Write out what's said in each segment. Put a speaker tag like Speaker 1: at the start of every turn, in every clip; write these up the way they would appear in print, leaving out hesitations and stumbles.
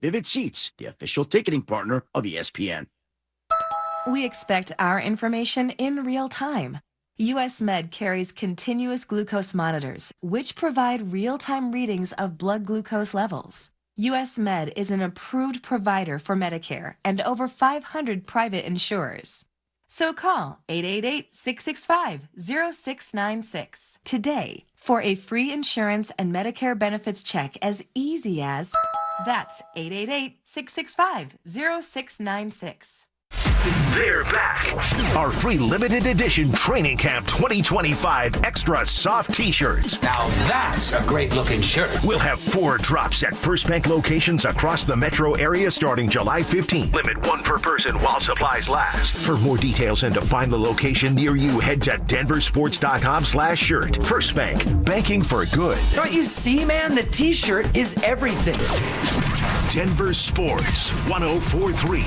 Speaker 1: Vivid Seats, the official ticketing partner of ESPN.
Speaker 2: We expect our information in real time. US Med carries continuous glucose monitors, which provide real-time readings of blood glucose levels. US Med is an approved provider for Medicare and over 500 private insurers. So call 888-665-0696 today for a free insurance and Medicare benefits check as easy as... That's 888-665-0696.
Speaker 3: They're back. Our free limited edition Training Camp 2025 Extra Soft T-shirts.
Speaker 4: Now that's a great looking shirt.
Speaker 3: We'll have 4 drops at First Bank locations across the metro area starting July 15th. Limit 1 per person while supplies last. For more details and to find the location near you, head to DenverSports.com/shirt. First Bank, banking for good.
Speaker 4: Don't you see, man? The T-shirt is everything.
Speaker 3: Denver Sports 1043.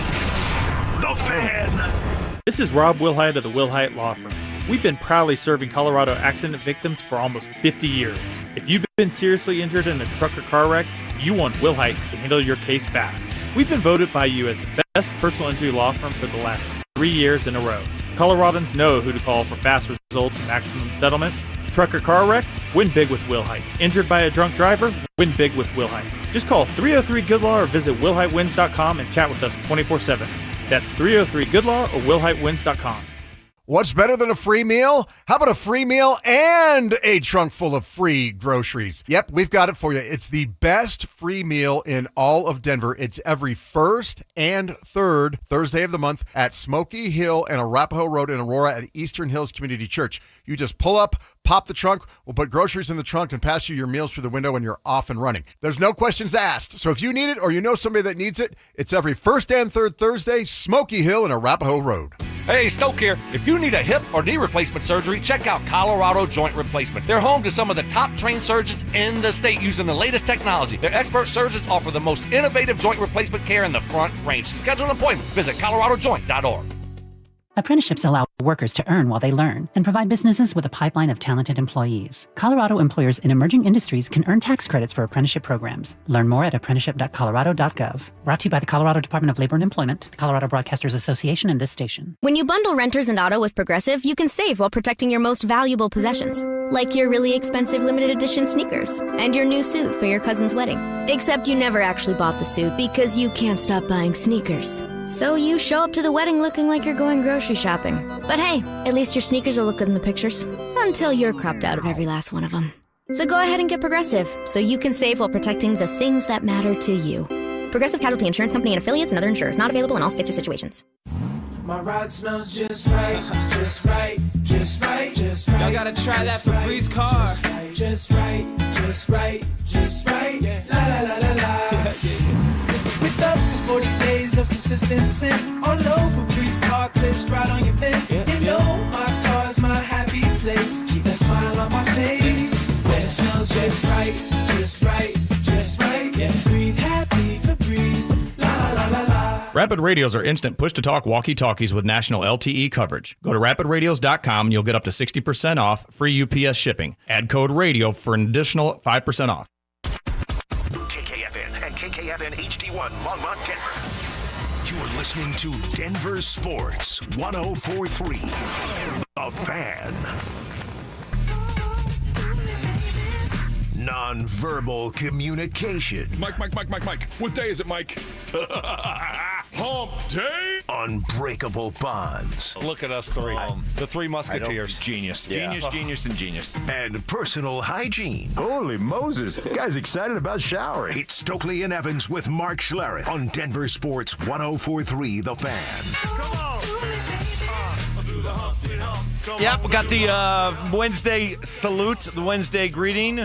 Speaker 3: The Fan.
Speaker 5: This is Rob Wilhite of the Wilhite Law Firm. We've been proudly serving Colorado accident victims for almost 50 years. If you've been seriously injured in a truck or car wreck, you want Wilhite to handle your case fast. We've been voted by you as the best personal injury law firm for the last 3 years in a row. Coloradans know who to call for fast results and maximum settlements. Truck or car wreck? Win big with Wilhite. Injured by a drunk driver? Win big with Wilhite. Just call 303-GOOD-LAW or visit WilhiteWins.com and chat with us 24/7. That's 303-GOOD-LAW or WilhiteWins.com.
Speaker 6: What's better than a free meal? How about a free meal and a trunk full of free groceries? Yep, we've got it for you. It's the best free meal in all of Denver. It's every first and third Thursday of the month at Smoky Hill and Arapahoe Road in Aurora at Eastern Hills Community Church. You just pull up, pop the trunk, we'll put groceries in the trunk and pass you your meals through the window and you're off and running. There's no questions asked. So if you need it or you know somebody that needs it, it's every first and third Thursday, Smoky Hill and Arapahoe Road.
Speaker 7: Hey, Stoke here. If you need a hip or knee replacement surgery, check out Colorado Joint Replacement. They're home to some of the top trained surgeons in the state using the latest technology. Their expert surgeons offer the most innovative joint replacement care in the Front Range. To schedule an appointment, visit coloradojoint.org.
Speaker 8: Apprenticeships allow workers to earn while they learn and provide businesses with a pipeline of talented employees. Colorado employers in emerging industries can earn tax credits for apprenticeship programs. Learn more at apprenticeship.colorado.gov. Brought to you by the Colorado Department of Labor and Employment, the Colorado Broadcasters Association, and this station.
Speaker 9: When you bundle renters and auto with Progressive, you can save while protecting your most valuable possessions, like your really expensive limited edition sneakers and your new suit for your cousin's wedding. Except you never actually bought the suit because you can't stop buying sneakers. So you show up to the wedding looking like you're going grocery shopping. But hey, at least your sneakers will look good in the pictures. Until you're cropped out of every last one of them. So go ahead and get Progressive, so you can save while protecting the things that matter to you. Progressive Casualty Insurance Company and affiliates and other insurers. Not available in all states or situations.
Speaker 10: My ride smells just right, just right, just right, just right.
Speaker 11: Y'all gotta try that Febreze car.
Speaker 10: Just right, just right, just right. La la la la la. With up to 40 days of consistency, all over Febreze car clips right on your vent. You know my car's my happy place. Keep that smile on my face. When it smells just right, just right, just right. Yeah. Breathe happy Febreze. La la la la la.
Speaker 12: Rapid Radios are instant push-to-talk walkie-talkies with national LTE coverage. Go to rapidradios.com and you'll get up to 60% off, free UPS shipping. Add code RADIO for an additional 5% off.
Speaker 3: KKFN and KKFN HD1 Longmont, Denver. You're listening to Denver Sports 1043. The Fan. Nonverbal communication.
Speaker 13: Mike. What day is it, Mike? Hump day?
Speaker 3: Unbreakable bonds.
Speaker 7: Look at us three. The three musketeers.
Speaker 14: Genius.
Speaker 7: Yeah.
Speaker 14: Genius, and genius.
Speaker 3: And personal hygiene.
Speaker 14: Holy Moses. You guys excited about showering.
Speaker 3: It's Stokley and Evans with Mark Schlereth on Denver Sports 1043 The Fan.
Speaker 14: Come on.
Speaker 15: Yep, we got the Wednesday salute, the Wednesday greeting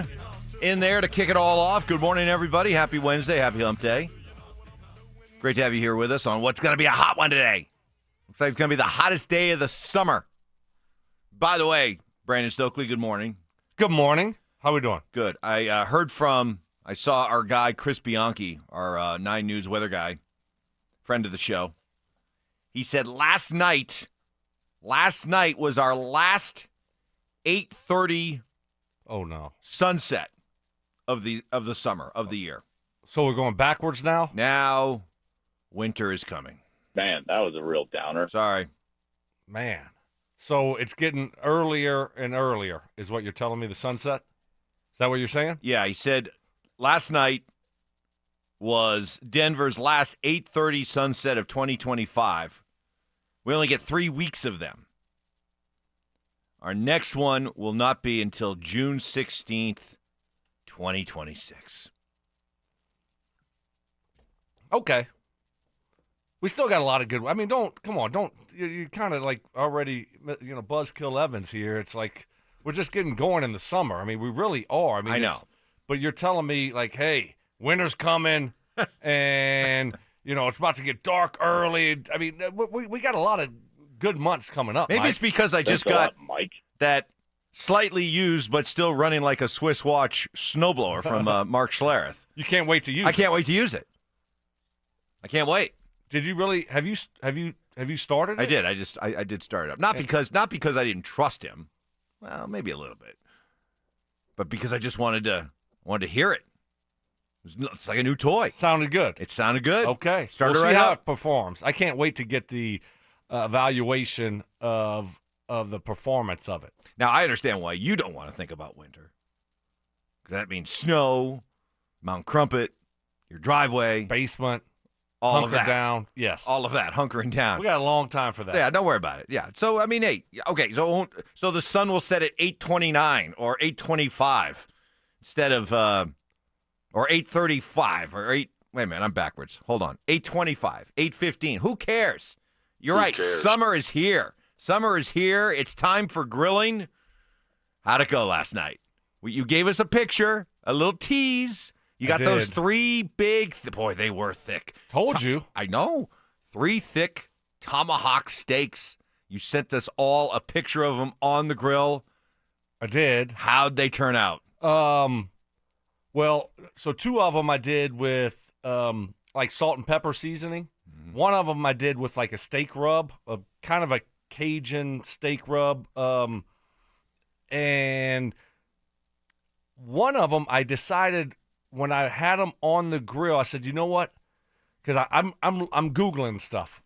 Speaker 15: in there to kick it all off. Good morning, everybody. Happy Wednesday. Happy Hump Day. Great to have you here with us on what's going to be a hot one today. Looks like it's going to be the hottest day of the summer. By the way, Brandon Stokley, good morning.
Speaker 7: Good morning. How we doing?
Speaker 15: Good. I saw our guy, Chris Bianchi, our 9 News weather guy, friend of the show. He said last night was our last 8:30
Speaker 7: Oh, no.
Speaker 15: sunset of the summer, of the year.
Speaker 7: So we're going backwards now?
Speaker 15: Now, winter is coming.
Speaker 16: Man, that was a real downer.
Speaker 15: Sorry.
Speaker 7: Man. So it's getting earlier and earlier is what you're telling me, the sunset? Is that what you're saying?
Speaker 15: Yeah, he said last night was Denver's last 8:30 sunset of 2025. We only get 3 weeks of them. Our next one will not be until June 16th, 2026.
Speaker 7: Okay. We still got a lot of good. I mean, you kind of like already, buzzkill Evans here. It's like we're just getting going in the summer. I mean, we really are. I mean,
Speaker 15: I know.
Speaker 7: But you're telling me like, hey, winter's coming and, it's about to get dark early. I mean, we got a lot of good months coming up.
Speaker 15: Maybe
Speaker 7: Mike.
Speaker 15: it's because I just got that slightly used but still running like a Swiss watch snowblower from Mark Schlereth.
Speaker 7: You can't wait to use it.
Speaker 15: I can't wait to use it. I can't wait.
Speaker 7: Did you really have you started it?
Speaker 15: I did. I did start it up. Not because I didn't trust him. Well, maybe a little bit. But because I just wanted to hear it. It's like a new toy.
Speaker 7: Sounded good.
Speaker 15: It sounded good.
Speaker 7: Okay.
Speaker 15: Started
Speaker 7: we'll
Speaker 15: right
Speaker 7: see how
Speaker 15: up.
Speaker 7: it performs. I can't wait to get the evaluation of the performance of it.
Speaker 15: Now, I understand why you don't want to think about winter. Because that means snow, Mount Crumpet, your driveway.
Speaker 7: Basement.
Speaker 15: All
Speaker 7: hunker
Speaker 15: of that.
Speaker 7: Down. Yes.
Speaker 15: All of that, hunkering down.
Speaker 7: We got a long time for that.
Speaker 15: Yeah, don't worry about it. Yeah. So, I mean, hey, okay, so the sun will set at 8:29 or 8:25 instead of, or 8:35 or 8, wait a minute, I'm backwards. Hold on. 8:25, 8:15. Who cares? You're right.
Speaker 14: cares?
Speaker 15: Summer is here. Summer is here. It's time for grilling. How'd it go last night? You gave us a picture, a little tease. You got those 3 big, boy, they were thick.
Speaker 7: Told you.
Speaker 15: I know. 3 thick tomahawk steaks. You sent us all a picture of them on the grill.
Speaker 7: I did.
Speaker 15: How'd they turn out?
Speaker 7: Well, so 2 of them I did with like salt and pepper seasoning.
Speaker 15: Mm-hmm.
Speaker 7: 1 of them I did with like a steak rub, a kind of a Cajun steak rub. And one of them I decided when I had them on the grill, I said, you know what? Because I'm Googling stuff.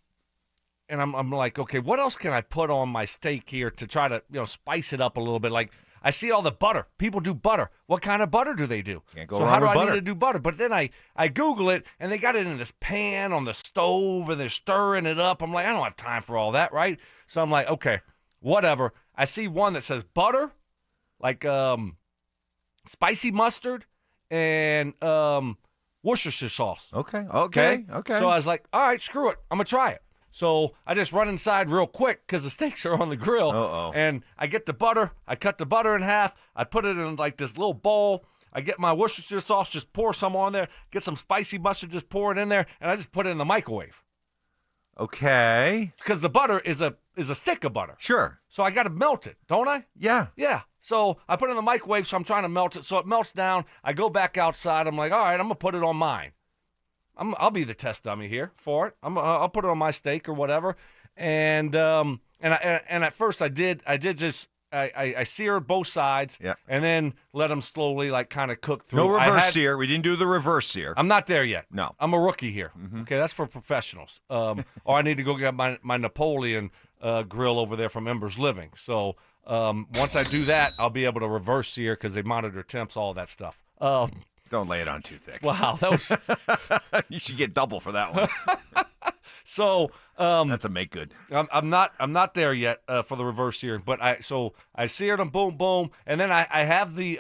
Speaker 7: And I'm like, okay, what else can I put on my steak here to try to, spice it up a little bit? Like, I see all the butter. People do butter. What kind of butter do they do?
Speaker 15: Can't go
Speaker 7: so
Speaker 15: wrong
Speaker 7: how do
Speaker 15: with
Speaker 7: I
Speaker 15: butter.
Speaker 7: need to do butter? But then I Google it, and they got it in this pan on the stove, and they're stirring it up. I'm like, I don't have time for all that, right? So I'm like, okay, whatever. I see one that says butter, like spicy mustard, and Worcestershire sauce.
Speaker 15: Okay.
Speaker 7: So I was like, all right, screw it. I'm going to try it. So I just run inside real quick because the steaks are on the grill.
Speaker 15: Uh-oh.
Speaker 7: And I get the butter. I cut the butter in half. I put it in like this little bowl. I get my Worcestershire sauce, just pour some on there. Get some spicy mustard, just pour it in there. And I just put it in the microwave.
Speaker 15: Okay.
Speaker 7: Because the butter is a stick of butter.
Speaker 15: Sure.
Speaker 7: So I got to melt it, don't I?
Speaker 15: Yeah.
Speaker 7: Yeah. So I put it in the microwave, so I'm trying to melt it. So it melts down. I go back outside. I'm like, all right, I'm going to put it on mine. I'll be the test dummy here for it. I'll put it on my steak or whatever. And at first I seared both sides.
Speaker 15: Yeah.
Speaker 7: And then let them slowly like kind of cook through.
Speaker 15: No reverse sear. We didn't do the reverse sear.
Speaker 7: I'm not there yet.
Speaker 15: No.
Speaker 7: I'm a rookie here.
Speaker 15: Mm-hmm.
Speaker 7: Okay, that's for professionals. Or I need to go get my Napoleon grill over there from Ember's Living. So once I do that, I'll be able to reverse sear because they monitor temps, all that stuff.
Speaker 15: Don't lay it on too thick.
Speaker 7: Wow, that was.
Speaker 15: You should get double for that one.
Speaker 7: So
Speaker 15: that's a make good.
Speaker 7: I'm not there yet for the reverse searing, but I seared them, boom, boom, and then I have the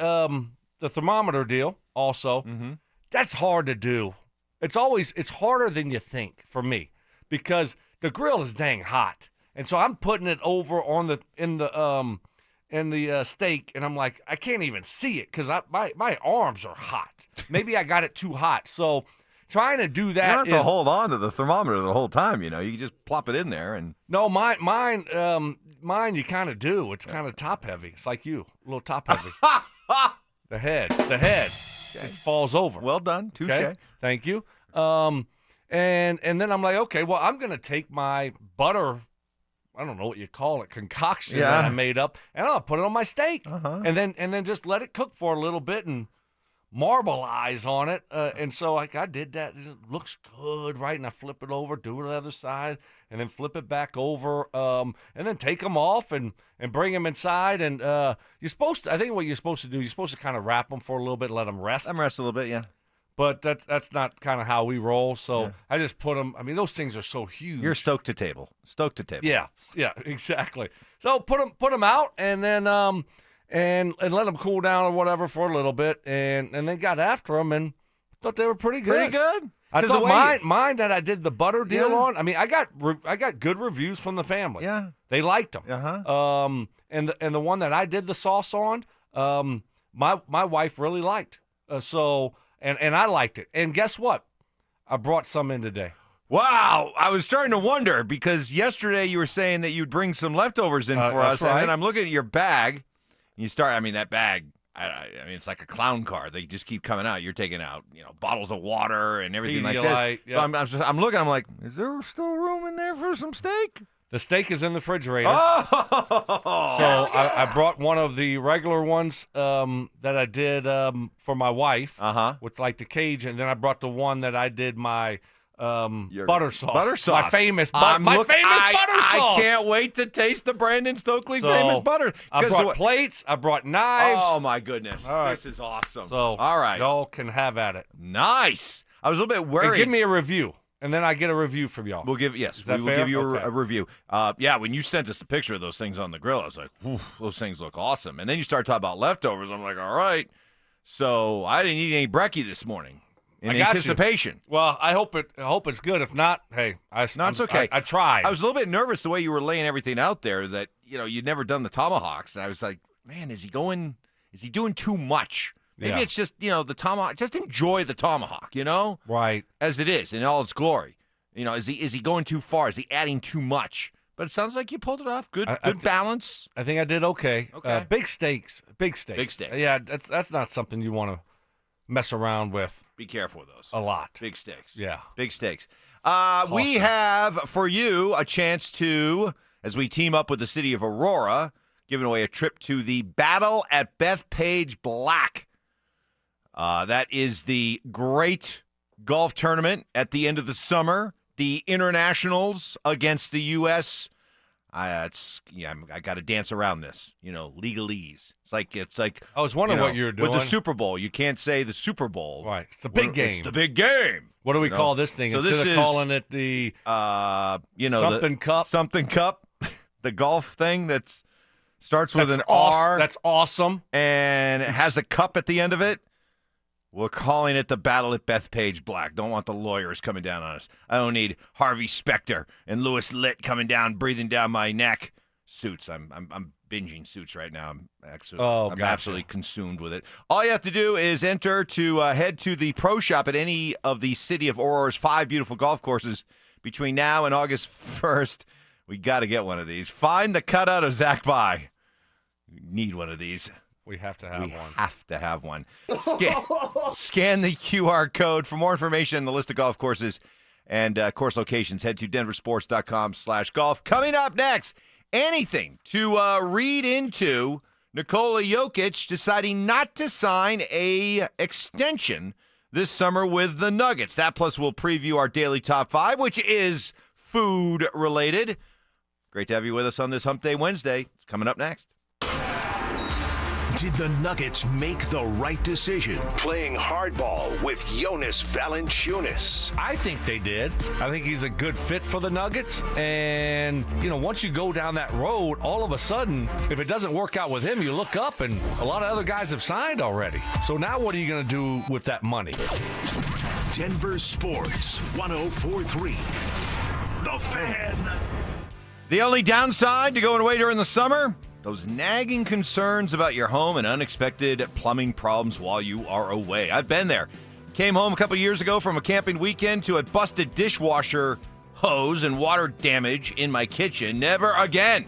Speaker 7: thermometer deal also.
Speaker 15: Mm-hmm.
Speaker 7: That's hard to do. It's harder than you think for me because the grill is dang hot, and so I'm putting it over in the steak, and I'm like, I can't even see it because my arms are hot. Maybe I got it too hot. So trying to do that,
Speaker 15: you don't have to hold on to the thermometer the whole time. You can just plop it in there and.
Speaker 7: No, mine, you kind of do. It's kind of top heavy. It's like you, a little top heavy. The head, it falls over.
Speaker 15: Well done, touche.
Speaker 7: Okay? Thank you. And then I'm like, okay, well, I'm gonna take my butter. I don't know what you call it, concoction that I made up, and I'll put it on my steak, and then just let it cook for a little bit, and marble eyes on it. And so I did that. It looks good, right? And I flip it over, do it to the other side, and then flip it back over, and then take them off and bring them inside. And I think what you're supposed to do, you're supposed to kind of wrap them for a little bit and let them rest.
Speaker 15: Let them rest a little bit, yeah.
Speaker 7: But that's not kind of how we roll. So I just put them. I mean, those things are so huge.
Speaker 15: You're stoked to table. Stoked to table.
Speaker 7: Yeah, exactly. So put them out, and then and let them cool down or whatever for a little bit, and then got after them and thought they were pretty good.
Speaker 15: Pretty good.
Speaker 7: I thought mine that I did the butter deal on. I mean, I got good reviews from the family.
Speaker 15: Yeah,
Speaker 7: they liked them. And the one that I did the sauce on, my wife really liked. And I liked it. And guess what? I brought some in today.
Speaker 15: Wow. I was starting to wonder because yesterday you were saying that you'd bring some leftovers in for us. Right. And then I'm looking at your bag. And that bag, I mean, it's like a clown car. They just keep coming out. You're taking out, bottles of water and everything like this. Yep. So I'm looking. I'm like, is there still room in there for some steak?
Speaker 7: The steak is in the refrigerator.
Speaker 15: Oh!
Speaker 7: So I brought one of the regular ones that I did for my wife with like the cage, and then I brought the one that I did my butter sauce.
Speaker 15: Butter sauce.
Speaker 7: My famous butter sauce.
Speaker 15: I can't wait to taste the Brandon Stokley famous butter.
Speaker 7: I brought plates. I brought knives.
Speaker 15: Oh, my goodness.
Speaker 7: Right.
Speaker 15: This is awesome.
Speaker 7: So
Speaker 15: all right.
Speaker 7: Y'all can have at it.
Speaker 15: Nice. I was a little bit worried.
Speaker 7: And give me a review. And then I get a review from y'all.
Speaker 15: We will give you a review. When you sent us a picture of those things on the grill, I was like, those things look awesome. And then you start talking about leftovers. I'm like, all right. So I didn't eat any brekkie this morning in anticipation.
Speaker 7: Well, I hope it's good. If not, hey,
Speaker 15: it's okay.
Speaker 7: I tried.
Speaker 15: I was a little bit nervous the way you were laying everything out there that, you'd never done the tomahawks. And I was like, man, is he doing too much? Maybe it's just, the tomahawk. Just enjoy the tomahawk,
Speaker 7: Right.
Speaker 15: As it is in all its glory. Is he going too far? Is he adding too much? But it sounds like you pulled it off. Good balance.
Speaker 7: I think I did okay.
Speaker 15: Okay.
Speaker 7: Big steaks.
Speaker 15: Yeah,
Speaker 7: that's not something you want to mess around with.
Speaker 15: Be careful with those.
Speaker 7: A lot.
Speaker 15: Big steaks.
Speaker 7: Yeah.
Speaker 15: Big steaks. We have for you a chance to, as we team up with the city of Aurora, giving away a trip to the Battle at Bethpage Black. That is the great golf tournament at the end of the summer. The internationals against the U.S. I got to dance around this. Legalese. It's like
Speaker 7: I was wondering what you were doing
Speaker 15: with the Super Bowl. You can't say the Super Bowl.
Speaker 7: Right. It's a big game.
Speaker 15: It's the big game.
Speaker 7: What do we call this thing?
Speaker 15: So
Speaker 7: Instead of calling it the something cup.
Speaker 15: Something cup. The golf thing that starts with an
Speaker 7: R. That's awesome.
Speaker 15: And it has a cup at the end of it. We're calling it the Battle at Bethpage Black. Don't want the lawyers coming down on us. I don't need Harvey Specter and Louis Litt coming down, breathing down my neck. Suits. I'm binging Suits right now. I'm absolutely consumed with it. All you have to do is enter to head to the pro shop at any of the City of Aurora's 5 beautiful golf courses between now and August 1st. We got to get one of these. Find the cutout of Zach By. We need one of these.
Speaker 7: We have to have one.
Speaker 15: We have to have one. Scan the QR code. For more information on the list of golf courses and course locations, head to DenverSports.com/golf. Coming up next, anything to read into Nikola Jokic deciding not to sign a extension this summer with the Nuggets. That plus we'll preview our daily top 5, which is food related. Great to have you with us on this Hump Day Wednesday. It's coming up next.
Speaker 3: Did the Nuggets make the right decision playing hardball with Jonas Valanciunas?
Speaker 7: I think they did. I think he's a good fit for the Nuggets. And, once you go down that road, all of a sudden, if it doesn't work out with him, you look up and a lot of other guys have signed already. So now what are you going to do with that money?
Speaker 3: Denver Sports 104.3. The Fan.
Speaker 15: The only downside to going away during the summer? Those nagging concerns about your home and unexpected plumbing problems while you are away. I've been there. Came home a couple years ago from a camping weekend to a busted dishwasher hose and water damage in my kitchen. Never again.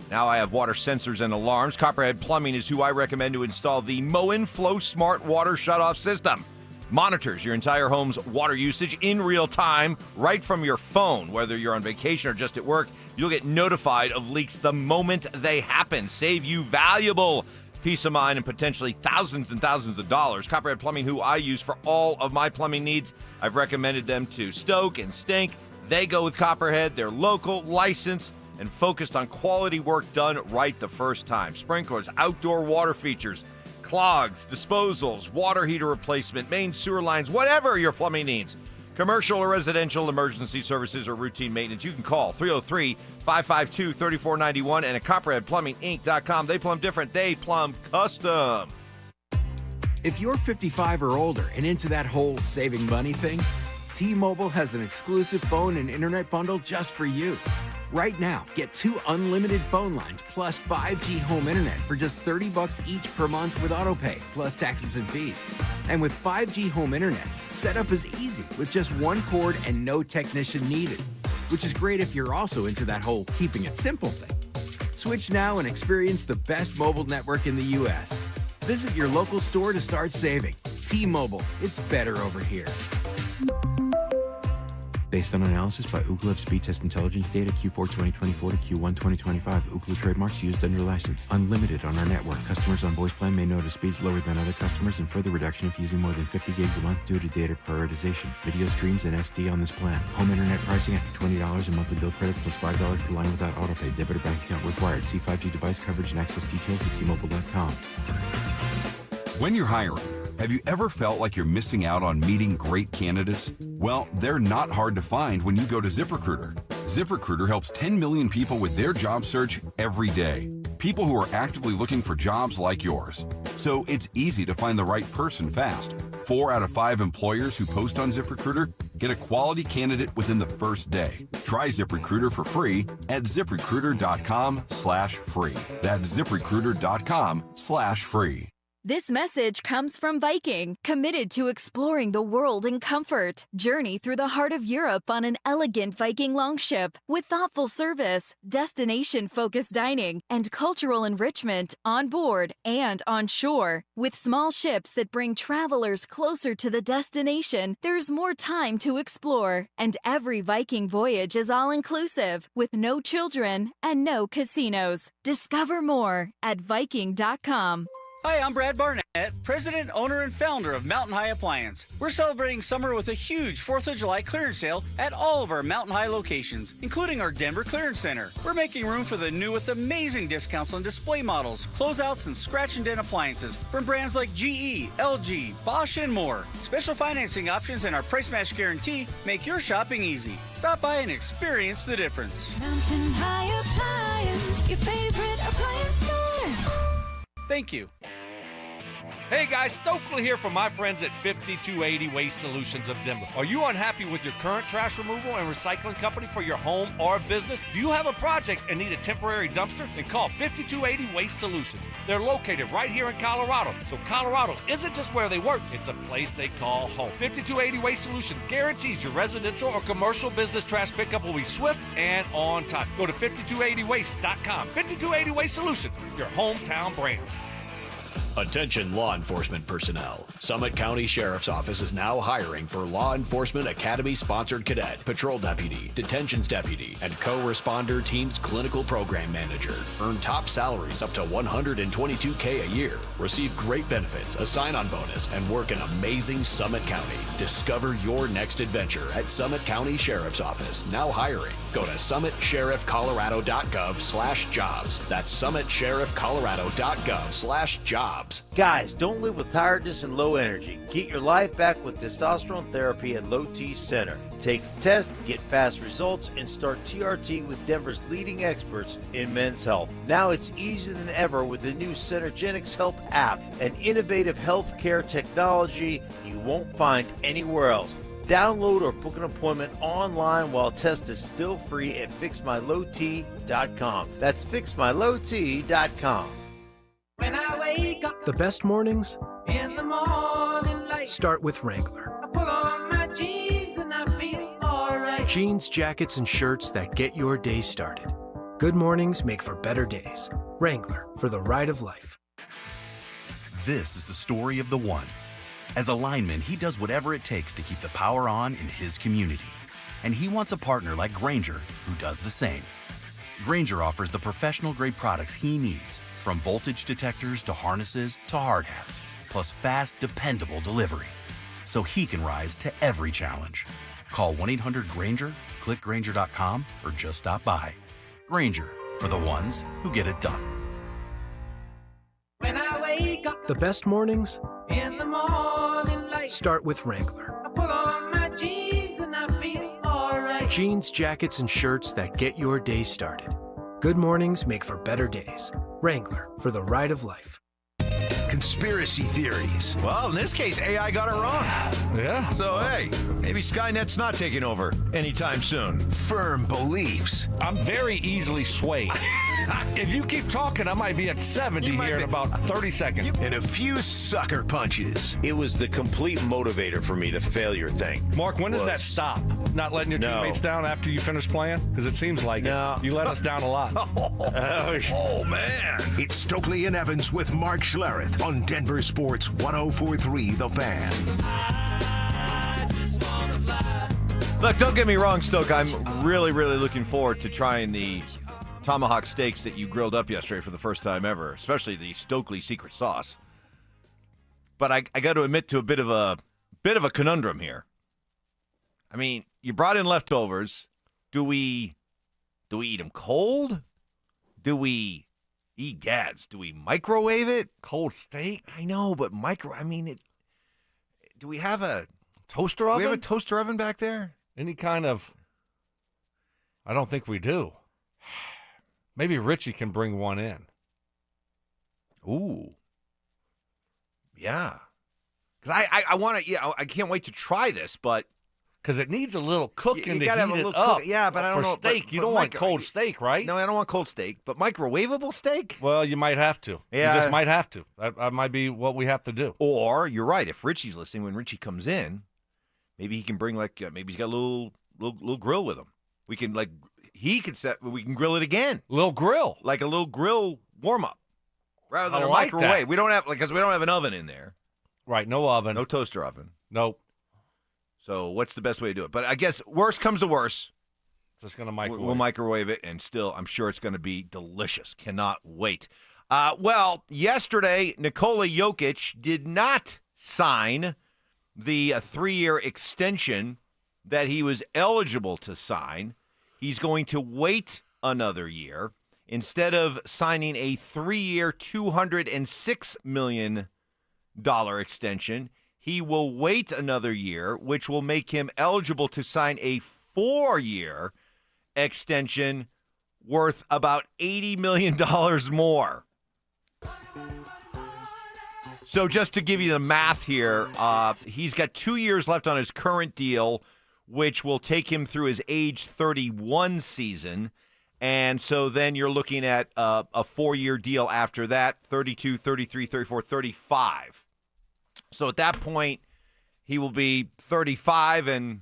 Speaker 15: Now I have water sensors and alarms. Copperhead Plumbing is who I recommend to install the Moen Flow Smart Water Shutoff System. Monitors your entire home's water usage in real time right from your phone. Whether you're on vacation or just at work, you'll get notified of leaks the moment they happen. Save you valuable peace of mind, and potentially thousands and thousands of dollars. Copperhead Plumbing, who I use for all of my plumbing needs. I've recommended them to Stoke and Stink. They go with Copperhead. They're local, licensed, and focused on quality work done right the first time. Sprinklers, outdoor water features, clogs, disposals, water heater replacement, main sewer lines, whatever your plumbing needs. Commercial or residential emergency services or routine maintenance. You can call 303-552-3491 and at CopperheadPlumbingInc.com. They plumb different. They plumb custom.
Speaker 1: If you're 55 or older and into that whole saving money thing, T-Mobile has an exclusive phone and internet bundle just for you. Right now, get 2 unlimited phone lines plus 5G home internet for just $30 each per month with autopay, plus taxes and fees. And with 5G home internet, setup is easy with just 1 cord and no technician needed, which is great if you're also into that whole keeping it simple thing. Switch now and experience the best mobile network in the U.S. Visit your local store to start saving. T-Mobile, it's better over here. Based on analysis by Ookla of speed test intelligence data Q4 2024 to Q1 2025. Ookla trademarks used under license. Unlimited on our network. Customers on voice plan may notice speeds lower than other customers and further reduction if using more than 50 gigs a month due to data prioritization. Video streams and SD on this plan. Home internet pricing after $20 in monthly bill credit plus $5 per line without autopay. Debit or bank account required. See 5G device coverage and access details at T-Mobile.com.
Speaker 17: When you're hiring, have you ever felt like you're missing out on meeting great candidates? Well, they're not hard to find when you go to ZipRecruiter. ZipRecruiter helps 10 million people with their job search every day. People who are actively looking for jobs like yours. So it's easy to find the right person fast. 4 out of 5 employers who post on ZipRecruiter get a quality candidate within the first day. Try ZipRecruiter for free at ZipRecruiter.com/free. That's ZipRecruiter.com/free.
Speaker 18: This message comes from Viking, committed to exploring the world in comfort. Journey through the heart of Europe on an elegant Viking longship with thoughtful service, destination-focused dining, and cultural enrichment on board and on shore. With small ships that bring travelers closer to the destination, there's more time to explore. And every Viking voyage is all-inclusive, with no children and no casinos. Discover more at Viking.com.
Speaker 19: Hi, I'm Brad Barnett, President, Owner, and Founder of Mountain High Appliance. We're celebrating summer with a huge 4th of July clearance sale at all of our Mountain High locations, including our Denver Clearance Center. We're making room for the new with amazing discounts on display models, closeouts, and scratch and dent appliances from brands like GE, LG, Bosch, and more. Special financing options and our price match guarantee make your shopping easy. Stop by and experience the difference.
Speaker 10: Mountain High Appliance, your favorite appliance store.
Speaker 19: Thank you.
Speaker 7: Hey guys, Stokley here from my friends at 5280 Waste Solutions of Denver. Are you unhappy with your current trash removal and recycling company for your home or business? Do you have a project and need a temporary dumpster? Then call 5280 Waste Solutions. They're located right here in Colorado. So Colorado isn't just where they work, it's a place they call home. 5280 Waste Solutions guarantees your residential or commercial business trash pickup will be swift and on time. Go to 5280waste.com. 5280 Waste Solutions, your hometown brand.
Speaker 20: Attention law enforcement personnel. Summit County Sheriff's Office is now hiring for Law Enforcement Academy-sponsored cadet, patrol deputy, detentions deputy, and co-responder team's clinical program manager. Earn top salaries up to $122K a year. Receive great benefits, a sign-on bonus, and work in amazing Summit County. Discover your next adventure at Summit County Sheriff's Office. Now hiring. Go to summitsheriffcolorado.gov/jobs. That's summitsheriffcolorado.gov/jobs.
Speaker 21: Guys, don't live with tiredness and low energy. Get your life back with testosterone therapy at Low T Center. Take the test, get fast results, and start TRT with Denver's leading experts in men's health. Now it's easier than ever with the new Centergenics Health app, an innovative healthcare technology you won't find anywhere else. Download or book an appointment online while test is still free at fixmylowt.com. That's fixmylowt.com.
Speaker 22: When I wake up,
Speaker 23: the best mornings
Speaker 22: in the morning light,
Speaker 23: start with Wrangler.
Speaker 22: I pull on my jeans and I feel alright.
Speaker 23: Jeans, jackets, and shirts that get your day started. Good mornings make for better days. Wrangler, for the ride of life.
Speaker 24: This is the story of the one. As a lineman, he does whatever it takes to keep the power on in his community. And he wants a partner like Grainger who does the same. Grainger offers the professional-grade products he needs From voltage detectors to harnesses to hard hats, plus fast, dependable delivery. So he can rise to every challenge. Call 1-800-GRANGER, click Grainger.com, or just stop by. Grainger, for the ones who get it done.
Speaker 22: When I wake up
Speaker 23: The best mornings
Speaker 22: in the morning light,
Speaker 23: start with Wrangler.
Speaker 22: I put on my jeans and I feel alright.
Speaker 23: Jeans, jackets, and shirts that get your day started. Good mornings make for better days. Wrangler, for the ride of life.
Speaker 3: Conspiracy theories.
Speaker 15: Well, in this case, AI got it wrong.
Speaker 7: Yeah.
Speaker 15: So, hey, maybe Skynet's not taking over anytime soon.
Speaker 3: Firm beliefs.
Speaker 7: I'm very easily swayed. If you keep talking, I might be at 70 here in about 30 seconds.
Speaker 3: And a few sucker punches.
Speaker 21: It was the complete motivator for me, the failure thing.
Speaker 7: Mark, when does that stop? Not letting your teammates down after you finish playing? Because it seems like it. You let us down a lot.
Speaker 3: Oh, man. It's Stokley and Evans with Mark Schlereth on Denver Sports 104.3 The Fan.
Speaker 15: Look, don't get me wrong, Stoke. I'm really, really looking forward to trying the tomahawk steaks that you grilled up yesterday for the first time ever, especially the Stokley secret sauce. But I got to admit to a bit of a conundrum here. I mean, you brought in leftovers. Do we eat them cold? Do we egads? Do we microwave it?
Speaker 7: Cold steak?
Speaker 15: I know, but do we have a
Speaker 7: toaster oven?
Speaker 15: Do we have a toaster oven back there?
Speaker 7: Any kind of... I don't think we do. Maybe Richie can bring one in.
Speaker 15: Ooh. Yeah. Because I want to, I can't wait to try this, but...
Speaker 7: Because it needs a little cooking to
Speaker 15: gotta have
Speaker 7: heat
Speaker 15: a
Speaker 7: it
Speaker 15: little
Speaker 7: up.
Speaker 15: Yeah, but I don't know.
Speaker 7: For steak, you don't want cold steak, right?
Speaker 15: No, I don't want cold steak, but microwavable steak?
Speaker 7: Well, you might have to.
Speaker 15: Yeah.
Speaker 7: You just might have to. That might be what we have to do.
Speaker 15: Or, you're right, if Richie's listening, when Richie comes in, maybe he can bring, maybe he's got a little grill with him. We can, we can grill it again.
Speaker 7: Little grill.
Speaker 15: Like a little grill warm-up. Rather than
Speaker 7: I
Speaker 15: a
Speaker 7: like
Speaker 15: microwave.
Speaker 7: that.
Speaker 15: We don't have, because we don't have an oven in there.
Speaker 7: Right, no oven.
Speaker 15: No toaster oven.
Speaker 7: Nope.
Speaker 15: So what's the best way to do it? But I guess worst comes to worst.
Speaker 7: Just going to microwave.
Speaker 15: We'll microwave it, and still, I'm sure it's going to be delicious. Cannot wait. Well, yesterday, Nikola Jokic did not sign the 3-year extension that he was eligible to sign. He's going to wait another year. Instead of signing a 3-year, $206 million extension, he will wait another year, which will make him eligible to sign a 4-year extension worth about $80 million more. So just to give you the math here, he's got 2 years left on his current deal, which will take him through his age 31 season. And so then you're looking at a 4-year deal after that, 32, 33, 34, 35. So at that point, he will be 35 and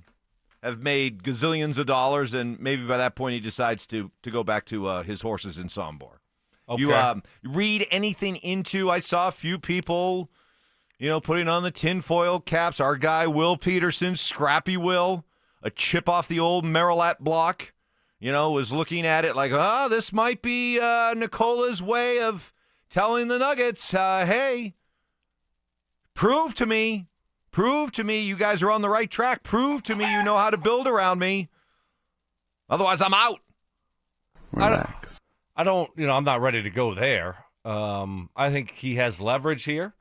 Speaker 15: have made gazillions of dollars, and maybe by that point he decides to go back to his horses in Sombor.
Speaker 7: Okay.
Speaker 15: You read anything into, I saw a few people, putting on the tinfoil caps. Our guy, Will Peterson, Scrappy Will, a chip off the old Marilat block, was looking at it like, this might be Nikola's way of telling the Nuggets, hey, prove to me you guys are on the right track. Prove to me you know how to build around me. Otherwise, I'm out.
Speaker 2: Relax.
Speaker 7: I don't, I'm not ready to go there. I think he has leverage here,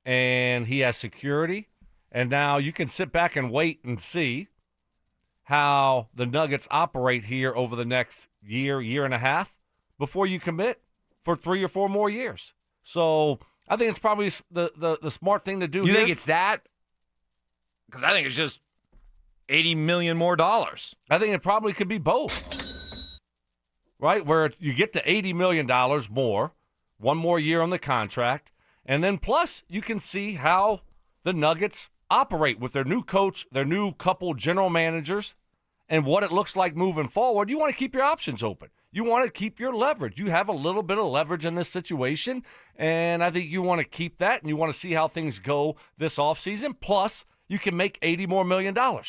Speaker 7: and he has security. And now you can sit back and wait and see how the Nuggets operate here over the next year and a half before you commit for 3 or 4 more years. So I think it's probably the smart thing to do.
Speaker 15: You think it's that? Because I think it's just $80 million more.
Speaker 7: I think it probably could be both. Right? Where you get to $80 million more, 1 more year on the contract, and then plus you can see how the Nuggets operate with their new coach, their new couple general managers, and what it looks like moving forward. You want to keep your options open. You want to keep your leverage. You have a little bit of leverage in this situation, and I think you want to keep that, and you want to see how things go this offseason. Plus, you can make $80 million more.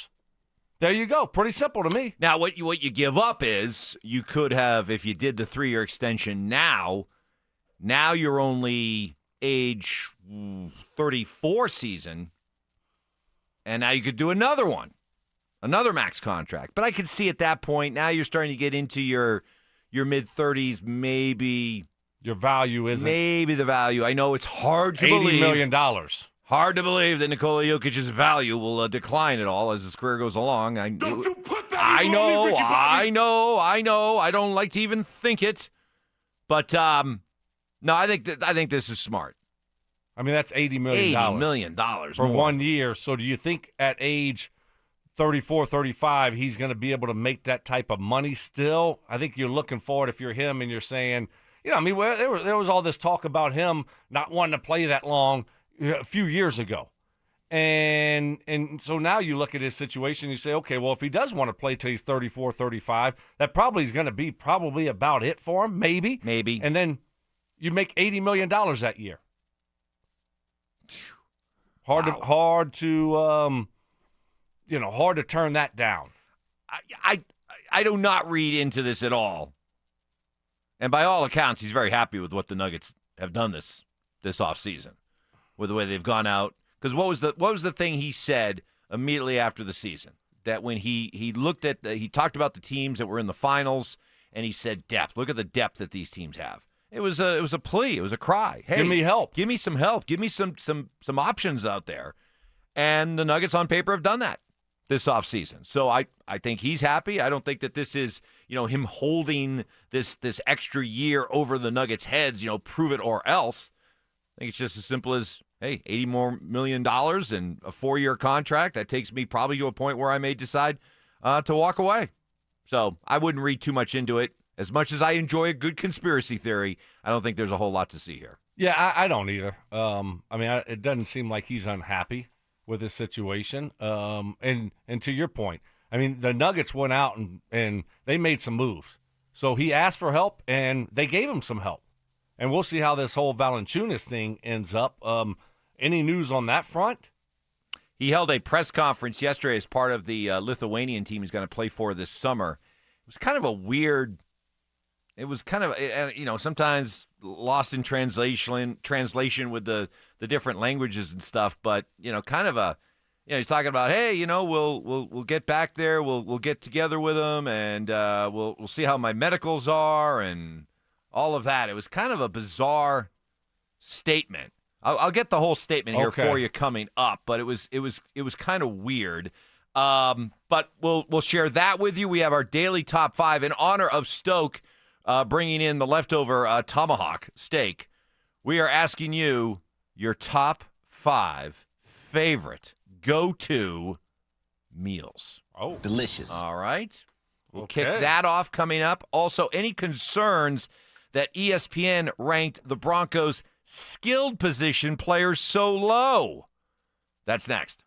Speaker 7: There you go. Pretty simple to me.
Speaker 15: Now, what you give up is you could have, if you did the 3-year extension now Now you're only age 34 season, and now you could do another one, another max contract. But I could see at that point, now you're starting to get into your mid-30s, maybe.
Speaker 7: Your value isn't.
Speaker 15: Maybe the value. I know it's hard to believe.
Speaker 7: $80 million.
Speaker 15: Hard to believe that Nikola Jokic's value will decline at all as his career goes along.
Speaker 13: Don't you put that
Speaker 15: I
Speaker 13: evil on me, Ricky Bobby.
Speaker 15: I know. I don't like to even think it. But, no, I think this is smart.
Speaker 7: I mean, that's $80 million.
Speaker 15: $80 million
Speaker 7: for
Speaker 15: more.
Speaker 7: 1 year. So do you think at age 34, 35, he's going to be able to make that type of money still? I think you're looking forward if you're him and you're saying, I mean, there was all this talk about him not wanting to play that long a few years ago. And so now you look at his situation, you say, okay, well, if he does want to play till he's 34, 35, that probably is going to be probably about it for him, maybe.
Speaker 15: Maybe.
Speaker 7: And then you make $80 million that year. Hard to turn that down.
Speaker 15: I do not read into this at all. And by all accounts, he's very happy with what the Nuggets have done this offseason, with the way they've gone out. Because what was the thing he said immediately after the season? That when he looked at he talked about the teams that were in the finals, and he said depth. Look at the depth that these teams have. It was a plea. It was a cry. Hey,
Speaker 7: give me help.
Speaker 15: Give me some help. Give me some options out there. And the Nuggets on paper have done that this offseason. So I think he's happy. I don't think that this is, him holding this extra year over the Nuggets' heads, prove it or else. I think it's just as simple as, hey, $80 million more and a 4-year contract. That takes me probably to a point where I may decide to walk away. So I wouldn't read too much into it. As much as I enjoy a good conspiracy theory, I don't think there's a whole lot to see here.
Speaker 7: Yeah, I don't either. It doesn't seem like he's unhappy with his situation. And to your point, the Nuggets went out and they made some moves. So he asked for help, and they gave him some help. And we'll see how this whole Valanciunas thing ends up. Any news on that front?
Speaker 15: He held a press conference yesterday as part of the Lithuanian team he's going to play for this summer. It was kind of a weird. It was kind of, sometimes lost in translation with the different languages and stuff. But kind of he's talking about, hey, we'll get back there, we'll get together with them, and we'll see how my medicals are and all of that. It was kind of a bizarre statement. I'll get the whole statement here for you coming up, but it was kind of weird. But we'll share that with you. We have our daily top 5 in honor of Stoke. Bringing in the leftover tomahawk steak. We are asking you your top 5 favorite go-to meals.
Speaker 7: Oh,
Speaker 21: delicious.
Speaker 15: All right. We'll kick that off coming up. Also, any concerns that ESPN ranked the Broncos' skilled position players so low? That's next.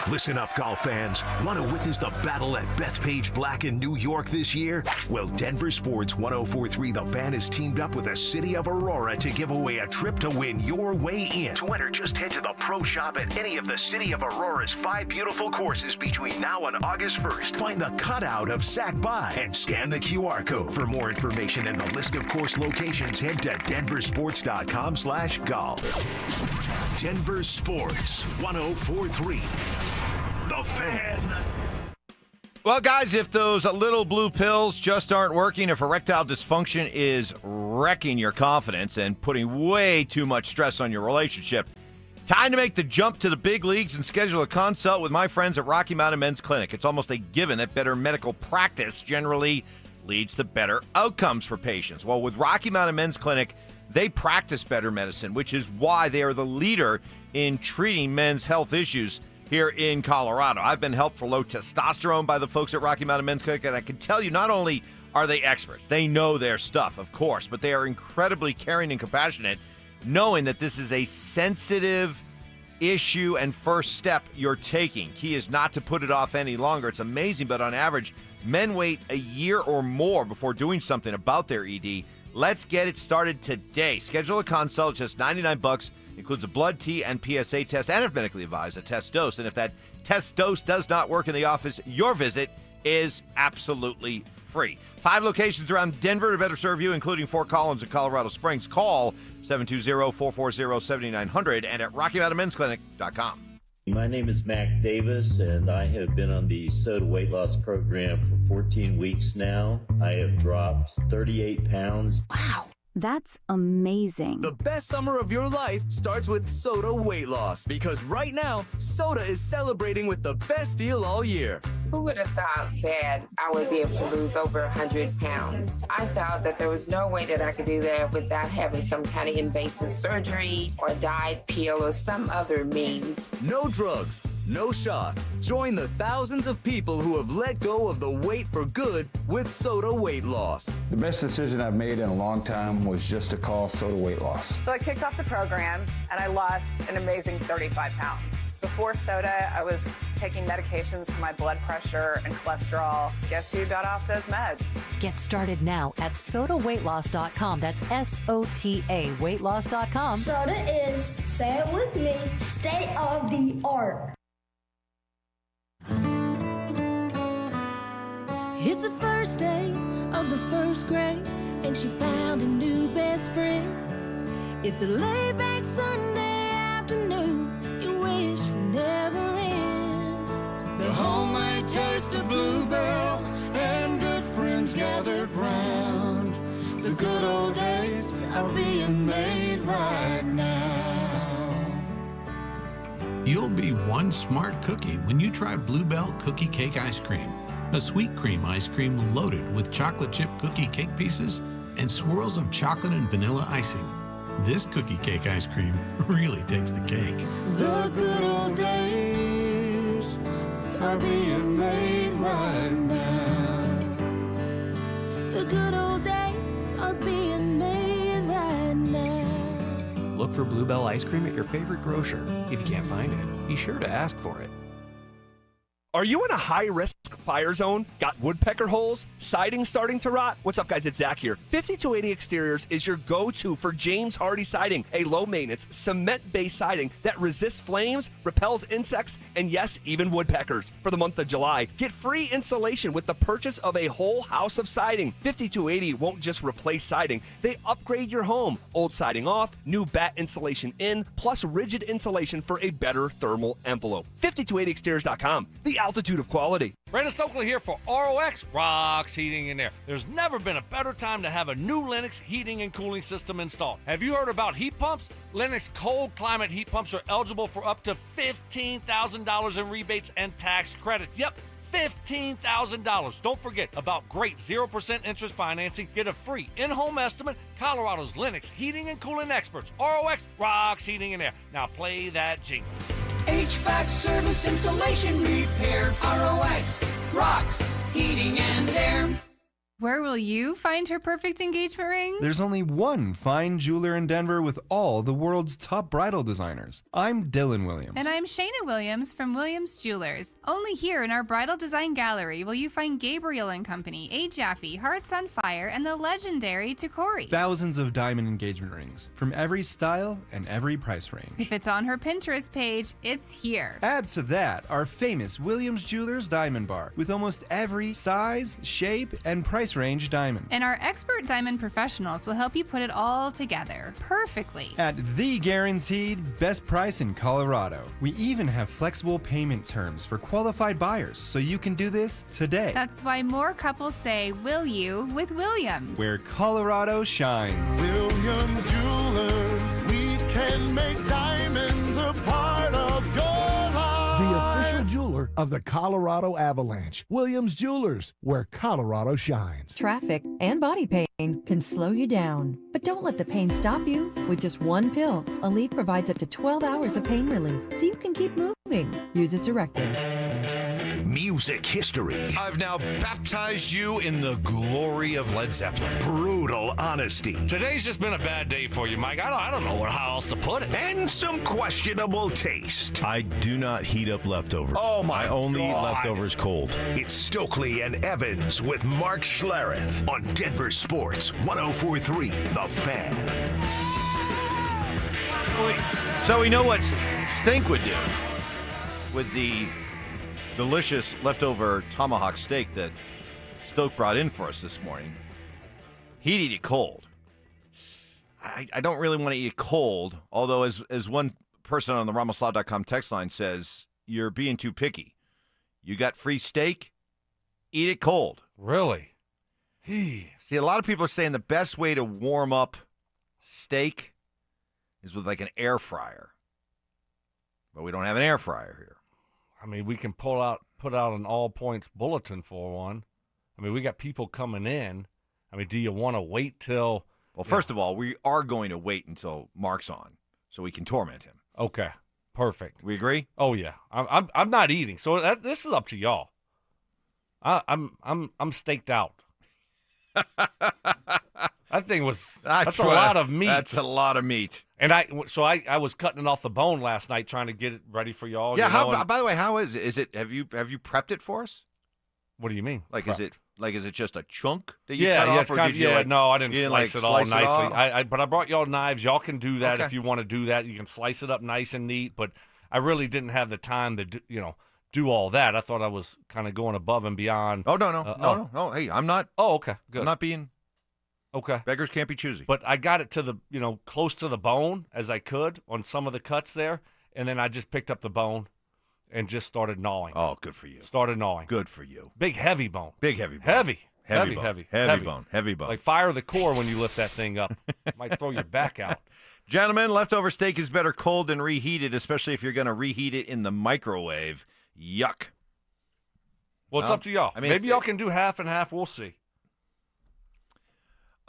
Speaker 3: Listen up, golf fans. Want to witness the battle at Bethpage Black in New York this year? Well, Denver Sports 104.3 The Fan has teamed up with the City of Aurora to give away a trip to win your way in. To enter, just head to the Pro Shop at any of the City of Aurora's 5 beautiful courses between now and August 1st. Find the cutout of Sac By and scan the QR code. For more information and the list of course locations, head to denversports.com/golf. Denver Sports 104.3 The Fan.
Speaker 15: Well, guys, if those little blue pills just aren't working, if erectile dysfunction is wrecking your confidence and putting way too much stress on your relationship, time to make the jump to the big leagues and schedule a consult with my friends at Rocky Mountain Men's Clinic. It's almost a given that better medical practice generally leads to better outcomes for patients. Well, with Rocky Mountain Men's Clinic, they practice better medicine, which is why they are the leader in treating men's health issues here in Colorado. I've been helped for low testosterone by the folks at Rocky Mountain Men's Clinic, and I can tell you, not only are they experts, they know their stuff, of course, but they are incredibly caring and compassionate, knowing that this is a sensitive issue and first step you're taking. Key is not to put it off any longer. It's amazing, but on average, men wait a year or more before doing something about their ED. Let's get it started today. Schedule a consult, just $99. Includes a blood, T, and PSA test, and if medically advised, a test dose. And if that test dose does not work in the office, your visit is absolutely free. free. 5 locations around Denver to better serve you, including Fort Collins and Colorado Springs. Call 720-440-7900 and at RockyMountainMen'sClinic.com.
Speaker 4: My name is Mac Davis, and I have been on the SOTA weight loss program for 14 weeks now. I have dropped 38 pounds.
Speaker 5: Wow. That's amazing.
Speaker 6: The best summer of your life starts with SOTA weight loss, because right now, SOTA is celebrating with the best deal all year.
Speaker 8: Who would have thought that I would be able to lose over 100 pounds? I thought that there was no way that I could do that without having some kind of invasive surgery or diet pill or some other means.
Speaker 6: No drugs, no shots. Join the thousands of people who have let go of the weight for good with SOTA weight loss.
Speaker 25: The best decision I've made in a long time was just to call SOTA weight loss.
Speaker 26: So I kicked off the program and I lost an amazing 35 pounds. Before SOTA, I was taking medications for my blood pressure and cholesterol. Guess who got off those meds?
Speaker 27: Get started now at SOTAweightloss.com. That's SOTA weightloss.com.
Speaker 28: SOTA is, say it with me, state of the art.
Speaker 29: It's the first day of the first grade, and she found a new best friend. It's a laid-back Sunday afternoon you wish would never end.
Speaker 10: The homemade taste of Bluebell and good friends gathered round. The good old days are being made right now.
Speaker 30: You'll be one smart cookie when you try Bluebell Cookie Cake Ice Cream. A sweet cream ice cream loaded with chocolate chip cookie cake pieces and swirls of chocolate and vanilla icing. This cookie cake ice cream really takes the cake.
Speaker 10: The good old days are being made right now.
Speaker 29: The good old days are being made right now.
Speaker 23: Look for Bluebell ice cream at your favorite grocer. If you can't find it, be sure to ask for it.
Speaker 31: Are you in a high-risk fire zone? Got woodpecker holes? Siding starting to rot? What's up, guys? It's Zach here. 5280 Exteriors is your go-to for James Hardy siding, a low-maintenance, cement-based siding that resists flames, repels insects, and yes, even woodpeckers. For the month of July, get free insulation with the purchase of a whole house of siding. 5280 won't just replace siding. They upgrade your home. Old siding off, new bat insulation in, plus rigid insulation for a better thermal envelope. 5280exteriors.com. The altitude of quality.
Speaker 7: Brandon Stokley here for ROX Rocks Heating and Air. There's never been a better time to have a new Lennox heating and cooling system installed. Have you heard about heat pumps? Lennox cold climate heat pumps are eligible for up to $15,000 in rebates and tax credits. Yep, $15,000. Don't forget about great 0% interest financing. Get a free in-home estimate. Colorado's Lennox heating and cooling experts. ROX Rocks Heating and Air. Now play that jingle.
Speaker 10: HVAC service, installation, repair, ROX, rocks, heating and air.
Speaker 32: Where will you find her perfect engagement ring?
Speaker 33: There's only one fine jeweler in Denver with all the world's top bridal designers. I'm Dylan Williams.
Speaker 32: And I'm Shayna Williams from Williams Jewelers. Only here in our Bridal Design Gallery will you find Gabriel & Company, A. Jaffe, Hearts on Fire, and the legendary Tacori.
Speaker 33: Thousands of diamond engagement rings from every style and every price range.
Speaker 32: If it's on her Pinterest page, it's here.
Speaker 33: Add to that our famous Williams Jewelers Diamond Bar with almost every size, shape, and price range diamond.
Speaker 32: And our expert diamond professionals will help you put it all together perfectly.
Speaker 33: At the guaranteed best price in Colorado. We even have flexible payment terms for qualified buyers, so you can do this today.
Speaker 32: That's why more couples say, will you, with Williams.
Speaker 33: Where Colorado shines.
Speaker 10: Williams Jewelers, we can make diamonds a part of your life.
Speaker 34: The official jeweler of the Colorado Avalanche. Williams Jewelers, where Colorado shines.
Speaker 35: Traffic and body pain can slow you down. But don't let the pain stop you. With just one pill, Aleve provides up to 12 hours of pain relief, so you can keep moving. Use as directed.
Speaker 3: Music history.
Speaker 36: I've now baptized you in the glory of Led Zeppelin.
Speaker 3: Brutal honesty.
Speaker 7: Today's just been a bad day for you, Mike. I don't know how else to put it.
Speaker 3: And some questionable taste.
Speaker 14: I do not heat up leftovers.
Speaker 3: Oh my
Speaker 14: I only eat
Speaker 3: God.
Speaker 14: leftovers cold.
Speaker 3: It's Stokley and Evans with Mark Schlereth on Denver Sports 104.3 The Fan.
Speaker 15: So we know what Stink would do with the delicious leftover tomahawk steak that Stoke brought in for us this morning. He'd eat it cold. I don't really want to eat it cold, although as one person on the Ramoslaw.com text line says, you're being too picky. You got free steak, eat it cold.
Speaker 7: Really?
Speaker 15: See, a lot of people are saying the best way to warm up steak is with like an air fryer. But we don't have an air fryer here.
Speaker 7: I mean, we can put out an all points bulletin for one. I mean, we got people coming in. I mean, do you want to wait till?
Speaker 15: Well, first of all, we are going to wait until Mark's on so we can torment him.
Speaker 7: Okay, perfect.
Speaker 15: We agree?
Speaker 7: Oh yeah, I'm not eating, so this is up to y'all. I'm staked out. That thing that's a lot of meat.
Speaker 15: That's a lot of meat.
Speaker 7: And I was cutting it off the bone last night, trying to get it ready for y'all.
Speaker 15: Yeah. By the way, how is it? Is it? Have you prepped it for us?
Speaker 7: What do you mean?
Speaker 15: Is it just a chunk that you cut off?
Speaker 7: No, I didn't slice it all nicely.
Speaker 15: But
Speaker 7: I brought y'all knives. Y'all can do that if you want to do that. You can slice it up nice and neat. But I really didn't have the time to do all that. I thought I was kind of going above and beyond.
Speaker 15: Oh no. Hey, I'm not.
Speaker 7: Oh, okay, good.
Speaker 15: I'm not being.
Speaker 7: Okay.
Speaker 15: Beggars can't be choosy.
Speaker 7: But I got it to the close to the bone as I could on some of the cuts there, and then I just picked up the bone and just started gnawing.
Speaker 15: Oh, good for you.
Speaker 7: Started gnawing.
Speaker 15: Good for you.
Speaker 7: Big heavy bone.
Speaker 15: Big heavy bone.
Speaker 7: Heavy
Speaker 15: bone. Heavy bone.
Speaker 7: Like fire the core when you lift that thing up. Might throw your back out.
Speaker 15: Gentlemen, leftover steak is better cold than reheated, especially if you're going to reheat it in the microwave. Yuck.
Speaker 7: Well, it's up to y'all. I mean, maybe y'all can do half and half. We'll see.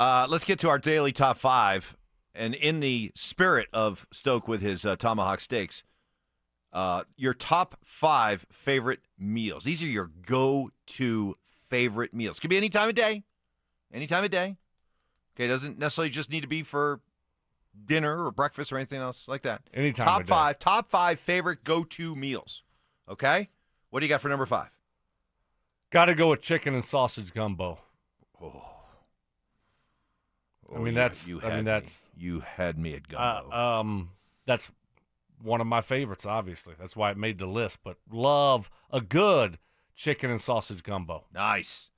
Speaker 15: Let's get to our daily top 5. And in the spirit of Stoke with his tomahawk steaks, your top 5 favorite meals. These are your go-to favorite meals. Could be any time of day. Any time of day. Okay, it doesn't necessarily just need to be for dinner or breakfast or anything else like that.
Speaker 7: Any time of day.
Speaker 15: Top 5 favorite go-to meals. Okay? What do you got for number 5?
Speaker 7: Got to go with chicken and sausage gumbo.
Speaker 15: You had me at gumbo.
Speaker 7: That's one of my favorites, obviously. That's why it made the list. But love a good chicken and sausage gumbo.
Speaker 15: Nice.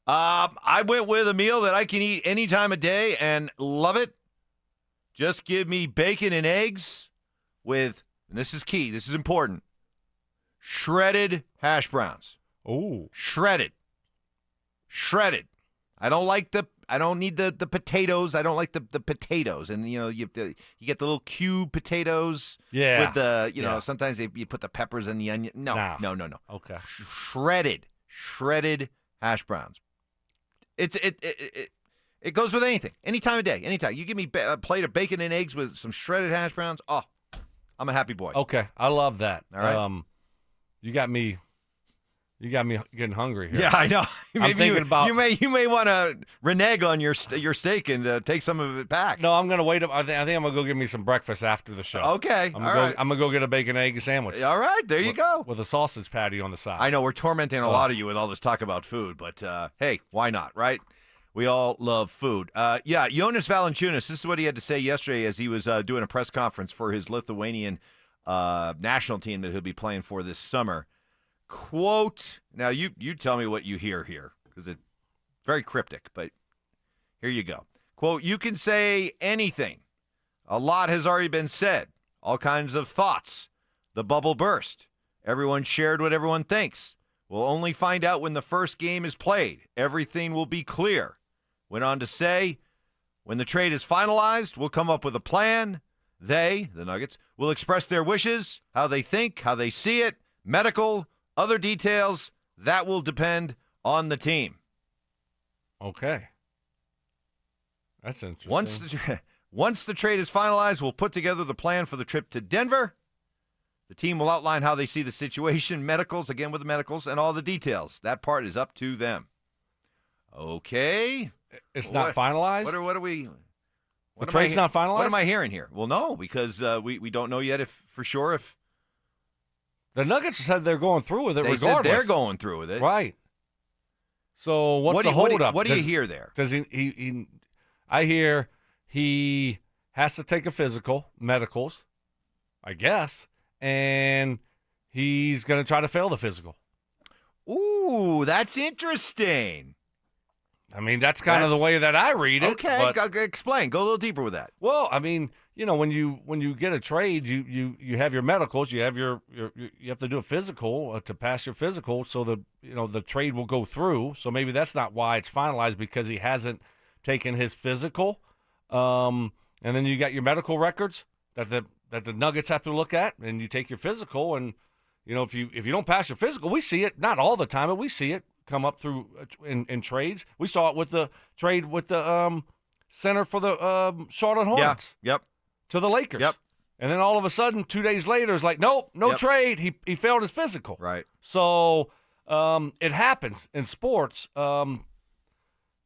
Speaker 15: I went with a meal that I can eat any time of day and love it. Just give me bacon and eggs with, and this is key, this is important, shredded hash browns.
Speaker 7: Ooh.
Speaker 15: Shredded. I don't need the potatoes. I don't like the potatoes. And, you get the little cube potatoes.
Speaker 7: Yeah.
Speaker 15: With the, sometimes you put the peppers and the onion. No.
Speaker 7: Okay.
Speaker 15: Shredded hash browns. It goes with anything. Any time of day. Anytime. You give me a plate of bacon and eggs with some shredded hash browns. Oh, I'm a happy boy.
Speaker 7: Okay. I love that.
Speaker 15: All right.
Speaker 7: You got me getting hungry here.
Speaker 15: Yeah, I know.
Speaker 7: I'm thinking about
Speaker 15: you may want to renege on your steak and take some of it back.
Speaker 7: No, I'm gonna wait. I think I'm gonna go get me some breakfast after the show.
Speaker 15: Okay,
Speaker 7: I'm gonna go get a bacon and egg sandwich.
Speaker 15: All right, there you go.
Speaker 7: With a sausage patty on the side.
Speaker 15: I know we're tormenting a lot of you with all this talk about food, but hey, why not, right? We all love food. Jonas Valanciunas. This is what he had to say yesterday as he was doing a press conference for his Lithuanian national team that he'll be playing for this summer. Quote, now you tell me what you hear here, because it's very cryptic, but here you go. Quote, you can say anything. A lot has already been said. All kinds of thoughts. The bubble burst. Everyone shared what everyone thinks. We'll only find out when the first game is played. Everything will be clear. Went on to say, when the trade is finalized, we'll come up with a plan. They, the Nuggets, will express their wishes, how they think, how they see it, medical, other details, that will depend on the team.
Speaker 7: Okay. That's interesting.
Speaker 15: Once the trade is finalized, we'll put together the plan for the trip to Denver. The team will outline how they see the situation, medicals, again with the medicals, and all the details. That part is up to them. Okay.
Speaker 7: It's not finalized?
Speaker 15: What are we...
Speaker 7: The trade's not finalized?
Speaker 15: What am I hearing here? Well, no, because we don't know yet if
Speaker 7: the Nuggets said they're going through with it regardless.
Speaker 15: They said they're going through with it.
Speaker 7: Right. So what's the holdup?
Speaker 15: What do you hear there?
Speaker 7: Does he I hear he has to take a physical, medicals, I guess, and he's going to try to fail the physical.
Speaker 15: Ooh, that's interesting.
Speaker 7: I mean, that's kind of the way that I read it.
Speaker 15: Okay, explain. Go a little deeper with that.
Speaker 7: Well, I mean, when you get a trade, you have your medicals, you have you have to do a physical to pass your physical, so the trade will go through. So maybe that's not why it's finalized, because he hasn't taken his physical. And then you got your medical records that the Nuggets have to look at, and you take your physical, and if you don't pass your physical, we see it, not all the time, but we see it come up through in trades. We saw it with the trade with the center for the Charlotte Hornets.
Speaker 15: Yep.
Speaker 7: To the Lakers.
Speaker 15: Yep.
Speaker 7: And then all of a sudden, 2 days later, it's like, nope, no trade. He failed his physical.
Speaker 15: Right.
Speaker 7: So it happens in sports. So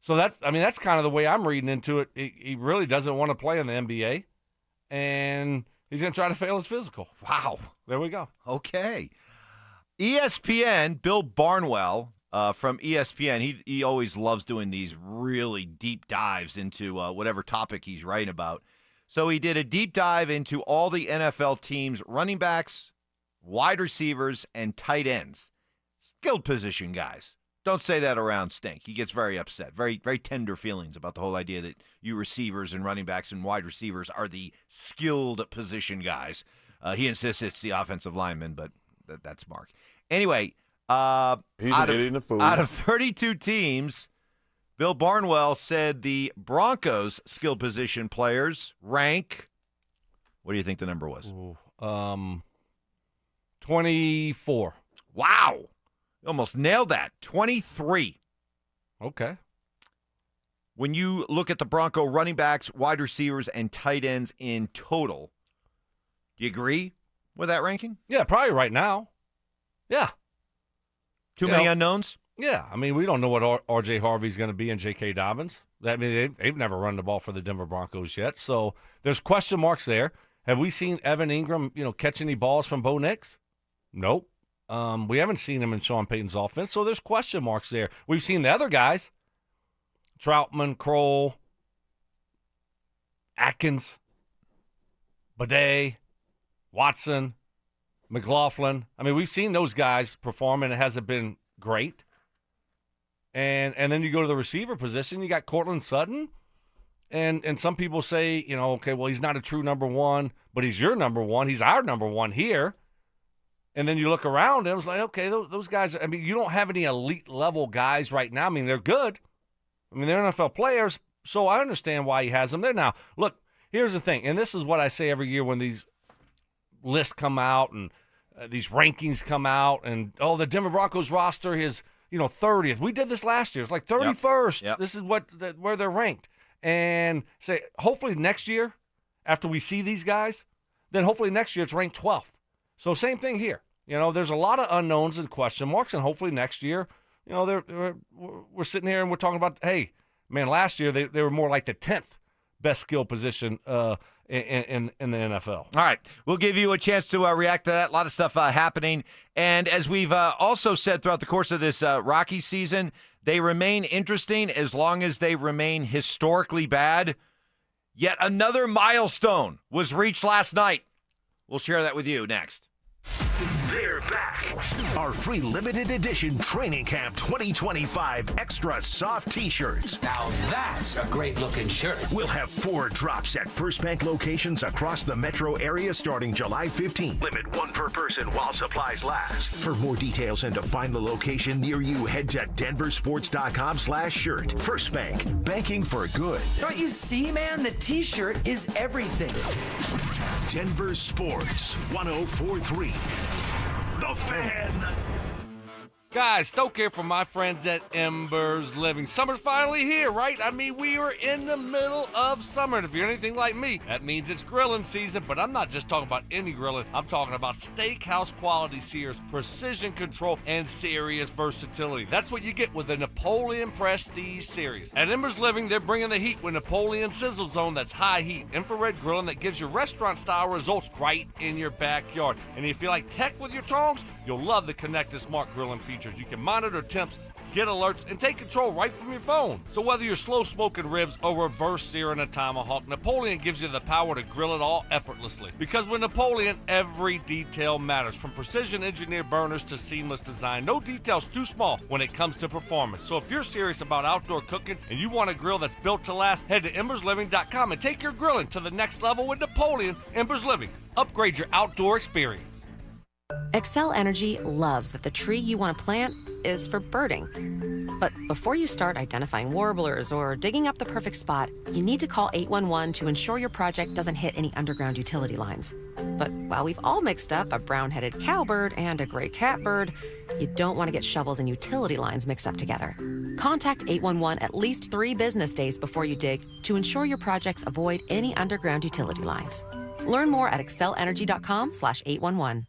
Speaker 7: that's kind of the way I'm reading into it. He really doesn't want to play in the NBA, and he's going to try to fail his physical. Wow. There we go.
Speaker 15: Okay. ESPN, Bill Barnwell from ESPN, he always loves doing these really deep dives into whatever topic he's writing about. So he did a deep dive into all the NFL teams' running backs, wide receivers, and tight ends. Skilled position guys. Don't say that around Stink. He gets very upset, very, very tender feelings about the whole idea that you receivers and running backs and wide receivers are the skilled position guys. He insists it's the offensive linemen, but that's Mark. Anyway,
Speaker 1: he's an idiot and a fool.
Speaker 15: Out of 32 teams, Bill Barnwell said the Broncos' skill position players rank. What do you think the number was?
Speaker 7: 24.
Speaker 15: Wow. Almost nailed that. 23.
Speaker 7: Okay.
Speaker 15: When you look at the Bronco running backs, wide receivers, and tight ends in total, do you agree with that ranking?
Speaker 7: Yeah, probably right now. Yeah.
Speaker 15: Too many unknowns?
Speaker 7: Yeah, I mean, we don't know what R.J. Harvey's going to be and J.K. Dobbins. I mean, they've never run the ball for the Denver Broncos yet, so there's question marks there. Have we seen Evan Ingram, catch any balls from Bo Nix? Nope. We haven't seen him in Sean Payton's offense, so there's question marks there. We've seen the other guys, Troutman, Kroll, Atkins, Bidet, Watson, McLaughlin. I mean, we've seen those guys perform, and it hasn't been great. And then you go to the receiver position, you got Cortland Sutton, and some people say, okay, well, he's not a true number one, but he's your number one. He's our number one here. And then you look around, and it was like, okay, those guys, I mean, you don't have any elite level guys right now. I mean, they're good. I mean, they're NFL players, so I understand why he has them there. Now, look, here's the thing, and this is what I say every year when these lists come out and these rankings come out, and, the Denver Broncos roster is, 30th. We did this last year. It's like 31st.
Speaker 15: Yep.
Speaker 7: This is where they're ranked. And say, hopefully next year, after we see these guys, then hopefully next year it's ranked 12th. So same thing here. There's a lot of unknowns and question marks, and hopefully next year, we're sitting here and we're talking about, hey, man, last year they were more like the 10th best skill position in the NFL.
Speaker 15: All right. We'll give you a chance to react to that. A lot of stuff happening. And as we've also said throughout the course of this Rockies season, they remain interesting as long as they remain historically bad. Yet another milestone was reached last night. We'll share that with you next.
Speaker 3: They're back. Our free limited edition Training Camp 2025 Extra Soft T-shirts.
Speaker 2: Now that's a great looking shirt.
Speaker 3: We'll have 4 drops at First Bank locations across the metro area starting July 15th. Limit 1 per person while supplies last. For more details and to find the location near you, head to DenverSports.com/shirt. First Bank, banking for good.
Speaker 2: Don't you see, man? The T-shirt is everything.
Speaker 3: Denver Sports 104.3. The Fan.
Speaker 7: Guys, Stoke here from my friends at Embers Living. Summer's finally here, right? I mean, we are in the middle of summer, and if you're anything like me, that means it's grilling season, but I'm not just talking about any grilling. I'm talking about steakhouse quality sears, precision control, and serious versatility. That's what you get with the Napoleon Prestige Series. At Embers Living, they're bringing the heat with Napoleon Sizzle Zone. That's high heat, infrared grilling that gives you restaurant-style results right in your backyard. And if you like tech with your tongs, you'll love the Connect to Smart grilling features. You can monitor temps, get alerts, and take control right from your phone. So whether you're slow smoking ribs or reverse searing a tomahawk, Napoleon gives you the power to grill it all effortlessly. Because with Napoleon, every detail matters, from precision engineered burners to seamless design. No detail's too small when it comes to performance. So if you're serious about outdoor cooking and you want a grill that's built to last, head to embersliving.com and take your grilling to the next level with Napoleon Embers Living. Upgrade your outdoor experience.
Speaker 4: Xcel Energy loves that the tree you want to plant is for birding. But before you start identifying warblers or digging up the perfect spot, you need to call 811 to ensure your project doesn't hit any underground utility lines. But while we've all mixed up a brown-headed cowbird and a gray catbird, you don't want to get shovels and utility lines mixed up together. Contact 811 at least 3 business days before you dig to ensure your projects avoid any underground utility lines. Learn more at excelenergy.com/811.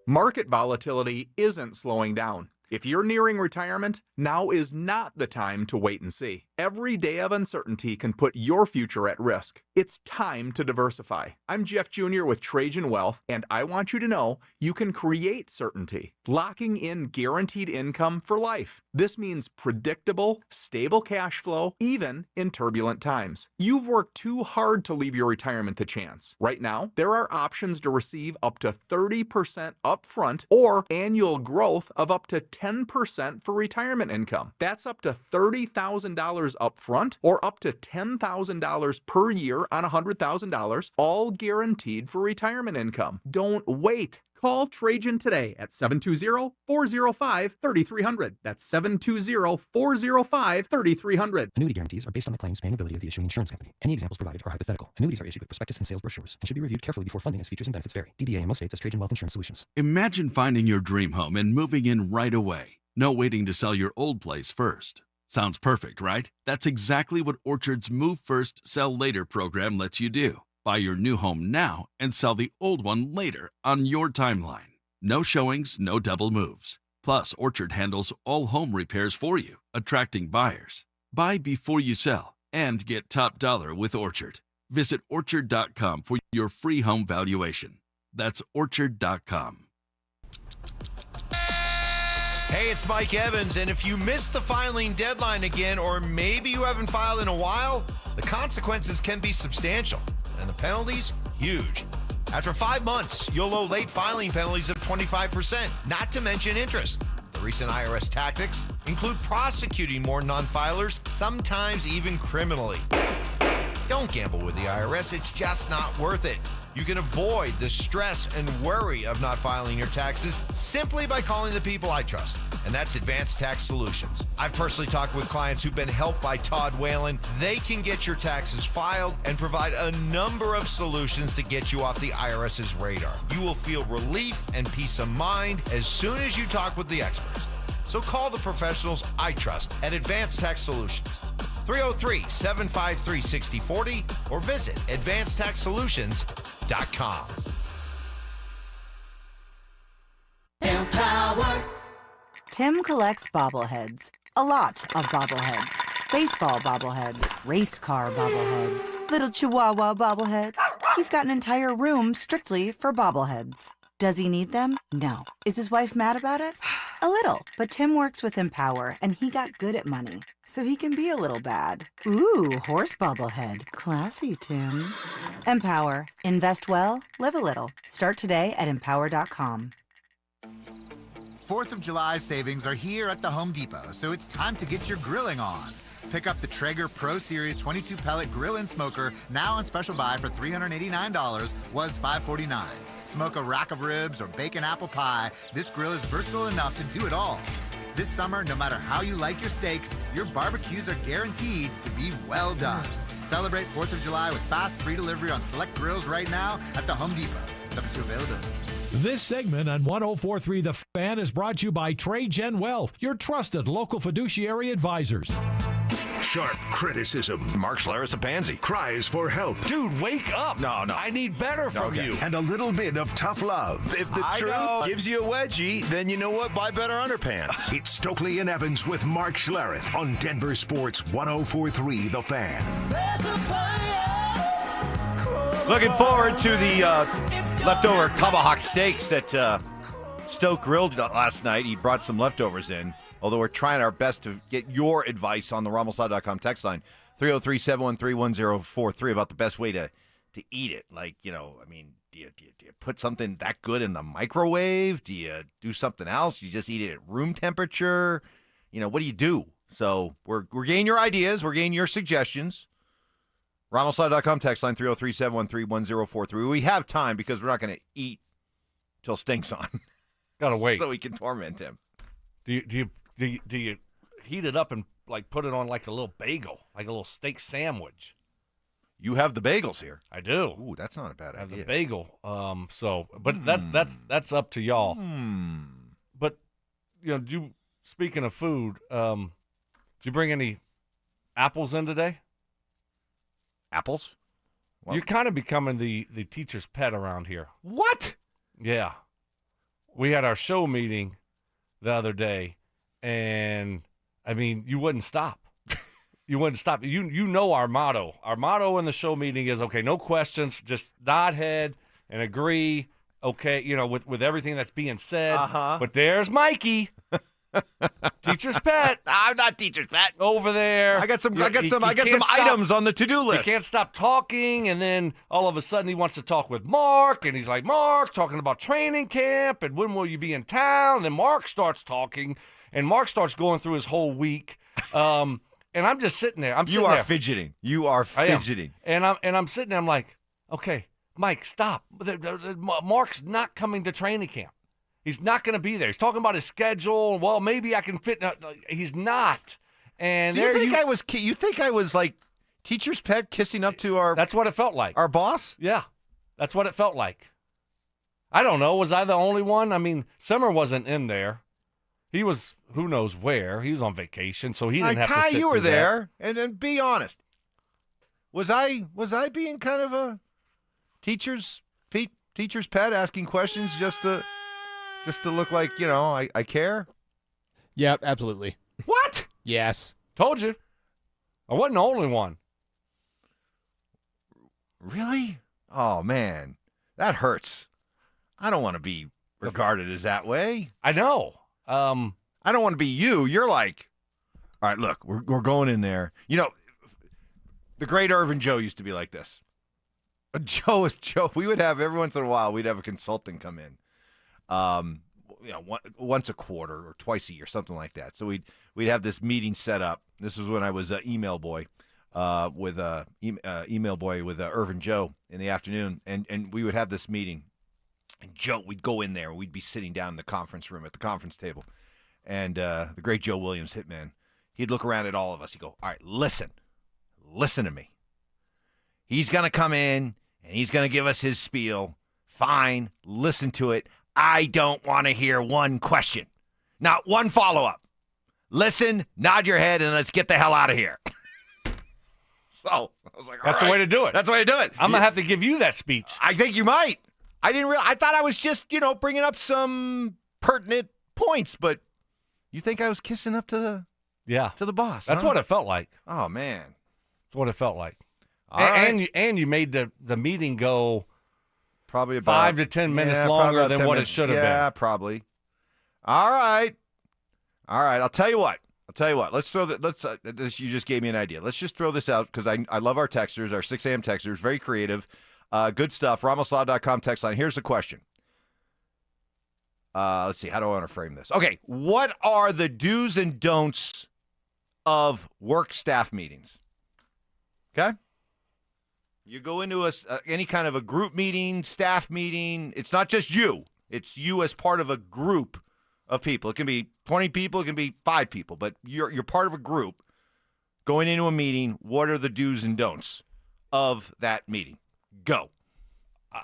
Speaker 5: Market volatility isn't slowing down. If you're nearing retirement, now is not the time to wait and see. Every day of uncertainty can put your future at risk. It's time to diversify. I'm Jeff Jr. with Trajan Wealth, and I want you to know you can create certainty, locking in guaranteed income for life. This means predictable, stable cash flow, even in turbulent times. You've worked too hard to leave your retirement to chance. Right now, there are options to receive up to 30% upfront or annual growth of up to 10% for retirement income. That's up to $30,000 upfront or up to $10,000 per year on $100,000, all guaranteed for retirement income. Don't wait. Call Trajan today at 720-405-3300. That's 720-405-3300.
Speaker 23: Annuity guarantees are based on the claims paying ability of the issuing insurance company. Any examples provided are hypothetical. Annuities are issued with prospectus and sales brochures and should be reviewed carefully before funding as features and benefits vary. DBA in most states as Trajan Wealth Insurance Solutions.
Speaker 6: Imagine finding your dream home and moving in right away. No waiting to sell your old place first. Sounds perfect, right? That's exactly what Orchard's Move First, Sell Later program lets you do. Buy your new home now and sell the old one later on your timeline. No showings, no double moves. Plus, Orchard handles all home repairs for you, attracting buyers. Buy before you sell and get top dollar with Orchard. Visit Orchard.com for your free home valuation. That's Orchard.com.
Speaker 36: Hey, it's Mike Evans, and if you missed the filing deadline again, or maybe you haven't filed in a while, the consequences can be substantial, and the penalties, huge. After 5 months, you'll owe late filing penalties of 25%, not to mention interest. The recent IRS tactics include prosecuting more non-filers, sometimes even criminally. Don't gamble with the IRS, it's just not worth it. You can avoid the stress and worry of not filing your taxes simply by calling the people I trust, and that's Advanced Tax Solutions. I've personally talked with clients who've been helped by Todd Whalen. They can get your taxes filed and provide a number of solutions to get you off the IRS's radar. You will feel relief and peace of mind as soon as you talk with the experts. So call the professionals I trust at Advanced Tax Solutions. 303-753-6040 or visit advancedtaxsolutions.com.
Speaker 8: Empower. Tim collects bobbleheads. A lot of bobbleheads. Baseball bobbleheads. Race car bobbleheads. Little Chihuahua bobbleheads. He's got an entire room strictly for bobbleheads. Does he need them? No. Is his wife mad about it? A little. But Tim works with Empower, and he got good at money, so he can be a little bad. Ooh, horse bobblehead. Classy, Tim. Empower. Invest well, live a little. Start today at empower.com.
Speaker 9: 4th of July savings are here at the Home Depot, so it's time to get your grilling on. Pick up the Traeger Pro Series 22 pellet grill and smoker, now on special buy for $389, was $549. Smoke a rack of ribs or bake an apple pie. This grill is versatile enough to do it all. This summer, no matter how you like your steaks, your barbecues are guaranteed to be well done. Celebrate 4th of July with fast free delivery on select grills right now at the Home Depot. Subject to availability.
Speaker 11: This segment on 104.3 The Fan is brought to you by Trajan Wealth, your trusted local fiduciary advisors.
Speaker 3: Sharp criticism.
Speaker 36: Mark Schlereth a pansy.
Speaker 3: Cries for help.
Speaker 7: Dude, wake up.
Speaker 36: No.
Speaker 7: I need better from you.
Speaker 3: And a little bit of tough love.
Speaker 36: If the truth gives you a wedgie, then you know what? Buy better underpants.
Speaker 3: It's Stokley and Evans with Mark Schlereth on Denver Sports 104.3 The Fan.
Speaker 15: Looking forward to the leftover tomahawk steaks that Stoke grilled last night. He brought some leftovers in. although we're trying our best to get your advice on the RamosLaw.com text line, 303-713-1043, about the best way to eat it. Like, do you put something that good in the microwave? Do you do something else? You just eat it at room temperature? What do you do? So we're getting your ideas. We're getting your suggestions. RamosLaw.com text line 303-713-1043. We have time because we're not going to eat till Stink's on.
Speaker 12: Gotta wait.
Speaker 15: So we can torment him.
Speaker 12: Do you heat it up and put it on like a little bagel, like a little steak sandwich?
Speaker 15: You have the bagels here.
Speaker 12: I do.
Speaker 15: Ooh, that's not a bad idea.
Speaker 12: I have the bagel. But that's up to y'all. But speaking of food, did you bring any apples in today?
Speaker 15: Apples?
Speaker 12: You're kind of becoming the teacher's pet around here.
Speaker 15: What?
Speaker 12: Yeah. We had our show meeting the other day, and, you wouldn't stop. You wouldn't stop. You know our motto. Our motto in the show meeting is, okay, no questions, just nod head and agree, okay, with everything that's being said.
Speaker 15: Uh-huh.
Speaker 12: But there's Mikey. Teacher's pet.
Speaker 15: I'm not teacher's pet.
Speaker 12: Over there.
Speaker 15: I got some items on the to-do list.
Speaker 12: He can't stop talking, and then all of a sudden he wants to talk with Mark, and he's like, Mark, talking about training camp, and when will you be in town? And then Mark starts talking, and Mark starts going through his whole week. And I'm just sitting there.
Speaker 15: You are fidgeting. You are fidgeting.
Speaker 12: And I'm sitting there. I'm like, okay, Mike, stop. Mark's not coming to training camp. He's not going to be there. He's talking about his schedule. Well, maybe I can fit. He's not. And
Speaker 15: so you think I was like teacher's pet kissing up to our?
Speaker 12: That's what it felt like.
Speaker 15: Our boss?
Speaker 12: Yeah, that's what it felt like. I don't know. Was I the only one? Summer wasn't in there. He was who knows where. He was on vacation, so he didn't have to sit
Speaker 15: you were
Speaker 12: through
Speaker 15: there, and be honest. Was I being kind of a teacher's pet, asking questions just to look like I care?
Speaker 13: Yep, absolutely.
Speaker 15: What?
Speaker 13: Yes.
Speaker 12: Told you. I wasn't the only one.
Speaker 15: Really? Oh man, that hurts. I don't want to be regarded as that way.
Speaker 12: I know.
Speaker 15: I don't want to be you. You're like, all right, look, we're going in there. The great Irvin Joe used to be like this. Joe. We would have every once in a while, we'd have a consultant come in, once a quarter or twice a year, something like that. So we'd have this meeting set up. This was when I was an email boy, with Irvin Joe in the afternoon, and we would have this meeting. And Joe, we'd go in there. We'd be sitting down in the conference room at the conference table. And the great Joe Williams, hitman, he'd look around at all of us. He'd go, all right, listen to me. He's going to come in, and he's going to give us his spiel. Fine, listen to it. I don't want to hear one question. Not one follow-up. Listen, nod your head, and let's get the hell out of here. So I was like,
Speaker 12: that's the way to do it.
Speaker 15: That's the way to do it.
Speaker 12: I'm going to have to give you that speech.
Speaker 15: I think you might. I thought I was just, bringing up some pertinent points, but you think I was kissing up to the boss?
Speaker 12: That's what it felt like.
Speaker 15: Oh man,
Speaker 12: that's what it felt like.
Speaker 15: Right.
Speaker 12: And you made the meeting go
Speaker 15: probably about
Speaker 12: 5 to 10 minutes longer than what it should have been.
Speaker 15: Yeah, probably. All right. I'll tell you what. Let's throw this. You just gave me an idea. Let's just throw this out because I love our texters, our 6 a.m. texters, very creative. Good stuff. RamosLaw.com text line. Here's the question. Let's see. How do I want to frame this? Okay. What are the do's and don'ts of work staff meetings? Okay. You go into any kind of a group meeting, staff meeting. It's not just you. It's you as part of a group of people. It can be 20 people. It can be 5 people. But you're part of a group going into a meeting. What are the do's and don'ts of that meeting? Go.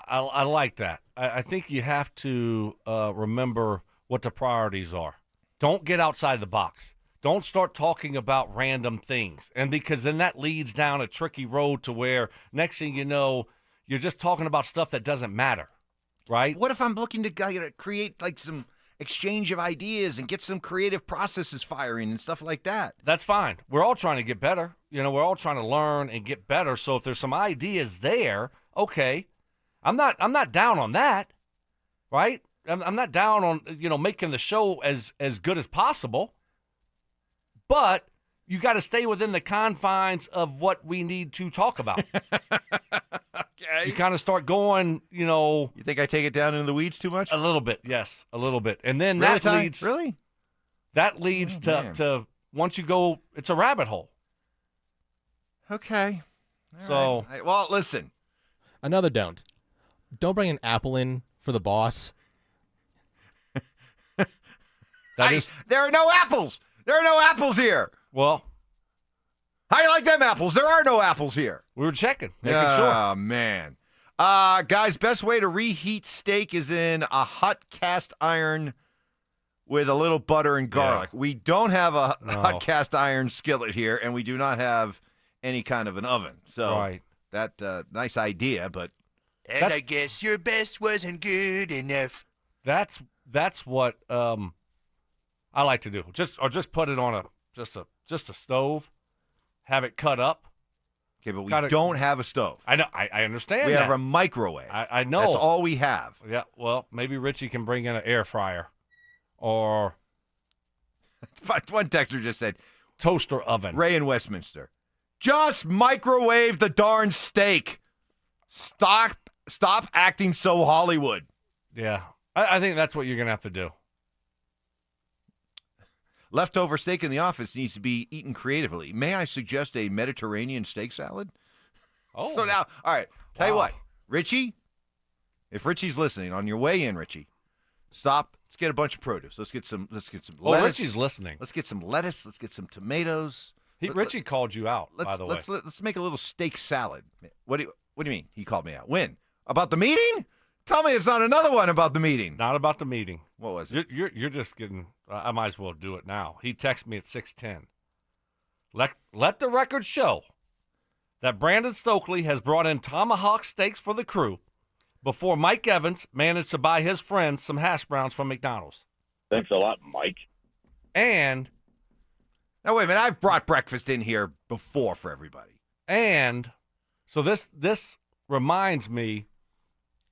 Speaker 12: I like that. I think you have to remember what the priorities are. Don't get outside the box. Don't start talking about random things. And because then that leads down a tricky road to where next thing you know, you're just talking about stuff that doesn't matter, right?
Speaker 15: What if I'm looking to create like some exchange of ideas and get some creative processes firing and stuff like that?
Speaker 12: That's fine. We're all trying to get better. We're all trying to learn and get better. So if there's some ideas there, okay. I'm not down on that, right? I'm not down on making the show as good as possible. but you got to stay within the confines of what we need to talk about.
Speaker 15: Okay.
Speaker 12: You kind of start going,
Speaker 15: You think I take it down into the weeds too much?
Speaker 12: A little bit, yes, a little bit. And then
Speaker 15: Really,
Speaker 12: that
Speaker 15: Ty?
Speaker 12: leads
Speaker 15: Really?
Speaker 12: That leads to once you go, it's a rabbit hole.
Speaker 15: Okay.
Speaker 12: So,
Speaker 15: right. Well, listen.
Speaker 13: Another don't. Don't bring an apple in for the boss.
Speaker 15: There are no apples. There are no apples here.
Speaker 12: Well,
Speaker 15: how do you like them apples? There are no apples here.
Speaker 12: We were checking, making
Speaker 15: sure.
Speaker 12: sure.
Speaker 15: Oh, man. Guys, best way to reheat steak is in a hot cast iron with a little butter and garlic. We don't have a hot cast iron skillet here, and we do not have any kind of an oven. So that nice idea, but
Speaker 10: And I guess your best wasn't good enough.
Speaker 12: That's what I like to do. Just put it on just a stove, have it cut up.
Speaker 15: Okay, but we don't have a stove.
Speaker 12: I know. I understand.
Speaker 15: We
Speaker 12: that.
Speaker 15: have a microwave.
Speaker 12: I know.
Speaker 15: That's all we have.
Speaker 12: Yeah. Well, maybe Richie can bring in an air fryer, or
Speaker 15: one texter just said
Speaker 12: toaster oven.
Speaker 15: Ray in Westminster, just microwave the darn steak. Stop acting so Hollywood.
Speaker 12: Yeah, I think that's what you're gonna have to do.
Speaker 15: Leftover steak in the office needs to be eaten creatively. May I suggest a Mediterranean steak salad?
Speaker 12: Oh.
Speaker 15: So now, all right, tell you what, Richie, if Richie's listening, on your way in, Richie, stop. Let's get a bunch of produce. Let's get some lettuce.
Speaker 12: Richie's listening.
Speaker 15: Let's get some lettuce. Let's get some tomatoes.
Speaker 12: Richie called you out, by the way.
Speaker 15: Let's make a little steak salad. What do you mean? He called me out. When? About the meeting? Tell me it's not another one about the meeting.
Speaker 12: Not about the meeting.
Speaker 15: What was it?
Speaker 12: You're just getting. I might as well do it now. He texted me at 6:10. Let the record show that Brandon Stokley has brought in tomahawk steaks for the crew before Mike Evans managed to buy his friends some hash browns from McDonald's.
Speaker 16: Thanks a lot, Mike.
Speaker 12: And
Speaker 15: now wait a minute. I've brought breakfast in here before for everybody.
Speaker 12: And so this reminds me.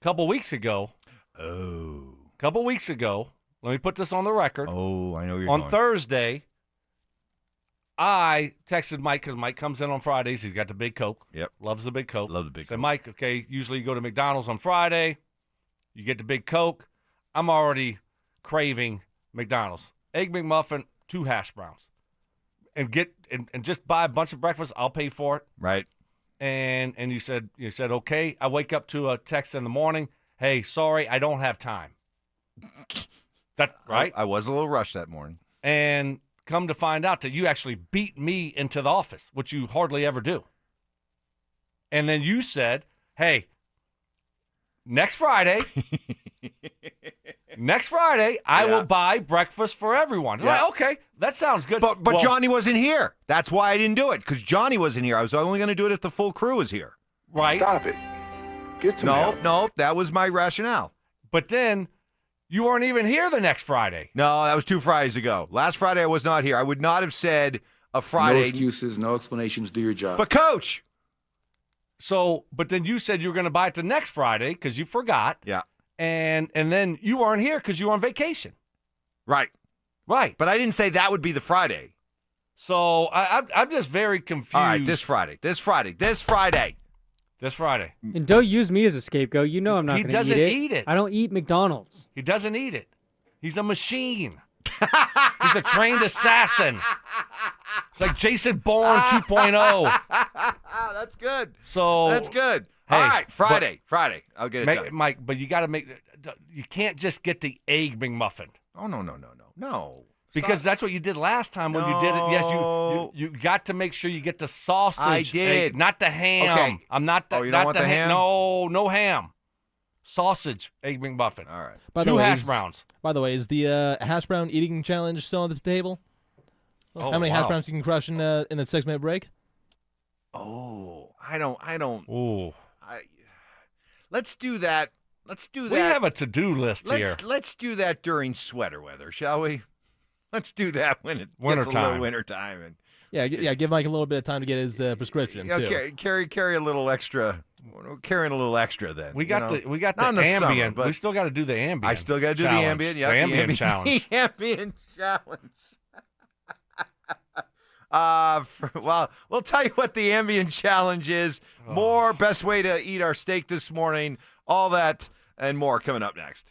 Speaker 12: A couple weeks ago, let me put this on the record.
Speaker 15: Oh, I know you're
Speaker 12: on
Speaker 15: going.
Speaker 12: Thursday, I texted Mike because Mike comes in on Fridays. He's got the big Coke.
Speaker 15: Yep.
Speaker 12: Loves the big Coke.
Speaker 15: Love the big
Speaker 12: Said,
Speaker 15: Coke.
Speaker 12: Mike, okay, usually you go to McDonald's on Friday. You get the big Coke. I'm already craving McDonald's. Egg McMuffin, 2 hash browns. And just buy a bunch of breakfast. I'll pay for it.
Speaker 15: Right.
Speaker 12: And you said okay. I wake up to a text in the morning. Hey, sorry, I don't have time. That right?
Speaker 15: I was a little rushed that morning.
Speaker 12: And come to find out that you actually beat me into the office, which you hardly ever do. And then you said, "Hey, next Friday, I will buy breakfast for everyone."
Speaker 15: Yeah.
Speaker 12: Like, okay, that sounds good.
Speaker 15: But
Speaker 12: Well,
Speaker 15: Johnny wasn't here. That's why I didn't do it, because Johnny wasn't here. I was only going to do it if the full crew was here.
Speaker 12: Right.
Speaker 16: Stop it. Get some help.
Speaker 15: Nope. That was my rationale.
Speaker 12: But then you weren't even here the next Friday.
Speaker 15: No, that was 2 Fridays ago. Last Friday I was not here. I would not have said a Friday.
Speaker 16: No excuses, no explanations. Do your job.
Speaker 15: But Coach.
Speaker 12: So, but then you said you were going to buy it the next Friday because you forgot.
Speaker 15: Yeah.
Speaker 12: And then you weren't here because you were on vacation.
Speaker 15: Right.
Speaker 12: Right.
Speaker 15: But I didn't say that would be the Friday.
Speaker 12: So I'm just very confused.
Speaker 15: All right, this Friday.
Speaker 17: And don't use me as a scapegoat. You know I'm not
Speaker 12: He
Speaker 17: going to eat it.
Speaker 12: doesn't eat it.
Speaker 17: I don't eat McDonald's.
Speaker 12: He doesn't eat it. He's a machine. He's a trained assassin. It's like Jason Bourne 2.0.
Speaker 15: That's good.
Speaker 12: So
Speaker 15: That's good.
Speaker 12: Hey,
Speaker 15: all right, Friday. I'll get it done.
Speaker 12: Mike, but you got to you can't just get the egg McMuffin.
Speaker 15: Oh, no.
Speaker 12: Because that's what you did last time when you did it. Yes, you got to make sure you get the sausage.
Speaker 15: I did.
Speaker 12: Egg, not the ham.
Speaker 15: Okay.
Speaker 12: I'm not the.
Speaker 15: Oh, you don't
Speaker 12: not
Speaker 15: want
Speaker 12: the
Speaker 15: the ham?
Speaker 12: No ham. Sausage egg McMuffin.
Speaker 15: All right.
Speaker 13: By
Speaker 12: 2
Speaker 13: the way,
Speaker 12: hash browns.
Speaker 13: By the way, is the hash brown eating challenge still on the table?
Speaker 12: Oh,
Speaker 13: How many hash
Speaker 12: wow.
Speaker 13: browns you can crush in the 6-minute break?
Speaker 15: Oh, I don't.
Speaker 12: Ooh.
Speaker 15: Let's do that.
Speaker 12: We have a to-do list here.
Speaker 15: Let's do that during sweater weather, shall we? Let's do that when it gets a
Speaker 12: Wintertime.
Speaker 15: little wintertime. And
Speaker 13: Yeah, give Mike a little bit of time to get his prescription,
Speaker 15: you know,
Speaker 13: too.
Speaker 15: carry a little extra. We're carrying a little extra then.
Speaker 12: We got the
Speaker 15: Not in the summer,
Speaker 12: ambient.
Speaker 15: but
Speaker 12: We still got to do the ambient.
Speaker 15: I still got to do the
Speaker 12: challenge.
Speaker 15: ambient. Yeah,
Speaker 12: the ambient challenge.
Speaker 15: The ambient challenge. Well, we'll tell you what the ambient challenge is. More best way to eat our steak this morning. All that and more coming up next.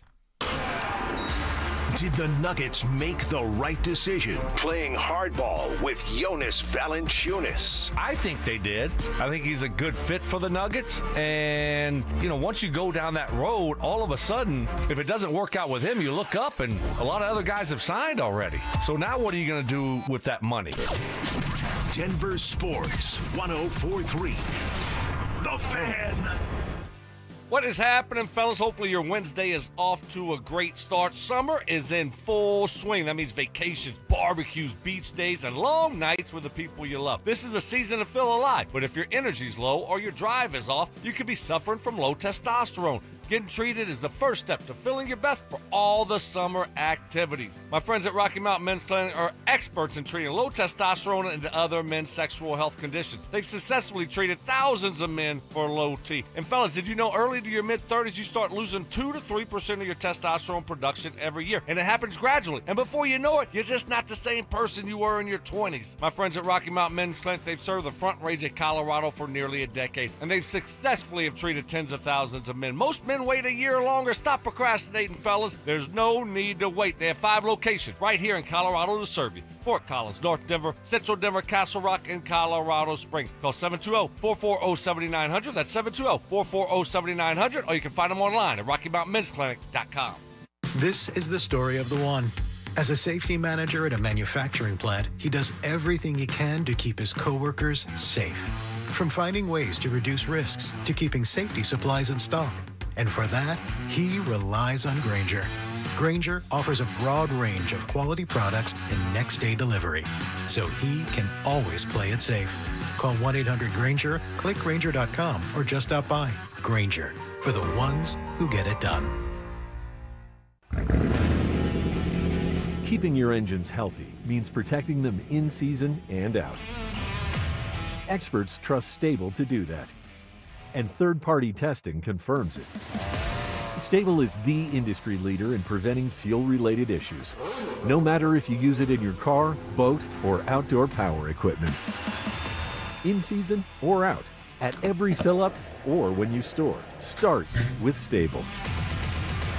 Speaker 3: Did the Nuggets make the right decision playing hardball with Jonas Valanciunas?
Speaker 7: I think they did. I think he's a good fit for the Nuggets. And, once you go down that road, all of a sudden, if it doesn't work out with him, you look up and a lot of other guys have signed already. So now what are you going to do with that money?
Speaker 3: Denver Sports 104.3. The Fan.
Speaker 12: What is happening, fellas? Hopefully your Wednesday is off to a great start. Summer is in full swing. That means vacations, barbecues, beach days, and long nights with the people you love. This is a season to feel alive, but if your energy's low or your drive is off, you could be suffering from low testosterone. Getting treated is the first step to feeling your best for all the summer activities. My friends at Rocky Mountain Men's Clinic are experts in treating low testosterone and other men's sexual health conditions. They've successfully treated thousands of men for low T. And fellas, did you know early to your mid-30s you start losing 2 to 3% of your testosterone production every year? And it happens gradually. And before you know it, you're just not the same person you were in your 20s. My friends at Rocky Mountain Men's Clinic, they've served the Front Range of Colorado for nearly a decade. And they've successfully have treated tens of thousands of men. Most men wait a year longer. Stop procrastinating, fellas. There's no need to wait. They have 5 locations right here in Colorado to serve you. Fort Collins, North Denver, Central Denver, Castle Rock, and Colorado Springs. Call 720-440-7900. That's 720-440-7900. Or you can find them online at RockyMountainMen'sClinic.com.
Speaker 18: This is the story of the one. As a safety manager at a manufacturing plant, he does everything he can to keep his coworkers safe. From finding ways to reduce risks to keeping safety supplies in stock. And for that, he relies on Grainger. Grainger offers a broad range of quality products and next-day delivery, so he can always play it safe. Call 1-800-GRAINGER, click Grainger.com, or just stop by. Grainger, for the ones who get it done.
Speaker 19: Keeping your engines healthy means protecting them in season and out. Experts trust Stable to do that. And third-party testing confirms it. Stable is the industry leader in preventing fuel-related issues, no matter if you use it in your car, boat, or outdoor power equipment. In season or out, at every fill-up or when you store, start with Stable.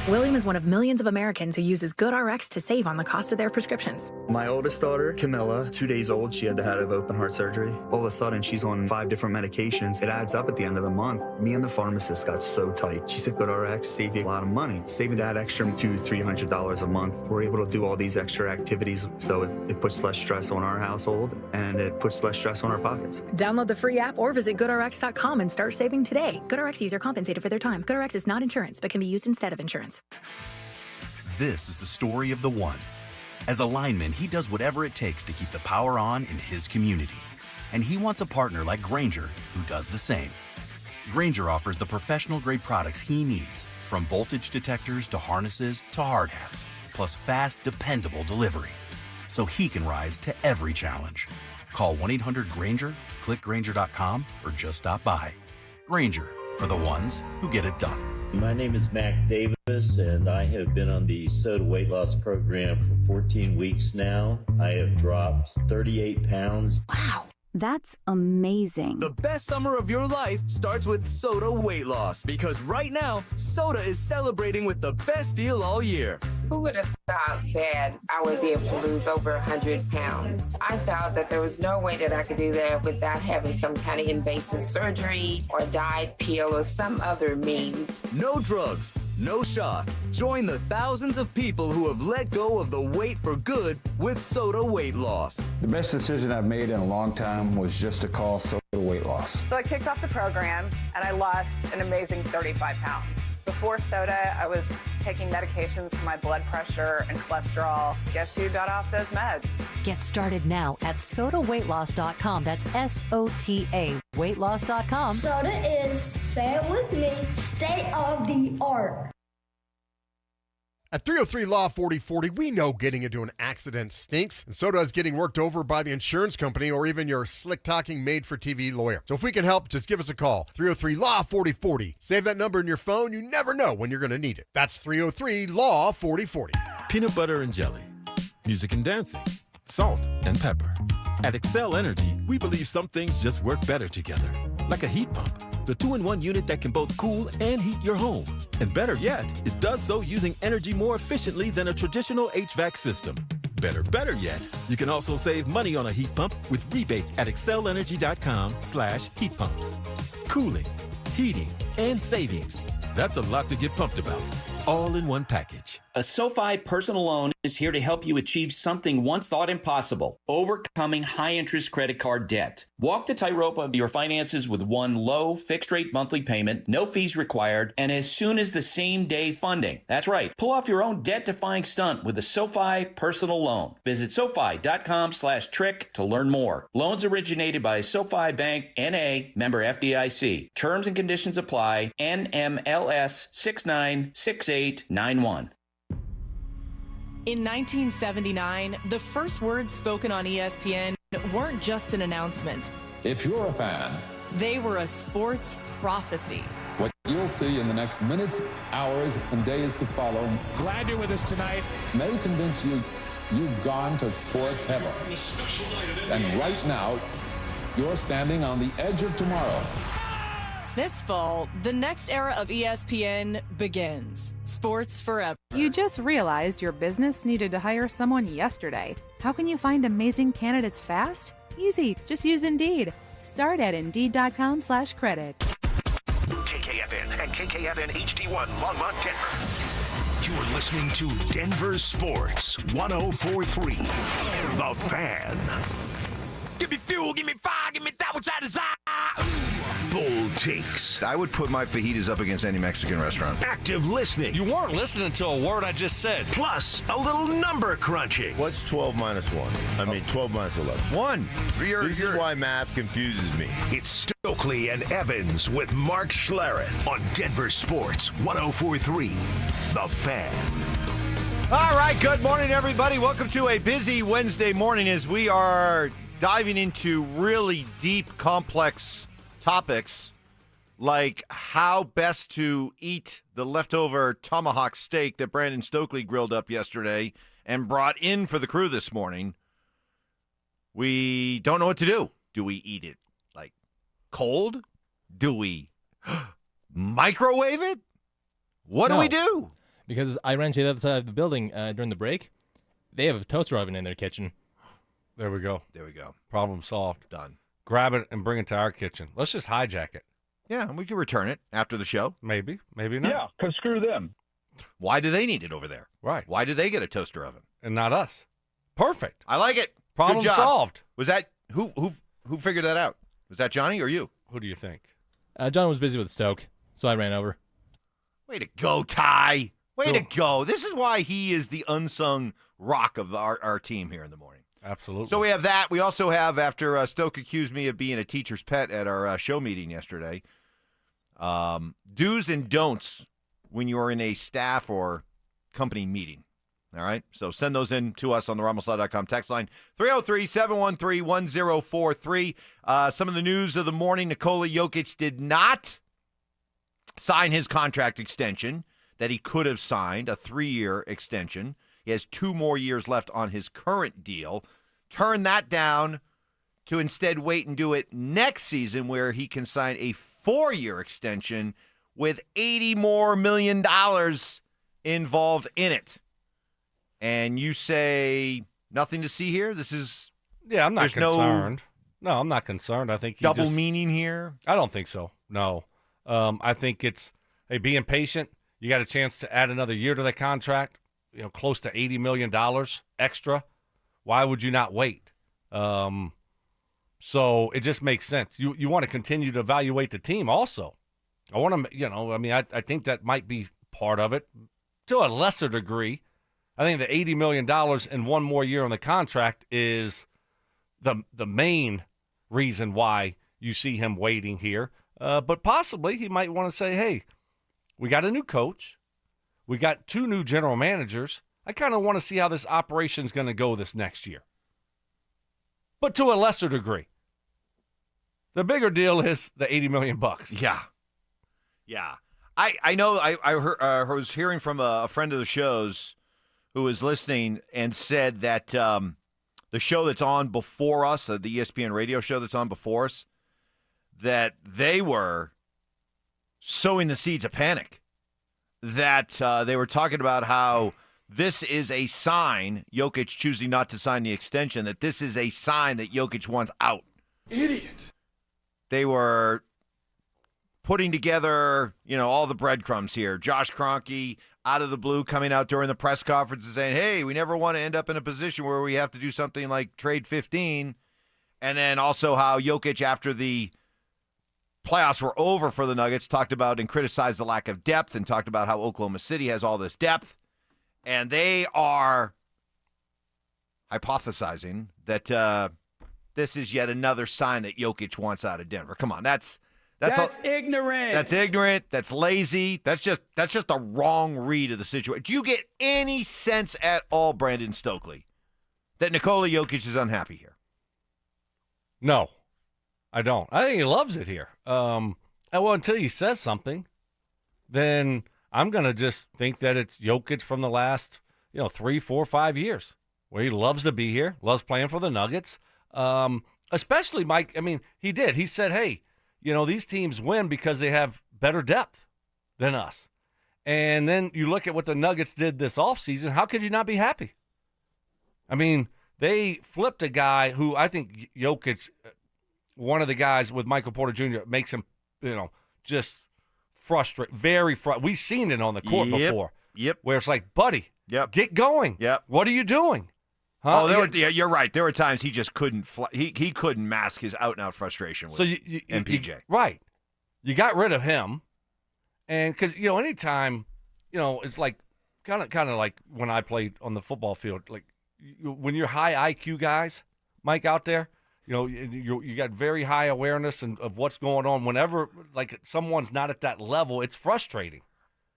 Speaker 20: William is one of millions of Americans who uses GoodRx to save on the cost of their prescriptions.
Speaker 21: My oldest daughter, Camilla, 2 days old, she had to have open heart surgery. All of a sudden, she's on 5 different medications. It adds up at the end of the month. Me and the pharmacist got so tight. She said, GoodRx save you a lot of money. Saving that extra $200-300 a month. We're able to do all these extra activities, so it puts less stress on our household, and it puts less stress on our pockets.
Speaker 20: Download the free app or visit GoodRx.com and start saving today. GoodRx user compensated for their time. GoodRx is not insurance, but can be used instead of insurance.
Speaker 22: This is the story of the one. As a lineman, he does whatever it takes to keep the power on in his community. And he wants a partner like Grainger who does the same. Grainger offers the professional-grade products he needs, from voltage detectors to harnesses to hard hats, plus fast, dependable delivery, so he can rise to every challenge. Call 1-800-GRAINGER, click Grainger.com, or just stop by. Grainger, for the ones who get it done.
Speaker 24: My name is Mac Davis, and I have been on the SOTA weight loss program for 14 weeks now. I have dropped 38 pounds.
Speaker 25: Wow, that's amazing.
Speaker 26: The best summer of your life starts with SOTA weight loss, because right now, SOTA is celebrating with the best deal all year.
Speaker 27: Who would have thought that I would be able to lose over 100 pounds? I thought that there was no way that I could do that without having some kind of invasive surgery or diet pill or some other means.
Speaker 26: No drugs, no shots. Join the thousands of people who have let go of the weight for good with SOTA weight loss.
Speaker 16: The best decision I've made in a long time was just to call SOTA weight loss.
Speaker 28: So I kicked off the program and I lost an amazing 35 pounds. Before SOTA, I was taking medications for my blood pressure and cholesterol. Guess who got off those meds?
Speaker 29: Get started now at SOTAweightloss.com. That's SOTA weightloss.com.
Speaker 30: SOTA is, say it with me, state of the art.
Speaker 31: At 303 Law 4040, we know getting into an accident stinks, and so does getting worked over by the insurance company or even your slick-talking made-for-TV lawyer. So if we can help, just give us a call. 303 Law 4040. Save that number in your phone. You never know when you're going to need it. That's 303 Law 4040.
Speaker 14: Peanut butter and jelly, music and dancing, salt and pepper.
Speaker 1: At Excel Energy, we believe some things just work better together. Like a heat pump, the 2-in-1 unit that can both cool and heat your home. And better yet, it does so using energy more efficiently than a traditional HVAC system. Better yet, you can also save money on a heat pump with rebates at excelenergy.com/heat pumps. Cooling, heating, and savings. That's a lot to get pumped about. All in one package.
Speaker 2: A SoFi personal loan is here to help you achieve something once thought impossible, overcoming high-interest credit card debt. Walk the tightrope of your finances with one low, fixed-rate monthly payment, no fees required, and as soon as the same-day funding. That's right. Pull off your own debt-defying stunt with a SoFi personal loan. Visit SoFi.com/trick to learn more. Loans originated by SoFi Bank, N.A., member FDIC. Terms and conditions apply. NMLS 696891.
Speaker 4: In 1979, the first words spoken on ESPN weren't just an announcement.
Speaker 5: If you're a fan,
Speaker 4: they were a sports prophecy.
Speaker 5: What you'll see in the next minutes, hours, and days to follow.
Speaker 6: Glad you're with us tonight.
Speaker 5: May convince you you've gone to sports heaven. And right now, you're standing on the edge of tomorrow.
Speaker 4: This fall, the next era of ESPN begins. Sports forever.
Speaker 8: You just realized your business needed to hire someone yesterday. How can you find amazing candidates fast? Easy. Just use Indeed. Start at Indeed.com/credit.
Speaker 3: KKFN and KKFN HD1 Longmont, Denver. You're listening to Denver Sports 104.3. The Fan.
Speaker 9: Give me fuel, give me fire, give me that which I desire.
Speaker 3: Bold takes.
Speaker 15: I would put my fajitas up against any Mexican restaurant.
Speaker 3: Active listening.
Speaker 7: You weren't listening to a word I just said.
Speaker 3: Plus, a little number crunching.
Speaker 14: What's 12 minus 1? I mean, 12 minus 11.
Speaker 15: 1.
Speaker 14: This is why math confuses me.
Speaker 3: It's Stokley and Evans with Mark Schlereth on Denver Sports 104.3. The Fan.
Speaker 15: All right, good morning, everybody. Welcome to a busy Wednesday morning as we are diving into really deep, complex topics like how best to eat the leftover tomahawk steak that Brandon Stokley grilled up yesterday and brought in for the crew this morning. We don't know what to do. Do we eat it like cold? Do we microwave it? What do we do?
Speaker 13: Because I ran to the other side of the building during the break. They have a toaster oven in their kitchen.
Speaker 12: There we go.
Speaker 15: There we go.
Speaker 12: Problem solved.
Speaker 15: Done.
Speaker 12: Grab it and bring it to our kitchen. Let's just hijack it.
Speaker 15: Yeah, and we can return it after the show.
Speaker 12: Maybe, maybe not.
Speaker 10: Yeah, because screw them.
Speaker 15: Why do they need it over there?
Speaker 12: Right.
Speaker 15: Why do they get a toaster oven?
Speaker 12: And not us. Perfect.
Speaker 15: I like it.
Speaker 12: Problem
Speaker 15: Good job.
Speaker 12: solved.
Speaker 15: Was that who figured that out? Was that Johnny or you?
Speaker 12: Who do you think?
Speaker 13: John was busy with Stoke, so I ran over.
Speaker 15: Way to go, Ty. Way to go. This is why he is the unsung rock of our team here in the morning.
Speaker 12: Absolutely.
Speaker 15: So we have that. We also have, after Stoke accused me of being a teacher's pet at our show meeting yesterday, do's and don'ts when you're in a staff or company meeting. All right? So send those in to us on the RamosLaw.com text line, 303-713-1043. Some of the news of the morning, Nikola Jokic did not sign his contract extension that he could have signed, a 3-year extension. He has 2 more years left on his current deal. Turn that down to instead wait and do it next season where he can sign a 4-year extension with $80 million involved in it. And you say nothing to see here? This is...
Speaker 12: Yeah, I'm not concerned. No, I'm not concerned. I think he
Speaker 15: double meaning here?
Speaker 12: I don't think so. No. I think it's, hey, being patient. You got a chance to add another year to the contract. Close to $80 million extra. Why would you not wait? So it just makes sense. You want to continue to evaluate the team also. I want to, I think that might be part of it. To a lesser degree, I think the $80 million and 1 more year on the contract is the main reason why you see him waiting here. But possibly he might want to say, hey, we got a new coach. We got 2 new general managers. I kind of want to see how this operation is going to go this next year. But to a lesser degree. The bigger deal is the $80 million.
Speaker 15: Yeah. Yeah. I know I was hearing from a friend of the show's who was listening and said that the show that's on before us, the ESPN radio show that's on before us, that they were sowing the seeds of panic. That they were talking about how this is a sign, Jokic choosing not to sign the extension, that this is a sign that Jokic wants out.
Speaker 9: Idiot.
Speaker 15: They were putting together, all the breadcrumbs here. Josh Kroenke, out of the blue, coming out during the press conference and saying, hey, we never want to end up in a position where we have to do something like trade 15. And then also how Jokic, after the playoffs were over for the Nuggets, talked about and criticized the lack of depth and talked about how Oklahoma City has all this depth. And they are hypothesizing that this is yet another sign that Jokic wants out of Denver. Come on, that's
Speaker 6: ignorant.
Speaker 15: That's ignorant. That's lazy. That's just a wrong read of the situation. Do you get any sense at all, Brandon Stokley, that Nikola Jokic is unhappy here?
Speaker 12: No, I don't. I think he loves it here. Until he says something, then I'm going to just think that it's Jokic from the last, 3, 4, 5 years, where he loves to be here, loves playing for the Nuggets. Especially, Mike, he did. He said, hey, these teams win because they have better depth than us. And then you look at what the Nuggets did this offseason. How could you not be happy? They flipped a guy who I think Jokic, one of the guys with Michael Porter Jr., makes him, just frustrated, very frustrated. We've seen it on the court before.
Speaker 15: Yep.
Speaker 12: Where it's like, buddy, get going.
Speaker 15: Yep.
Speaker 12: What are you doing? Huh?
Speaker 15: Oh, you're right. There were times he just couldn't he couldn't mask his out-and-out frustration with MPJ.
Speaker 12: Right. You got rid of him. And because, anytime, it's like kind of like when I played on the football field, like when you're high IQ guys, Mike, out there, you got very high awareness of what's going on. Whenever, like, someone's not at that level, it's frustrating.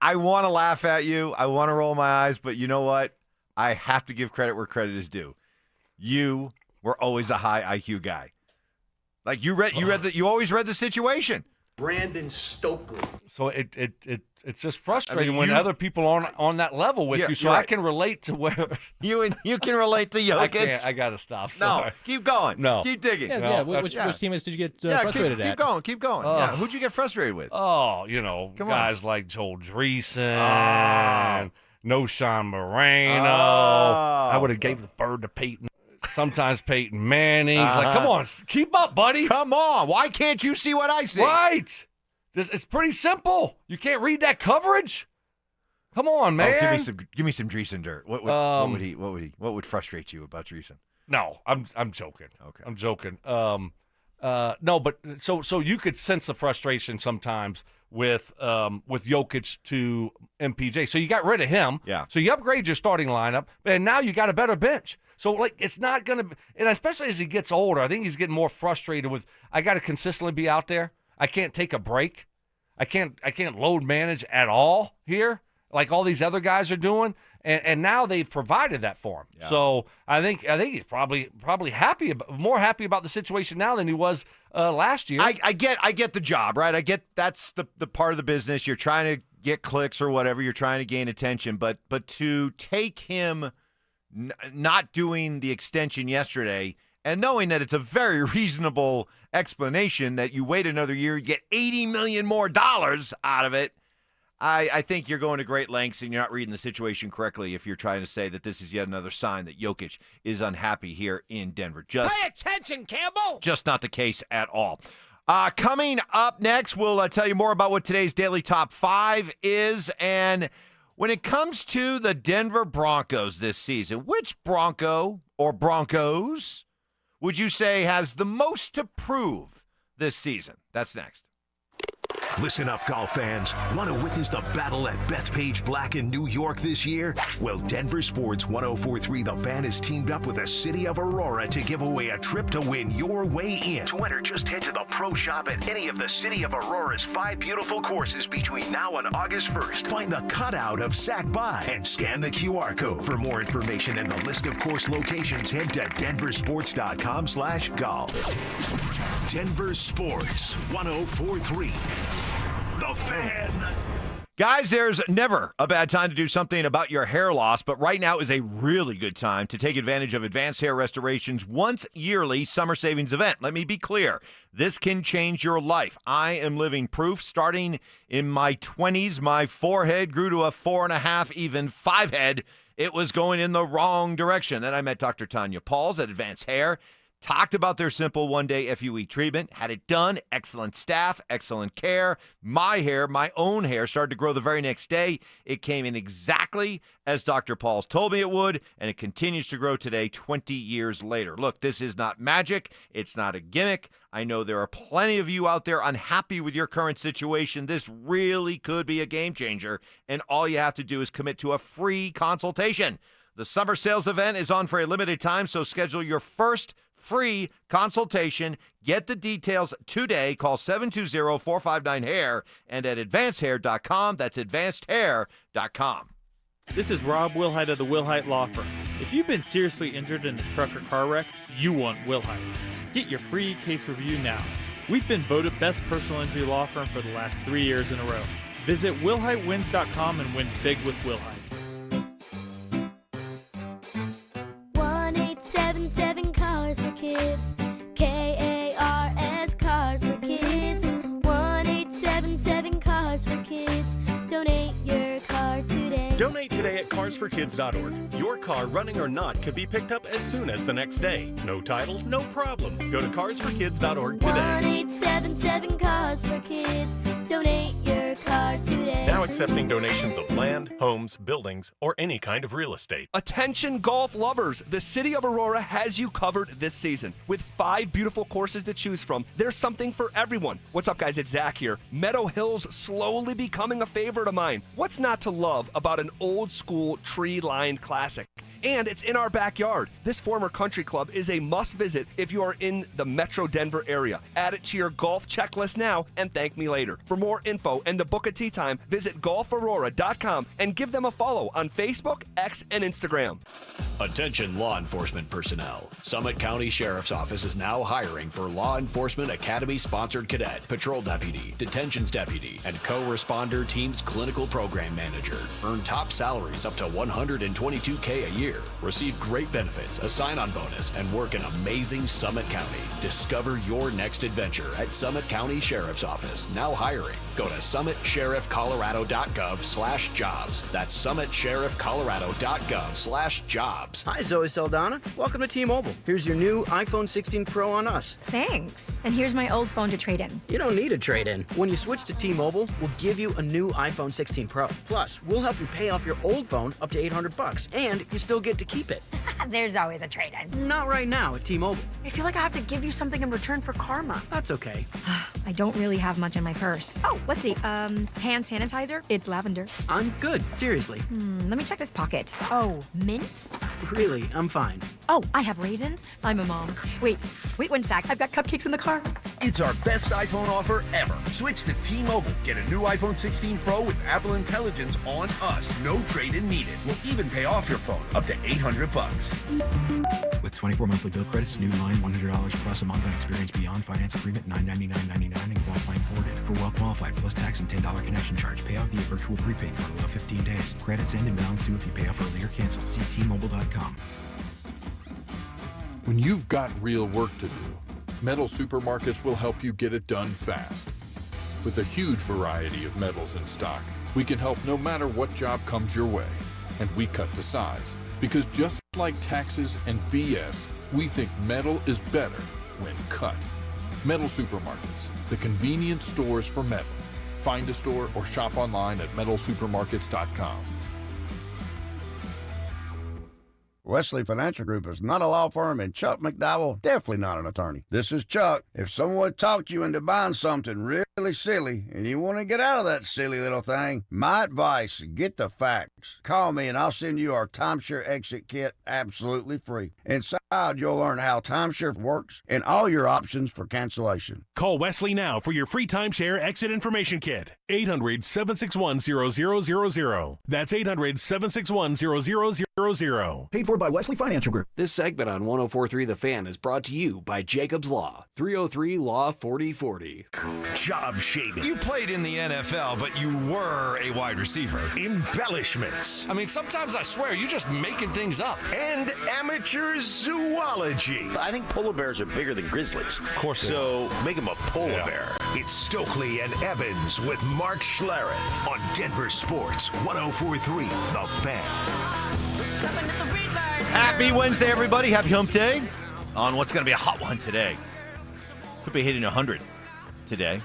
Speaker 15: I want to laugh at you. I want to roll my eyes, but you know what? I have to give credit where credit is due. You were always a high IQ guy. Like you always read the situation.
Speaker 6: Brandon Stokley.
Speaker 12: So it's just frustrating when other people are on that level with you. So I can relate to where
Speaker 15: you can relate to Jokic.
Speaker 12: I gotta stop. Sorry.
Speaker 15: No, keep going.
Speaker 12: No,
Speaker 15: keep digging.
Speaker 13: Yeah. Which teammates did you get frustrated at?
Speaker 15: Keep going. Yeah, who'd you get frustrated with?
Speaker 12: Oh, guys like Joel Dreesen, Noshan Moreno. I would have gave the bird to Payton. Sometimes Peyton Manning. He's like, come on, keep up, buddy.
Speaker 15: Come on. Why can't you see what I see?
Speaker 12: Right. It's pretty simple. You can't read that coverage. Come on, man.
Speaker 15: Give me some Dreesen dirt. What would frustrate you about Dreesen?
Speaker 12: No, I'm joking.
Speaker 15: Okay.
Speaker 12: I'm joking. No, but so you could sense the frustration sometimes with Jokic to MPJ. So you got rid of him.
Speaker 15: Yeah.
Speaker 12: So you upgrade your starting lineup, and now you got a better bench. So, like, it's not going to – and especially as he gets older, I think he's getting more frustrated with, I got to consistently be out there. I can't take a break. I can't load manage at all here like all these other guys are doing. And now they've provided that for him. Yeah. So I think he's probably more happy about the situation now than he was last year.
Speaker 15: I get the job, right? I get that's the part of the business. You're trying to get clicks or whatever. You're trying to gain attention. But to take him – not doing the extension yesterday and knowing that it's a very reasonable explanation that you wait another year, you get $80 million more out of it, I think you're going to great lengths and you're not reading the situation correctly if you're trying to say that this is yet another sign that Jokic is unhappy here in Denver.
Speaker 6: Pay attention, Campbell!
Speaker 15: Just not the case at all. Coming up next, we'll tell you more about what today's Daily Top 5 is, and when it comes to the Denver Broncos this season, which Bronco or Broncos would you say has the most to prove this season? That's next.
Speaker 3: Listen up, golf fans. Want to witness the battle at Bethpage Black in New York this year? Well, DenverSports 104.3 The Fan has teamed up with the City of Aurora to give away a trip to win your way in. To enter, just head to the pro shop at any of the City of Aurora's 5 beautiful courses between now and August 1st. Find the cutout of Sac By and scan the QR code. For more information and the list of course locations, head to DenverSports.com/golf. Denver Sports 104.3 The Fan.
Speaker 15: Guys, there's never a bad time to do something about your hair loss, but right now is a really good time to take advantage of Advanced Hair Restoration's once yearly summer savings event. Let me be clear. This can change your life. I am living proof. Starting in my 20s, my forehead grew to a 4.5, even 5 head. It was going in the wrong direction. Then I met Dr. Tanya Pauls at Advanced Hair. Talked about their simple one-day FUE treatment, had it done, excellent staff, excellent care. My hair, my own hair, started to grow the very next day. It came in exactly as Dr. Pauls told me it would, and it continues to grow today, 20 years later. Look, this is not magic. It's not a gimmick. I know there are plenty of you out there unhappy with your current situation. This really could be a game changer, and all you have to do is commit to a free consultation. The summer sales event is on for a limited time, so schedule your first free consultation. Get the details today. Call 720-459-HAIR and at advancedhair.com. That's advancedhair.com.
Speaker 10: This is Rob Wilhite of the Wilhite Law Firm. If you've been seriously injured in a truck or car wreck, you want Wilhite. Get your free case review now. We've been voted best personal injury law firm for the last 3 years in a row. Visit wilhitewins.com and win big with Wilhite.
Speaker 30: 1-877 Cars for Kids. KARS Cars for Kids. 1-877 Cars for Kids. Donate your car today.
Speaker 11: Donate today at carsforkids.org. Your car, running or not, could be picked up as soon as the next day. No title, no problem. Go to carsforkids.org today.
Speaker 30: 1-877 Cars for Kids. Donate your car today.
Speaker 11: Now accepting donations of land, homes, buildings, or any kind of real estate.
Speaker 17: Attention golf lovers, the City of Aurora has you covered this season. With 5 beautiful courses to choose from, there's something for everyone. What's up, guys? It's Zach here. Meadow Hills slowly becoming a favorite of mine. What's not to love about an old school tree-lined classic? And it's in our backyard. This former country club is a must visit if you are in the Metro Denver area. Add it to your golf checklist now and thank me later. For more info and to book a tee time, visit golfaurora.com and give them a follow on Facebook, X, and Instagram.
Speaker 18: Attention law enforcement personnel. Summit County Sheriff's Office is now hiring for Law Enforcement Academy sponsored cadet, patrol deputy, detentions deputy, and co-responder team's clinical program manager. Earn top salaries up to $122K a year. Receive great benefits, a sign-on bonus, and work in amazing Summit County. Discover your next adventure at Summit County Sheriff's Office. Now hiring. Go to summitsheriffcolorado.gov/jobs. That's summitsheriffcolorado.gov/jobs.
Speaker 19: Hi, Zoe Saldana. Welcome to T-Mobile. Here's your new iPhone 16 Pro on us.
Speaker 20: Thanks. And here's my old phone to trade in.
Speaker 19: You don't need a trade-in. When you switch to T-Mobile, we'll give you a new iPhone 16 Pro. Plus, we'll help you pay off your old phone up to $800, and you still get to keep it.
Speaker 20: There's always a trade-in.
Speaker 19: Not right now at T-Mobile.
Speaker 20: I feel like I have to give you something in return for karma.
Speaker 19: That's okay.
Speaker 20: I don't really have much in my purse. Oh, let's see. Hand sanitizer. It's lavender.
Speaker 19: I'm good. Seriously.
Speaker 20: Let me check this pocket. Oh, mints?
Speaker 19: Really, I'm fine.
Speaker 20: Oh, I have raisins. I'm a mom. Wait 1 sec. I've got cupcakes in the car.
Speaker 21: It's our best iPhone offer ever. Switch to T-Mobile. Get a new iPhone 16 Pro with Apple Intelligence on us. No trade-in needed. We'll even pay off your phone up to $800.
Speaker 22: With 24 monthly bill credits, new line $100 plus a month on experience beyond finance agreement $999.99 and qualifying forwarded. For well qualified plus tax and $10 connection charge. Pay off via virtual prepaid card allow 15 days. Credits end and balance due if you pay off early or cancel. See T-Mobile.com.
Speaker 23: When you've got real work to do, Metal Supermarkets will help you get it done fast. With a huge variety of metals in stock, we can help no matter what job comes your way. And we cut to size. Because just like taxes and BS, we think metal is better when cut. Metal Supermarkets, the convenient stores for metal. Find a store or shop online at metalsupermarkets.com.
Speaker 24: Wesley Financial Group is not a law firm, and Chuck McDowell definitely not an attorney. This is Chuck. If someone talked you into buying something really silly and you want to get out of that silly little thing, my advice, get the facts. Call me and I'll send you our timeshare exit kit absolutely free. And you'll learn how timeshare works and all your options for cancellation.
Speaker 1: Call Wesley now for your free timeshare exit information kit. 800-761-0000. That's 800-761-0000.
Speaker 2: Paid for by Wesley Financial Group.
Speaker 18: This segment on 104.3 The Fan is brought to you by Jacob's Law, 303 Law 4040.
Speaker 3: Job shaming.
Speaker 9: You played in the NFL, but you were a wide receiver.
Speaker 3: Embellishments.
Speaker 7: I mean, sometimes I swear you're just making things up.
Speaker 3: And amateur zoology.
Speaker 14: I think polar bears are bigger than grizzlies.
Speaker 7: Of course.
Speaker 14: So make them a polar bear.
Speaker 3: It's Stokley and Evans with Mark Schlereth on Denver Sports 104.3 The Fan.
Speaker 15: Happy Wednesday, everybody. Happy Hump Day on what's going to be a hot one today. Could be hitting 100 today.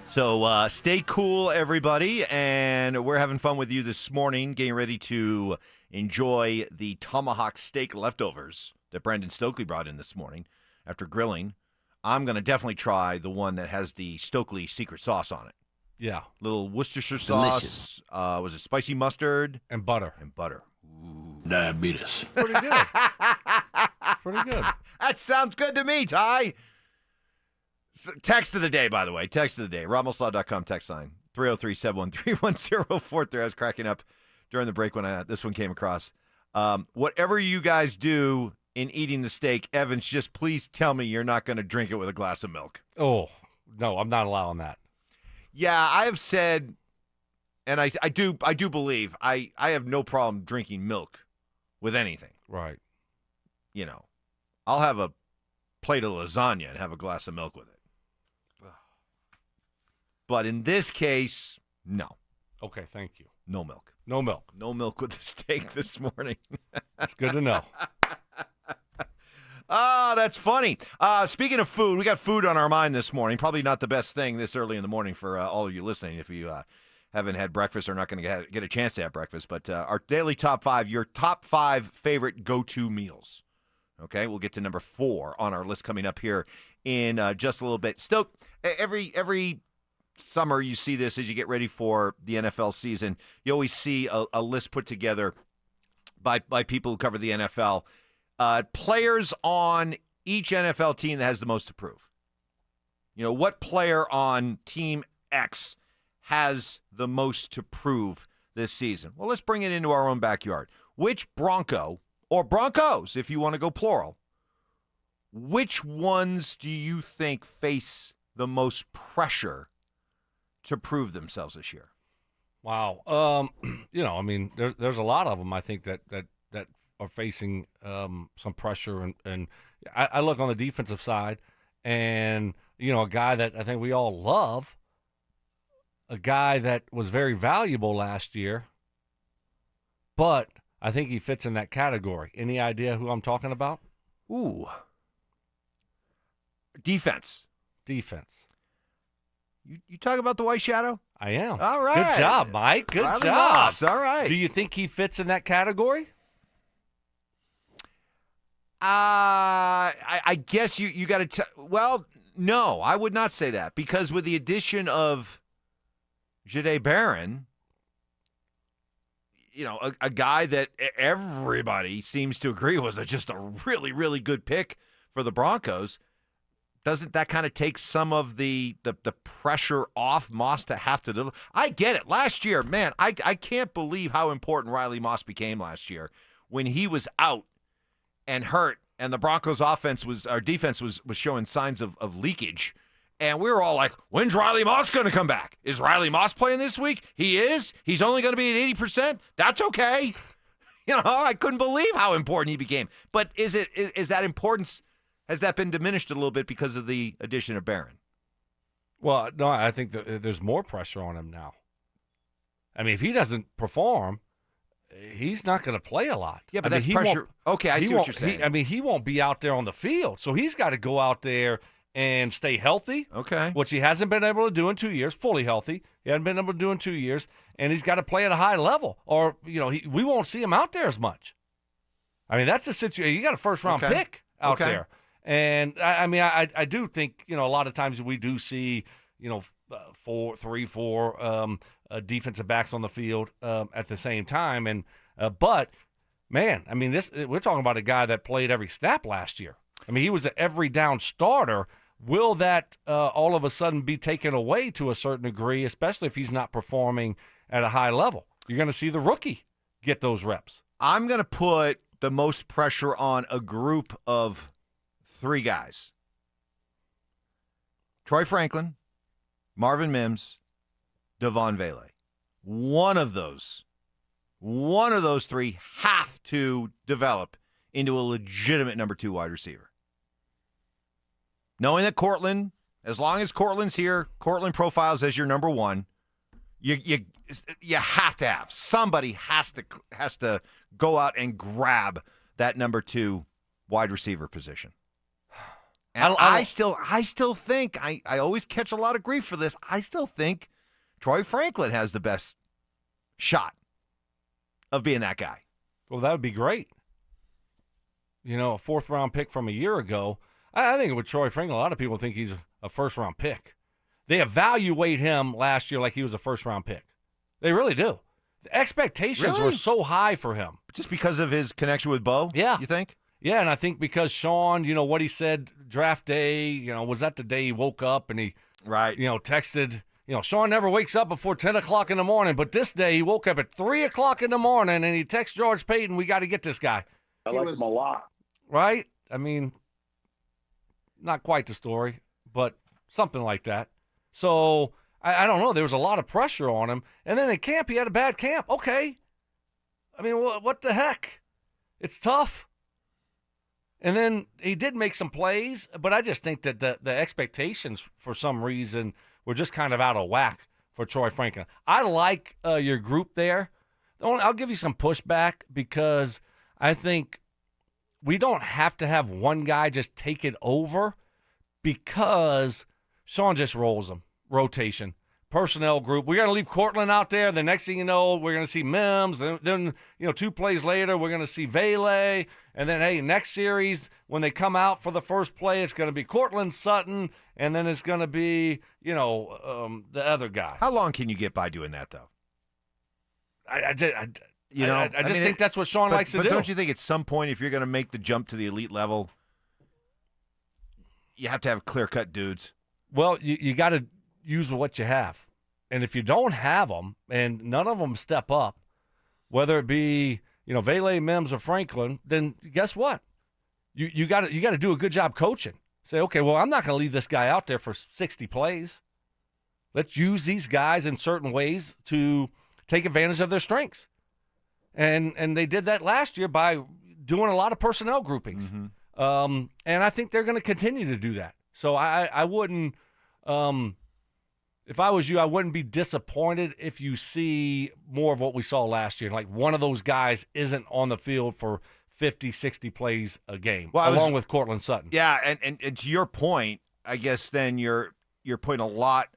Speaker 15: So stay cool, everybody. And we're having fun with you this morning, getting ready to enjoy the tomahawk steak leftovers that Brandon Stokley brought in this morning after grilling. I'm going to definitely try the one that has the Stokley secret sauce on it.
Speaker 12: Yeah.
Speaker 15: Little Worcestershire sauce. Was it spicy mustard?
Speaker 12: And butter.
Speaker 15: Ooh.
Speaker 14: Diabetes.
Speaker 12: Pretty good. Pretty good.
Speaker 15: That sounds good to me, Ty. Text of the day, by the way. Text of the day. RobMoslaw.com text line. 303-713-1043. I was cracking up during the break when this one came across. Whatever you guys do in eating the steak, Evans, just please tell me you're not going to drink it with a glass of milk.
Speaker 12: Oh, no, I'm not allowing that.
Speaker 15: Yeah, I have said, and I do believe, I have no problem drinking milk with anything.
Speaker 12: Right.
Speaker 15: You know, I'll have a plate of lasagna and have a glass of milk with it. But in this case, no.
Speaker 12: Okay, thank you.
Speaker 15: No milk.
Speaker 12: No milk.
Speaker 15: No milk with the steak this morning.
Speaker 12: That's good to know.
Speaker 15: That's funny. Speaking of food, we got food on our mind this morning. Probably not the best thing this early in the morning for all of you listening if you haven't had breakfast or not going to get a chance to have breakfast. But our daily top 5, your top 5 favorite go-to meals. Okay, we'll get to number 4 on our list coming up here in just a little bit. Stoke, every summer you see this as you get ready for the NFL season. You always see a list put together by people who cover the NFL. Players on each NFL team that has the most to prove. You know, what player on Team X has the most to prove this season? Well, let's bring it into our own backyard. Which Bronco, or Broncos, if you want to go plural, which ones do you think face the most pressure to prove themselves this year?
Speaker 12: Wow. You know, I mean, there's a lot of them, I think, that are facing some pressure. And I look on the defensive side, and, you know, a guy that I think we all love, a guy that was very valuable last year, but I think he fits in that category. Any idea who I'm talking about?
Speaker 15: Ooh. Defense. You talk about the White Shadow?
Speaker 12: I am.
Speaker 15: All right.
Speaker 12: Good job, Mike. Good
Speaker 15: Riley
Speaker 12: job.
Speaker 15: Moss. All right.
Speaker 12: Do you think he fits in that category?
Speaker 15: I guess you got to well, no, I would not say that, because with the addition of Jahdae Barron, you know, a guy that everybody seems to agree was just a really, really good pick for the Broncos, doesn't that kind of take some of the pressure off Moss to have to deliver? I get it. Last year, man, I can't believe how important Riley Moss became last year when he was out and hurt, and the Broncos' defense was showing signs of leakage. And we were all like, when's Riley Moss going to come back? Is Riley Moss playing this week? He is. He's only going to be at 80%. That's okay. You know, I couldn't believe how important he became. But is that importance, has that been diminished a little bit because of the addition of Barron?
Speaker 12: Well, no, I think that there's more pressure on him now. I mean, if he doesn't perform, he's not going to play a lot.
Speaker 15: Yeah, but
Speaker 12: I
Speaker 15: that's
Speaker 12: mean,
Speaker 15: pressure. Okay, I see what you're saying.
Speaker 12: He won't be out there on the field, so he's got to go out there and stay healthy.
Speaker 15: Okay.
Speaker 12: Which he hasn't been able to do in 2 years, fully healthy. He hasn't been able to do in 2 years, and he's got to play at a high level, or we won't see him out there as much. I mean, that's the situation. You got a first-round pick out there. And, I do think, a lot of times we do see, 4 defensive backs on the field at the same time. And but man, I mean, we're talking about a guy that played every snap last year. I mean, he was an every down starter. Will that all of a sudden be taken away to a certain degree, especially if he's not performing at a high level? You're going to see the rookie get those reps.
Speaker 15: I'm going to put the most pressure on a group of 3 guys. Troy Franklin, Marvin Mims, Devon Vele. One of those 3 have to develop into a legitimate number 2 wide receiver. Knowing that Cortland, as long as Cortland's here, Cortland profiles as your number 1, you have to have. Somebody has to go out and grab that number 2 wide receiver position. And I still think, I always catch a lot of grief for this, I still think Troy Franklin has the best shot of being that guy.
Speaker 12: Well, that would be great. You know, a 4th-round pick from a year ago. I think with Troy Franklin, a lot of people think he's a first-round pick. They evaluate him last year like he was a first-round pick. They really do. The expectations were so high for him.
Speaker 15: Just because of his connection with Bo?
Speaker 12: Yeah.
Speaker 15: You think?
Speaker 12: Yeah, and I think because Sean, you know, what he said draft day, you know, was that the day he woke up and he, texted, Sean never wakes up before 10 o'clock in the morning, but this day he woke up at 3 o'clock in the morning and he texts George Payton, we got to get this guy.
Speaker 14: I like him a lot.
Speaker 12: Right? I mean, not quite the story, but something like that. So, I don't know. There was a lot of pressure on him. And then in camp, he had a bad camp. Okay. I mean, what the heck? It's tough. And then he did make some plays, but I just think that the expectations for some reason were just kind of out of whack for Troy Franklin. I like your group there. I'll give you some pushback because I think we don't have to have one guy just take it over because Sean just rolls them. Rotation. Personnel group. We're going to leave Cortland out there. The next thing you know, we're going to see Mims. Then 2 plays later, we're going to see Vele. And then, hey, next series, when they come out for the first play, it's going to be Cortland Sutton. And then it's going to be, the other guy.
Speaker 15: How long can you get by doing that, though?
Speaker 12: I just think that's what Sean likes to do.
Speaker 15: But don't you think at some point, if you're going to make the jump to the elite level, you have to have clear-cut dudes?
Speaker 12: Well, you got to use what you have. And if you don't have them and none of them step up, whether it be, Vele, Mims, or Franklin, then guess what? You got to do a good job coaching. Say, okay, well, I'm not going to leave this guy out there for 60 plays. Let's use these guys in certain ways to take advantage of their strengths. And they did that last year by doing a lot of personnel groupings.
Speaker 15: Mm-hmm.
Speaker 12: And I think they're going to continue to do that. So I wouldn't if I was you, I wouldn't be disappointed if you see more of what we saw last year. Like one of those guys isn't on the field for 50, 60 plays a game, along with Cortland Sutton.
Speaker 15: Yeah, and to your point, I guess then you're putting a lot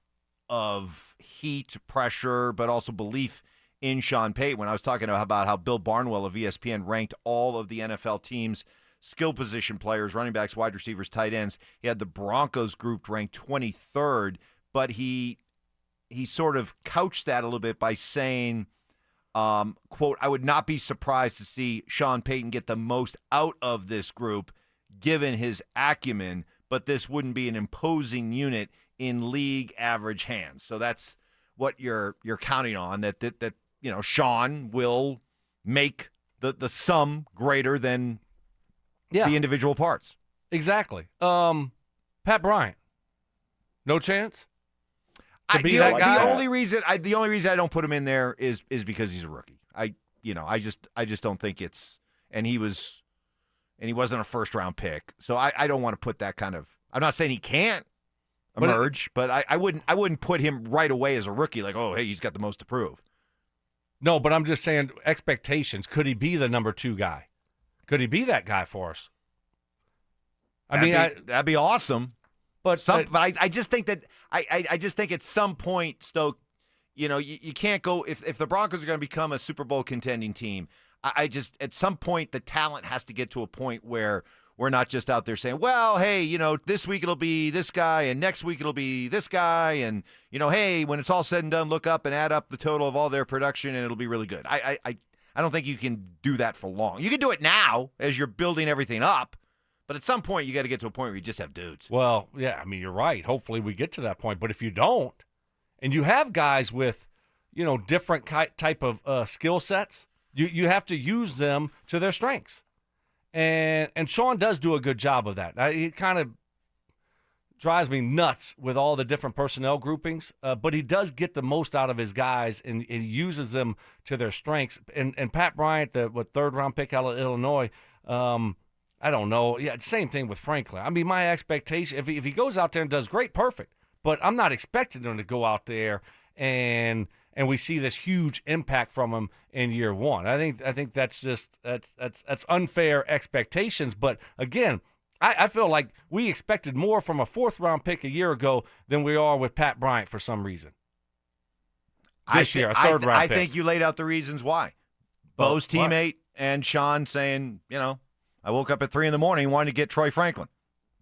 Speaker 15: of heat, pressure, but also belief in Sean Payton. When I was talking about how Bill Barnwell of ESPN ranked all of the NFL teams' skill position players, running backs, wide receivers, tight ends, he had the Broncos grouped ranked 23rd, but he sort of couched that a little bit by saying, quote, I would not be surprised to see Sean Payton get the most out of this group given his acumen, but this wouldn't be an imposing unit in league average hands. So that's what you're counting on, that Sean will make the sum greater than the individual parts.
Speaker 12: Exactly. Pat Bryant, no chance?
Speaker 15: The only reason I don't put him in there is because he's a rookie. I just don't think it's, and he wasn't a first round pick. So I don't want to put that kind of, I'm not saying he can't emerge, but I wouldn't put him right away as a rookie like, oh, hey, he's got the most to prove.
Speaker 12: No, but I'm just saying expectations. Could he be the number 2 guy? Could he be that guy for us?
Speaker 15: That'd be awesome.
Speaker 12: But
Speaker 15: I just think that I just think at some point, Stoke, you can't go if the Broncos are going to become a Super Bowl contending team. I just at some point the talent has to get to a point where we're not just out there saying, well, hey, this week it'll be this guy and next week it'll be this guy, and hey, when it's all said and done, look up and add up the total of all their production and it'll be really good. I I don't think you can do that for long. You can do it now as you're building everything up, but at some point you got to get to a point where you just have dudes.
Speaker 12: Well, yeah, I mean, you're right. Hopefully we get to that point. But if you don't, and you have guys with, different type of skill sets, you have to use them to their strengths. And Sean does do a good job of that. He kind of drives me nuts with all the different personnel groupings, but he does get the most out of his guys and he uses them to their strengths. And Pat Bryant, the third-round pick out of Illinois, I don't know. Yeah, same thing with Franklin. I mean, my expectation, if he goes out there and does great, perfect. But I'm not expecting him to go out there and we see this huge impact from him in year one. I think that's just that's unfair expectations. But again, I feel like we expected more from a fourth-round pick a year ago than we are with Pat Bryant for some reason. This year, a third-round pick.
Speaker 15: I think you laid out the reasons why. Bo's teammate and Sean saying, I woke up at 3 a.m. wanting to get Troy Franklin.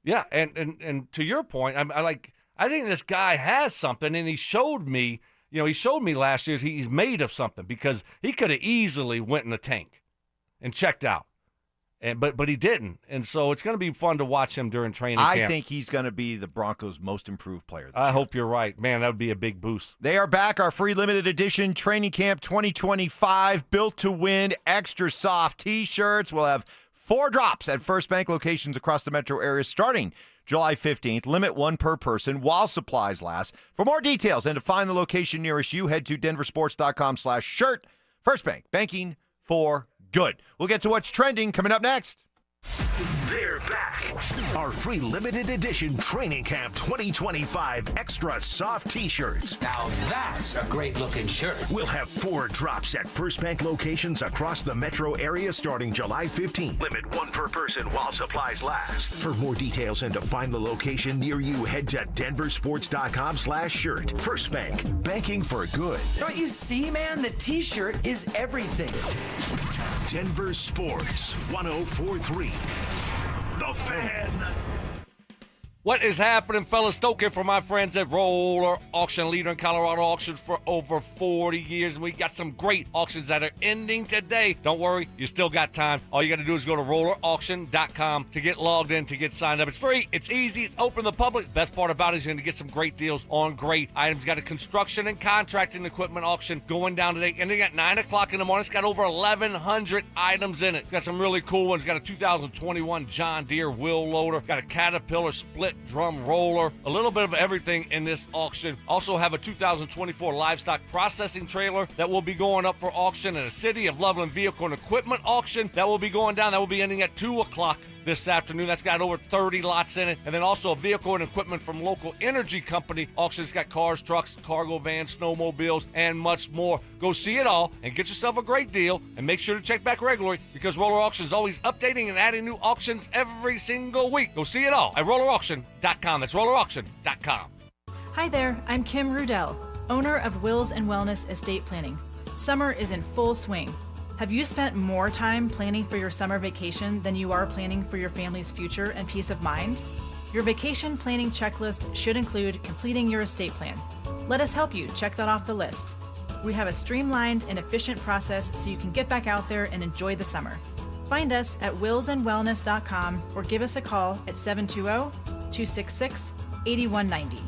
Speaker 12: Yeah, and to your point, I think this guy has something, and he showed me. He showed me last year he's made of something because he could have easily went in the tank and checked out. But he didn't, and so it's going to be fun to watch him during training camp.
Speaker 15: I think he's going to be the Broncos' most improved player this year.
Speaker 12: I hope you're right. Man, that would be a big boost.
Speaker 15: They are back, our free limited edition training camp 2025, built to win extra soft T-shirts. We'll have 4 drops at First Bank locations across the metro area starting July 15th. Limit 1 per person while supplies last. For more details and to find the location nearest you, head to DenverSports.com/shirt. First Bank, banking for good. We'll get to what's trending coming up next.
Speaker 3: They're back. Our free limited edition training camp 2025 extra soft T-shirts.
Speaker 6: Now that's a great looking shirt.
Speaker 3: We'll have 4 drops at First Bank locations across the metro area starting July 15th. Limit 1 per person while supplies last. For more details and to find the location near you, head to DenverSports.com/shirt. First Bank, banking for good.
Speaker 6: Don't you see, man? The T-shirt is everything.
Speaker 3: Denver Sports 104.3. The Fan.
Speaker 12: What is happening, fellas? Stokley for my friends at Roller Auction, leader in Colorado auctions for over 40 years. And we got some great auctions that are ending today. Don't worry, you still got time. All you got to do is go to rollerauction.com to get logged in, to get signed up. It's free, it's easy, it's open to the public. Best part about it is you're going to get some great deals on great items. Got a construction and contracting equipment auction going down today, ending at 9 o'clock in the morning. It's got over 1,100 items in it. It's got some really cool ones. Got a 2021 John Deere wheel loader. Got a Caterpillar split drum roller, a little bit of everything in this auction. Also have a 2024 livestock processing trailer that will be going up for auction, and a City of Loveland vehicle and equipment auction that will be going down. That will be ending at 2 o'clock this afternoon. That's got over 30 lots in it. And then also a vehicle and equipment from local energy company auction. It's got cars, trucks, cargo vans, snowmobiles, and much more. Go see it all and get yourself a great deal, and make sure to check back regularly because Roller Auction is always updating and adding new auctions every single week. Go see it all at rollerauction.com. That's rollerauction.com.
Speaker 2: Hi there, I'm Kim Rudell, owner of Wills and Wellness Estate Planning. Summer is in full swing. Have you spent more time planning for your summer vacation than you are planning for your family's future and peace of mind? Your vacation planning checklist should include completing your estate plan. Let us help you check that off the list. We have a streamlined and efficient process so you can get back out there and enjoy the summer. Find us at willsandwellness.com or give us a call at 720-266-8190.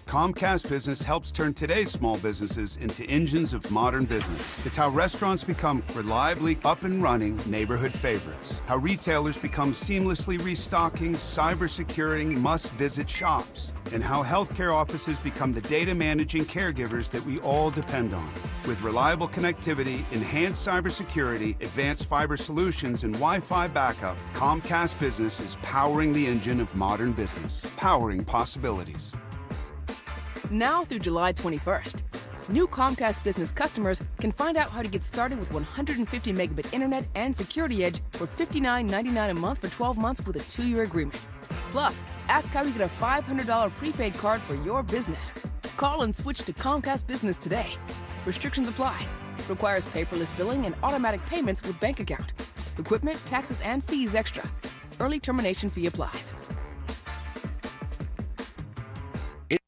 Speaker 4: Comcast Business helps turn today's small businesses into engines of modern business. It's how restaurants become reliably up and running neighborhood favorites. How retailers become seamlessly restocking, cyber-securing, must-visit shops. And how healthcare offices become the data managing caregivers that we all depend on. With reliable connectivity, enhanced cybersecurity, advanced fiber solutions, and Wi-Fi backup, Comcast Business is powering the engine of modern business. Powering possibilities.
Speaker 5: Now through July 21st, new Comcast Business customers can find out how to get started with 150 megabit internet and Security Edge for $59.99 a month for 12 months with a 2-year agreement. Plus, ask how you get a $500 prepaid card for your business. Call and switch to Comcast Business today. Restrictions apply. Requires paperless billing and automatic payments with bank account. Equipment, taxes, and fees extra. Early termination fee applies.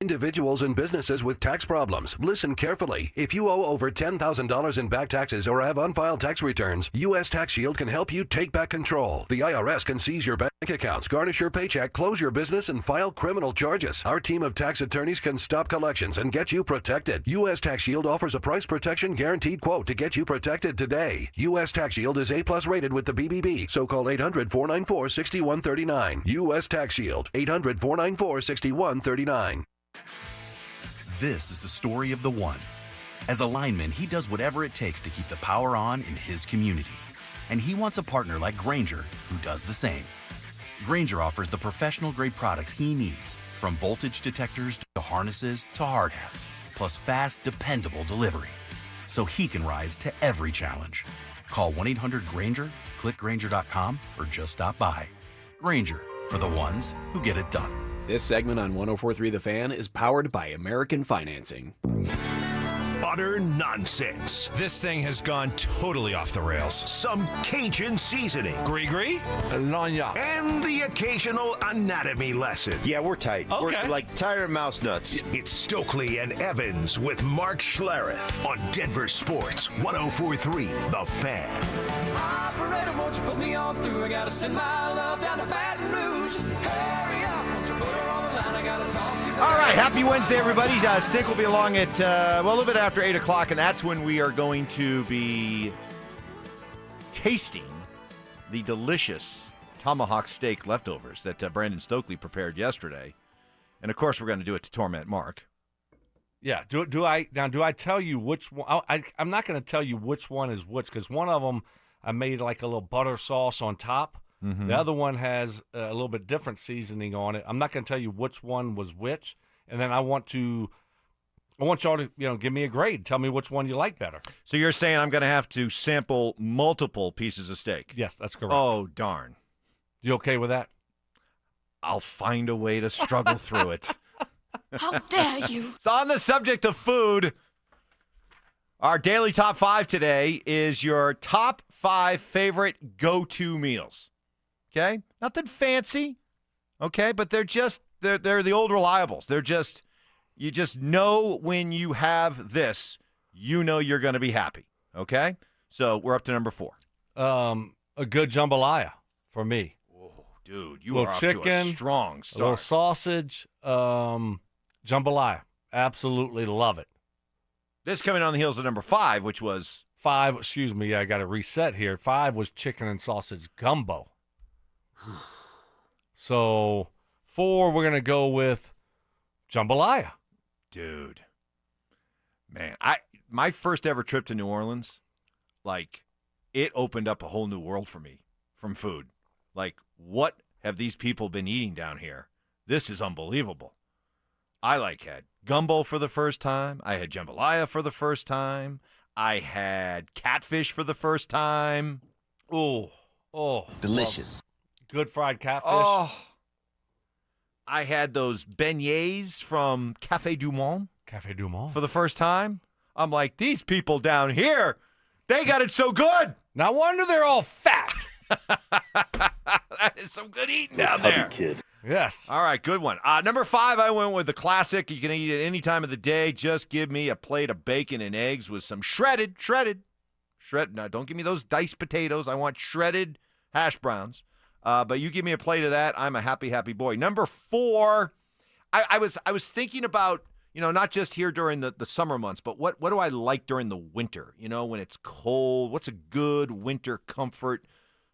Speaker 8: Individuals and businesses with tax problems. Listen carefully. If you owe over $10,000 in back taxes or have unfiled tax returns, U.S. Tax Shield can help you take back control. The IRS can seize your bank accounts, garnish your paycheck, close your business, and file criminal charges. Our team of tax attorneys can stop collections and get you protected. U.S. Tax Shield offers a price protection guaranteed quote to get you protected today. U.S. Tax Shield is A+ rated with the BBB, so call 800-494-6139. U.S. Tax Shield, 800-494-6139.
Speaker 10: This is the story of the one. As a lineman, he does whatever it takes to keep the power on in his community. And he wants a partner like Grainger who does the same. Grainger offers the professional-grade products he needs, from voltage detectors to harnesses to hard hats, plus fast, dependable delivery, so he can rise to every challenge. Call 1-800-GRAINGER, click Grainger.com, or just stop by. Grainger, for the ones who get it done.
Speaker 18: This segment on 104.3 The Fan is powered by American Financing.
Speaker 3: Utter nonsense.
Speaker 13: This thing has gone totally off the rails.
Speaker 3: Some Cajun seasoning.
Speaker 13: Gree-gree?
Speaker 3: And the occasional anatomy lesson.
Speaker 14: Yeah, we're tight.
Speaker 13: Okay.
Speaker 14: We're like tired of mouse nuts.
Speaker 3: It's Stokley and Evans with Mark Schlereth on Denver Sports 104.3 The Fan.
Speaker 9: Operator, won't you put me on through? I gotta send my love down to Baton Rouge. Hurry up, won't you put her on the line? I gotta talk to the
Speaker 15: All right, happy Wednesday, everybody. Stink will be along at, a little bit after 8 o'clock, and that's when we are going to be tasting the delicious tomahawk steak leftovers that Brandon Stokley prepared yesterday. And, of course, we're going to do it to torment Mark.
Speaker 12: Yeah. Do I tell you which one? I'm not going to tell you which one is which, because one of them I made like a little butter sauce on top.
Speaker 15: Mm-hmm.
Speaker 12: The other one has a little bit different seasoning on it. I'm not going to tell you which one was which, and then I want y'all to give me a grade. Tell me which one you like better.
Speaker 15: So you're saying I'm going to have to sample multiple pieces of steak?
Speaker 12: Yes, that's correct.
Speaker 15: Oh, darn.
Speaker 12: You okay with that?
Speaker 15: I'll find a way to struggle through it.
Speaker 16: How dare you?
Speaker 15: So on the subject of food, our daily top 5 today is your top 5 favorite go-to meals. Okay? Nothing fancy. Okay? But they're the old reliables. You just know when you have this, you know you're going to be happy. Okay? So we're up to number 4.
Speaker 12: A good jambalaya for me.
Speaker 15: Whoa, dude, you are off to a strong start.
Speaker 12: A little sausage, jambalaya. Absolutely love it.
Speaker 15: This coming on the heels of number 5, which was
Speaker 12: 5. Excuse me, I got to reset here. 5 was chicken and sausage gumbo. So 4, we're gonna go with jambalaya.
Speaker 15: Dude, man, my first ever trip to New Orleans, like, it opened up a whole new world for me from food. Like, what have these people been eating down here? This is unbelievable. I had gumbo for the first time. I had jambalaya for the first time. I had catfish for the first time.
Speaker 12: Oh,
Speaker 14: delicious.
Speaker 12: Good fried catfish.
Speaker 15: Oh, I had those beignets from Café Du Monde.
Speaker 12: Café Du Monde.
Speaker 15: For the first time. I'm like, these people down here, they got it so good.
Speaker 12: No wonder they're all fat.
Speaker 15: That is some good eating down there.
Speaker 14: Kid.
Speaker 12: Yes.
Speaker 15: All right, good one. Number 5, I went with the classic. You can eat it any time of the day. Just give me a plate of bacon and eggs with some shredded. No, don't give me those diced potatoes. I want shredded hash browns. But you give me a plate of that, I'm a happy, happy boy. Number 4, I was thinking about, not just here during the summer months, but what do I like during the winter? When it's cold, what's a good winter comfort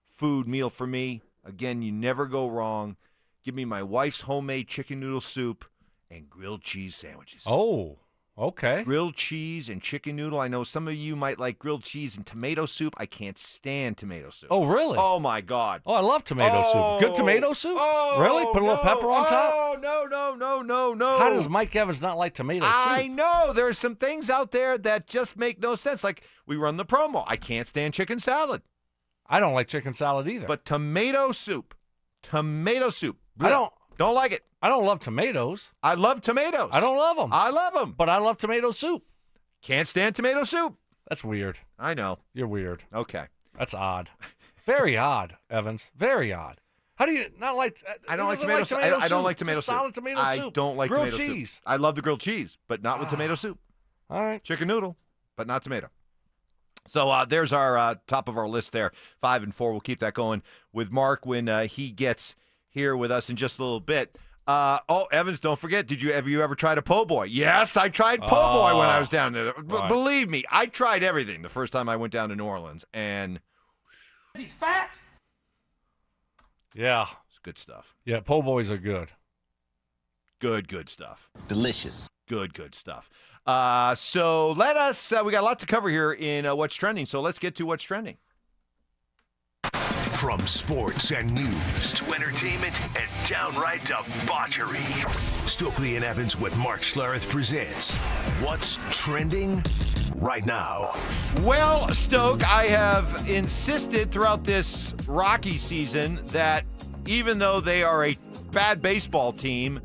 Speaker 15: food meal for me? Again, you never go wrong. Give me my wife's homemade chicken noodle soup and grilled cheese sandwiches.
Speaker 12: Oh, okay.
Speaker 15: Grilled cheese and chicken noodle. I know some of you might like grilled cheese and tomato soup. I can't stand tomato soup.
Speaker 12: Oh, really?
Speaker 15: Oh, my God.
Speaker 12: Oh, I love tomato soup. Good tomato soup? Really? Put a little pepper on top?
Speaker 15: Oh, no.
Speaker 12: How does Mike Evans not like tomato soup?
Speaker 15: I know. There's some things out there that just make no sense. Like, we run the promo. I can't stand chicken salad.
Speaker 12: I don't like chicken salad either.
Speaker 15: But tomato soup.
Speaker 12: I
Speaker 15: don't like it.
Speaker 12: I don't love tomatoes.
Speaker 15: I love tomatoes.
Speaker 12: I don't love them.
Speaker 15: I love them.
Speaker 12: But I love tomato soup.
Speaker 15: Can't stand tomato soup.
Speaker 12: That's weird.
Speaker 15: I know.
Speaker 12: You're weird.
Speaker 15: Okay.
Speaker 12: That's odd. Very odd, Evans. Very odd. How do you not like?
Speaker 15: I don't like tomato soup. I don't like tomato
Speaker 12: Just
Speaker 15: soup.
Speaker 12: Solid tomato soup.
Speaker 15: I don't like
Speaker 12: grilled
Speaker 15: tomato
Speaker 12: cheese.
Speaker 15: soup. I love the grilled cheese, but not with tomato soup.
Speaker 12: All right.
Speaker 15: Chicken noodle, but not tomato. So there's our top of our list there, 5 and 4. We'll keep that going with Mark when he gets here with us in just a little bit. Evans, don't forget, have you ever tried a po' boy? Yes, I tried po' boy when I was down there.
Speaker 12: Right.
Speaker 15: Believe me, I tried everything the first time I went down to New Orleans, and
Speaker 6: He's fat.
Speaker 12: Yeah.
Speaker 15: It's good stuff.
Speaker 12: Yeah, po' boys are good.
Speaker 15: Good stuff.
Speaker 14: Delicious.
Speaker 15: Good stuff. So let us, we got a lot to cover here in What's Trending, so let's get to What's Trending.
Speaker 3: From sports and news to entertainment and downright debauchery, Stokley and Evans with Mark Schlereth presents What's Trending right now.
Speaker 15: Well, Stoke, I have insisted throughout this Rocky season that even though they are a bad baseball team,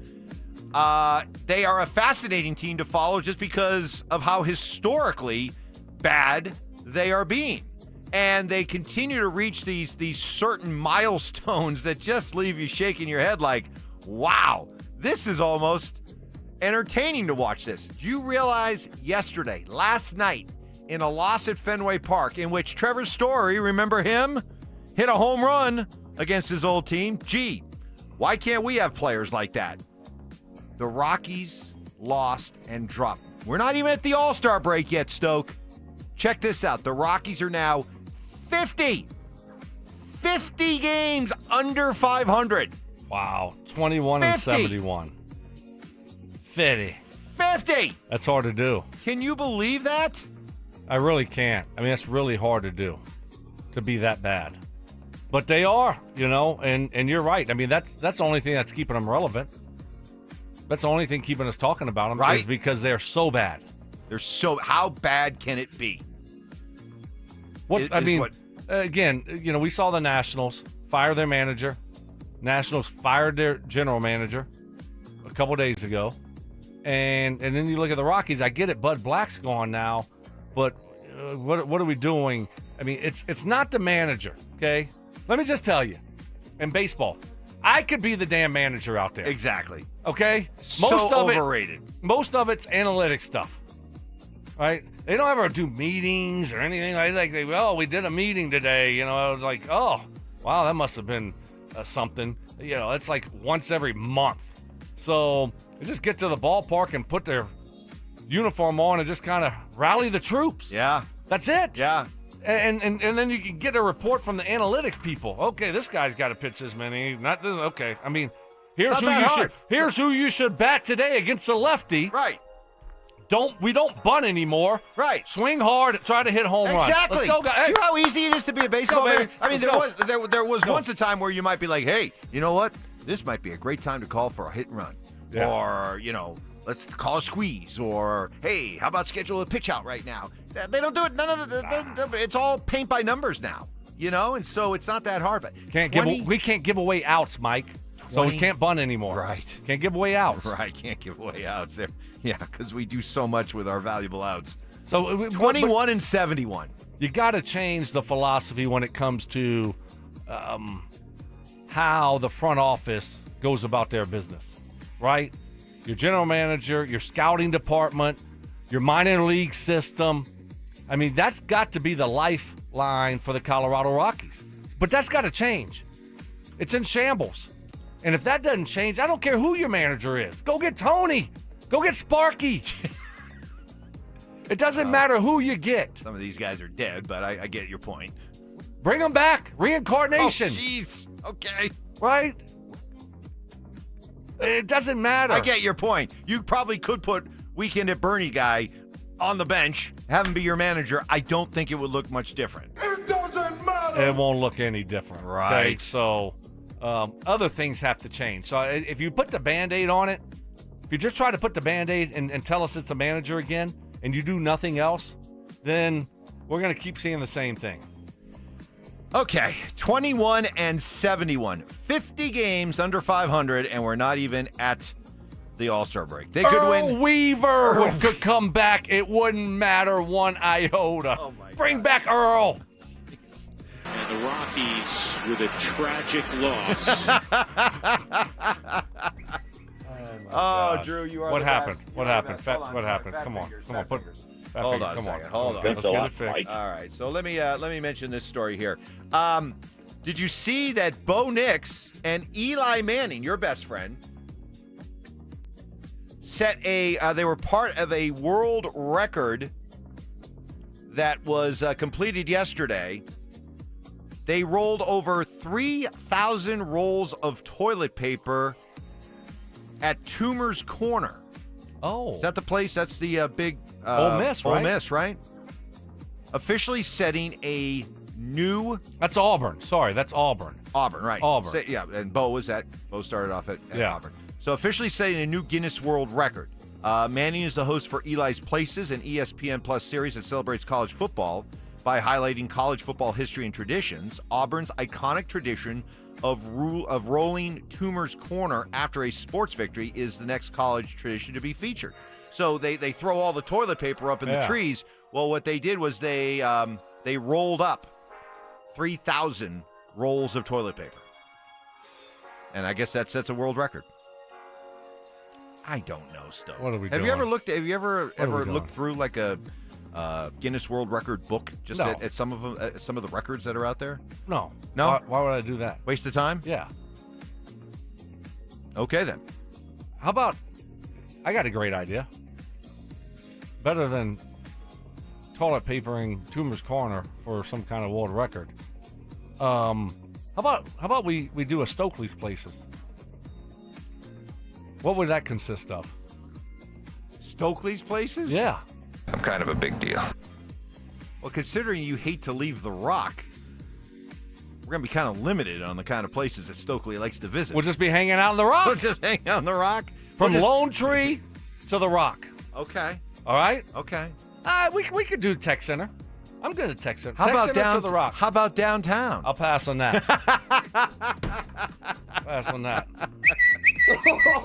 Speaker 15: they are a fascinating team to follow just because of how historically bad they are being. And they continue to reach these certain milestones that just leave you shaking your head like, wow, this is almost entertaining to watch this. Do you realize last night, in a loss at Fenway Park, in which Trevor Story, remember him, hit a home run against his old team? Gee, why can't we have players like that? The Rockies lost and dropped. We're not even at the All-Star break yet, Stoke. Check this out. The Rockies are now 50 games under 500.
Speaker 12: Wow. 21 and 71. 50. That's hard to do.
Speaker 15: Can you believe that?
Speaker 12: I really can't. I mean, that's really hard to do, to be that bad. But they are, and you're right. I mean, that's the only thing that's keeping them relevant. That's the only thing keeping us talking about them,
Speaker 15: right?
Speaker 12: Is because they're so bad.
Speaker 15: How bad can it be?
Speaker 12: Again, we saw the Nationals fire their manager. Nationals fired their general manager a couple days ago. And then you look at the Rockies. I get it, Bud Black's gone now, but what are we doing? I mean, it's not the manager, okay? Let me just tell you, in baseball, I could be the damn manager out there.
Speaker 15: Exactly.
Speaker 12: Okay?
Speaker 15: Overrated.
Speaker 12: Most of it's analytic stuff, right? They don't ever do meetings or anything like we did a meeting today. I was like, oh, wow, that must have been something. It's like once every month. So they just get to the ballpark and put their uniform on and just kind of rally the troops.
Speaker 15: Yeah.
Speaker 12: That's it.
Speaker 15: Yeah.
Speaker 12: And then you can get a report from the analytics people. Okay, this guy's got to pitch this many. Not this. Okay, I mean, here's who you should bat today against the lefty.
Speaker 15: Right.
Speaker 12: We don't bunt anymore.
Speaker 15: Right.
Speaker 12: Swing hard, try to hit home runs.
Speaker 15: Exactly.
Speaker 12: Let's go, guys.
Speaker 15: Do you know how easy it is to be a baseball player? I mean, there was once a time where you might be like, hey, you know what? This might be a great time to call for a hit and run. Yeah. Or, let's call a squeeze. Or, hey, how about schedule a pitch out right now? They don't do it. None of it's all paint by numbers now, and so it's not that hard. But
Speaker 12: we can't give away outs, Mike. So we can't bunt anymore.
Speaker 15: Right.
Speaker 12: Can't give away outs.
Speaker 15: Right. Can't give away outs there. Yeah, because we do so much with our valuable outs.
Speaker 12: So
Speaker 15: 21 and 71.
Speaker 12: You got to change the philosophy when it comes to how the front office goes about their business, right? Your general manager, your scouting department, your minor league system. I mean, that's got to be the lifeline for the Colorado Rockies. But that's got to change. It's in shambles. And if that doesn't change, I don't care who your manager is. Go get Tony. Go get Sparky. It doesn't matter who you get.
Speaker 15: Some of these guys are dead, but I get your point.
Speaker 12: Bring them back. Reincarnation.
Speaker 15: Oh, jeez. Okay.
Speaker 12: Right? It doesn't matter.
Speaker 15: I get your point. You probably could put Weekend at Bernie guy on the bench, have him be your manager. I don't think it would look much different.
Speaker 21: It doesn't matter.
Speaker 12: It won't look any different.
Speaker 15: Right.
Speaker 12: Okay? So other things have to change. So if you put the Band-Aid on it, if you just try to put the Band-Aid and tell us it's a manager again, and you do nothing else, then we're going to keep seeing the same thing.
Speaker 15: Okay, 21 and 71. 50 games under 500, and we're not even at the All-Star break. They could win.
Speaker 12: Weaver could come back. It wouldn't matter one iota. Bring back Earl.
Speaker 11: the Rockies with a tragic loss.
Speaker 15: Oh, Drew, you are
Speaker 12: What
Speaker 15: the
Speaker 12: happened?
Speaker 15: best.
Speaker 12: What happened? What happened? Come on. Put
Speaker 15: Hold on a second. Hold on.
Speaker 12: Let's get it fixed.
Speaker 15: All right. So let me mention this story here. Did you see that Bo Nix and Eli Manning, your best friend, set they were part of a world record that was completed yesterday. They rolled over 3,000 rolls of toilet paper at Toomer's Corner.
Speaker 12: Oh.
Speaker 15: Is that the place? That's the big
Speaker 12: Ole Miss, right?
Speaker 15: Ole Miss, right? Officially setting a new...
Speaker 12: That's Auburn. Sorry, that's Auburn.
Speaker 15: Auburn, right.
Speaker 12: Auburn.
Speaker 15: Yeah, and Bo started off at Auburn. So officially setting a new Guinness World Record. Manning is the host for Eli's Places, an ESPN Plus series that celebrates college football by highlighting college football history and traditions. Auburn's iconic tradition of rolling Toomer's Corner after a sports victory is the next college tradition to be featured. So they throw all the toilet paper up in the trees. Well, what they did was they rolled up 3,000 rolls of toilet paper. And I guess that sets a world record. I don't know, Stoke.
Speaker 12: What are we
Speaker 15: Have
Speaker 12: doing?
Speaker 15: you ever looked through like a Guinness World Record book just
Speaker 12: No.
Speaker 15: at some of them, some of the records that are out there?
Speaker 12: No.
Speaker 15: No?
Speaker 12: Why would I do that?
Speaker 15: Waste of time?
Speaker 12: Yeah.
Speaker 15: Okay, then.
Speaker 12: How about, I got a great idea. Better than toilet papering Toomer's Corner for some kind of world record. How about we do a Stokley's Places? What would that consist of?
Speaker 15: Stokley's Places?
Speaker 12: Yeah.
Speaker 17: I'm kind of a big deal.
Speaker 15: Well, considering you hate to leave the Rock, we're going to be kind of limited on the kind of places that Stokley likes to visit.
Speaker 12: We'll just be hanging out in the Rock.
Speaker 15: We'll just hang out in the Rock?
Speaker 12: From Lone Tree to the Rock.
Speaker 15: Okay.
Speaker 12: All right?
Speaker 15: Okay.
Speaker 12: We could do Tech Center. I'm good at Tech Center.
Speaker 15: How
Speaker 12: Tech
Speaker 15: about
Speaker 12: Center to the Rock.
Speaker 15: How about downtown?
Speaker 12: I'll pass on that. Pass on that.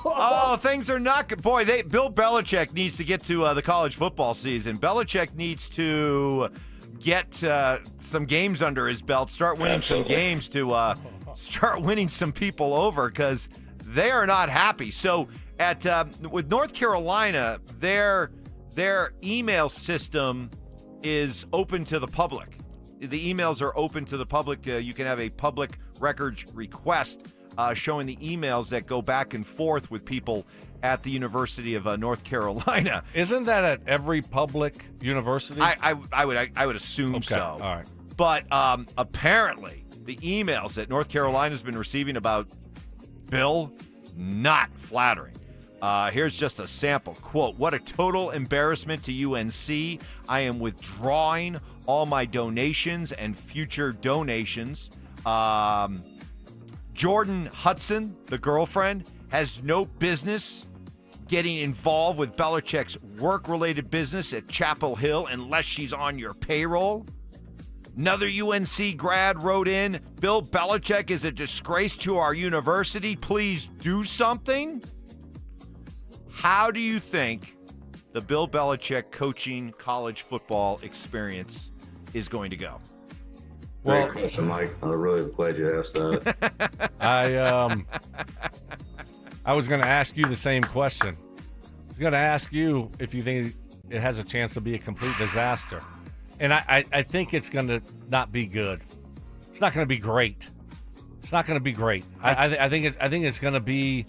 Speaker 15: Oh, things are not good. Boy, Bill Belichick needs to get to the college football season. Belichick needs to get some games under his belt, start winning some games to start winning some people over because they are not happy. So with North Carolina, their email system is open to the public. The emails are open to the public. You can have a public records request showing the emails that go back and forth with people at the University of North Carolina.
Speaker 12: Isn't that at every public university?
Speaker 15: I would assume so.
Speaker 12: All right.
Speaker 15: But apparently, the emails that North Carolina's been receiving about Bill, not flattering. Here's just a sample. Quote, "What a total embarrassment to UNC. I am withdrawing all my donations and future donations." Jordan Hudson, the girlfriend, has no business getting involved with Belichick's work-related business at Chapel Hill unless she's on your payroll. Another UNC grad wrote in, "Bill Belichick is a disgrace to our university. Please do something." How do you think the Bill Belichick coaching college football experience is going to go?
Speaker 19: Great question, Mike. I'm really glad you asked that.
Speaker 12: I was going to ask you the same question. I was going to ask you if you think it has a chance to be a complete disaster. And I think it's going to not be good. It's not going to be great. It's not going to be great. I think it's going to be,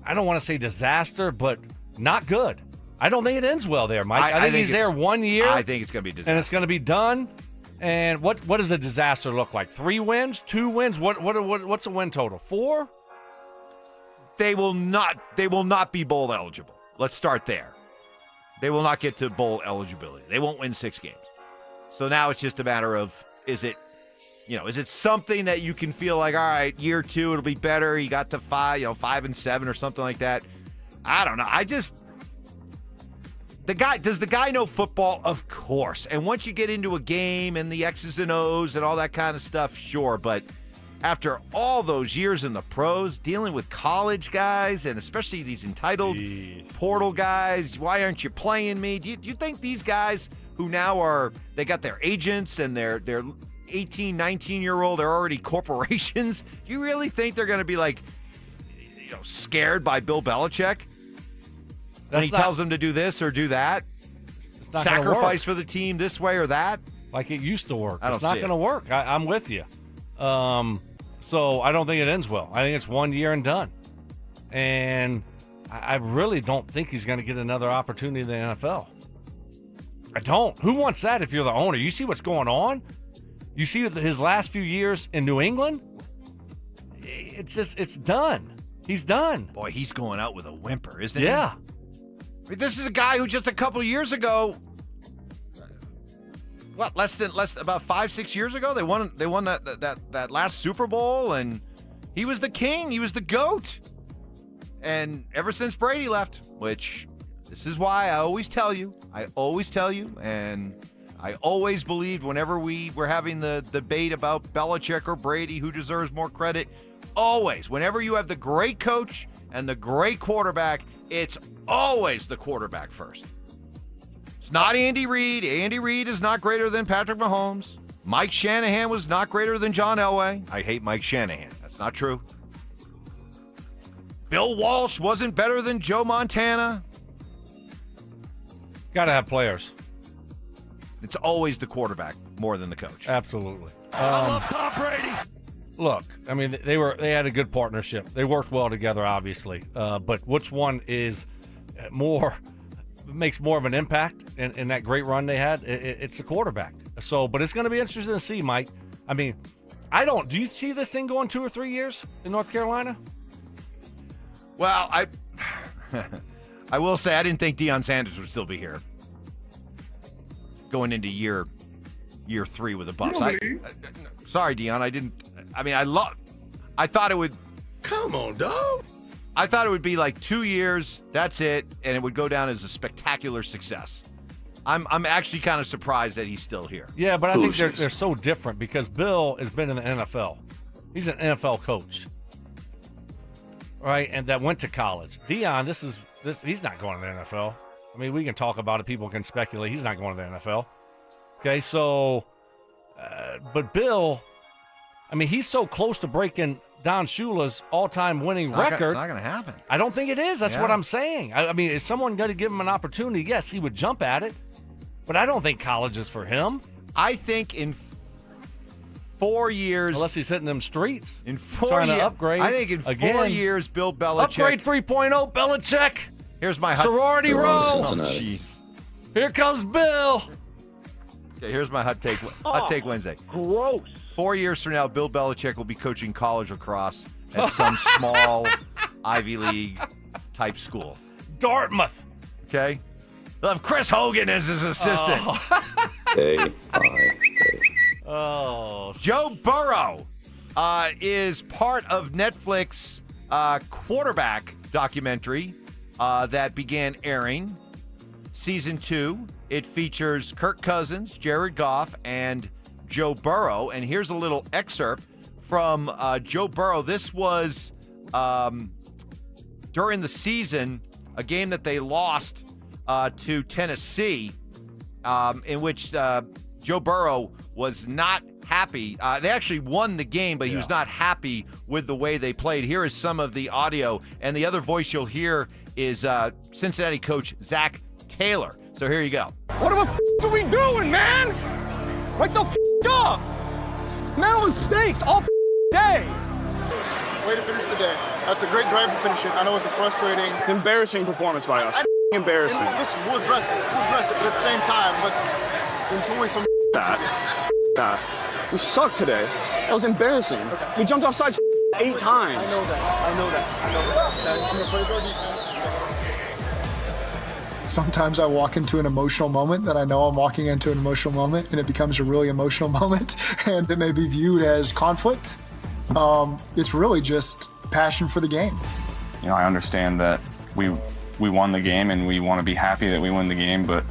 Speaker 12: I don't want to say disaster, but not good. I don't think it ends well there, Mike. I think he's there 1 year.
Speaker 15: I think it's going to be a disaster.
Speaker 12: And it's going to be done. And what does a disaster look like? 3 wins? 2 wins? What's the win total? 4?
Speaker 15: They will not be bowl eligible. Let's start there. They will not get to bowl eligibility. They won't win 6 games. So now it's just a matter of, is it something that you can feel like, all right, year 2 it'll be better. You got to 5 and 7 or something like that. I don't know. Does the guy know football? Of course. And once you get into a game and the X's and O's and all that kind of stuff, sure. But after all those years in the pros, dealing with college guys and especially these entitled portal guys, why aren't you playing me? Do you think these guys who now they got their agents and they're 18, 19-year-old. They're already corporations. Do you really think they're going to be like, scared by Bill Belichick when he tells them to do this or do that? Sacrifice for the team this way or that?
Speaker 12: Like it used to work.
Speaker 15: It's
Speaker 12: not going to work. I'm with you. So I don't think it ends well. I think it's 1 year and done. And I really don't think he's going to get another opportunity in the NFL. I don't. Who wants that if you're the owner? You see what's going on? You see his last few years in New England? It's done. He's done.
Speaker 15: Boy, he's going out with a whimper, isn't he?
Speaker 12: Yeah.
Speaker 15: I mean, this is a guy who just a couple of years ago, about 5-6 years ago, they won that last Super Bowl, and he was the king. He was the GOAT. And ever since Brady left, which this is why I always tell you, and I always believed whenever we were having the debate about Belichick or Brady, who deserves more credit, always, whenever you have the great coach and the great quarterback, it's always the quarterback first. It's not Andy Reid. Andy Reid is not greater than Patrick Mahomes. Mike Shanahan was not greater than John Elway. I hate Mike Shanahan. That's not true. Bill Walsh wasn't better than Joe Montana.
Speaker 12: Got to have players.
Speaker 15: It's always the quarterback more than the coach.
Speaker 12: Absolutely.
Speaker 21: I love Tom Brady.
Speaker 12: Look, I mean, they had a good partnership. They worked well together, obviously. But which one is makes more of an impact in that great run they had? It's the quarterback. So, but it's going to be interesting to see, Mike. I mean, do you see this thing going 2 or 3 years in North Carolina?
Speaker 15: Well, I will say I didn't think Deion Sanders would still be here going into year 3 with the Buffs. Sorry, Deion, I didn't. I mean, I thought it would.
Speaker 21: Come on, dog.
Speaker 15: I thought it would be like 2 years. That's it, and it would go down as a spectacular success. I'm actually kind of surprised that he's still here.
Speaker 12: Yeah, but I think they're so different because Bill has been in the NFL. He's an NFL coach, right? And that went to college. Deion, he's not going to the NFL. I mean, we can talk about it. People can speculate. He's not going to the NFL. Okay, so, but Bill, I mean, he's so close to breaking Don Shula's all-time winning record.
Speaker 15: It's not going to happen.
Speaker 12: I don't think it is. That's what I'm saying. I mean, is someone going to give him an opportunity? Yes, he would jump at it. But I don't think college is for him.
Speaker 15: I think in 4 years.
Speaker 12: Unless he's hitting them streets.
Speaker 15: In 4
Speaker 12: trying
Speaker 15: years.
Speaker 12: to upgrade.
Speaker 15: I think in 4 years, Bill Belichick.
Speaker 12: Upgrade 3.0, Belichick.
Speaker 15: Here's my
Speaker 12: sorority row.
Speaker 15: Oh, jeez.
Speaker 12: Here comes Bill.
Speaker 15: Okay, here's my hot take. Hot take Wednesday.
Speaker 6: Gross.
Speaker 15: 4 years from now, Bill Belichick will be coaching college lacrosse at some small Ivy League type school.
Speaker 12: Dartmouth.
Speaker 15: Okay? They'll have Chris Hogan as his assistant. Joe Burrow is part of Netflix quarterback documentary that began airing. Season 2. It features Kirk Cousins, Jared Goff, and Joe Burrow. And here's a little excerpt from Joe Burrow. This was during the season, a game that they lost to Tennessee, in which Joe Burrow was not happy. They actually won the game, but he was not happy with the way they played. Here is some of the audio, and the other voice you'll hear is Cincinnati coach Zach Taylor. So here you go.
Speaker 6: What are we doing, man? Wake the up! Mental mistakes all day.
Speaker 17: Way to finish the day. That's a great drive to finish it. I know it's a frustrating,
Speaker 6: Embarrassing performance by us. Embarrassing.
Speaker 17: Listen, we'll address it. But at the same time, let's enjoy some
Speaker 6: that. We sucked today. That was embarrassing. Okay. We jumped off sides 8 times.
Speaker 17: I know that. I'm gonna praise our defense.
Speaker 20: Sometimes I walk into an emotional moment that I know I'm walking into an emotional moment, and it becomes a really emotional moment, and it may be viewed as conflict. It's really just passion for the game.
Speaker 22: You know, I understand that we won the game and we want to be happy that we won the game, but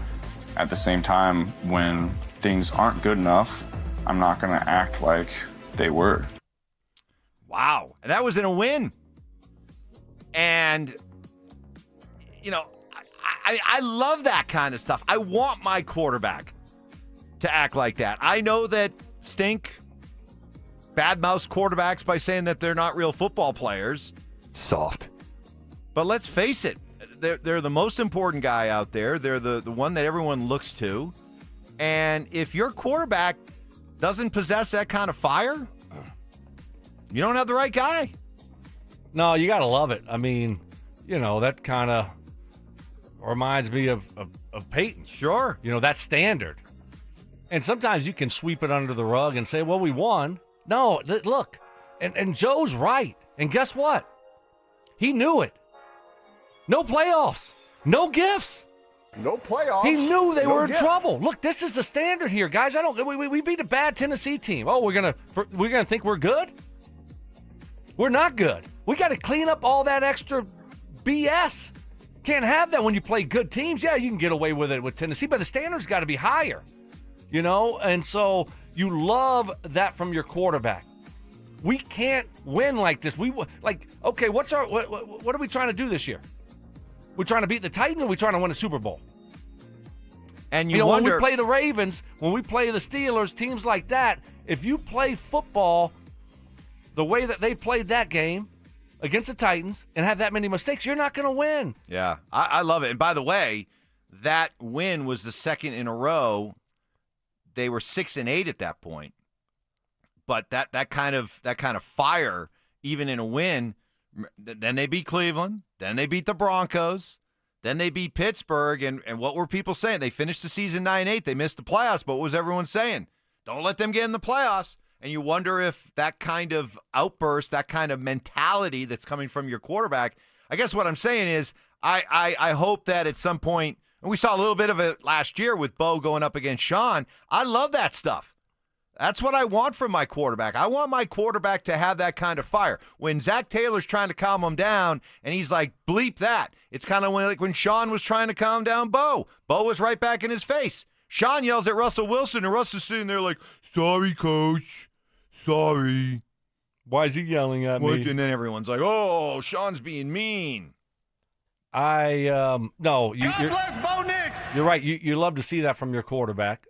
Speaker 22: at the same time, when things aren't good enough, I'm not going to act like they were.
Speaker 15: Wow. And that was in a win. And, you know, I love that kind of stuff. I want my quarterback to act like that. I know that stink, badmouth quarterbacks by saying that they're not real football players.
Speaker 1: Soft.
Speaker 15: But let's face it, they're the most important guy out there. They're the one that everyone looks to. And if your quarterback doesn't possess that kind of fire, you don't have the right guy.
Speaker 12: No, you got to love it. I mean, that kind of reminds me of Payton.
Speaker 15: Sure.
Speaker 12: That standard. And sometimes you can sweep it under the rug and say, well, we won. No, look. And Joe's right. And guess what? He knew it. No playoffs. No gifts.
Speaker 1: No playoffs.
Speaker 12: He knew they were in
Speaker 1: gift.
Speaker 12: trouble. Look, this is the standard here, guys. We beat a bad Tennessee team. Oh, we're gonna think we're good? We're not good. We got to clean up all that extra BS. Can't have that when you play good teams. Yeah, you can get away with it with Tennessee, but the standard's got to be higher. And so you love that from your quarterback. We can't win like this. Okay, what are we trying to do this year? We're trying to beat the Titans, or are we trying to win a Super Bowl?
Speaker 15: And
Speaker 12: wonder, when we play the Ravens, when we play the Steelers, teams like that, if you play football the way that they played that game against the Titans and have that many mistakes, you're not going to win.
Speaker 15: Yeah, I love it. And by the way, that win was the second in a row. They were 6-8 at that point. But that kind of fire, even in a win, then they beat Cleveland, then they beat the Broncos, then they beat Pittsburgh, and what were people saying? They finished the season 9-8. They missed the playoffs, but what was everyone saying? Don't let them get in the playoffs. And you wonder if that kind of outburst, that kind of mentality that's coming from your quarterback, I guess what I'm saying is I hope that at some point, and we saw a little bit of it last year with Bo going up against Sean, I love that stuff. That's what I want from my quarterback. I want my quarterback to have that kind of fire. When Zach Taylor's trying to calm him down, and he's like, bleep that. It's kind of like when Sean was trying to calm down Bo. Bo was right back in his face. Sean yells at Russell Wilson, and Russell's sitting there like, sorry, coach. Sorry.
Speaker 12: Why is he yelling at me?
Speaker 15: And then everyone's like, oh, Sean's being mean.
Speaker 12: No.
Speaker 6: God bless Bo Nix.
Speaker 12: You're right. You love to see that from your quarterback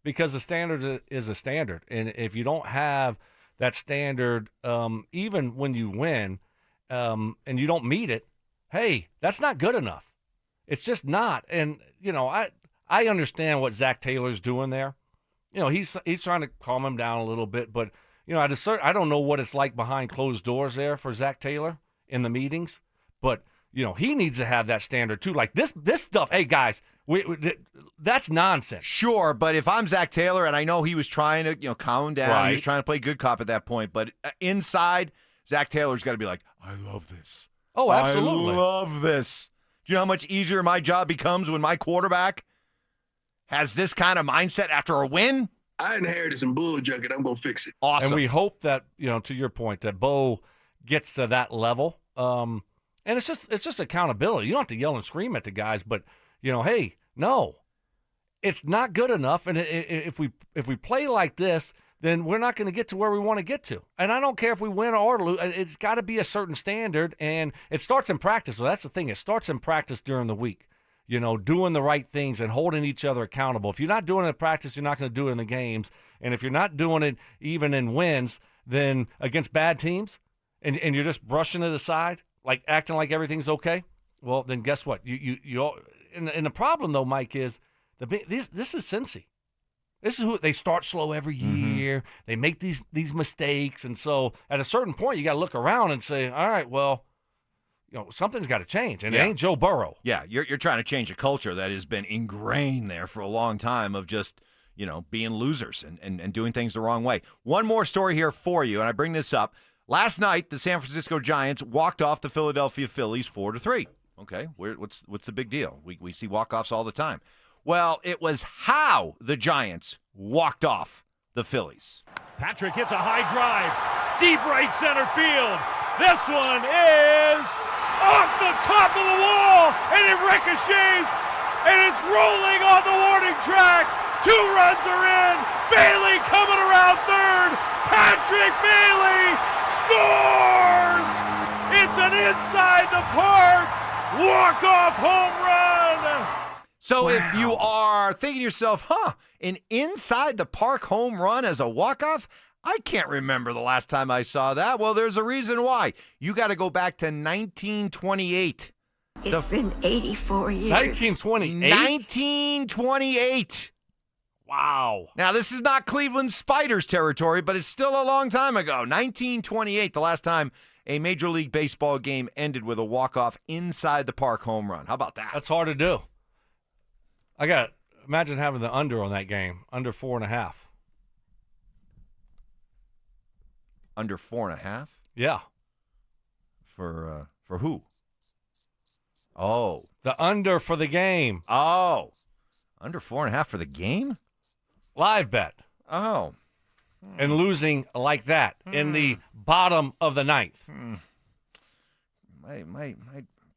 Speaker 12: because the standard is a standard. And if you don't have that standard, even when you win and you don't meet it, hey, that's not good enough. It's just not. And, I understand what Zach Taylor's doing there. He's trying to calm him down a little bit. But, I don't know what it's like behind closed doors there for Zach Taylor in the meetings. But, he needs to have that standard too. Like this stuff, hey, guys, that's nonsense.
Speaker 15: Sure, but if I'm Zach Taylor and I know he was trying to, calm him down, he was trying to play good cop at that point, but inside, Zach Taylor's got to be like, I love this.
Speaker 12: Oh, absolutely.
Speaker 15: I love this. Do you know how much easier my job becomes when my quarterback has this kind of mindset after a win?
Speaker 1: I inherited some bull junket. I'm going to fix it.
Speaker 15: Awesome.
Speaker 12: And we hope that, to your point, that Bo gets to that level. And it's just accountability. You don't have to yell and scream at the guys, but hey, no, it's not good enough. And if we play like this, then we're not going to get to where we want to get to. And I don't care if we win or lose. It's got to be a certain standard, and it starts in practice. So that's the thing. It starts in practice during the week. Doing the right things and holding each other accountable. If you're not doing it in practice, you're not going to do it in the games. And if you're not doing it even in wins, then against bad teams, and you're just brushing it aside, like acting like everything's okay, well, then guess what? And the problem, though, Mike, is this is Cincy. This is who they start slow every year. Mm-hmm. They make these mistakes. And so at a certain point, you got to look around and say, all right, well, something's got to change. And it ain't Joe Burrow.
Speaker 15: Yeah, you're trying to change a culture that has been ingrained there for a long time of just, being losers and doing things the wrong way. One more story here for you, and I bring this up. Last night, the San Francisco Giants walked off the Philadelphia Phillies 4-3. Okay, what's the big deal? We see walk-offs all the time. Well, it was how the Giants walked off the Phillies.
Speaker 7: Patrick hits a high drive, deep right center field. This one is off the top of the wall, and it ricochets, and it's rolling on the warning track. 2 runs are in. Bailey coming around third. Patrick Bailey scores! It's an inside the park walk-off home run.
Speaker 15: So if you are thinking to yourself, an inside the park home run as a walk-off, I can't remember the last time I saw that. Well, there's a reason why. You got to go back to 1928.
Speaker 2: It's been 84 years.
Speaker 12: 1928?
Speaker 15: 1928.
Speaker 12: Wow.
Speaker 15: Now, this is not Cleveland Spiders territory, but it's still a long time ago. 1928, the last time a Major League Baseball game ended with a walk-off inside the park home run. How about that?
Speaker 12: That's hard to do. Imagine having the under on that game, under 4.5.
Speaker 15: Under 4.5?
Speaker 12: Yeah.
Speaker 15: For who? Oh.
Speaker 12: The under for the game.
Speaker 15: Oh. Under 4.5 for the game?
Speaker 12: Live bet.
Speaker 15: Oh.
Speaker 12: And losing like that in the bottom of the ninth.
Speaker 15: I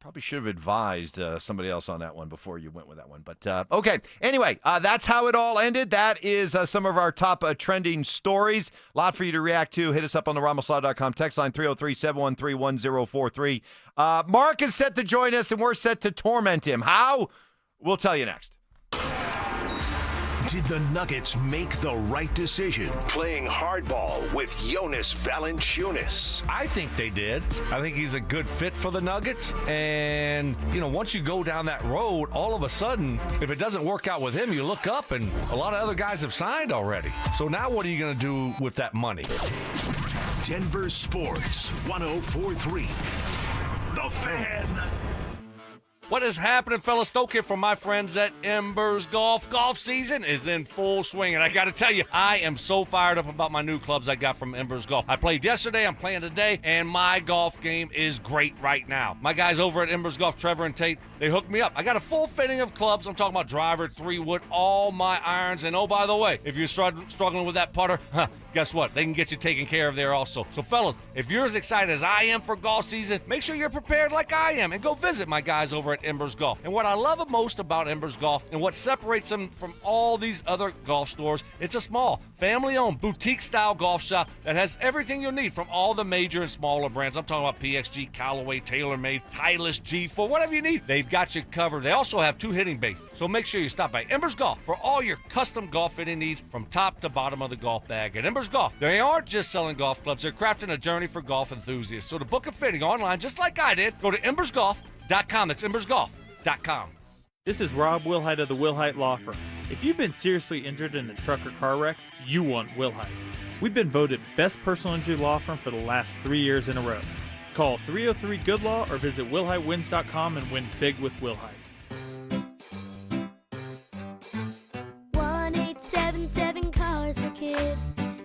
Speaker 15: probably should have advised somebody else on that one before you went with that one. But, okay. Anyway, that's how it all ended. That is some of our top trending stories. A lot for you to react to. Hit us up on the RamosLaw.com text line 303-713-1043. Mark is set to join us, and we're set to torment him. How? We'll tell you next.
Speaker 3: Did the Nuggets make the right decision playing hardball with Jonas Valanciunas?
Speaker 12: I think they did. I think he's a good fit for the Nuggets. And, once you go down that road, all of a sudden, if it doesn't work out with him, you look up and a lot of other guys have signed already. So now what are you going to do with that money?
Speaker 3: Denver Sports 104.3. The Fan.
Speaker 12: What is happening, fellas? Stoke here from my friends at Embers Golf. Golf season is in full swing, and I got to tell you, I am so fired up about my new clubs I got from Embers Golf. I played yesterday, I'm playing today, and my golf game is great right now. My guys over at Embers Golf, Trevor and Tate, they hooked me up. I got a full fitting of clubs. I'm talking about driver, 3-wood, all my irons, and oh, by the way, if you're struggling with that putter, guess what? They can get you taken care of there also. So, fellas, if you're as excited as I am for golf season, make sure you're prepared like I am and go visit my guys over at Embers Golf. And what I love most about Embers Golf and what separates them from all these other golf stores, it's a small, family-owned, boutique-style golf shop that has everything you'll need from all the major and smaller brands. I'm talking about PXG, Callaway, TaylorMade, Titleist, G4, whatever you need, they've got you covered. They also have 2 hitting bases. So make sure you stop by Embers Golf for all your custom golf fitting needs from top to bottom of the golf bag. At Embers Golf, they aren't just selling golf clubs, they're crafting a journey for golf enthusiasts. So to book a fitting online, just like I did, go to embersgolf.com. That's embersgolf.com.
Speaker 4: This is Rob Wilhite of the Wilhite Law Firm. If you've been seriously injured in a truck or car wreck, you want Wilhite. We've been voted best personal injury law firm for the last 3 years in a row. Call 303-GOOD-LAW or visit WilhiteWins.com and win big with Wilhite.
Speaker 23: 1877 Cars for Kids.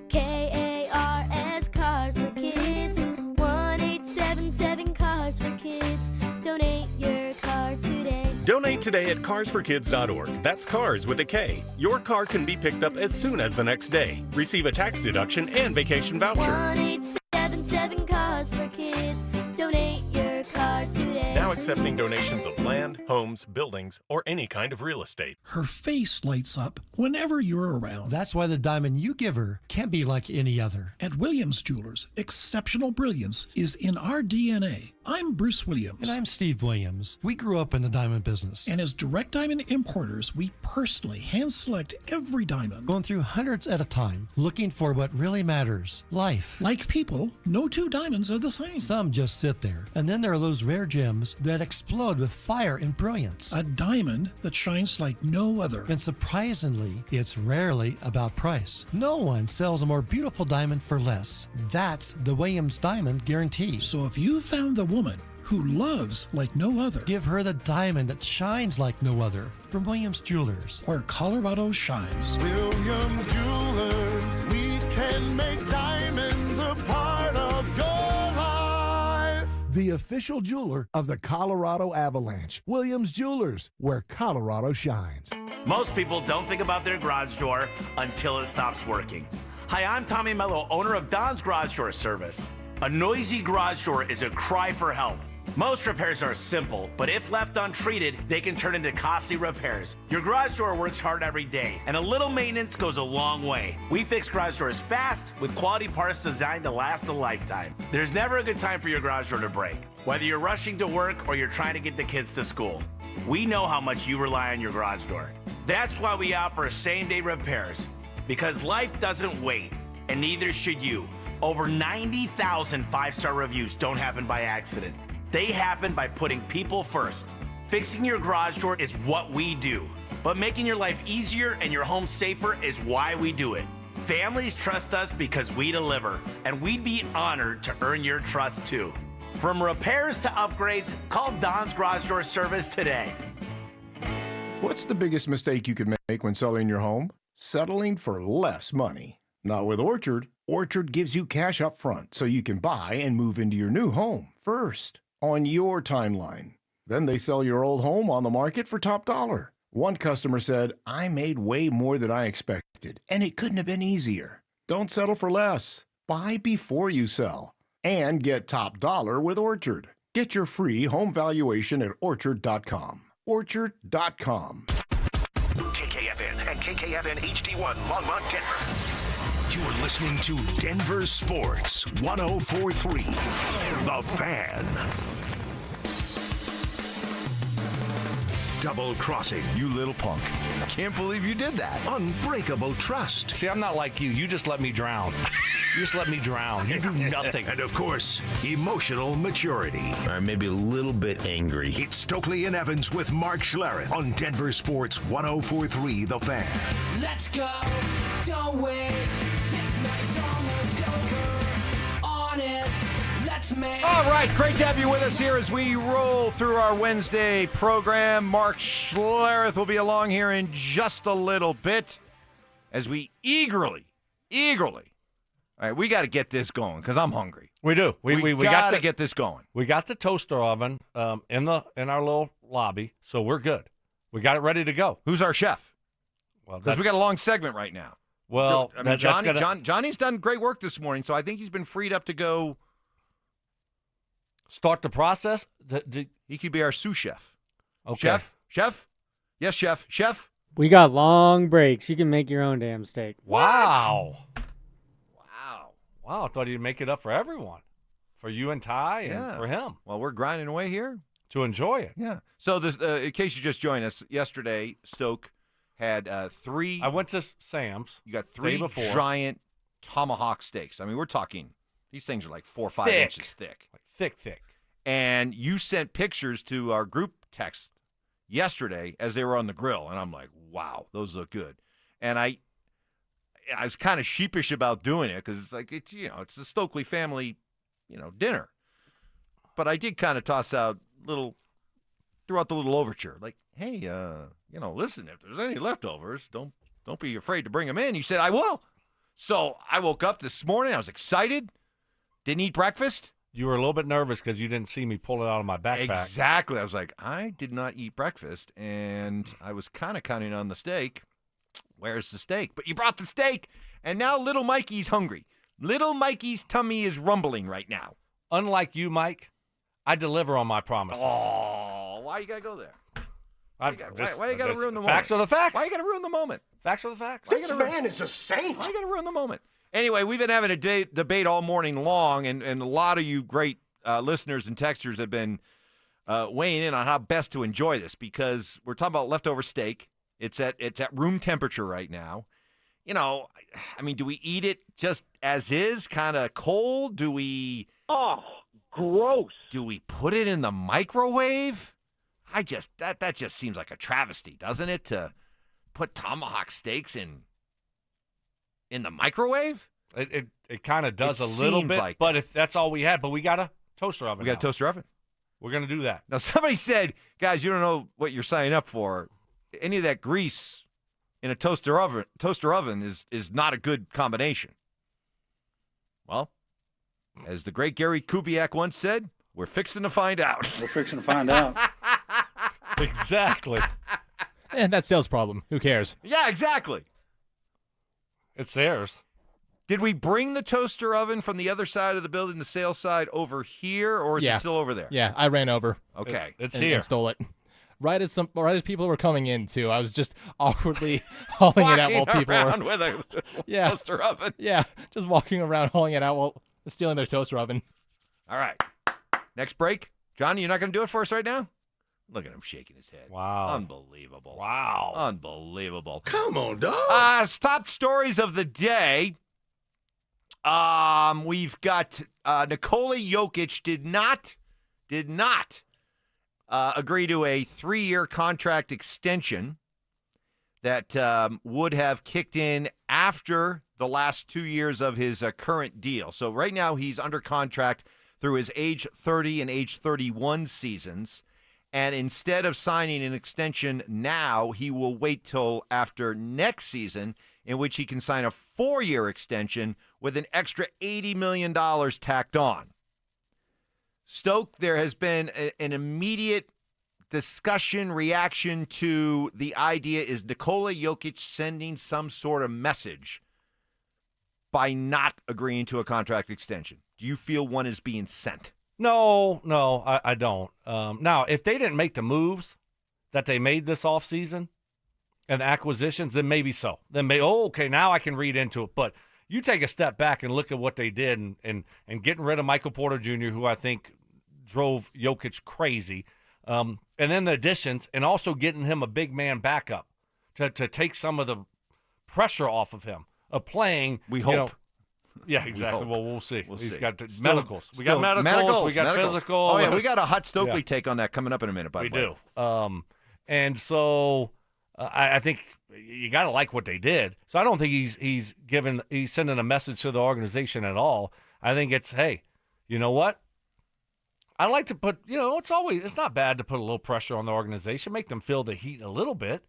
Speaker 23: KARS Cars for Kids. 1877 Cars for Kids. Donate your car today.
Speaker 24: Donate today at carsforkids.org. That's cars with a K. Your car can be picked up as soon as the next day. Receive a tax deduction and vacation voucher.
Speaker 23: 1877 Cars for Kids. Donate your car today.
Speaker 24: Now accepting donations of land, homes, buildings, or any kind of real estate.
Speaker 25: Her face lights up whenever you're around.
Speaker 26: That's why the diamond you give her can't be like any other.
Speaker 25: At Williams Jewelers, exceptional brilliance is in our DNA. I'm Bruce Williams.
Speaker 26: And I'm Steve Williams. We grew up in the diamond business.
Speaker 25: And as direct diamond importers, we personally hand select every diamond.
Speaker 26: Going through hundreds at a time, looking for what really matters. Life.
Speaker 25: Like people, no 2 diamonds are the same.
Speaker 26: Some just sit there. And then there are those rare gems that explode with fire and brilliance.
Speaker 25: A diamond that shines like no other.
Speaker 26: And surprisingly, it's rarely about price. No one sells a more beautiful diamond for less. That's the Williams Diamond Guarantee.
Speaker 25: So if you found the woman who loves like no other,
Speaker 26: give her the diamond that shines like no other from Williams Jewelers,
Speaker 25: where Colorado shines.
Speaker 27: Williams Jewelers, we can make diamonds a part of your life.
Speaker 28: The official jeweler of the Colorado Avalanche. Williams Jewelers, where Colorado shines.
Speaker 29: Most people don't think about their garage door until it stops working. Hi, I'm Tommy Mello, owner of Don's Garage Door Service. A noisy garage door is a cry for help. Most repairs are simple, but if left untreated, they can turn into costly repairs. Your garage door works hard every day, and a little maintenance goes a long way. We fix garage doors fast with quality parts designed to last a lifetime. There's never a good time for your garage door to break, whether you're rushing to work or you're trying to get the kids to school. We know how much you rely on your garage door. That's why we offer same-day repairs, because life doesn't wait, and neither should you. Over 90,000 five-star reviews don't happen by accident. They happen by putting people first. Fixing your garage door is what we do, but making your life easier and your home safer is why we do it. Families trust us because we deliver, and we'd be honored to earn your trust too. From repairs to upgrades, call Don's Garage Door Service today.
Speaker 28: What's the biggest mistake you could make when selling your home? Settling for less money. Not with Orchard. Orchard gives you cash up front so you can buy and move into your new home first on your timeline. Then they sell your old home on the market for top dollar. One customer said, I made way more than I expected, and it couldn't have been easier. Don't settle for less. Buy before you sell. And get top dollar with Orchard. Get your free home valuation at Orchard.com. Orchard.com.
Speaker 3: KKFN and KKFN HD1 Longmont, Denver. You're listening to Denver Sports 104.3. The Fan. Double crossing, you little punk.
Speaker 15: Can't believe you did that.
Speaker 3: Unbreakable trust.
Speaker 12: See, I'm not like you. You just let me drown. You just let me drown. You do nothing.
Speaker 3: And of course, emotional maturity.
Speaker 5: Or maybe a little bit angry.
Speaker 3: It's Stokley and Evans with Mark Schlereth on Denver Sports 104.3 The Fan.
Speaker 8: Let's go. Don't wait. This night's almost over. Honest. Let's make.
Speaker 15: All right, great to have you with us here as we roll through our Wednesday program. Mark Schlereth will be along here in just a little bit as we eagerly. All right, we got to get this going because I'm hungry.
Speaker 12: We do. We
Speaker 15: got to get this going.
Speaker 12: We got the toaster oven in our little lobby, so we're good. We got it ready to go.
Speaker 15: Who's our chef?
Speaker 12: Well,
Speaker 15: because we got a long segment right now.
Speaker 12: Well,
Speaker 15: I mean, Johnny's done great work this morning, so I think he's been freed up to go
Speaker 12: start the process.
Speaker 15: He could be our sous chef.
Speaker 12: Okay.
Speaker 15: Chef? Yes, chef. Chef?
Speaker 9: We got long breaks. You can make your own damn steak.
Speaker 12: Wow. Wow, I thought he'd make it up for everyone. For you and Ty and for him.
Speaker 15: Well, we're grinding away here.
Speaker 12: To enjoy it.
Speaker 15: Yeah. So, this, in case you just joined us, yesterday, Stoke had 3.
Speaker 12: I went to Sam's.
Speaker 15: You got 3 giant tomahawk steaks. I mean, we're talking, these things are like 4 or 5 inches thick.
Speaker 12: Like thick.
Speaker 15: And you sent pictures to our group text yesterday as they were on the grill. And I'm like, wow, those look good. And I was kind of sheepish about doing it because it's like, it's the Stokley family, dinner. But I did kind of toss out throughout the little overture, like, hey, listen, if there's any leftovers, don't be afraid to bring them in. You said, I will. So I woke up this morning. I was excited. Didn't eat breakfast.
Speaker 12: You were a little bit nervous because you didn't see me pull it out of my backpack.
Speaker 15: Exactly. I was like, I did not eat breakfast, and I was kind of counting on the steak. Where's the steak? But you brought the steak, and now little Mikey's hungry. Little Mikey's tummy is rumbling right now.
Speaker 12: Unlike you, Mike, I deliver on my promises.
Speaker 15: Oh, why you got to go there? Why you got to ruin the moment?
Speaker 12: Facts are the facts.
Speaker 15: Why you got to ruin the moment?
Speaker 12: Facts are the facts.
Speaker 5: This man is a saint.
Speaker 15: Why you got to ruin the moment? Anyway, we've been having a debate all morning long, and a lot of you great listeners and texters have been weighing in on how best to enjoy this because we're talking about leftover steak. It's at room temperature right now. I mean, do we eat it just as is, kind of cold? Do we?
Speaker 6: Oh, gross.
Speaker 15: Do we put it in the microwave? That just seems like a travesty, doesn't it? To put tomahawk steaks in the microwave?
Speaker 12: It kind of does a little bit, like but if that's all we had, but we got a toaster oven.
Speaker 15: We got a toaster oven.
Speaker 12: We're gonna do that.
Speaker 15: Now somebody said, guys, you don't know what you're signing up for. Any of that grease in a toaster oven is not a good combination. Well, as the great Gary Kubiak once said, we're fixing to find out.
Speaker 10: We're fixing to find out.
Speaker 12: Exactly.
Speaker 10: And that's sales problem. Who cares?
Speaker 15: Yeah, exactly.
Speaker 12: It's theirs.
Speaker 15: Did we bring the toaster oven from the other side of the building, the sales side, over here, or is it still over there?
Speaker 10: Yeah, I ran over.
Speaker 15: Okay.
Speaker 12: It's here.
Speaker 10: And stole it. Right as people were coming in, too. I was just awkwardly hauling it out while people
Speaker 15: around
Speaker 10: were...
Speaker 15: with a toaster oven.
Speaker 10: Yeah, just walking around hauling it out while stealing their toaster oven.
Speaker 15: All right. Next break. Johnny, you're not going to do it for us right now? Look at him shaking his head.
Speaker 12: Wow.
Speaker 15: Unbelievable.
Speaker 12: Wow.
Speaker 15: Unbelievable.
Speaker 1: Come on, dog.
Speaker 15: Top stories of the day. We've got Nikola Jokic did not agree to a 3-year contract extension that would have kicked in after the last 2 years of his current deal. So right now he's under contract through his age 30 and age 31 seasons. And instead of signing an extension now, he will wait till after next season, in which he can sign a 4-year extension with an extra $80 million tacked on. Stoke, there has been an immediate discussion, reaction to the idea, is Nikola Jokic sending some sort of message by not agreeing to a contract extension? Do you feel one is being sent?
Speaker 12: No, I don't. Now, if they didn't make the moves that they made this offseason and acquisitions, then maybe so. Then okay, now I can read into it. But you take a step back and look at what they did and getting rid of Michael Porter Jr., who I think drove Jokic crazy, and then the additions, and also getting him a big man backup to take some of the pressure off of him of playing.
Speaker 15: We hope.
Speaker 12: Yeah, exactly. Well, we'll see.
Speaker 15: He's
Speaker 12: got medicals. We got medicals. We got physical.
Speaker 15: Oh, yeah, we got a hot Stokely take on that coming up in a minute, by the way.
Speaker 12: We do. And so I think you got to like what they did. So I don't think he's sending a message to the organization at all. I think it's, hey, you know what? I like to put, it's not bad to put a little pressure on the organization, make them feel the heat a little bit.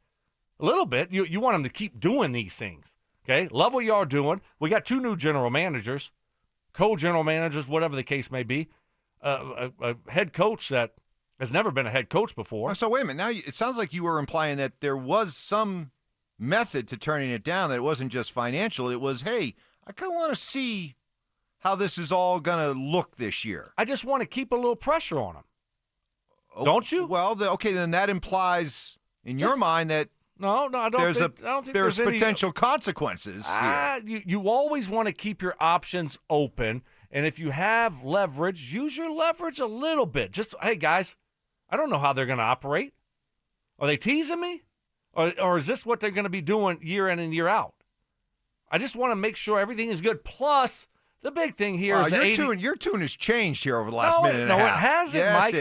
Speaker 12: You want them to keep doing these things. Okay, love what you are doing. We got 2 new general managers, co-general managers, whatever the case may be. A head coach that has never been a head coach before.
Speaker 15: So wait a minute. Now it sounds like you were implying that there was some method to turning it down, that it wasn't just financial. It was, hey, I kind of want to see how this is all going to look this year.
Speaker 12: I just want to keep a little pressure on them. Don't you?
Speaker 15: Well, then that implies, in your mind, that
Speaker 12: No, I don't think
Speaker 15: there's
Speaker 12: any
Speaker 15: potential consequences here.
Speaker 12: You always want to keep your options open, and if you have leverage, use your leverage a little bit. Just, hey, guys, I don't know how they're going to operate. Are they teasing me? Or is this what they're going to be doing year in and year out? I just want to make sure everything is good. Plus, the big thing here is
Speaker 15: your tune has changed here over the last minute and a half.
Speaker 12: No, it hasn't,
Speaker 15: yes,
Speaker 12: Mike.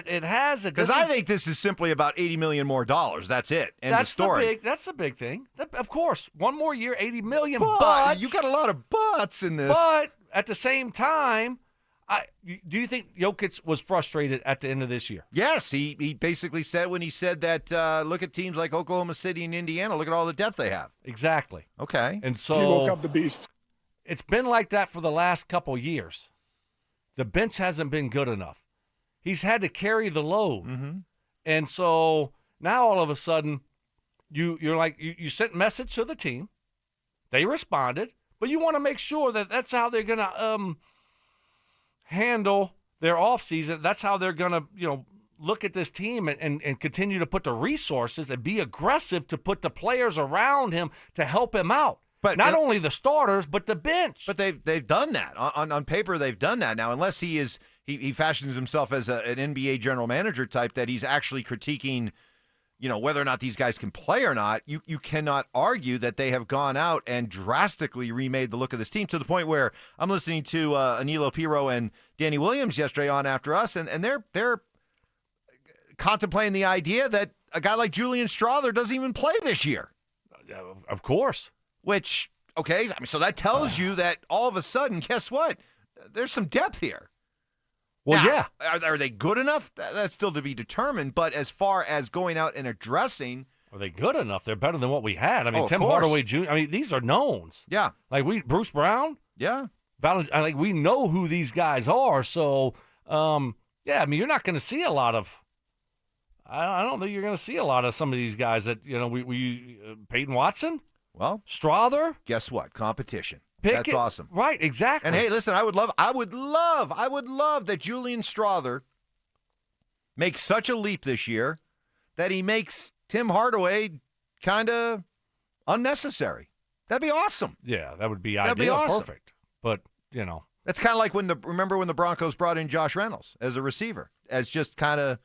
Speaker 15: It
Speaker 12: hasn't.
Speaker 15: Because I think this is simply about $80 million more. That's it. End of story.
Speaker 12: That's the big thing. Of course, one more year, $80 million.
Speaker 15: But you got a lot of buts in this.
Speaker 12: But at the same time, do you think Jokic was frustrated at the end of this year?
Speaker 15: Yes, he basically said when he said that, look at teams like Oklahoma City and Indiana, look at all the depth they have.
Speaker 12: Exactly.
Speaker 15: Okay.
Speaker 12: And so
Speaker 1: he woke up the beast.
Speaker 12: It's been like that for the last couple years. The bench hasn't been good enough. He's had to carry the load.
Speaker 15: Mm-hmm.
Speaker 12: And so now all of a sudden, you're like, you sent a message to the team. They responded, but you want to make sure that that's how they're going to handle their offseason. That's how they're going to, look at this team and continue to put the resources and be aggressive to put the players around him to help him out. But not only the starters, but the bench.
Speaker 15: But they've done that. On paper, they've done that. Now, unless he fashions himself as an NBA general manager type, that he's actually critiquing, whether or not these guys can play or not, you cannot argue that they have gone out and drastically remade the look of this team to the point where I'm listening to Anilo Piro and Danny Williams yesterday on After Us, and they're contemplating the idea that a guy like Julian Strawther doesn't even play this year.
Speaker 12: Of course.
Speaker 15: Which, okay, so that tells you that all of a sudden, guess what? There's some depth here.
Speaker 12: Well,
Speaker 15: now, are they good enough? That's still to be determined. But as far as going out and addressing,
Speaker 12: are they good enough? They're better than what we had. I mean, Tim
Speaker 15: course.
Speaker 12: Hardaway Jr. I mean, these are knowns.
Speaker 15: Yeah,
Speaker 12: like Bruce Brown.
Speaker 15: Yeah,
Speaker 12: like we know who these guys are. So, I mean, you're not going to see a lot of. I don't think you're going to see a lot of some of these guys that we Peyton Watson.
Speaker 15: Well,
Speaker 12: Strawther.
Speaker 15: Guess what? Competition. That's awesome.
Speaker 12: Right, exactly.
Speaker 15: And hey, listen, I would love that Julian Strawther makes such a leap this year that he makes Tim Hardaway kind of unnecessary. That'd be awesome.
Speaker 12: Yeah, that would be
Speaker 15: That'd
Speaker 12: ideal.
Speaker 15: Be awesome.
Speaker 12: Perfect. But,
Speaker 15: That's kind of like remember when the Broncos brought in Josh Reynolds as a receiver, as just kind of,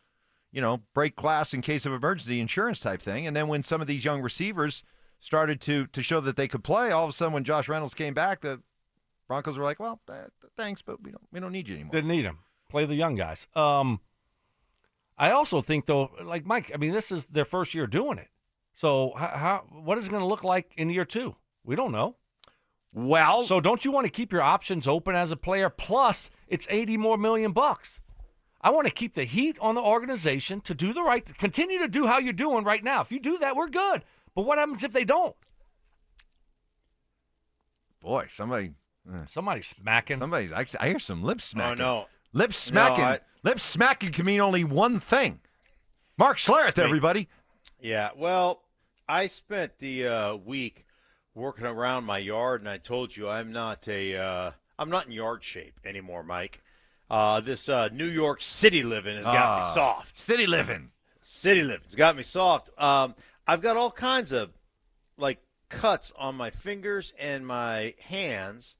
Speaker 15: break glass in case of emergency insurance type thing. And then when some of these young receivers started to show that they could play, all of a sudden when Josh Reynolds came back, the Broncos were like, well, thanks, but we don't need you anymore.
Speaker 12: Didn't need him. Play the young guys. I also think, though, like Mike, I mean, this is their first year doing it. So what is it going to look like in year 2? We don't know.
Speaker 15: Well,
Speaker 12: so don't you want to keep your options open as a player? Plus, it's $80 million more. I want to keep the heat on the organization to do the right, continue to do how you're doing right now. If you do that, we're good. But what happens if they don't?
Speaker 15: Boy, somebody's
Speaker 12: smacking.
Speaker 15: I hear some lip smacking.
Speaker 11: Oh, no.
Speaker 15: Lip smacking.
Speaker 11: No,
Speaker 15: lip smacking can mean only one thing. Mark Schlereth, everybody.
Speaker 11: Yeah, well, I spent the week working around my yard, and I told you I'm not in yard shape anymore, Mike. This New York City living has got me soft.
Speaker 15: City living
Speaker 11: has got me soft. I've got all kinds of cuts on my fingers and my hands,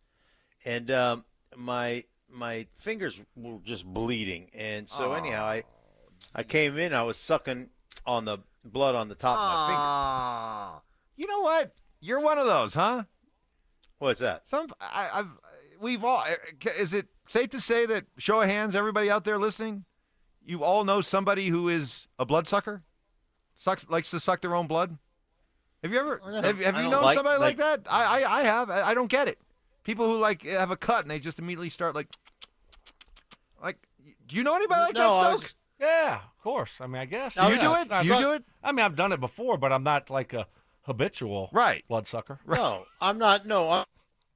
Speaker 11: and my fingers were just bleeding. And so anyhow, I came in. I was sucking on the blood on the top of my finger.
Speaker 15: You know what? You're one of those, huh?
Speaker 11: What's that?
Speaker 15: We've all. Is it safe to say that, show of hands, everybody out there listening, you all know somebody who is a bloodsucker? Likes to suck their own blood? Have you ever? Have you known somebody like that? I have. I don't get it. People who have a cut and they just immediately start like. Do you know anybody like that, Stokes?
Speaker 12: Yeah, of course. I mean, I guess.
Speaker 15: Do you do it? Do you do it?
Speaker 12: I mean, I've done it before, but I'm not like a habitual bloodsucker.
Speaker 11: No, I'm not. No, I'm a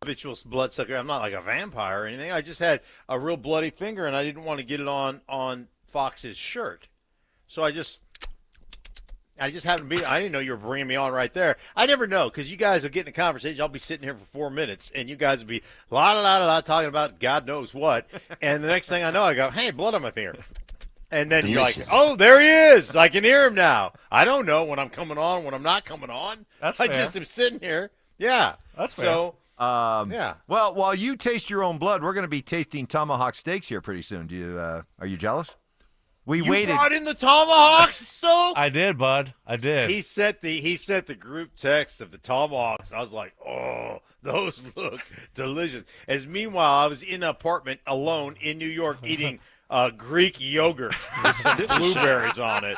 Speaker 11: habitual bloodsucker. I'm not like a vampire or anything. I just had a real bloody finger, and I didn't want to get it on Fox's shirt, so I just happened to be. I didn't know you were bringing me on right there. I never know, because you guys will get in a conversation. I'll be sitting here for 4 minutes, and you guys will be la talking about God knows what, and the next thing I know, I go, hey, blood on my finger. And then
Speaker 13: Delicious.
Speaker 11: You're like, oh, there he is. I can hear him now. I don't know when I'm coming on, when I'm not coming on.
Speaker 12: That's
Speaker 11: I
Speaker 12: fair.
Speaker 11: just am sitting here. Yeah.
Speaker 12: That's fair.
Speaker 11: So,
Speaker 15: yeah. Well, while you taste your own blood, we're going to be tasting tomahawk steaks here pretty soon. Are you jealous? We
Speaker 11: you
Speaker 15: waited.
Speaker 11: brought in the tomahawks, so
Speaker 12: I did, bud. I did.
Speaker 11: He sent the group text of the tomahawks. I was like, oh, those look delicious. As meanwhile, I was in an apartment alone in New York eating Greek yogurt with some blueberries on it.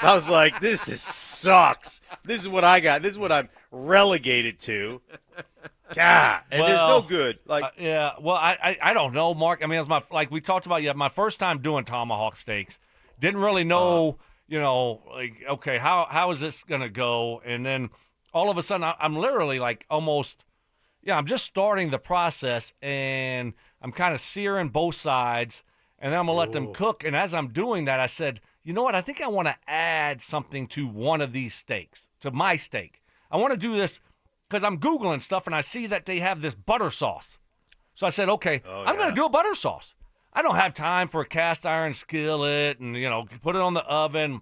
Speaker 11: I was like, this sucks. This is what I got. This is what I'm relegated to. God, and there's no good.
Speaker 12: Yeah. Well, I don't know, Mark. I mean, it was like we talked about. Yeah, my first time doing tomahawk steaks. Didn't really know, okay, how is this gonna go? And then all of a sudden, I'm literally I'm just starting the process, and I'm kind of searing both sides, and then I'm gonna let them cook. And as I'm doing that, I said, you know what? I think I want to add something to one of these steaks, to my steak. I want to do this because I'm Googling stuff, and I see that they have this butter sauce. So I said, okay, I'm going to do a butter sauce. I don't have time for a cast iron skillet and, put it on the oven.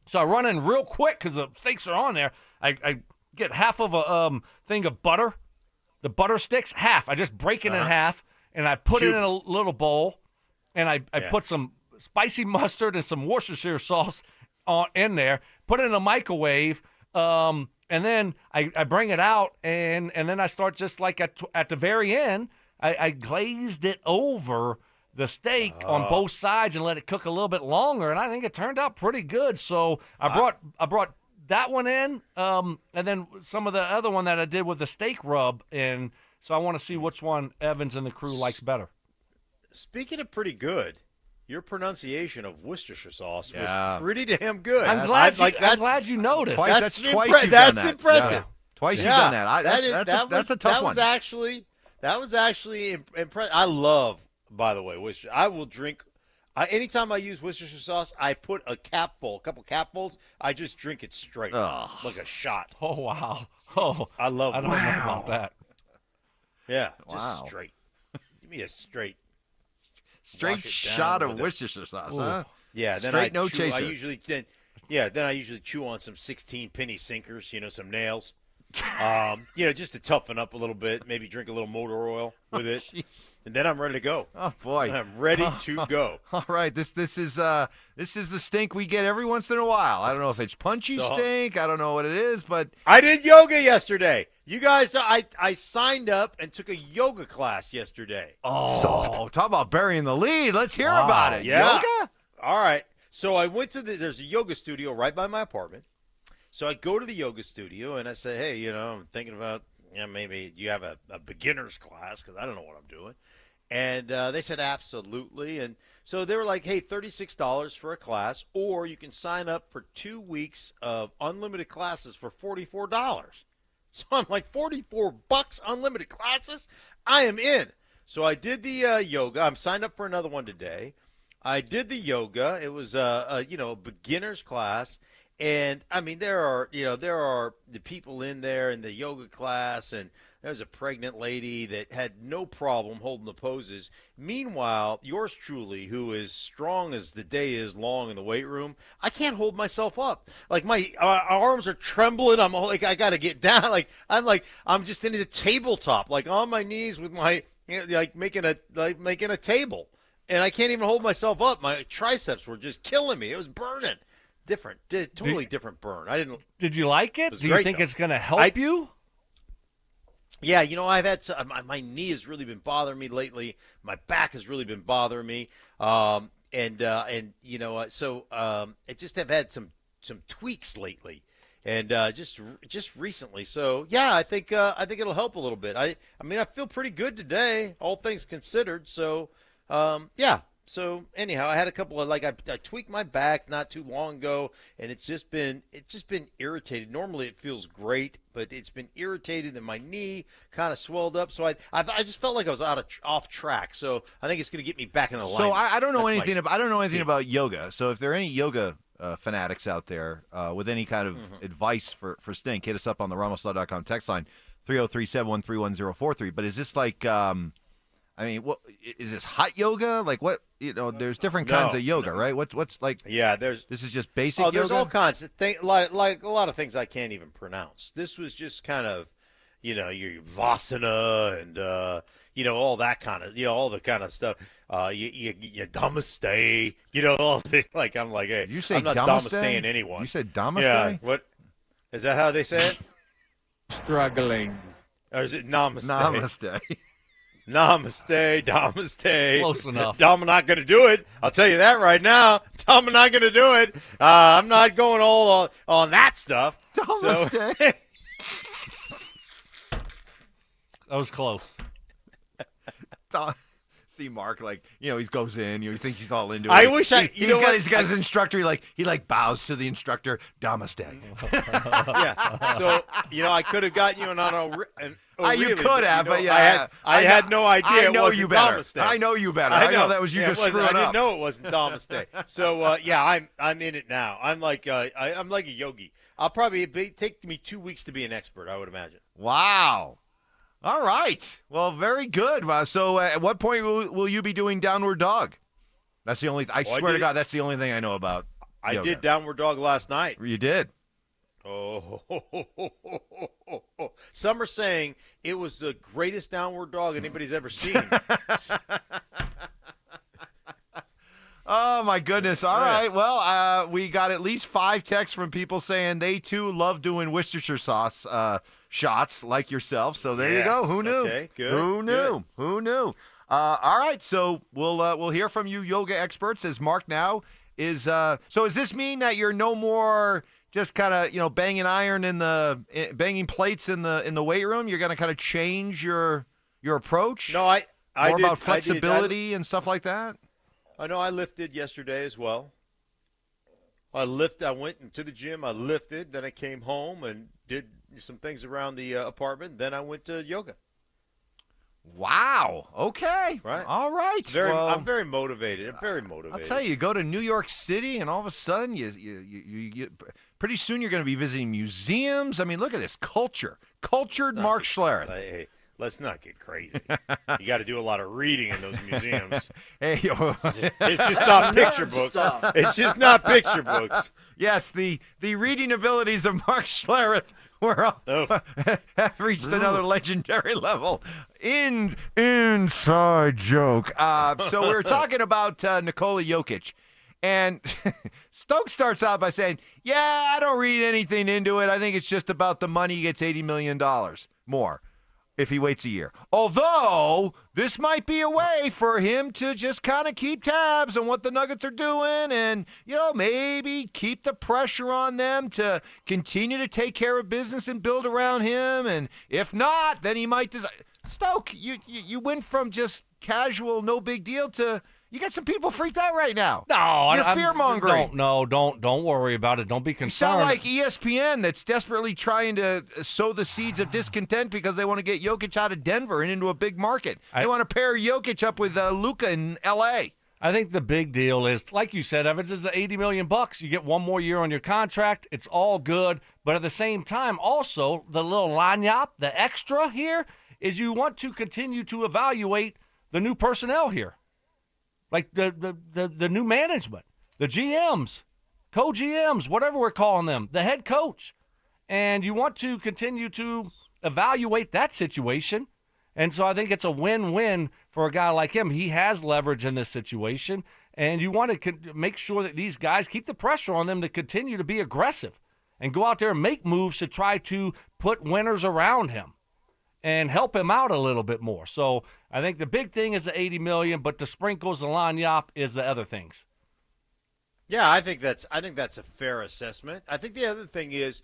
Speaker 12: So I run in real quick because the steaks are on there. I get half of a thing of butter, the butter sticks, half. I just break it in half, and I put it in a little bowl, and I put some spicy mustard and some Worcestershire sauce in there, put it in a microwave, and then I bring it out, and then I start just like at the very end, I glazed it over the steak on both sides and let it cook a little bit longer, and I think it turned out pretty good. So I brought that one in, and then some of the other one that I did with the steak rub in. So I want to see which one Evans and the crew likes better.
Speaker 11: Speaking of pretty good, your pronunciation of Worcestershire sauce was pretty damn good.
Speaker 12: I'm glad you noticed.
Speaker 15: That's twice you've done that.
Speaker 11: Impressive.
Speaker 15: Yeah. Twice you've done that. That's a tough one.
Speaker 11: That was actually impressive. I love, by the way, Worcestershire. I will drink. Anytime I use Worcestershire sauce, I put a couple capfuls. I just drink it straight, like a shot.
Speaker 12: Oh wow! Oh,
Speaker 11: I don't know
Speaker 12: about that.
Speaker 11: Yeah, just straight. Give me a straight
Speaker 15: shot of Worcestershire sauce, huh?
Speaker 11: Yeah, then
Speaker 15: straight no chaser.
Speaker 11: Then I usually chew on some 16-penny sinkers, some nails. Just to toughen up a little bit, maybe drink a little motor oil with it, and then I'm ready to go.
Speaker 15: Oh boy,
Speaker 11: I'm ready to go.
Speaker 15: All right, this is the stink we get every once in a while. I don't know if it's punchy stink. I don't know what it is, but
Speaker 11: I did yoga yesterday. You guys, I signed up and took a yoga class yesterday.
Speaker 15: Oh, talk about burying the lead. Let's hear about it.
Speaker 11: Yeah.
Speaker 15: Yoga?
Speaker 11: All right. So I went to there's a yoga studio right by my apartment. So I go to the yoga studio and I say, hey, I'm thinking about, maybe you have a beginner's class because I don't know what I'm doing. And they said, absolutely. And so they were like, hey, $36 for a class, or you can sign up for 2 weeks of unlimited classes for $44. So I'm like, $44 unlimited classes? I am in. So I did the yoga. I'm signed up for another one today. I did the yoga. It was a beginner's class. And I mean, there are the people in there in the yoga class, and there's a pregnant lady that had no problem holding the poses. Meanwhile, yours truly, who is strong as the day is long in the weight room, I can't hold myself up. Like my arms are trembling. I'm like, I got to get down. I'm just in the tabletop, like on my knees with my making a table, and I can't even hold myself up. My triceps were just killing me. It was burning. Totally different burn.
Speaker 12: Did you like it? Do you think it's going to help you?
Speaker 11: Yeah, I've had my knee has really been bothering me lately. My back has really been bothering me, so I just have had some tweaks lately, and just recently. So yeah, I think it'll help a little bit. I feel pretty good today, all things considered. So yeah. So anyhow, I had a couple of I tweaked my back not too long ago, and it's just been irritated. Normally it feels great, but it's been irritated, and my knee kind of swelled up. So I just felt like I was off track. So I think it's going to get me back in alignment.
Speaker 15: So I don't know anything about yoga. So if there are any yoga fanatics out there with any kind of advice for Stink, hit us up on the RamosLaw.com text line 303-713-1043. But is this like what is this hot yoga? Like what? There's different kinds of yoga, right? What's like?
Speaker 11: Yeah,
Speaker 15: this is just basic yoga.
Speaker 11: There's all kinds of things, like a lot of things I can't even pronounce. This was just kind of, your Vasana and all that kind of, all the kind of stuff. You Namaste, all the I'm like, hey,
Speaker 15: you say
Speaker 11: I'm not Namasteing anyone.
Speaker 15: You said Namaste?
Speaker 11: Yeah. What is that? How they say it?
Speaker 13: Struggling.
Speaker 11: Or is it Namaste?
Speaker 15: Namaste.
Speaker 11: Namaste.
Speaker 12: Close enough.
Speaker 11: I'm not going to do it. I'll tell you that right now. I'm not going to do it. I'm not going all on that stuff.
Speaker 15: Namaste.
Speaker 12: That was close.
Speaker 15: See Mark, he goes in, he thinks he's all into it.
Speaker 11: I wish
Speaker 15: he's got his instructor, he bows to the instructor, Namaste.
Speaker 11: Yeah. So, I could have gotten you
Speaker 15: you could have, but
Speaker 11: I had no idea.
Speaker 15: I know
Speaker 11: it
Speaker 15: you
Speaker 11: wasn't
Speaker 15: better.
Speaker 11: Namaste.
Speaker 15: I know you better. I know that was you just screwing up.
Speaker 11: I didn't know it wasn't Namaste. So I'm in it now. I'm like a yogi. I'll probably take me 2 weeks to be an expert, I would imagine.
Speaker 15: Wow. All right. Well, very good. So at what point will you be doing downward dog? That's the only. I swear to God, that's the only thing I know about.
Speaker 11: I did downward dog last night.
Speaker 15: You did.
Speaker 11: Oh, some are saying it was the greatest downward dog anybody's ever seen.
Speaker 15: Oh, my goodness. All right. Well, we got at least 5 texts from people saying they, too, love doing Worcestershire sauce shots like yourself. So there you go. Who knew?
Speaker 11: Okay, good.
Speaker 15: Who knew?
Speaker 11: Good.
Speaker 15: Who knew? All right. So we'll hear from you yoga experts as Mark now is. So does this mean that you're no more just kind of, banging banging plates in the weight room? You're going to kind of change your approach?
Speaker 11: No, I
Speaker 15: more
Speaker 11: did,
Speaker 15: about flexibility and stuff like that?
Speaker 11: I know I lifted yesterday as well. I went into the gym, I lifted, then I came home and did some things around the apartment, then I went to yoga.
Speaker 15: Wow. Okay.
Speaker 11: Right.
Speaker 15: All right.
Speaker 11: I'm very motivated.
Speaker 15: I'll tell you, go to New York City, and all of a sudden, you pretty soon you're going to be visiting museums. I mean, look at this cultured Mark Schlereth.
Speaker 11: Hey, let's not get crazy. You got to do a lot of reading in those museums.
Speaker 15: Hey,
Speaker 11: it's just not picture books. It's just not picture books.
Speaker 15: Yes, the reading abilities of Mark Schlereth have reached another legendary level. Inside joke. So we were talking about Nikola Jokic. And Stokes starts out by saying, yeah, I don't read anything into it. I think it's just about the money. He gets $80 million more if he waits a year. Although, this might be a way for him to just kind of keep tabs on what the Nuggets are doing and, maybe keep the pressure on them to continue to take care of business and build around him. And if not, then he might Stoke, you went from just casual, no big deal to you got some people freaked out right now.
Speaker 12: No,
Speaker 15: you're fear-mongering.
Speaker 12: Don't worry about it. Don't be concerned.
Speaker 15: You sound like ESPN that's desperately trying to sow the seeds of discontent because they want to get Jokic out of Denver and into a big market. They want to pair Jokic up with Luka in L.A.
Speaker 12: I think the big deal is, like you said, Evans, is $80 million. You get one more year on your contract. It's all good. But at the same time, also, the little lagniappe, the extra here, is you want to continue to evaluate the new personnel here. Like the new management, the GMs, co-GMs, whatever we're calling them, the head coach. And you want to continue to evaluate that situation. And so I think it's a win-win for a guy like him. He has leverage in this situation. And you want to make sure that these guys keep the pressure on them to continue to be aggressive and go out there and make moves to try to put winners around him and help him out a little bit more. So I think the big thing is the $80 million, but the sprinkles, the lagniappe is the other things.
Speaker 11: Yeah, I think that's a fair assessment. I think the other thing is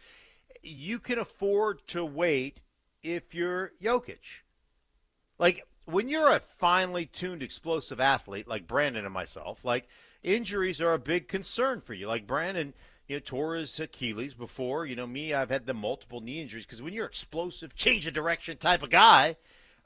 Speaker 11: you can afford to wait if you're Jokic. Like when you're a finely tuned, explosive athlete like Brandon and myself, like injuries are a big concern for you. Like Brandon, tore his Achilles before. Me, I've had the multiple knee injuries because when you're explosive, change of direction type of guy,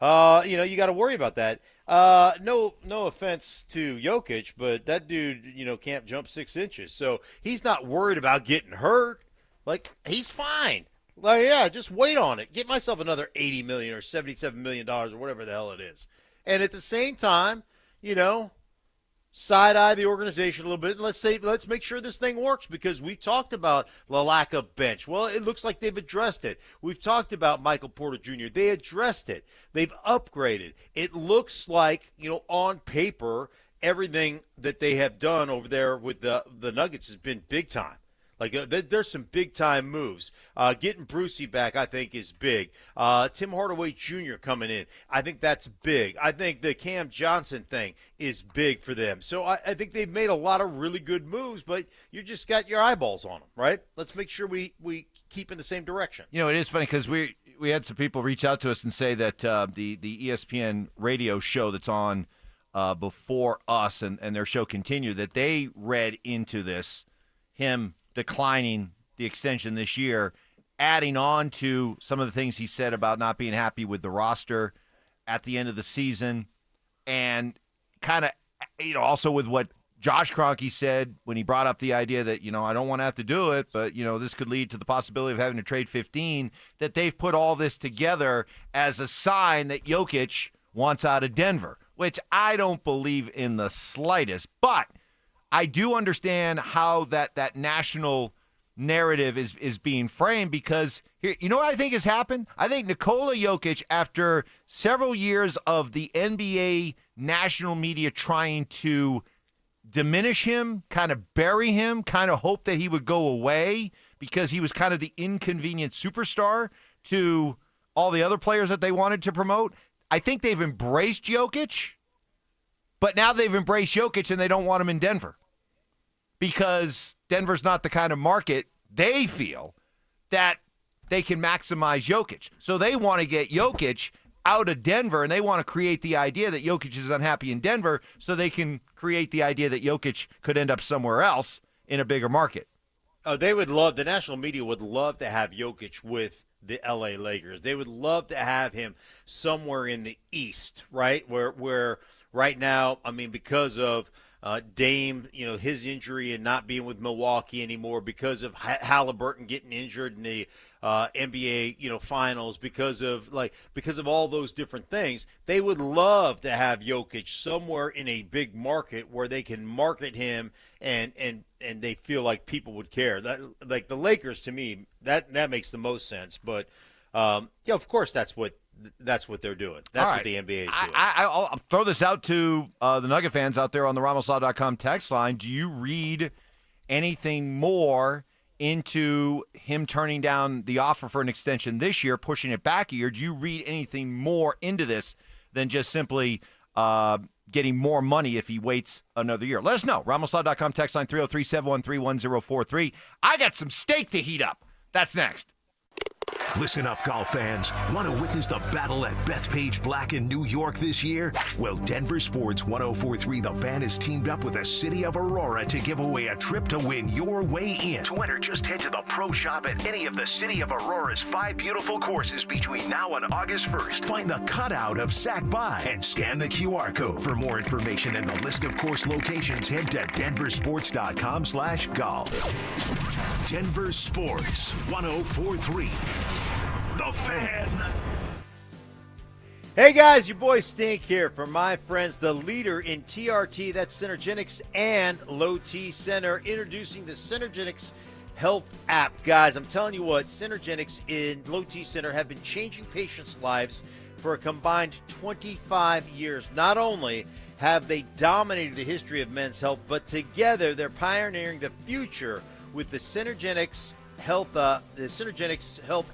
Speaker 11: you got to worry about that. No offense to Jokic, but that dude, can't jump 6 inches. So he's not worried about getting hurt. Like, he's fine. Like, yeah, just wait on it. Get myself another $80 million or $77 million or whatever the hell it is. And at the same time, side-eye the organization a little bit, and let's make sure this thing works because we talked about the lack of bench. Well, it looks like they've addressed it. We've talked about Michael Porter Jr. They addressed it. They've upgraded. It looks like, on paper, everything that they have done over there with the Nuggets has been big time. Like, there's some big-time moves. Getting Brucey back, I think, is big. Tim Hardaway Jr. coming in, I think that's big. I think the Cam Johnson thing is big for them. So I think they've made a lot of really good moves, but you just got your eyeballs on them, right? Let's make sure we keep in the same direction.
Speaker 15: It is funny because we had some people reach out to us and say that the ESPN radio show that's on before us and their show Continue, that they read into this him declining the extension this year, adding on to some of the things he said about not being happy with the roster at the end of the season, and kind of, also with what Josh Kroenke said when he brought up the idea that, I don't want to have to do it, but, this could lead to the possibility of having to trade 15, that they've put all this together as a sign that Jokic wants out of Denver, which I don't believe in the slightest, but I do understand how that national narrative is being framed because here, what I think has happened? I think Nikola Jokic, after several years of the NBA national media trying to diminish him, kind of bury him, kind of hope that he would go away because he was kind of the inconvenient superstar to all the other players that they wanted to promote. I think they've embraced Jokic, but now they've embraced Jokic and they don't want him in Denver. Because Denver's not the kind of market they feel that they can maximize Jokic. So they want to get Jokic out of Denver, and they want to create the idea that Jokic is unhappy in Denver so they can create the idea that Jokic could end up somewhere else in a bigger market.
Speaker 11: They would love, the national media would love to have Jokic with the LA Lakers. They would love to have him somewhere in the East, right? Where right now, because of Dame, his injury and not being with Milwaukee anymore, because of Halliburton getting injured in the NBA, finals, because of all those different things. They would love to have Jokic somewhere in a big market where they can market him and they feel like people would care. That, like the Lakers, to me, that makes the most sense. But of course that's what they're doing. That's what the NBA is doing.
Speaker 15: I'll throw this out to the Nugget fans out there on the RamosLaw.com text line. Do you read anything more into him turning down the offer for an extension this year, pushing it back a year? Do you read anything more into this than just simply getting more money if he waits another year? Let us know. RamosLaw.com text line 303-713-1043. I got some steak to heat up. That's next.
Speaker 3: Listen up, golf fans. Want to witness the battle at Bethpage Black in New York this year? Well, Denver Sports 104.3 The Fan has teamed up with the City of Aurora to give away a trip to win your way in. To enter, just head to the Pro Shop at any of the City of Aurora's 5 beautiful courses between now and August 1st. Find the cutout of Sac By and scan the QR code. For more information and the list of course locations, head to DenverSports.com/golf. Denver Sports 104.3 The Fan.
Speaker 11: Hey guys, your boy Stink here for my friends, the leader in TRT, that's Synergenics and Low T Center, introducing the Synergenics Health app. Guys, I'm telling you what, Synergenics in Low T Center have been changing patients' lives for a combined 25 years. Not only have they dominated the history of men's health, but together they're pioneering the future with the Synergenics Health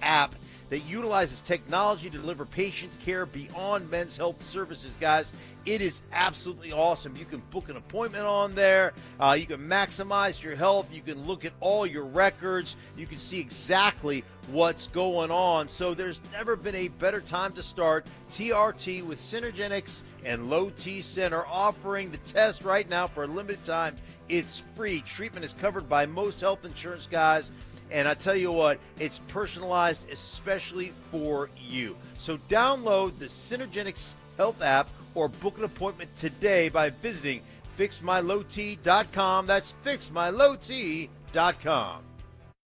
Speaker 11: app that utilizes technology to deliver patient care beyond men's health services, guys. It is absolutely awesome. You can book an appointment on there. You can maximize your health. You can look at all your records. You can see exactly what's going on. So there's never been a better time to start TRT with Synergenics and Low T Center, offering the test right now for a limited time. It's free. Treatment is covered by most health insurance, guys. And I tell you what, it's personalized especially for you. So download the Synergenics Health app or book an appointment today by visiting fixmylowt.com. That's fixmylowt.com.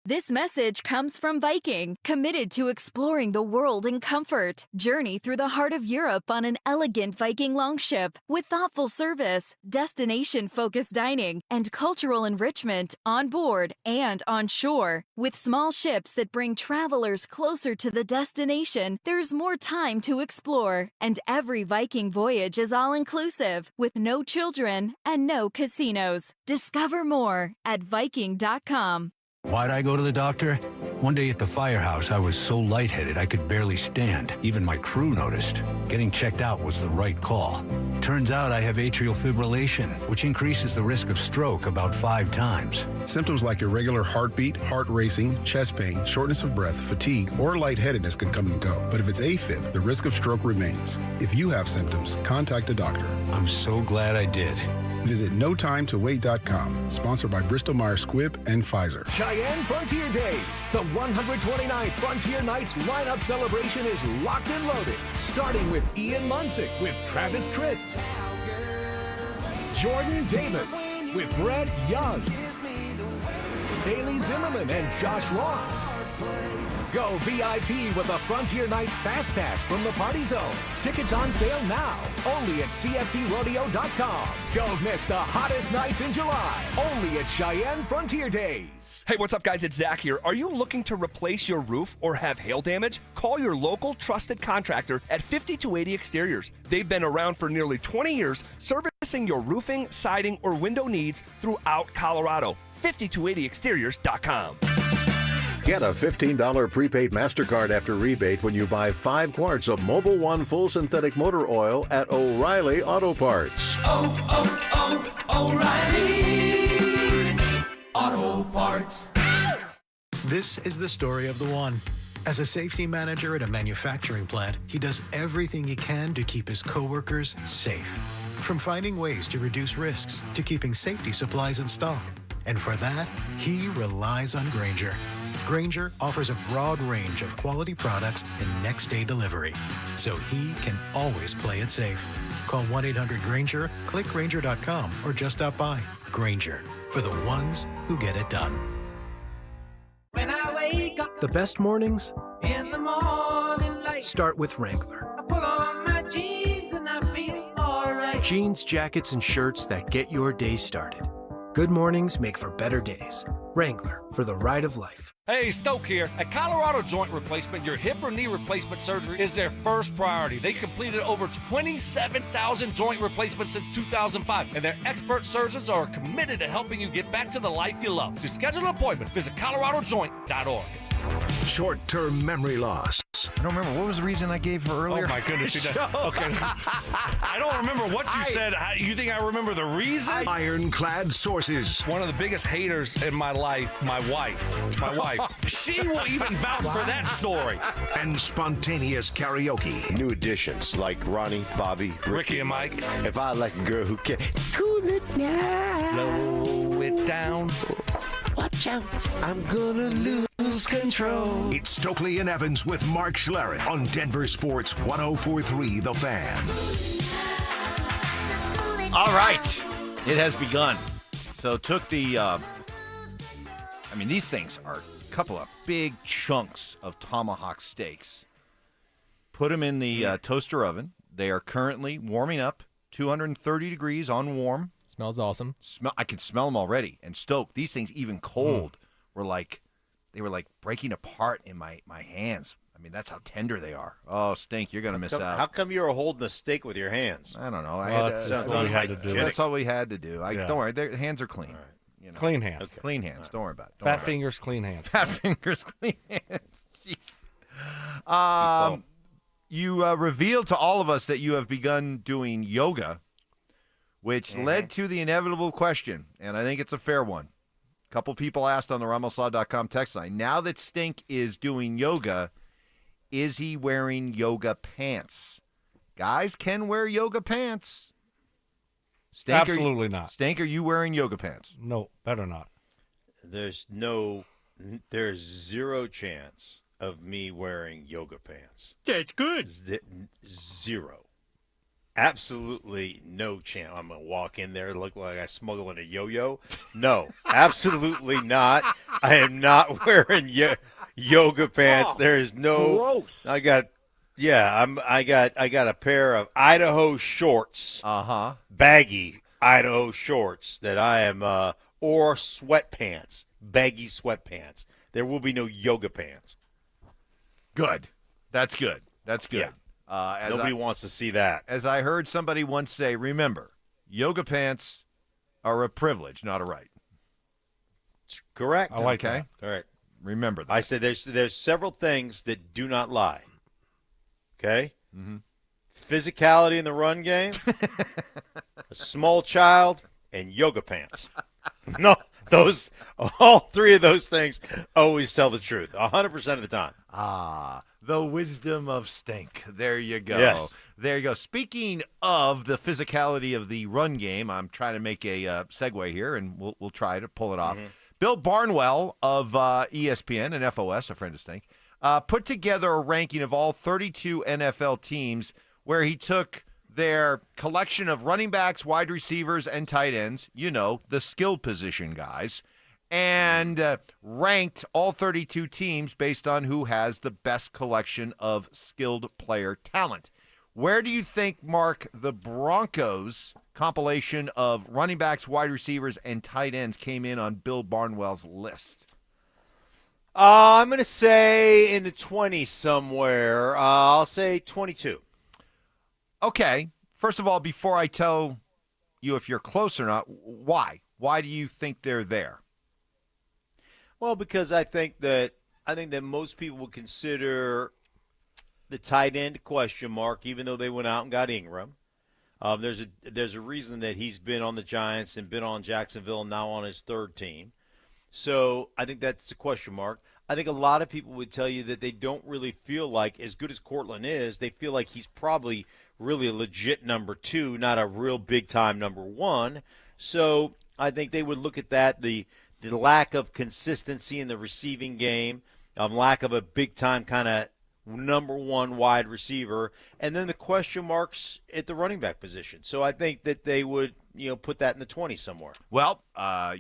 Speaker 7: This message comes from Viking, committed to exploring the world in comfort. Journey through the heart of Europe on an elegant Viking longship with thoughtful service, destination-focused dining, and cultural enrichment on board and on shore. With small ships that bring travelers closer to the destination, there's more time to explore. And every Viking voyage is all-inclusive, with no children and no casinos. Discover more at Viking.com.
Speaker 14: Why'd I go to the doctor? One day at the firehouse, I was so lightheaded I could barely stand. Even my crew noticed. Getting checked out was the right call. Turns out I have atrial fibrillation, which increases the risk of stroke about 5 times.
Speaker 28: Symptoms like irregular heartbeat, heart racing, chest pain, shortness of breath, fatigue, or lightheadedness can come and go. But if it's AFib, the risk of stroke remains. If you have symptoms, contact a doctor.
Speaker 14: I'm so glad I did.
Speaker 28: Visit NoTimeToWait.com. Sponsored by Bristol-Myers Squibb and Pfizer.
Speaker 16: Cheyenne Frontier Days. The 129th Frontier Nights lineup celebration is locked and loaded. Starting with Ian Munsick with Travis Tritt. Jordan Davis with Brett Young. Bailey Zimmerman and Josh Ross. Go VIP with the Frontier Nights Fast Pass from the Party Zone. Tickets on sale now, only at CFDRodeo.com. Don't miss the hottest nights in July, only at Cheyenne Frontier Days.
Speaker 17: Hey, what's up, guys? It's Zach here. Are you looking to replace your roof or have hail damage? Call your local trusted contractor at 5280 Exteriors. They've been around for nearly 20 years, servicing your roofing, siding, or window needs throughout Colorado. 5280exteriors.com.
Speaker 18: Get a $15 prepaid MasterCard after rebate when you buy 5 quarts of Mobil 1 full synthetic motor oil at O'Reilly Auto Parts.
Speaker 8: O'Reilly Auto Parts.
Speaker 26: This is the story of the one. As a safety manager at a manufacturing plant, he does everything he can to keep his coworkers safe. From finding ways to reduce risks to keeping safety supplies in stock. And for that, he relies on Grainger, Grainger offers a broad range of quality products and next-day delivery, so he can always play it safe. Call 1-800-GRAINGER, click Grainger.com, or just stop by. Grainger, for the ones who get it done.
Speaker 2: When I wake up
Speaker 4: The best mornings
Speaker 2: in the morning light,
Speaker 4: start with Wrangler.
Speaker 2: I pull on my jeans and I feel alright.
Speaker 4: Jeans, jackets, and shirts that get your day started. Good mornings make for better days. Wrangler, for the ride of life.
Speaker 12: Hey, Stoke here. At Colorado Joint Replacement, your hip or knee replacement surgery is their first priority. They completed over 27,000 joint replacements since 2005, and their expert surgeons are committed to helping you get back to the life you love. To schedule an appointment, visit coloradojoint.org.
Speaker 3: Short-term memory loss.
Speaker 15: I don't remember. What was the reason I gave her earlier?
Speaker 12: Oh, my goodness. Okay. I don't remember what you said. You think I remember the reason?
Speaker 3: Ironclad sources.
Speaker 12: One of the biggest haters in my life, my wife. My wife. She will even vouch for that story.
Speaker 3: And spontaneous karaoke.
Speaker 19: New additions like Ronnie, Bobby,
Speaker 12: Ricky and Mike.
Speaker 19: If I like a girl who can cool it down,
Speaker 12: slow it down.
Speaker 19: Watch out, I'm gonna lose control.
Speaker 3: It's Stokley and Evans with Mark Schlereth on Denver Sports 104.3 The Fan.
Speaker 15: All right. It has begun. So took the, these things are a couple of big chunks of tomahawk steaks. Put them in the toaster oven. They are currently warming up, 230 degrees on warm.
Speaker 10: Smells awesome.
Speaker 15: I can smell them already. And Stoke, these things even cold were like breaking apart in my hands. I mean, that's how tender they are. Oh, Stink, you're going to miss out.
Speaker 11: How come you were holding a steak with your hands?
Speaker 15: I don't know.
Speaker 12: That's all we had to do.
Speaker 15: That's all we had to do. Don't worry, their hands are clean.
Speaker 11: Right.
Speaker 15: You know.
Speaker 12: Clean hands.
Speaker 15: Okay. Clean hands. Don't worry about it.
Speaker 12: Fat fingers, clean hands.
Speaker 15: Fat fingers, clean hands. Jeez. You revealed to all of us that you have begun doing yoga, which led to the inevitable question, and I think it's a fair one. A couple people asked on the RamosLaw.com text line, now that Stink is doing yoga, is he wearing yoga pants? Guys can wear yoga pants. Stink,
Speaker 12: Absolutely not.
Speaker 15: Stink, are you wearing yoga pants?
Speaker 12: No, better not.
Speaker 11: There's zero chance of me wearing yoga pants.
Speaker 1: That's good.
Speaker 11: Zero. Absolutely no chance. I'm going to walk in there and look like I smuggle in a yo-yo. No, absolutely not. I am not wearing yoga pants. There is no.
Speaker 1: Gross.
Speaker 11: I got a pair of Idaho shorts. Baggy Idaho shorts that I am or sweatpants, baggy sweatpants. There will be no yoga pants.
Speaker 15: Good. That's good. That's good.
Speaker 11: Yeah. Nobody wants to see that.
Speaker 15: As I heard somebody once say, remember, yoga pants are a privilege, not a right.
Speaker 11: Correct.
Speaker 12: I like that.
Speaker 11: All right.
Speaker 15: Remember that.
Speaker 11: I said there's several things that do not lie. Okay?
Speaker 15: Mm-hmm.
Speaker 11: Physicality in the run game, a small child, and yoga pants. No, all three of those things always tell the truth, 100% of the time.
Speaker 15: The wisdom of Stink. There you go.
Speaker 11: Yes.
Speaker 15: There you go. Speaking of the physicality of the run game, I'm trying to make a segue here, and we'll try to pull it off. Bill Barnwell of ESPN and FOS, a friend of Stink, put together a ranking of all 32 NFL teams where he took their collection of running backs, wide receivers, and tight ends, the skilled position guys, and ranked all 32 teams based on who has the best collection of skilled player talent. Where do you think, Mark, the Broncos compilation of running backs, wide receivers, and tight ends came in on Bill Barnwell's list?
Speaker 11: I'm going to say in the 20s somewhere. I'll say 22.
Speaker 15: Okay. First of all, before I tell you if you're close or not, why? Why do you think they're there?
Speaker 11: Well, because I think that most people would consider the tight end question mark, even though they went out and got Ingram. There's a reason that he's been on the Giants and been on Jacksonville and now on his third team. So I think that's a question mark. I think a lot of people would tell you that they don't really feel like, as good as Cortland is, they feel like he's probably really a legit number 2, not a real big-time number 1. So I think they would look at that, the the lack of consistency in the receiving game, lack of a big-time kind of number one wide receiver, and then the question marks at the running back position. So I think that they would, put that in the 20 somewhere.
Speaker 15: Well,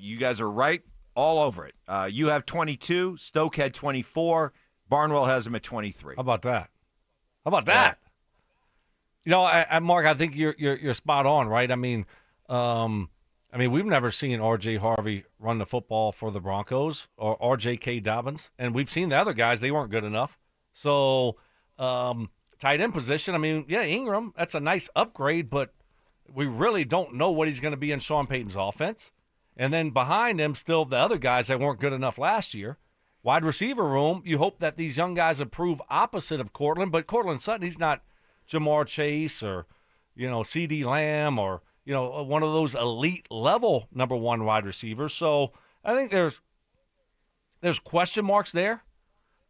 Speaker 15: you guys are right all over it. You have 22. Stoke had 24. Barnwell has him at 23.
Speaker 12: How about that? Mark, I think you're spot on, right? I mean, we've never seen R.J. Harvey run the football for the Broncos or R.J.K. Dobbins, and we've seen the other guys. They weren't good enough. So tight end position, Ingram, that's a nice upgrade, but we really don't know what he's going to be in Sean Payton's offense. And then behind him, still the other guys that weren't good enough last year. Wide receiver room, you hope that these young guys improve opposite of Cortland, but Cortland Sutton, he's not Jamar Chase or, C.D. Lamb or, one of those elite level number one wide receivers. So I think there's question marks there.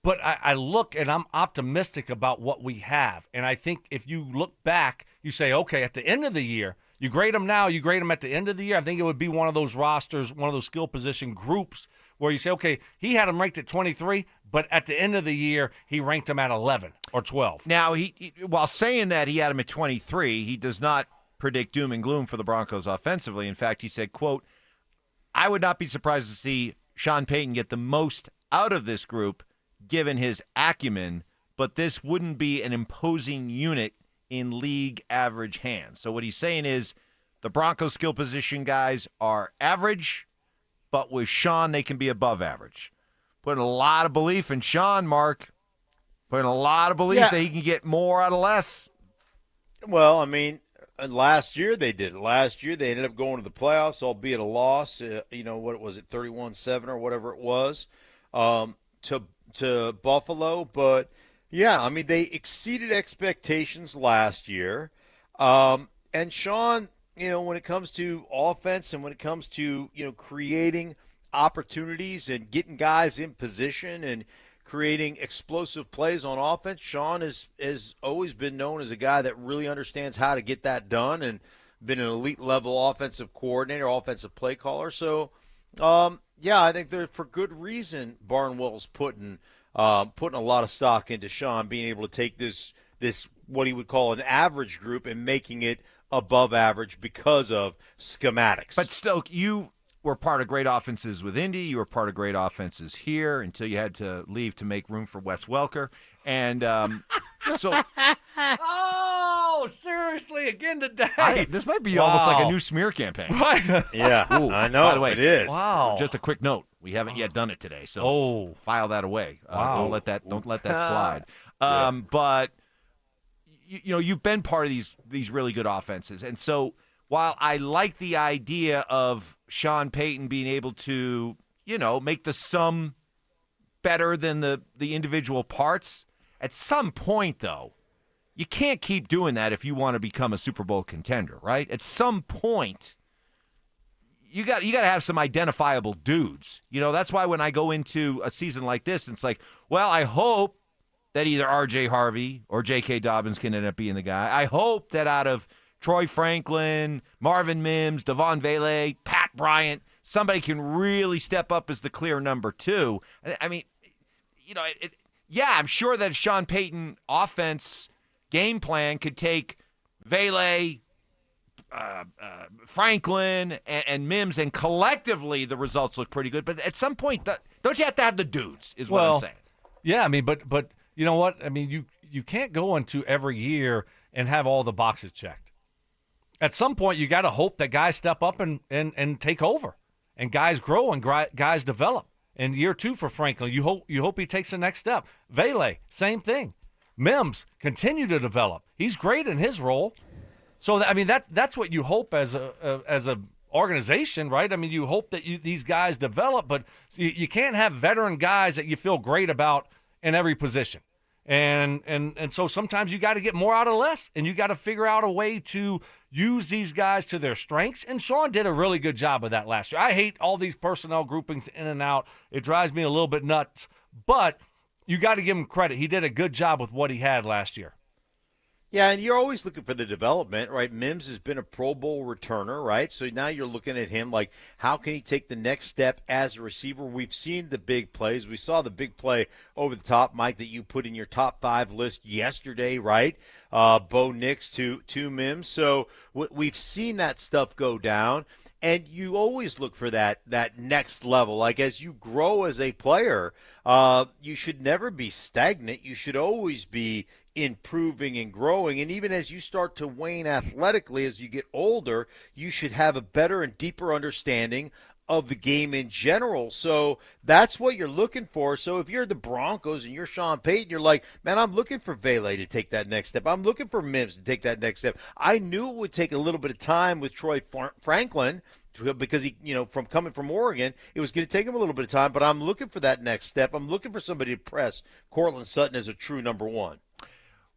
Speaker 12: But I look and I'm optimistic about what we have. And I think if you look back, you say, okay, at the end of the year, you grade them now, you grade them at the end of the year. I think it would be one of those rosters, one of those skill position groups where you say, okay, he had him ranked at 23, but at the end of the year, he ranked him at 11 or 12.
Speaker 15: Now, he while saying that he had him at 23, he does not predict doom and gloom for the Broncos offensively. In fact, he said, quote, I would not be surprised to see Sean Payton get the most out of this group given his acumen, but this wouldn't be an imposing unit in league average hands. So what he's saying is the Broncos skill position guys are average, but with Sean, they can be above average. Putting a lot of belief in Sean, Mark. Putting a lot of belief that he can get more out of less.
Speaker 11: Well, last year they did it. Last year they ended up going to the playoffs, albeit a loss. What was it, 31-7 or whatever it was, to Buffalo. But, they exceeded expectations last year. And Sean, when it comes to offense and when it comes to, creating opportunities and getting guys in position and creating explosive plays on offense, Sean has always been known as a guy that really understands how to get that done and been an elite level offensive coordinator, offensive play caller. So, I think they're for good reason. Barnwell's putting a lot of stock into Sean being able to take this what he would call an average group and making it above average because of schematics.
Speaker 15: But Stoke, you were part of great offenses with Indy. You were part of great offenses here until you had to leave to make room for Wes Welker. And so.
Speaker 12: Oh, seriously, again today.
Speaker 15: This might be almost like a new smear campaign.
Speaker 12: Right.
Speaker 11: Yeah,
Speaker 15: Ooh,
Speaker 11: I know.
Speaker 15: By the way,
Speaker 11: it is.
Speaker 12: Wow.
Speaker 15: Just a quick note: we haven't yet done it today, so file that away.
Speaker 12: Wow.
Speaker 15: Don't let that slide. But you've been part of these really good offenses, and so while I like the idea of Sean Payton being able to make the sum better than the individual parts, at some point though, you can't keep doing that if you want to become a Super Bowl contender, right? At some point, you got to have some identifiable dudes. That's why when I go into a season like this, it's like, well, I hope that either R.J. Harvey or J.K. Dobbins can end up being the guy. I hope that out of Troy Franklin, Marvin Mims, Devon Vele, Pat Bryant, somebody can really step up as the clear number two. I'm sure that Sean Payton offense game plan could take Vele, Franklin, and Mims, and collectively the results look pretty good. But at some point, don't you have to have the dudes, is what I'm saying.
Speaker 12: Yeah, but you know what? You can't go into every year and have all the boxes checked. At some point, you got to hope that guys step up and take over, and guys grow and guys develop. And year two for Franklin, you hope he takes the next step. Vele, same thing. Mims, continue to develop. He's great in his role. So that's what you hope as a organization, right? You hope that these guys develop, but you can't have veteran guys that you feel great about in every position. And so sometimes you got to get more out of less, and you got to figure out a way to use these guys to their strengths. And Sean did a really good job of that last year. I hate all these personnel groupings in and out. It drives me a little bit nuts, but you got to give him credit. He did a good job with what he had last year.
Speaker 11: Yeah, and you're always looking for the development, right? Mims has been a Pro Bowl returner, right? So now you're looking at him like, how can he take the next step as a receiver? We've seen the big plays. We saw the big play over the top, Mike, that you put in your top 5 list yesterday, right? Bo Nix to Mims. So we've seen that stuff go down, and you always look for that next level. Like, as you grow as a player, you should never be stagnant. You should always be improving and growing. And even as you start to wane athletically as you get older, you should have a better and deeper understanding of the game in general. So that's what you're looking for. So if you're the Broncos and you're Sean Payton, you're like, man, I'm looking for Vele to take that next step. I'm looking for Mims to take that next step. I knew it would take a little bit of time with Troy Franklin because he, from coming from Oregon, it was going to take him a little bit of time, but I'm looking for that next step. I'm looking for somebody to press Cortland Sutton as a true number 1.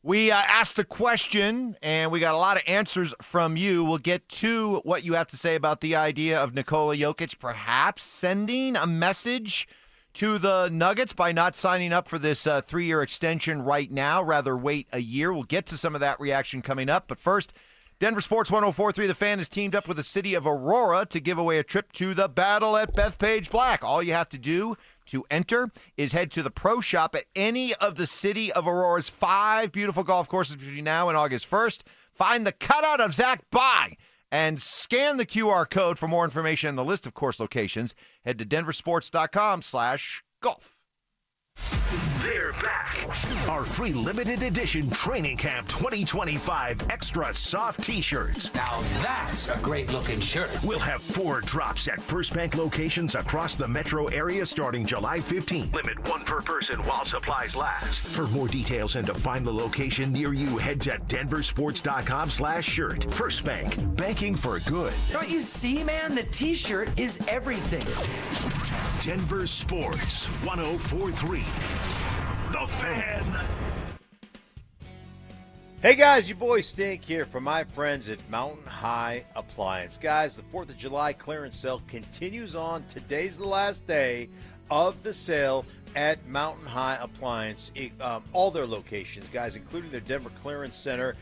Speaker 15: We asked the question, and we got a lot of answers from you. We'll get to what you have to say about the idea of Nikola Jokic perhaps sending a message to the Nuggets by not signing up for this 3-year extension right now, rather wait a year. We'll get to some of that reaction coming up. But first, Denver Sports 104.3 The Fan has teamed up with the city of Aurora to give away a trip to the Battle at Bethpage Black. All you have to do to enter is head to the pro shop at any of the city of Aurora's 5 beautiful golf courses between now and August 1st. Find the cutout of Zach By and scan the QR code. For more information and the list of course locations, head to denversports.com/golf.
Speaker 3: They're back. Our free limited edition Training Camp 2025 Extra Soft T-shirts.
Speaker 8: Now that's a great looking shirt.
Speaker 3: We'll have 4 drops at First Bank locations across the metro area starting July 15th. Limit 1 per person while supplies last. For more details and to find the location near you, head to denversports.com/shirt. First Bank, banking for good.
Speaker 8: Don't you see, man? The T-shirt is everything.
Speaker 3: Denver Sports 104.3. The Fan.
Speaker 11: Hey guys, your boy Stink here from my friends at Mountain High Appliance. Guys, the 4th of July clearance sale continues on. Today's the last day of the sale at Mountain High Appliance. All their locations, guys, including their Denver Clearance Center.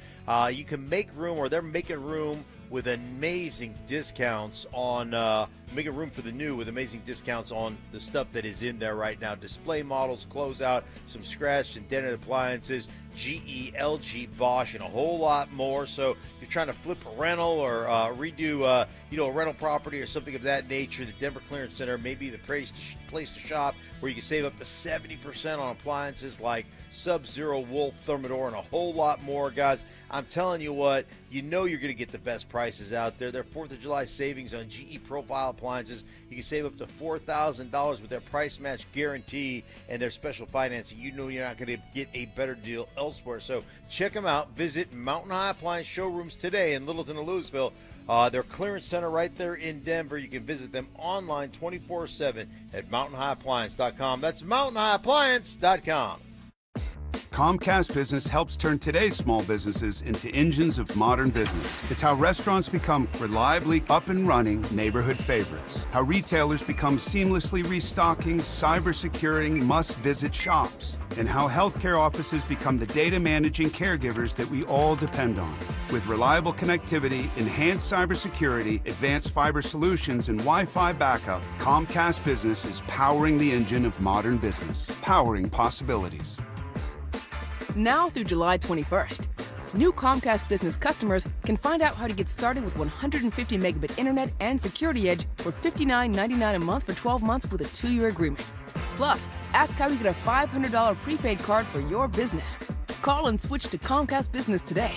Speaker 11: You can make room, or they're making room with amazing discounts on making room for the new with amazing discounts on the stuff that is in there right now. Display models, closeout, some scratched and dented appliances, GE, LG, Bosch, and a whole lot more. So if you're trying to flip a rental or redo a rental property or something of that nature, the Denver Clearance Center may be the place to shop, where you can save up to 70% on appliances like Sub-Zero, Wolf, Thermador, and a whole lot more. Guys, I'm telling you what, you're going to get the best prices out there. Their 4th of July savings on GE Profile appliances, you can save up to $4,000 with their price match guarantee and their special financing. You know you're not going to get a better deal elsewhere. So check them out. Visit Mountain High Appliance showrooms today in Littleton and Louisville. Their clearance center right there in Denver. You can visit them online 24/7 at mountainhighappliance.com. That's mountainhighappliance.com.
Speaker 9: Comcast Business helps turn today's small businesses into engines of modern business. It's how restaurants become reliably up and running neighborhood favorites. How retailers become seamlessly restocking, cyber-securing, must-visit shops. And how healthcare offices become the data managing caregivers that we all depend on. With reliable connectivity, enhanced cybersecurity, advanced fiber solutions, and Wi-Fi backup, Comcast Business is powering the engine of modern business. Powering possibilities.
Speaker 20: Now through July 21st, new Comcast Business customers can find out how to get started with 150 megabit internet and Security Edge for $59.99 a month for 12 months with a 2-year agreement. Plus, ask how you get a $500 prepaid card for your business. Call and switch to Comcast Business today.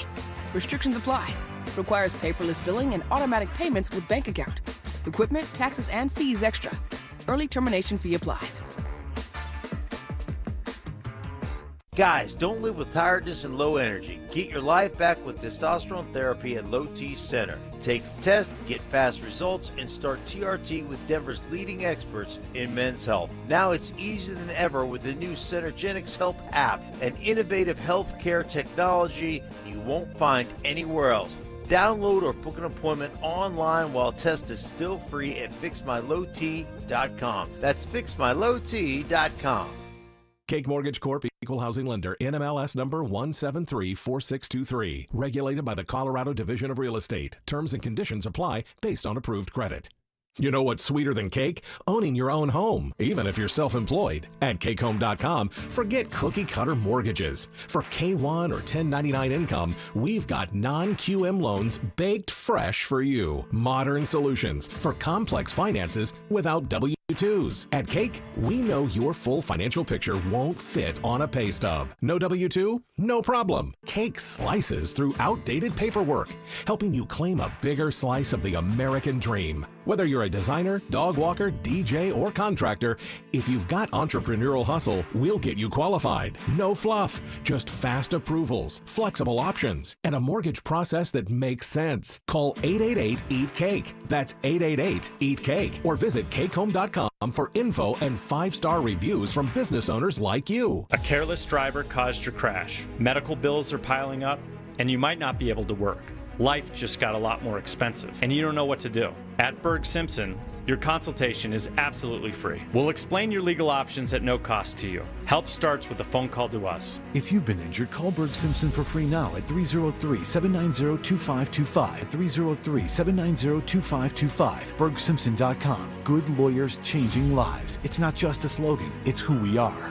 Speaker 20: Restrictions apply. Requires paperless billing and automatic payments with bank account. Equipment, taxes, and fees extra. Early termination fee applies.
Speaker 11: Guys, don't live with tiredness and low energy. Get your life back with testosterone therapy at Low T Center. Take the test, get fast results, and start TRT with Denver's leading experts in men's health. Now it's easier than ever with the new Centergenics Health app, an innovative healthcare technology you won't find anywhere else. Download or book an appointment online while test is still free at fixmylowt.com. That's fixmylowt.com.
Speaker 5: Cake Mortgage Corp. Equal Housing Lender. NMLS number 1734623. Regulated by the Colorado Division of Real Estate. Terms and conditions apply based on approved credit. You know what's sweeter than cake? Owning your own home, even if you're self-employed. At cakehome.com, forget cookie-cutter mortgages. For K-1 or 1099 income, we've got non-QM loans baked fresh for you. Modern solutions for complex finances without W-2s. At Cake, we know your full financial picture won't fit on a pay stub. No W-2? No problem. Cake slices through outdated paperwork, helping you claim a bigger slice of the American dream. Whether you're a designer, dog walker, DJ, or contractor, if you've got entrepreneurial hustle, we'll get you qualified. No fluff, just fast approvals, flexible options, and a mortgage process that makes sense. Call 888-EAT-CAKE. That's 888-EAT-CAKE. Or visit cakehome.com for info and 5-star reviews from business owners like you.
Speaker 6: A careless driver caused your crash. Medical bills are piling up, and you might not be able to work. Life just got a lot more expensive, and you don't know what to do. At Berg Simpson, your consultation is absolutely free. We'll explain your legal options at no cost to you. Help starts with a phone call to us.
Speaker 21: If you've been injured, call Berg Simpson for free now at 303-790-2525. 303-790-2525. BergSimpson.com. Good lawyers changing lives. It's not just a slogan, it's who we are.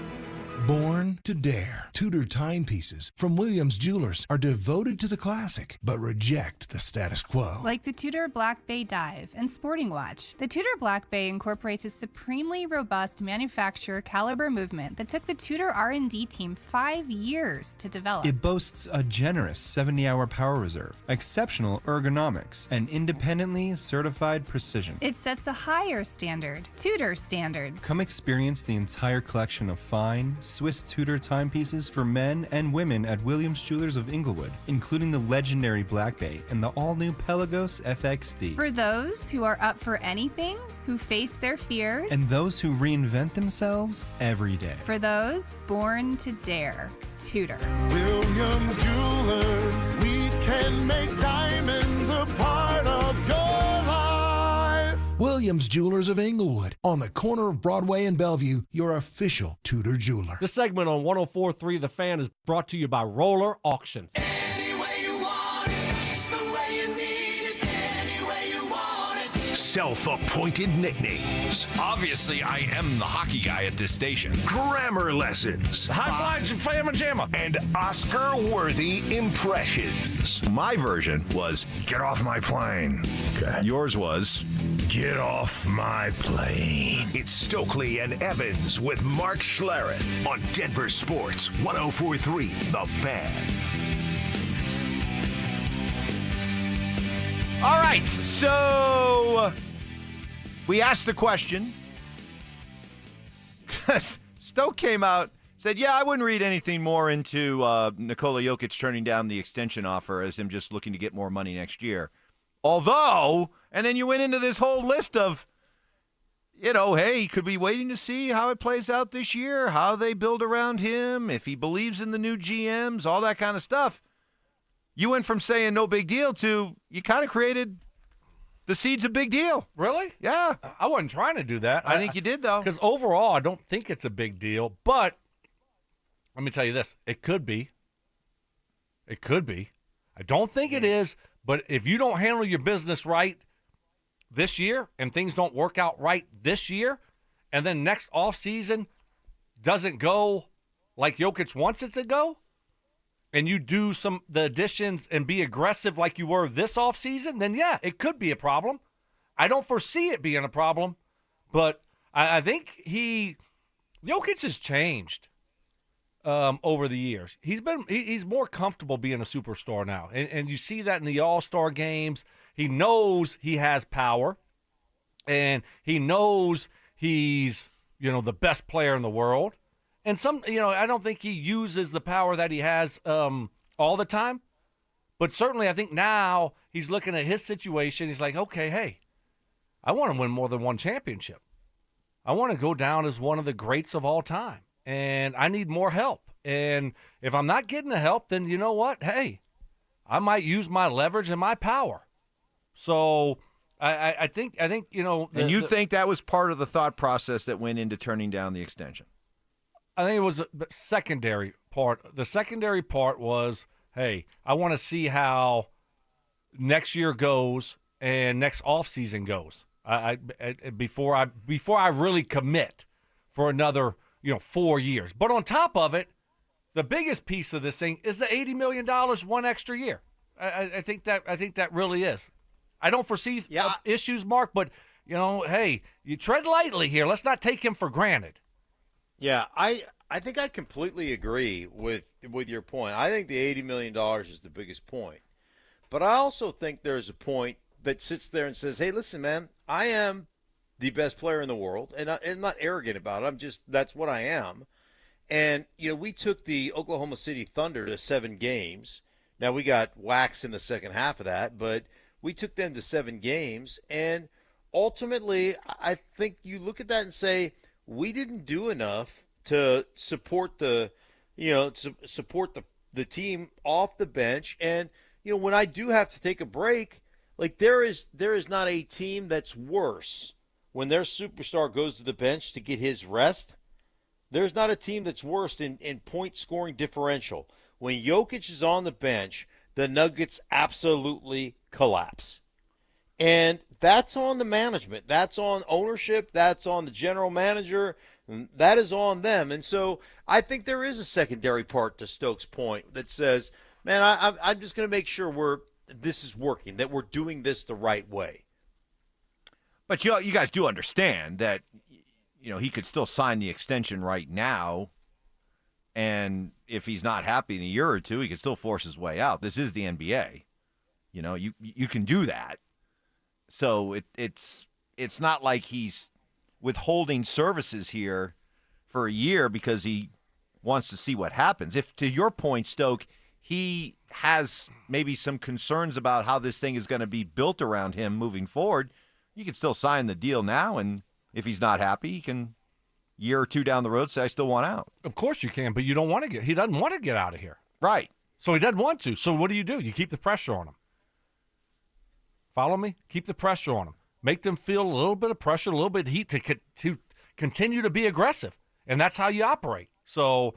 Speaker 22: Born to Dare. Tudor timepieces from Williams Jewelers are devoted to the classic, but reject the status quo.
Speaker 23: Like the Tudor Black Bay Dive and Sporting Watch. The Tudor Black Bay incorporates a supremely robust manufacturer caliber movement that took the Tudor R&D team 5 years to develop.
Speaker 24: It boasts a generous 70-hour power reserve, exceptional ergonomics, and independently certified precision.
Speaker 23: It sets a higher standard, Tudor standards.
Speaker 24: Come experience the entire collection of fine, Swiss Tudor timepieces for men and women at Williams Jewelers of Inglewood, including the legendary Black Bay and the all-new Pelagos FXD.
Speaker 23: For those who are up for anything, who face their fears,
Speaker 24: And those who reinvent themselves every day.
Speaker 23: for those born to dare, Tudor.
Speaker 1: Williams Jewelers, we can make diamonds a part of your life.
Speaker 22: Williams Jewelers of Inglewood, on the corner of Broadway and Bellevue, your official Tudor jeweler.
Speaker 12: This segment on 104.3 The Fan is brought to you by Roller Auctions.
Speaker 3: Self-appointed nicknames.
Speaker 15: Obviously, I am the hockey guy at this station.
Speaker 3: Grammar lessons.
Speaker 12: High five, Fama Jamma.
Speaker 3: And Oscar-worthy impressions.
Speaker 15: My version was,
Speaker 3: Get off my plane.
Speaker 15: okay. Yours was,
Speaker 3: Get off my plane. It's Stokley and Evans with Mark Schlereth on Denver Sports 104.3 The Fan.
Speaker 15: all right, so we asked the question. Stoke came out, said, yeah, I wouldn't read anything more into Nikola Jokic turning down the extension offer as him just looking to get more money next year. Although, and then you went into this whole list of, hey, he could be waiting to see how it plays out this year, how they build around him, if he believes in the new GMs, all that kind of stuff. You went from saying no big deal to you kind of created the seeds a big deal.
Speaker 12: Really?
Speaker 15: Yeah.
Speaker 12: I wasn't trying to do that.
Speaker 15: I think you did, though.
Speaker 12: Because overall, I don't think it's a big deal. But let me tell you this. It could be. It could be. I don't think it is. But if you don't handle your business right this year and things don't work out right this year, and then next offseason doesn't go like Jokic wants it to go, and you do the additions and be aggressive like you were this offseason, then yeah, it could be a problem. I don't foresee it being a problem, but I think Jokic has changed over the years. He's more comfortable being a superstar now, and you see that in the All-Star games. He knows he has power, and he knows he's the best player in the world. And I don't think he uses the power that he has all the time. But certainly I think now he's looking at his situation. He's like, okay, hey, I want to win more than one championship. I want to go down as one of the greats of all time. And I need more help. And if I'm not getting the help, then you know what? Hey, I might use my leverage and my power. So I think
Speaker 15: and you think that was part of the thought process that went into turning down the extension?
Speaker 12: I think it was the secondary part. The secondary part was, hey, I want to see how next year goes and next offseason goes. Before I really commit for another 4 years. But on top of it, the biggest piece of this thing is the $80 million one extra year. I think that really is. I don't foresee issues, Mark, but hey, you tread lightly here. Let's not take him for granted.
Speaker 11: Yeah, I think I completely agree with your point. I think the $80 million is the biggest point. But I also think there's a point that sits there and says, hey, listen, man, I am the best player in the world, and I'm not arrogant about it. That's what I am. And, we took the Oklahoma City Thunder to 7 games. Now, we got waxed in the second half of that, but we took them to 7 games. And ultimately, I think you look at that and say, we didn't do enough to support the team off the bench. And, when I do have to take a break, like there is not a team that's worse when their superstar goes to the bench to get his rest. There's not a team that's worse in point scoring differential. When Jokic is on the bench, the Nuggets absolutely collapse. And that's on the management. That's on ownership. That's on the general manager. That is on them. And so I think there is a secondary part to Stokes' point that says, man, I'm just going to make sure this is working, that we're doing this the right way.
Speaker 15: But you guys do understand that, he could still sign the extension right now, and if he's not happy in a year or two, he could still force his way out. This is the NBA. You can do that. So it's not like he's withholding services here for a year because he wants to see what happens. If, to your point, Stoke, he has maybe some concerns about how this thing is going to be built around him moving forward, you can still sign the deal now, and if he's not happy, he can, year or two down the road, say, I still want out.
Speaker 12: Of course you can, but he doesn't want to get out of here.
Speaker 15: Right.
Speaker 12: So he doesn't want to. So what do? You keep the pressure on him. Follow me? Keep the pressure on him. Make them feel a little bit of pressure, a little bit of heat to continue to be aggressive. And that's how you operate. So,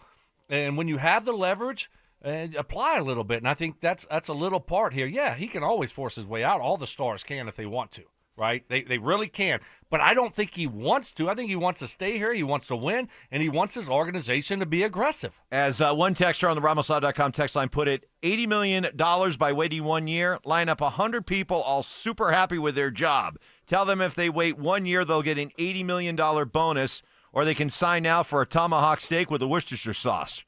Speaker 12: and when you have the leverage, apply a little bit. And I think that's a little part here. Yeah, he can always force his way out. All the stars can if they want to, right? They really can. But I don't think he wants to. I think he wants to stay here. He wants to win, and he wants his organization to be aggressive.
Speaker 15: As one texter on the RamosLaw.com text line put it, $80 million by waiting 1 year. Line up 100 people all super happy with their job. Tell them if they wait 1 year, they'll get an $80 million bonus, or they can sign now for a tomahawk steak with a Worcestershire sauce.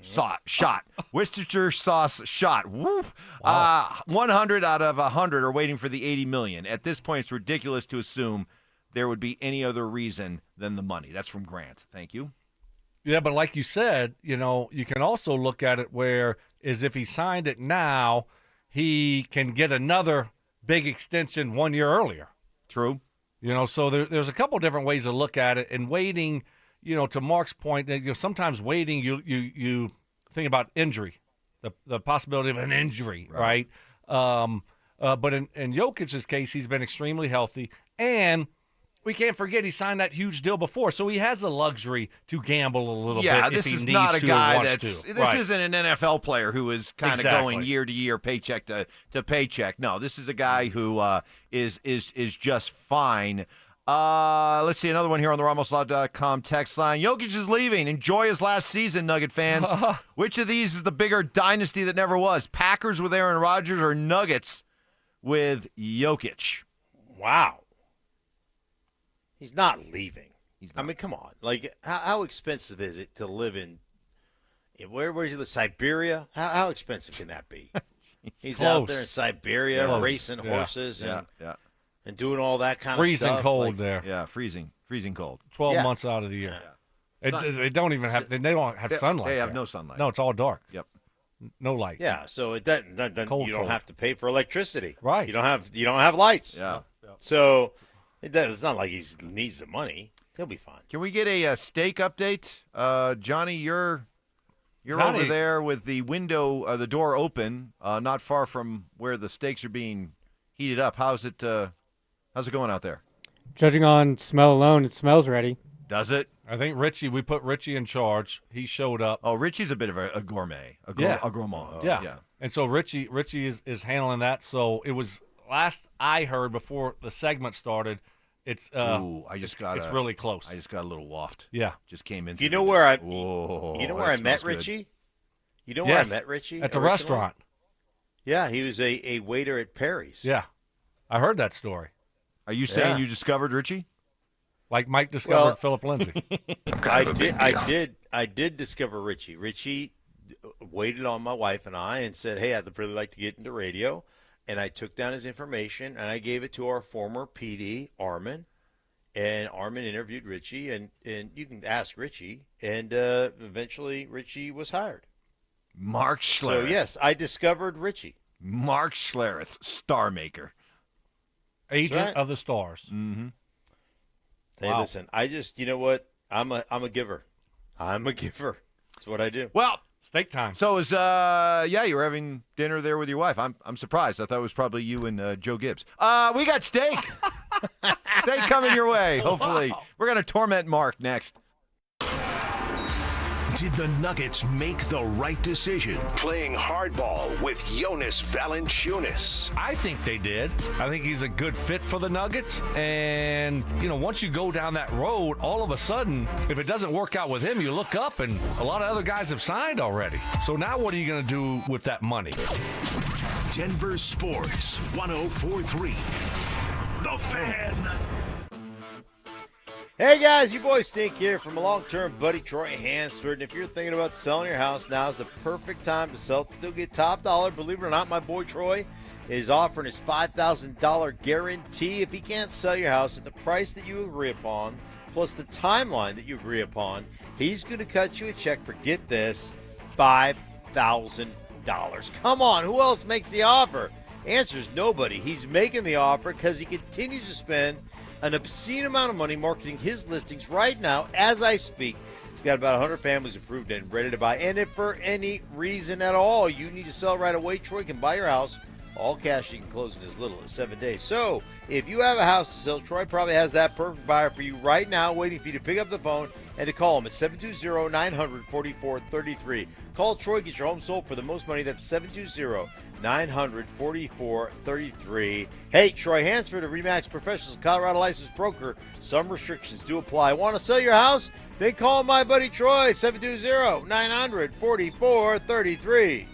Speaker 15: Shot. Worcestershire sauce shot. Woof. Wow. 100 out of 100 are waiting for the $80 million. At this point, it's ridiculous to assume there would be any other reason than the money. That's from Grant. Thank you.
Speaker 12: Yeah, but like you said, you can also look at it where is if he signed it now, he can get another big extension 1 year earlier.
Speaker 15: True.
Speaker 12: So there's a couple different ways to look at it. And waiting, to Mark's point, sometimes waiting, you think about injury, the possibility of an injury, right? But in Jokic's case, he's been extremely healthy, and we can't forget he signed that huge deal before, so he has the luxury to gamble a little bit.
Speaker 15: Yeah, this is not a guy that's. This
Speaker 12: right.
Speaker 15: isn't an NFL player who is kind of going year to year, paycheck to paycheck. No, this is a guy who is just fine. Let's see another one here on the RamosLaw.com text line. Jokic is leaving. Enjoy his last season, Nugget fans. Which of these is the bigger dynasty that never was? Packers with Aaron Rodgers or Nuggets with Jokic?
Speaker 11: Wow. He's not leaving. I mean, come on. Like, how expensive is it to live in where is he live? Siberia? How expensive can that be? He's
Speaker 12: Close.
Speaker 11: out there in Siberia
Speaker 12: Close.
Speaker 11: racing horses
Speaker 15: Yeah.
Speaker 11: and doing all that kind
Speaker 12: freezing
Speaker 11: of stuff.
Speaker 12: cold there.
Speaker 15: Yeah, freezing cold.
Speaker 12: 12 months out of the year. They don't even have. They don't have sunlight.
Speaker 15: They have
Speaker 12: there.
Speaker 15: no sunlight.
Speaker 12: No, it's all dark.
Speaker 15: Yep.
Speaker 12: No light.
Speaker 11: Yeah, so it doesn't. You don't have to pay for electricity.
Speaker 12: Right.
Speaker 11: You don't have lights.
Speaker 15: Yeah.
Speaker 11: So it's not like he needs the money. He'll be fine.
Speaker 15: Can we get a steak update? Johnny, you're
Speaker 12: Johnny.
Speaker 15: over there with the window, the door open, not far from where the steaks are being heated up. How's it going out there?
Speaker 7: Judging on smell alone, it smells ready.
Speaker 15: Does it?
Speaker 12: I think we put Richie in charge. He showed up.
Speaker 15: Oh, Richie's a bit of a gourmet, a gourmand.
Speaker 12: Yeah. And so Richie is handling that. So it was last I heard before the segment started. It's it's really close.
Speaker 15: I just got a little waft.
Speaker 12: Yeah,
Speaker 15: just came in.
Speaker 11: You know where I met Richie? You know where I met Richie?
Speaker 12: At the restaurant.
Speaker 11: Yeah, he was a waiter at Perry's.
Speaker 12: Yeah, I heard that story.
Speaker 15: Are you saying you discovered Richie?
Speaker 12: Like Mike discovered Phillip Lindsay.
Speaker 11: I did discover Richie. Richie waited on my wife and I and said, "Hey, I'd really like to get into radio." And I took down his information and I gave it to our former PD, Armin. And Armin interviewed Richie, and you can ask Richie. And eventually Richie was hired.
Speaker 15: Mark Schlereth.
Speaker 11: So, yes, I discovered Richie.
Speaker 15: Mark Schlereth, star maker.
Speaker 12: Agent of the stars.
Speaker 15: Mm-hmm.
Speaker 11: Hey, listen, you know what? I'm a giver. I'm a giver. That's what I do.
Speaker 15: Well,
Speaker 12: steak time.
Speaker 15: So is you were having dinner there with your wife. I'm surprised. I thought it was probably you and Joe Gibbs. We got steak. Steak coming your way, hopefully. Wow. We're going to torment Mark next.
Speaker 3: Did the Nuggets make the right decision playing hardball with Jonas Valanciunas?
Speaker 12: I think they did. I think he's a good fit for the Nuggets. And, once you go down that road, all of a sudden, if it doesn't work out with him, you look up and a lot of other guys have signed already. So now what are you going to do with that money?
Speaker 3: Denver Sports 104.3. The Fan.
Speaker 11: Hey guys, you boys Stink here from a long-term buddy Troy Hansford. And if you're thinking about selling your house, now's the perfect time to sell it to still get top dollar. Believe it or not, my boy Troy is offering his $5,000 guarantee. If he can't sell your house at the price that you agree upon, plus the timeline that you agree upon, he's going to cut you a check for, get this, $5,000. Come on, who else makes the offer? Answer's nobody. He's making the offer because he continues to spend an obscene amount of money marketing his listings right now as I speak. He's got about 100 families approved and ready to buy. And if for any reason at all you need to sell right away, Troy can buy your house all cash. You can close in as little as 7 days. So if you have a house to sell, Troy probably has that perfect buyer for you right now, waiting for you to pick up the phone and to call him at 720-900-4433. Call Troy, get your home sold for the most money. That's 720-900-4433. Hey, Troy Hansford of RE/MAX Professionals, Colorado licensed broker. Some restrictions do apply. Want to sell your house? Then call my buddy Troy, 720-900-4433.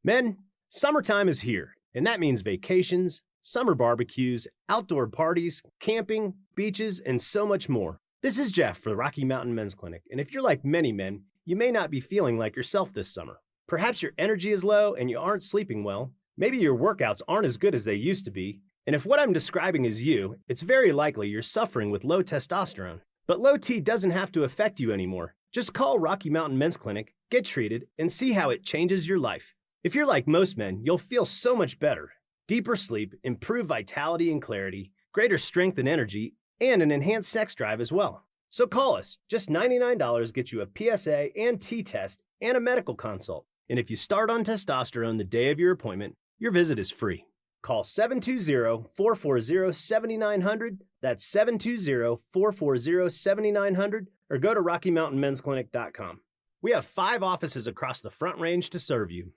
Speaker 7: Men, summertime is here, and that means vacations, summer barbecues, outdoor parties, camping, beaches, and so much more. This is Jeff for the Rocky Mountain Men's Clinic, and if you're like many men, you may not be feeling like yourself this summer. Perhaps your energy is low and you aren't sleeping well. Maybe your workouts aren't as good as they used to be. And if what I'm describing is you, it's very likely you're suffering with low testosterone. But low T doesn't have to affect you anymore. Just call Rocky Mountain Men's Clinic, get treated, and see how it changes your life. If you're like most men, you'll feel so much better. Deeper sleep, improved vitality and clarity, greater strength and energy, and an enhanced sex drive as well. So call us. Just $99 gets you a PSA and T-test and a medical consult. And if you start on testosterone the day of your appointment, your visit is free. Call 720-440-7900. That's 720-440-7900. Or go to RockyMountainMen'sClinic.com. We have 5 offices across the Front Range to serve you.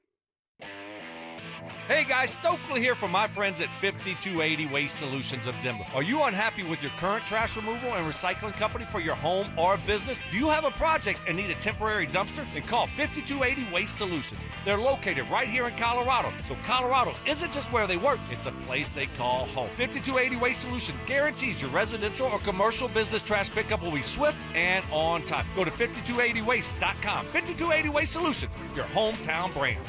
Speaker 12: Hey guys, Stokley here from my friends at 5280 Waste Solutions of Denver. Are you unhappy with your current trash removal and recycling company for your home or business? Do you have a project and need a temporary dumpster? Then call 5280 Waste Solutions. They're located right here in Colorado. So Colorado isn't just where they work, it's a place they call home. 5280 Waste Solutions guarantees your residential or commercial business trash pickup will be swift and on time. Go to 5280waste.com. 5280 Waste Solutions, your hometown brand.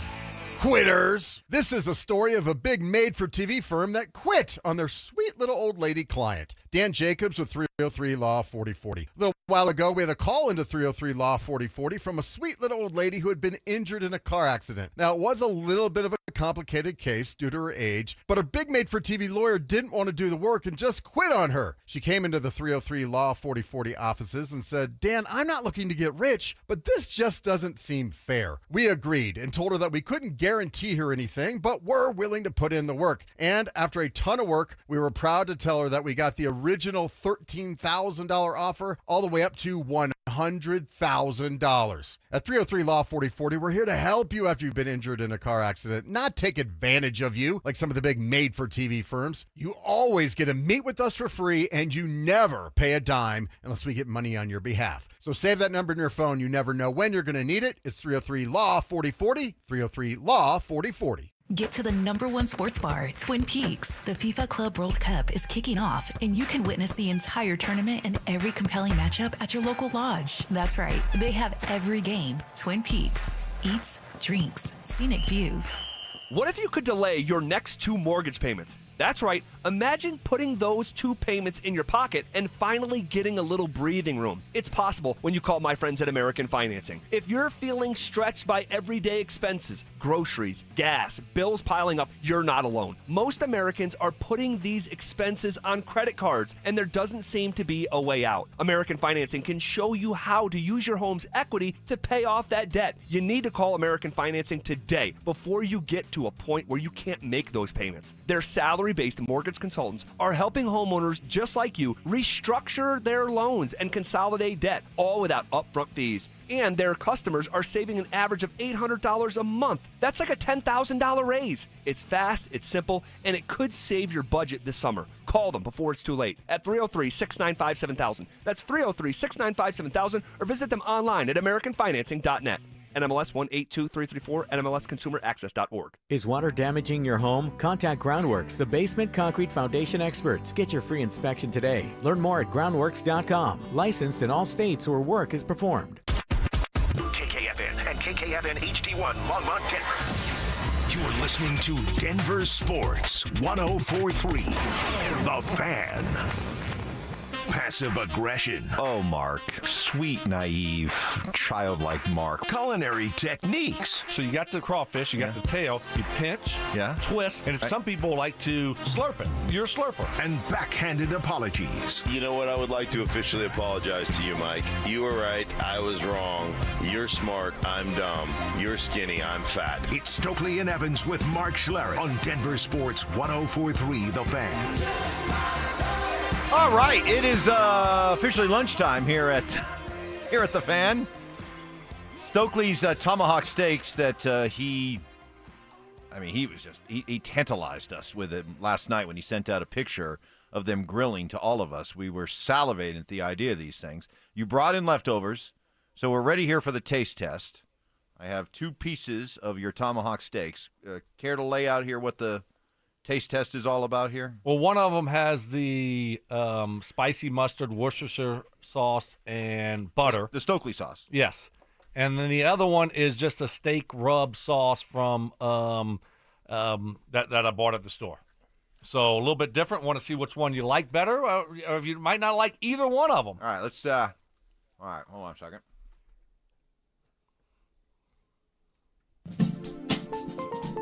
Speaker 1: Quitters! This is the story of a big made-for-TV firm that quit on their sweet little old lady client. Dan Jacobs with 303 Law 4040. A little while ago, we had a call into 303 Law 4040 from a sweet little old lady who had been injured in a car accident. Now, it was a little bit of a complicated case due to her age, but her big made-for-TV lawyer didn't want to do the work and just quit on her. She came into the 303 Law 4040 offices and said, Dan, I'm not looking to get rich, but this just doesn't seem fair. We agreed and told her that we couldn't guarantee her anything, but we're willing to put in the work. And after a ton of work, we were proud to tell her that we got the original $13,000 offer all the way up to $100,000. At 303 Law 4040, we're here to help you after you've been injured in a car accident, not take advantage of you like some of the big made-for-TV firms. You always get to meet with us for free, and you never pay a dime unless we get money on your behalf. So save that number in your phone. You never know when you're going to need it. It's 303 Law 4040, 303 Law 4040.
Speaker 13: Get to the #1 sports bar, Twin Peaks. The FIFA Club World Cup is kicking off, and you can witness the entire tournament and every compelling matchup at your local lodge. That's right, they have every game. Twin Peaks. Eats, drinks, scenic views.
Speaker 14: What if you could delay your next 2 mortgage payments? That's right. Imagine putting those 2 payments in your pocket and finally getting a little breathing room. It's possible when you call my friends at American Financing. If you're feeling stretched by everyday expenses, groceries, gas, bills piling up, you're not alone. Most Americans are putting these expenses on credit cards, and there doesn't seem to be a way out. American Financing can show you how to use your home's equity to pay off that debt. You need to call American Financing today before you get to a point where you can't make those payments. Their salary-based mortgage consultants are helping homeowners just like you restructure their loans and consolidate debt, all without upfront fees. And their customers are saving an average of $800 a month. That's like a $10,000 raise. It's fast, it's simple, and it could save your budget this summer. Call them before it's too late at 303-695-7000. That's 303-695-7000, or visit them online at AmericanFinancing.net. NMLS 182334, NMLSConsumerAccess.org.
Speaker 16: Is water damaging your home? Contact Groundworks, the basement concrete foundation experts. Get your free inspection today. Learn more at groundworks.com. Licensed in all states where work is performed.
Speaker 3: KKFN and KKFN HD1 Longmont, Denver. You're listening to Denver Sports 104.3. The Fan. Passive aggression.
Speaker 15: Oh, Mark. Sweet, naive, childlike Mark.
Speaker 3: Culinary techniques.
Speaker 12: So you got the crawfish, you got the tail, you pinch, twist, and some people like to slurp it. You're a slurper.
Speaker 3: And backhanded apologies.
Speaker 17: You know what? I would like to officially apologize to you, Mike. You were right. I was wrong. You're smart. I'm dumb. You're skinny. I'm fat.
Speaker 3: It's Stokley and Evans with Mark Schlereth on Denver Sports 104.3 The Fan.
Speaker 15: All right, it is officially lunchtime here at The Fan. Stokley's tomahawk steaks that he tantalized us with it last night when he sent out a picture of them grilling to all of us. We were salivating at the idea of these things. You brought in leftovers, so we're ready here for the taste test. I have 2 pieces of your tomahawk steaks. Care to lay out here what the taste test is all about here?
Speaker 12: Well, one of them has the spicy mustard, Worcestershire sauce, and butter.
Speaker 15: The Stokley sauce.
Speaker 12: Yes. And then the other one is just a steak rub sauce from that I bought at the store. So a little bit different. Want to see which one you like better, or if you might not like either one of them.
Speaker 15: All right, let's. All right, hold on a second.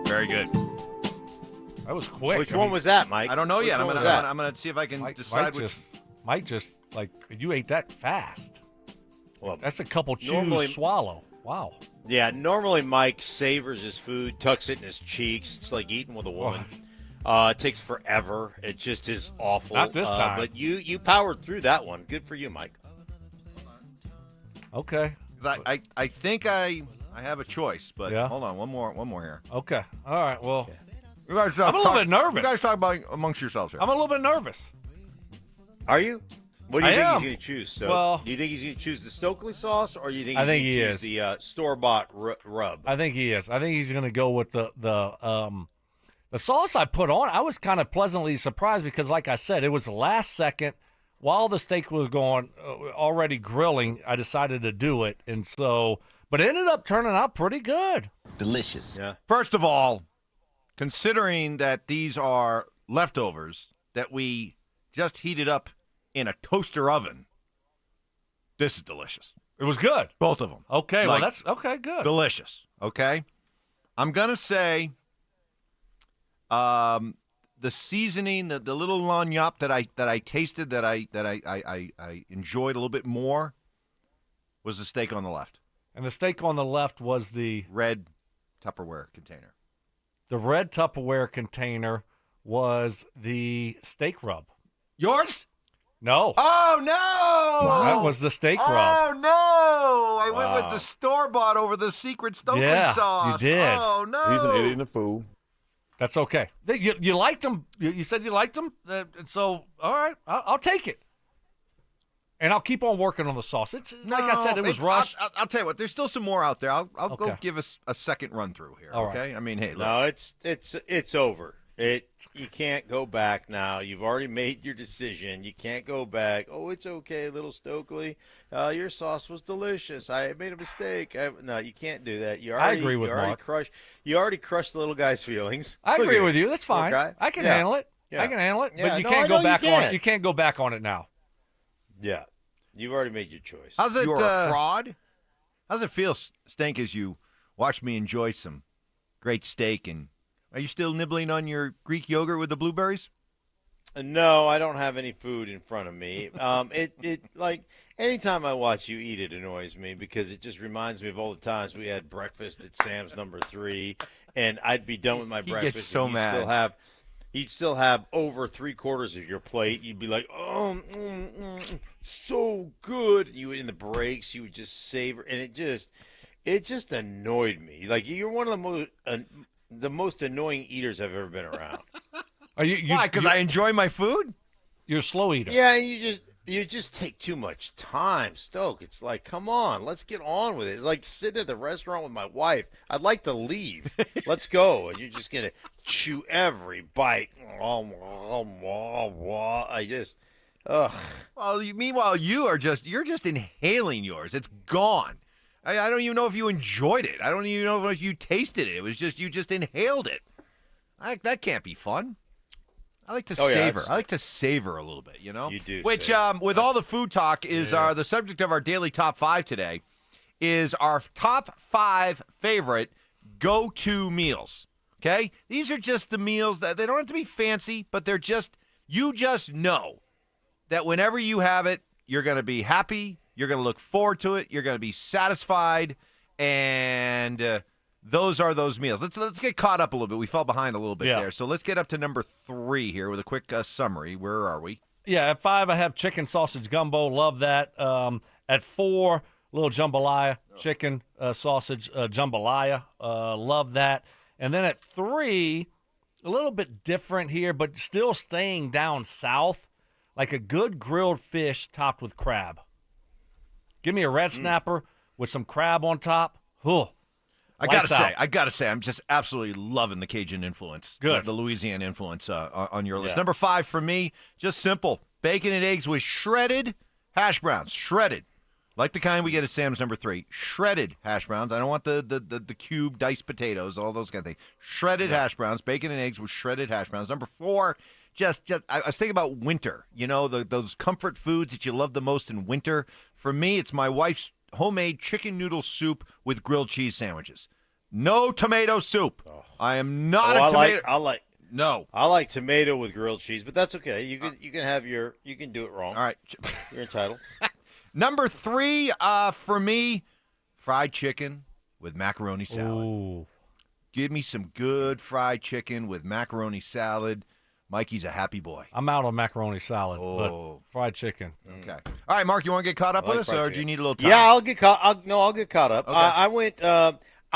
Speaker 15: Very good.
Speaker 12: That was quick.
Speaker 11: Which one was that, Mike?
Speaker 15: I don't know yet. I'm gonna see if I can decide which.
Speaker 12: Mike just you ate that fast. Well, that's a couple chews swallow. Wow.
Speaker 11: Yeah, normally Mike savors his food, tucks it in his cheeks. It's like eating with a woman. It takes forever. It just is awful.
Speaker 12: Not this time.
Speaker 11: But you powered through that one. Good for you, Mike.
Speaker 12: Okay.
Speaker 15: I think I have a choice, but hold on, one more here.
Speaker 12: Okay. All right. Well,
Speaker 15: you guys
Speaker 12: I'm a little bit nervous.
Speaker 15: You guys talk about amongst yourselves here.
Speaker 12: I'm a little bit nervous.
Speaker 11: Are you? What do you think he's going to choose? So,
Speaker 12: well,
Speaker 11: do you think he's going to choose the Stokley sauce, or do you think
Speaker 12: he's
Speaker 11: going to choose the store-bought rub?
Speaker 12: I think he is. I think he's going to go with the sauce I put on. I was kind of pleasantly surprised because, like I said, it was the last second. While the steak was going already grilling, I decided to do it, and so. But it ended up turning out pretty good.
Speaker 15: Delicious. Yeah. First of all, considering that these are leftovers that we just heated up in a toaster oven, this is delicious.
Speaker 12: It was good.
Speaker 15: Both of them.
Speaker 12: Okay, well, that's okay, good.
Speaker 15: Delicious, okay? I'm going to say the seasoning, the little lagniappe that I tasted that I enjoyed a little bit more was the steak on the left.
Speaker 12: And the steak on the left was the
Speaker 15: red Tupperware container?
Speaker 12: The red Tupperware container was the steak rub.
Speaker 15: Yours?
Speaker 12: No.
Speaker 15: Oh, no!
Speaker 12: That was the steak rub.
Speaker 15: Oh, no! I went with the store-bought over the secret Stokley sauce.
Speaker 12: You did.
Speaker 15: Oh, no!
Speaker 2: He's an idiot and a fool.
Speaker 12: That's okay. You liked them. You said you liked them. So, all right, I'll take it. And I'll keep on working on the sauce. It's like I said, it was rushed.
Speaker 15: I'll tell you what. There's still some more out there. I'll
Speaker 12: Okay.
Speaker 15: go give us a second run through here.
Speaker 12: All
Speaker 15: okay.
Speaker 12: right.
Speaker 15: I mean, hey, look.
Speaker 11: No, it's over. You can't go back now. You've already made your decision. You can't go back. Oh, it's okay, little Stokley. Your sauce was delicious. I made a mistake. No, you can't do that.
Speaker 12: I agree with Mark.
Speaker 11: You already crushed the little guy's feelings.
Speaker 12: I
Speaker 11: Look
Speaker 12: agree
Speaker 11: at
Speaker 12: with
Speaker 11: it.
Speaker 12: you. That's fine.
Speaker 11: Okay?
Speaker 12: I can
Speaker 11: Yeah.
Speaker 12: handle it.
Speaker 11: Yeah.
Speaker 12: I can handle it.
Speaker 11: Yeah,
Speaker 12: But you
Speaker 11: no,
Speaker 12: can't
Speaker 11: I
Speaker 12: go
Speaker 11: know
Speaker 12: back
Speaker 11: you
Speaker 12: on
Speaker 11: can.
Speaker 12: it. You can't go back on it now.
Speaker 11: Yeah. You've already made your choice.
Speaker 15: How's it?
Speaker 11: You're
Speaker 15: a fraud? How's it feel, Stank, as you watch me enjoy some great steak? And are you still nibbling on your Greek yogurt with the blueberries?
Speaker 11: No, I don't have any food in front of me. It like anytime I watch you eat, it annoys me because it just reminds me of all the times we had breakfast at Sam's number 3, and I'd be done with my
Speaker 15: He
Speaker 11: breakfast.
Speaker 15: gets so
Speaker 11: and
Speaker 15: mad.
Speaker 11: You'd still have over 3/4 of your plate. You'd be like, oh, so good. You in the breaks, you would just savor, and it just annoyed me. Like you're one of the most annoying eaters I've ever been around.
Speaker 12: Are you
Speaker 15: Why? Because I enjoy my food?
Speaker 12: You're a slow eater.
Speaker 11: Yeah, you just take too much time, Stoke. It's like, come on, let's get on with it. It's like sitting at the restaurant with my wife. I'd like to leave. Let's go. And you're just gonna chew every bite. I just, ugh.
Speaker 15: Well, meanwhile, you're just inhaling yours. It's gone. I don't even know if you enjoyed it. I don't even know if you tasted it. It was just you just inhaled it. That can't be fun. I like to savor. I like to savor a little bit, you know?
Speaker 11: You do.
Speaker 15: Which, with all the food talk, is the subject of our daily top 5 today, is our top 5 favorite go-to meals, okay? These are just the meals that they don't have to be fancy, but they're just, you just know that whenever you have it, you're going to be happy, you're going to look forward to it, you're going to be satisfied, and those are those meals. Let's get caught up a little bit. We fell behind a little bit there. So let's get up to number 3 here with a quick summary. Where are we?
Speaker 12: Yeah, at 5, I have chicken sausage gumbo. Love that. At 4, little jambalaya, chicken sausage jambalaya. Love that. And then at 3, a little bit different here, but still staying down south, like a good grilled fish topped with crab. Give me a red snapper with some crab on top.
Speaker 15: I gotta say, I'm just absolutely loving the Cajun influence, the Louisiana influence on your list.
Speaker 11: Yeah.
Speaker 15: Number 5 for me, just simple: bacon and eggs with shredded hash browns. Shredded, like the kind we get at Sam's. Number 3, shredded hash browns. I don't want the cube diced potatoes, all those kind of things. Shredded hash browns, bacon and eggs with shredded hash browns. Number 4, just I was thinking about winter. You know, those comfort foods that you love the most in winter. For me, it's my wife's homemade chicken noodle soup with grilled cheese sandwiches. No tomato soup. I am not a tomato.
Speaker 11: I like tomato with grilled cheese, but that's okay. You can do it wrong.
Speaker 15: All right,
Speaker 11: you're entitled.
Speaker 15: Number 3 for me, fried chicken with macaroni salad.
Speaker 12: Ooh.
Speaker 15: Give me some good fried chicken with macaroni salad. Mikey's a happy boy.
Speaker 12: I'm out on macaroni salad, but fried chicken.
Speaker 15: Okay. All right, Mark, you want to get caught up with us, or do you need a little time?
Speaker 11: Yeah, I'll get caught. I'll get caught up.
Speaker 15: Okay.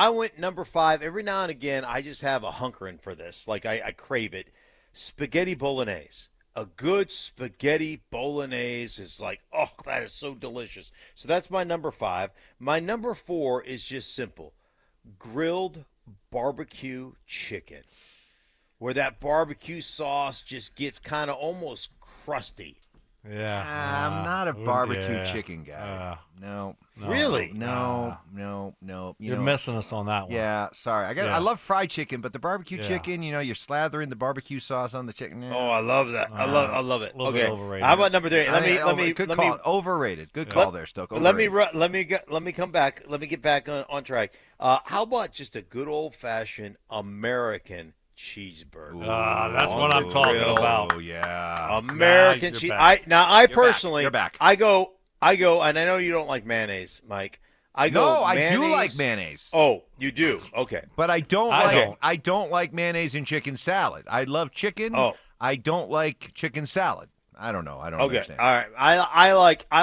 Speaker 11: I went number 5. Every now and again, I just have a hunkering for this. Like I crave it. Spaghetti bolognese. A good spaghetti bolognese is like, oh, that is so delicious. So that's my number 5. My number 4 is just simple: grilled barbecue chicken, where that barbecue sauce just gets kind of almost crusty.
Speaker 12: Yeah.
Speaker 15: I'm not a barbecue chicken guy. No.
Speaker 11: Really?
Speaker 15: No.
Speaker 12: You're missing us on that one.
Speaker 15: Yeah, sorry. I love fried chicken, but the barbecue chicken, you're slathering the barbecue sauce on the chicken.
Speaker 11: Oh, I love that. I love it.
Speaker 12: A little bit overrated.
Speaker 11: How about number 3? Let me
Speaker 15: overrated. Good call there, Stoke.
Speaker 11: Let me come back. Let me get back on track. How about just a good old fashioned American cheeseburger?
Speaker 12: That's what I'm talking about.
Speaker 15: Oh yeah,
Speaker 11: American cheese. I personally,
Speaker 15: you're back.
Speaker 11: I go, and I know you don't like mayonnaise, Mike. I go.
Speaker 15: No,
Speaker 11: mayonnaise.
Speaker 15: I do like mayonnaise.
Speaker 11: Oh, you do? Okay.
Speaker 15: But I don't like mayonnaise in chicken salad. I love chicken.
Speaker 11: Oh.
Speaker 15: I don't like chicken salad. I don't know. I don't understand.
Speaker 11: All right. I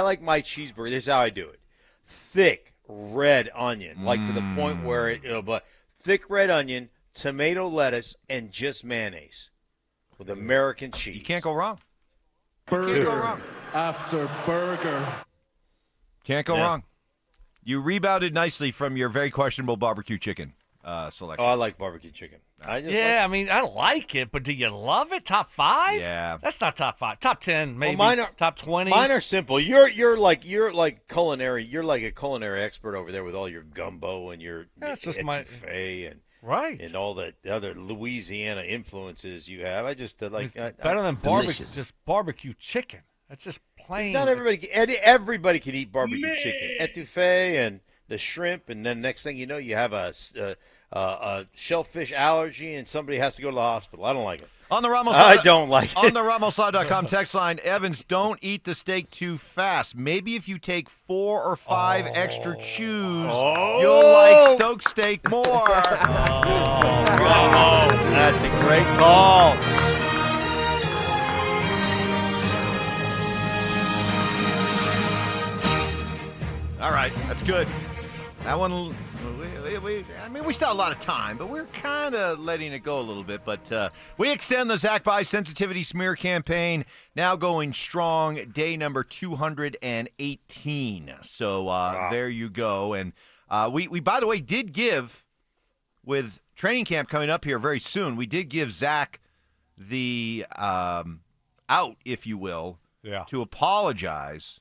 Speaker 11: like my cheeseburger. This is how I do it. Thick red onion, like to the point where but thick red onion, tomato, lettuce, and just mayonnaise with American cheese.
Speaker 15: You can't go wrong.
Speaker 2: Burger after burger.
Speaker 15: Can't go wrong. You rebounded nicely from your very questionable barbecue chicken selection.
Speaker 11: Oh, I like barbecue chicken.
Speaker 12: I like it, but do you love it? Top 5?
Speaker 15: Yeah.
Speaker 12: That's not top 5. Top 10, maybe.
Speaker 11: Well,
Speaker 12: top 20.
Speaker 11: Mine are simple. You're like culinary. You're like a culinary expert over there with all your gumbo and your etouffee and all the other Louisiana influences you have. I just like
Speaker 12: better than barbecue. Just barbecue chicken. That's just plain.
Speaker 11: Not everybody can eat barbecue chicken, etouffee and the shrimp, and then next thing you know, you have a shellfish allergy, and somebody has to go to the hospital. I don't like it.
Speaker 15: On the Ramos,
Speaker 11: I don't like it.
Speaker 15: On the RamosLaw.com text line, Evans, don't eat the steak too fast. Maybe if you take 4 or 5 extra chews, you'll like Stoke steak more.
Speaker 11: That's a great call.
Speaker 15: All right, that's good. That one, we still have a lot of time, but we're kind of letting it go a little bit. But we extend the Zach By Sensitivity Smear campaign, now going strong, day number 218. So there you go. And we, by the way, did give, with training camp coming up here very soon, we did give Zach the out, if you will, to apologize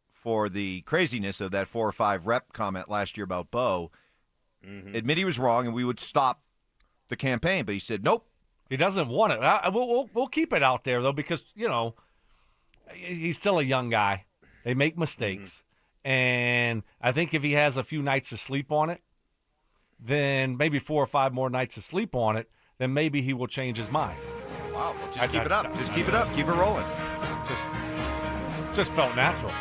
Speaker 15: for the craziness of that 4 or 5 rep comment last year about Bo. Admit he was wrong, and we would stop the campaign. But he said, nope.
Speaker 12: He doesn't want it. We'll keep it out there, though, because, he's still a young guy. They make mistakes. And I think if he has a few nights to sleep on it, then maybe 4 or 5 more nights to sleep on it, then maybe he will change his mind.
Speaker 15: Wow. Well, just keep it up. Just keep it up. Keep it rolling.
Speaker 12: Just felt natural.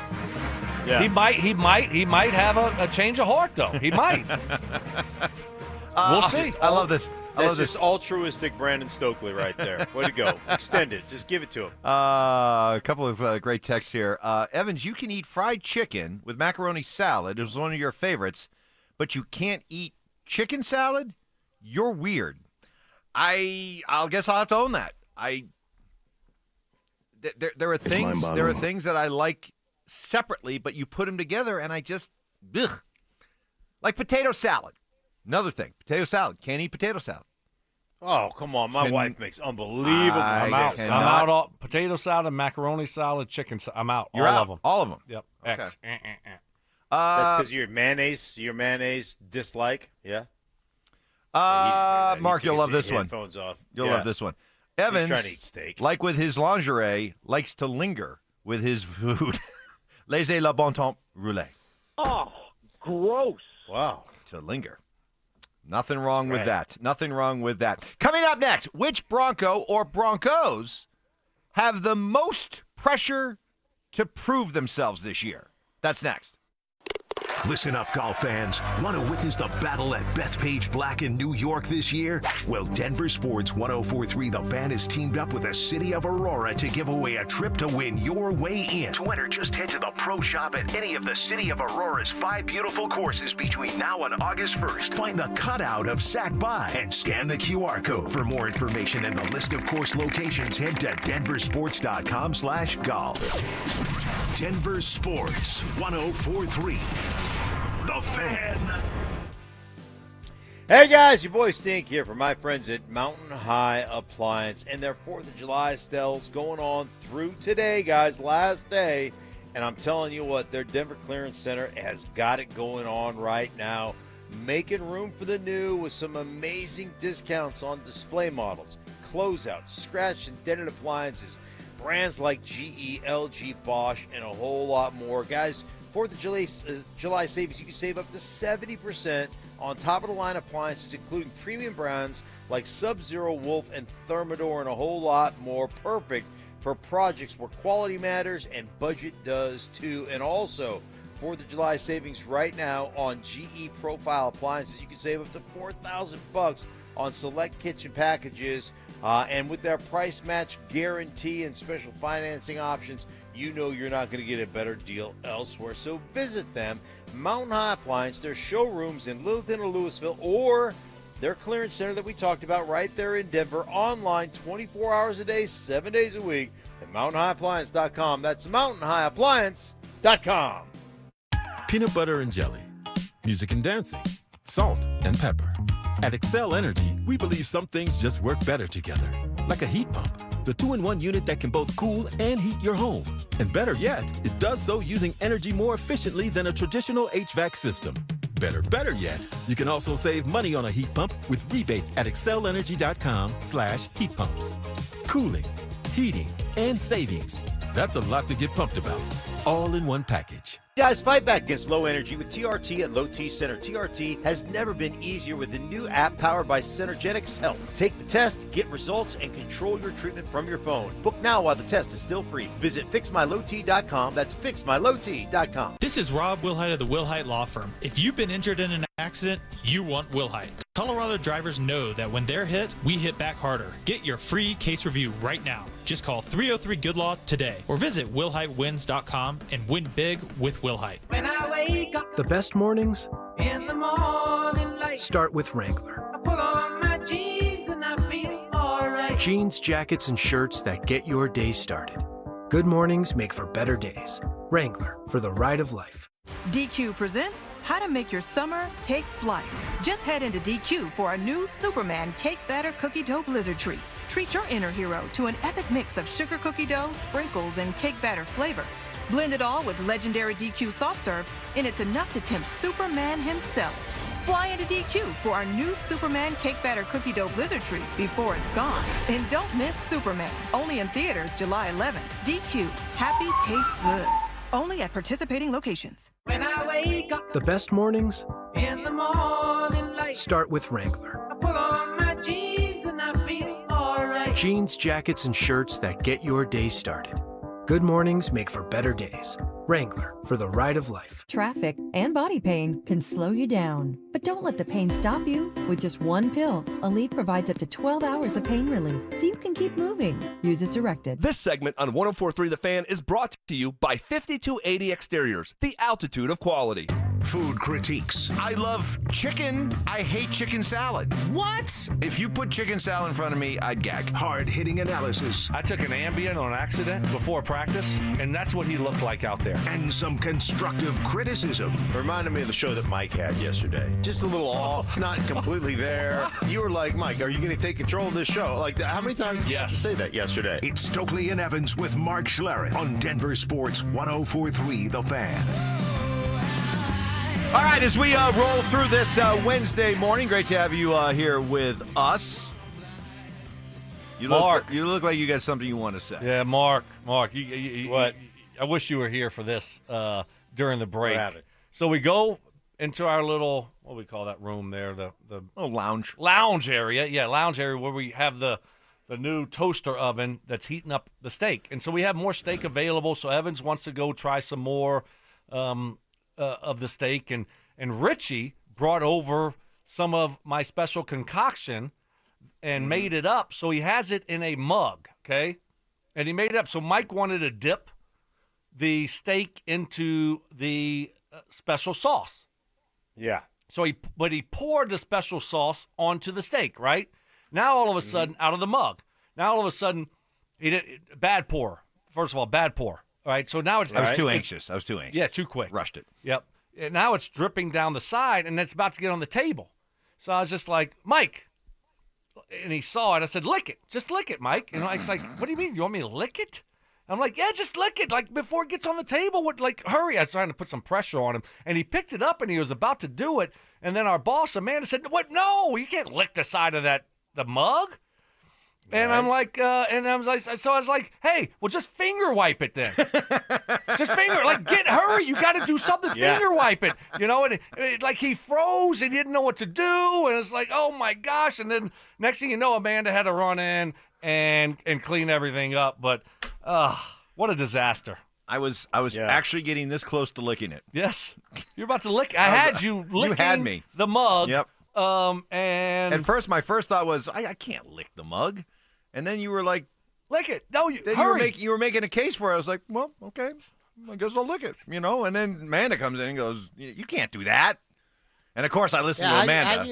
Speaker 15: Yeah.
Speaker 12: He might have a change of heart, though. He might. We'll see.
Speaker 15: I love this.
Speaker 11: That's just altruistic Brandon Stokley right there. Way to go. Extend it. Just give it to him.
Speaker 15: A couple of great texts here. Evans, you can eat fried chicken with macaroni salad. It was one of your favorites, but you can't eat chicken salad? You're weird. I'll guess I'll have to own that. There are things that I like separately, but you put them together, and I just, ugh. Like potato salad. Another thing, potato salad. Can't eat potato salad.
Speaker 11: Oh, come on. My wife makes unbelievable
Speaker 12: I'm out. I'm out. All potato salad, macaroni salad, chicken salad. I'm out.
Speaker 15: You're
Speaker 12: all
Speaker 15: out.
Speaker 12: of them.
Speaker 15: All of them.
Speaker 12: Yep.
Speaker 15: Okay.
Speaker 12: X.
Speaker 11: That's because your mayonnaise dislike, yeah?
Speaker 15: Mark, you'll love this one.
Speaker 11: Headphones off.
Speaker 15: You'll love this one. Evans,
Speaker 11: trying to eat steak.
Speaker 15: like with his lingerie, likes to linger with his food. Laissez le bon temps rouler.
Speaker 2: Oh, gross.
Speaker 11: Wow.
Speaker 15: To linger. Nothing wrong with that. Nothing wrong with that. Coming up next, which Bronco or Broncos have the most pressure to prove themselves this year? That's next.
Speaker 3: Listen up, golf fans. Want to witness the battle at Bethpage Black in New York this year? Well, Denver Sports 104.3 The Fan has teamed up with the City of Aurora to give away a trip to win your way in. To enter, just head to the Pro Shop at any of the City of Aurora's 5 beautiful courses between now and August 1st. Find the cutout of Zach By and scan the QR code. For more information and the list of course locations, head to DenverSports.com/golf. Denver Sports 104.3 The Fan.
Speaker 11: Hey guys, your boy Stink here from my friends at Mountain High Appliance and their 4th of July sales going on through today, guys. Last day. And I'm telling you what, their Denver Clearance Center has got it going on right now. Making room for the new with some amazing discounts on display models, closeouts, scratch and dented appliances, brands like GE, LG, Bosch, and a whole lot more. Guys, 4th of July savings, you can save up to 70% on top-of-the-line appliances, including premium brands like Sub-Zero, Wolf, and Thermador, and a whole lot more. Perfect for projects where quality matters and budget does too. And also, 4th of July savings right now on GE Profile appliances. You can save up to $4,000 on select kitchen packages. And with their price match guarantee and special financing options, you know you're not going to get a better deal elsewhere. So visit them, Mountain High Appliance, their showrooms in Littleton or Louisville, or their clearance center that we talked about right there in Denver, online 24 hours a day, 7 days a week at mountainhighappliance.com. That's mountainhighappliance.com.
Speaker 4: Peanut butter and jelly, music and dancing, salt and pepper. At Excel Energy, we believe some things just work better together. Like a heat pump, the 2-in-1 unit that can both cool and heat your home. And better yet, it does so using energy more efficiently than a traditional HVAC system. Better yet, you can also save money on a heat pump with rebates at excelenergy.com/heat pumps. Cooling, heating, and savings. That's a lot to get pumped about. All in one package.
Speaker 11: Guys, fight back against low energy with TRT at Low T Center. TRT has never been easier with the new app powered by Synergetics Health. Take the test, get results, and control your treatment from your phone. Book now while the test is still free. Visit fixmylowt.com. That's fixmylowt.com.
Speaker 10: This is Rob Wilhite of the Wilhite Law Firm. If you've been injured in an accident, you want Wilhite. Colorado drivers know that when they're hit, we hit back harder. Get your free case review right now. Just call 303-GOOD-LAW today or visit wilhitewins.com and win big with Wilhite.
Speaker 18: When I wake up,
Speaker 19: the best mornings
Speaker 18: in the morning light,
Speaker 19: start with Wrangler.
Speaker 18: I pull on my jeans and I feel alright.
Speaker 19: Jeans, jackets, and shirts that get your day started. Good mornings make for better days. Wrangler, for the ride of life.
Speaker 25: DQ presents How to Make Your Summer Take Flight. Just head into DQ for a new Superman Cake Batter Cookie Dough Blizzard Treat. Treat your inner hero to an epic mix of sugar cookie dough, sprinkles, and cake batter flavor. Blend it all with legendary DQ soft serve, and it's enough to tempt Superman himself. Fly into DQ for our new Superman Cake Batter Cookie Dough Blizzard Treat before it's gone. And don't miss Superman, only in theaters July 11th. DQ, happy tastes good. Only at participating locations.
Speaker 18: When I wake up,
Speaker 19: the best mornings
Speaker 18: in the morning light,
Speaker 19: start with Wrangler.
Speaker 18: I pull on my jeans and I feel alright.
Speaker 19: Jeans, jackets, and shirts that get your day started. Good mornings make for better days. Wrangler, for the ride of life.
Speaker 26: Traffic and body pain can slow you down, but don't let the pain stop you. With just one pill, Aleve provides up to 12 hours of pain relief, so you can keep moving. Use as directed.
Speaker 14: This segment on 104.3 The Fan is brought to you by 5280 Exteriors, the altitude of quality.
Speaker 3: Food critiques.
Speaker 15: I love chicken. I hate chicken salad.
Speaker 3: What?
Speaker 15: If you put chicken salad in front of me, I'd gag.
Speaker 3: Hard-hitting analysis.
Speaker 12: I took an Ambien on accident before practice, and that's what he looked like out there.
Speaker 3: And some constructive criticism.
Speaker 11: Reminded me of the show that Mike had yesterday. Just a little off, not completely there. You were like, Mike, are you going to take control of this show? Like, how many times did you have to say that yesterday?
Speaker 3: It's Stokley and Evans with Mark Schlereth on Denver Sports 104.3 The Fan.
Speaker 15: All right, as we roll through this Wednesday morning, great to have you here with us. You look like you got something you want to say.
Speaker 12: Yeah, Mark, you, what? I wish you were here for this during the break. So we go into our little, what do we call that room there? The
Speaker 15: lounge.
Speaker 12: Lounge area, yeah, lounge area where we have the new toaster oven that's heating up the steak. And so we have more steak available, so Evans wants to go try some more of the steak, and Richie brought over some of my special concoction and made it up. So he has it in a mug, okay? And he made it up. So Mike wanted to dip the steak into the special sauce.
Speaker 11: Yeah.
Speaker 12: So he poured the special sauce onto the steak, right? Now all of a sudden, out of the mug. Now all of a sudden, he did bad pour. First of all, bad pour. All right, so now it's...
Speaker 15: I was too anxious.
Speaker 12: Yeah, too quick.
Speaker 15: Rushed it.
Speaker 12: Yep. And now it's dripping down the side, and it's about to get on the table. So I was just like, Mike. And he saw it. I said, lick it. Just lick it, Mike. And Mike's like, what do you mean? You want me to lick it? I'm like, yeah, just lick it. Like, before it gets on the table, hurry. I was trying to put some pressure on him. And he picked it up, and he was about to do it. And then our boss, Amanda, said, what? No, you can't lick the side of the mug. And I'm like, so I was like, hey, well, just finger wipe it then. Just finger, hurry, you got to do something, finger wipe it. You know, and like he froze, he didn't know what to do, and it's like, oh my gosh. And then next thing you know, Amanda had to run in and clean everything up. But what a disaster.
Speaker 15: I was actually getting this close to licking it.
Speaker 12: Yes. You're about to lick. I had you licking
Speaker 15: You had me.
Speaker 12: the mug.
Speaker 15: Yep.
Speaker 12: And
Speaker 15: At first, my first thought was, I can't lick the mug. And then you were like,
Speaker 12: lick it. No,
Speaker 15: hurry. You were making a case for it. I was like, well, okay, I guess I'll lick it, And then Amanda comes in and goes, you can't do that. And, of course, I listened to Amanda.
Speaker 11: How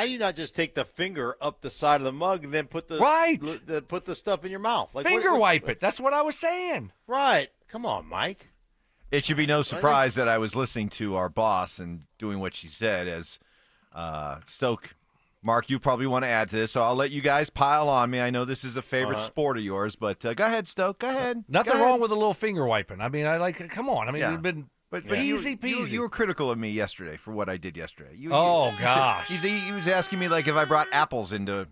Speaker 11: do you not just take the finger up the side of the mug and then put the stuff in your mouth? Like,
Speaker 12: finger wipe it. That's what I was saying.
Speaker 11: Right. Come on, Mike.
Speaker 15: It should be no surprise that I was listening to our boss and doing what she said as Stoke. Mark, you probably want to add to this, so I'll let you guys pile on me. I know this is a favorite sport of yours, but go ahead, Stoke. Go ahead.
Speaker 12: Nothing wrong with a little finger wiping. I mean, come on. I mean,
Speaker 15: Yeah.
Speaker 12: it's been
Speaker 15: But
Speaker 12: easy peasy.
Speaker 15: You were critical of me yesterday for what I did yesterday.
Speaker 12: Gosh.
Speaker 15: He was asking me like if I brought apples into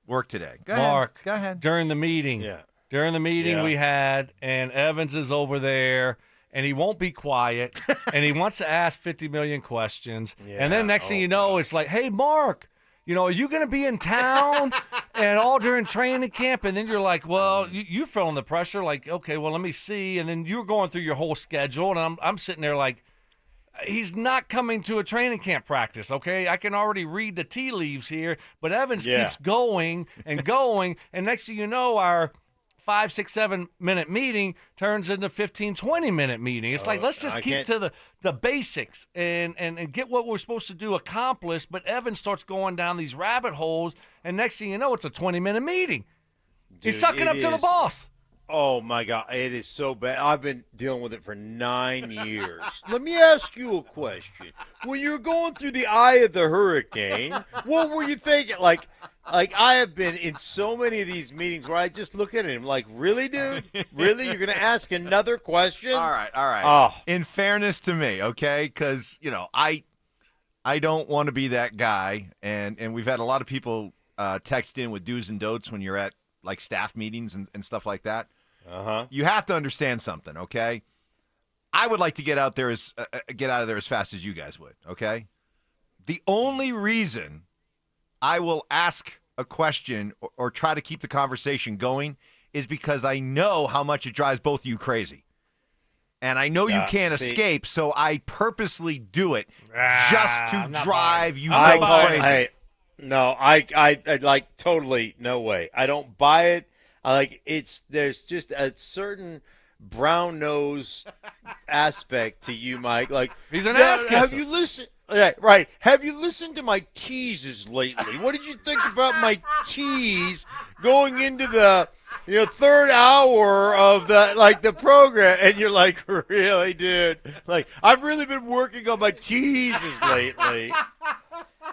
Speaker 15: work today. Go
Speaker 12: Mark,
Speaker 15: ahead. Go ahead.
Speaker 12: During the meeting.
Speaker 11: Yeah.
Speaker 12: During the meeting we had, and Evans is over there, and he won't be quiet, and he wants to ask 50 million questions.
Speaker 11: Yeah.
Speaker 12: And then next thing you know, it's like, hey, Mark, are you going to be in town and all during training camp? And then you're like, well, you're feeling the pressure. Like, okay, well, let me see. And then you're going through your whole schedule, and I'm sitting there like, he's not coming to a training camp practice, okay? I can already read the tea leaves here, but Evans keeps going and going, and next thing you know, our 5, 6, 7 minute meeting turns into 15, 20 minute meeting. It's like, let's just keep to the basics and get what we're supposed to do accomplished. But Evan starts going down these rabbit holes, and next thing you know, it's a 20-minute meeting. He's sucking up to the boss.
Speaker 11: Oh, my God. It is so bad. I've been dealing with it for 9 years. Let me ask you a question. When you were going through the eye of the hurricane, what were you thinking? Like I have been in so many of these meetings where I just look at him like, really, dude? Really? You're going to ask another question?
Speaker 15: All right.
Speaker 11: Oh.
Speaker 15: In fairness to me, okay, because, I don't want to be that guy, and we've had a lot of people text in with do's and don'ts when you're at, like, staff meetings and stuff like that.
Speaker 11: Uh-huh.
Speaker 15: You have to understand something, okay? I would like to get out of there as fast as you guys would, okay? The only reason I will ask a question or try to keep the conversation going is because I know how much it drives both of you crazy. And I know you can't escape, so I purposely do it just to drive you both crazy.
Speaker 11: I like totally no way. I don't buy it. There's just a certain brown nose aspect to you, Mike. Like,
Speaker 12: he's an ass kisser.
Speaker 11: Have you listened? Right. Have you listened to my teases lately? What did you think about my tease going into the third hour of the program? And you're like, really, dude? Like, I've really been working on my teases lately.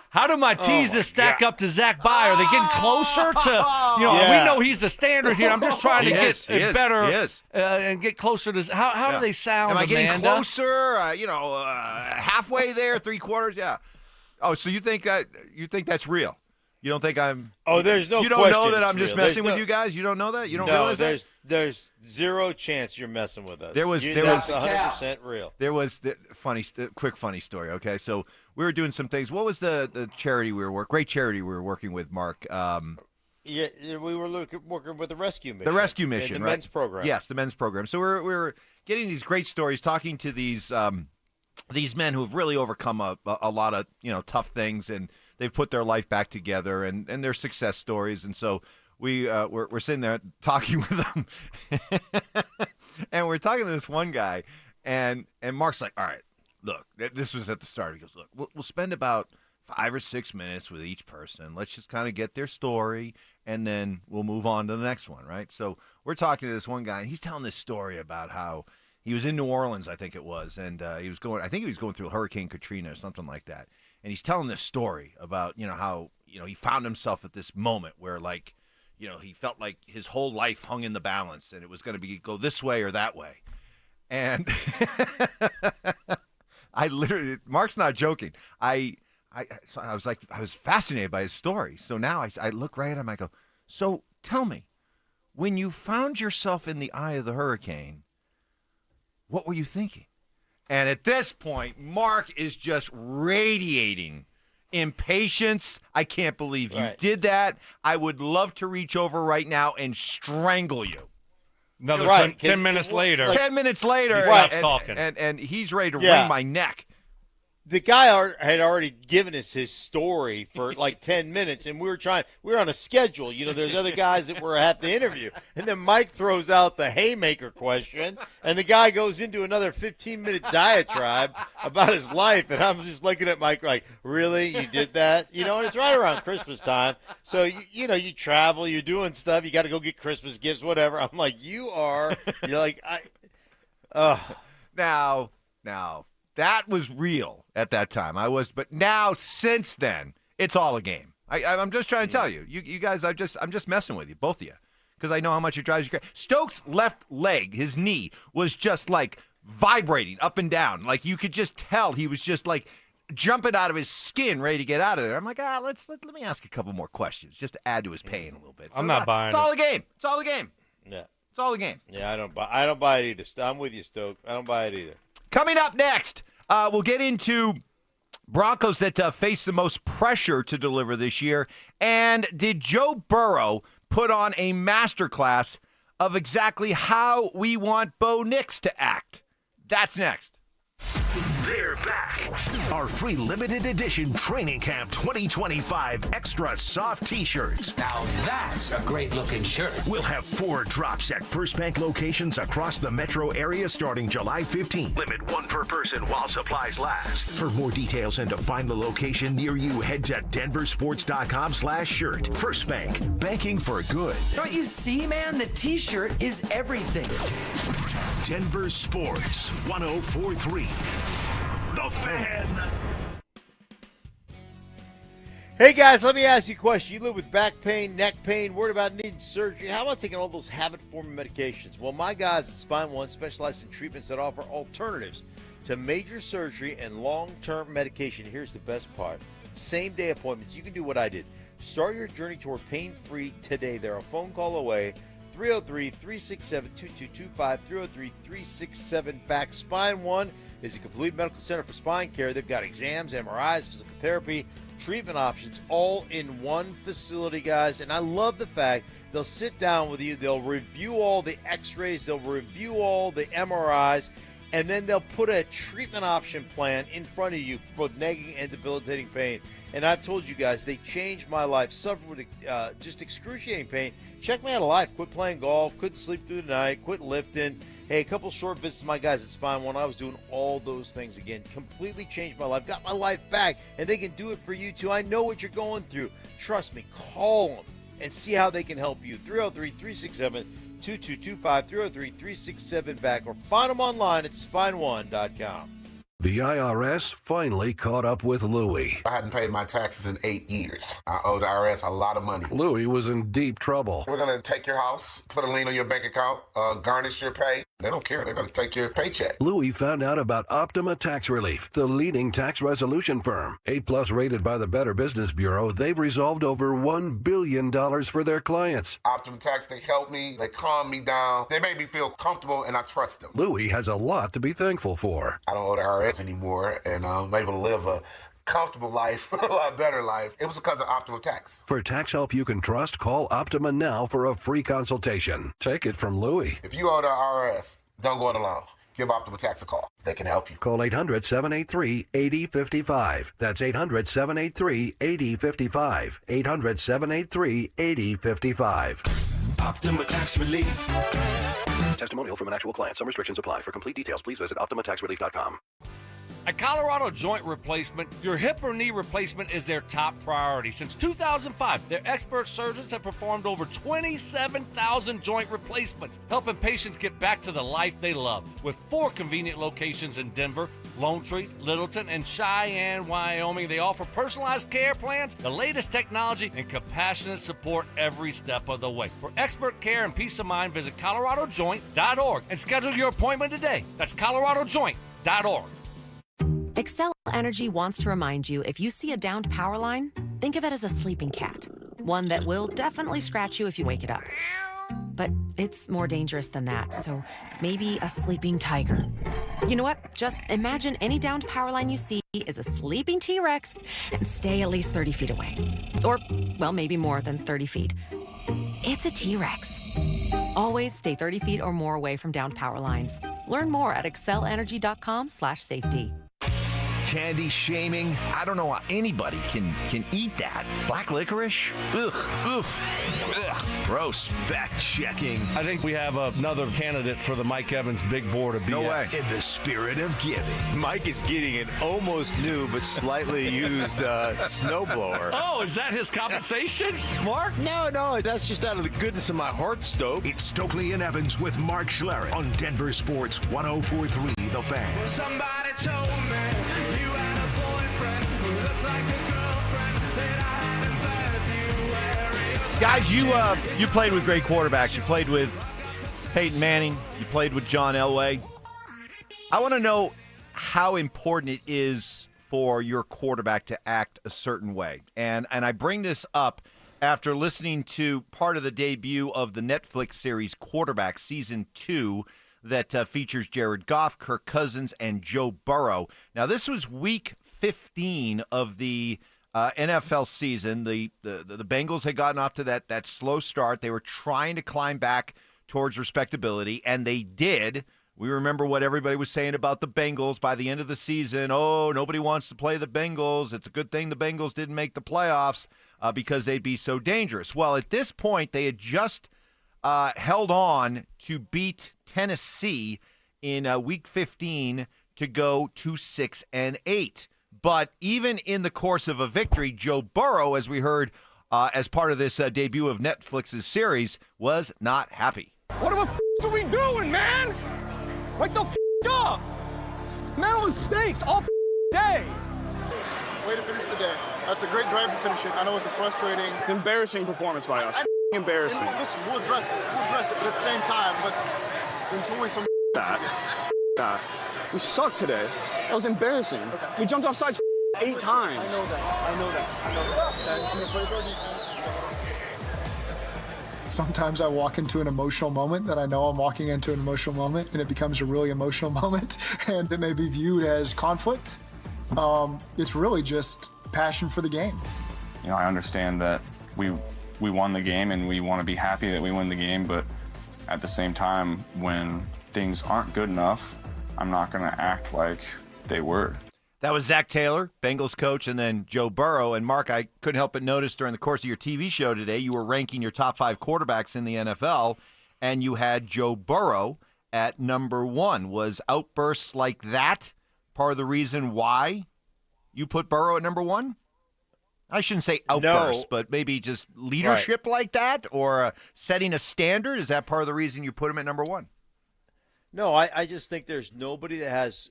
Speaker 12: How do my teases stack up to Zach Bye? Are they getting closer to, we know he's the standard here. I'm just trying to get better and get closer to, how do they sound,
Speaker 15: Am I getting
Speaker 12: Amanda?
Speaker 15: closer, halfway there, 3/4? Yeah. Oh, so you think that's real? You don't think I'm?
Speaker 11: Oh, there's no.
Speaker 15: You don't know that I'm just messing with you guys. You don't know that. You don't realize that.
Speaker 11: There's zero chance you're messing with us.
Speaker 15: There was
Speaker 11: 100% real.
Speaker 15: There was quick funny story. Okay, so we were doing some things. What was the charity we were great charity we were working with, Mark?
Speaker 11: We were working with the rescue mission.
Speaker 15: The rescue mission,
Speaker 11: the
Speaker 15: right?
Speaker 11: men's program.
Speaker 15: Yes, the men's program. So we're getting these great stories, talking to these men who have really overcome a lot of tough things, and they've put their life back together, and their success stories. And so we're sitting there talking with them, and we're talking to this one guy, and Mark's like, all right, look, this was at the start. He goes, look, we'll spend about 5 or 6 minutes with each person. Let's just kind of get their story, and then we'll move on to the next one, right? So we're talking to this one guy, and he's telling this story about how he was in New Orleans, I think it was, and he was going through Hurricane Katrina or something like that. And he's telling this story about, how, he found himself at this moment where, like, he felt like his whole life hung in the balance and it was going to go this way or that way. And I literally, Mark's not joking. I was fascinated by his story. So now I look right at him. I go, so tell me, when you found yourself in the eye of the hurricane, what were you thinking? And at this point, Mark is just radiating impatience. I can't believe you did that. I would love to reach over right now and strangle you.
Speaker 12: Another
Speaker 11: Right,
Speaker 12: 10 minutes later.
Speaker 15: 10 minutes later,
Speaker 12: he stops talking.
Speaker 15: And he's ready to wring my neck.
Speaker 11: The guy had already given us his story for like 10 minutes, and we were on a schedule. You know, there's other guys that were at the interview. And then Mike throws out the haymaker question, and the guy goes into another 15-minute diatribe about his life. And I'm just looking at Mike like, really? You did that? You know, and it's right around Christmas time. So, you know, you travel, you're doing stuff, you got to go get Christmas gifts, whatever. I'm like, you're like,
Speaker 15: Now, that was real at that time. But now, since then, it's all a game. I'm just trying to tell you. You guys, I'm just messing with you, both of you, because I know how much it drives you crazy. Stokes' left leg, his knee, was just like vibrating up and down. Like you could just tell he was just like jumping out of his skin, ready to get out of there. I'm like, let me ask a couple more questions just to add to his pain a little bit. So
Speaker 12: I'm not buying it.
Speaker 15: It's all a game. It's all a game.
Speaker 11: Yeah.
Speaker 15: It's all a game.
Speaker 11: Yeah, I don't buy it either. I'm with you, Stoke. I don't buy it either.
Speaker 15: Coming up next, we'll get into Broncos that face the most pressure to deliver this year. And did Joe Burrow put on a masterclass of exactly how we want Bo Nix to act? That's next.
Speaker 3: They're back. Our free limited edition Training Camp 2025 Extra Soft T-shirts.
Speaker 5: Now that's a great looking shirt.
Speaker 3: We'll have 4 drops at First Bank locations across the metro area starting July 15th. Limit 1 per person while supplies last. For more details and to find the location near you, head to DenverSports.com/shirt. First Bank, banking for good.
Speaker 5: Don't you see, man? The T-shirt is everything.
Speaker 3: Denver Sports 104.3. The Fan.
Speaker 11: Hey guys, let me ask you a question. You live with back pain, neck pain, worried about needing surgery. How about taking all those habit-forming medications? Well, my guys at Spine One specialize in treatments that offer alternatives to major surgery and long-term medication. Here's the best part. Same-day appointments. You can do what I did. Start your journey toward pain-free today. They're a phone call away. 303-367-2225, 303-367-BACK. Spine One is a complete medical center for spine care. They've got exams, MRIs, physical therapy, treatment options, all in one facility, guys. And I love the fact they'll sit down with you. They'll review all the x-rays. They'll review all the MRIs. And then they'll put a treatment option plan in front of you for both nagging and debilitating pain. And I've told you guys, they changed my life. Suffered with just excruciating pain. Checked me out of life. Quit playing golf. Couldn't sleep through the night. Quit lifting. Hey, a couple short visits to my guys at Spine One. I was doing all those things again. Completely changed my life. Got my life back. And they can do it for you, too. I know what you're going through. Trust me. Call them and see how they can help you. 303-367-2225, 303-367-BACK, or find them online at spineone.com.
Speaker 6: The IRS finally caught up with Louie.
Speaker 8: I hadn't paid my taxes in 8 years. I owed the IRS a lot of money.
Speaker 6: Louie was in deep trouble.
Speaker 8: We're going to take your house, put a lien on your bank account, garnish your pay. They don't care. They're going to take your paycheck.
Speaker 6: Louie found out about Optima Tax Relief, the leading tax resolution firm. A+ rated by the Better Business Bureau, they've resolved over $1 billion for their clients.
Speaker 8: Optima Tax, they helped me. They calmed me down. They made me feel comfortable, and I trust them.
Speaker 6: Louie has a lot to be thankful for.
Speaker 8: I don't owe the IRS anymore, and I'm able to live a comfortable life, a lot better life. It was because of Optima Tax.
Speaker 6: For tax help you can trust, call Optima now for a free consultation. Take it from Louie.
Speaker 8: If you owe the IRS, don't go it alone. Give Optima Tax a call. They can help you.
Speaker 6: Call 800-783-8055. That's 800-783-8055. 800-783-8055.
Speaker 3: Optima Tax Relief.
Speaker 6: Testimonial from an actual client. Some restrictions apply. For complete details, please visit OptimaTaxRelief.com.
Speaker 12: At Colorado Joint Replacement, your hip or knee replacement is their top priority. Since 2005, their expert surgeons have performed over 27,000 joint replacements, helping patients get back to the life they love. With 4 convenient locations in Denver, Lone Tree, Littleton, and Cheyenne, Wyoming, they offer personalized care plans, the latest technology, and compassionate support every step of the way. For expert care and peace of mind, visit coloradojoint.org and schedule your appointment today. That's coloradojoint.org.
Speaker 9: Excel Energy wants to remind you, if you see a downed power line, think of it as a sleeping cat. One that will definitely scratch you if you wake it up. But it's more dangerous than that, so maybe a sleeping tiger. You know what? Just imagine any downed power line you see is a sleeping T-Rex and stay at least 30 feet away. Or, well, maybe more than 30 feet. It's a T-Rex. Always stay 30 feet or more away from downed power lines. Learn more at excelenergy.com/safety.
Speaker 3: Candy shaming? I don't know how anybody can eat that. Black licorice? Ugh. Ugh. Ugh. Gross. Fact checking.
Speaker 12: I think we have another candidate for the Mike Evans big board of BS.
Speaker 3: No way. In the spirit of giving.
Speaker 11: Mike is getting an almost new but slightly used snowblower.
Speaker 12: Oh, is that his compensation, Mark?
Speaker 11: No, that's just out of the goodness of my heart, Stoke.
Speaker 3: It's Stokley and Evans with Mark Schlereth on Denver Sports 104.3 The Fan.
Speaker 18: Well, somebody told me you had a boyfriend who looked like a girlfriend that I hadn't loved you.
Speaker 15: Guys, you played with great quarterbacks. You played with Peyton Manning. You played with John Elway. I want to know how important it is for your quarterback to act a certain way. And I bring this up after listening to part of the debut of the Netflix series Quarterback Season 2 that features Jared Goff, Kirk Cousins, and Joe Burrow. Now, this was week 15 of the NFL season. The Bengals had gotten off to that slow start. They were trying to climb back towards respectability, and they did. We remember what everybody was saying about the Bengals by the end of the season. Oh, nobody wants to play the Bengals. It's a good thing the Bengals didn't make the playoffs because they'd be so dangerous. Well, at this point, they had just held on to beat Tennessee in week 15 to go to 6-8. But even in the course of a victory, Joe Burrow, as we heard as part of this debut of Netflix's series, was not happy.
Speaker 18: What the f*** are we doing, man? Wake the f*** up! Mental mistakes all day.
Speaker 7: Way to finish the day. That's a great drive to finish it. I know it's a frustrating,
Speaker 18: Embarrassing performance by us. Embarrassing.
Speaker 7: And listen, we'll address it. But at the same time, let's enjoy some.
Speaker 18: That. We sucked today. That was embarrassing. Okay. We jumped off sides 8 times.
Speaker 7: I know that. Okay. I'm gonna praise our defense. Sometimes I walk into an emotional moment that I know I'm walking into an emotional moment, and it becomes a really emotional moment, and it may be viewed as conflict. It's really just passion for the game.
Speaker 20: You know, I understand that we won the game, and we want to be happy that we win the game, but at the same time, when things aren't good enough, I'm not going to act like they were.
Speaker 15: That was Zach Taylor, Bengals coach, and then Joe Burrow. And Mark, I couldn't help but notice during the course of your TV show today, you were ranking your top 5 quarterbacks in the NFL, and you had Joe Burrow at number 1. Was outbursts like that part of the reason why you put Burrow at number 1? I shouldn't say outbursts, but maybe just leadership like that, or setting a standard. Is that part of the reason you put him at number 1?
Speaker 11: No, I just think there's nobody that's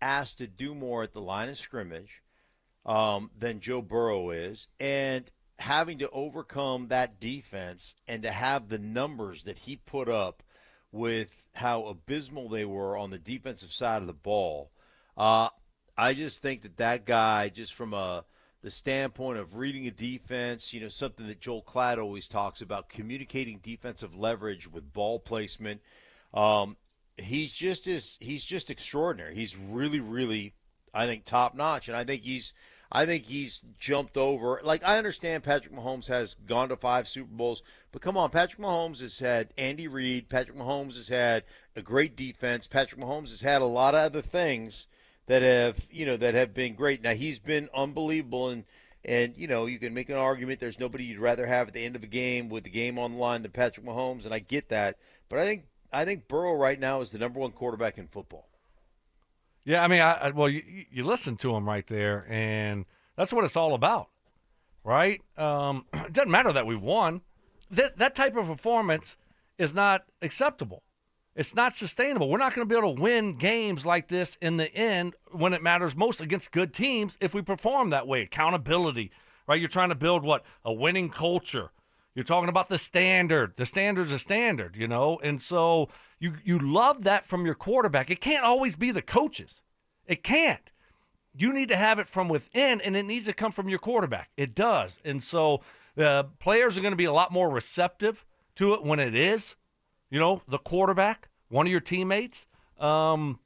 Speaker 11: asked to do more at the line of scrimmage than Joe Burrow is, and having to overcome that defense and to have the numbers that he put up with how abysmal they were on the defensive side of the ball. I just think that guy, just from the standpoint of reading a defense, you know, something that Joel Klatt always talks about, communicating defensive leverage with ball placement. He's just extraordinary. He's really, really, I think, top notch, and I think he's jumped over. Like, I understand Patrick Mahomes has gone to 5 Super Bowls, but come on, Patrick Mahomes has had Andy Reid. Patrick Mahomes has had a great defense. Patrick Mahomes has had a lot of other things that have been great. Now, he's been unbelievable, and you know, you can make an argument there's nobody you'd rather have at the end of a game with the game on the line than Patrick Mahomes, and I get that, but I think Burrow right now is the number 1 quarterback in football.
Speaker 12: Yeah, I mean, you listen to him right there, and that's what it's all about, right? It doesn't matter that we won. That type of performance is not acceptable. It's not sustainable. We're not going to be able to win games like this in the end when it matters most against good teams if we perform that way. Accountability, right? You're trying to build a winning culture. You're talking about the standard. The standard's a standard, you know? And so you love that from your quarterback. It can't always be the coaches. It can't. You need to have it from within, and it needs to come from your quarterback. It does. And so the players are going to be a lot more receptive to it when it is, you know, the quarterback, one of your teammates. And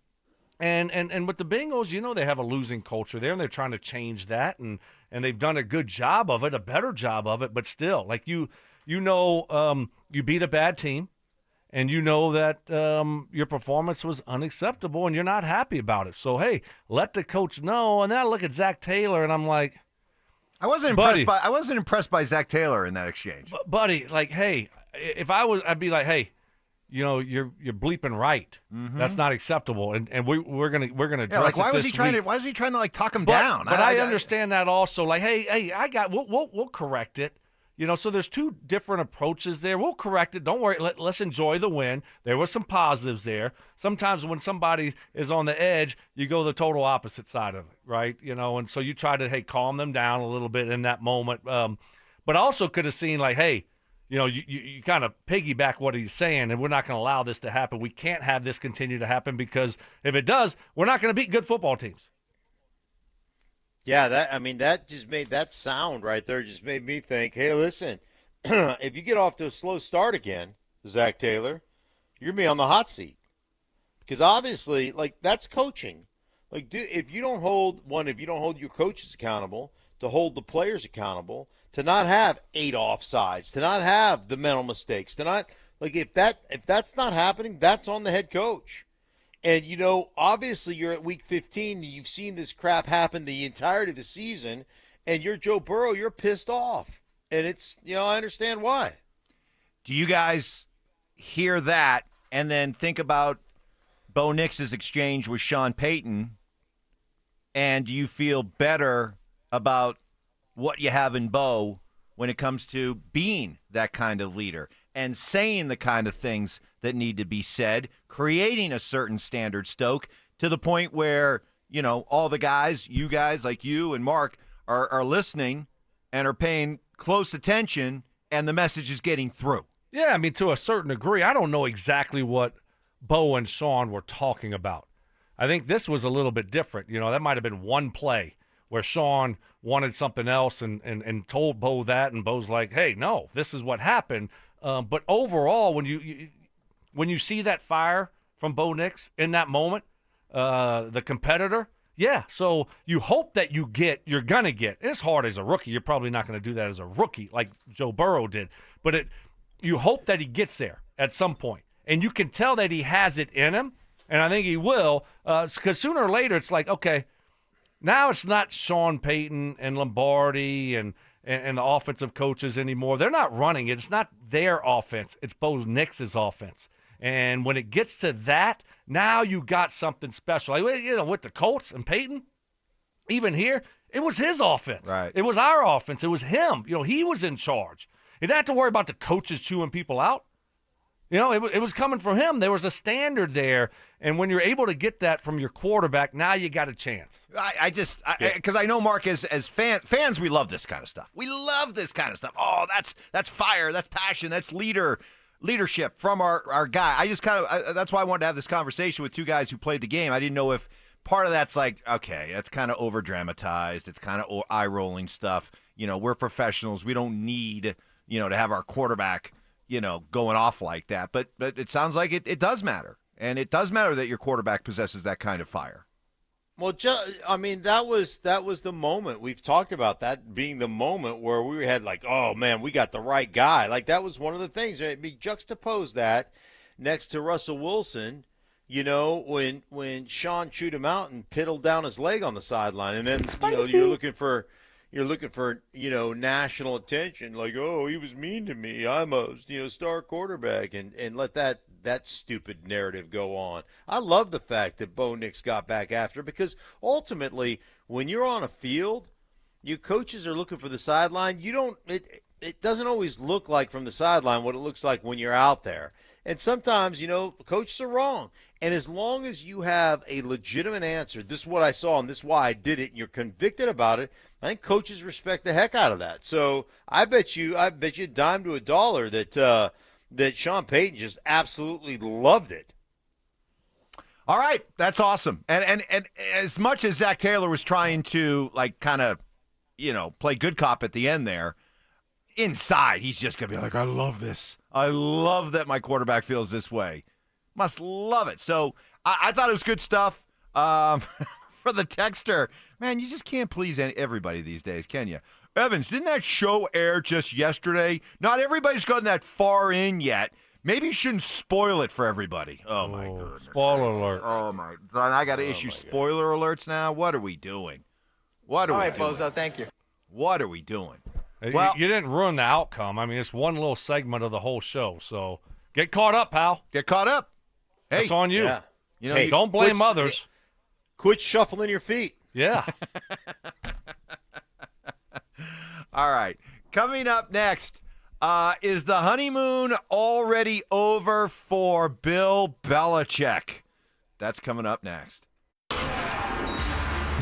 Speaker 12: with the Bengals, you know, they have a losing culture there, and they're trying to change that, and they've done a good job of it, a better job of it, but still, like you you beat a bad team, and you know that your performance was unacceptable, and you're not happy about it. So, hey, let the coach know. And then I look at Zach Taylor, and I'm like,
Speaker 15: I wasn't impressed by Zach Taylor in that exchange.
Speaker 12: Buddy, like, hey, if I was, I'd be like, hey, you're bleeping right.
Speaker 15: Mm-hmm.
Speaker 12: That's not acceptable, and we're gonna address
Speaker 15: like, why
Speaker 12: it
Speaker 15: was
Speaker 12: this
Speaker 15: he trying
Speaker 12: week.
Speaker 15: to? Why was he trying to like talk him down?
Speaker 12: But I understand that also. Like, hey, we'll correct it. So there's two different approaches there. We'll correct it. Don't worry. Let's enjoy the win. There was some positives there. Sometimes when somebody is on the edge, you go the total opposite side of it, right? And so you try to, calm them down a little bit in that moment. But I also could have seen, like, hey, you kind of piggyback what he's saying, and we're not going to allow this to happen. We can't have this continue to happen, because if it does, we're not going to beat good football teams.
Speaker 11: Yeah, that just made that sound right there. Just made me think, hey, listen, if you get off to a slow start again, Zach Taylor, you're going to be on the hot seat. Because obviously, like, that's coaching. Like, if you don't hold your coaches accountable, to hold the players accountable, to not have 8 offsides, to not have the mental mistakes, to not, like, if that's not happening, that's on the head coach. And, obviously you're at week 15. You've seen this crap happen the entirety of the season, and you're Joe Burrow. You're pissed off. And it's, I understand why.
Speaker 15: Do you guys hear that and then think about Bo Nix's exchange with Sean Payton, and do you feel better about what you have in Bo when it comes to being that kind of leader and saying the kind of things that need to be said, creating a certain standard, Stoke, to the point where, all the guys, you guys like you and Mark, are listening and are paying close attention, and the message is getting through?
Speaker 12: Yeah, to a certain degree. I don't know exactly what Bo and Sean were talking about. I think this was a little bit different. That might have been one play where Sean wanted something else and told Bo that, and Bo's like, hey, no, this is what happened. But overall, when you see that fire from Bo Nix in that moment, the competitor, yeah, so you hope that you're going to get. It's hard as a rookie. You're probably not going to do that as a rookie like Joe Burrow did. But you hope that he gets there at some point. And you can tell that he has it in him, and I think he will, because sooner or later it's like, okay, now it's not Sean Payton and Lombardi and the offensive coaches anymore. They're not running it. It's not their offense. It's Bo Nix's offense. And when it gets to that, now you got something special. Like, with the Colts and Payton, even here, it was his offense.
Speaker 15: Right.
Speaker 12: It was our offense. It was him. He was in charge. You didn't have to worry about the coaches chewing people out. It was coming from him. There was a standard there. And when you're able to get that from your quarterback, now you got a chance.
Speaker 15: Because I know, Mark, as fans, we love this kind of stuff. We love this kind of stuff. Oh, that's fire. That's passion. That's leadership from our guy. I just that's why I wanted to have this conversation with two guys who played the game. I didn't know if part of that's like, okay, that's kind of over-dramatized. It's kind of eye-rolling stuff. We're professionals. We don't need, to have our quarterback, going off like that. But it sounds like it does matter. And it does matter that your quarterback possesses that kind of fire.
Speaker 11: Well, that was the moment. We've talked about that being the moment where we had like, oh, man, we got the right guy. Like, that was one of the things. Juxtapose that next to Russell Wilson, when Sean chewed him out and piddled down his leg on the sideline. And then, you're looking for national attention, like, oh, he was mean to me. I'm a, star quarterback, and let that stupid narrative go on. I love the fact that Bo Nix got back after, because ultimately, when you're on a field, you coaches are looking for the sideline. It doesn't always look like from the sideline what it looks like when you're out there. And sometimes, coaches are wrong. And as long as you have a legitimate answer, this is what I saw and this is why I did it, and you're convicted about it, I think coaches respect the heck out of that. So I bet you a dime to a dollar that Sean Payton just absolutely loved it.
Speaker 15: All right, that's awesome. And as much as Zach Taylor was trying to play good cop at the end there, inside he's just gonna be like, I love this. I love that my quarterback feels this way. Must love it. So I thought it was good stuff. For the texter, man, you just can't please everybody these days, can you? Evans, didn't that show air just yesterday? Not everybody's gotten that far in yet. Maybe you shouldn't spoil it for everybody. Oh, my goodness.
Speaker 12: Spoiler alert.
Speaker 15: Oh, my. I got to issue spoiler alerts now? What are we doing? What are we doing?
Speaker 1: All right, Bozo, thank you.
Speaker 15: What are we doing?
Speaker 12: Well, you didn't ruin the outcome. I mean, it's one little segment of the whole show. So get caught up, pal.
Speaker 15: Get caught up. Hey,
Speaker 12: it's on you.
Speaker 11: Yeah.
Speaker 15: You know,
Speaker 12: hey, don't blame others.
Speaker 11: Quit shuffling your feet.
Speaker 12: Yeah.
Speaker 15: All right. Coming up next, is the honeymoon already over for Bill Belichick? That's coming up next.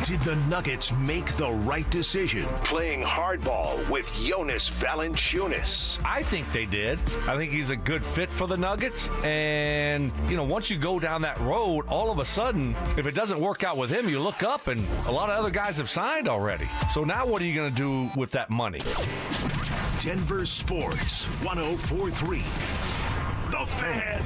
Speaker 3: Did the Nuggets make the right decision playing hardball with Jonas Valanciunas?
Speaker 12: I think they did. I think he's a good fit for the Nuggets. And, once you go down that road, all of a sudden, if it doesn't work out with him, you look up and a lot of other guys have signed already. So now what are you going to do with that money?
Speaker 3: Denver Sports 104.3. The Fan.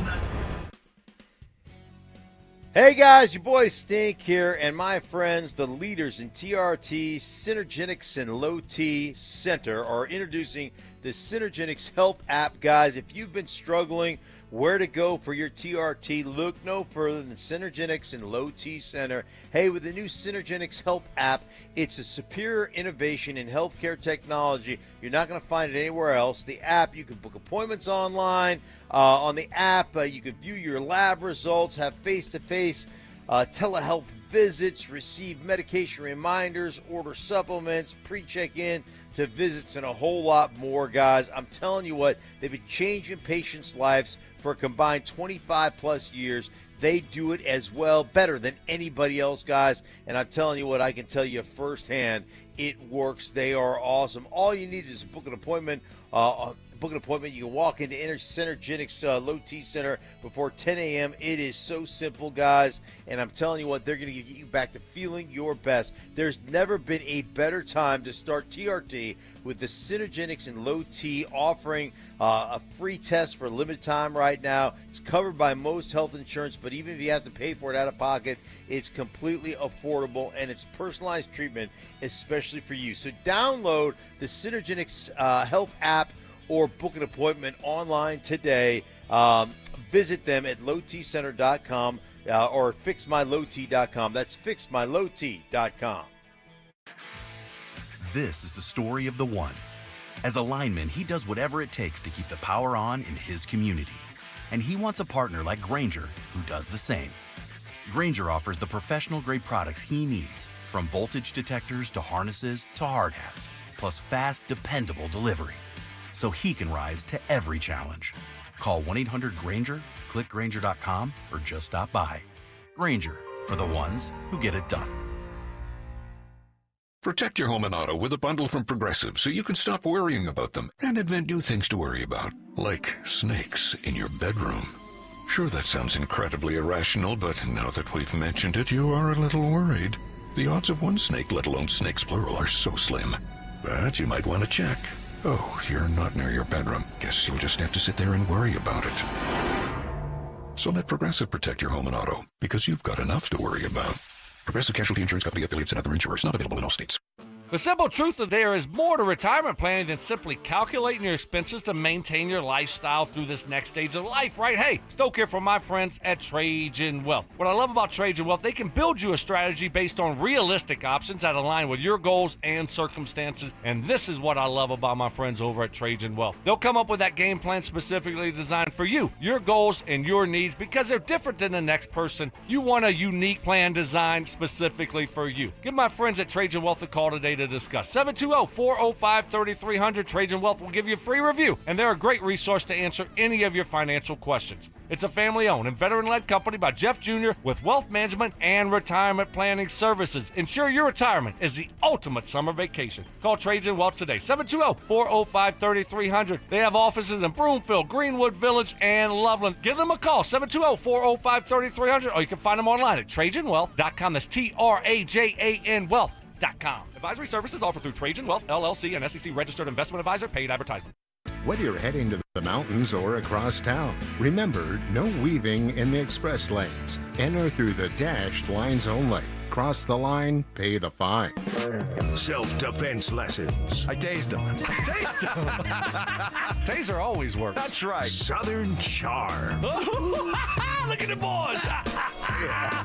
Speaker 11: Hey guys, your boy Stink here, and my friends, the leaders in TRT, Synergenics, and Low T Center are introducing the Synergenics Health app. Guys, if you've been struggling where to go for your TRT, look no further than Synergenics and Low T Center. Hey, with the new Synergenics Health app, it's a superior innovation in healthcare technology. You're not going to find it anywhere else. The app, you can book appointments online. On the app, you can view your lab results, have face-to-face telehealth visits, receive medication reminders, order supplements, pre-check-in to visits, and a whole lot more, guys. I'm telling you what, they've been changing patients' lives for a combined 25-plus years. They do it as well, better than anybody else, guys. And I'm telling you what, I can tell you firsthand, it works. They are awesome. All you need is book an appointment. You can walk into Synergenics Low T Center before 10 a.m. It is so simple, guys. And I'm telling you what, they're going to get you back to feeling your best. There's never been a better time to start TRT with the Synergenics and Low T offering a free test for a limited time right now. It's covered by most health insurance, but even if you have to pay for it out of pocket, it's completely affordable, and it's personalized treatment, especially for you. So download the Synergenics Health app or book an appointment online today. Visit them at lowtcenter.com or fixmylowt.com. That's fixmylowt.com.
Speaker 13: This is the story of the one. As a lineman, he does whatever it takes to keep the power on in his community. And he wants a partner like Grainger who does the same. Grainger offers the professional-grade products he needs, from voltage detectors to harnesses to hard hats, plus fast, dependable delivery, so he can rise to every challenge. Call 1-800-GRAINGER, click Grainger.com, or just stop by. Grainger, for the ones who get it done.
Speaker 21: Protect your home and auto with a bundle from Progressive so you can stop worrying about them and invent new things to worry about, like snakes in your bedroom. Sure, that sounds incredibly irrational, but now that we've mentioned it, you are a little worried. The odds of one snake, let alone snakes plural, are so slim. But you might want to check. Oh, you're not near your bedroom. Guess you'll just have to sit there and worry about it. So let Progressive protect your home and auto, because you've got enough to worry about. Progressive Casualty Insurance Company, affiliates, and other insurers. Not available in all states.
Speaker 12: The simple truth is there is more to retirement planning than simply calculating your expenses to maintain your lifestyle through this next stage of life, right? Hey, Stoke here from my friends at Trajan Wealth. What I love about Trajan Wealth, they can build you a strategy based on realistic options that align with your goals and circumstances. And this is what I love about my friends over at Trajan Wealth. They'll come up with that game plan specifically designed for you, your goals, and your needs, because they're different than the next person. You want a unique plan designed specifically for you. Give my friends at Trajan Wealth a call today to discuss. 720-405-3300. Trajan Wealth will give you a free review, and they're a great resource to answer any of your financial questions. It's a family-owned and veteran-led company by Jeff Jr. with wealth management and retirement planning services. Ensure your retirement is the ultimate summer vacation. Call Trajan Wealth today, 720-405-3300. They have offices in Broomfield, Greenwood Village, and Loveland. Give them a call, 720-405-3300, or you can find them online at TrajanWealth.com. That's TRAJAN Wealth.com. Advisory services offered through Trajan Wealth, LLC, and SEC registered investment advisor, paid advertisement.
Speaker 22: Whether you're heading to the mountains or across town, remember, no weaving in the express lanes. Enter through the dashed lines only. cross the line, pay the fine.
Speaker 3: Self-defense lessons.
Speaker 15: I tased him.
Speaker 12: Taste 'em. Taser always works.
Speaker 15: That's right.
Speaker 3: Southern charm.
Speaker 12: Look at the boys.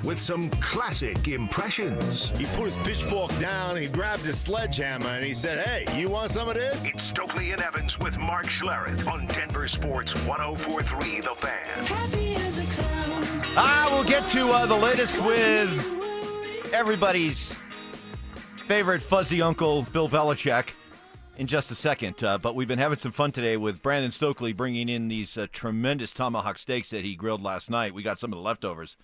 Speaker 3: With some classic impressions.
Speaker 22: He put his pitchfork down, he grabbed his sledgehammer, and he said, "Hey, you want some of this?"
Speaker 3: It's Stokley and Evans with Mark Schlereth on Denver Sports 104.3 The Fan.
Speaker 15: We'll get to the latest with everybody's favorite fuzzy uncle, Bill Belichick, in just a second. But we've been having some fun today with Brandon Stokley bringing in these tremendous tomahawk steaks that he grilled last night. We got some of the leftovers.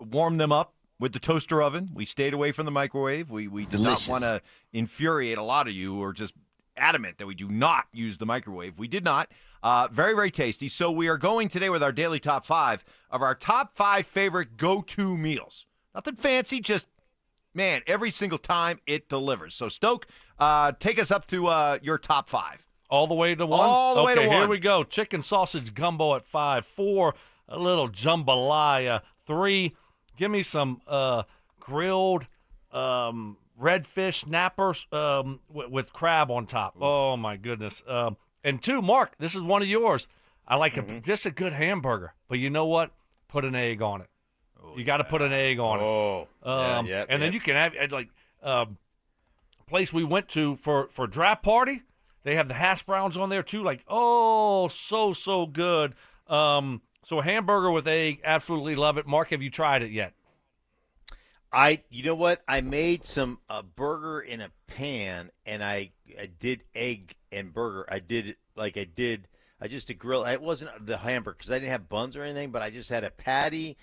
Speaker 15: Warmed them up with the toaster oven. We stayed away from the microwave. We did not want to infuriate a lot of you who are just adamant that we do not use the microwave. We did not. Very, very tasty. So we are going today with our daily top 5 of our top 5 favorite go-to meals. Nothing fancy, just, man, every single time it delivers. So, Stoke, take us up to your top 5.
Speaker 12: All the way to 1?
Speaker 15: All the way to 1.
Speaker 12: Here we go. Chicken sausage gumbo at 5. 4, a little jambalaya. 3, give me some grilled redfish snappers with crab on top. Oh, my goodness. And 2, Mark, this is one of yours. I like just a good hamburger. But you know what? Put an egg on it. You got to put an egg on it. And then you can have, like, place we went to for draft party, they have the hash browns on there too. Like, oh, so good. So a hamburger with egg, absolutely love it. Mark, have you tried it yet?
Speaker 11: You know what? I made some burger in a pan, and I did egg and burger. I just did grill. It wasn't the hamburger because I didn't have buns or anything, but I just had a patty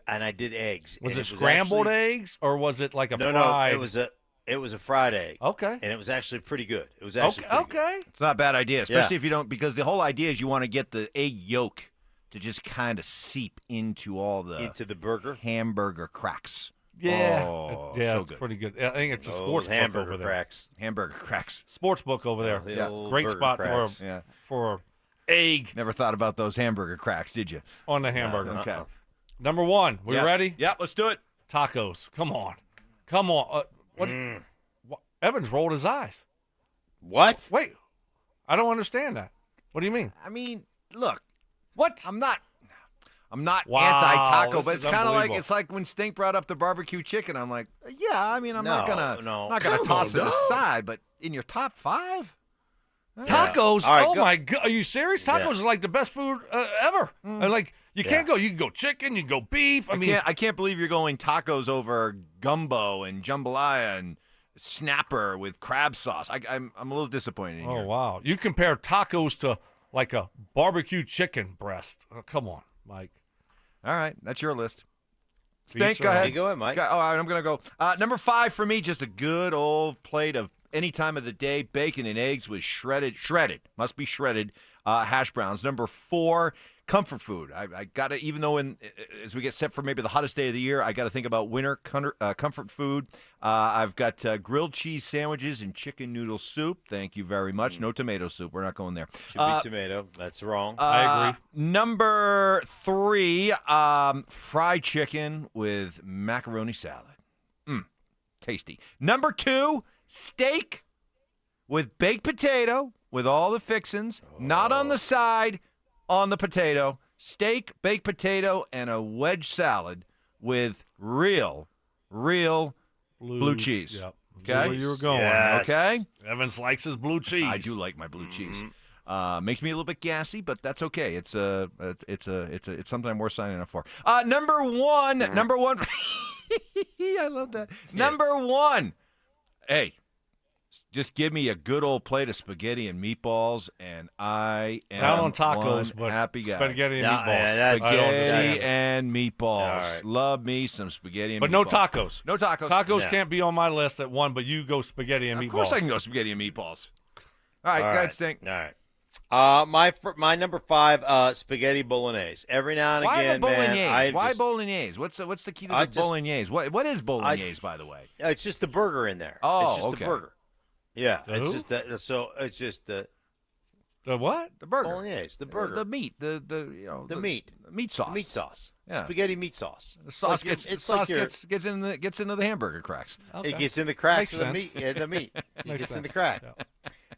Speaker 11: and I did eggs.
Speaker 12: Was it scrambled eggs or was it like a fried?
Speaker 11: No, it was a fried egg.
Speaker 12: Okay.
Speaker 11: And it was actually pretty good. It was actually pretty good.
Speaker 15: It's not a bad idea, especially if you don't, because the whole idea is you want to get the egg yolk to just kind of seep into
Speaker 11: the burger
Speaker 15: hamburger cracks.
Speaker 12: Yeah,
Speaker 15: so
Speaker 12: it's pretty good. I think it's a sports book over there.
Speaker 11: Cracks.
Speaker 15: Hamburger cracks.
Speaker 12: Sports book over there. Great spot for egg.
Speaker 15: Never thought about those hamburger cracks, did you?
Speaker 12: On the hamburger.
Speaker 15: Okay.
Speaker 12: Number 1. We ready?
Speaker 15: Yeah, let's do it.
Speaker 12: Tacos. Come on. What? Evans rolled his eyes.
Speaker 11: What?
Speaker 12: Wait. I don't understand that. What do you mean?
Speaker 15: I mean, look.
Speaker 12: What?
Speaker 15: I'm not
Speaker 12: Wow,
Speaker 15: anti-taco, but
Speaker 12: this
Speaker 15: it's
Speaker 12: is
Speaker 15: kind of like
Speaker 12: unbelievable.
Speaker 15: it's like when Stink brought up the barbecue chicken. I'm like, yeah, I mean, I'm not gonna
Speaker 11: Come
Speaker 15: toss
Speaker 11: on,
Speaker 15: it
Speaker 11: dog.
Speaker 15: aside, but in your top 5?
Speaker 12: Tacos?
Speaker 11: All right,
Speaker 12: oh
Speaker 11: go.
Speaker 12: my God! Are you serious? Tacos are like the best food ever. And like you can't go. You can go chicken. You can go beef.
Speaker 15: I can't believe you're going tacos over gumbo and jambalaya and snapper with crab sauce. I'm a little disappointed in
Speaker 12: Oh
Speaker 15: here.
Speaker 12: wow! You compare tacos to like a barbecue chicken breast. Oh, come on, Mike.
Speaker 15: All right, that's your list.
Speaker 12: Stink,
Speaker 15: Go ahead.
Speaker 11: You go ahead, Mike.
Speaker 15: All right, I'm going to go. Number 5 for me, just a good old plate of any time of the day, bacon and eggs with shredded, must be shredded, hash browns. Number 4, comfort food. I got to, even though as we get set for maybe the hottest day of the year, I got to think about winter comfort food. I've got grilled cheese sandwiches and chicken noodle soup. Thank you very much. No tomato soup. We're not going there.
Speaker 11: Should be tomato. That's wrong.
Speaker 12: I agree.
Speaker 15: Number 3, fried chicken with macaroni salad. Tasty. Number 2, steak with baked potato with all the fixins, not on the side, on the potato. Steak, baked potato, and a wedge salad with real blue cheese.
Speaker 12: Yep.
Speaker 15: Okay?
Speaker 12: Where you were going.
Speaker 11: Yes.
Speaker 15: Okay?
Speaker 12: Evans likes his blue cheese.
Speaker 15: I do like my blue cheese. Makes me a little bit gassy, but that's okay. It's something I'm worth signing up for. Number one. I love that. Number 1. Hey, just give me a good old plate of spaghetti and meatballs, and I am
Speaker 12: Not on tacos,
Speaker 15: one
Speaker 12: but
Speaker 15: happy guy.
Speaker 12: spaghetti and meatballs.
Speaker 15: Spaghetti and meatballs.
Speaker 11: All right.
Speaker 15: Love me some spaghetti and
Speaker 12: But
Speaker 15: meatballs.
Speaker 12: no tacos.
Speaker 15: No tacos.
Speaker 12: Tacos can't be on my list at 1, but you go spaghetti and meatballs.
Speaker 15: Of course I can go spaghetti and meatballs. All right, go ahead, Stink.
Speaker 11: All right. My number 5, spaghetti bolognese. Every now and
Speaker 15: Why
Speaker 11: again,
Speaker 15: the bolognese?
Speaker 11: man.
Speaker 15: Why bolognese? What's the key to the bolognese? What is bolognese, by the way?
Speaker 11: It's just the burger in there.
Speaker 15: Oh,
Speaker 11: it's just
Speaker 15: okay.
Speaker 11: the burger. Yeah,
Speaker 12: The
Speaker 11: it's
Speaker 12: who?
Speaker 11: just that. So it's just the
Speaker 12: The what?
Speaker 15: The burger.
Speaker 11: Bolognese, the burger.
Speaker 15: The meat. The
Speaker 11: meat.
Speaker 15: Meat sauce.
Speaker 11: Meat sauce.
Speaker 15: Yeah.
Speaker 11: Spaghetti meat sauce.
Speaker 15: The sauce
Speaker 11: It's
Speaker 15: gets
Speaker 11: like
Speaker 15: gets into the hamburger cracks.
Speaker 11: It gets in the cracks
Speaker 12: Makes
Speaker 11: of the
Speaker 12: sense.
Speaker 11: meat. Yeah, the meat. It
Speaker 12: Makes
Speaker 11: gets in the
Speaker 12: sense.
Speaker 11: crack.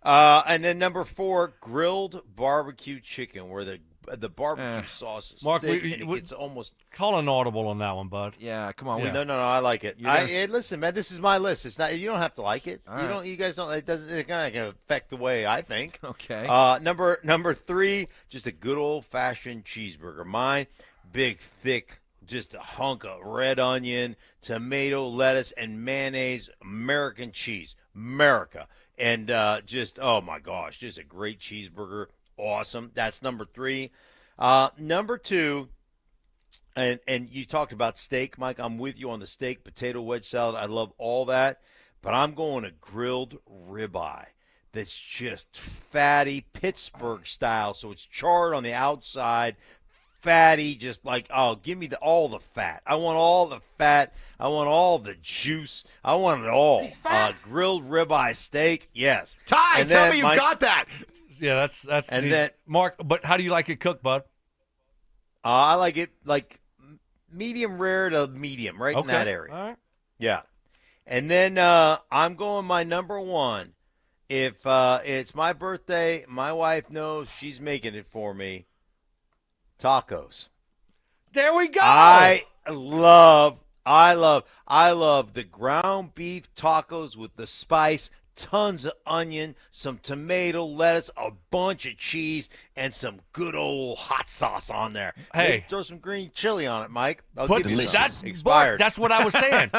Speaker 11: And then number 4, grilled barbecue chicken, where the barbecue sauce is
Speaker 12: Mark,
Speaker 11: thick
Speaker 12: we-
Speaker 11: and
Speaker 12: we-
Speaker 11: it's almost.
Speaker 12: Call an audible on that one, bud.
Speaker 15: Yeah, come on.
Speaker 12: Yeah.
Speaker 11: No, I like it.
Speaker 15: You guys-
Speaker 11: Hey, listen, man, this is my list. It's not. You don't have to like it.
Speaker 15: All
Speaker 11: You
Speaker 15: right.
Speaker 11: don't. You guys don't. It doesn't. It's not gonna affect the way I think.
Speaker 15: Okay.
Speaker 11: Number 3, just a good old fashioned cheeseburger. Mine, big, thick, just a hunk of red onion, tomato, lettuce, and mayonnaise. American cheese, America, and just oh my gosh, just a great cheeseburger. Awesome. That's number 3. Number 2. And you talked about steak, Mike. I'm with you on the steak, potato wedge salad. I love all that. But I'm going to grilled ribeye that's just fatty, Pittsburgh style. So it's charred on the outside, fatty, just like, oh, give me all the fat. I want all the fat. I want all the juice. I want it all. Grilled ribeye steak, yes.
Speaker 15: Ty,
Speaker 11: And
Speaker 15: tell
Speaker 11: then
Speaker 15: me you
Speaker 11: Mike-
Speaker 15: got that.
Speaker 12: Yeah, that's
Speaker 11: And
Speaker 12: neat.
Speaker 11: then-
Speaker 12: Mark. But how do you like it cooked, bud?
Speaker 11: I like it like medium rare to medium, right in that area.
Speaker 12: All right.
Speaker 11: Yeah. And then I'm going my number 1. If it's my birthday, my wife knows she's making it for me. Tacos.
Speaker 12: There we go.
Speaker 11: I love the ground beef tacos with the spice, tons of onion, some tomato, lettuce, a bunch of cheese, and some good old hot sauce on there.
Speaker 12: Hey.
Speaker 11: Maybe throw some green chili on it, Mike. I'll
Speaker 12: Put
Speaker 11: give you some.
Speaker 12: that
Speaker 11: Expired.
Speaker 12: That's what I was saying.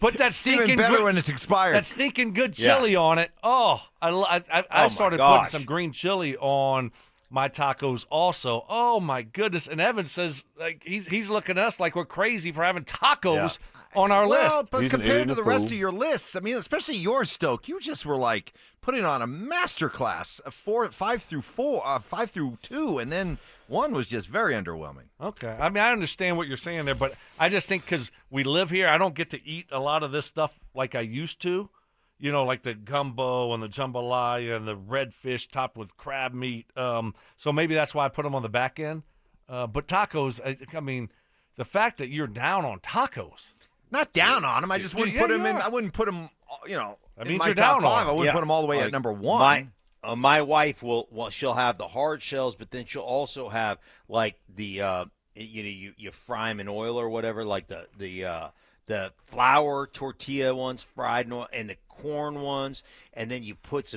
Speaker 12: Put that stinking
Speaker 15: Even better
Speaker 12: good,
Speaker 15: when it's expired.
Speaker 12: That stinking good
Speaker 11: Yeah.
Speaker 12: chili on it. Oh, I
Speaker 11: my
Speaker 12: started putting
Speaker 11: gosh.
Speaker 12: some green chili on my tacos also. Oh my goodness! And Evan says like he's looking at us like we're crazy for having tacos on our
Speaker 15: Well,
Speaker 12: list.
Speaker 15: but compared to the rest of your lists, I mean, especially yours, Stoke, you just were like putting on a masterclass of 5 through 2, and then 1 was just very underwhelming.
Speaker 12: Okay. I mean, I understand what you're saying there, but I just think because we live here, I don't get to eat a lot of this stuff like I used to. You know, like the gumbo and the jambalaya and the red fish topped with crab meat. So maybe that's why I put them on the back end. But tacos, I mean, the fact that you're down on tacos.
Speaker 15: Not down on them. I just wouldn't put them in. I wouldn't put them,
Speaker 12: That
Speaker 15: in
Speaker 12: means
Speaker 15: my
Speaker 12: you're
Speaker 15: top
Speaker 12: down on
Speaker 15: 5. I
Speaker 12: them.
Speaker 15: wouldn't put them all the way
Speaker 11: Like,
Speaker 15: at number 1.
Speaker 11: My wife she'll have the hard shells, but then she'll also have like the you fry them in oil or whatever, like the flour tortilla ones fried in oil, and the corn ones, and then you put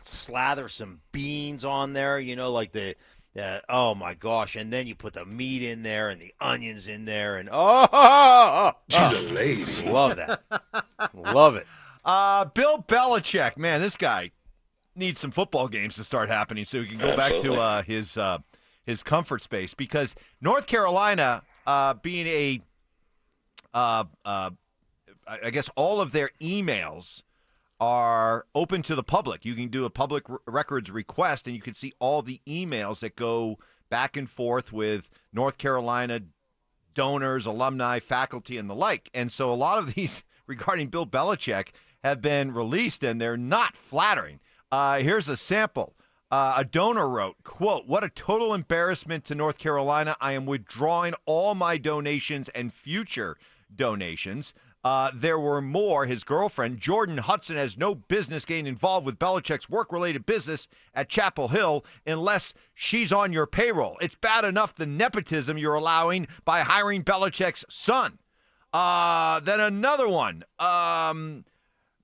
Speaker 11: slather some beans on there, like the oh my gosh, and then you put the meat in there and the onions in there, and she's
Speaker 21: a lady.
Speaker 11: Love that. Love it.
Speaker 15: Bill Belichick, man, this guy needs some football games to start happening so he can go back to his comfort space, because North Carolina, being I guess all of their emails are open to the public. You can do a public records request, and you can see all the emails that go back and forth with North Carolina donors, alumni, faculty, and the like. And so a lot of these regarding Bill Belichick have been released, and they're not flattering. Here's a sample. A donor wrote, quote, "What a total embarrassment to North Carolina. I am withdrawing all my donations and future donations." There were more. His girlfriend, Jordan Hudson, has no business getting involved with Belichick's work-related business at Chapel Hill unless she's on your payroll. It's bad enough the nepotism you're allowing by hiring Belichick's son. Then another one.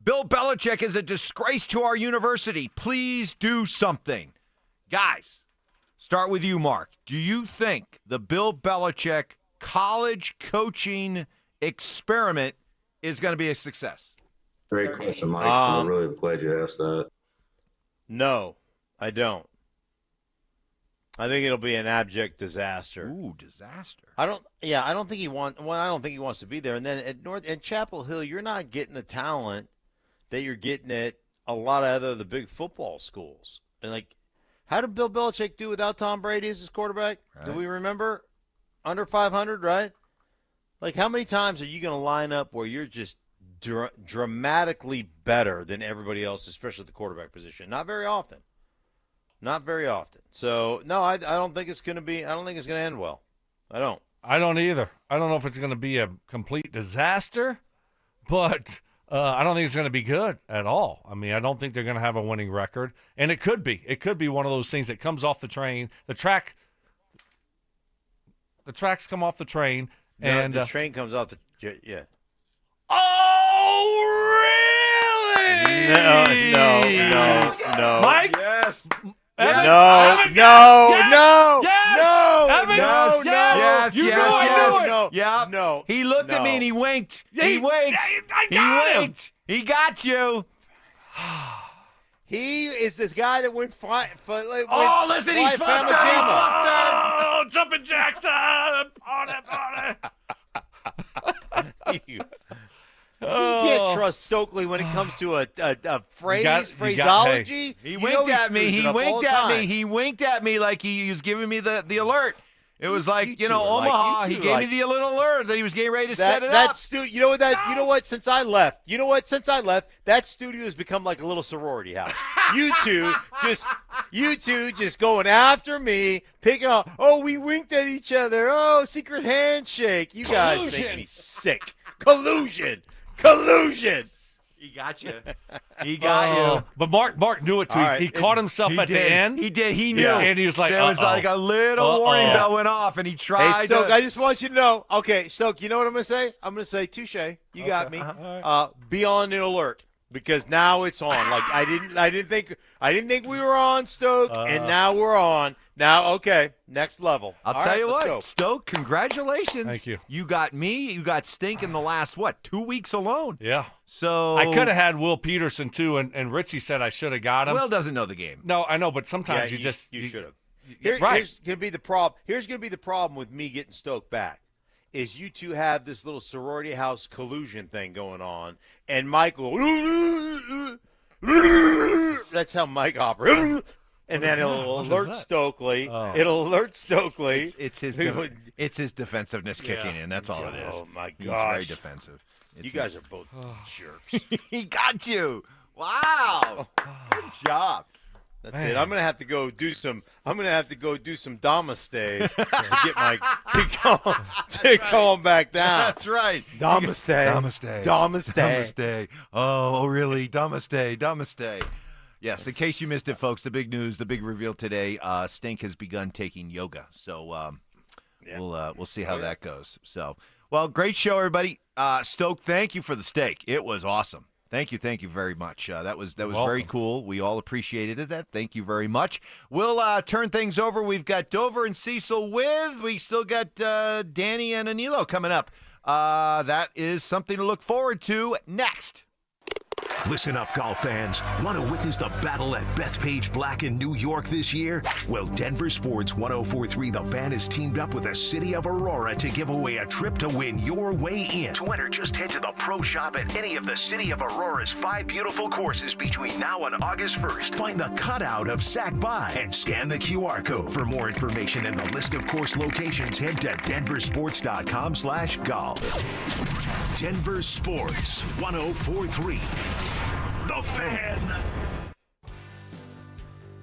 Speaker 15: Bill Belichick is a disgrace to our university. Please do something. Guys, start with you, Mark. Do you think the Bill Belichick college coaching experiment is going to be a success?
Speaker 1: Great question, Mike. I'm really glad you asked that.
Speaker 11: No, I don't. I think it'll be an abject disaster.
Speaker 15: Ooh, disaster.
Speaker 11: I don't think he wants to be there. And then at Chapel Hill, you're not getting the talent that you're getting at a lot of the big football schools. And like, how did Bill Belichick do without Tom Brady as his quarterback?
Speaker 15: Right.
Speaker 11: Do we remember? Under 500, right? Like, how many times are you going to line up where you're just dramatically better than everybody else, especially at the quarterback position? Not very often. Not very often. So no, I don't think it's going to be. I don't think it's going to end well. I don't.
Speaker 12: I don't either. I don't know if it's going to be a complete disaster, but I don't think it's going to be good at all. I mean, I don't think they're going to have a winning record, and it could be. It could be one of those things that comes off the train. The tracks come off the train, and
Speaker 11: the train comes off the yeah.
Speaker 12: Oh, really?
Speaker 11: No.
Speaker 12: Mike?
Speaker 15: Yes.
Speaker 12: Evans?
Speaker 11: No.
Speaker 12: Evans? Yes!
Speaker 11: No.
Speaker 12: Yes!
Speaker 11: No.
Speaker 12: Evans?
Speaker 11: Yes.
Speaker 12: Yes!
Speaker 11: No.
Speaker 12: You knew I knew it.
Speaker 11: No.
Speaker 15: Yeah.
Speaker 11: No.
Speaker 15: He looked at me and he winked. He winked.
Speaker 12: I got him.
Speaker 15: Winked. He got you.
Speaker 11: He is the guy that went fly.
Speaker 15: Oh, listen, he's flustered. He's flustered.
Speaker 12: Oh, jumping Jackson. Party.
Speaker 11: You can't trust Stokley when it comes to a phraseology.
Speaker 15: He winked at me. He winked at me. He winked at me like he was giving me the alert. It was like, Omaha. He gave me the little alert that he was getting ready to set it up.
Speaker 11: You know what? Since I left, that studio has become like a little sorority house. You two just going after me, picking on. Oh, we winked at each other. Oh, secret handshake. You guys make me sick. Collusion.
Speaker 15: He got you. He got you.
Speaker 12: But Mark knew it too.
Speaker 15: Right.
Speaker 12: He caught himself at the end.
Speaker 15: He did. He knew.
Speaker 12: Yeah. And he was like,
Speaker 15: there was like a little warning bell went off, and he tried.
Speaker 11: Hey, Stoke, I just want you to know. Okay, Stoke, you know what I'm going to say? I'm going to say, touche. You got me. Be on the alert because now it's on. Like I didn't think we were on, Stoke, and now we're on. Now, okay, next level.
Speaker 15: I'll tell you what, Stoke, congratulations.
Speaker 12: Thank you.
Speaker 15: You got me. You got Stink in the last, 2 weeks alone?
Speaker 12: Yeah.
Speaker 15: So
Speaker 12: I could have had Will Peterson, too, and Richie said I should have got him.
Speaker 15: Will doesn't know the game.
Speaker 12: No, I know, but sometimes
Speaker 11: you should have. Here's going to be the problem. Here's going to be the problem with me getting Stoke back. Is you two have this little sorority house collusion thing going on, and Michael, that's how Mike operates. And then it'll alert Stokley.
Speaker 12: Oh.
Speaker 11: It'll alert Stokley.
Speaker 15: It's his defensive kicking in. That's all it is.
Speaker 11: Oh my gosh,
Speaker 15: he's very defensive.
Speaker 11: You guys are both jerks.
Speaker 15: He got you. Wow. Good job.
Speaker 11: That's it. I'm gonna have to go do some. Namaste to get my to calm back down.
Speaker 15: That's right.
Speaker 11: Namaste.
Speaker 15: Oh, really? Namaste. Yes, in case you missed it, folks, the big news, the big reveal today, Stink has begun taking yoga. So we'll see how that goes. So, well, great show, everybody. Stoke, thank you for the steak. It was awesome. Thank you very much. That was very cool. We all appreciated that. Thank you very much. We'll turn things over. We've got Dover and Cecil we still got Danny and Anilo coming up. That is something to look forward to next.
Speaker 3: Listen up, golf fans. Want to witness the battle at Bethpage Black in New York this year? Well, Denver Sports 104.3 The Fan has teamed up with the City of Aurora to give away a trip to win your way in. To enter, just head to the Pro Shop at any of the City of Aurora's 5 beautiful courses between now and August 1st. Find the cutout of Sac By and scan the QR code. For more information and the list of course locations, head to denversports.com/golf. Denver Sports 104.3 The Fan.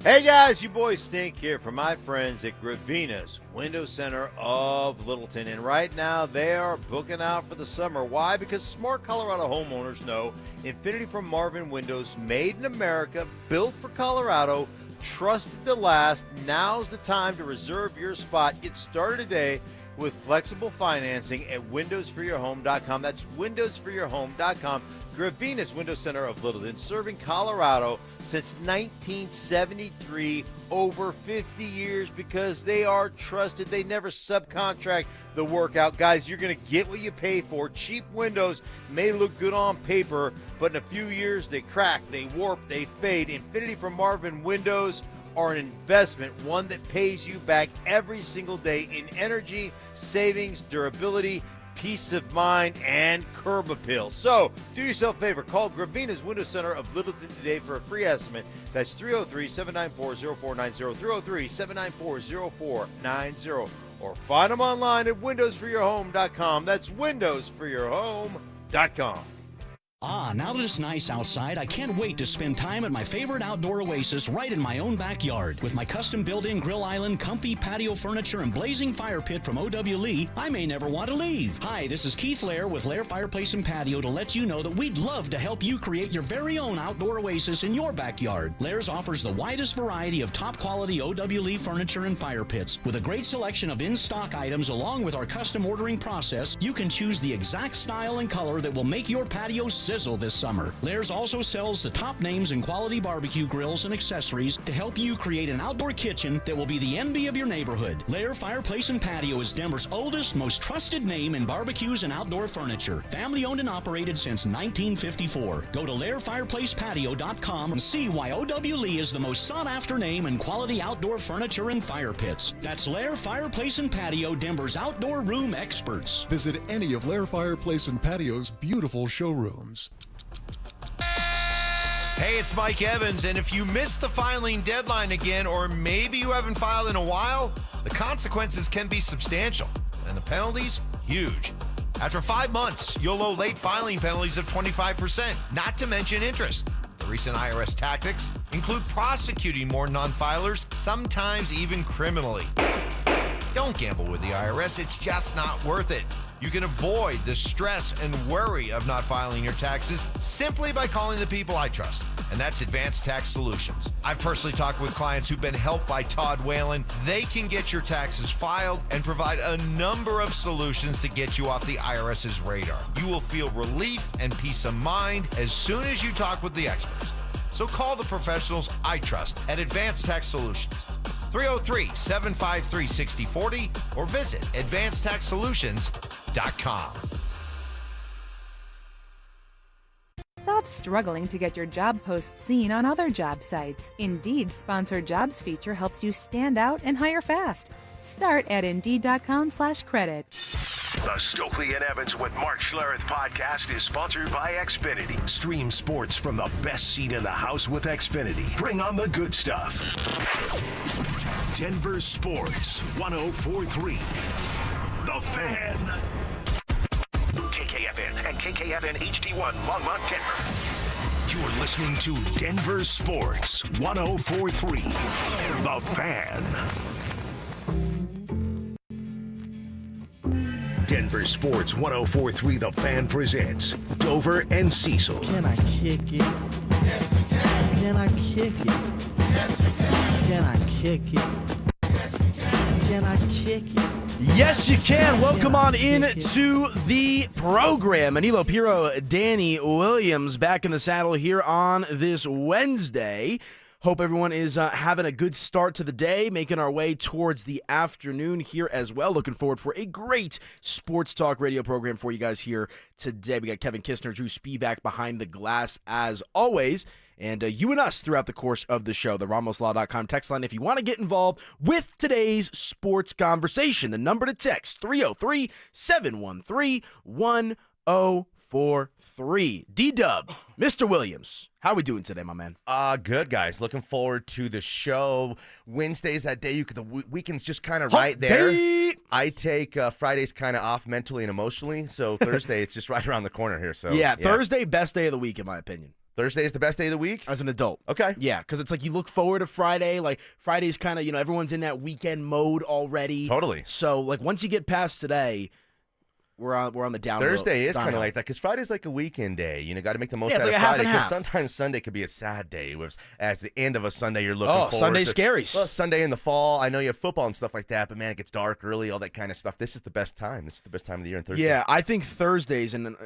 Speaker 11: Hey guys, you boys Stink here from my friends at Gravina's Window Center of Littleton. And right now they are booking out for the summer. Why? Because smart Colorado homeowners know Infinity from Marvin Windows, made in America, built for Colorado, trusted to last. Now's the time to reserve your spot. Get started today with flexible financing at windowsforyourhome.com. That's windowsforyourhome.com. Gravina's Window Center of Littleton, serving Colorado since 1973, over 50 years, because they are trusted. They never subcontract the work out. Guys, you're going to get what you pay for. Cheap windows may look good on paper, but in a few years they crack, they warp, they fade. Infinity from Marvin Windows are an investment, one that pays you back every single day in energy, savings, durability, peace of mind, and curb appeal. So, do yourself a favor. Call Gravina's Window Center of Littleton today for a free estimate. That's 303-794-0490, 303-794-0490. Or find them online at windowsforyourhome.com. That's windowsforyourhome.com.
Speaker 2: Now that it's nice outside, I can't wait to spend time at my favorite outdoor oasis right in my own backyard. With my custom built-in grill island, comfy patio furniture, and blazing fire pit from O.W. Lee, I may never want to leave. Hi, this is Keith Lair with Lair Fireplace and Patio to let you know that we'd love to help you create your very own outdoor oasis in your backyard. Lair's offers the widest variety of top-quality O.W. Lee furniture and fire pits. With a great selection of in-stock items along with our custom ordering process, you can choose the exact style and color that will make your patio sizzle this summer. Lair's also sells the top names in quality barbecue grills and accessories to help you create an outdoor kitchen that will be the envy of your neighborhood. Lair Fireplace and Patio is Denver's oldest, most trusted name in barbecues and outdoor furniture. Family owned and operated since 1954. Go to LairFireplacePatio.com and see why O.W. Lee is the most sought after name in quality outdoor furniture and fire pits. That's Lair Fireplace and Patio, Denver's outdoor room experts.
Speaker 4: Visit any of Lair Fireplace and Patio's beautiful showrooms.
Speaker 15: Hey, it's Mike Evans, and if you missed the filing deadline again, or maybe you haven't filed in a while, the consequences can be substantial, and the penalties, huge. After 5 months, you'll owe late filing penalties of 25%, not to mention interest. The recent IRS tactics include prosecuting more non-filers, sometimes even criminally. Don't gamble with the IRS, it's just not worth it. You can avoid the stress and worry of not filing your taxes simply by calling the people I trust, and that's Advanced Tax Solutions. I've personally talked with clients who've been helped by Todd Whalen. They can get your taxes filed and provide a number of solutions to get you off the IRS's radar. You will feel relief and peace of mind as soon as you talk with the experts. So call the professionals I trust at Advanced Tax Solutions. 303-753-6040 or visit advancedtaxsolutions.com.
Speaker 25: Stop struggling to get your job post seen on other job sites. Indeed's Sponsored Jobs feature helps you stand out and hire fast. Start at Indeed.com/credit.
Speaker 3: The Stokley and Evans with Mark Schlereth podcast is sponsored by Xfinity. Stream sports from the best seat in the house with Xfinity. Bring on the good stuff. Denver Sports 104.3. The Fan. KKFN and KKFN HD1 Longmont, Denver. You're listening to Denver Sports 104.3. The Fan. Denver Sports 104.3 The Fan presents Dover and Cecil.
Speaker 16: Can I kick it? Yes, you can. Can I kick it? Yes, you can. Can I kick it? Yes, you can. Can I kick it?
Speaker 17: Yes, you can. Welcome on in to the program. Anilo Piro, Danny Williams back in the saddle here on this Wednesday. Hope everyone is having a good start to the day, making our way towards the afternoon here as well. Looking forward for a great sports talk radio program for you guys here today. We got Kevin Kistner, Drew Spivak behind the glass as always. And you and us throughout the course of the show. The RamosLaw.com text line if you want to get involved with today's sports conversation. The number to text, 303-713-1043. D-Dub, Mr. Williams, how are we doing today, my man?
Speaker 23: Good, guys. Looking forward to the show. Wednesday's that day. The weekend's just kind of right there. I take Fridays kind of off mentally and emotionally, so Thursday, it's just right around the corner here. So
Speaker 17: yeah, Thursday, best day of the week, in my opinion.
Speaker 23: Thursday is the best day of the week?
Speaker 17: As an adult.
Speaker 23: Okay.
Speaker 17: Yeah, because it's like you look forward to Friday. Like, Friday's kind of, everyone's in that weekend mode already.
Speaker 23: Totally.
Speaker 17: So, like, once you get past today, we're on the down.
Speaker 23: Thursday is kind of like that because Friday's like a weekend day. You got to make the most out
Speaker 17: like
Speaker 23: of
Speaker 17: a half
Speaker 23: Friday
Speaker 17: and
Speaker 23: because
Speaker 17: half.
Speaker 23: sometimes Sunday could be a sad day. At the end of a Sunday, you're looking forward
Speaker 17: Sunday's
Speaker 23: to.
Speaker 17: scaries.
Speaker 23: Well, Sunday in the fall. I know you have football and stuff like that, but man, it gets dark early, all that kind of stuff. This is the best time. This is the best time of the year on Thursday.
Speaker 17: Yeah, I think Thursdays, and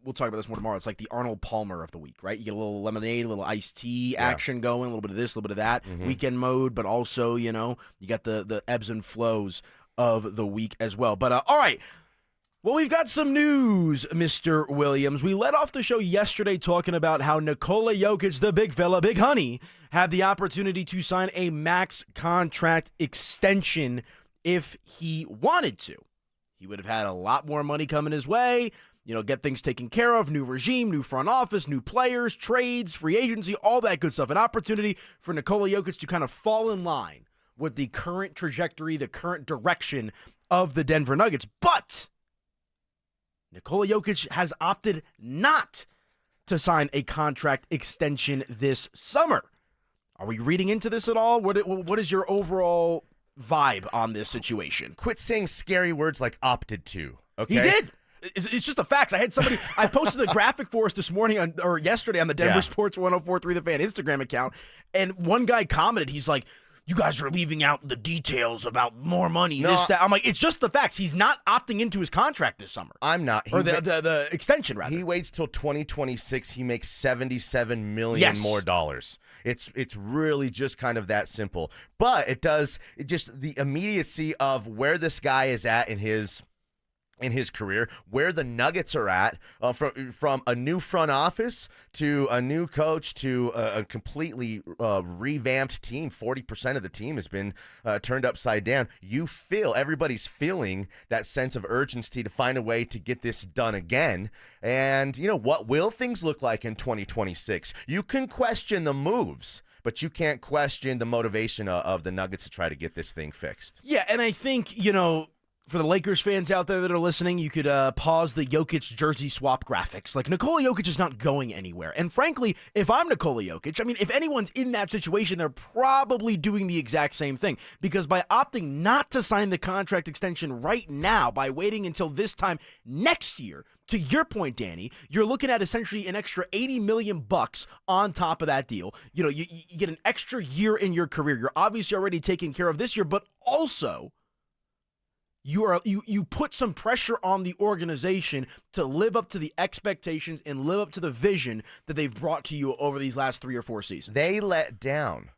Speaker 17: we'll talk about this more tomorrow, it's like the Arnold Palmer of the week, right? You get a little lemonade, a little iced tea action going, a little bit of this, a little bit of that, weekend mode, but also, you got the ebbs and flows of the week as well. But, all right. Well, we've got some news, Mr. Williams. We led off the show yesterday talking about how Nikola Jokic, the big fella, Big Honey, had the opportunity to sign a max contract extension if he wanted to. He would have had a lot more money coming his way, get things taken care of, new regime, new front office, new players, trades, free agency, all that good stuff. An opportunity for Nikola Jokic to kind of fall in line with the current trajectory, the current direction of the Denver Nuggets. But Nikola Jokic has opted not to sign a contract extension this summer. Are we reading into this at all? What is your overall vibe on this situation?
Speaker 23: Quit saying scary words like opted to. Okay,
Speaker 17: he did. It's just the facts. I posted a graphic for us this morning or yesterday on the Denver Sports 1043 The Fan Instagram account, and one guy commented, he's like, "You guys are leaving out the details about more money, this, that." I'm like, it's just the facts. He's not opting into his contract this summer.
Speaker 23: I'm not.
Speaker 17: The extension, rather.
Speaker 23: He waits till 2026. He makes $77 million more dollars. It's really just kind of that simple. But it just the immediacy of where this guy is at in his career, where the Nuggets are at, from a new front office to a new coach to a completely revamped team. 40% of the team has been turned upside down. Everybody's feeling that sense of urgency to find a way to get this done again. And, what will things look like in 2026? You can question the moves, but you can't question the motivation of the Nuggets to try to get this thing fixed.
Speaker 17: Yeah, and I think, for the Lakers fans out there that are listening, you could pause the Jokic jersey swap graphics. Like, Nikola Jokic is not going anywhere. And frankly, if I'm Nikola Jokic, if anyone's in that situation, they're probably doing the exact same thing. Because by opting not to sign the contract extension right now, by waiting until this time next year, to your point, Danny, you're looking at essentially an extra $80 million on top of that deal. You get an extra year in your career. You're obviously already taking care of this year, but also you put some pressure on the organization to live up to the expectations and live up to the vision that they've brought to you over these last 3 or 4 seasons.
Speaker 23: They let down.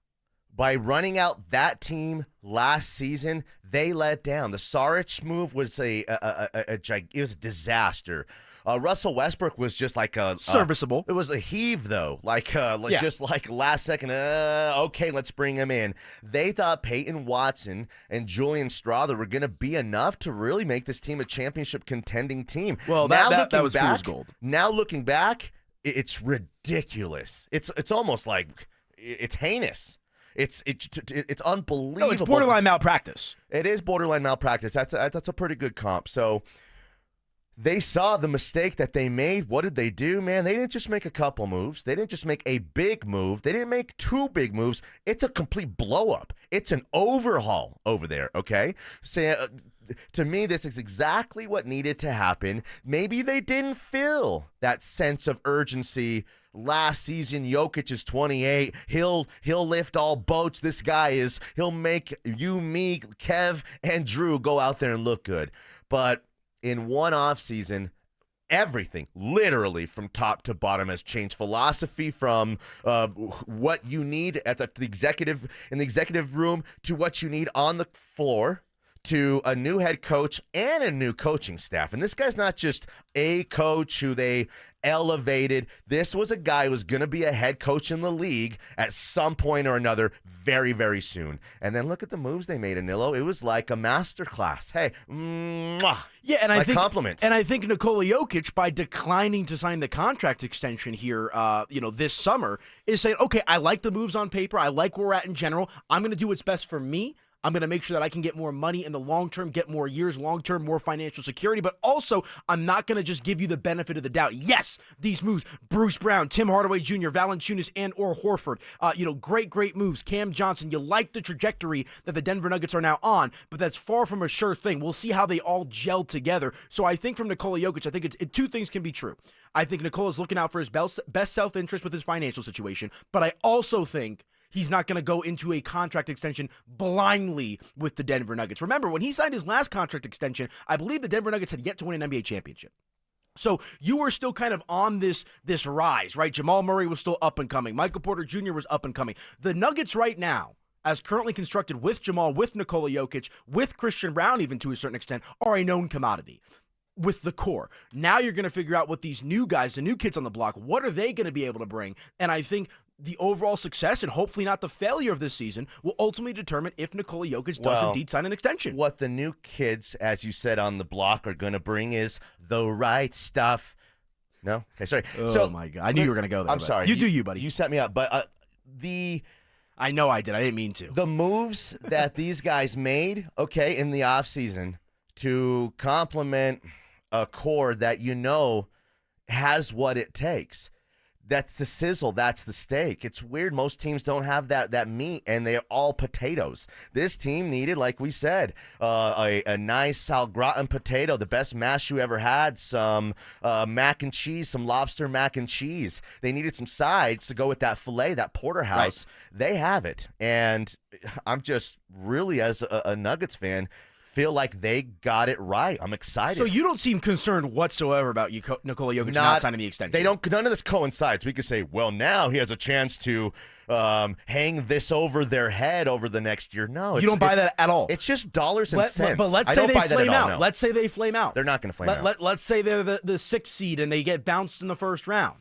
Speaker 23: By running out that team last season, they let down. The Saric move was it was a disaster. Russell Westbrook was just like
Speaker 17: serviceable.
Speaker 23: It was a heave though, just like last second. Okay, let's bring him in. They thought Payton Watson and Julian Strawther were going to be enough to really make this team a championship contending team.
Speaker 17: Well, that was fool's gold.
Speaker 23: Now looking back, it's ridiculous. It's almost like it's heinous. It's unbelievable.
Speaker 17: No, it's borderline malpractice.
Speaker 23: It is borderline malpractice. That's a pretty good comp. So they saw the mistake that they made. What did they do, man? They didn't just make a couple moves. They didn't just make a big move. They didn't make 2 big moves. It's a complete blow up. It's an overhaul over there, okay? So, to me, this is exactly what needed to happen. Maybe they didn't feel that sense of urgency last season. Jokic is 28. He'll lift all boats. This guy he'll make you, me, Kev, and Drew go out there and look good. But in one offseason, everything, literally from top to bottom, has changed. Philosophy from what you need at the executive room to what you need on the floor, to a new head coach and a new coaching staff. And this guy's not just a coach who they elevated. This was a guy who was going to be a head coach in the league at some point or another very, very soon. And then look at the moves they made, Anillo. It was like a masterclass. Hey, mwah.
Speaker 17: Yeah, and
Speaker 23: I think compliments.
Speaker 17: And I think Nikola Jokic, by declining to sign the contract extension here, this summer, is saying, okay, I like the moves on paper. I like where we're at in general. I'm going to do what's best for me. I'm going to make sure that I can get more money in the long term, get more years, long term, more financial security. But also, I'm not going to just give you the benefit of the doubt. Yes, these moves, Bruce Brown, Tim Hardaway Jr., Valanciunas, and or Horford, great moves. Cam Johnson, you like the trajectory that the Denver Nuggets are now on, but that's far from a sure thing. We'll see how they all gel together. So I think from Nikola Jokic, I think 2 things can be true. I think Nikola's looking out for his best self-interest with his financial situation, but I also think he's not going to go into a contract extension blindly with the Denver Nuggets. Remember, when he signed his last contract extension, I believe the Denver Nuggets had yet to win an NBA championship. So you were still kind of on this rise, right? Jamal Murray was still up and coming. Michael Porter Jr. was up and coming. The Nuggets right now, as currently constructed with Jamal, with Nikola Jokic, with Christian Brown even to a certain extent, are a known commodity with the core. Now you're going to figure out what these new guys, the new kids on the block, what are they going to be able to bring? And I think the overall success and hopefully not the failure of this season will ultimately determine if Nikola Jokic does indeed sign an extension.
Speaker 23: What the new kids, as you said on the block, are going to bring is the right stuff. No? Okay, sorry.
Speaker 17: Oh, my God. I knew you were going to go there.
Speaker 23: I'm sorry.
Speaker 17: You do you, buddy.
Speaker 23: You set me up. But
Speaker 17: I know I did. I didn't mean to.
Speaker 23: The moves that these guys made, in the offseason to complement a core that has what it takes. That's the sizzle. That's the steak. It's weird. Most teams don't have that meat, and they're all potatoes. This team needed, like we said, a nice au gratin potato, the best mash you ever had, some mac and cheese, some lobster mac and cheese. They needed some sides to go with that filet, that porterhouse. Right. They have it, and I'm just really, as a Nuggets fan, feel like they got it right. I'm excited.
Speaker 17: So you don't seem concerned whatsoever about Nikola Jokic not signing the extension?
Speaker 23: They don't. None of this coincides. We could say, well, now he has a chance to hang this over their head over the next year. No,
Speaker 17: you don't buy that at all.
Speaker 23: It's just dollars and cents.
Speaker 17: But let's say they flame out. No. Let's say they flame out.
Speaker 23: They're not going to flame out.
Speaker 17: Let's say they're the 6th seed and they get bounced in the first round.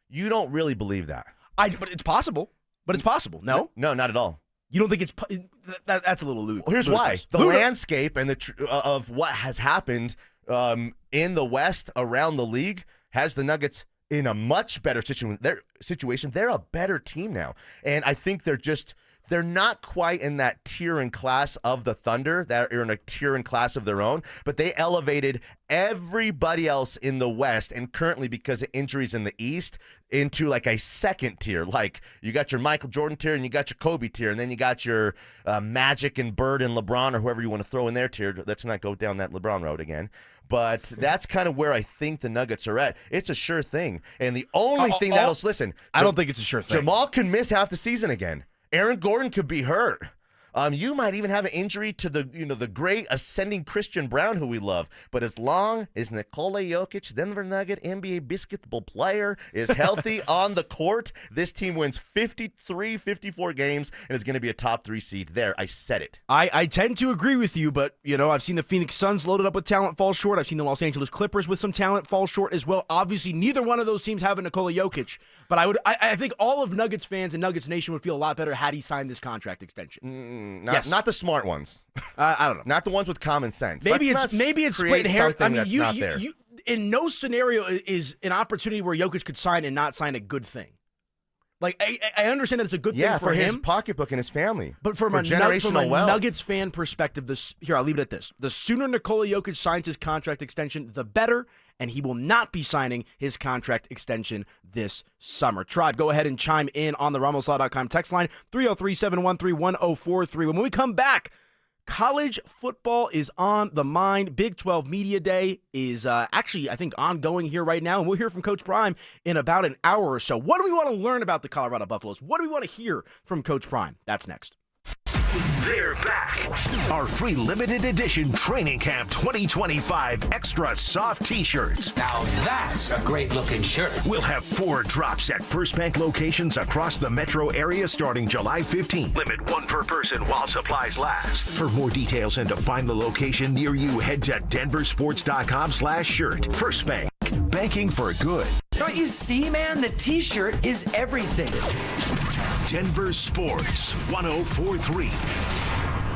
Speaker 23: You don't really believe that.
Speaker 17: But it's possible. But it's possible. No,
Speaker 23: not at all.
Speaker 17: You don't think it's that's a little ludicrous.
Speaker 23: Well, here's why. The landscape and of what has happened in the West around the league has the Nuggets in a much better situation. They're a better team now. And I think they're not quite in that tier and class of the Thunder. They're in a tier and class of their own, but they elevated everybody else in the West, and currently because of injuries in the East, into like a second tier. Like you got your Michael Jordan tier and you got your Kobe tier, and then you got your Magic and Bird and LeBron or whoever you want to throw in their tier. Let's not go down that LeBron road again. But that's kind of where I think the Nuggets are at. It's a sure thing. And the only thing I
Speaker 17: don't think it's a sure thing.
Speaker 23: Jamal could miss half the season again. Aaron Gordon could be hurt. You might even have an injury to the great ascending Christian Brown, who we love. But as long as Nikola Jokic, Denver Nugget, NBA basketball player, is healthy on the court, this team wins 53, 54 games and is going to be a top 3 seed. There, I said it.
Speaker 17: I tend to agree with you, but I've seen the Phoenix Suns loaded up with talent fall short. I've seen the Los Angeles Clippers with some talent fall short as well. Obviously, neither one of those teams have a Nikola Jokic. But I think all of Nuggets fans and Nuggets Nation would feel a lot better had he signed this contract extension.
Speaker 23: Not the smart ones.
Speaker 17: I don't know.
Speaker 23: Not the ones with common sense.
Speaker 17: Maybe it's splitting hair. I mean,
Speaker 23: you
Speaker 17: in no scenario is an opportunity where Jokic could sign and not sign a good thing. Like I understand that it's a good thing for him,
Speaker 23: his pocketbook and his family.
Speaker 17: But from a Nuggets fan perspective, I'll leave it at this: the sooner Nikola Jokic signs his contract extension, the better. And he will not be signing his contract extension this summer. Tribe, go ahead and chime in on the RamosLaw.com text line, 303-713-1043. When we come back, college football is on the mind. Big 12 Media Day is actually, I think, ongoing here right now. And we'll hear from Coach Prime in about an hour or so. What do we want to learn about the Colorado Buffaloes? What do we want to hear from Coach Prime? That's next.
Speaker 3: They're back. Our free limited edition Training Camp 2025 Extra Soft T-shirts.
Speaker 5: Now that's a great looking shirt.
Speaker 3: We'll have 4 drops at First Bank locations across the metro area starting July 15th. Limit 1 per person while supplies last. For more details and to find the location near you, head to DenverSports.com/shirt. First Bank. Banking for good.
Speaker 5: Don't you see, man? The T-shirt is everything.
Speaker 3: Denver Sports 104.3.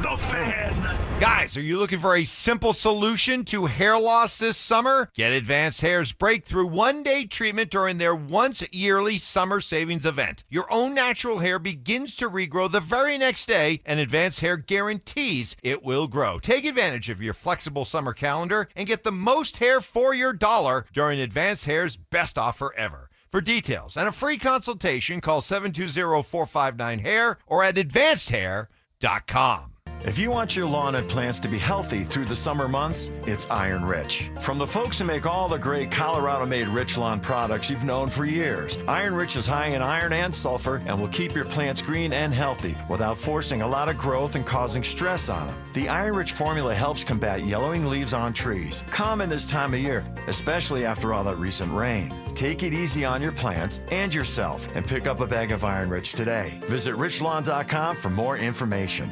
Speaker 3: The Fan.
Speaker 15: Guys, are you looking for a simple solution to hair loss this summer? Get Advanced Hair's breakthrough one-day treatment during their once-yearly summer savings event. Your own natural hair begins to regrow the very next day, and Advanced Hair guarantees it will grow. Take advantage of your flexible summer calendar and get the most hair for your dollar during Advanced Hair's best offer ever. For details and a free consultation, call 720-459-HAIR or at advancedhair.com.
Speaker 10: If you want your lawn and plants to be healthy through the summer months, it's Iron Rich. From the folks who make all the great Colorado-made Rich Lawn products you've known for years, Iron Rich is high in iron and sulfur and will keep your plants green and healthy without forcing a lot of growth and causing stress on them. The Iron Rich formula helps combat yellowing leaves on trees, common this time of year, especially after all that recent rain. Take it easy on your plants and yourself and pick up a bag of Iron Rich today. Visit richlawn.com for more information.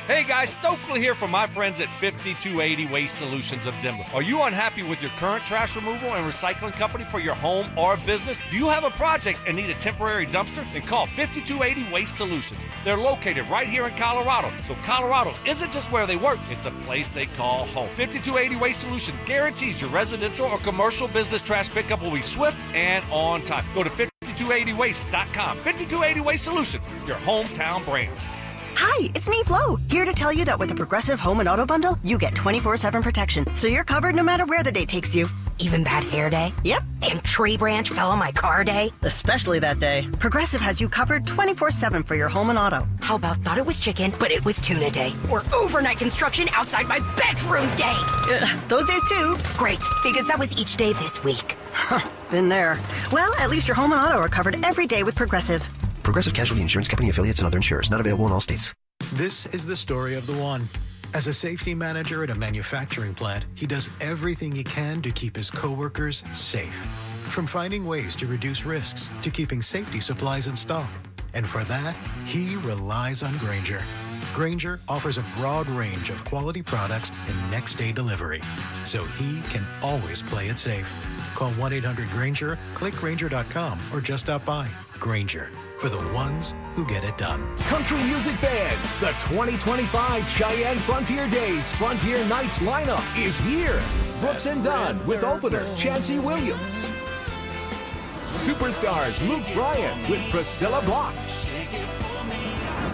Speaker 12: Hey guys, Stokley here from my friends at 5280 Waste Solutions of Denver. Are you unhappy with your current trash removal and recycling company for your home or business? Do you have a project and need a temporary dumpster? Then call 5280 Waste Solutions. They're located right here in Colorado. So Colorado isn't just where they work, it's a place they call home. 5280 Waste Solutions guarantees your residential or commercial business trash pickup will be swift and on time. Go to 5280waste.com. 5280 Waste Solutions, your hometown brand.
Speaker 14: Hi, it's me, Flo, here to tell you that with a Progressive Home and Auto Bundle, you get 24/7 protection, so you're covered no matter where the day takes you.
Speaker 6: Even bad hair day?
Speaker 14: Yep.
Speaker 6: And tree branch fell on my car day?
Speaker 14: Especially that day. Progressive has you covered 24/7 for your home and auto.
Speaker 6: How about thought it was chicken, but it was tuna day? Or overnight construction outside my bedroom day?
Speaker 14: Those days too.
Speaker 6: Great, because that was each day this week.
Speaker 14: Been there. Well, at least your home and auto are covered every day with Progressive.
Speaker 8: Progressive Casualty Insurance Company affiliates and other insurers. Not available in all states.
Speaker 9: This is the story of the one. As a safety manager at a manufacturing plant, he does everything he can to keep his coworkers safe. From finding ways to reduce risks to keeping safety supplies in stock. And for that, he relies on Grainger. Grainger offers a broad range of quality products and next-day delivery, so he can always play it safe. Call 1-800-GRAINGER, click Grainger.com, or just stop by. Grainger, for the ones who get it done.
Speaker 19: Country music fans, the 2025 Cheyenne Frontier Days Frontier Nights lineup is here. Brooks and Dunn with opener Chancey Williams. Superstars Luke Bryan with Priscilla Block.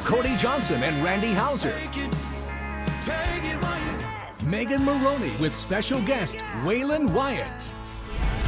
Speaker 19: Cody Johnson and Randy Hauser. Megan Maroney with special guest Waylon Wyatt.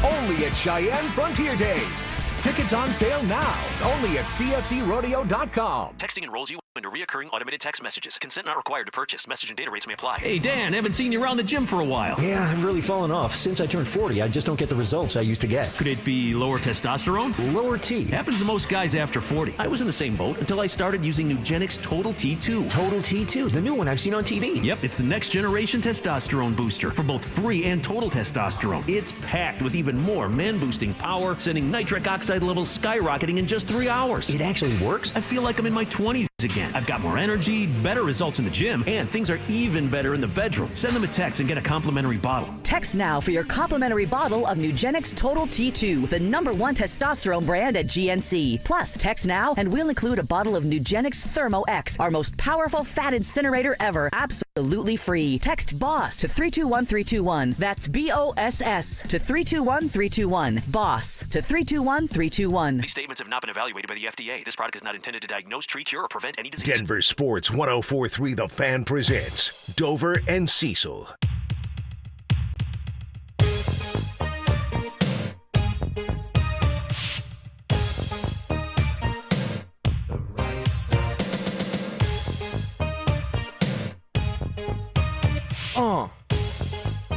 Speaker 19: Only at Cheyenne Frontier Days. Tickets on sale now. Only at CFDrodeo.com.
Speaker 24: Texting enrolls you into reoccurring automated text messages. Consent not required to purchase. Message and data rates may apply.
Speaker 26: Hey, Dan, haven't seen you around the gym for a while.
Speaker 27: Yeah, I've really fallen off. Since I turned 40, I just don't get the results I used to get.
Speaker 26: Could it be lower testosterone?
Speaker 27: Lower T.
Speaker 26: Happens to most guys after 40. I was in the same boat until I started using Nugenix Total T2.
Speaker 27: Total T2, the new one I've seen on TV.
Speaker 26: Yep, it's the next generation testosterone booster for both free and total testosterone. It's packed with even more man-boosting power, sending nitric oxide levels skyrocketing in just 3 hours.
Speaker 27: It actually works?
Speaker 26: I feel like I'm in my 20s again. I've got more energy, better results in the gym, and things are even better in the bedroom. Send them a text and get a complimentary bottle.
Speaker 28: Text now for your complimentary bottle of Nugenix Total T2, the #1 testosterone brand at GNC. Plus, text now and we'll include a bottle of Nugenix Thermo X, our most powerful fat incinerator ever, absolutely free. Text BOSS to 321321. That's BOSS to 321321. BOSS to 321321.
Speaker 24: These statements have not been evaluated by the FDA. This product is not intended to diagnose, treat, cure, or prevent any disease.
Speaker 3: Denver Sports 104.3 The Fan presents Dover and Cecil.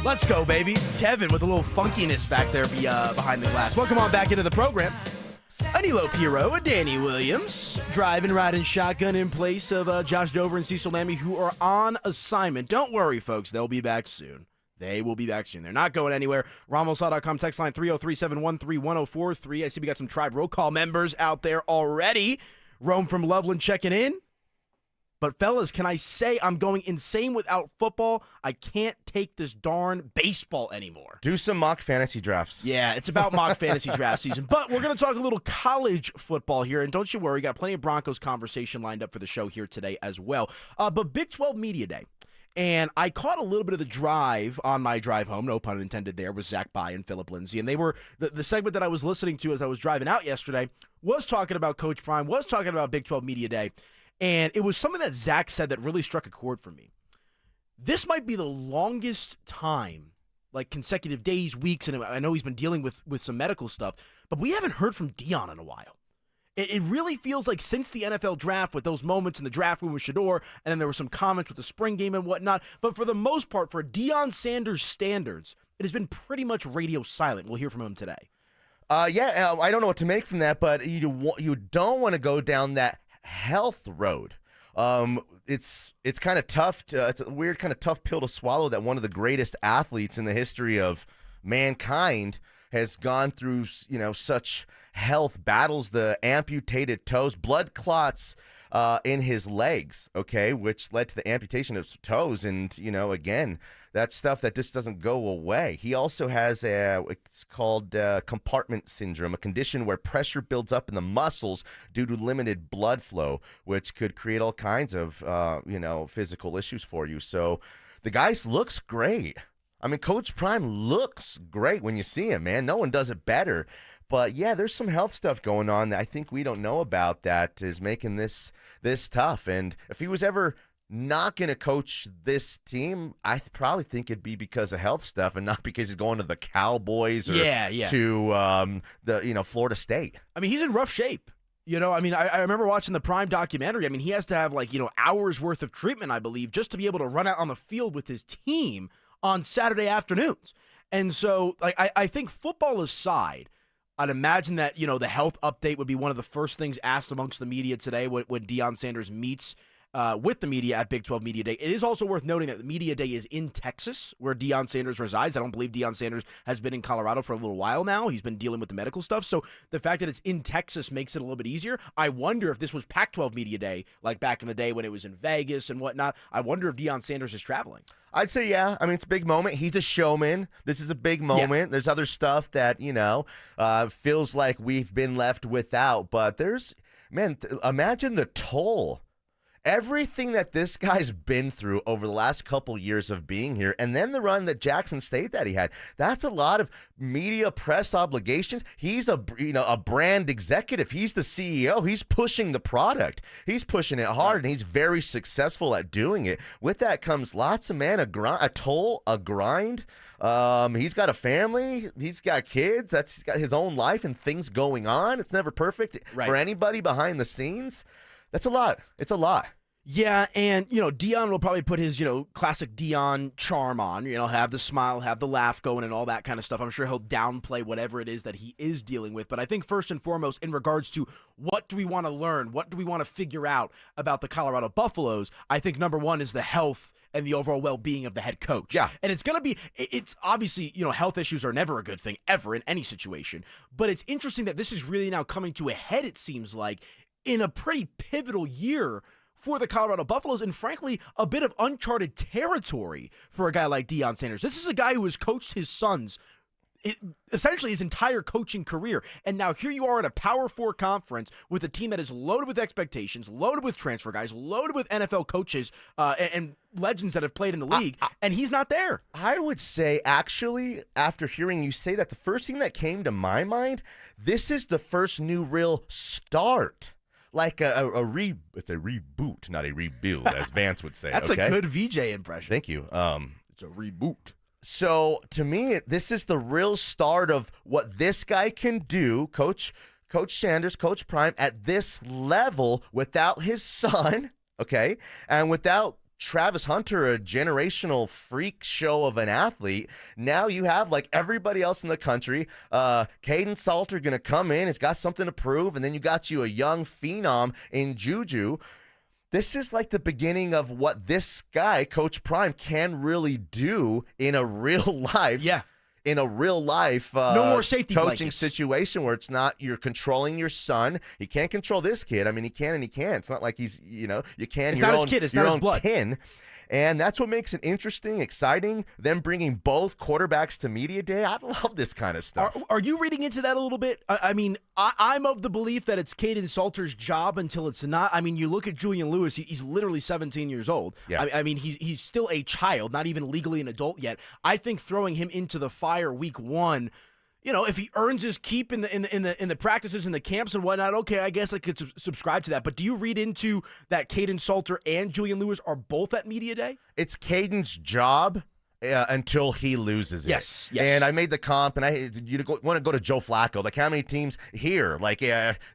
Speaker 17: Let's go, baby. Kevin with a little funkiness back there behind the glass. Welcome on back into the program. Anilo Piro, Danny Williams, driving, riding shotgun in place of Josh Dover and Cecil Lammy, who are on assignment. Don't worry, folks. They'll be back soon. They will be back soon. They're not going anywhere. RommelSaw.com text line 303-713-1043. I see we got some Tribe Roll Call members out there already. Rome from Loveland checking in. But, fellas, can I say I'm going insane without football? I can't take this darn baseball anymore.
Speaker 23: Do some mock fantasy drafts.
Speaker 17: Yeah, it's about mock fantasy draft season. But we're going to talk a little college football here. And don't you worry, got plenty of Broncos conversation lined up for the show here today as well. But Big 12 Media Day. And I caught a little bit of the drive on my drive home, no pun intended there, with Zach By and Phillip Lindsay. And they were the segment that I was listening to as I was driving out yesterday was talking about Coach Prime, was talking about Big 12 Media Day. And it was something that Zach said that really struck a chord for me. This might be the longest time, like consecutive days, weeks, and I know he's been dealing with some medical stuff, but we haven't heard from Deion in a while. It really feels like since the NFL draft with those moments in the draft room with Shador, and then there were some comments with the spring game and whatnot, but for the most part, for Deion Sanders standards, it has been pretty much radio silent. We'll hear from him today.
Speaker 23: I don't know what to make from that, but you don't want to go down that health road. It's kind of tough. It's a weird kind of tough pill to swallow that one of the greatest athletes in the history of mankind has gone through, such health battles, the amputated toes, blood clots in his legs, okay, which led to the amputation of his toes. And, again, that's stuff that just doesn't go away. He also has it's called compartment syndrome, a condition where pressure builds up in the muscles due to limited blood flow, which could create all kinds of, physical issues for you. So the guy looks great. I mean, Coach Prime looks great when you see him, man. No one does it better. But, yeah, there's some health stuff going on that I think we don't know about that is making this tough. And if he was ever not going to coach this team, I probably think it'd be because of health stuff and not because he's going to the Cowboys or to the Florida State.
Speaker 17: I mean, he's in rough shape. I remember watching the Prime documentary. I mean, he has to have hours worth of treatment, I believe, just to be able to run out on the field with his team on Saturday afternoons. And so, I think football aside, I'd imagine that, the health update would be one of the first things asked amongst the media today when Deion Sanders meets with the media at Big 12 Media Day. It is also worth noting that the Media Day is in Texas, where Deion Sanders resides. I don't believe Deion Sanders has been in Colorado for a little while now. He's been dealing with the medical stuff. So the fact that it's in Texas makes it a little bit easier. I wonder if this was Pac-12 Media Day, like back in the day when it was in Vegas and whatnot. I wonder if Deion Sanders is traveling.
Speaker 23: I'd say, yeah. I mean, it's a big moment. He's a showman. This is a big moment. Yeah. There's other stuff that, feels like we've been left without. But imagine the toll. Everything that this guy's been through over the last couple years of being here, and then the run that Jackson State that he had, that's a lot of media press obligations. He's a brand executive. He's the CEO. He's pushing the product. He's pushing it hard, and he's very successful at doing it. With that comes lots of, a toll, a grind. He's got a family. He's got kids. He's got his own life and things going on. It's never perfect for anybody behind the scenes. That's a lot. It's a lot.
Speaker 17: Yeah, and, Deion will probably put his, classic Deion charm on, have the smile, have the laugh going and all that kind of stuff. I'm sure he'll downplay whatever it is that he is dealing with. But I think first and foremost, in regards to what do we want to learn, what do we want to figure out about the Colorado Buffaloes, I think number one is the health and the overall well-being of the head coach.
Speaker 23: Yeah.
Speaker 17: And it's obviously, health issues are never a good thing ever in any situation. But it's interesting that this is really now coming to a head, it seems like, in a pretty pivotal year for the Colorado Buffaloes, and frankly, a bit of uncharted territory for a guy like Deion Sanders. This is a guy who has coached his sons essentially his entire coaching career, and now here you are in a Power 4 conference with a team that is loaded with expectations, loaded with transfer guys, loaded with NFL coaches and legends that have played in the league, and he's not there.
Speaker 23: I would say, actually, after hearing you say that, the first thing that came to my mind, this is the first new real start. Like it's a reboot, not a rebuild, as Vance would say.
Speaker 17: That's
Speaker 23: okay?
Speaker 17: a good VJ impression.
Speaker 23: Thank you.
Speaker 17: It's a reboot.
Speaker 23: So, to me, this is the real start of what this guy can do, Coach Sanders, Coach Prime, at this level without his son, okay, and without Travis Hunter, a generational freak show of an athlete. Now you have, like everybody else in the country, Caden Salter going to come in. He's got something to prove. And then you got you a young phenom in Juju. This is like the beginning of what this guy, Coach Prime, can really do in a real life.
Speaker 17: Yeah.
Speaker 23: In a real life
Speaker 17: no more safety
Speaker 23: coaching
Speaker 17: blankets.
Speaker 23: Situation where it's not you're controlling your son. He can't control this kid. I mean, he can and he can't. It's not like he's, you can.
Speaker 17: It's not his kid. It's not his blood.
Speaker 23: Kin. And that's what makes it interesting, exciting, them bringing both quarterbacks to Media Day. I love this kind of stuff.
Speaker 17: Are you reading into that a little bit? I mean, I'm of the belief that it's Caden Salter's job until it's not. I mean, you look at Julian Lewis, he's literally 17 years old.
Speaker 23: Yeah.
Speaker 17: I mean, he's still a child, not even legally an adult yet. I think throwing him into the fire week one, if he earns his keep in the practices and the camps and whatnot, okay, I guess I could subscribe to that. But do you read into that Caden Salter and Julian Lewis are both at Media Day?
Speaker 23: It's Caden's job until he loses it.
Speaker 17: Yes.
Speaker 23: And I made the comp, and you want to go to Joe Flacco. Like, how many teams here? Like,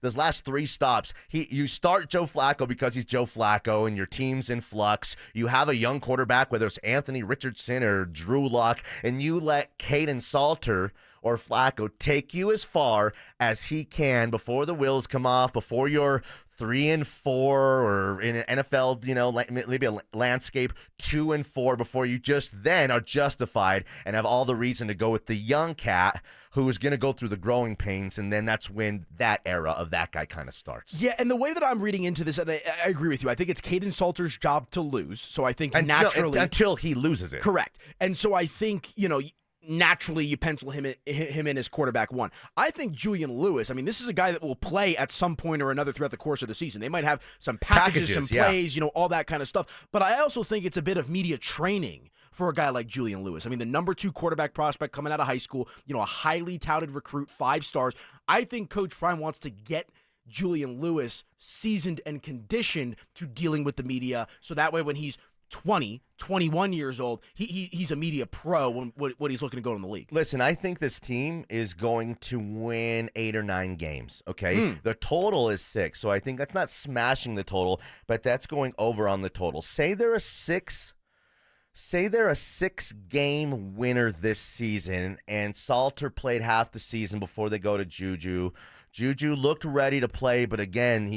Speaker 23: those last 3 stops, you start Joe Flacco because he's Joe Flacco, and your team's in flux. You have a young quarterback, whether it's Anthony Richardson or Drew Lock, and you let Caden Salter or Flacco take you as far as he can before the wheels come off, before you're 3-4, or in an NFL, maybe a landscape 2-4, before you just then are justified and have all the reason to go with the young cat who is going to go through the growing pains, and then that's when that era of that guy kind of starts.
Speaker 17: Yeah, and the way that I'm reading into this, and I agree with you, I think it's Caden Salter's job to lose, so I think naturally...
Speaker 23: until he loses it.
Speaker 17: Correct. And so I think, naturally you pencil him in as quarterback one. I think Julian Lewis, I mean, this is a guy that will play at some point or another throughout the course of the season. They might have some packages some plays, all that kind of stuff. But I also think it's a bit of media training for a guy like Julian Lewis. I mean, the number 2 quarterback prospect coming out of high school, a highly touted recruit, 5 stars. I think Coach Prime wants to get Julian Lewis seasoned and conditioned to dealing with the media, so that way when he's 20, 21 years old, he's a media pro when he's looking to go in the league.
Speaker 23: Listen, I think this team is going to win 8 or 9 games, okay? The total is 6, so I think that's not smashing the total, but that's going over on the total. Say they're a 6-game winner this season, and Salter played half the season before they go to Juju. Juju looked ready to play, but again,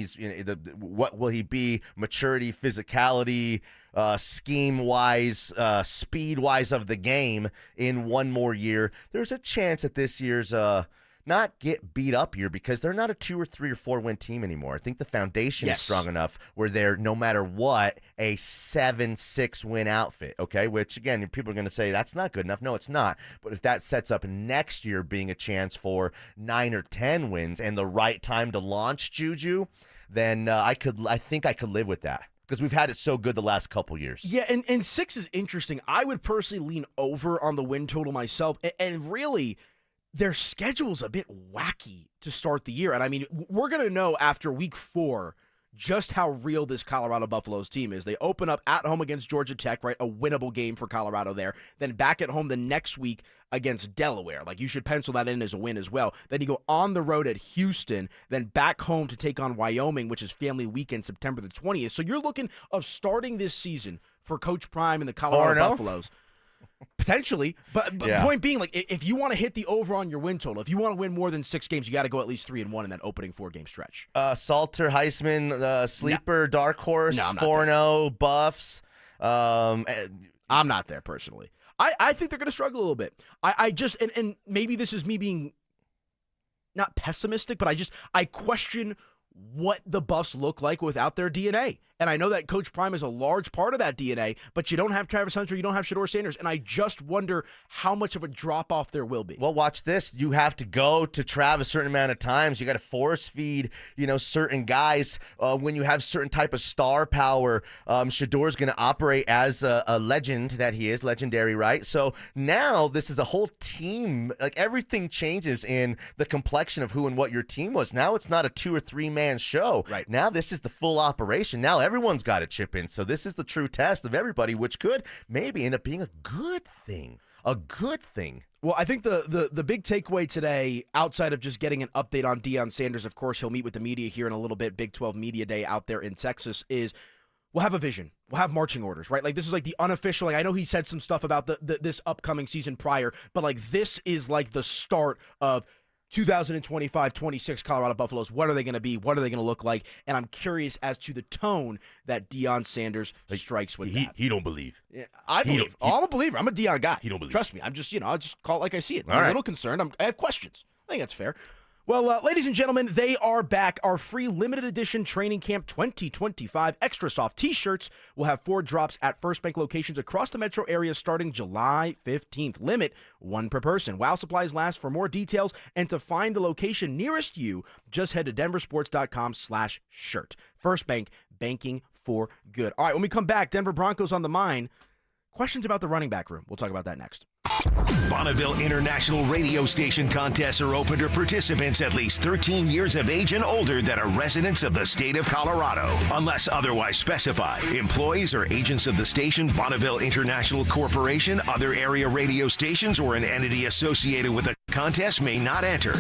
Speaker 23: what will he be? Maturity, physicality, scheme-wise, speed-wise of the game in one more year. There's a chance that this year's not get beat up year because they're not a 2 or 3 or 4 win team anymore. I think the foundation is strong enough where they're, no matter what, a 7-6 win outfit, okay? Which, again, people are going to say that's not good enough. No, it's not. But if that sets up next year being a chance for 9 or 10 wins and the right time to launch Juju, then I think I could live with that. Because we've had it so good the last couple years.
Speaker 17: Yeah, and 6 is interesting. I would personally lean over on the win total myself. And really, their schedule's a bit wacky to start the year. And I mean, we're going to know after week 4 just how real this Colorado Buffaloes team is. They open up at home against Georgia Tech, right? A winnable game for Colorado there. Then back at home the next week against Delaware. Like, you should pencil that in as a win as well. Then you go on the road at Houston, then back home to take on Wyoming, which is family weekend, September the 20th. So you're looking of starting this season for Coach Prime and the Colorado Buffaloes. Potentially, but point being, like, if you want to hit the over on your win total, if you want to win more than 6 games, you got to go at least 3-1 in that opening 4-game stretch.
Speaker 23: Salter, Heisman, sleeper, dark horse, 4-0, Buffs.
Speaker 17: I'm not there personally. I think they're going to struggle a little bit. I just and maybe this is me being not pessimistic, but I question what the Buffs look like without their DNA. And I know that Coach Prime is a large part of that DNA, but you don't have Travis Hunter, you don't have Shedeur Sanders, and I just wonder how much of a drop-off there will be.
Speaker 23: Well, watch this. You have to go to Trav a certain amount of times. You got to force feed, certain guys. When you have certain type of star power, Shedeur's going to operate as a legend that he is, legendary, right? So now this is a whole team. Like, everything changes in the complexion of who and what your team was. Now it's not a 2 or 3 man show.
Speaker 17: Right.
Speaker 23: Now this is the full operation. Now everyone's got to chip in. So this is the true test of everybody, which could maybe end up being a good thing. A good thing.
Speaker 17: Well, I think the big takeaway today, outside of just getting an update on Deion Sanders, of course, he'll meet with the media here in a little bit, Big 12 Media Day out there in Texas, is we'll have a vision. We'll have marching orders, right? Like, this is like the unofficial, like, I know he said some stuff about this upcoming season prior, but like, this is like the start of 2025-26 Colorado Buffaloes. What are they going to be? What are they going to look like? And I'm curious as to the tone that Deion Sanders strikes with that.
Speaker 23: He don't believe.
Speaker 17: Yeah, I believe. I'm a believer. I'm a Deion guy.
Speaker 23: He don't believe.
Speaker 17: Trust me. I'm just, I'll just call it like I see it. I'm a little concerned. I have questions. I think that's fair. Well, ladies and gentlemen, they are back. Our free limited edition Training Camp 2025 Extra Soft T-shirts will have 4 drops at First Bank locations across the metro area starting July 15th. Limit 1 per person. While supplies last. For more details and to find the location nearest you, just head to DenverSports.com/shirt. First Bank, banking for good. All right, when we come back, Denver Broncos on the mind. Questions about the running back room. We'll talk about that next.
Speaker 3: Bonneville International Radio Station contests are open to participants at least 13 years of age and older that are residents of the state of Colorado. Unless otherwise specified, employees or agents of the station, Bonneville International Corporation, other area radio stations, or an entity associated with the contest may not enter.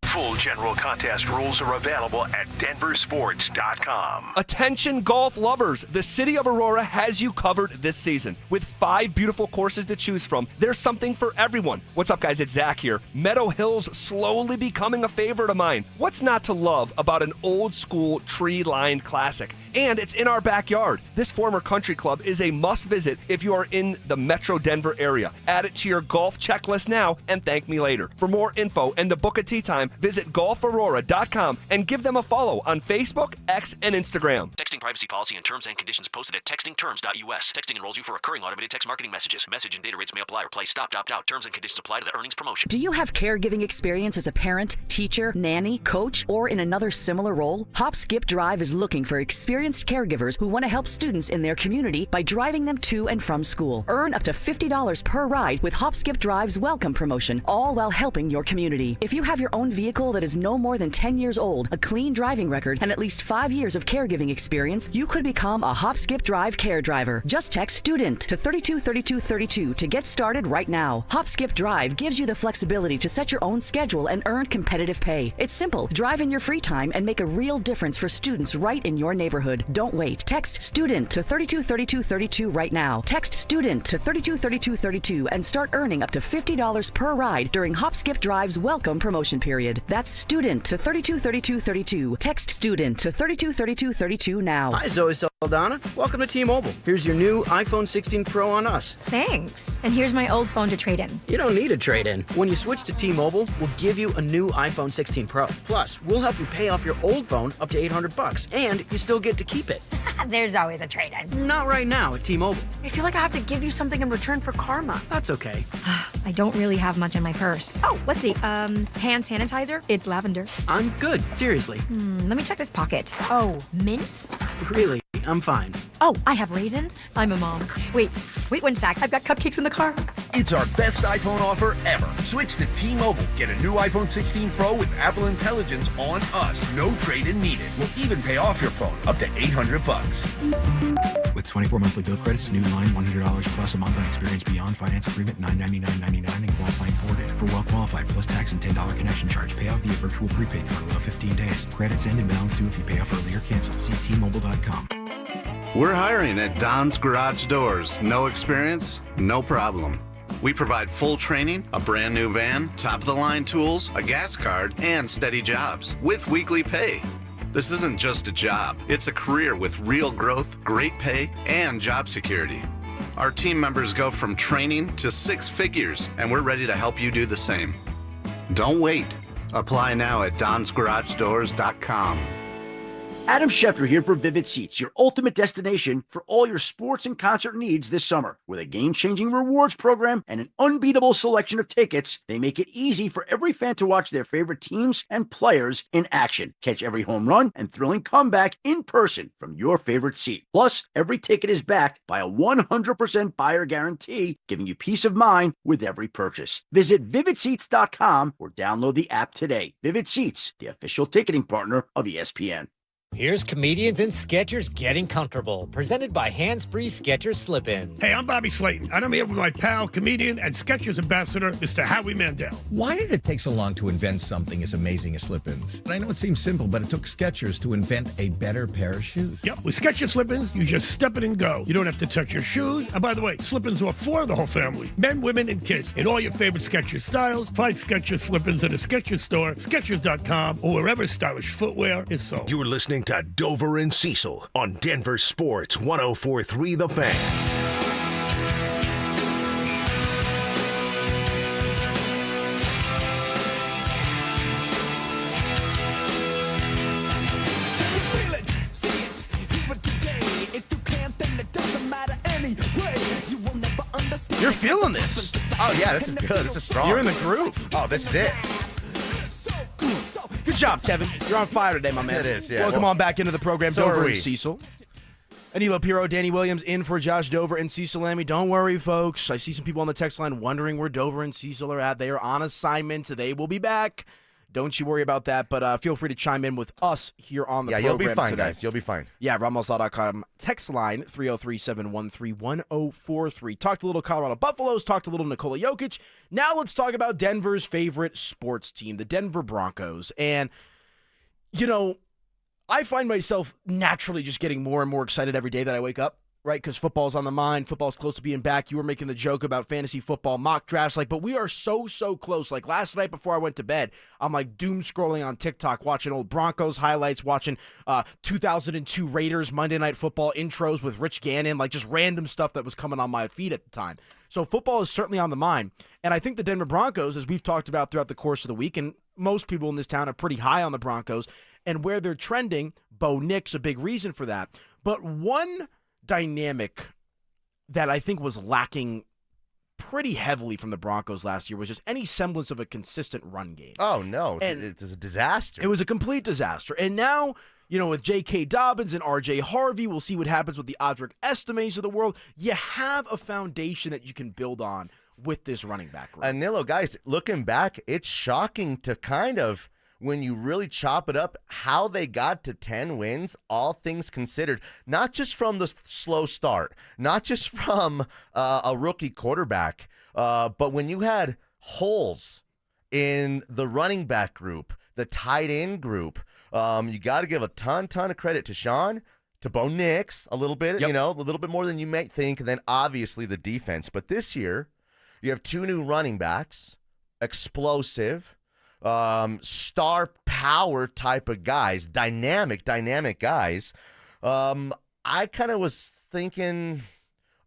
Speaker 3: Full general contest rules are available at DenverSports.com.
Speaker 1: Attention golf lovers, the city of Aurora has you covered this season. With 5 beautiful courses to choose from, there's something for everyone. What's up, guys? It's Zach here. Meadow Hill's slowly becoming a favorite of mine. What's not to love about an old school tree-lined classic? And it's in our backyard. This former country club is a must visit if you are in the Metro Denver area. Add it to your golf checklist now and thank me later. For more info and to book a tee time, visit golfaurora.com and give them a follow on Facebook, X, and Instagram.
Speaker 24: Texting privacy policy and terms and conditions posted at textingterms.us. Texting enrolls you for recurring automated text marketing messages. Message and data rates may apply. Reply stop, opt out. Terms and conditions apply to the earnings promotion.
Speaker 28: Do you have caregiving experience as a parent, teacher, nanny, coach, or in another similar role? Hop Skip Drive is looking for experienced caregivers who want to help students in their community by driving them to and from school. Earn up to $50 per ride with Hop Skip Drive's welcome promotion, all while helping your community. If you have your own vehicle that is no more than 10 years old, a clean driving record, and at least 5 years of caregiving experience, you could become a Hop Skip Drive care driver. Just text STUDENT to 323232 to get started right now. Hop Skip Drive gives you the flexibility to set your own schedule and earn competitive pay. It's simple. Drive in your free time and make a real difference for students right in your neighborhood. Don't wait. Text STUDENT to 323232 right now. Text STUDENT to 323232 and start earning up to $50 per ride during Hop Skip Drive's welcome promotion period. That's STUDENT to 323232. Text STUDENT to 323232 now.
Speaker 17: Hi, Zoe Saldana. Welcome to T-Mobile. Here's your new iPhone 16 Pro on us.
Speaker 2: Thanks. And here's my old phone to trade in.
Speaker 17: You don't need a trade-in. When you switch to T-Mobile, we'll give you a new iPhone 16 Pro. Plus, we'll help you pay off your old phone up to $800, and you still get to keep it.
Speaker 2: There's always a trade-in.
Speaker 17: Not right now at T-Mobile.
Speaker 2: I feel like I have to give you something in return for karma.
Speaker 17: That's okay.
Speaker 2: I don't really have much in my purse. Oh, let's see. Hand sanitizer. It's lavender.
Speaker 17: I'm good. Seriously.
Speaker 2: Let me check this pocket. Oh, mints?
Speaker 17: Really? I'm fine.
Speaker 2: Oh, I have raisins. I'm a mom. Wait 1 sec. I've got cupcakes in the car.
Speaker 7: It's our best iPhone offer ever. Switch to T-Mobile. Get a new iPhone 16 Pro with Apple Intelligence on us. No trade-in needed. We'll even pay off your phone up to $800.
Speaker 11: With 24 monthly bill credits, new line $100 plus a month on experience beyond finance agreement $999.99 and qualifying ported. For well qualified plus tax and $10 connection charge. Pay off via virtual prepaid card below 15 days. Credits end and balance due if you pay off early or cancel. See T-Mobile.com.
Speaker 13: We're hiring at Don's Garage Doors. No experience? No problem. We provide full training, a brand new van, top-of-the-line tools, a gas card, and steady jobs with weekly pay. This isn't just a job. It's a career with real growth, great pay, and job security. Our team members go from training to 6 figures, and we're ready to help you do the same. Don't wait. Apply now at donsgaragedoors.com.
Speaker 18: Adam Schefter here for Vivid Seats, your ultimate destination for all your sports and concert needs this summer. With a game-changing rewards program and an unbeatable selection of tickets, they make it easy for every fan to watch their favorite teams and players in action. Catch every home run and thrilling comeback in person from your favorite seat. Plus, every ticket is backed by a 100% buyer guarantee, giving you peace of mind with every purchase. Visit VividSeats.com or download the app today. Vivid Seats, the official ticketing partner of ESPN.
Speaker 20: Here's Comedians and Sketchers Getting Comfortable, presented by Hands Free Skechers Slip-Ins.
Speaker 21: Hey, I'm Bobby Slayton, and I'm here with my pal, comedian, and Skechers ambassador, Mr. Howie Mandel.
Speaker 22: Why did it take so long to invent something as amazing as Slip-Ins? I know it seems simple, but it took Skechers to invent a better pair of shoes.
Speaker 21: Yep, with Skechers Slip-Ins, you just step it and go. You don't have to touch your shoes. And by the way, Slip-Ins are for the whole family, men, women, and kids. In all your favorite Skechers styles, find Skechers Slip-Ins at a Skechers store, Skechers.com, or wherever stylish footwear is sold.
Speaker 3: You're listening to Dover and Cecil on Denver Sports 104.3 The Fan.
Speaker 17: You're feeling this.
Speaker 23: Oh, yeah, this is good. This is strong.
Speaker 17: You're in the groove.
Speaker 23: Oh, this is it.
Speaker 17: Good job, Kevin. You're on fire today, my man.
Speaker 23: It is, yeah.
Speaker 17: Welcome on back into the program,
Speaker 23: So
Speaker 17: Dover
Speaker 23: are
Speaker 17: and
Speaker 23: we.
Speaker 17: Cecil. Anilo Piro, Danny Williams in for Josh Dover and Cecil Lammy. Don't worry, folks. I see some people on the text line wondering where Dover and Cecil are at. They are on assignment. They will be back. Don't you worry about that, but feel free to chime in with us here on the program
Speaker 23: you'll be fine,
Speaker 17: today.
Speaker 23: guys. You'll be fine.
Speaker 17: Yeah, RamosLaw.com. Text line 303-713-1043. Talked a little Colorado Buffaloes. Talked a little Nikola Jokic. Now let's talk about Denver's favorite sports team, the Denver Broncos. And, you know, I find myself naturally just getting more and more excited every day that I wake up. Right, because football's on the mind. Football's close to being back. You were making the joke about fantasy football mock drafts, but we are so close. Like last night before I went to bed, I'm like doom scrolling on TikTok, watching old Broncos highlights, watching 2002 Raiders Monday Night Football intros with Rich Gannon, like just random stuff that was coming on my feed at the time. So football is certainly on the mind, and I think the Denver Broncos, as we've talked about throughout the course of the week, and most people in this town are pretty high on the Broncos, and where they're trending, Bo Nix, a big reason for that. But one dynamic that I think was lacking pretty heavily from the Broncos last year was just any semblance of a consistent run game.
Speaker 23: Oh, no.
Speaker 17: And
Speaker 23: it's a disaster.
Speaker 17: It was a complete disaster. And now, with J.K. Dobbins and R.J. Harvey, we'll see what happens with the Odrick Estimes of the world. You have a foundation that you can build on with this running back room.
Speaker 23: And Nilo, guys, looking back, it's shocking to kind of, when you really chop it up, how they got to 10 wins, all things considered. Not just from the slow start, not just from a rookie quarterback, but when you had holes in the running back group, the tight end group, you got to give a ton of credit to Sean, to Bo Nix, a little bit, a little bit more than you might think, and then obviously the defense. But this year, you have 2 new running backs, explosive, star power type of guys, dynamic guys. I kind of was thinking,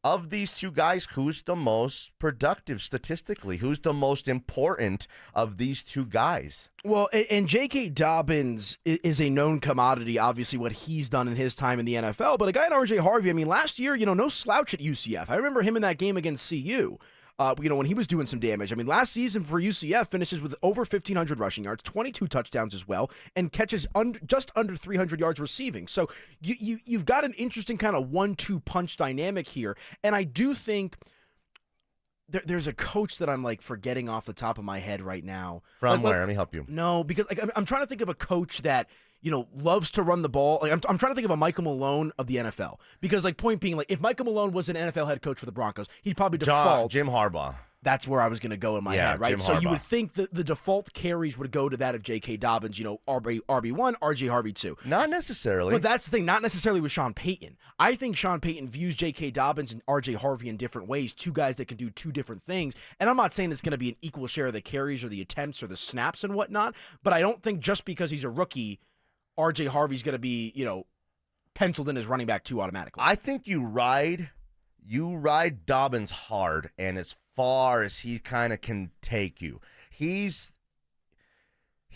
Speaker 23: of these 2 guys, who's the most productive statistically? Who's the most important of these 2 guys?
Speaker 17: Well, and J.K. Dobbins is a known commodity, obviously, what he's done in his time in the NFL. But a guy in R.J. Harvey, last year, no slouch at UCF. I remember him in that game against CU. When he was doing some damage. Last season for UCF finishes with over 1,500 rushing yards, 22 touchdowns as well, and catches just under 300 yards receiving. So you've got an interesting kind of 1-2 punch dynamic here. And I do think there's a coach that I'm forgetting off the top of my head right now.
Speaker 23: From where? Let me help you.
Speaker 17: No, because I'm trying to think of a coach that loves to run the ball. I'm trying to think of a Michael Malone of the NFL. Because, point being, if Michael Malone was an NFL head coach for the Broncos, he'd probably default.
Speaker 23: Jim Harbaugh.
Speaker 17: That's where I was going to go in my head, right?
Speaker 23: Jim
Speaker 17: So
Speaker 23: Harbaugh.
Speaker 17: you would think that the default carries would go to that of J.K. Dobbins, RB1, R.J. Harvey 2.
Speaker 23: Not necessarily.
Speaker 17: But that's the thing, not necessarily with Sean Payton. I think Sean Payton views J.K. Dobbins and R.J. Harvey in different ways, 2 guys that can do 2 different things. And I'm not saying it's going to be an equal share of the carries or the attempts or the snaps and whatnot, but I don't think just because he's a rookie, R.J. Harvey's going to be, penciled in as running back 2 automatically.
Speaker 23: I think you ride Dobbins hard, and as far as he kind of can take you, he's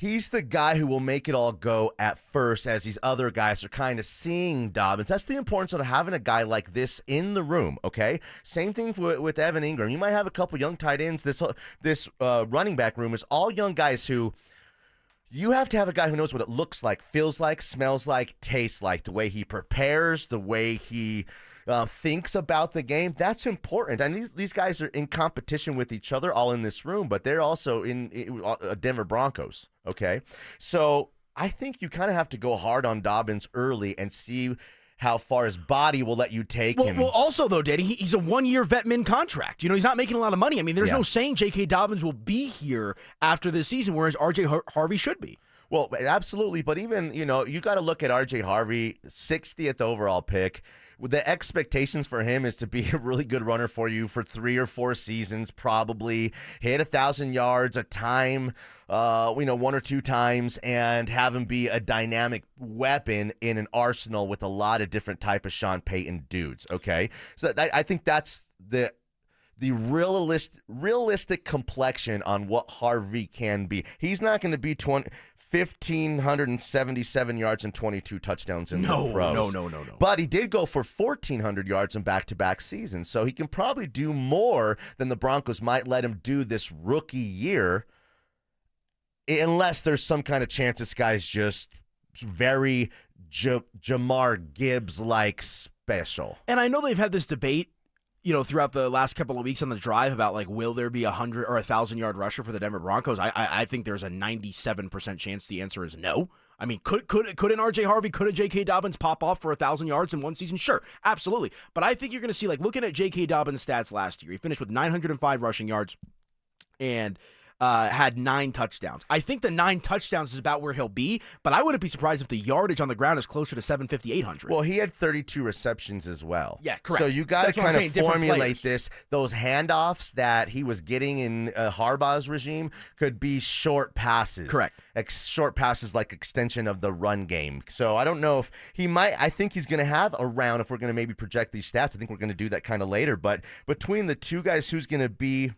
Speaker 23: the guy who will make it all go at first, as these other guys are kind of seeing Dobbins. That's the importance of having a guy like this in the room, okay? Same thing with Evan Ingram. You might have a couple young tight ends. This running back room is all young guys who you have to have a guy who knows what it looks like, feels like, smells like, tastes like, the way he prepares, the way he thinks about the game. That's important. And these guys are in competition with each other all in this room, but they're also in Denver Broncos, okay? So I think you kind of have to go hard on Dobbins early and see how far his body will let you take him.
Speaker 17: Well, also, though, Danny, he's a 1-year vet min contract. He's not making a lot of money. There's no saying J.K. Dobbins will be here after this season, whereas R.J. Harvey should be.
Speaker 23: Well, absolutely. But even, you got to look at R.J. Harvey, 60th overall pick. The expectations for him is to be a really good runner for you for 3 or 4 seasons, probably hit 1,000 yards a time, 1 or 2 times, and have him be a dynamic weapon in an arsenal with a lot of different type of Sean Payton dudes. Okay, so I think that's the realistic complexion on what Harvey can be. He's not going to be 1,577 yards and 22 touchdowns in the pros.
Speaker 17: No.
Speaker 23: But he did go for 1,400 yards in back-to-back seasons, so he can probably do more than the Broncos might let him do this rookie year, unless there's some kind of chance this guy's just very Jamar Gibbs-like special.
Speaker 17: And I know they've had this debate throughout the last couple of weeks on the drive about will there be 100 or 1,000-yard rusher for the Denver Broncos? I think there's a 97% chance the answer is no. Could an R.J. Harvey, could a J.K. Dobbins pop off for 1,000 yards in one season? Sure, absolutely. But I think you're going to see, looking at J.K. Dobbins' stats last year, he finished with 905 rushing yards and had 9 touchdowns. I think the 9 touchdowns is about where he'll be, but I wouldn't be surprised if the yardage on the ground is closer to 750, 800.
Speaker 23: Well, he had 32 receptions as well.
Speaker 17: Yeah, correct.
Speaker 23: So you got to kind of formulate
Speaker 17: this.
Speaker 23: Those handoffs that he was getting in Harbaugh's regime could be short passes.
Speaker 17: Correct.
Speaker 23: Short passes like extension of the run game. So I don't know if he might. I think he's going to have around, if we're going to maybe project these stats, I think we're going to do that kind of later. But between the 2 guys, who's going to be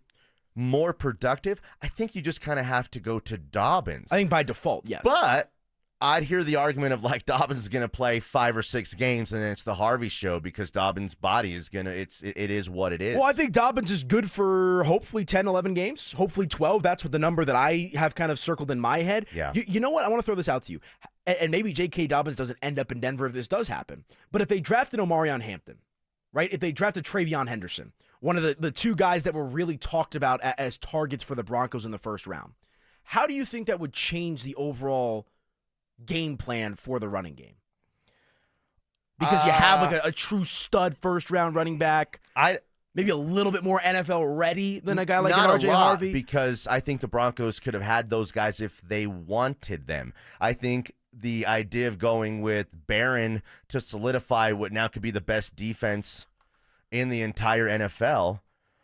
Speaker 23: more productive, I think you just kind of have to go to Dobbins.
Speaker 17: I think by default, yes.
Speaker 23: But I'd hear the argument of like Dobbins is going to play 5 or 6 games, and then it's the Harvey show because Dobbins' body is going to. It is what it is.
Speaker 17: Well, I think Dobbins is good for hopefully 10, 11 games, hopefully 12. That's what the number that I have kind of circled in my head.
Speaker 23: Yeah.
Speaker 17: You know what? I want to throw this out to you, and maybe J.K. Dobbins doesn't end up in Denver if this does happen. But if they drafted Omarion Hampton, right? If they drafted Travion Henderson, one of the 2 guys that were really talked about as targets for the Broncos in the first round, how do you think that would change the overall game plan for the running game? Because you have like a true stud first-round running back, maybe a little bit more NFL ready than a guy like
Speaker 23: Not
Speaker 17: RJ
Speaker 23: a lot,
Speaker 17: Harvey.
Speaker 23: because I think the Broncos could have had those guys if they wanted them. I think the idea of going with Barron to solidify what now could be the best defense in the entire NFL,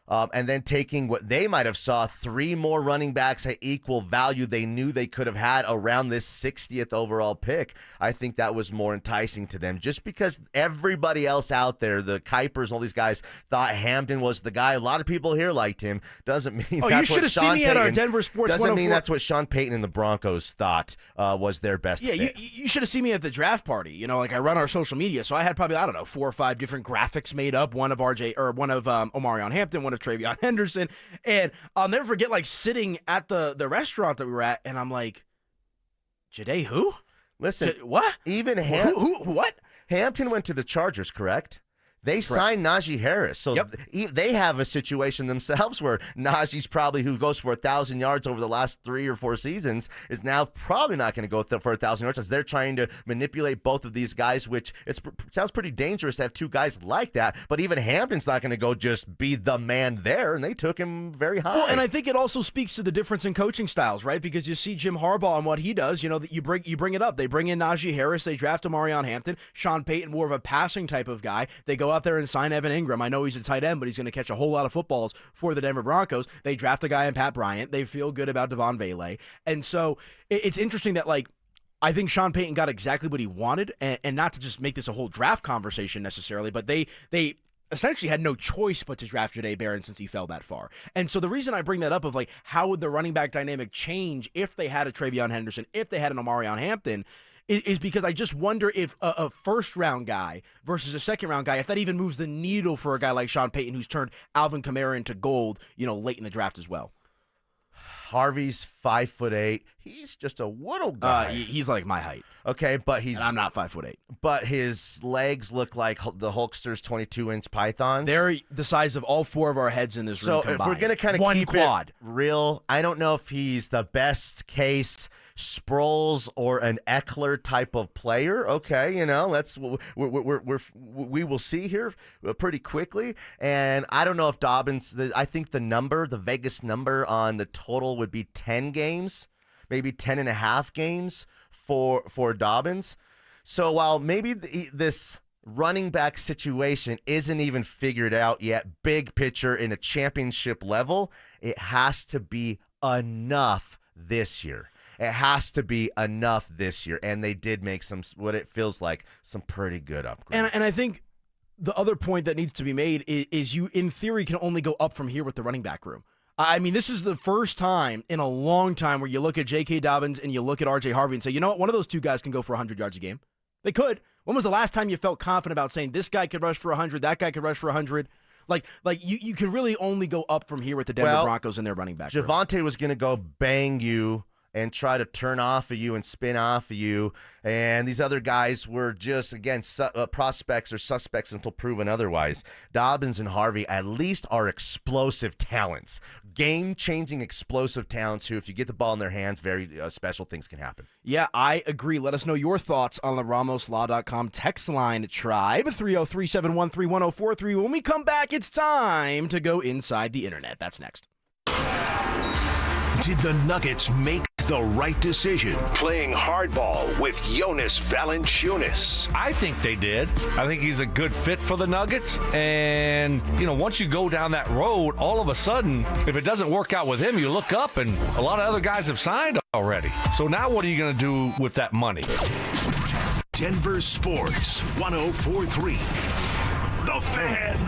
Speaker 23: and then taking what they might have saw 3 more running backs at equal value they knew they could have had around this 60th overall pick, I think that was more enticing to them. Just because everybody else out there, the Kuipers, all these guys, thought Hampton was the guy. A lot of people here liked him. Doesn't mean
Speaker 17: you
Speaker 23: that's
Speaker 17: should
Speaker 23: what
Speaker 17: have
Speaker 23: Sean
Speaker 17: seen me
Speaker 23: Payton,
Speaker 17: at our Denver Sports
Speaker 23: doesn't
Speaker 17: 104.
Speaker 23: mean that's what Sean Payton and the Broncos thought was their best fit.
Speaker 17: You should have seen me at the draft party. You know, like I run our social media, so I had probably, 4 or 5 different graphics made up. One of Omarion Hampton, one of Travion Henderson, and I'll never forget like sitting at the restaurant that we were at, and I'm like, Jade who?
Speaker 23: Listen,
Speaker 17: what?
Speaker 23: Even
Speaker 17: what?
Speaker 23: Hampton went to the Chargers, correct? They signed Najee Harris, so they have a situation themselves where Najee's probably, who goes for 1,000 yards over the last 3 or 4 seasons, is now probably not going to go for 1,000 yards as they're trying to manipulate both of these guys, which sounds pretty dangerous to have 2 guys like that. But even Hampton's not going to go just be the man there, and they took him very high.
Speaker 17: Well, and I think it also speaks to the difference in coaching styles, right? Because you see Jim Harbaugh and what he does. You know, that you bring it up. They bring in Najee Harris. They draft Omarion Hampton. Sean Payton, more of a passing type of guy. They go out there and sign Evan Ingram. I know he's a tight end, but he's going to catch a whole lot of footballs for the Denver Broncos. They draft a guy in Pat Bryant. They feel good about Devon Vele. And so it's interesting that, like, I think Sean Payton got exactly what he wanted, and not to just make this a whole draft conversation necessarily, but they essentially had no choice but to draft Jahdae Barron since he fell that far. And so the reason I bring that up of, like, how would the running back dynamic change if they had a Travion Henderson, if they had an Omarion Hampton, is because I just wonder if a first-round guy versus a second-round guy, if that even moves the needle for a guy like Sean Payton, who's turned Alvin Kamara into gold, late in the draft as well.
Speaker 23: Harvey's 5'8". He's just a little guy.
Speaker 17: He's like my height.
Speaker 23: Okay, but
Speaker 17: I'm not 5'8".
Speaker 23: But his legs look like the Hulkster's 22-inch pythons.
Speaker 17: They're the size of all 4 of our heads in this room combined.
Speaker 23: So if we're gonna kind of keep
Speaker 17: quad.
Speaker 23: It real, I don't know if he's the best case Sproles or an Eckler type of player. Okay, we will see here pretty quickly. And I don't know if Dobbins. I think the Vegas number on the total would be 10 games, maybe 10.5 games for Dobbins. So while maybe this running back situation isn't even figured out yet, big picture in a championship level, it has to be enough this year. It has to be enough this year, and they did make what it feels like, some pretty good upgrades.
Speaker 17: And I think the other point that needs to be made is you, in theory, can only go up from here with the running back room. I mean, this is the first time in a long time where you look at J.K. Dobbins and you look at R.J. Harvey and say, you know what, one of those 2 guys can go for 100 yards a game. They could. When was the last time you felt confident about saying this guy could rush for 100, that guy could rush for 100? Like you can really only go up from here with the Denver Broncos and their running back room.
Speaker 23: Javonte was going to go bang you and try to turn off of you and spin off of you. And these other guys were just, again, prospects or suspects until proven otherwise. Dobbins and Harvey at least are explosive talents, game-changing explosive talents who, if you get the ball in their hands, very special things can happen.
Speaker 17: Yeah, I agree. Let us know your thoughts on the RamosLaw.com text line, Tribe, 303-713-1043. When we come back, it's time to go inside the internet. That's next.
Speaker 3: Did the Nuggets make the right decision playing hardball with Jonas Valanciunas?
Speaker 4: I think they did. I think he's a good fit for the Nuggets. And, once you go down that road, all of a sudden, if it doesn't work out with him, you look up and a lot of other guys have signed already. So now what are you going to do with that money?
Speaker 3: Denver Sports 104.3. The Fan.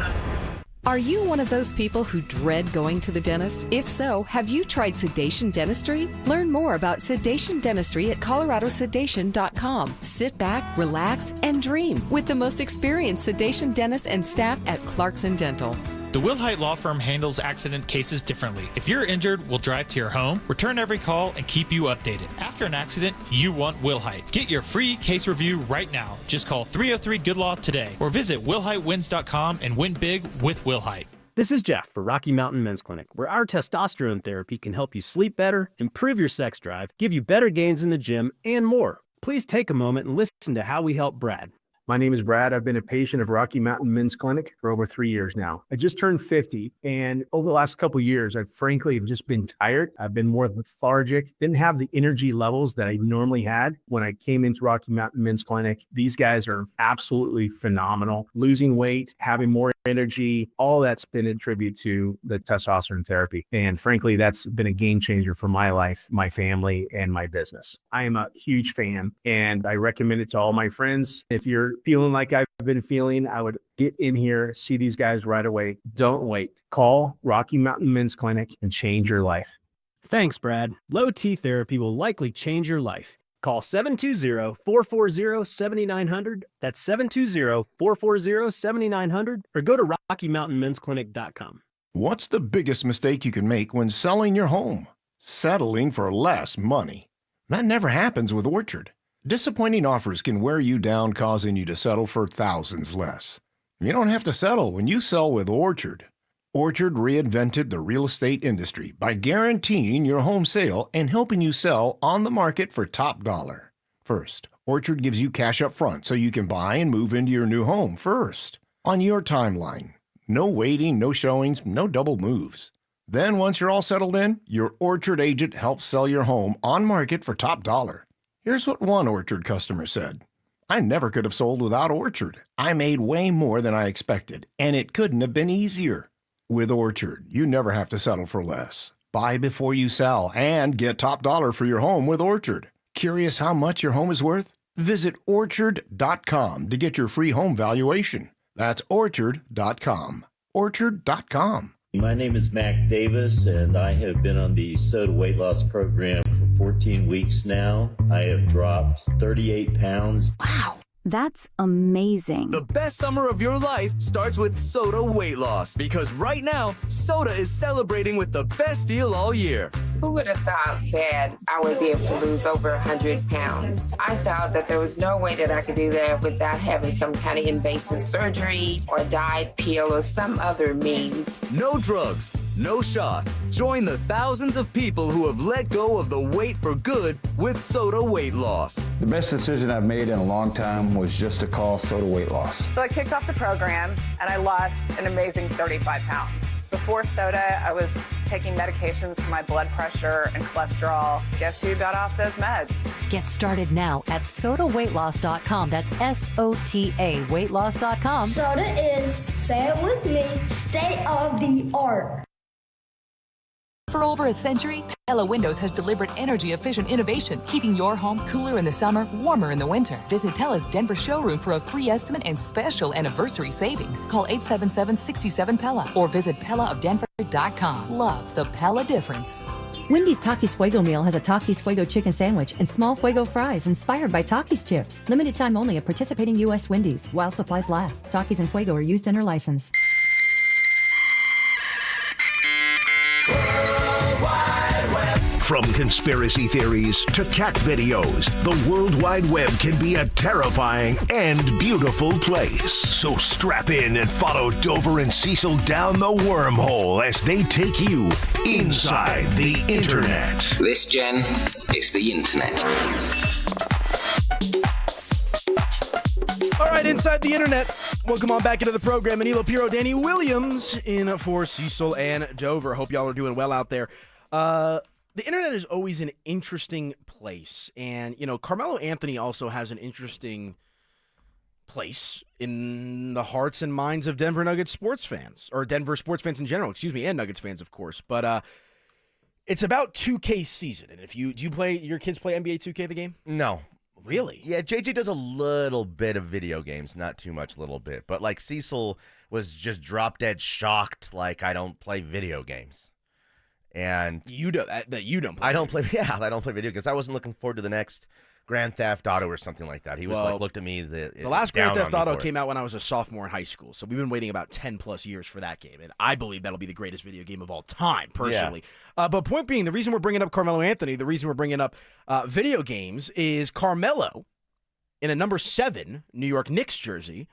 Speaker 5: Are you one of those people who dread going to the dentist? If so, have you tried sedation dentistry? Learn more about sedation dentistry at coloradosedation.com. Sit back, relax, and dream with the most experienced sedation dentist and staff at Clarkson Dental.
Speaker 6: The Wilhite Law Firm handles accident cases differently. If you're injured, we'll drive to your home, return every call, and keep you updated. After an accident, you want Wilhite. Get your free case review right now. Just call 303-GOOD-LAW today or visit WilhiteWins.com and win big with Wilhite.
Speaker 10: This is Jeff for Rocky Mountain Men's Clinic, where our testosterone therapy can help you sleep better, improve your sex drive, give you better gains in the gym, and more. Please take a moment and listen to how we help Brad.
Speaker 12: My name is Brad. I've been a patient of Rocky Mountain Men's Clinic for over 3 years now. I just turned 50, and over the last couple of years, I've frankly just been tired. I've been more lethargic, didn't have the energy levels that I normally had when I came into Rocky Mountain Men's Clinic. These guys are absolutely phenomenal. Losing weight, having more energy, all that's been a tribute to the testosterone therapy. And frankly, that's been a game changer for my life, my family, and my business. I am a huge fan, and I recommend it to all my friends. If you're feeling like I've been feeling, I would get in here, see these guys right away. Don't wait. Call Rocky Mountain Men's Clinic and change your life.
Speaker 10: Thanks, Brad. Low T therapy will likely change your life. Call 720-440-7900. That's 720-440-7900, or go to RockyMountainMen'sClinic.com.
Speaker 14: What's the biggest mistake you can make when selling your home? Settling for less money. That never happens with Orchard. Disappointing offers can wear you down, causing you to settle for thousands less. You don't have to settle when you sell with Orchard. Orchard reinvented the real estate industry by guaranteeing your home sale and helping you sell on the market for top dollar. First, Orchard gives you cash up front so you can buy and move into your new home first, on your timeline. No waiting, no showings, no double moves. Then once you're all settled in, your Orchard agent helps sell your home on market for top dollar. Here's what one Orchard customer said. I never could have sold without Orchard. I made way more than I expected, and it couldn't have been easier. With Orchard, you never have to settle for less. Buy before you sell and get top dollar for your home with Orchard. Curious how much your home is worth? Visit Orchard.com to get your free home valuation. That's Orchard.com. Orchard.com.
Speaker 15: My name is Mac Davis, and I have been on the Soda weight loss program for 14 weeks now. I have dropped 38 pounds.
Speaker 16: Wow. That's amazing.
Speaker 25: The best summer of your life starts with Soda weight loss, because right now, Soda is celebrating with the best deal all year.
Speaker 29: Who would have thought that I would be able to lose over 100 pounds? I thought that there was no way that I could do that without having some kind of invasive surgery or diet pill or some other means.
Speaker 25: No drugs, no shots. Join the thousands of people who have let go of the weight for good with Soda weight loss.
Speaker 30: The best decision I've made in a long time was just to call Soda weight loss.
Speaker 31: So I kicked off the program and I lost an amazing 35 pounds. Before Soda, I was taking medications for my blood pressure and cholesterol. Guess who got off those meds?
Speaker 32: Get started now at sodaweightloss.com. That's SOTA weightloss.com.
Speaker 33: Soda is, say it with me, state of the art.
Speaker 34: For over a century, Pella Windows has delivered energy-efficient innovation, keeping your home cooler in the summer, warmer in the winter. Visit Pella's Denver showroom for a free estimate and special anniversary savings. Call 877-67-PELLA or visit PellaofDenver.com. Love the Pella difference.
Speaker 35: Wendy's Takis Fuego meal has a Takis Fuego chicken sandwich and small Fuego fries inspired by Takis chips. Limited time only at participating U.S. Wendy's while supplies last. Takis and Fuego are used under license.
Speaker 3: From conspiracy theories to cat videos, the World Wide Web can be a terrifying and beautiful place. So strap in and follow Dover and Cecil down the wormhole as they take you inside the Internet.
Speaker 36: This, Jen, is the Internet.
Speaker 17: All right, inside the Internet. Welcome on back into the program. Anilo Piro, Danny Williams in for Cecil and Dover. Hope y'all are doing well out there. The Internet is always an interesting place. And, you know, Carmelo Anthony also has an interesting place in the hearts and minds of Denver Nuggets sports fans, or Denver sports fans in general, and Nuggets fans, of course. But it's about 2K season. And if do you play, your kids play NBA 2K the game?
Speaker 23: No.
Speaker 17: Really?
Speaker 23: Yeah, JJ does a little bit of video games, not too much, little bit. But like Cecil was just drop dead shocked, like I don't play video games. And
Speaker 17: you don't play.
Speaker 23: I don't play. Yeah, I don't play video games. I wasn't looking forward to the next Grand Theft Auto or something like that. He was looked at me. The
Speaker 17: last Grand Theft Auto came out when I was a sophomore in high school, so we've been waiting about 10 plus years for that game, and I believe that'll be the greatest video game of all time, personally. Yeah. But point being, the reason we're bringing up Carmelo Anthony, the reason we're bringing up video games is Carmelo, in a number 7 New York Knicks jersey,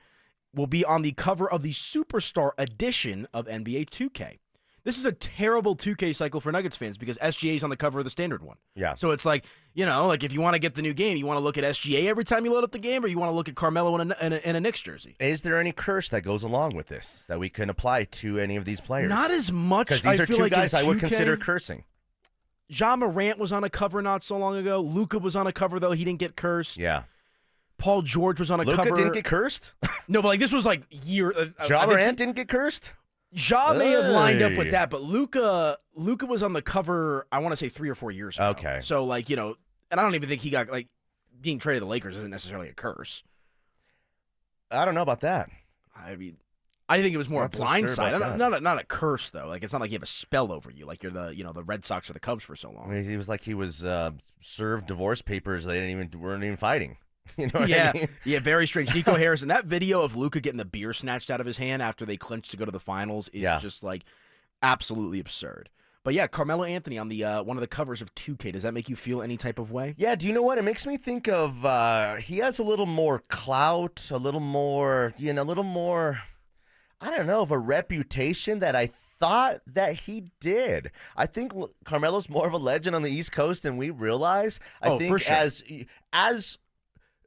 Speaker 17: will be on the cover of the Superstar edition of NBA 2K. This is a terrible 2K cycle for Nuggets fans because SGA is on the cover of the standard one.
Speaker 23: Yeah.
Speaker 17: So it's like, like if you want to get the new game, you want to look at SGA every time you load up the game, or you want to look at Carmelo in a Knicks jersey.
Speaker 23: Is there any curse that goes along with this that we can apply to any of these players?
Speaker 17: Not as much.
Speaker 23: Because these are two guys I would consider cursing.
Speaker 17: Ja Morant was on a cover not so long ago. Luka was on a cover, though. He didn't get cursed.
Speaker 23: Yeah.
Speaker 17: Paul George was on a cover.
Speaker 23: Luka didn't get cursed?
Speaker 17: No, but this was year.
Speaker 23: Ja Morant didn't get cursed?
Speaker 17: Ja may have lined up with that, but Luka was on the cover, I want to say 3 or 4 years ago.
Speaker 23: Okay.
Speaker 17: So, and I don't even think he got, being traded to the Lakers isn't necessarily a curse.
Speaker 23: I don't know about that.
Speaker 17: I mean, I think it was more a blindside. Not a curse, though. It's not like you have a spell over you, like you're the Red Sox or the Cubs for so long.
Speaker 23: I mean, he was like he was served divorce papers. They weren't even fighting. You know what
Speaker 17: I
Speaker 23: mean?
Speaker 17: Yeah, very strange. Nico Harrison, that video of Luka getting the beer snatched out of his hand after they clinched to go to the finals is just absolutely absurd. But yeah, Carmelo Anthony on the one of the covers of 2K. Does that make you feel any type of way?
Speaker 23: Yeah, do you know what? It makes me think of he has a little more clout, a little more, I don't know, of a reputation that I thought that he did. I think Carmelo's more of a legend on the East Coast than we realize. I think
Speaker 17: for sure.
Speaker 23: as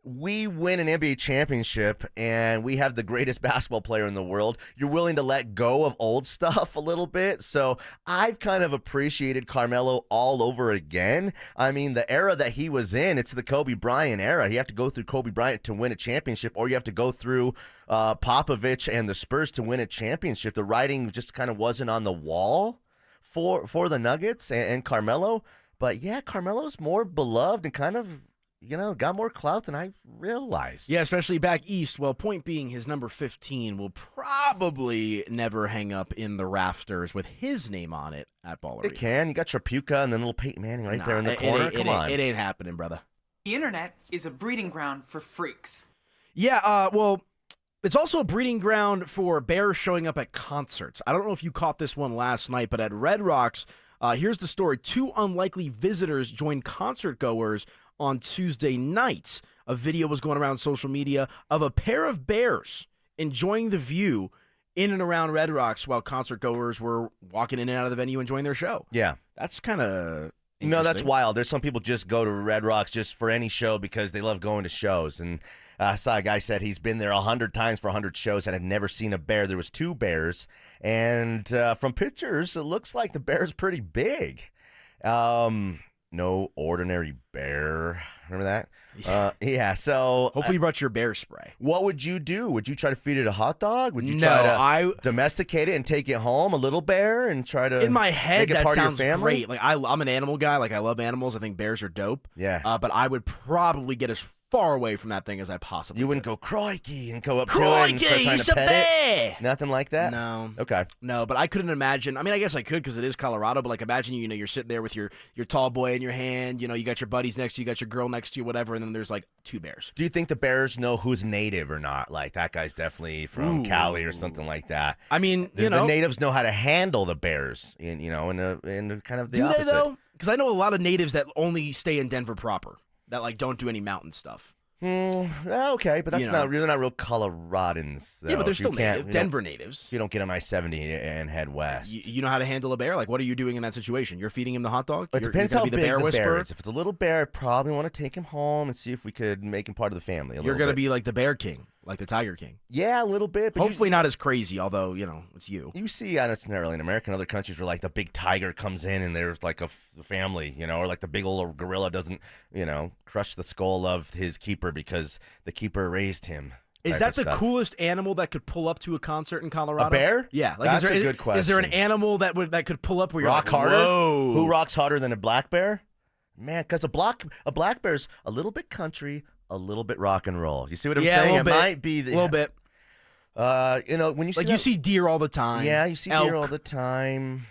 Speaker 23: we win an NBA championship and we have the greatest basketball player in the world, you're willing to let go of old stuff a little bit. So I've kind of appreciated Carmelo all over again. I mean, the era that he was in, it's the Kobe Bryant era. You have to go through Kobe Bryant to win a championship, or you have to go through Popovich and the Spurs to win a championship. The writing just kind of wasn't on the wall for the Nuggets and Carmelo. But yeah, Carmelo's more beloved and kind of got more clout than I realized.
Speaker 17: Yeah, especially back east. Well, point being, his number 15 will probably never hang up in the rafters with his name on it at Ball Arena.
Speaker 23: It can. You got Trapuka and then little Peyton Manning right there in the corner. Come on.
Speaker 17: It ain't happening, brother.
Speaker 1: The internet is a breeding ground for freaks.
Speaker 17: Yeah, well, it's also a breeding ground for bears showing up at concerts. I don't know if you caught this one last night, but at Red Rocks, here's the story. 2 unlikely visitors joined concert goers on Tuesday night. A video was going around social media of a pair of bears enjoying the view in and around Red Rocks while concert goers were walking in and out of the venue enjoying their show.
Speaker 23: Yeah.
Speaker 17: That's kind of
Speaker 23: No, that's wild. There's some people just go to Red Rocks just for any show because they love going to shows. And I saw a guy said he's been there 100 times for 100 shows and had never seen a bear. There was 2 bears. And from pictures, it looks like the bear's pretty big. No ordinary bear. Remember that? Yeah. So
Speaker 17: hopefully you brought your bear spray.
Speaker 23: What would you do? Would you try to feed it a hot dog? Would you try to domesticate it and take it home, a little bear, and try to
Speaker 17: in my head
Speaker 23: make it
Speaker 17: that
Speaker 23: part
Speaker 17: sounds
Speaker 23: of your family?
Speaker 17: Great. I'm an animal guy. I love animals. I think bears are dope.
Speaker 23: Yeah.
Speaker 17: But I would probably get as far away from that thing as I possibly.
Speaker 23: You wouldn't go crikey and go up
Speaker 17: crikey,
Speaker 23: to it and start trying to pet
Speaker 17: bear.
Speaker 23: it. Nothing like that.
Speaker 17: No.
Speaker 23: Okay.
Speaker 17: No, but I couldn't imagine. I mean, I guess I could because it is Colorado. But imagine you're sitting there with your tall boy in your hand. You got your buddies next to you, you got your girl next to you, whatever, and then there's 2 bears.
Speaker 23: Do you think the bears know who's native or not? Like that guy's definitely from Cali or something like that.
Speaker 17: I mean,
Speaker 23: the natives know how to handle the bears. In kind of the opposite.
Speaker 17: Do they though? Because I know a lot of natives that only stay in Denver proper that don't do any mountain stuff.
Speaker 23: Okay, but that's not real Coloradans. Though.
Speaker 17: Yeah, but they're still Denver natives.
Speaker 23: You don't get on I-70 and head west.
Speaker 17: You know how to handle a bear? What are you doing in that situation? You're feeding him the hot dog?
Speaker 23: It depends how big the bear
Speaker 17: whisperer?
Speaker 23: is. If it's a little bear, I'd probably want to take him home and see if we could make him part of the family.
Speaker 17: You're going to be like the Bear King, like the Tiger King.
Speaker 23: Yeah, a little bit. But
Speaker 17: hopefully not as crazy, although, it's you.
Speaker 23: You see, it's not necessarily in America and other countries where the big tiger comes in and there's a family, or the big old gorilla doesn't, crush the skull of his keeper because the keeper raised him.
Speaker 17: Is that the coolest animal that could pull up to a concert in Colorado?
Speaker 23: A bear?
Speaker 17: Yeah.
Speaker 23: That's a good question.
Speaker 17: Is there an animal that could pull up where you're
Speaker 23: rock harder?
Speaker 17: Whoa.
Speaker 23: Who rocks harder than a black bear? Man, because a black bear's a little bit country, a little bit rock and roll. You see what I'm
Speaker 17: Yeah,
Speaker 23: saying?
Speaker 17: a little bit.
Speaker 23: Might be
Speaker 17: A little bit.
Speaker 23: When you see
Speaker 17: you see deer all the time.
Speaker 23: Yeah, you see
Speaker 17: elk.
Speaker 23: deer all the time.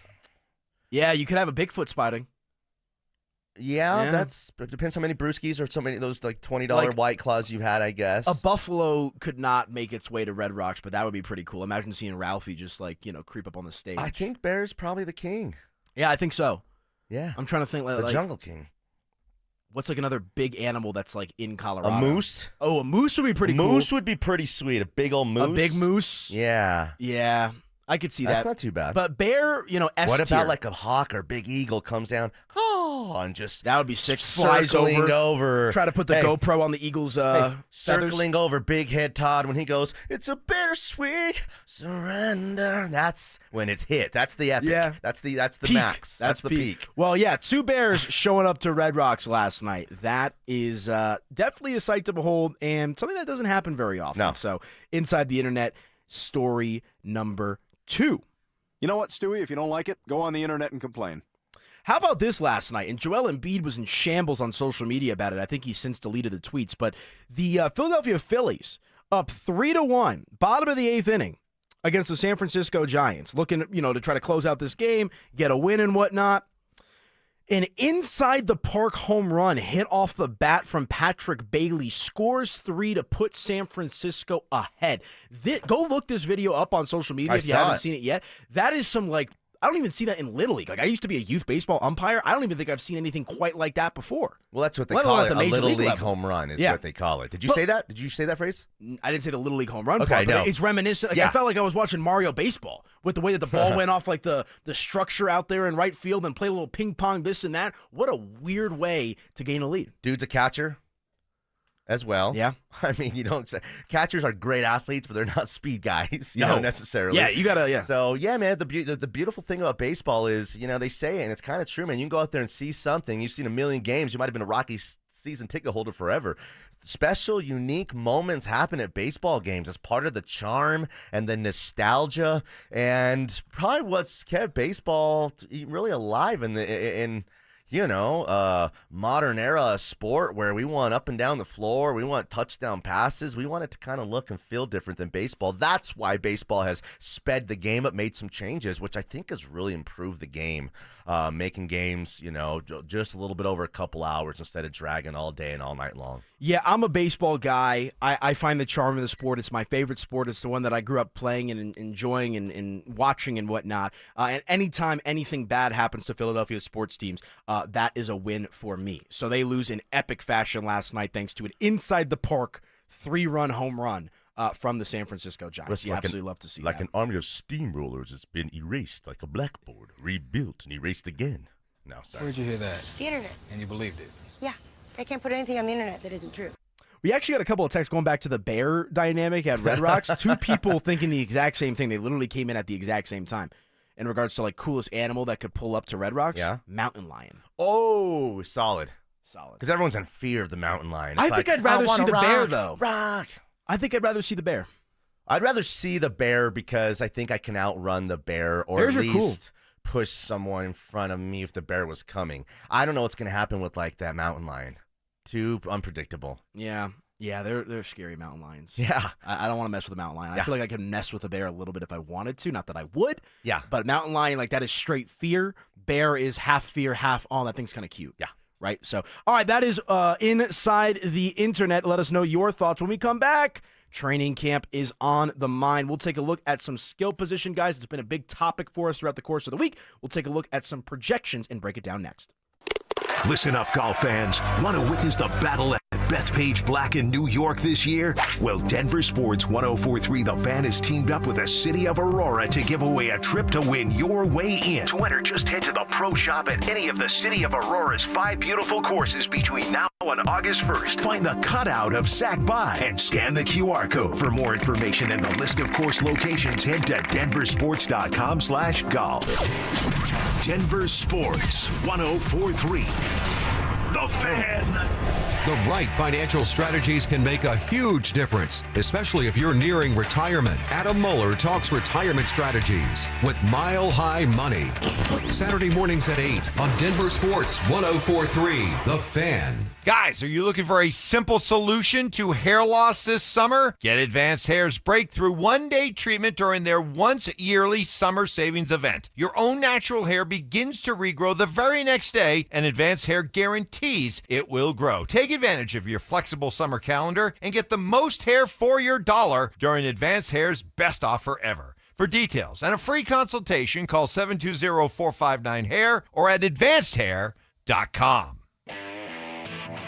Speaker 17: Yeah, you could have a Bigfoot spotting.
Speaker 23: Yeah, it depends how many brewskis or so many of those like $20 White Claws you had, I guess.
Speaker 17: A buffalo could not make its way to Red Rocks, but that would be pretty cool. Imagine seeing Ralphie just creep up on the stage.
Speaker 23: I think bear's probably the king.
Speaker 17: Yeah, I think so.
Speaker 23: Yeah.
Speaker 17: I'm trying to think
Speaker 23: The Jungle King.
Speaker 17: What's another big animal that's in Colorado?
Speaker 23: A moose?
Speaker 17: Oh, a moose would be pretty cool.
Speaker 23: Moose would be pretty sweet. A big old moose.
Speaker 17: A big moose?
Speaker 23: Yeah.
Speaker 17: Yeah. I could see
Speaker 23: That's
Speaker 17: that.
Speaker 23: not too bad.
Speaker 17: But bear, S
Speaker 23: What
Speaker 17: tier.
Speaker 23: about like a hawk or big eagle comes down, and just
Speaker 17: that would be sick. Flies
Speaker 23: circling over.
Speaker 17: Try to put the GoPro on the eagle's
Speaker 23: circling over Big Head Todd when he goes, "It's a bittersweet surrender." That's when it's hit. That's the epic.
Speaker 17: Yeah.
Speaker 23: That's the
Speaker 17: Peak.
Speaker 23: max. That's the peak.
Speaker 17: Well, yeah, 2 bears showing up to Red Rocks last night. That is definitely a sight to behold and something that doesn't happen very often.
Speaker 23: No.
Speaker 17: So, inside the internet, story number 2.
Speaker 2: You know what, Stewie? If you don't like it, go on the internet and complain.
Speaker 17: How about this last night? And Joel Embiid was in shambles on social media about it. I think he's since deleted the tweets. But the Philadelphia Phillies up 3-1, bottom of the 8th inning against the San Francisco Giants, looking to try to close out this game, get a win and whatnot. An inside-the-park home run hit off the bat from Patrick Bailey, scores 3 to put San Francisco ahead. Go look this video up on social media if you haven't seen it yet. That is some, I don't even see that in Little League. I used to be a youth baseball umpire. I don't even think I've seen anything quite like that before.
Speaker 23: Well, that's what they
Speaker 17: Let
Speaker 23: call
Speaker 17: alone
Speaker 23: it.
Speaker 17: at the
Speaker 23: A
Speaker 17: Major
Speaker 23: Little
Speaker 17: League
Speaker 23: League
Speaker 17: level.
Speaker 23: home run is
Speaker 17: Yeah.
Speaker 23: what they call it. Did you say that? Did you say that phrase?
Speaker 17: I didn't say the Little League home run
Speaker 23: Okay,
Speaker 17: part, but
Speaker 23: no.
Speaker 17: it's reminiscent. I felt like I was watching Mario Baseball with the way that the ball went off the structure out there in right field and played a little ping pong, this and that. What a weird way to gain a lead.
Speaker 23: Dude's a catcher as well.
Speaker 17: Yeah.
Speaker 23: I mean, catchers are great athletes, but they're not speed guys, you know, necessarily.
Speaker 17: Yeah, you gotta, yeah.
Speaker 23: So, yeah, man, the beautiful thing about baseball is, they say it, and it's kind of true, man. You can go out there and see something. You've seen a million games. You might have been a Rockies season ticket holder forever. Special, unique moments happen at baseball games as part of the charm and the nostalgia and probably what's kept baseball really alive in modern era sport where we want up and down the floor, we want touchdown passes, we want it to kind of look and feel different than baseball. That's why baseball has sped the game up, made some changes, which I think has really improved the game, making games, just a little bit over a couple hours instead of dragging all day and all night long.
Speaker 17: Yeah, I'm a baseball guy. I find the charm of the sport. It's my favorite sport. It's the one that I grew up playing and enjoying and watching and whatnot. And anytime anything bad happens to Philadelphia sports teams, that is a win for me. So they lose in epic fashion last night thanks to an inside-the-park 3-run home run from the San Francisco Giants. You absolutely love to see that.
Speaker 23: Like an army of steamrollers that's been erased like a blackboard, rebuilt and erased again. No, sorry.
Speaker 4: Where'd you hear that?
Speaker 7: The internet.
Speaker 4: And you believed it?
Speaker 7: Yeah. They can't put anything on the internet that isn't true.
Speaker 17: We actually got a couple of texts going back to the bear dynamic at Red Rocks. 2 people thinking the exact same thing. They literally came in at the exact same time. In regards to coolest animal that could pull up to Red Rocks, mountain lion.
Speaker 23: Oh, solid. Because everyone's in fear of the mountain lion. It's
Speaker 17: I think I'd rather see the bear, though.
Speaker 23: Rock.
Speaker 17: I think I'd rather see the bear.
Speaker 23: I'd rather see the bear because I think I can outrun the bear or
Speaker 17: Bears
Speaker 23: at
Speaker 17: are cool.
Speaker 23: least push someone in front of me if the bear was coming. I don't know what's going to happen with that mountain lion. Too unpredictable.
Speaker 17: Yeah. Yeah, they're scary mountain lions.
Speaker 23: Yeah.
Speaker 17: I don't want to mess with a mountain lion.
Speaker 23: Yeah.
Speaker 17: I feel like I could mess with a bear a little bit if I wanted to. Not that I would.
Speaker 23: Yeah.
Speaker 17: But mountain lion, that is straight fear. Bear is half fear, half all. That thing's kind of cute.
Speaker 23: Yeah.
Speaker 17: Right? So, all right, that is Inside the Internet. Let us know your thoughts when we come back. Training camp is on the mind. We'll take a look at some skill position guys. It's been a big topic for us throughout the course of the week. We'll take a look at some projections and break it down next.
Speaker 3: Listen up, golf fans. Want to witness the battle at Bethpage Black in New York this year? Well, Denver Sports 104.3 The Fan has teamed up with the City of Aurora to give away a trip to win your way in. To enter, just head to the pro shop at any of the City of Aurora's 5 beautiful courses between now and August 1st. Find the cutout of Sac By and scan the QR code. For more information and the list of course locations, head to denversports.com/golf. Denver Sports 104.3 The Fan.
Speaker 4: The right financial strategies can make a huge difference, especially if you're nearing retirement. Adam Mueller talks retirement strategies with Mile High Money. Saturday mornings at 8 on Denver Sports 104.3 The Fan.
Speaker 5: Guys, are you looking for a simple solution to hair loss this summer? Get Advanced Hair's breakthrough one-day treatment during their once-yearly summer savings event. Your own natural hair begins to regrow the very next day, and Advanced Hair guarantees it will grow. Take advantage of your flexible summer calendar and get the most hair for your dollar during Advanced Hair's best offer ever. For details and a free consultation, call 720-459-HAIR or at advancedhair.com.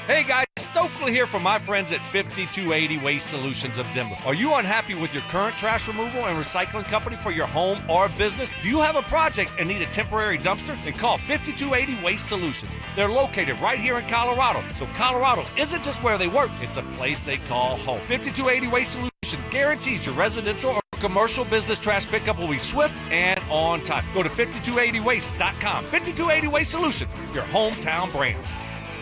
Speaker 6: Hey guys, Stokley here from my friends at 5280 Waste Solutions of Denver. Are you unhappy with your current trash removal and recycling company for your home or business? Do you have a project and need a temporary dumpster? Then call 5280 Waste Solutions. They're located right here in Colorado. So Colorado isn't just where they work, it's a place they call home. 5280 Waste Solutions guarantees your residential or commercial business trash pickup will be swift and on time. Go to 5280waste.com. 5280 Waste Solutions, your hometown brand.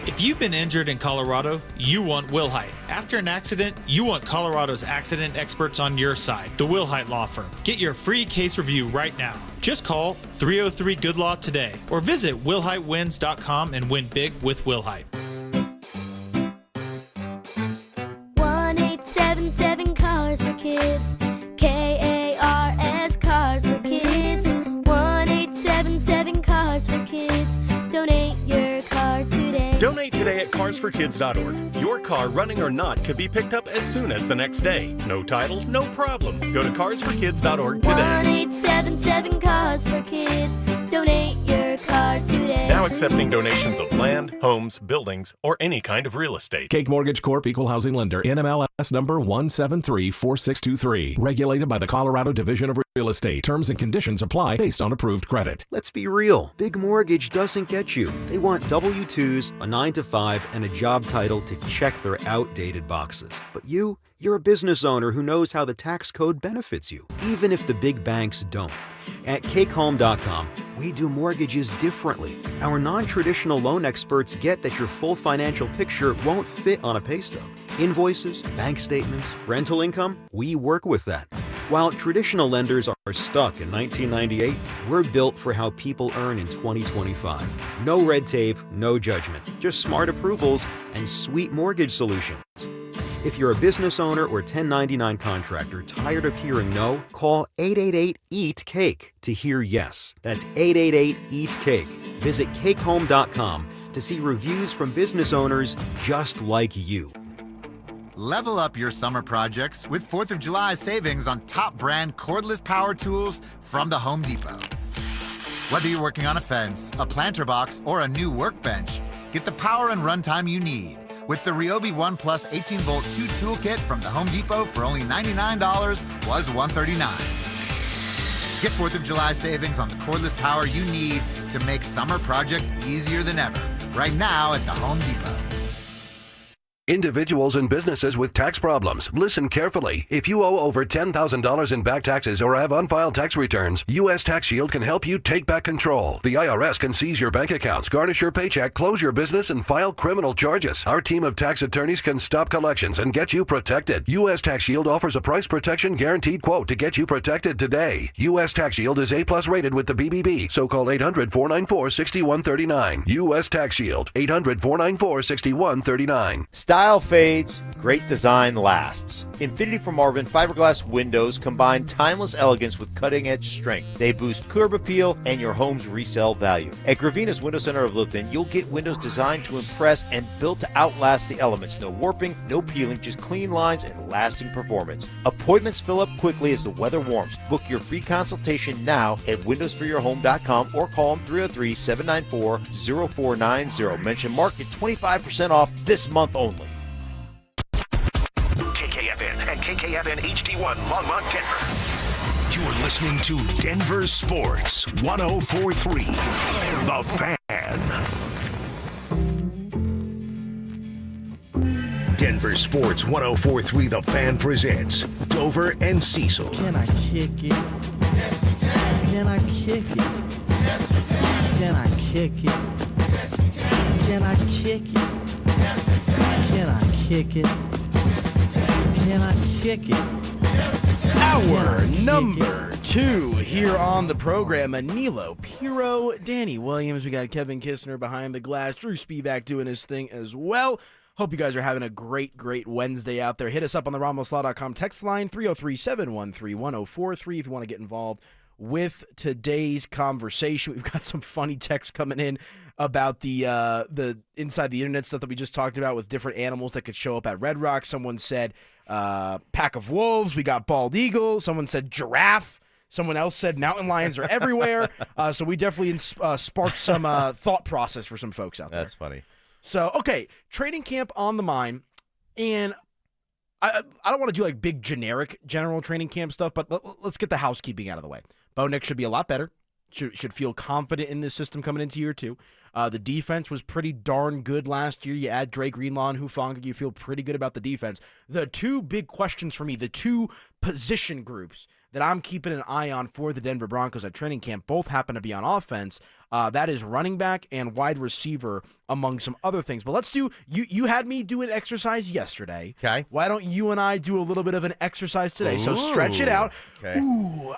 Speaker 8: If you've been injured in Colorado, you want Wilhite. After an accident, you want Colorado's accident experts on your side, the Wilhite Law Firm. Get your free case review right now. Just call 303-GOOD-LAW today or visit WilhiteWins.com and win big with Wilhite.
Speaker 33: 1-877 Cars for Kids. KARS Cars for Kids. 1-877 Cars for Kids. Donate your car today.
Speaker 9: Donate today at carsforkids.org. Your car, running or not, could be picked up as soon as the next day. No title, no problem. Go to carsforkids.org today.
Speaker 33: 1-877 Cars for Kids. Donate your car today.
Speaker 9: Now accepting donations of land, homes, buildings, or any kind of real estate.
Speaker 11: Cake Mortgage Corp. Equal Housing Lender. NMLS number 1734623. Regulated by the Colorado Division of Real Estate. Terms and conditions apply based on approved credit.
Speaker 13: Let's be real. Big Mortgage doesn't get you. They want W-2s, a 9-to-5, and a job title to check their outdated boxes. But you're a business owner who knows how the tax code benefits you, even if the big banks don't. At CakeHome.com, we do mortgages differently. Our non-traditional loan experts get that your full financial picture won't fit on a pay stub. Invoices, bank statements, rental income, we work with that. While traditional lenders are stuck in 1998, we're built for how people earn in 2025. No red tape, no judgment, just smart approvals and sweet mortgage solutions. If you're a business owner or 1099 contractor tired of hearing no, call 888-EAT-CAKE to hear yes. That's 888-EAT-CAKE. Visit CakeHome.com to see reviews from business owners just like you.
Speaker 18: Level up your summer projects with 4th of July savings on top brand cordless power tools from the Home Depot. Whether you're working on a fence, a planter box, or a new workbench, get the power and runtime you need with the Ryobi One Plus 18-volt 2 toolkit from the Home Depot for only $99 was $139. Get 4th of July savings on the cordless power you need to make summer projects easier than ever. Right now at the Home Depot.
Speaker 3: Individuals and businesses with tax problems, listen carefully. If you owe over $10,000 in back taxes or have unfiled tax returns, U.S. Tax Shield can help you take back control. The IRS can seize your bank accounts, garnish your paycheck, close your business, and file criminal charges. Our team of tax attorneys can stop collections and get you protected. U.S. Tax Shield offers a price protection guaranteed quote to get you protected today. U.S. Tax Shield is A+ rated with the BBB, so call 800-494-6139. U.S. Tax Shield, 800-494-6139.
Speaker 19: Style fades, great design lasts. Infinity from Marvin fiberglass windows combine timeless elegance with cutting-edge strength. They boost curb appeal and your home's resale value. At Gravina's Window Center of Littleton, you'll get windows designed to impress and built to outlast the elements. No warping, no peeling, just clean lines and lasting performance. Appointments fill up quickly as the weather warms. Book your free consultation now at windowsforyourhome.com or call them 303-794-0490. Mention Mark at 25% off this month only.
Speaker 3: KKFN and KKFN HD1 Longmont, Denver. You're listening to Denver Sports 104.3 The Fan. Denver Sports 104.3 The Fan presents Dover and Cecil.
Speaker 20: Can I kick it? Yes, you can. Can I kick it? Yes, you can. Can I kick it? Yes, you can. Can I kick it? Can I kick it? Can I kick it?
Speaker 17: Hour number 2 here on the program. Anilo Piro, Danny Williams. We got Kevin Kistner behind the glass. Drew Spivak doing his thing as well. Hope you guys are having a great Wednesday out there. Hit us up on the RamosLaw.com text line, 303-713-1043 if you want to get involved with today's conversation. We've got some funny texts coming in about the inside the internet stuff that we just talked about with different animals that could show up at Red Rock. Someone said pack of wolves. We got bald eagle. Someone said giraffe. Someone else said mountain lions are everywhere. So we definitely sparked some thought process for some folks out there.
Speaker 23: That's funny.
Speaker 17: So, okay, training camp on the mind, and I don't want to do like big generic general training camp stuff, but let's get the housekeeping out of the way. Bo Nix should be a lot better. Should feel confident in this system coming into year 2. The defense was pretty darn good last year. You add Dre Greenlaw and Hufanga, you feel pretty good about the defense. The two big questions for me, the two position groups that I'm keeping an eye on for the Denver Broncos at training camp, both happen to be on offense. That is running back and wide receiver, among some other things. But let's do, you had me do an exercise yesterday.
Speaker 23: Okay.
Speaker 17: Why don't you and I do a little bit of an exercise today?
Speaker 23: Ooh.
Speaker 17: So stretch it out.
Speaker 23: Okay.
Speaker 17: Ooh,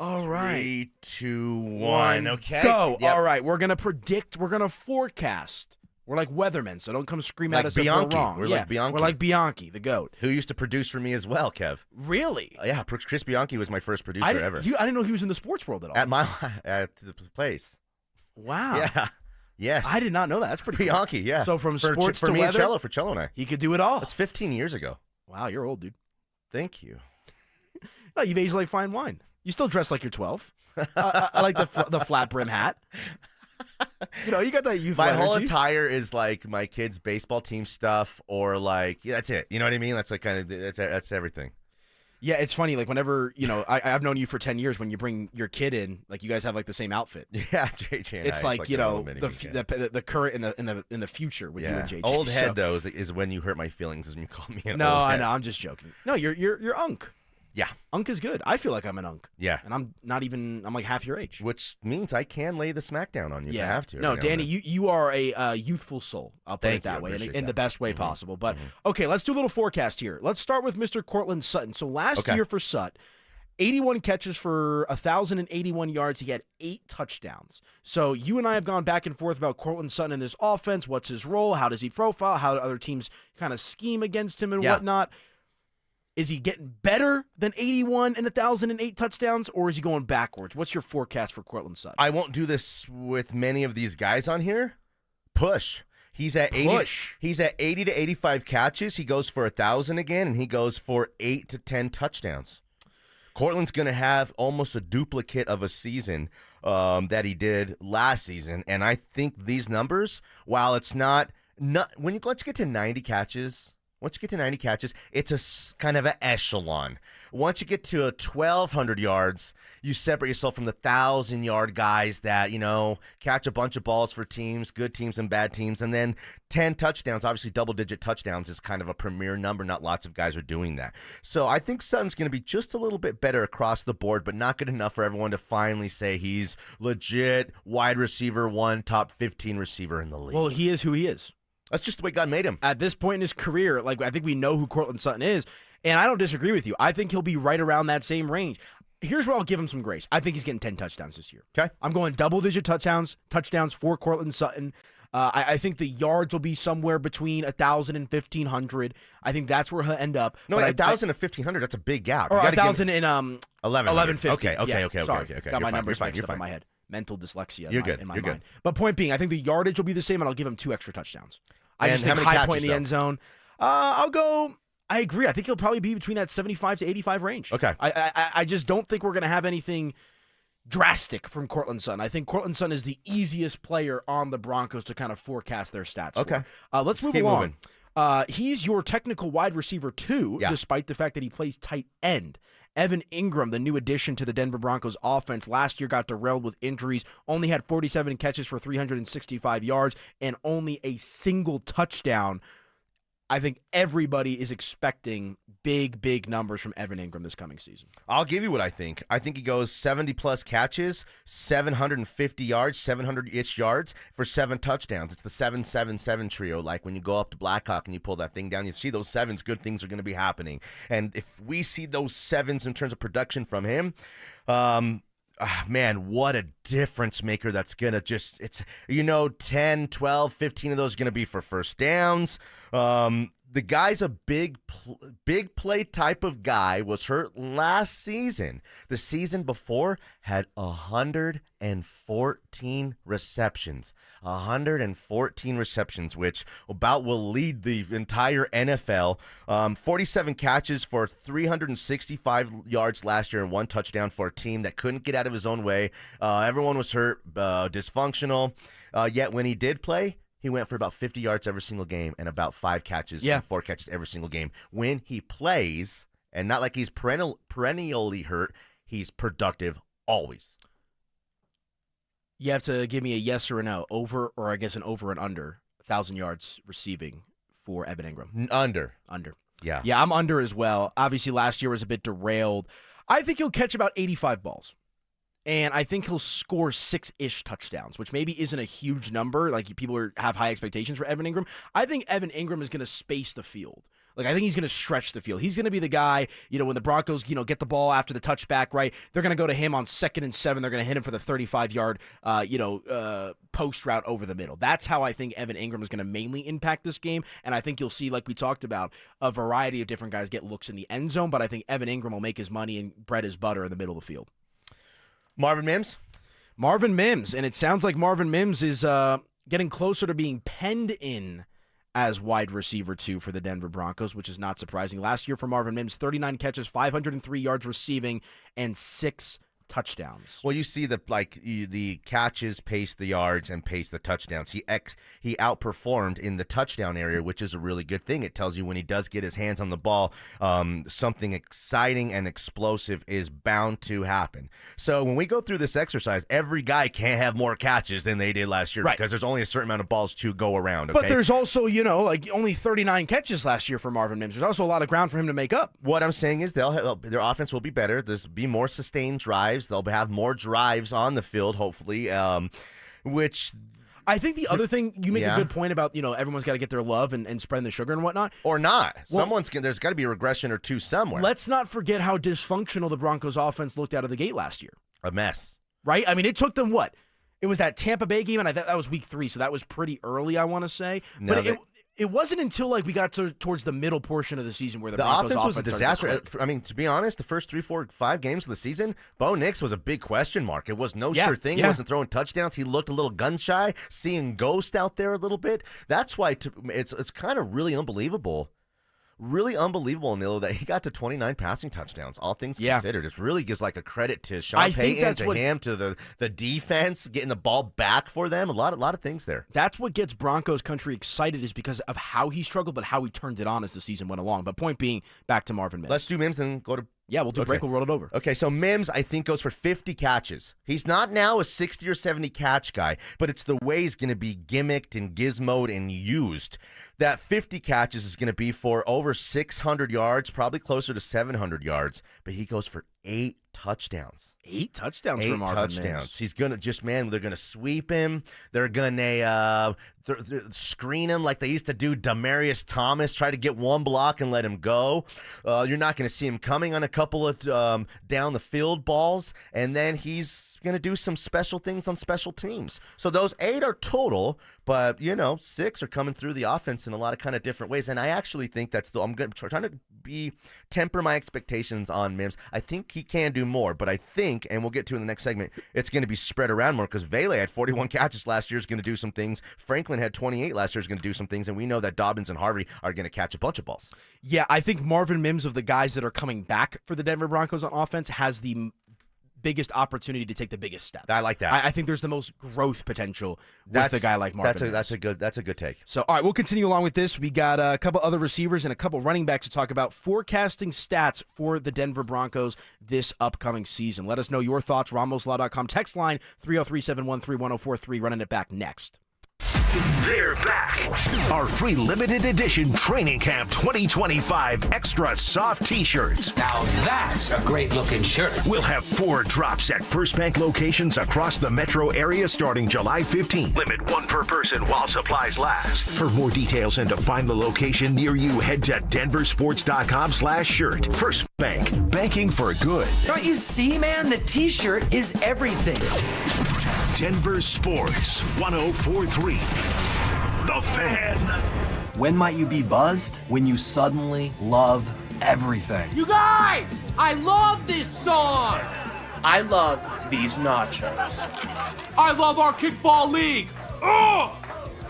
Speaker 17: all right.
Speaker 23: 3, 2, 1. Okay.
Speaker 17: Go.
Speaker 23: Yep.
Speaker 17: All right. We're going to predict. We're going to forecast. We're like weathermen, so don't come scream at us
Speaker 23: Bianchi.
Speaker 17: if we're wrong.
Speaker 23: We're like Bianchi.
Speaker 17: We're like Bianchi, the GOAT.
Speaker 23: Who used to produce for me as well, Kev.
Speaker 17: Really?
Speaker 23: Yeah, Chris Bianchi was my first producer ever.
Speaker 17: I didn't know he was in the sports world at all.
Speaker 23: At the place.
Speaker 17: Wow.
Speaker 23: Yeah. Yes.
Speaker 17: I did not know that. That's pretty
Speaker 23: Bianchi,
Speaker 17: cool.
Speaker 23: yeah.
Speaker 17: So from
Speaker 23: for
Speaker 17: sports
Speaker 23: for
Speaker 17: to
Speaker 23: me
Speaker 17: weather,
Speaker 23: and Cello, for Cello and I.
Speaker 17: he could do it all.
Speaker 23: That's 15 years ago.
Speaker 17: Wow, you're old, dude.
Speaker 23: Thank you.
Speaker 17: No, you've aged like fine wine. You still dress like you're 12. I like the flat brim hat. You know, you got that youthful
Speaker 23: My
Speaker 17: energy.
Speaker 23: whole attire is like my kids' baseball team stuff, or like that's it. You know what I mean? That's like kind of that's everything.
Speaker 17: Yeah, it's funny. Like whenever I've known you for 10 years. When you bring your kid in, like you guys have like the same outfit.
Speaker 23: Yeah, JJ.
Speaker 17: It's like the current in the future with you and JJ.
Speaker 23: Old head though is when you hurt my feelings is when you call me an
Speaker 17: No,
Speaker 23: old
Speaker 17: I
Speaker 23: head.
Speaker 17: know. I'm just joking. No, you're Unk.
Speaker 23: Yeah.
Speaker 17: Unk is good. I feel like I'm an Unk.
Speaker 23: Yeah.
Speaker 17: And I'm like half your age.
Speaker 23: Which means I can lay the smackdown on you if I have to.
Speaker 17: No, Danny, you are a youthful soul. I'll put it that way, in the best way possible. But, okay, let's do a little forecast here. Let's start with Mr. Cortland Sutton. So last year for Sut, 81 catches for 1,081 yards. He had 8 touchdowns. So you and I have gone back and forth about Cortland Sutton in this offense. What's his role? How does he profile? How do other teams kind of scheme against him and whatnot? Is he getting better than 81 and 1,008 touchdowns, or is he going backwards? What's your forecast for Cortland Sutton?
Speaker 23: I won't do this with many of these guys on here. Push. He's at 80. He's at 80 to 85 catches. He goes for 1,000 again, and he goes for 8 to 10 touchdowns. Cortland's going to have almost a duplicate of a season that he did last season, and I think these numbers, while it's not when you get to 90 catches. Once you get to 90 catches, it's a kind of an echelon. Once you get to 1,200 yards, you separate yourself from the 1,000-yard guys that, catch a bunch of balls for teams, good teams and bad teams. And then 10 touchdowns, obviously double-digit touchdowns is kind of a premier number. Not lots of guys are doing that. So I think Sutton's going to be just a little bit better across the board, but not good enough for everyone to finally say he's legit wide receiver 1, top 15 receiver in the league.
Speaker 17: Well, he is who he is.
Speaker 23: That's just the way God made him.
Speaker 17: At this point in his career, I think we know who Cortland Sutton is, and I don't disagree with you. I think he'll be right around that same range. Here's where I'll give him some grace. I think he's getting 10 touchdowns this year.
Speaker 23: Okay.
Speaker 17: I'm going double-digit touchdowns for Cortland Sutton. I think the yards will be somewhere between 1,000 and 1,500. I think that's where he'll end up.
Speaker 23: No, 1,000 and 1,500, that's a big gap.
Speaker 17: Or 1,000 and
Speaker 23: 1,150.
Speaker 17: Okay.
Speaker 23: Okay.
Speaker 17: Got my numbers mixed up in my head. Mental dyslexia in my mind. But point being, I think the yardage will be the same, and I'll give him 2 extra touchdowns. I just think high point in the end zone. I'll go. I agree. I think he'll probably be between that 75 to 85 range.
Speaker 23: Okay.
Speaker 17: I just don't think we're going to have anything drastic from Cortland Sutton. I think Cortland Sutton is the easiest player on the Broncos to kind of forecast their stats.
Speaker 23: Okay.
Speaker 17: Let's move along. He's your technical wide receiver 2, despite the fact that he plays tight end. Evan Ingram, the new addition to the Denver Broncos offense, last year got derailed with injuries, only had 47 catches for 365 yards and only a single touchdown. I think everybody is expecting big numbers from Evan Ingram this coming season.
Speaker 23: I'll give you what I think. I think he goes 70-plus catches, 750 yards, 700-ish yards for 7 touchdowns. It's the 7-7-7 trio. Like when you go up to Blackhawk and you pull that thing down, you see those 7s, good things are going to be happening. And if we see those 7s in terms of production from him, man, what a difference maker that's going to just, 10, 12, 15 of those are going to be for first downs. The guy's a big play type of guy, was hurt last season. The season before had 114 receptions. 114 receptions, which about will lead the entire NFL. 47 catches for 365 yards last year and 1 touchdown for a team that couldn't get out of his own way. Everyone was hurt, dysfunctional. Yet when he did play, he went for about 50 yards every single game and about 5 catches and 4 catches every single game. When he plays, and not like he's perennially hurt, he's productive always.
Speaker 17: You have to give me a yes or a no, over, or I guess an over and under 1,000 yards receiving for Evan Ingram.
Speaker 23: Under.
Speaker 17: Yeah, I'm under as well. Obviously, last year was a bit derailed. I think he'll catch about 85 balls. And I think he'll score 6-ish touchdowns, which maybe isn't a huge number. Like, people have high expectations for Evan Ingram. I think Evan Ingram is going to space the field. Like, I think he's going to stretch the field. He's going to be the guy, when the Broncos, get the ball after the touchback, right? They're going to go to him on 2nd and 7. They're going to hit him for the 35-yard, post route over the middle. That's how I think Evan Ingram is going to mainly impact this game. And I think you'll see, like we talked about, a variety of different guys get looks in the end zone. But I think Evan Ingram will make his money and bread his butter in the middle of the field.
Speaker 23: Marvin Mims?
Speaker 17: Marvin Mims, and it sounds like Marvin Mims is getting closer to being penned in as wide receiver 2 for the Denver Broncos, which is not surprising. Last year for Marvin Mims, 39 catches, 503 yards receiving, and 6 touchdowns.
Speaker 23: Well, you see the catches pace the yards and pace the touchdowns. He outperformed in the touchdown area, which is a really good thing. It tells you when he does get his hands on the ball, something exciting and explosive is bound to happen. So when we go through this exercise, every guy can't have more catches than they did last year, right? Because there's only a certain amount of balls to go around. Okay?
Speaker 17: But there's also, only 39 catches last year for Marvin Mims. There's also a lot of ground for him to make up.
Speaker 23: What I'm saying is their offense will be better. There'll be more sustained drives. They'll have more drives on the field, hopefully, which
Speaker 17: I think the other thing, you make a good point about, everyone's got to get their love and spreading the sugar and whatnot.
Speaker 23: Or not. Well, there's got to be a regression or two somewhere.
Speaker 17: Let's not forget how dysfunctional the Broncos offense looked out of the gate last year.
Speaker 23: A mess.
Speaker 17: Right? I mean, it took them what? It was that Tampa Bay game, and I thought that was week 3, so that was pretty early, I want to say.
Speaker 23: No,
Speaker 17: but it wasn't until we got towards the middle portion of the season where the Broncos
Speaker 23: offense was a disaster. I mean, to be honest, the first 3, 4, 5 games of the season, Bo Nix was a big question mark. It was no sure thing. He wasn't throwing touchdowns. He looked a little gun shy, seeing ghost out there a little bit. That's why it's kind of really unbelievable. Really unbelievable, Nilo, that he got to 29 passing touchdowns, all things considered. It really gives a credit to Sean Payton, to the defense, getting the ball back for them. A lot of things there.
Speaker 17: That's what gets Broncos country excited, is because of how he struggled, but how he turned it on as the season went along. But point being, back to Marvin Mims.
Speaker 23: Let's do Mims, then go to...
Speaker 17: Yeah, we'll do break. We'll roll it over.
Speaker 23: Okay, so Mims, I think, goes for 50 catches. He's not now a 60 or 70 catch guy, but it's the way he's going to be gimmicked and gizmoed and used. That 50 catches is going to be for over 600 yards, probably closer to 700 yards, but he goes for 8 touchdowns.
Speaker 17: 8 touchdowns for Marvin Mims.
Speaker 23: He's going to they're going to sweep him. They're going to screen him like they used to do Demaryius Thomas, try to get one block and let him go. You're not going to see him coming on a couple of down the field balls, and then he's going to do some special things on special teams. So those 8 are total, but 6 are coming through the offense in a lot of kind of different ways. And I actually think I'm trying to temper my expectations on Mims. I think he can do more, but I think, and we'll get to in the next segment, it's going to be spread around more, because Vele had 41 catches last year, is going to do some things. Franklin had 28 last year, is going to do some things, and we know that Dobbins and Harvey are going to catch a bunch of balls.
Speaker 17: Yeah, I think Marvin Mims, of the guys that are coming back for the Denver Broncos on offense, has the biggest opportunity to take the biggest step.
Speaker 23: I like that.
Speaker 17: I think there's the most growth potential with a guy like Marvin Mims.
Speaker 23: That's a good take.
Speaker 17: So, all right, we'll continue along with this. We got a couple other receivers and a couple running backs to talk about forecasting stats for the Denver Broncos this upcoming season. Let us know your thoughts. RamosLaw.com text line 303-713-1043. Running it back next.
Speaker 3: They're back. Our free limited edition Training Camp 2025 Extra Soft T-shirts.
Speaker 36: Now that's a great looking shirt.
Speaker 3: We'll have 4 drops at First Bank locations across the metro area starting July 15th. Limit 1 per person while supplies last. For more details and to find the location near you, head to DenverSports.com/shirt. First Bank, banking for good.
Speaker 20: Don't you see, man? The T-shirt is everything.
Speaker 3: Denver Sports 1043. The Fan.
Speaker 10: When might you be buzzed? When you suddenly love everything.
Speaker 12: You guys, I love this song. I love these nachos. I love our kickball league. Ugh!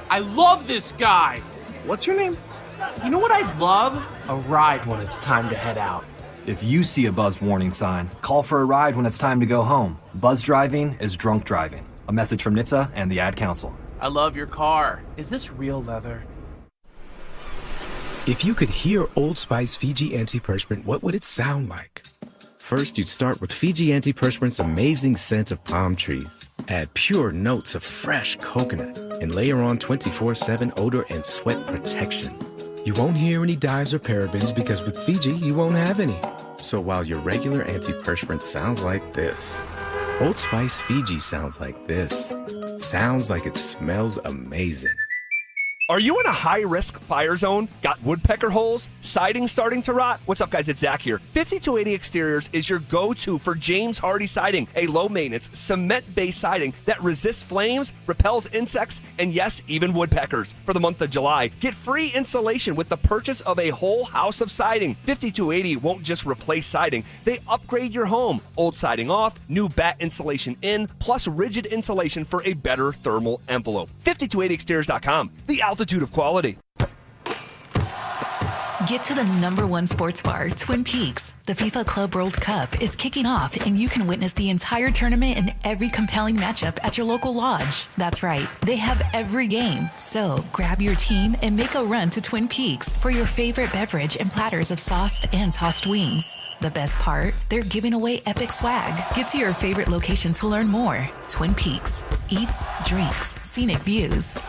Speaker 12: I love this guy. What's your name? You know what I'd love? A ride when it's time to head out.
Speaker 10: If you see a buzzed warning sign, call for a ride when it's time to go home. Buzz driving is drunk driving. A message from NHTSA and the Ad Council.
Speaker 12: I love your car. Is this real leather?
Speaker 14: If you could hear Old Spice Fiji Antiperspirant, what would it sound like? First, you'd start with Fiji Antiperspirant's amazing scent of palm trees. Add pure notes of fresh coconut and layer on 24/7 odor and sweat protection. You won't hear any dyes or parabens because with Fiji, you won't have any. So while your regular antiperspirant sounds like this, Old Spice Fiji sounds like this. Sounds like it smells amazing.
Speaker 15: Are you in a high-risk fire zone? Got woodpecker holes? Siding starting to rot? What's up, guys? It's Zach here. 5280 Exteriors is your go-to for James Hardy siding, a low-maintenance, cement-based siding that resists flames, repels insects, and yes, even woodpeckers. For the month of July, get free installation with the purchase of a whole house of siding. 5280 won't just replace siding. They upgrade your home. Old siding off, new bat insulation in, plus rigid insulation for a better thermal envelope. 5280exteriors.com. The altitude of quality.
Speaker 16: Get to the #1 sports bar, Twin Peaks. The FIFA Club World Cup is kicking off, and you can witness the entire tournament and every compelling matchup at your local lodge. That's right, they have every game. So grab your team and make a run to Twin Peaks for your favorite beverage and platters of sauced and tossed wings. The best part, they're giving away epic swag. Get to your favorite location to learn more. Twin Peaks. Eats, drinks, scenic views.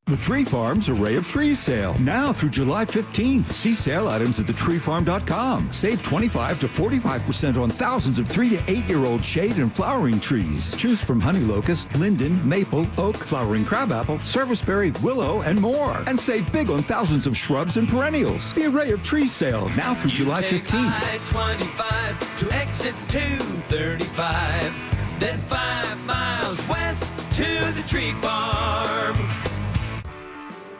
Speaker 21: The Tree Farm's Array of Trees sale. Now through July 15th. See sale items at thetreefarm.com. Save 25 to 45% on thousands of 3 to 8-year-old shade and flowering trees. Choose from honey locust, linden, maple, oak, flowering crabapple, serviceberry, willow, and more. And save big on thousands of shrubs and perennials. The Array of Trees sale. Now through July 15th.
Speaker 20: I-25 to exit 235. Then 5 miles west to the Tree Farm.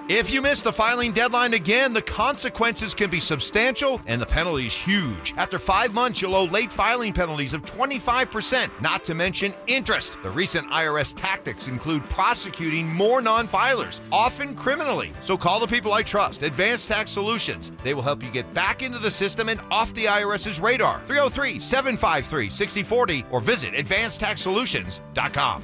Speaker 5: If you miss the filing deadline again, the consequences can be substantial and the penalties huge. After 5 months, you'll owe late filing penalties of 25%, not to mention interest. The recent IRS tactics include prosecuting more non-filers, often criminally. So call the people I trust, Advanced Tax Solutions. They will help you get back into the system and off the IRS's radar. 303-753-6040 or visit advancedtaxsolutions.com.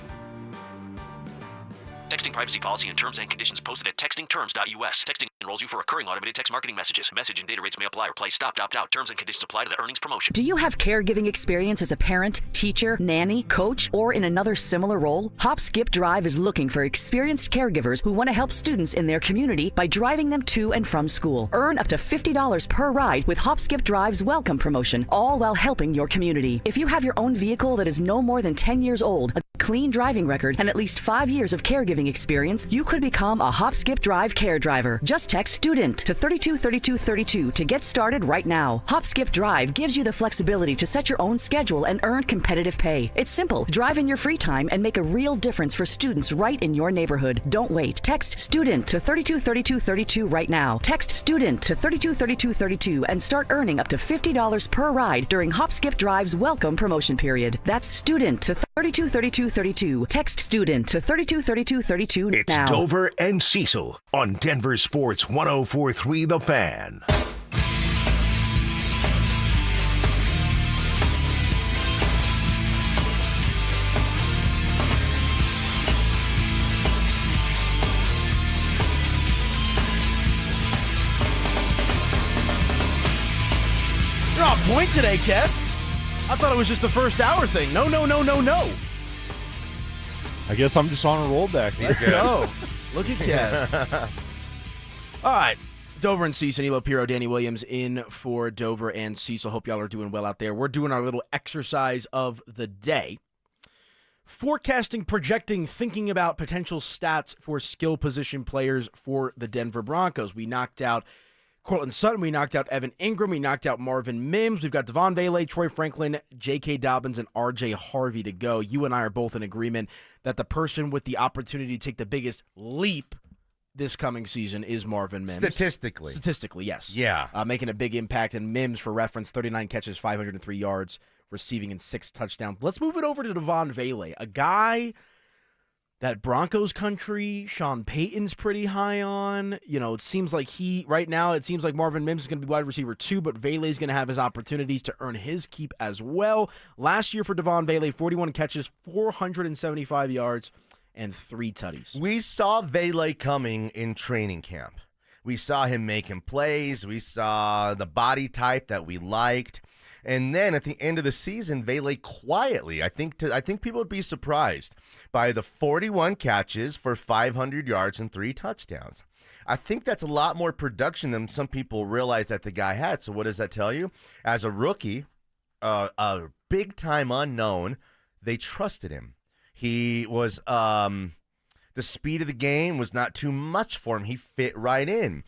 Speaker 22: Texting privacy policy and terms and conditions posted at textingterms.us. Texting enrolls you for recurring automated text marketing messages. Message and data rates may apply. Replace stop, opt out. Terms and conditions apply to the earnings promotion.
Speaker 24: Do you have caregiving experience as a parent, teacher, nanny, coach, or in another similar role? Hop Skip Drive is looking for experienced caregivers who want to help students in their community by driving them to and from school. Earn up to $50 per ride with Hop Skip Drive's welcome promotion, all while helping your community. If you have your own vehicle that is no more than 10 years old, a clean driving record, and at least 5 years of caregiving experience, you could become a Hop Skip Drive care driver. Just text STUDENT to 323232 to get started right now. Hop Skip Drive gives you the flexibility to set your own schedule and earn competitive pay. It's simple. Drive in your free time and make a real difference for students right in your neighborhood. Don't wait. Text STUDENT to 323232 right now. Text STUDENT to 323232 and start earning up to $50 per ride during Hop Skip Drive's welcome promotion period. That's STUDENT to 323232. Text STUDENT to 323232
Speaker 3: It's
Speaker 24: now.
Speaker 3: Dover and Cecil on Denver Sports 1043 The Fan.
Speaker 17: You're on point today, Kev. I thought it was just the first hour thing. No.
Speaker 1: I guess I'm just on a roll back.
Speaker 17: Let's go. Look at Kev. All right. Dover and Cecil, Elo Piro, Danny Williams in for Dover and Cecil. Hope y'all are doing well out there. We're doing our little exercise of the day. Forecasting, projecting, thinking about potential stats for skill position players for the Denver Broncos. We knocked out Cortland Sutton. We knocked out Evan Ingram. We knocked out Marvin Mims. We've got Devon Vele, Troy Franklin, J.K. Dobbins, and R.J. Harvey to go. You and I are both in agreement that the person with the opportunity to take the biggest leap this coming season is Marvin Mims.
Speaker 23: Statistically,
Speaker 17: yes.
Speaker 23: Yeah.
Speaker 17: Making a big impact. And Mims, for reference, 39 catches, 503 yards, receiving in 6 touchdowns. Let's move it over to Devon Vele, a guy that Broncos country, Sean Payton's pretty high on. You know, it seems like right now, it seems like Marvin Mims is going to be wide receiver 2, but Vele's going to have his opportunities to earn his keep as well. Last year for Devon Vele, 41 catches, 475 yards, and 3 tutties.
Speaker 23: We saw Vele coming in training camp. We saw him making plays. We saw the body type that we liked. And then at the end of the season, Vele quietly, I think people would be surprised by the 41 catches for 500 yards and 3 touchdowns. I think that's a lot more production than some people realize that the guy had. So what does that tell you? As a rookie, a big-time unknown, they trusted him. He was the speed of the game was not too much for him. He fit right in.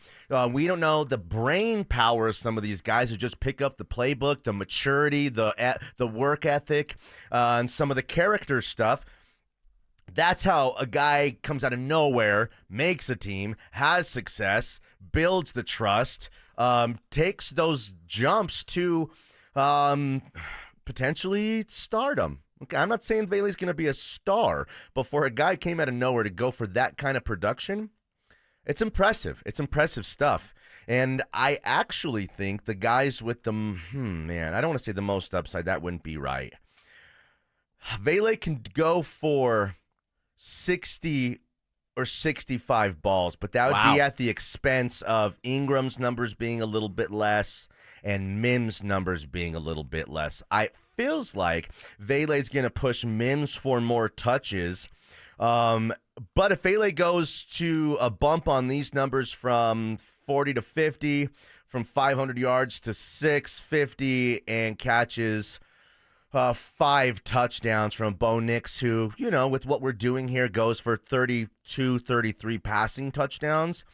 Speaker 23: We don't know the brain power of some of these guys who just pick up the playbook, the maturity, the work ethic, and some of the character stuff. That's how a guy comes out of nowhere, makes a team, has success, builds the trust, takes those jumps to potentially stardom. Okay, I'm not saying Vele's going to be a star, but for a guy who came out of nowhere to go for that kind of production, it's impressive. It's impressive stuff. And I actually think the guys with the, I don't want to say the most upside. That wouldn't be right. Vele can go for 60 or 65 balls, but that would be at the expense of Ingram's numbers being a little bit less and Mims' numbers being a little bit less. Feels like Vele's going to push Mims for more touches. But if Vele goes to a bump on these numbers from 40 to 50, from 500 yards to 650, and catches 5 touchdowns from Bo Nix, who, with what we're doing here, goes for 32, 33 passing touchdowns,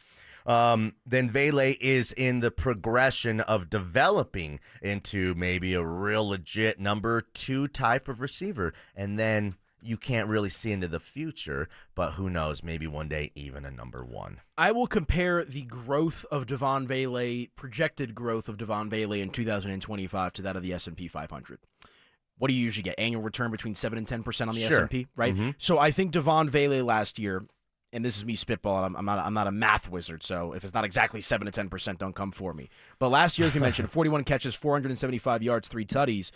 Speaker 23: then Vele is in the progression of developing into maybe a real legit number 2 type of receiver. And then you can't really see into the future, but who knows, maybe one day even a number 1.
Speaker 17: I will compare the growth of Devon Vele, projected growth of Devon Vele in 2025 to that of the S&P 500. What do you usually get? Annual return between 7 and 10% on the S&P, right? Mm-hmm. So I think Devon Vele last year, and this is me spitballing, I'm not a math wizard, so if it's not exactly 7 to 10%, don't come for me. But last year, as we mentioned, 41 catches, 475 yards, 3 tutties.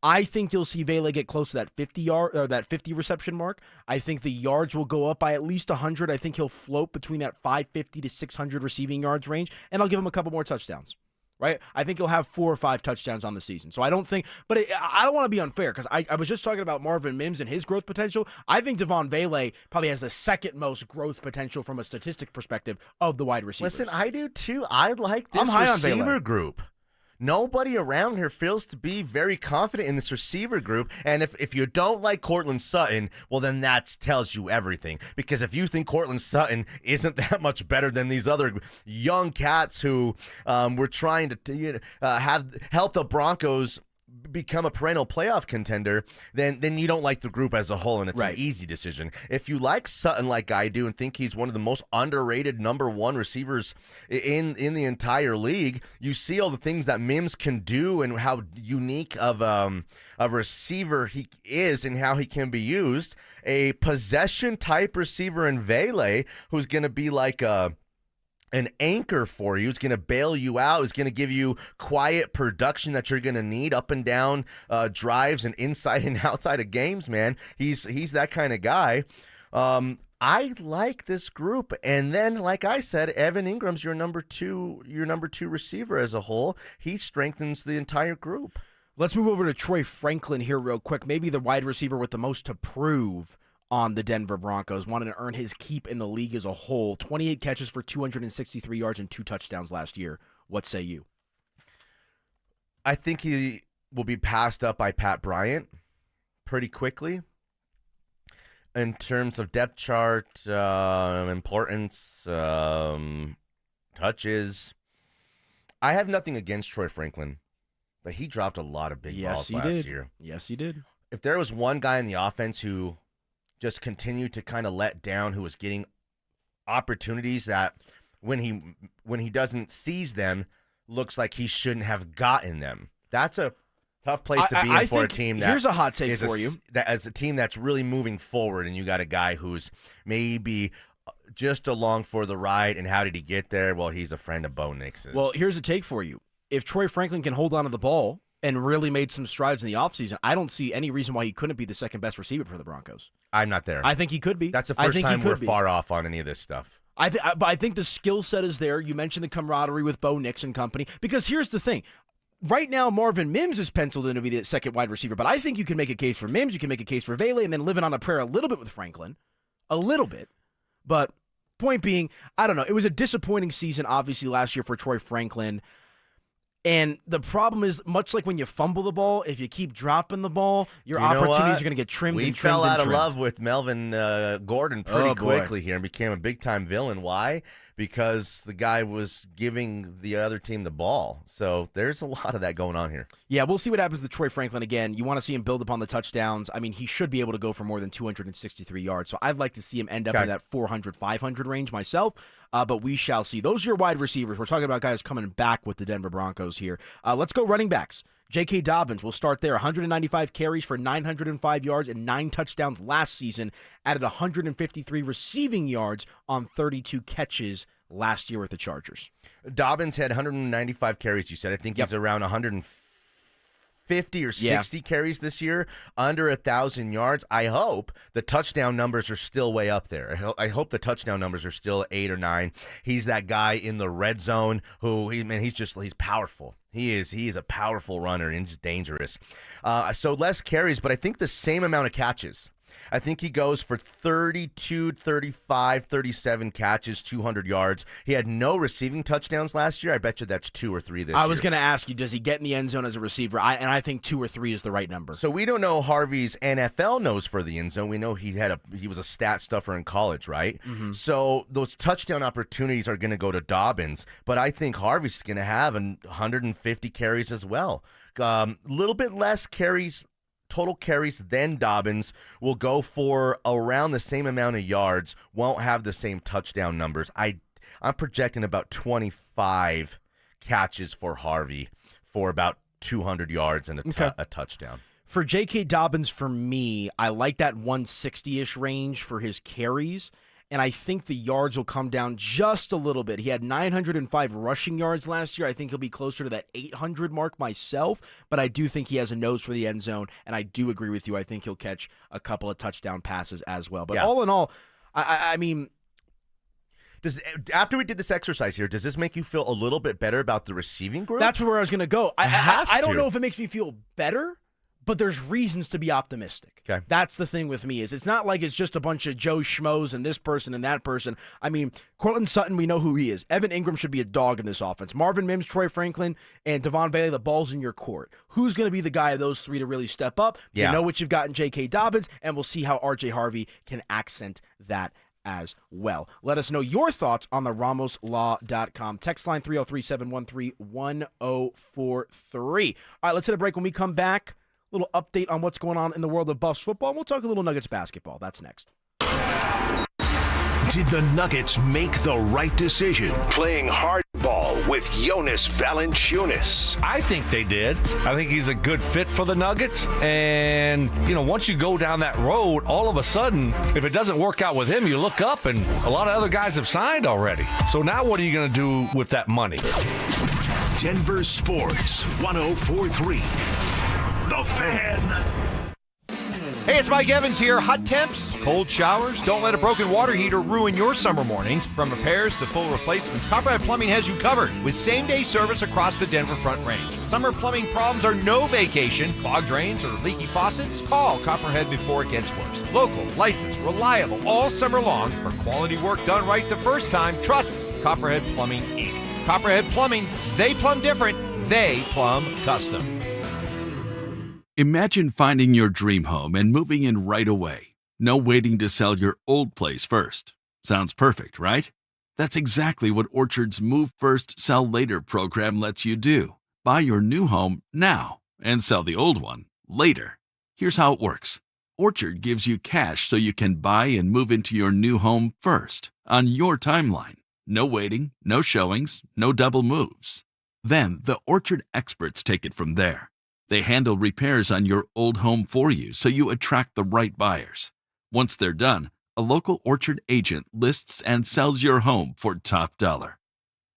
Speaker 17: I think you'll see Vele get close to that 50 reception mark. I think the yards will go up by at least 100. I think he'll float between that 550 to 600 receiving yards range, and I'll give him a couple more touchdowns. Right? I think he'll have 4 or 5 touchdowns on the season. So I don't think, but I don't want to be unfair because I was just talking about Marvin Mims and his growth potential. I think Devon Vele probably has the second most growth potential from a statistic perspective of the wide receivers.
Speaker 23: Listen, I do too. I like this receiver group. Nobody around here feels to be very confident in this receiver group. And if you don't like Cortland Sutton, well, then that tells you everything. Because if you think Cortland Sutton isn't that much better than these other young cats who were trying to have helped the Broncos become a perennial playoff contender, then you don't like the group as a whole, and it's an easy decision. If you like Sutton like I do and think he's one of the most underrated number 1 receivers in the entire league, you see all the things that Mims can do and how unique of a receiver he is and how he can be used. A possession-type receiver in Vele who's going to be like an anchor for you. Is going to bail you out. Is going to give you quiet production that you're going to need up and down drives and inside and outside of games, man. He's that kind of guy. I like this group. And then, like I said, Evan Ingram's your number 2 receiver as a whole. He strengthens the entire group.
Speaker 17: Let's move over to Troy Franklin here real quick. Maybe the wide receiver with the most to prove on the Denver Broncos, wanted to earn his keep in the league as a whole. 28 catches for 263 yards and 2 touchdowns last year. What say you?
Speaker 23: I think he will be passed up by Pat Bryant pretty quickly. In terms of depth chart, importance, touches, I have nothing against Troy Franklin, but he dropped a lot of big balls last year.
Speaker 17: Yes, he did.
Speaker 23: If there was one guy in the offense who just continued to kind of let down, who was getting opportunities that when he doesn't seize them, looks like he shouldn't have gotten them. That's a tough place to be in for a team.
Speaker 17: Here's a hot take for you.
Speaker 23: As a team that's really moving forward, and you got a guy who's maybe just along for the ride, and how did he get there? Well, he's a friend of Bo Nix's.
Speaker 17: Well, here's a take for you. If Troy Franklin can hold on to the ball and really made some strides in the offseason, I don't see any reason why he couldn't be the second best receiver for the Broncos.
Speaker 23: I'm not there.
Speaker 17: I think he could be.
Speaker 23: That's the first time we're far off on any of this stuff.
Speaker 17: But I think the skill set is there. You mentioned the camaraderie with Bo Nix and company. Because here's the thing. Right now, Marvin Mims is penciled in to be the second wide receiver, but I think you can make a case for Mims, you can make a case for Vele, and then living on a prayer a little bit with Franklin. A little bit. But point being, I don't know. It was a disappointing season, obviously, last year for Troy Franklin. And the problem is, much like when you fumble the ball, if you keep dropping the ball, your opportunities are going to get trimmed and trimmed.
Speaker 23: We fell out of love with Melvin Gordon pretty quickly here and became a big-time villain. Why? Because the guy was giving the other team the ball. So there's a lot of that going on here.
Speaker 17: Yeah, we'll see what happens with Troy Franklin again. You want to see him build upon the touchdowns. I mean, he should be able to go for more than 263 yards. So I'd like to see him end up in that 400, 500 range myself. But we shall see. Those are your wide receivers. We're talking about guys coming back with the Denver Broncos here. Let's go running backs. J.K. Dobbins, we'll start there. 195 carries for 905 yards and 9 touchdowns last season. Added 153 receiving yards on 32 catches last year with the Chargers.
Speaker 23: Dobbins had 195 carries, you said. I think he's around 150 or 60 carries this year, under 1,000 yards. I hope the touchdown numbers are still way up there. I hope the touchdown numbers are still 8 or 9. He's that guy in the red zone who, he's powerful. He is a powerful runner and he's dangerous. So less carries, but I think the same amount of catches. I think he goes for 32, 35, 37 catches, 200 yards. He had no receiving touchdowns last year. I bet you that's 2 or 3 this year.
Speaker 17: I was going to ask you, does he get in the end zone as a receiver? I think 2 or 3 is the right number.
Speaker 23: So we don't know Harvey's NFL nose for the end zone. We know he was a stat stuffer in college, right? Mm-hmm. So those touchdown opportunities are going to go to Dobbins, but I think Harvey's going to have 150 carries as well. A little bit less carries, total carries than Dobbins, will go for around the same amount of yards, won't have the same touchdown numbers. I'm projecting about 25 catches for Harvey for about 200 yards and a touchdown.
Speaker 17: For J.K. Dobbins, for me, I like that 160-ish range for his carries, and I think the yards will come down just a little bit. He had 905 rushing yards last year. I think he'll be closer to that 800 mark myself, but I do think he has a nose for the end zone, and I do agree with you. I think he'll catch a couple of touchdown passes as well. But all in all, I mean,
Speaker 23: after we did this exercise here, does this make you feel a little bit better about the receiving group?
Speaker 17: That's where I was going to go. I don't know if it makes me feel better, but there's reasons to be optimistic.
Speaker 23: Okay.
Speaker 17: That's the thing with me, is it's not like it's just a bunch of Joe Schmoes and this person and that person. I mean, Cortland Sutton, we know who he is. Evan Ingram should be a dog in this offense. Marvin Mims, Troy Franklin, and Devon Vele, the ball's in your court. Who's going to be the guy of those three to really step up?
Speaker 23: Yeah.
Speaker 17: You know what you've got in J.K. Dobbins, and we'll see how R.J. Harvey can accent that as well. Let us know your thoughts on the RamosLaw.com. Text line 303-713-1043. All right, let's hit a break. When we come back, little update on what's going on in the world of Buffs football, and we'll talk a little Nuggets basketball. That's next.
Speaker 3: Did the Nuggets make the right decision playing hardball with Jonas Valanciunas?
Speaker 1: I think they did. I think he's a good fit for the Nuggets. And, once you go down that road, all of a sudden, if it doesn't work out with him, you look up and a lot of other guys have signed already. So now what are you going to do with that money?
Speaker 3: Denver Sports 104.3. The Fan.
Speaker 5: Hey, it's Mike Evans here. Hot temps, cold showers. Don't let a broken water heater ruin your summer mornings. From repairs to full replacements, Copperhead Plumbing has you covered with same-day service across the Denver Front Range. Summer plumbing problems are no vacation. Clogged drains or leaky faucets? Call Copperhead before it gets worse. Local, licensed, reliable, all summer long. For quality work done right the first time, trust Copperhead Plumbing, Inc. Copperhead Plumbing, they plumb different, they plumb custom.
Speaker 2: Imagine finding your dream home and moving in right away. No waiting to sell your old place first. Sounds perfect, right? That's exactly what Orchard's Move First, Sell Later program lets you do. Buy your new home now and sell the old one later. Here's how it works. Orchard gives you cash so you can buy and move into your new home first on your timeline. No waiting, no showings, no double moves. Then the Orchard experts take it from there. They handle repairs on your old home for you so you attract the right buyers. Once they're done, a local Orchard agent lists and sells your home for top dollar.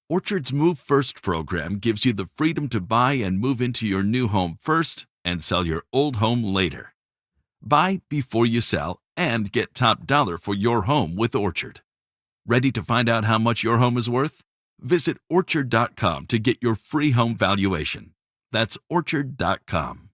Speaker 2: Orchard's Move First program gives you the freedom to buy and move into your new home first and sell your old home later. Buy before you sell and get top dollar for your home with Orchard. Ready to find out how much your home is worth? Visit Orchard.com to get your free home valuation. That's Orchard.com.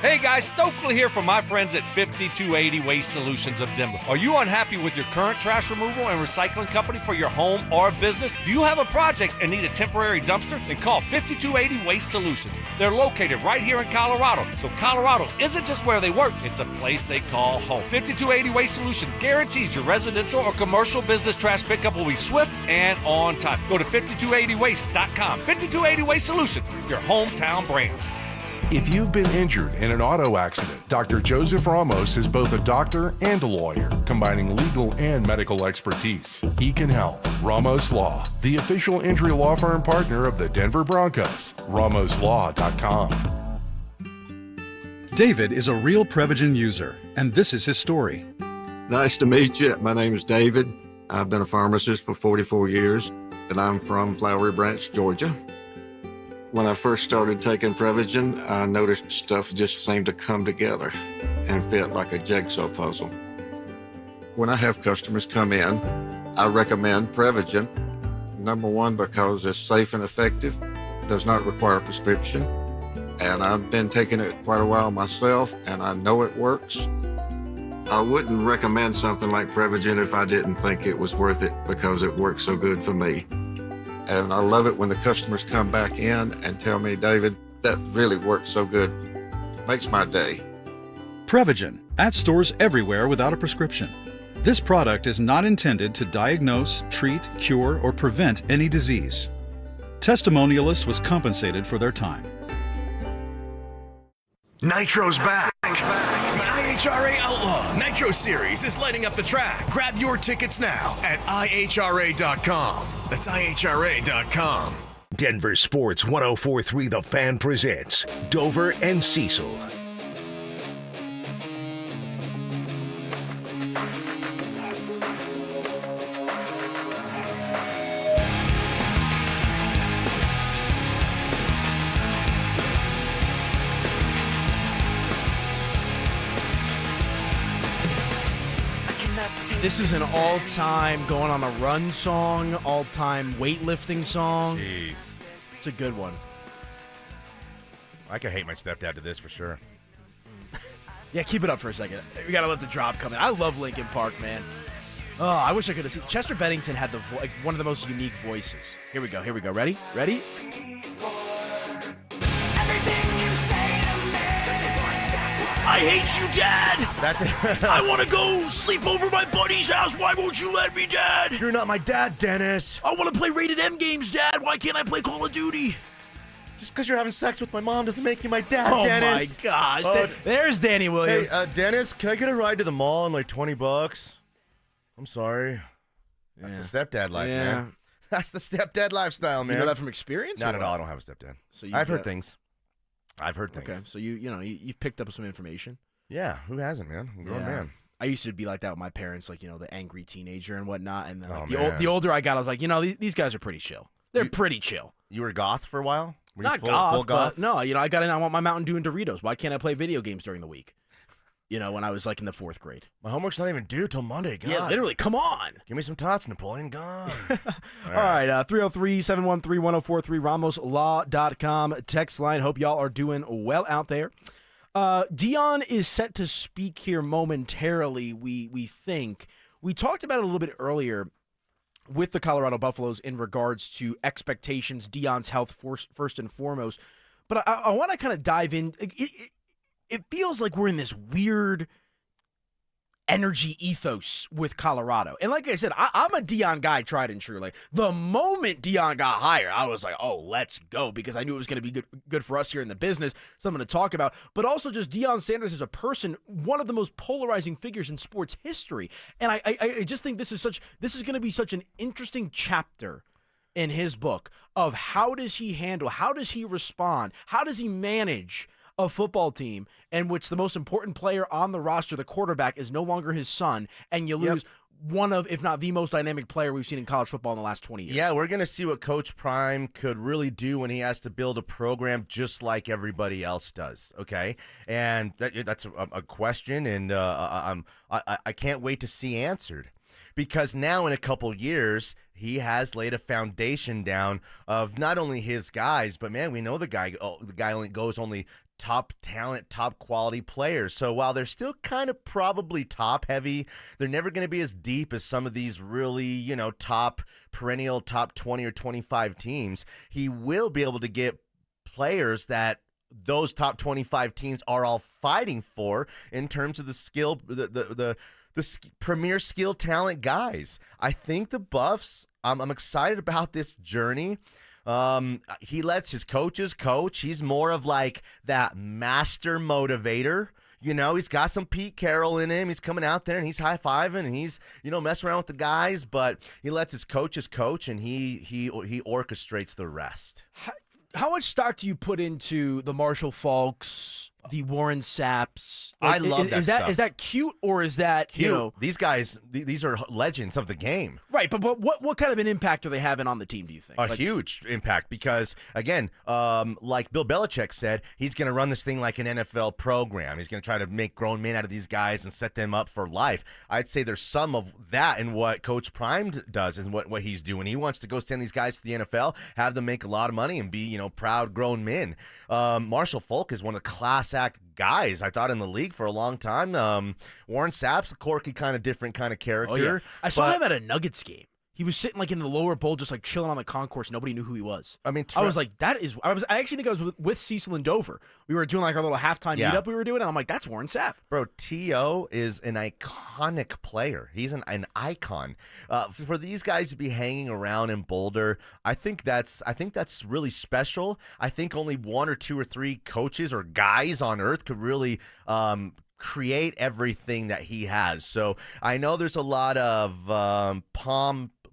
Speaker 1: Hey guys, Stokley here from my friends at 5280 Waste Solutions of Denver. Are you unhappy with your current trash removal and recycling company for your home or business? Do you have a project and need a temporary dumpster? Then call 5280 Waste Solutions. They're located right here in Colorado. So Colorado isn't just where they work, it's a place they call home. 5280 Waste Solutions guarantees your residential or commercial business trash pickup will be swift and on time. Go to 5280waste.com. 5280 Waste Solutions, your hometown brand.
Speaker 4: If you've been injured in an auto accident, Dr. Joseph Ramos is both a doctor and a lawyer, combining legal and medical expertise. He can help. Ramos Law, the official injury law firm partner of the Denver Broncos. RamosLaw.com.
Speaker 6: David is a real Prevagen user, and this is his story.
Speaker 7: Nice to meet you. My name is David. I've been a pharmacist for 44 years, and I'm from Flowery Branch, Georgia. When I first started taking Prevagen, I noticed stuff just seemed to come together and fit like a jigsaw puzzle. When I have customers come in, I recommend Prevagen. Number one, because it's safe and effective, does not require a prescription, and I've been taking it quite a while myself, and I know it works. I wouldn't recommend something like Prevagen if I didn't think it was worth it because it works so good for me. And I love it when the customers come back in and tell me, David, that really works so good. Makes my day.
Speaker 6: Prevagen, at stores everywhere without a prescription. This product is not intended to diagnose, treat, cure, or prevent any disease. Testimonialist was compensated for their time.
Speaker 3: Nitro's back.
Speaker 8: The IHRA Outlaw Nitro Series is lighting up the track. Grab your tickets now at IHRA.com. That's IHRA.com.
Speaker 3: Denver Sports 104.3 The Fan presents Dover and Cecil.
Speaker 17: This is an all-time going on a run song, all-time weightlifting song.
Speaker 23: Jeez.
Speaker 17: It's a good one.
Speaker 23: I could hate my stepdad to this for sure.
Speaker 17: Yeah, keep it up for a second. We gotta let the drop come in. I love Linkin Park, man. Oh, I wish I could have seen. Chester Bennington had one of the most unique voices. Here we go. Ready?
Speaker 8: I hate you, Dad!
Speaker 23: That's it.
Speaker 8: I want to go sleep over my buddy's house. Why won't you let me, Dad?
Speaker 23: You're not my dad, Dennis.
Speaker 8: I want to play Rated M games, Dad. Why can't I play Call of Duty?
Speaker 23: Just because you're having sex with my mom doesn't make you my dad,
Speaker 17: Oh
Speaker 23: Dennis.
Speaker 17: my gosh. There's Danny Williams.
Speaker 23: Hey, Dennis, can I get a ride to the mall in like $20? I'm sorry. That's the stepdad life, man. That's the stepdad lifestyle, man.
Speaker 17: You know that from experience?
Speaker 23: Not at all. I don't have a stepdad.
Speaker 17: So
Speaker 23: I've heard things.
Speaker 17: Okay, so you've picked up some information.
Speaker 23: Yeah, who hasn't, man? I'm a grown man.
Speaker 17: I used to be like that with my parents, like, the angry teenager and whatnot. And then,
Speaker 23: Oh,
Speaker 17: the older I got, I was like, these guys are pretty chill. They're pretty chill.
Speaker 23: You were goth for a while?
Speaker 17: Not golf, but no, I got in. I want my Mountain Dew and Doritos. Why can't I play video games during the week? When I was like in the 4th grade.
Speaker 23: My homework's not even due till Monday. God.
Speaker 17: Yeah, literally. Come on.
Speaker 23: Give me some tots, Napoleon. Gone.
Speaker 17: All right. 303-713-1043, RamosLaw.com. Text line. Hope y'all are doing well out there. Dion is set to speak here momentarily, we think. We talked about it a little bit earlier with the Colorado Buffaloes in regards to expectations, Dion's health first and foremost. But I want to kind of dive in. It feels like we're in this weird energy ethos with Colorado. And like I said, I'm a Dion guy, tried and true. Like, the moment Dion got hired, I was like, oh, let's go, because I knew it was going to be good for us here in the business, something to talk about. But also just Deion Sanders as a person, one of the most polarizing figures in sports history. And I just think this is going to be such an interesting chapter in his book of how does he handle, how does he respond, how does he manage a football team in which the most important player on the roster, the quarterback, is no longer his son, and you lose one of, if not the most dynamic player we've seen in college football in the last 20 years.
Speaker 23: Yeah, we're going to see what Coach Prime could really do when he has to build a program just like everybody else does, okay? And that's a question, and I can't wait to see answered. Because now in a couple years, he has laid a foundation down of not only his guys, but, man, we know the guy only goes only top talent, top quality players. So while they're still kind of probably top heavy, they're never going to be as deep as some of these really, perennial top 20 or 25 teams. He will be able to get players that those top 25 teams are all fighting for in terms of the skill, the premier skill talent guys. I think the Buffs, I'm excited about this journey. He lets his coaches coach. He's more of like that master motivator. He's got some Pete Carroll in him. He's coming out there and he's high-fiving and he's, messing around with the guys, but he lets his coaches coach and he orchestrates the rest.
Speaker 17: How much stock do you put into the Marshall Faulks, the Warren Sapps?
Speaker 23: I love that stuff.
Speaker 17: Is that cute, or is that,
Speaker 23: cute? These guys, these are legends of the game.
Speaker 17: Right, but what kind of an impact are they having on the team, do you think?
Speaker 23: A huge impact because, again, like Bill Belichick said, he's going to run this thing like an NFL program. He's going to try to make grown men out of these guys and set them up for life. I'd say there's some of that in what Coach Prime does and what he's doing. He wants to go send these guys to the NFL, have them make a lot of money, and be, proud grown men. Marshall Faulk is one of the class act guys, I thought, in the league for a long time. Warren Sapp's a quirky, kind of different kind of character.
Speaker 17: Oh, yeah. I saw him at a Nuggets game. He was sitting like in the lower bowl, just like chilling on the concourse. Nobody knew who he was.
Speaker 23: I mean,
Speaker 17: I was like, I actually think I was with Cecil and Dover. We were doing like our little halftime meetup we were doing, and I'm like, that's Warren Sapp.
Speaker 23: Bro, T.O. is an iconic player. He's an icon. For these guys to be hanging around in Boulder, I think that's really special. I think only one or two or three coaches or guys on earth could really create everything that he has. So I know there's a lot of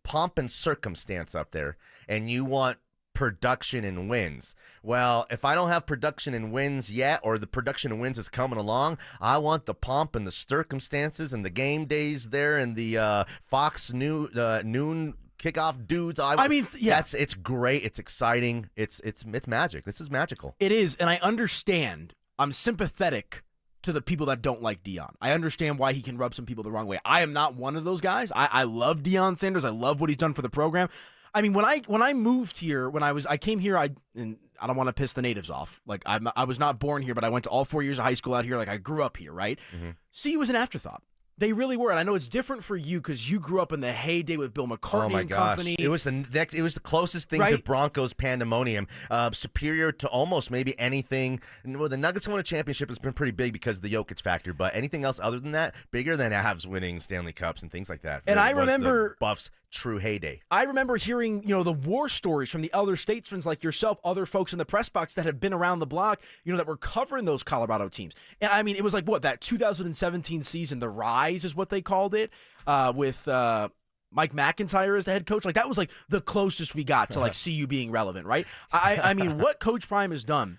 Speaker 23: pomp and circumstance up there, and you want production and wins. Well, if I don't have production and wins yet, or the production and wins is coming along, I want the pomp and the circumstances and the game days there and the Fox noon kickoff dudes. It's great. It's exciting. It's magic. This is magical.
Speaker 17: It is, and I understand. I'm sympathetic to the people that don't like Dion. I understand why he can rub some people the wrong way. I am not one of those guys. I love Deion Sanders. I love what he's done for the program. I mean, when I moved here, I came here, and I don't want to piss the natives off. Like, I was not born here, but I went to all 4 years of high school out here. Like, I grew up here, right? Mm-hmm. CU was an afterthought. They really were, and I know it's different for you because you grew up in the heyday with Bill McCartney and company.
Speaker 23: It was the closest thing to Broncos pandemonium, superior to almost maybe anything. Well, the Nuggets won a championship has been pretty big because of the Jokic factor, but anything else other than that, bigger than Avs winning Stanley Cups and things like that.
Speaker 17: And I remember
Speaker 23: the Buffs' true heyday.
Speaker 17: I remember hearing, the war stories from the elder statesmen like yourself, other folks in the press box that have been around the block, that were covering those Colorado teams. And I mean, it was like that 2017 season, the Rise is what they called it, with Mike McIntyre as the head coach. Like, that was like the closest we got to like CU being relevant, right? I mean, what Coach Prime has done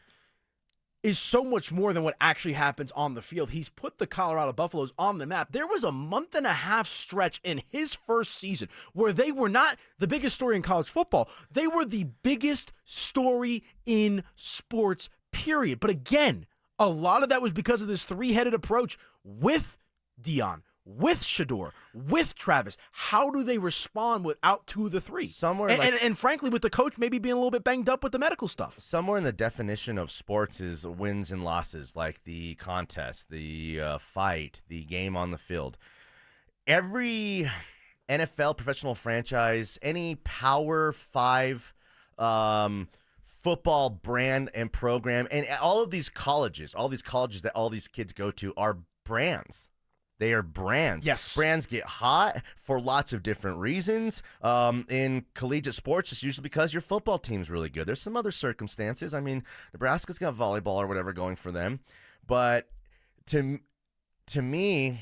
Speaker 17: is so much more than what actually happens on the field. He's put the Colorado Buffaloes on the map. There was a month-and-a-half stretch in his first season where they were not the biggest story in college football. They were the biggest story in sports, period. But again, a lot of that was because of this three-headed approach with Dion, with Shedeur, with Travis. How do they respond without two of the three? And frankly, with the coach maybe being a little bit banged up with the medical stuff.
Speaker 23: Somewhere in the definition of sports is wins and losses, like the contest, the fight, the game on the field. Every NFL professional franchise, any Power 5 football brand and program, and all these colleges that all these kids go to are brands. They are brands.
Speaker 17: Yes.
Speaker 23: Brands get hot for lots of different reasons. In collegiate sports, it's usually because your football team's really good. There's some other circumstances. I mean, Nebraska's got volleyball or whatever going for them. But to me,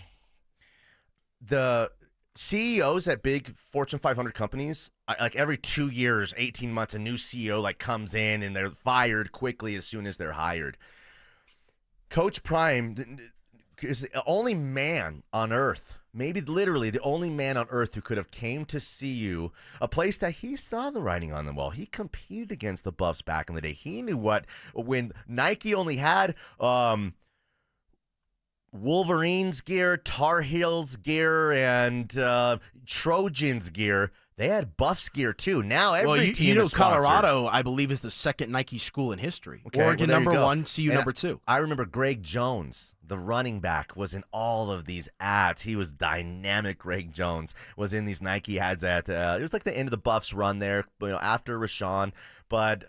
Speaker 23: the CEOs at big Fortune 500 companies, like every 2 years, 18 months, a new CEO comes in and they're fired quickly as soon as they're hired. Coach Prime is the only man on earth, maybe literally the only man on earth who could have came to CU, a place that he saw the writing on the wall. He competed against the Buffs back in the day. He knew when Nike only had Wolverines gear, Tar Heels gear, and Trojans gear. They had Buffs gear too. Now every team is sponsored.
Speaker 17: Colorado, I believe, is the second Nike school in history. Okay, Oregon number 1, CU number 2.
Speaker 23: I remember Greg Jones, the running back, was in all of these ads. He was dynamic. Greg Jones was in these Nike ads at it was like the end of the Buffs run there, after Rashawn. But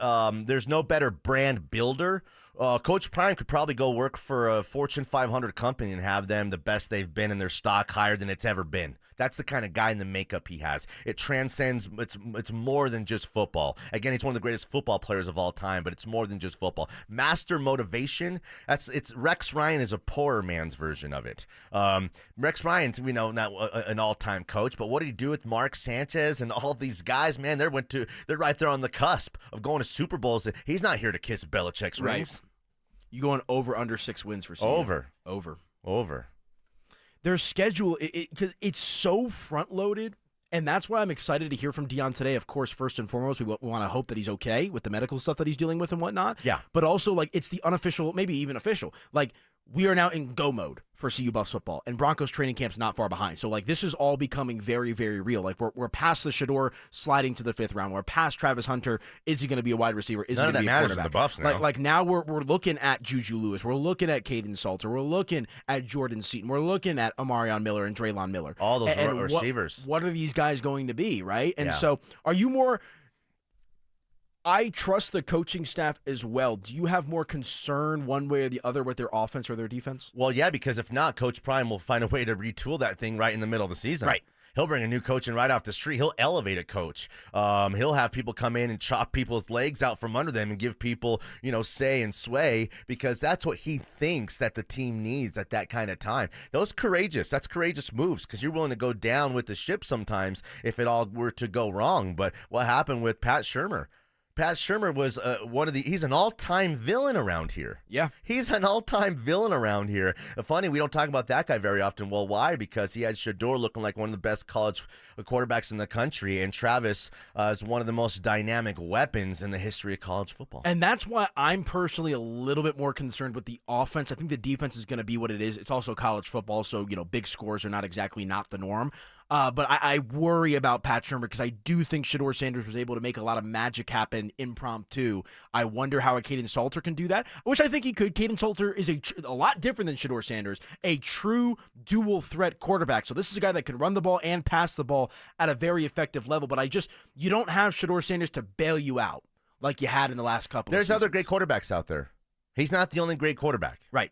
Speaker 23: there's no better brand builder. Coach Prime could probably go work for a Fortune 500 company and have them the best they've been in their stock higher than it's ever been. That's the kind of guy in the makeup he has. It transcends. It's more than just football. Again, he's one of the greatest football players of all time, but it's more than just football. Master motivation. It's Rex Ryan is a poorer man's version of it. Rex Ryan's not an all-time coach, but what did he do with Mark Sanchez and all these guys? Man, they're right there on the cusp of going to Super Bowls. He's not here to kiss Belichick's rings.
Speaker 17: You going over under 6 wins for CU?
Speaker 23: Over.
Speaker 17: Their schedule, because it's so front-loaded, and that's why I'm excited to hear from Dion today. Of course, first and foremost, we want to hope that he's okay with the medical stuff that he's dealing with and whatnot.
Speaker 23: Yeah.
Speaker 17: But also, it's the unofficial, maybe even official. We are now in go mode for CU Buffs football, and Broncos training camp's not far behind. So, this is all becoming very, very real. We're past the Shedeur sliding to the 5th round. We're past Travis Hunter. Is he going to be a wide receiver? Is he going to be a quarterback?
Speaker 23: None of that matters to the Buffs now.
Speaker 17: Now we're looking at Juju Lewis. We're looking at Caden Salter. We're looking at Jordan Seaton. We're looking at Amarion Miller and Draylon Miller.
Speaker 23: All those receivers.
Speaker 17: What are these guys going to be, right? And so, are you more... I trust the coaching staff as well. Do you have more concern one way or the other with their offense or their defense?
Speaker 23: Well, yeah, because if not, Coach Prime will find a way to retool that thing right in the middle of the season.
Speaker 17: Right.
Speaker 23: He'll bring a new coach in right off the street. He'll elevate a coach. He'll have people come in and chop people's legs out from under them and give people, say and sway, because that's what he thinks that the team needs at that kind of time. That's courageous moves, because you're willing to go down with the ship sometimes if it all were to go wrong. But what happened with Pat Shurmur? Pat Shurmur was he's an all-time villain around here.
Speaker 17: Yeah.
Speaker 23: He's an all-time villain around here. Funny, we don't talk about that guy very often. Well, why? Because he had Shedeur looking like one of the best college quarterbacks in the country, and Travis is one of the most dynamic weapons in the history of college football.
Speaker 17: And that's why I'm personally a little bit more concerned with the offense. I think the defense is going to be what it is. It's also college football, so, big scores are not the norm. But I worry about Pat Shurmur because I do think Shedeur Sanders was able to make a lot of magic happen impromptu. I wonder how a Caden Salter can do that, which I think he could. Caden Salter is a lot different than Shedeur Sanders, a true dual-threat quarterback. So this is a guy that can run the ball and pass the ball at a very effective level. But you don't have Shedeur Sanders to bail you out like you had in the last couple of seasons.
Speaker 23: There's other great quarterbacks out there. He's not the only great quarterback.
Speaker 17: Right.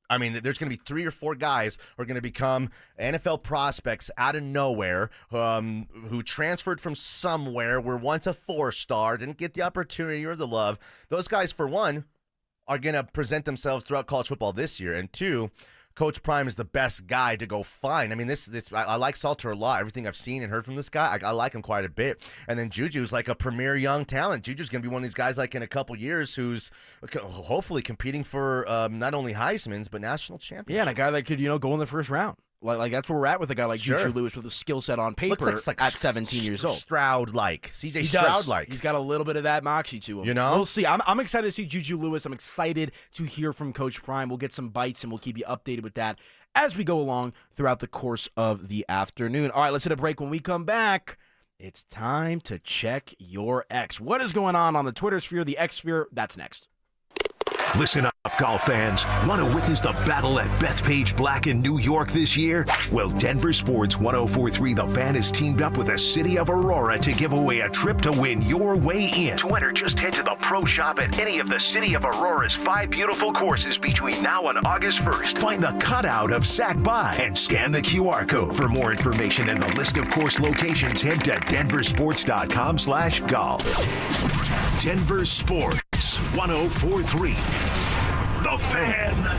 Speaker 23: I mean, there's going to be 3 or 4 guys who are going to become NFL prospects out of nowhere, who transferred from somewhere, were once a 4-star, didn't get the opportunity or the love. Those guys, for one, are going to present themselves throughout college football this year. And 2, Coach Prime is the best guy to go find. I mean, I like Salter a lot. Everything I've seen and heard from this guy, I like him quite a bit. And then Juju's like a premier young talent. Juju's going to be one of these guys like in a couple years who's hopefully competing for not only Heisman's, but national championships.
Speaker 17: Yeah, and a guy that could, go in the first round. Like that's where we're at with a guy like Juju Lewis with a skill set on paper at 17 years old.
Speaker 23: Stroud-like. CJ Stroud-like.
Speaker 17: He's got a little bit of that moxie to him. We'll see. I'm excited to see Juju Lewis. I'm excited to hear from Coach Prime. We'll get some bites, and we'll keep you updated with that as we go along throughout the course of the afternoon. All right, let's hit a break. When we come back, it's time to check your X. What is going on the Twitter sphere, the X sphere? That's next.
Speaker 3: Listen up, golf fans. Want to witness the battle at Bethpage Black in New York this year? Well, Denver Sports 104.3 The Fan has teamed up with the City of Aurora to give away a trip to win your way in. To enter, just head to the Pro Shop at any of the City of Aurora's 5 beautiful courses between now and August 1st. Find the cutout of Sac By and scan the QR code. For more information and the list of course locations, head to denversports.com/golf. Denver Sports 104.3 The Fan.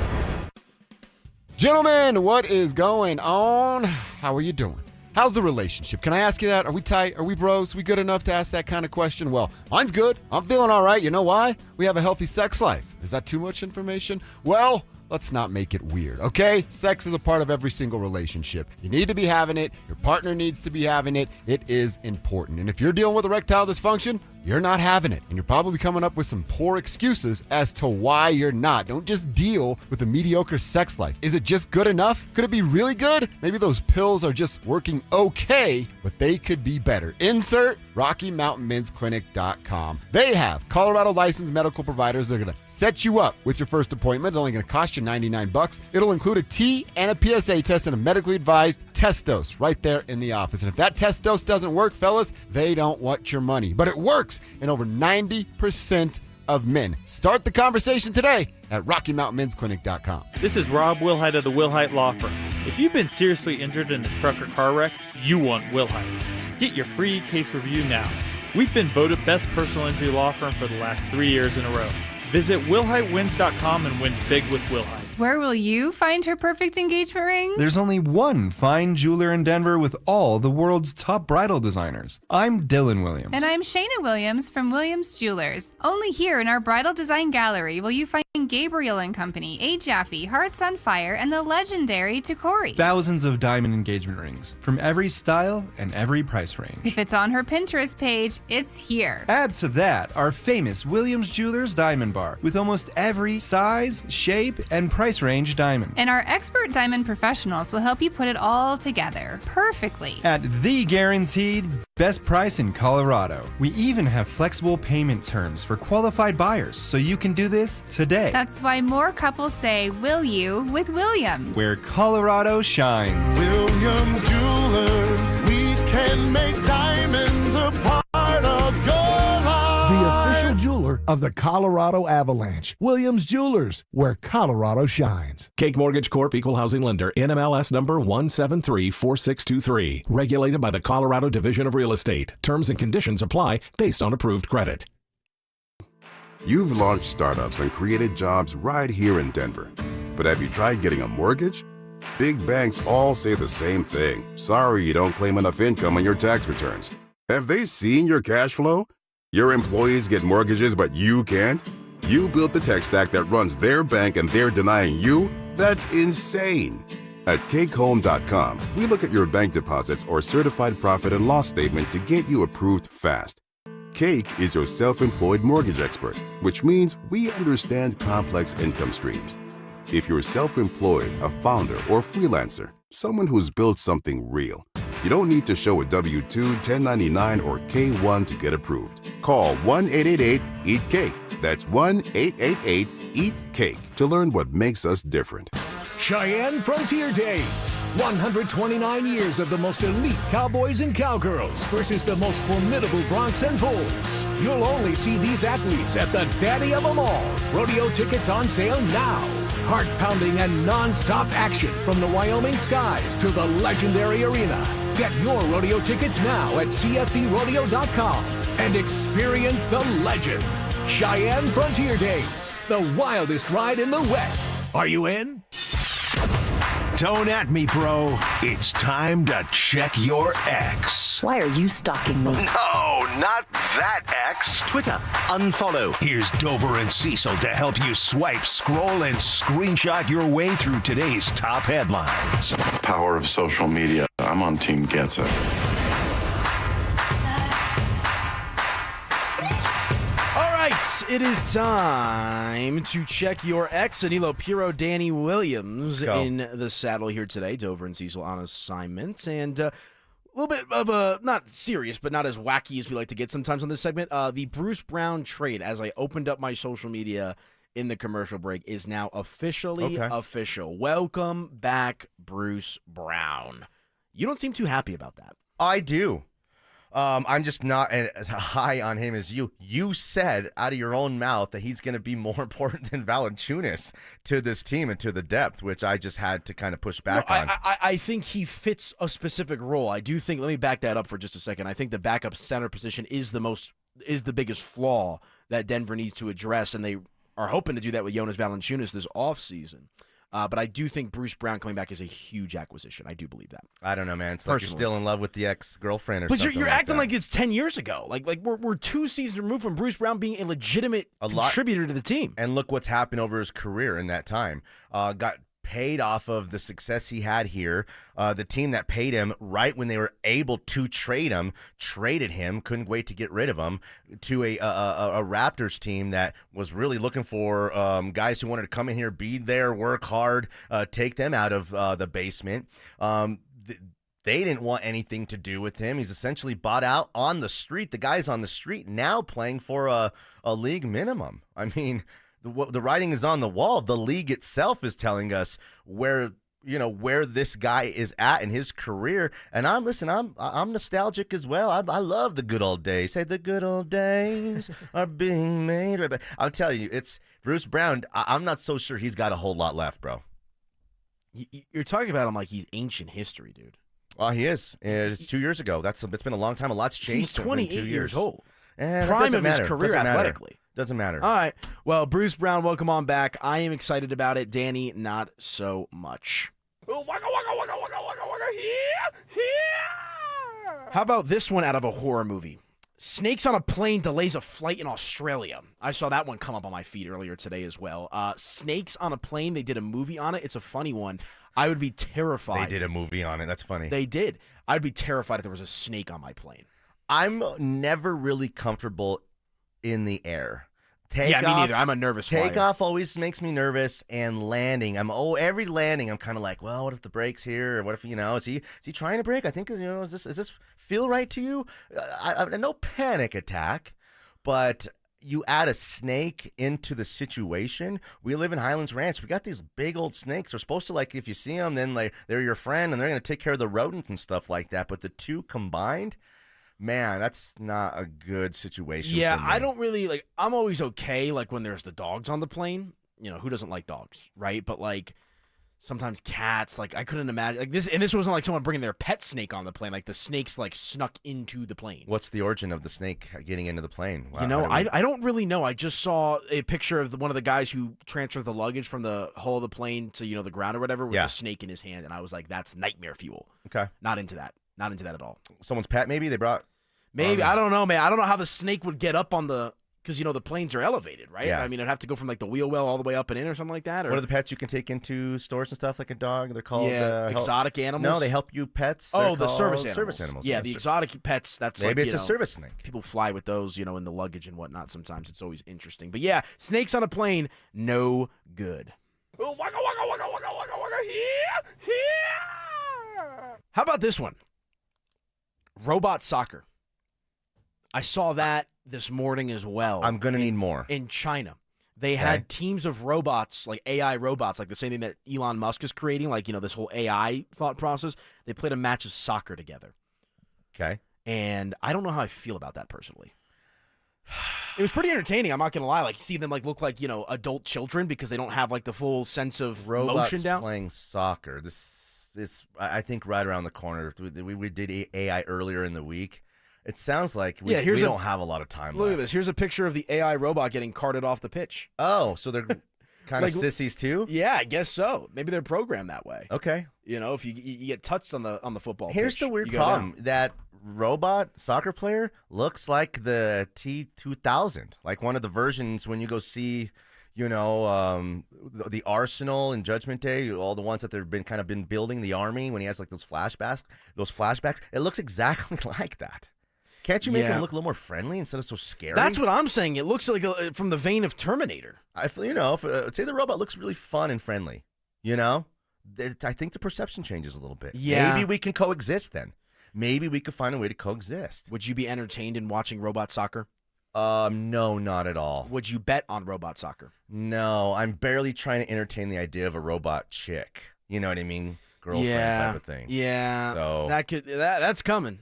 Speaker 9: Gentlemen, what is going on? How are you doing? How's the relationship? Can I ask you that? Are we tight? Are we bros? We good enough to ask that kind of question? Well, mine's good. I'm feeling all right. You know why? We have a healthy sex life. Is that too much information? Well, let's not make it weird, okay? Sex is a part of every single relationship. You need to be having it. Your partner needs to be having it. It is important. And if you're dealing with erectile dysfunction, you're not having it. And you're probably coming up with some poor excuses as to why you're not. Don't just deal with a mediocre sex life. Is it just good enough? Could it be really good? Maybe those pills are just working okay, but they could be better. Insert RockyMountainMen'sClinic.com. They have Colorado licensed medical providers that are going to set you up with your first appointment. It's only going to cost you $99. It'll include a T and a PSA test and a medically advised test dose right there in the office. And if that test dose doesn't work, fellas, they don't want your money. But it works in over 90% of men. Start the conversation today at RockyMountainMen'sClinic.com.
Speaker 11: This is Rob Wilhite of the Wilhite Law Firm. If you've been seriously injured in a truck or car wreck, you want Wilhite. Get your free case review now. We've been voted best personal injury law firm for the last 3 years in a row. Visit WilhiteWins.com and win big with Wilhite.
Speaker 13: Where will you find her perfect engagement ring?
Speaker 18: There's only one fine jeweler in Denver with all the world's top bridal designers. I'm Dylan Williams.
Speaker 13: And I'm Shayna Williams from Williams Jewelers. Only here in our Bridal Design Gallery will you find Gabriel & Company, A. Jaffe, Hearts on Fire, and the legendary Tacori.
Speaker 18: Thousands of diamond engagement rings from every style and every price range.
Speaker 13: If it's on her Pinterest page, it's here.
Speaker 18: Add to that our famous Williams Jewelers Diamond Bar with almost every size, shape, and price range diamond.
Speaker 13: And our expert diamond professionals will help you put it all together perfectly.
Speaker 18: At the guaranteed best price in Colorado. We even have flexible payment terms for qualified buyers, so you can do this today.
Speaker 13: That's why more couples say, will you, with Williams.
Speaker 18: Where Colorado shines.
Speaker 19: Williams Jewelers, we can make diamonds a part of your life.
Speaker 25: The official jeweler of the Colorado Avalanche. Williams Jewelers, where Colorado shines.
Speaker 26: Cake Mortgage Corp. Equal Housing Lender. NMLS number 1734623. Regulated by the Colorado Division of Real Estate. Terms and conditions apply based on approved credit.
Speaker 27: You've launched startups and created jobs right here in Denver. But have you tried getting a mortgage? Big banks all say the same thing. Sorry you don't claim enough income on your tax returns. Have they seen your cash flow? Your employees get mortgages, but you can't? You built the tech stack that runs their bank and they're denying you? That's insane. At cakehome.com, we look at your bank deposits or certified profit and loss statement to get you approved fast. Cake is your self-employed mortgage expert, which means we understand complex income streams. If you're self-employed, a founder, or freelancer, someone who's built something real, you don't need to show a W-2, 1099, or K-1 to get approved. Call 1-888-EAT-CAKE. That's 1-888-EAT-CAKE to learn what makes us different.
Speaker 28: Cheyenne Frontier Days. 129 years of the most elite cowboys and cowgirls versus the most formidable broncs and bulls. You'll only see these athletes at the daddy of them all. Rodeo tickets on sale now. Heart-pounding and non-stop action from the Wyoming skies to the legendary arena. Get your rodeo tickets now at CFDrodeo.com and experience the legend. Cheyenne Frontier Days, the wildest ride in the West. Are you in?
Speaker 3: Don't at me, bro. It's time to check your ex.
Speaker 24: Why are you stalking me?
Speaker 3: No, not that ex. Twitter, unfollow. Here's Dover and Cecil to help you swipe, scroll, and screenshot your way through today's top headlines.
Speaker 10: Power of social media. I'm on Team Gets It.
Speaker 17: It is time to check your ex. Danilo Piro, Danny Williams in the saddle here today. Dover and Cecil on assignment. And a little bit of a, not serious, but not as wacky as we like to get sometimes on this segment. The Bruce Brown trade, as I opened up my social media in the commercial break, is now officially official. Welcome back, Bruce Brown. You don't seem too happy about that.
Speaker 23: I do. I'm just not as high on him as you. You said out of your own mouth that he's going to be more important than Valanciunas to this team and to the depth, which I just had to kind of push back on.
Speaker 17: I think he fits a specific role. I do think, let me back that up for just a second. I think the backup center position is the biggest flaw that Denver needs to address, and they are hoping to do that with Jonas Valanciunas this offseason. But I do think Bruce Brown coming back is a huge acquisition. I do believe that.
Speaker 23: I don't know, man. It's like you're still in love with the ex-girlfriend or
Speaker 17: something.
Speaker 23: But
Speaker 17: you're acting like it's 10 years ago. Like we're 2 seasons removed from Bruce Brown being a legitimate contributor to the team.
Speaker 23: And look what's happened over his career in that time. Got paid off of the success he had here. The team that paid him right when they were able to trade him, traded him, couldn't wait to get rid of him, to a Raptors team that was really looking for guys who wanted to come in here, be there, work hard, take them out of the basement. They didn't want anything to do with him. He's essentially bought out on the street. The guy's on the street now playing for a league minimum. I mean, the writing is on the wall. The league itself is telling us where this guy is at in his career. And I'm nostalgic as well. I love the good old days. Say the good old days are being made. But I'll tell you, it's Bruce Brown. I'm not so sure he's got a whole lot left, bro.
Speaker 17: You're talking about him like he's ancient history, dude.
Speaker 23: Well, he is. It's 2 years ago. It's been a long time. A lot's changed.
Speaker 17: He's 28 years old.
Speaker 23: Prime
Speaker 17: of his career athletically.
Speaker 23: Doesn't matter.
Speaker 17: All right. Well, Bruce Brown, welcome on back. I am excited about it. Danny, not so much. How about this one out of a horror movie? Snakes on a plane delays a flight in Australia. I saw that one come up on my feed earlier today as well. Snakes on a plane. They did a movie on it. It's a funny one. I would be terrified.
Speaker 23: They did a movie on it. That's funny.
Speaker 17: They did. I'd be terrified if there was a snake on my plane.
Speaker 23: I'm never really comfortable in the air.
Speaker 17: Me neither. I'm a nervous flyer.
Speaker 23: Takeoff always makes me nervous, and landing. Every landing, I'm kind of like, well, what if the brake's here, or what if is he trying to brake? I think does this feel right to you? No panic attack, but you add a snake into the situation. We live in Highlands Ranch. We got these big old snakes. They're supposed to, if you see them, then they're your friend, and they're going to take care of the rodents and stuff like that. But the two combined. Man, that's not a good situation.
Speaker 17: Yeah,
Speaker 23: for me.
Speaker 17: I don't really I'm always okay when there's the dogs on the plane. Who doesn't like dogs, right? But sometimes cats. I couldn't imagine this. And this wasn't like someone bringing their pet snake on the plane. The snakes snuck into the plane.
Speaker 23: What's the origin of the snake getting into the plane?
Speaker 17: Wow, I don't really know. I just saw a picture of one of the guys who transferred the luggage from the hull of the plane to the ground or whatever with a snake in his hand, and I was like, that's nightmare fuel.
Speaker 23: Okay,
Speaker 17: not into that. Not into that at all.
Speaker 23: Someone's pet, maybe they brought.
Speaker 17: Maybe I don't know, man. I don't know how the snake would get up on because the planes are elevated, right?
Speaker 23: Yeah.
Speaker 17: I mean, it'd have to go from the wheel well all the way up and in or something like that. Or
Speaker 23: what are the pets you can take into stores and stuff like a dog? They're called
Speaker 17: exotic animals.
Speaker 23: No, they help you pets.
Speaker 17: The service
Speaker 23: animals.
Speaker 17: Yeah, the exotic pets. That's
Speaker 23: maybe it's a service snake.
Speaker 17: People fly with those, in the luggage and whatnot. Sometimes it's always interesting. But yeah, snakes on a plane, no good. How about this one? Robot soccer. I saw that this morning as well.
Speaker 23: I'm going to need more.
Speaker 17: In China. They had teams of robots, AI robots, the same thing that Elon Musk is creating, this whole AI thought process. They played a match of soccer together.
Speaker 23: Okay.
Speaker 17: And I don't know how I feel about that personally. It was pretty entertaining, I'm not going to lie. See them look like, adult children because they don't have the full sense of motion down.
Speaker 23: Playing soccer. This is, I think, right around the corner. We did AI earlier in the week. It sounds like we don't have a lot of time
Speaker 17: Look
Speaker 23: left.
Speaker 17: at this. Here's a picture of the AI robot getting carted off the pitch.
Speaker 23: Oh, so they're Kind of sissies too?
Speaker 17: Yeah, I guess so. Maybe they're programmed that way.
Speaker 23: Okay.
Speaker 17: If you get touched on the football
Speaker 23: Here's
Speaker 17: pitch,
Speaker 23: the weird
Speaker 17: you go
Speaker 23: problem.
Speaker 17: down.
Speaker 23: That robot soccer player looks like the T2000, like one of the versions when you go see, the Arsenal and Judgment Day, all the ones that they've been building, the army, when he has like those flashbacks. It looks exactly like that. Can't you make him look a little more friendly instead of so scary?
Speaker 17: That's what I'm saying. It looks like from the vein of Terminator.
Speaker 23: I feel, say the robot looks really fun and friendly, I think the perception changes a little bit.
Speaker 17: Yeah.
Speaker 23: Maybe we can coexist then. Maybe we could find a way to coexist.
Speaker 17: Would you be entertained in watching robot soccer?
Speaker 23: No, not at all.
Speaker 17: Would you bet on robot soccer?
Speaker 23: No, I'm barely trying to entertain the idea of a robot chick. You know what I mean? Girlfriend type of thing.
Speaker 17: Yeah.
Speaker 23: So
Speaker 17: that's coming.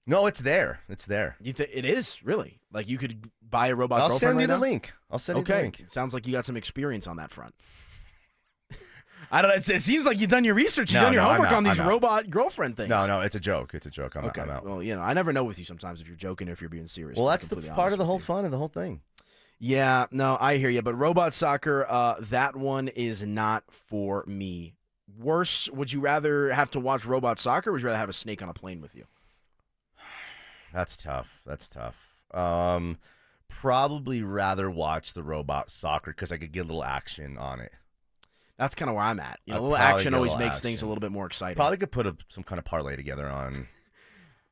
Speaker 23: No, it's there. It's there.
Speaker 17: It is, really? Like you could buy a robot
Speaker 23: I'll
Speaker 17: girlfriend
Speaker 23: send you
Speaker 17: right
Speaker 23: the
Speaker 17: now?
Speaker 23: link. I'll send you the link.
Speaker 17: It sounds like you got some experience on that front. I don't know. It seems like you've done your research. You've done your homework on these robot girlfriend things.
Speaker 23: No, it's a joke. It's a joke. I'm out.
Speaker 17: Well, I never know with you sometimes if you're joking or if you're being serious.
Speaker 23: Well, that's the part of the whole fun of the whole thing.
Speaker 17: Yeah, no, I hear you. But robot soccer, that one is not for me. Worse, would you rather have to watch robot soccer or would you rather have a snake on a plane with you?
Speaker 23: That's tough. Probably rather watch the robot soccer because I could get a little action on it.
Speaker 17: That's kind of where I'm at. A little action always makes things a little bit more exciting.
Speaker 23: Probably could put some kind of parlay together on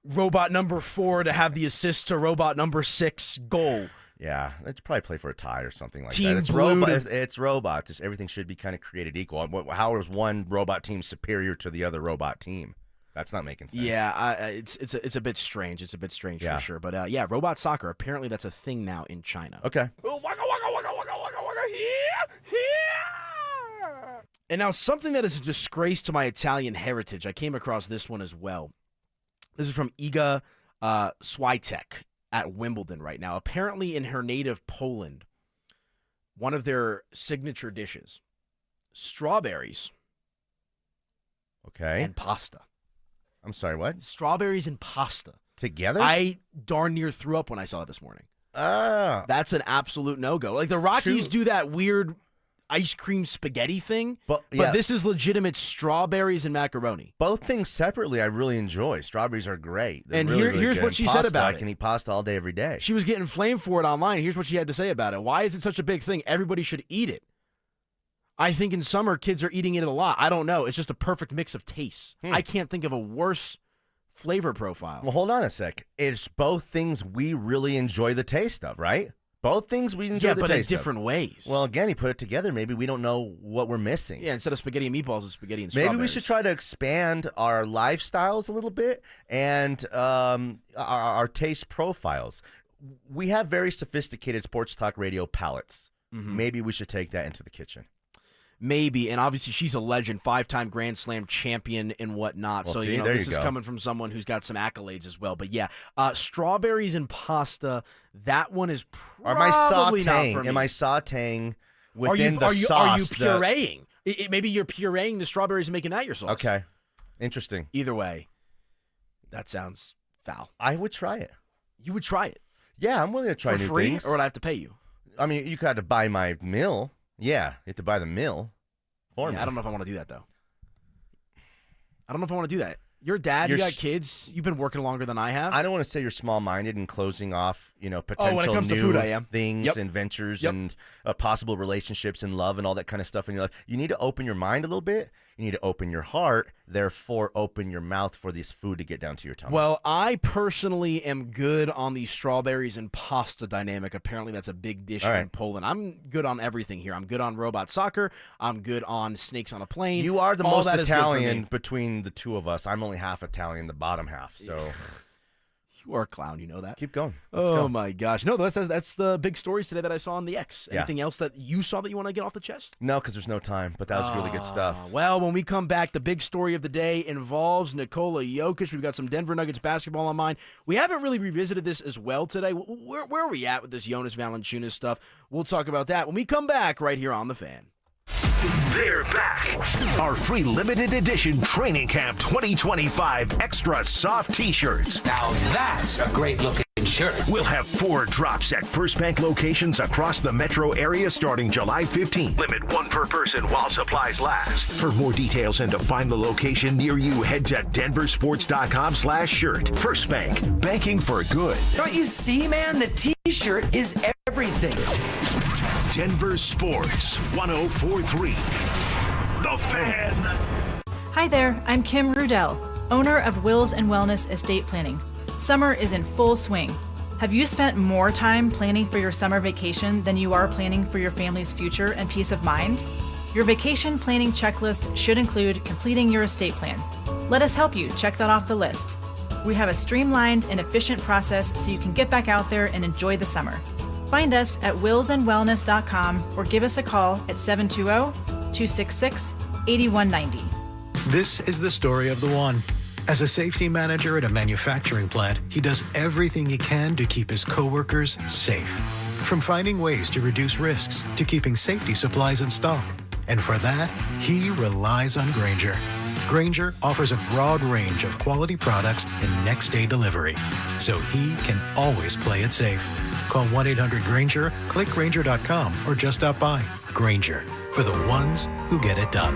Speaker 17: robot number 4 to have the assist to robot number 6 goal.
Speaker 23: Yeah, let's probably play for a tie or something like
Speaker 17: Team
Speaker 23: that. It's robots. Everything should be kind of created equal. How is one robot team superior to the other robot team? That's not making sense.
Speaker 17: Yeah, it's a bit strange. It's a bit strange for sure. But robot soccer. Apparently, that's a thing now in China.
Speaker 23: Okay.
Speaker 17: And now something that is a disgrace to my Italian heritage. I came across this one as well. This is from Iga Swiatek at Wimbledon right now. Apparently, in her native Poland, one of their signature dishes, strawberries.
Speaker 23: Okay.
Speaker 17: And pasta.
Speaker 23: I'm sorry, what?
Speaker 17: Strawberries and pasta.
Speaker 23: Together?
Speaker 17: I darn near threw up when I saw it this morning. That's an absolute no-go. Like the Rockies do that weird ice cream spaghetti thing, but this is legitimate strawberries and macaroni.
Speaker 23: Both things separately I really enjoy. Strawberries are great. They're
Speaker 17: and
Speaker 23: really
Speaker 17: here's
Speaker 23: good.
Speaker 17: what she said about it.
Speaker 23: I can eat pasta all day, every day.
Speaker 17: She was getting flamed for it online. Here's what she had to say about it. Why is it such a big thing? Everybody should eat it. I think in summer, kids are eating it a lot. I don't know. It's just a perfect mix of tastes. I can't think of a worse flavor profile.
Speaker 23: Well, hold on a sec. It's both things we really enjoy the taste of, right? Both things we enjoy the taste of.
Speaker 17: Yeah, but in different ways.
Speaker 23: Well, again, you put it together. Maybe we don't know what we're missing.
Speaker 17: Yeah, instead of spaghetti and meatballs, it's spaghetti and strawberries.
Speaker 23: Maybe we should try to expand our lifestyles a little bit and our taste profiles. We have very sophisticated sports talk radio palates. Mm-hmm. Maybe we should take that into the kitchen.
Speaker 17: Maybe, and obviously she's a legend, 5-time Grand Slam champion and whatnot.
Speaker 23: Well,
Speaker 17: so, this is coming from someone who's got some accolades as well. But, yeah, strawberries and pasta, that one is probably not for me.
Speaker 23: Am I sauteing within the sauce?
Speaker 17: Are you pureeing? Maybe you're pureeing the strawberries and making that your sauce.
Speaker 23: Okay. Interesting.
Speaker 17: Either way, that sounds foul.
Speaker 23: I would try it.
Speaker 17: You would try it?
Speaker 23: Yeah, I'm willing to try
Speaker 17: for
Speaker 23: new
Speaker 17: free,
Speaker 23: things.
Speaker 17: Or would I have to pay you?
Speaker 23: I mean, you got to buy my meal. Yeah, you have to buy the meal for me.
Speaker 17: I don't know if I want to do that, though. I don't know if I want to do that. You're a dad. You got kids. You've been working longer than I have.
Speaker 23: I don't want to say you're small-minded and closing off, potential
Speaker 17: when it comes
Speaker 23: new
Speaker 17: to food, I am.
Speaker 23: things and ventures and possible relationships and love and all that kind of stuff in your life. You need to open your mind a little bit. You need to open your heart. Therefore, open your mouth for this food to get down to your tongue.
Speaker 17: Well, I personally am good on the strawberries and pasta dynamic. Apparently, that's a big dish in Poland. I'm good on everything here. I'm good on robot soccer. I'm good on snakes on a plane.
Speaker 23: You are the most Italian between the two of us. I'm only half Italian, the bottom half. So
Speaker 17: you are a clown. You know that.
Speaker 23: Keep going.
Speaker 17: Let's go. My gosh. No, that's the big stories today that I saw on the X.
Speaker 23: Yeah.
Speaker 17: Anything else that you saw that you want to get off the chest?
Speaker 23: No, because there's no time, but that was really good stuff.
Speaker 17: Well, when we come back, the big story of the day involves Nikola Jokic. We've got some Denver Nuggets basketball on mind. We haven't really revisited this as well today. Where are we at with this Jonas Valanciunas stuff? We'll talk about that when we come back right here on The Fan.
Speaker 3: They're back. Our free limited edition Training Camp 2025 Extra Soft T-shirts.
Speaker 5: Now that's a great looking shirt.
Speaker 3: We'll have 4 drops at First Bank locations across the metro area starting July 15th. Limit 1 per person while supplies last. For more details and to find the location near you, head to DenverSports.com/shirt. First Bank, banking for good.
Speaker 5: Don't you see, man? The T-shirt is everything.
Speaker 3: Denver Sports 104.3. The Fan.
Speaker 12: Hi there, I'm Kim Rudell, owner of Wills and Wellness Estate Planning. Summer is in full swing. Have you spent more time planning for your summer vacation than you are planning for your family's future and peace of mind? Your vacation planning checklist should include completing your estate plan. Let us help you check that off the list. We have a streamlined and efficient process so you can get back out there and enjoy the summer. Find us at willsandwellness.com or give us a call at 720-266-8190.
Speaker 14: This is the story of the one. As a safety manager at a manufacturing plant, he does everything he can to keep his coworkers safe. From finding ways to reduce risks to keeping safety supplies in stock. And for that, he relies on Grainger. Grainger offers a broad range of quality products and next-day delivery, so he can always play it safe. Call 1-800-GRAINGER, click Grainger.com, or just stop by. Grainger, for the ones who get it done.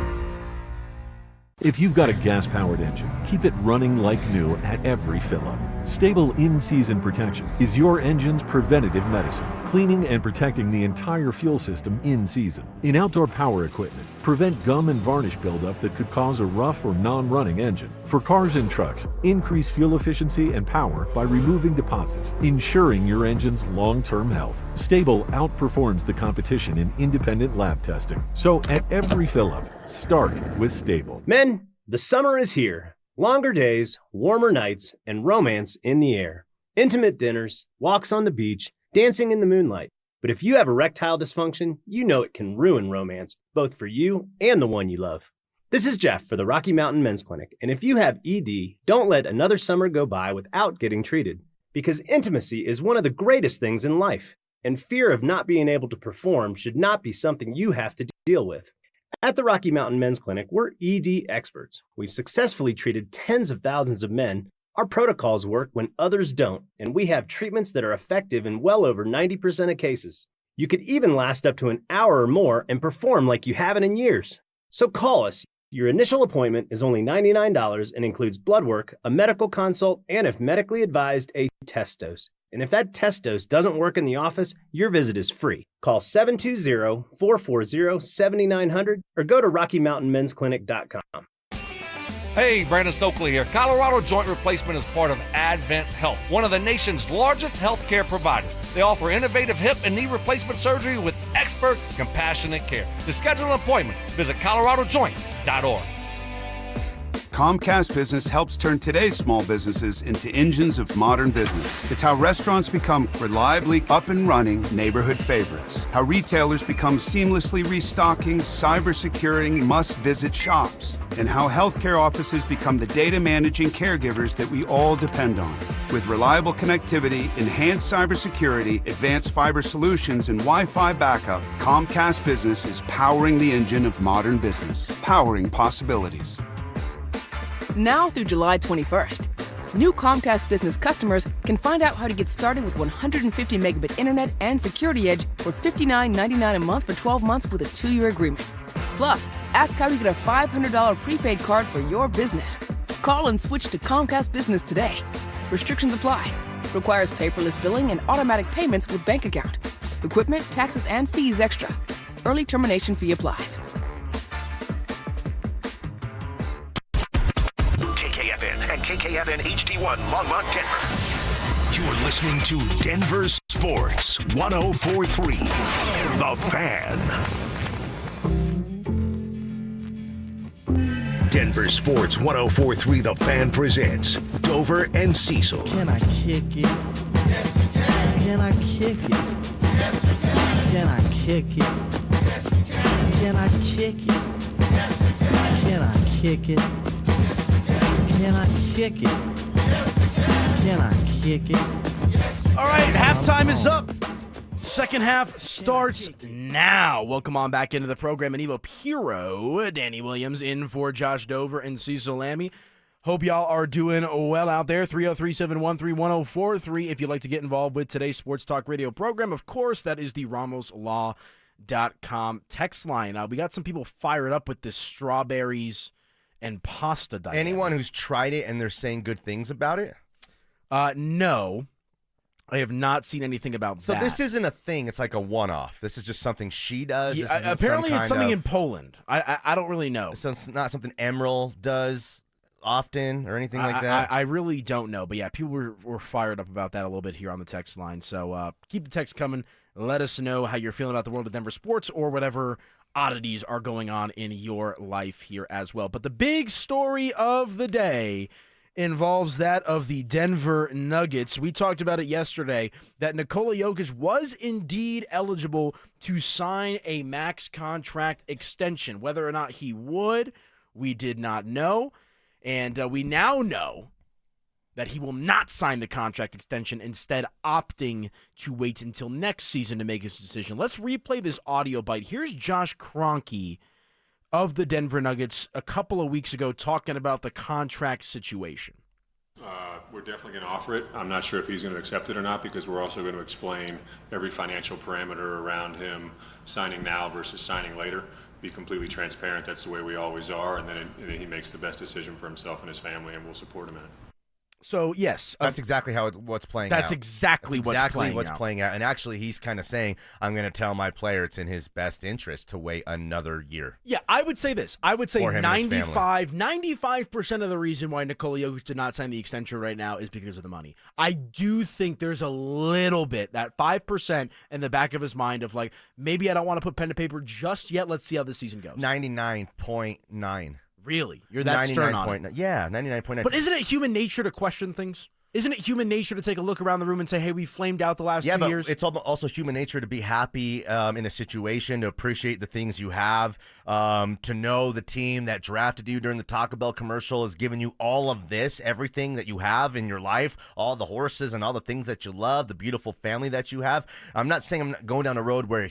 Speaker 15: If you've got a gas-powered engine, keep it running like new at every Phillip. Stable in-season protection is your engine's preventative medicine, cleaning and protecting the entire fuel system in season. In outdoor power equipment, prevent gum and varnish buildup that could cause a rough or non-running engine. For cars and trucks, increase fuel efficiency and power by removing deposits, ensuring your engine's long-term health. Stable outperforms the competition in independent lab testing. So at every Phillip, start with Stable.
Speaker 16: Men, the summer is here. Longer days, warmer nights, and romance in the air. Intimate dinners, walks on the beach, dancing in the moonlight. But if you have erectile dysfunction, you know it can ruin romance, both for you and the one you love. This is Jeff for the Rocky Mountain Men's Clinic, and if you have ED, don't let another summer go by without getting treated. Because intimacy is one of the greatest things in life, and fear of not being able to perform should not be something you have to deal with. At the Rocky Mountain Men's Clinic, we're ED experts. We've successfully treated tens of thousands of men. Our protocols work when others don't, and we have treatments that are effective in well over 90% of cases. You could even last up to an hour or more and perform like you haven't in years. So call us. Your initial appointment is only $99 and includes blood work, a medical consult, and if medically advised, a test dose. And if that test dose doesn't work in the office, your visit is free. Call 720-440-7900 or go to RockyMountainMen'sClinic.com.
Speaker 1: Hey, Brandon Stokley here. Colorado Joint Replacement is part of Advent Health, one of the nation's largest healthcare providers. They offer innovative hip and knee replacement surgery with expert, compassionate care. To schedule an appointment, visit coloradojoint.org.
Speaker 27: Comcast Business helps turn today's small businesses into engines of modern business. It's how restaurants become reliably up and running neighborhood favorites. How retailers become seamlessly restocking, cyber-securing, must-visit shops. And how healthcare offices become the data managing caregivers that we all depend on. With reliable connectivity, enhanced cybersecurity, advanced fiber solutions, and Wi-Fi backup, Comcast Business is powering the engine of modern business. Powering possibilities.
Speaker 20: Now through July 21st, new Comcast Business customers can find out how to get started with 150 megabit internet and Security Edge for $59.99 a month for 12 months with a 2-year agreement. Plus, ask how to get a $500 prepaid card for your business. Call and switch to Comcast Business today. Restrictions apply. Requires paperless billing and automatic payments with bank account. Equipment, taxes, and fees extra. Early termination fee applies.
Speaker 3: And KKFN HD1 Longmont, Denver. You're listening to Denver Sports 104.3. The Fan. Denver Sports 104.3 The Fan presents Dover and Cecil.
Speaker 21: Can I kick it? Yes, you can. Can I kick it? Yes, you can. Can I kick it? Yes, you can. Can I kick it? Yes, you can. Can I kick it? Can I kick it? Can I kick it?
Speaker 17: All right, halftime is up. Second half starts now. Welcome on back into the program. And Evo Piro, Danny Williams in for Josh Dover and Cecil Lammy. Hope y'all are doing well out there. 303-713-1043 if you'd like to get involved with today's Sports Talk Radio program. Of course, that is the RamosLaw.com text line. We got some people fired up with this strawberries and pasta dynamic.
Speaker 23: Anyone who's tried it and they're saying good things about it?
Speaker 17: No. I have not seen anything about that.
Speaker 23: So this isn't a thing. It's like a one-off. This is just something she does.
Speaker 17: Yeah, apparently it's something in Poland. I don't really know.
Speaker 23: So it's not something Emerald does often or anything like that?
Speaker 17: I really don't know. But yeah, people were fired up about that a little bit here on the text line. So keep the text coming. Let us know how you're feeling about the world of Denver sports or whatever oddities are going on in your life here as well. But the big story of the day involves that of the Denver Nuggets. We talked about it yesterday that Nikola Jokic was indeed eligible to sign a max contract extension. Whether or not he would, we did not know. And we now know that he will not sign the contract extension, instead opting to wait until next season to make his decision. Let's replay this audio bite. Here's Josh Kroenke of the Denver Nuggets a couple of weeks ago talking about the contract situation.
Speaker 2: We're definitely going to offer it. I'm not sure if he's going to accept it or not, because we're also going to explain every financial parameter around him signing now versus signing later. Be completely transparent. That's the way we always are, and then he makes the best decision for himself and his family, and we'll support him in it.
Speaker 17: So, yes.
Speaker 23: That's exactly what's playing out.
Speaker 17: That's exactly what's
Speaker 23: playing out. And actually, he's kind of saying, I'm going to tell my player it's in his best interest to wait another year.
Speaker 17: Yeah, I would say this. I would say 95% of the reason why Nikola Jokic did not sign the extension right now is because of the money. I do think there's a little bit, that 5% in the back of his mind of like, maybe I don't want to put pen to paper just yet. Let's see how this season goes.
Speaker 23: 99.9.
Speaker 17: Really? You're that stern on it?
Speaker 23: Yeah, 99.9.
Speaker 17: But isn't it human nature to question things? Isn't it human nature to take a look around the room and say, hey, we flamed out the last 2 years?
Speaker 23: Yeah, but it's also human nature to be happy in a situation, to appreciate the things you have, to know the team that drafted you during the Taco Bell commercial has given you all of this, everything that you have in your life, all the horses and all the things that you love, the beautiful family that you have. I'm not saying I'm not going down a road where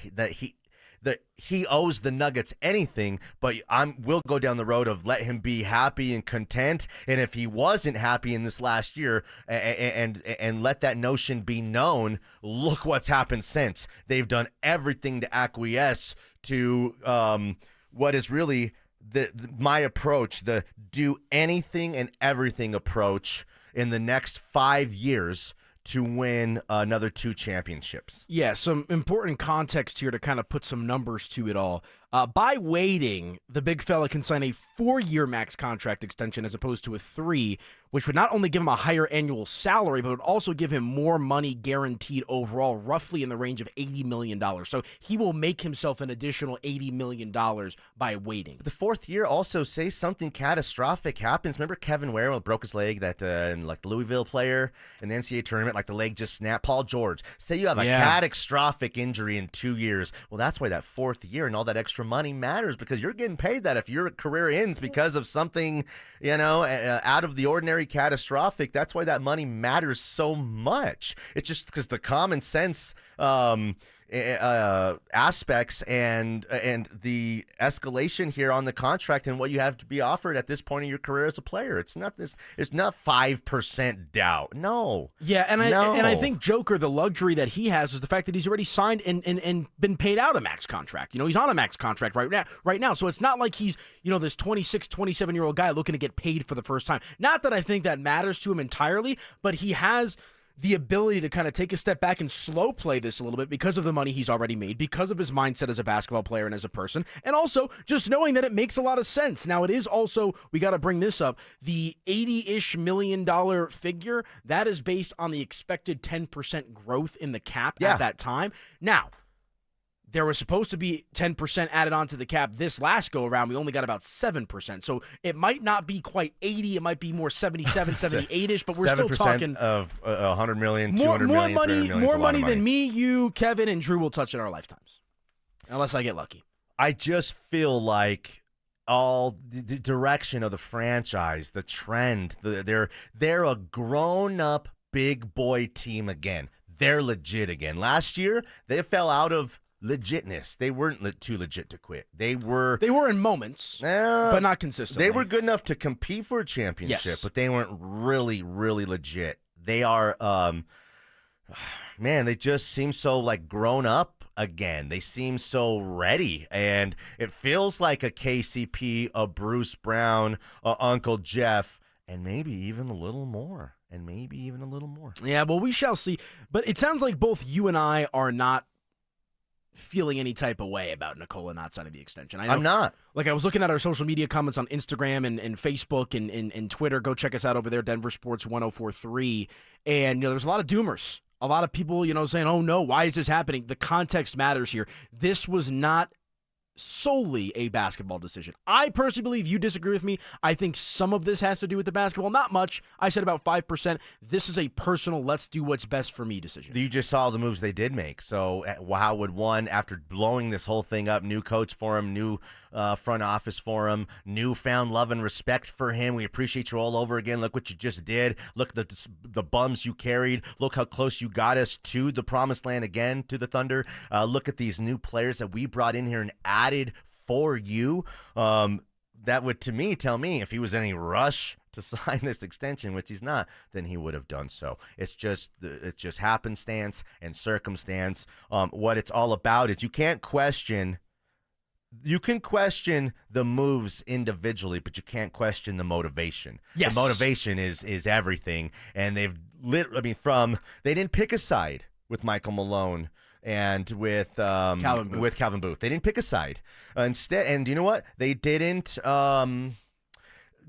Speaker 23: he owes the Nuggets anything, but we'll go down the road of let him be happy and content. And if he wasn't happy in this last year, and let that notion be known, look what's happened since. They've done everything to acquiesce to what is really my approach, the do anything and everything approach in the next 5 years to win another 2 championships.
Speaker 17: Yeah, some important context here to kind of put some numbers to it all. By waiting, the big fella can sign a 4-year max contract extension as opposed to a 3, which would not only give him a higher annual salary, but would also give him more money guaranteed overall, roughly in the range of $80 million. So he will make himself an additional $80 million by waiting.
Speaker 23: The 4th year also, say something catastrophic happens. Remember Kevin Ware broke his leg, that like the Louisville player in the NCAA tournament, like the leg just snapped. Paul George. Say you have a catastrophic injury in 2 years. Well, that's why that 4th year and all that extra money matters, because you're getting paid that if your career ends because of something, out of the ordinary, catastrophic. That's why that money matters so much. It's just because the common sense aspects and the escalation here on the contract and what you have to be offered at this point in your career as a player. It's not 5% doubt. No.
Speaker 17: Yeah, and I think Joker, the luxury that he has is the fact that he's already signed and been paid out a max contract. He's on a max contract right now. So it's not like he's, this 26, 27-year-old guy looking to get paid for the first time. Not that I think that matters to him entirely, but he has the ability to kind of take a step back and slow play this a little bit because of the money he's already made, because of his mindset as a basketball player and as a person, and also just knowing that it makes a lot of sense. Now, it is also, we got to bring this up, the $80-ish million figure, that is based on the expected 10% growth in the cap at that time. Now, there was supposed to be 10% added onto the cap this last go-around. We only got about 7%. So it might not be quite 80. It might be more 77, 78-ish, but we're still talking
Speaker 23: of $100 million,
Speaker 17: more,
Speaker 23: $200
Speaker 17: more
Speaker 23: million,
Speaker 17: money,
Speaker 23: $300 million.
Speaker 17: More money than me, you, Kevin, and Drew will touch in our lifetimes, unless I get lucky.
Speaker 23: I just feel like all the direction of the franchise, the trend, they're a grown-up big boy team again. they're legit again. Last year, they fell out of legitness. They weren't too legit to quit. They were
Speaker 17: in moments, but not consistently.
Speaker 23: They were good enough to compete for a championship, but they weren't really, really legit. They are, man, they just seem so like grown up again. They seem so ready, and it feels like a KCP, a Bruce Brown, a Uncle Jeff, and maybe even a little more.
Speaker 17: Yeah, well, we shall see. But it sounds like both you and I are not feeling any type of way about Nikola not signing the extension.
Speaker 23: I'm not.
Speaker 17: Like, I was looking at our social media comments on Instagram and Facebook and Twitter. Go check us out over there, Denver Sports 1043. And, there's a lot of doomers. A lot of people, saying, oh, no, why is this happening? The context matters here. This was not solely a basketball decision. I personally believe, you disagree with me, I think some of this has to do with the basketball. Not much. I said about 5%. This is a personal, let's do what's best for me decision.
Speaker 23: You just saw the moves they did make. So how would one, after blowing this whole thing up, new coach for him, new front office for him, newfound love and respect for him, we appreciate you all over again. Look what you just did. Look at the bums you carried. Look how close you got us to the promised land again, to the Thunder. Look at these new players that we brought in here and added for you. That would, to me, tell me if he was in any rush to sign this extension, which he's not, then he would have done so. It's just happenstance and circumstance. What it's all about is you can question the moves individually, but you can't question the motivation.
Speaker 17: Yes.
Speaker 23: The motivation is everything, and they didn't pick a side with Michael Malone and with Calvin Booth. They didn't pick a side. Instead, and you know what? They didn't.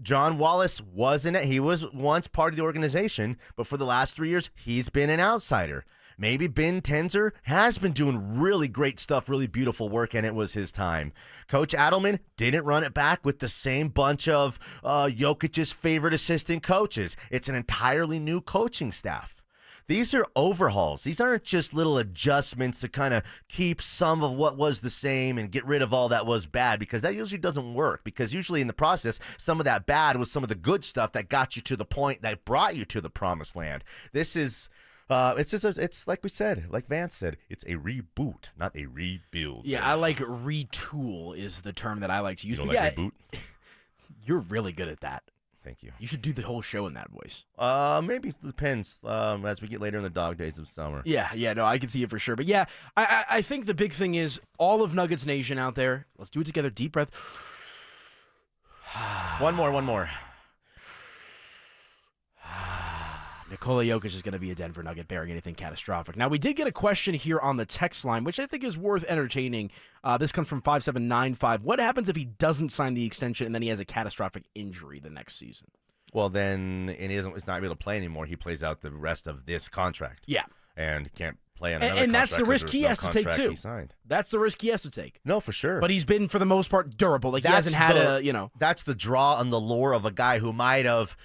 Speaker 23: John Wallace wasn't. He was once part of the organization, but for the last 3 years, he's been an outsider. Maybe Ben Tenzer has been doing really great stuff, really beautiful work, and it was his time. Coach Adelman didn't run it back with the same bunch of Jokic's favorite assistant coaches. It's an entirely new coaching staff. These are overhauls. These aren't just little adjustments to kind of keep some of what was the same and get rid of all that was bad, because that usually doesn't work, because usually in the process, some of that bad was some of the good stuff that got you to the point that brought you to the promised land. This is... it's like we said, like Vance said, it's a reboot, not a rebuild.
Speaker 17: Yeah, I like retool is the term that I like to use.
Speaker 23: You don't like reboot?
Speaker 17: You're really good at that.
Speaker 23: Thank you.
Speaker 17: You should do the whole show in that voice.
Speaker 23: Maybe it depends as we get later in the dog days of summer.
Speaker 17: Yeah, no, I can see it for sure. But yeah, I think the big thing is all of Nuggets Nation out there, let's do it together. Deep breath.
Speaker 23: One more.
Speaker 17: Nikola Jokic is going to be a Denver Nugget, bearing anything catastrophic. Now, we did get a question here on the text line, which I think is worth entertaining. This comes from 5795. What happens if he doesn't sign the extension and then he has a catastrophic injury the next season?
Speaker 23: Well, then it's not able to play anymore. He plays out the rest of this contract.
Speaker 17: Yeah.
Speaker 23: And can't play on another
Speaker 17: and that's the
Speaker 23: contract
Speaker 17: risk he has to take, too.
Speaker 23: He signed.
Speaker 17: That's the risk he has to take.
Speaker 23: No, for sure.
Speaker 17: But he's been, for the most part, durable. Like, he hasn't had
Speaker 23: That's the draw and the lure of a guy who might have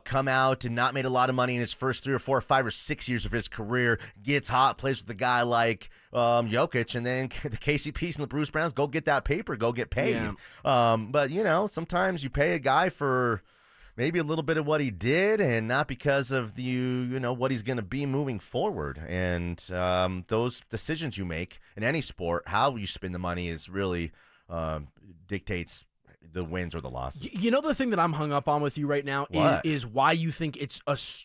Speaker 23: come out and not made a lot of money in his first 3 or 4 or 5 or 6 years of his career, gets hot, plays with a guy like Jokic, and then the KCPs and the Bruce Browns go get that paper, go get paid. Yeah. But, sometimes you pay a guy for maybe a little bit of what he did, and not because of what he's going to be moving forward. And those decisions you make in any sport, how you spend the money, is really dictates the wins or the losses.
Speaker 17: The thing that I'm hung up on with you right now is why you think it's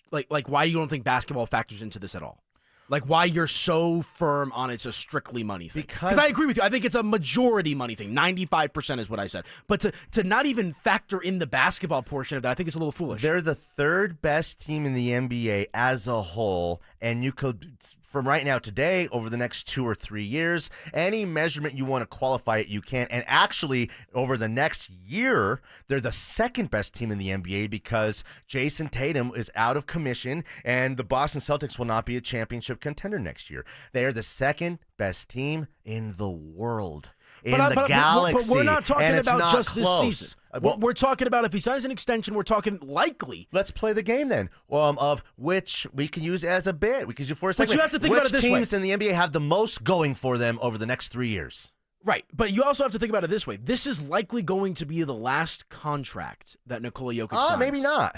Speaker 17: why you don't think basketball factors into this at all. Like, why you're so firm on it's a strictly money thing. Because I agree with you. I think it's a majority money thing. 95% is what I said. But to not even factor in the basketball portion of that, I think it's a little foolish.
Speaker 23: They're the third best team in the NBA as a whole, and you could, from right now today, over the next 2 or 3 years, any measurement you want to qualify it, you can. And actually, over the next year, they're the second best team in the NBA, because Jason Tatum is out of commission, and the Boston Celtics will not be a championship contender next year. They are the second best team in the world, in the galaxy.
Speaker 17: But we're not talking about just
Speaker 23: close.
Speaker 17: This season. We're talking about if he signs an extension, we're talking likely.
Speaker 23: Let's play the game then, of which we can use as a bit. We can use for a second.
Speaker 17: But you have to think about it this way.
Speaker 23: Which teams in the NBA have the most going for them over the next 3 years?
Speaker 17: Right, but you also have to think about it this way. This is likely going to be the last contract that Nikola Jokic signs.
Speaker 23: Maybe not.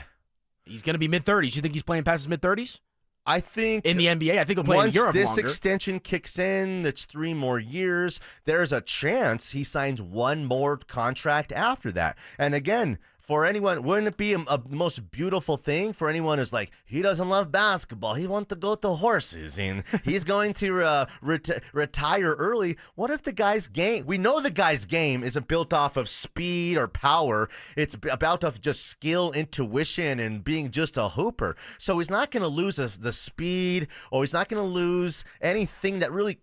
Speaker 17: He's going to be mid-30s. You think he's playing past his mid-30s?
Speaker 23: I think
Speaker 17: in the NBA, I think he'll play in Europe
Speaker 23: once this
Speaker 17: longer.
Speaker 23: extension kicks in, that's 3 more years, there's a chance he signs 1 more contract after that. And again, for anyone, wouldn't it be the most beautiful thing for anyone who's like, he doesn't love basketball, he wants to go to horses, and he's going to retire early? What if the guy's game, we know the guy's game isn't built off of speed or power, it's about of just skill, intuition, and being just a hooper. So he's not going to lose the speed, or he's not going to lose anything that really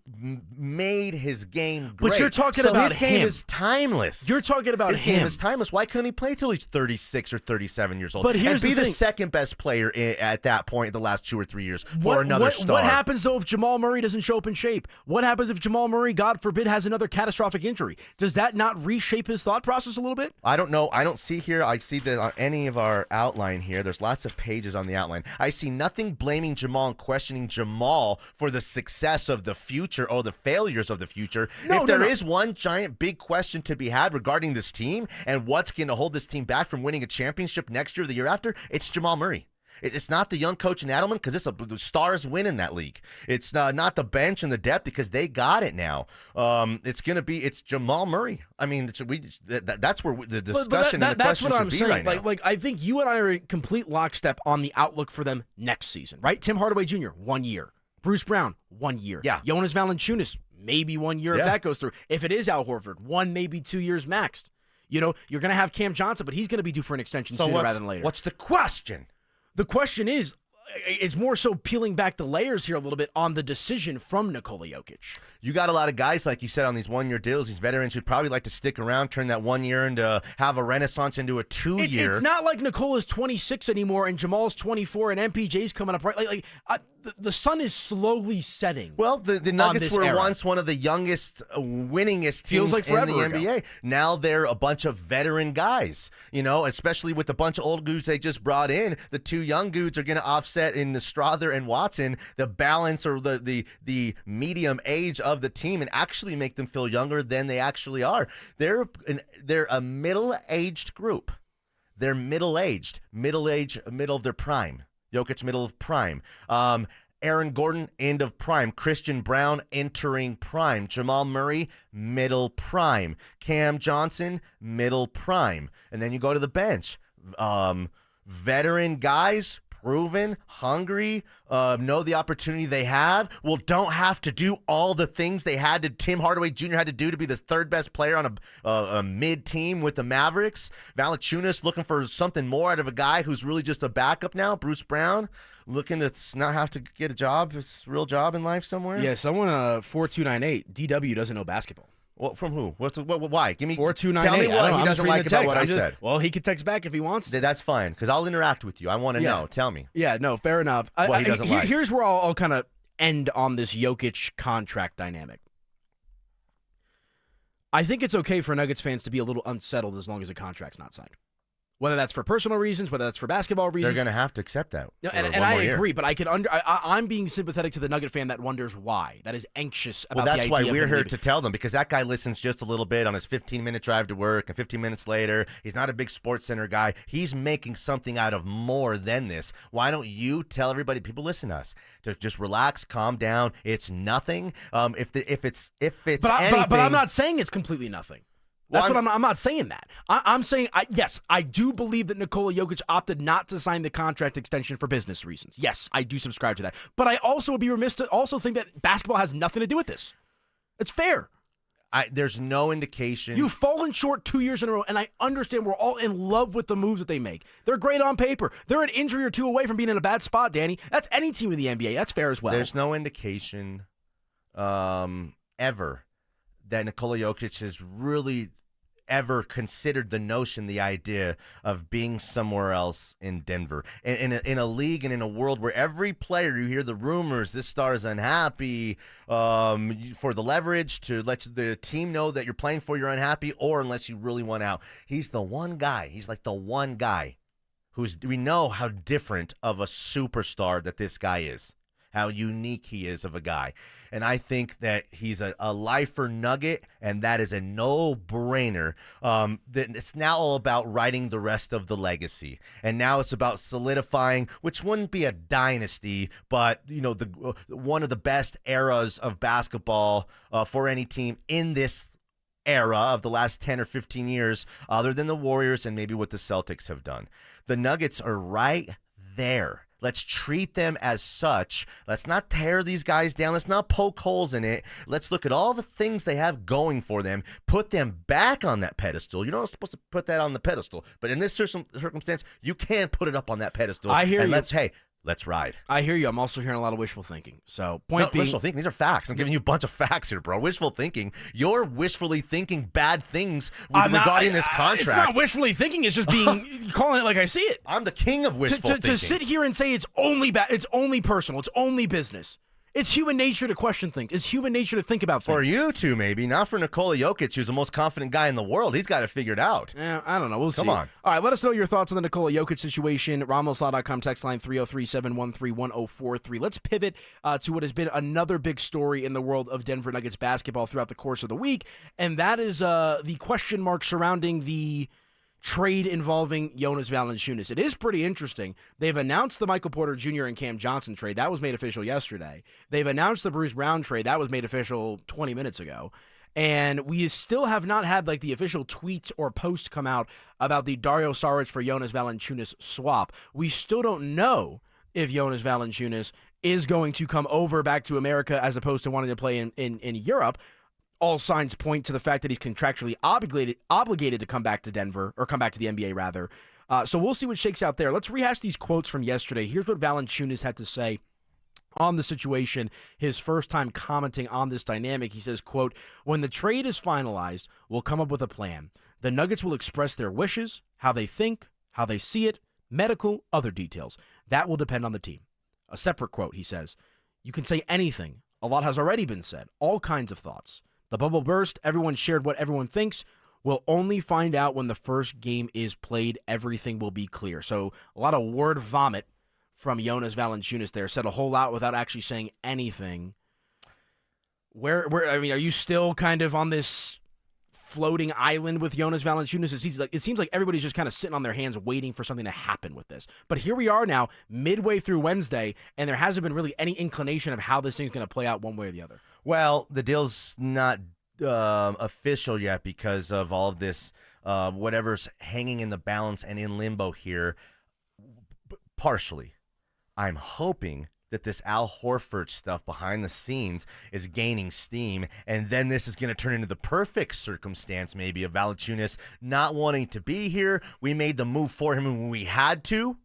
Speaker 23: made his game great.
Speaker 17: But you're talking about
Speaker 23: his game
Speaker 17: him.
Speaker 23: is timeless.
Speaker 17: You're talking about
Speaker 23: his
Speaker 17: him.
Speaker 23: game is timeless. Why couldn't he play till he's 36 or 37 years old?
Speaker 17: But here's
Speaker 23: and be
Speaker 17: the
Speaker 23: the
Speaker 17: thing.
Speaker 23: second best player at that point in the last 2 or 3 years for another star.
Speaker 17: What happens, though, if Jamal Murray doesn't show up in shape? What happens if Jamal Murray, God forbid, has another catastrophic injury? Does that not reshape his thought process a little bit?
Speaker 23: I don't know. I don't see here. I see that on any of our outline here. There's lots of pages on the outline. I see nothing blaming Jamal and questioning Jamal for the success of the future or the failures of the future. If there is one giant big question to be had regarding this team and what's going to hold this team back from winning a championship next year or the year after, it's Jamal Murray. It's not the young coach in Adelman, because the stars win in that league. It's not the bench and the depth, because they got it now. It's Jamal Murray. I mean, that's where the discussion and the question should be right now.
Speaker 17: Like, I think you and I are in complete lockstep on the outlook for them next season, right? Tim Hardaway Jr., 1 year. Bruce Brown, 1 year.
Speaker 23: Yeah.
Speaker 17: Jonas Valanciunas, maybe 1 year if that goes through. If it is Al Horford, 1, maybe 2 years maxed. You know, you're going to have Cam Johnson, but he's going to be due for an extension sooner rather than later.
Speaker 23: What's the question?
Speaker 17: The question is more so peeling back the layers here a little bit on the decision from Nikola Jokic.
Speaker 23: You got a lot of guys, like you said, on these 1 year deals. These veterans who'd probably like to stick around, turn that 1 year into have a renaissance into a 2 year.
Speaker 17: It's not like Nikola's 26 anymore and Jamal's 24 and MPJ's coming up, right? The sun is slowly setting.
Speaker 23: Well, the Nuggets were
Speaker 17: era.
Speaker 23: once one of the youngest, winningest teams
Speaker 17: like
Speaker 23: in the
Speaker 17: forever ago.
Speaker 23: NBA. Now they're a bunch of veteran guys, especially with the bunch of old dudes they just brought in. The 2 young dudes are going to offset in the Strother and Watson the balance or the medium age of the team and actually make them feel younger than they actually are. They're a middle-aged group. They're middle-aged, middle of their prime. Jokic, middle of prime. Aaron Gordon, end of prime. Christian Brown, entering prime. Jamal Murray, middle prime. Cam Johnson, middle prime. And then you go to the bench. Veteran guys, proven, hungry, know the opportunity they have. Well, don't have to do all the things Tim Hardaway Jr. had to do to be the 3rd best player on a mid-team with the Mavericks. Valanciunas looking for something more out of a guy who's really just a backup now. Bruce Brown looking to not have to get a job, his real job in life somewhere.
Speaker 17: Yeah, someone 4298 DW doesn't know basketball.
Speaker 23: Well, from who? Why? Give me
Speaker 17: 4298.
Speaker 23: Tell me what he doesn't like about what I said.
Speaker 17: Well, he can text back if he wants.
Speaker 23: That's fine, because I'll interact with you. I want to know. Tell me.
Speaker 17: Yeah, no, fair enough.
Speaker 23: What he doesn't like.
Speaker 17: Here's where I'll kind of end on this Jokic contract dynamic. I think it's okay for Nuggets fans to be a little unsettled as long as a contract's not signed. Whether that's for personal reasons, whether that's for basketball reasons.
Speaker 23: They're going to have to accept that.
Speaker 17: And I agree, but I'm being sympathetic to the Nugget fan that wonders why, that is anxious about the idea.
Speaker 23: Well, that's why we're here
Speaker 17: maybe
Speaker 23: to tell them, because that guy listens just a little bit on his 15-minute drive to work, and 15 minutes later, he's not a big Sports Center guy. He's making something out of more than this. Why don't you tell everybody, people listen to us, to just relax, calm down. It's nothing. If it's anything,
Speaker 17: but I'm not saying it's completely nothing. That's what I'm not saying that. I'm saying, yes, I do believe that Nikola Jokic opted not to sign the contract extension for business reasons. Yes, I do subscribe to that. But I also would be remiss to also think that basketball has nothing to do with this. It's fair.
Speaker 23: There's no indication.
Speaker 17: You've fallen short 2 years in a row, and I understand we're all in love with the moves that they make. They're great on paper. They're an injury or 2 away from being in a bad spot, Danny. That's any team in the NBA. That's fair as well.
Speaker 23: There's no indication ever that Nikola Jokic has really ever considered the idea of being somewhere else in Denver. In a league and in a world where every player, you hear the rumors, this star is unhappy, for the leverage to let the team know that you're playing for you're unhappy, or unless you really want out. He's the one guy. He's like the one guy we know how different of a superstar that this guy is. how unique he is of a guy. And I think that he's a lifer Nugget, and that is a no-brainer. That it's now all about writing the rest of the legacy. And now it's about solidifying, which wouldn't be a dynasty, but one of the best eras of basketball for any team in this era of the last 10 or 15 years, other than the Warriors and maybe what the Celtics have done. The Nuggets are right there. Let's treat them as such. Let's not tear these guys down. Let's not poke holes in it. Let's look at all the things they have going for them, put them back on that pedestal. You're not supposed to put that on the pedestal, but in this circumstance, you can put it up on that pedestal.
Speaker 17: I hear you.
Speaker 23: Let's ride.
Speaker 17: I hear you. I'm also hearing a lot of wishful thinking. So, point being,
Speaker 23: wishful thinking. These are facts. I'm giving you a bunch of facts here, bro. Wishful thinking. You're wishfully thinking bad things regarding this contract.
Speaker 17: It's not wishfully thinking. It's just calling it like I see it.
Speaker 23: I'm the king of wishful thinking.
Speaker 17: To sit here and say it's only bad, it's only personal, it's only business. It's human nature to question things. It's human nature to think about things.
Speaker 23: For you two, maybe. Not for Nikola Jokic, who's the most confident guy in the world. He's got it figured out.
Speaker 17: I don't know. We'll see.
Speaker 23: Come on.
Speaker 17: All right, let us know your thoughts on the Nikola Jokic situation. RamosLaw.com text line 303-713-1043. Let's pivot to what has been another big story in the world of Denver Nuggets basketball throughout the course of the week, and that is the question mark surrounding the trade involving Jonas Valanciunas. It is pretty interesting. They've announced the Michael Porter Jr. and Cam Johnson trade. That was made official yesterday. They've announced the Bruce Brown trade. That was made official 20 minutes ago. And we still have not had the official tweets or posts come out about the Dario Saric for Jonas Valanciunas swap. We still don't know if Jonas Valanciunas is going to come over back to America as opposed to wanting to play in Europe. All signs point to the fact that he's contractually obligated to come back to Denver, or come back to the NBA, rather. So we'll see what shakes out there. Let's rehash these quotes from yesterday. Here's what Valanciunas had to say on the situation, his first time commenting on this dynamic. He says, quote, "When the trade is finalized, we'll come up with a plan. The Nuggets will express their wishes, how they think, how they see it, medical, other details. That will depend on the team." A separate quote, he says, "You can say anything. A lot has already been said. All kinds of thoughts. The bubble burst. Everyone shared what everyone thinks. We'll only find out when the first game is played. Everything will be clear." So a lot of word vomit from Jonas Valanciunas there. Said a whole lot without actually saying anything. Where are you still kind of on this floating island with Jonas Valanciunas? It seems like everybody's just kind of sitting on their hands waiting for something to happen with this. But here we are now, midway through Wednesday, and there hasn't been really any inclination of how this thing's going to play out one way or the other.
Speaker 23: Well, the deal's not official yet because of all of this, whatever's hanging in the balance and in limbo here. Partially. I'm hoping that this Al Horford stuff behind the scenes is gaining steam, and then this is going to turn into the perfect circumstance maybe of Valanciunas not wanting to be here. We made the move for him when we had to.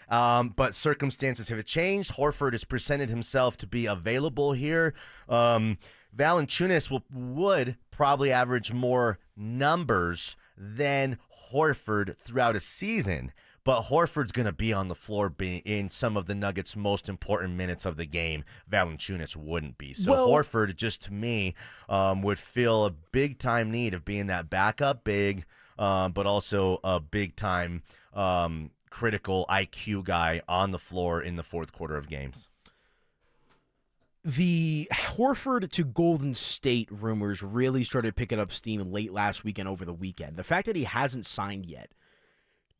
Speaker 23: But circumstances have changed. Horford has presented himself to be available here. Valanciunas would probably average more numbers than Horford throughout a season. But Horford's going to be on the floor in some of the Nuggets' most important minutes of the game. Valanciunas wouldn't be. So Horford, just to me, would feel a big-time need of being that backup big, but also a big-time critical IQ guy on the floor in the fourth quarter of games.
Speaker 17: The Horford to Golden State rumors really started picking up steam late last week and over the weekend. The fact that he hasn't signed yet,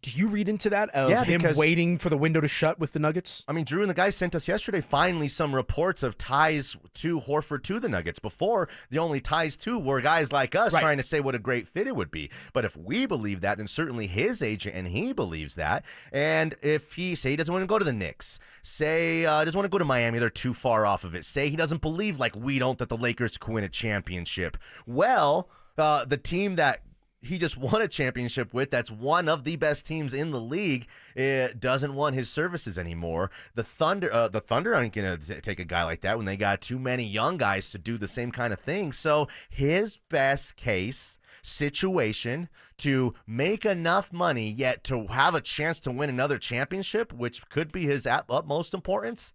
Speaker 17: do you read into that of him waiting for the window to shut with the Nuggets?
Speaker 23: I mean, Drew and the guys sent us yesterday finally some reports of ties to Horford to the Nuggets. Before, the only ties to were guys like us trying to say what a great fit it would be. But if we believe that, then certainly his agent and he believes that. And if he doesn't want to go to the Knicks, doesn't want to go to Miami, they're too far off of it. Say he doesn't believe like we don't that the Lakers could win a championship. Well, the team that he just won a championship with, that's one of the best teams in the league, doesn't want his services anymore. The Thunder aren't going to take a guy like that when they got too many young guys to do the same kind of thing. So his best case situation to make enough money yet to have a chance to win another championship, which could be his utmost importance,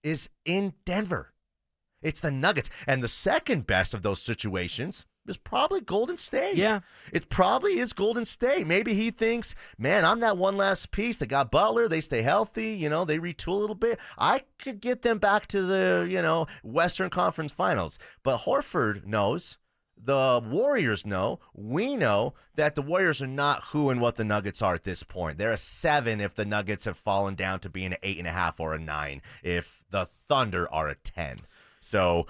Speaker 23: is in Denver. It's the Nuggets. And the second best of those situations is probably Golden State.
Speaker 17: Yeah.
Speaker 23: It probably is Golden State. Maybe he thinks, man, I'm that one last piece. They got Butler. They stay healthy. They retool a little bit. I could get them back to the, Western Conference Finals. But Horford knows. The Warriors know. We know that the Warriors are not who and what the Nuggets are at this point. They're a 7 if the Nuggets have fallen down to being an 8.5 or a 9 if the Thunder are a 10. So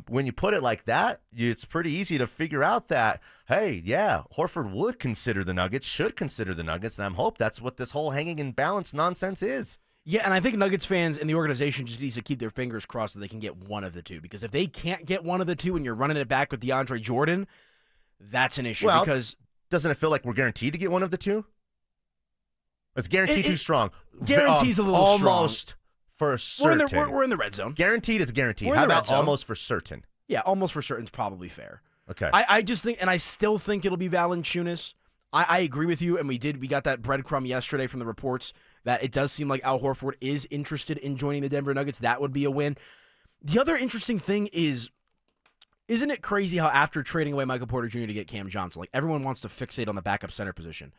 Speaker 23: when you put it like that, it's pretty easy to figure out that, hey, yeah, Horford would consider the Nuggets, should consider the Nuggets, and I hope that's what this whole hanging in balance nonsense is.
Speaker 17: Yeah, and I think Nuggets fans and the organization just needs to keep their fingers crossed that they can get one of the two. Because if they can't get one of the two and you're running it back with DeAndre Jordan, that's an issue.
Speaker 23: Well,
Speaker 17: because
Speaker 23: doesn't it feel like we're guaranteed to get one of the two? It's guaranteed too strong.
Speaker 17: Guarantee's a little
Speaker 23: almost
Speaker 17: strong.
Speaker 23: For certain.
Speaker 17: We're in the red zone.
Speaker 23: Guaranteed is guaranteed.
Speaker 17: We're in
Speaker 23: How
Speaker 17: the red
Speaker 23: about
Speaker 17: zone.
Speaker 23: almost for certain?
Speaker 17: Yeah, almost for certain is probably fair.
Speaker 23: Okay.
Speaker 17: I just think, and I still think it'll be Valanciunas. I agree with you, and we got that breadcrumb yesterday from the reports that it does seem like Al Horford is interested in joining the Denver Nuggets. That would be a win. The other interesting thing is, isn't it crazy how after trading away Michael Porter Jr. to get Cam Johnson, like everyone wants to fixate on the backup center position,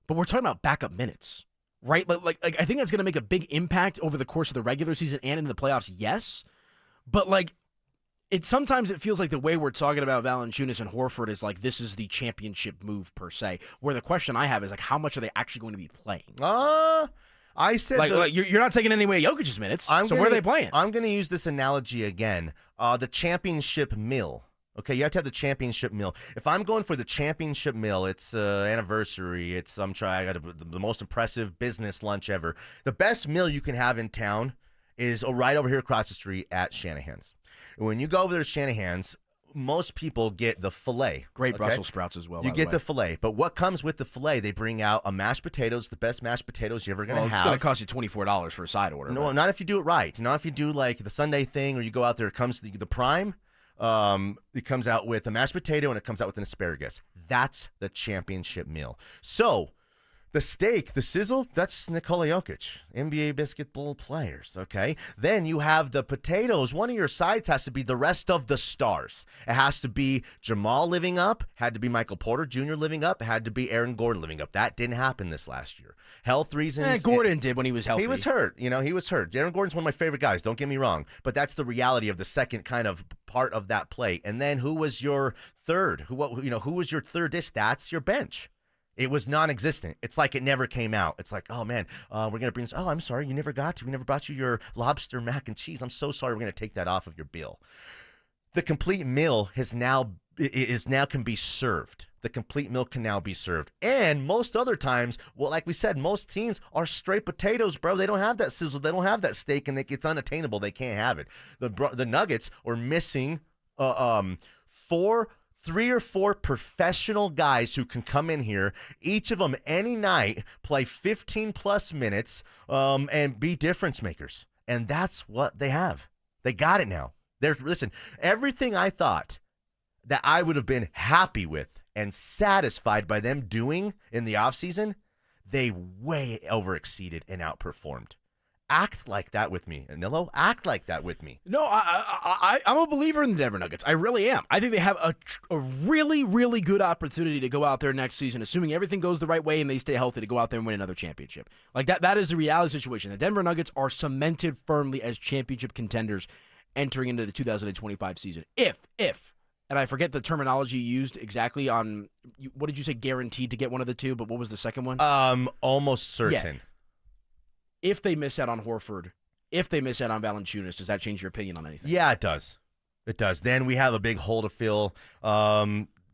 Speaker 17: but we're talking about backup minutes, right? Like I think that's going to make a big impact over the course of the regular season and in the playoffs, yes, but sometimes it feels like the way we're talking about Valanciunas and Horford is like this is the championship move per se. Where the question I have is like, how much are they actually going to be playing?
Speaker 23: I said
Speaker 17: you're not taking any away Jokic's minutes. So where are they playing?
Speaker 23: I'm going to use this analogy again. The championship meal. Okay, you have to have the championship meal. If I'm going for the championship meal, it's anniversary. I got the most impressive business lunch ever. The best meal you can have in town is right over here across the street at Shanahan's. When you go over there to Shanahan's, most people get the filet.
Speaker 17: Great Brussels sprouts as well.
Speaker 23: You get the filet. But what comes with the filet, they bring out a mashed potatoes, the best mashed potatoes you're ever going to have.
Speaker 17: It's going to cost you $24 for a side order.
Speaker 23: No, not if you do it right. Not if you do like the Sunday thing or you go out there, it comes the prime. It comes out with a mashed potato and it comes out with an asparagus. That's the championship meal. So the steak, the sizzle, that's Nikola Jokic, NBA basketball players, okay? Then you have the potatoes. One of your sides has to be the rest of the stars. It has to be Jamal living up, had to be Michael Porter Jr. living up, had to be Aaron Gordon living up. That didn't happen this last year. Health reasons.
Speaker 17: Gordon did when he was healthy.
Speaker 23: He was hurt. He was hurt. Aaron Gordon's one of my favorite guys, don't get me wrong. But that's the reality of the second kind of part of that play. And then who was your third? Who was your third dish? That's your bench. It was non-existent. It's like it never came out. It's like, oh, man, we're going to bring this. Oh, I'm sorry. You never got to. We never brought you your lobster mac and cheese. I'm so sorry. We're going to take that off of your bill. The complete meal can be served. The complete meal can now be served. And most other times, well, like we said, most teams are straight potatoes, bro. They don't have that sizzle. They don't have that steak, and it's unattainable. They can't have it. The Nuggets are missing 3 or 4 professional guys who can come in here, each of them any night, play 15-plus minutes, and be difference makers. And that's what they have. They got it now. Listen, everything I thought that I would have been happy with and satisfied by them doing in the offseason, they way overexceeded and outperformed. Act like that with me, Anillo. Act like that with me.
Speaker 17: No, I'm a believer in the Denver Nuggets. I really am. I think they have a really, really good opportunity to go out there next season, assuming everything goes the right way and they stay healthy, to go out there and win another championship. Like that is the reality situation. The Denver Nuggets are cemented firmly as championship contenders entering into the 2025 season. If, and I forget the terminology used exactly on, what did you say, guaranteed to get one of the two, but what was the second one?
Speaker 23: Almost certain.
Speaker 17: Yeah. If they miss out on Horford, if they miss out on Valanciunas, does that change your opinion on anything?
Speaker 23: Yeah, it does. It does. Then we have a big hole to fill.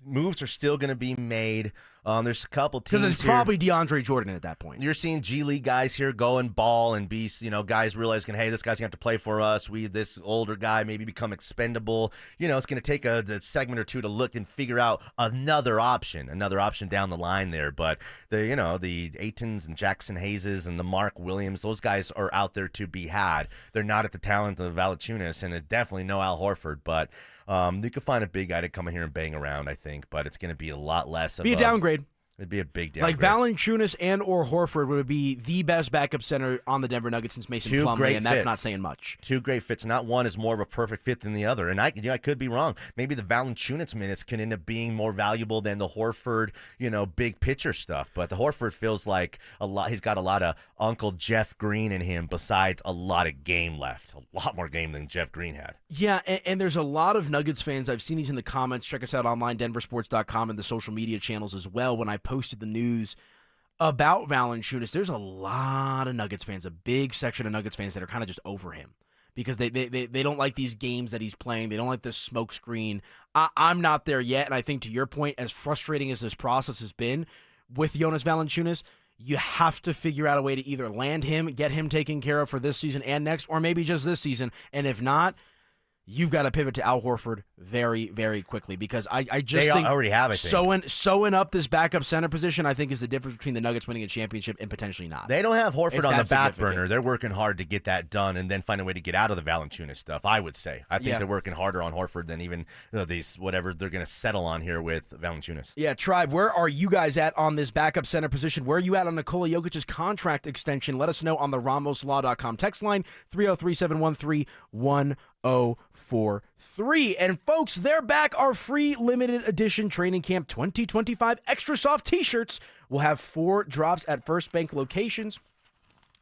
Speaker 23: Moves are still going to be made. There's a couple teams
Speaker 17: because it's probably DeAndre Jordan at that point.
Speaker 23: You're seeing G League guys here go and ball and be, guys realizing, hey, this guy's going to have to play for us. This older guy maybe become expendable. It's going to take the segment or two to look and figure out another option down the line there. But the Aytons and Jackson Hayeses and the Mark Williams, those guys are out there to be had. They're not at the talent of Valanciunas, and definitely no Al Horford, but you could find a big guy to come in here and bang around, I think, but it's going to be a lot less of
Speaker 17: a downgrade.
Speaker 23: It'd be a big
Speaker 17: Like
Speaker 23: downgrade.
Speaker 17: Valanciunas and or Horford would be the best backup center on the Denver Nuggets since Mason
Speaker 23: Two
Speaker 17: Plumlee,
Speaker 23: great
Speaker 17: and that's
Speaker 23: fits.
Speaker 17: not saying much.
Speaker 23: Two great fits. Not one is more of a perfect fit than the other. And I could be wrong. Maybe the Valanciunas minutes can end up being more valuable than the Horford, big picture stuff. But the Horford feels like a lot. He's got a lot of Uncle Jeff Green in him. Besides a lot of game left, a lot more game than Jeff Green had.
Speaker 17: Yeah, and there's a lot of Nuggets fans. I've seen these in the comments. Check us out online, DenverSports.com, and the social media channels as well. When I posted the news about Valanciunas, there's a lot of Nuggets fans, a big section of Nuggets fans that are kind of just over him because they don't like these games that he's playing. They don't like this smoke screen. I'm not there yet, and I think to your point, as frustrating as this process has been with Jonas Valanciunas, you have to figure out a way to either land him, get him taken care of for this season and next, or maybe just this season, and if not, you've got to pivot to Al Horford very, very quickly because I just
Speaker 23: They
Speaker 17: think
Speaker 23: already have, I think.
Speaker 17: sewing up this backup center position, I think, is the difference between the Nuggets winning a championship and potentially not.
Speaker 23: They don't have Horford
Speaker 17: It's
Speaker 23: on
Speaker 17: that
Speaker 23: the back
Speaker 17: significant.
Speaker 23: burner. They're working hard to get that done and then find a way to get out of the Valanciunas stuff, I would say. I think
Speaker 17: Yeah.
Speaker 23: they're working harder on Horford than even these whatever they're going to settle on here with Valanciunas.
Speaker 17: Yeah, Tribe, where are you guys at on this backup center position? Where are you at on Nikola Jokic's contract extension? Let us know on the RamosLaw.com text line, 303-713-1043. And folks, they're back. Our free limited edition Training Camp 2025 Extra Soft t-shirts will have 4 drops at First Bank locations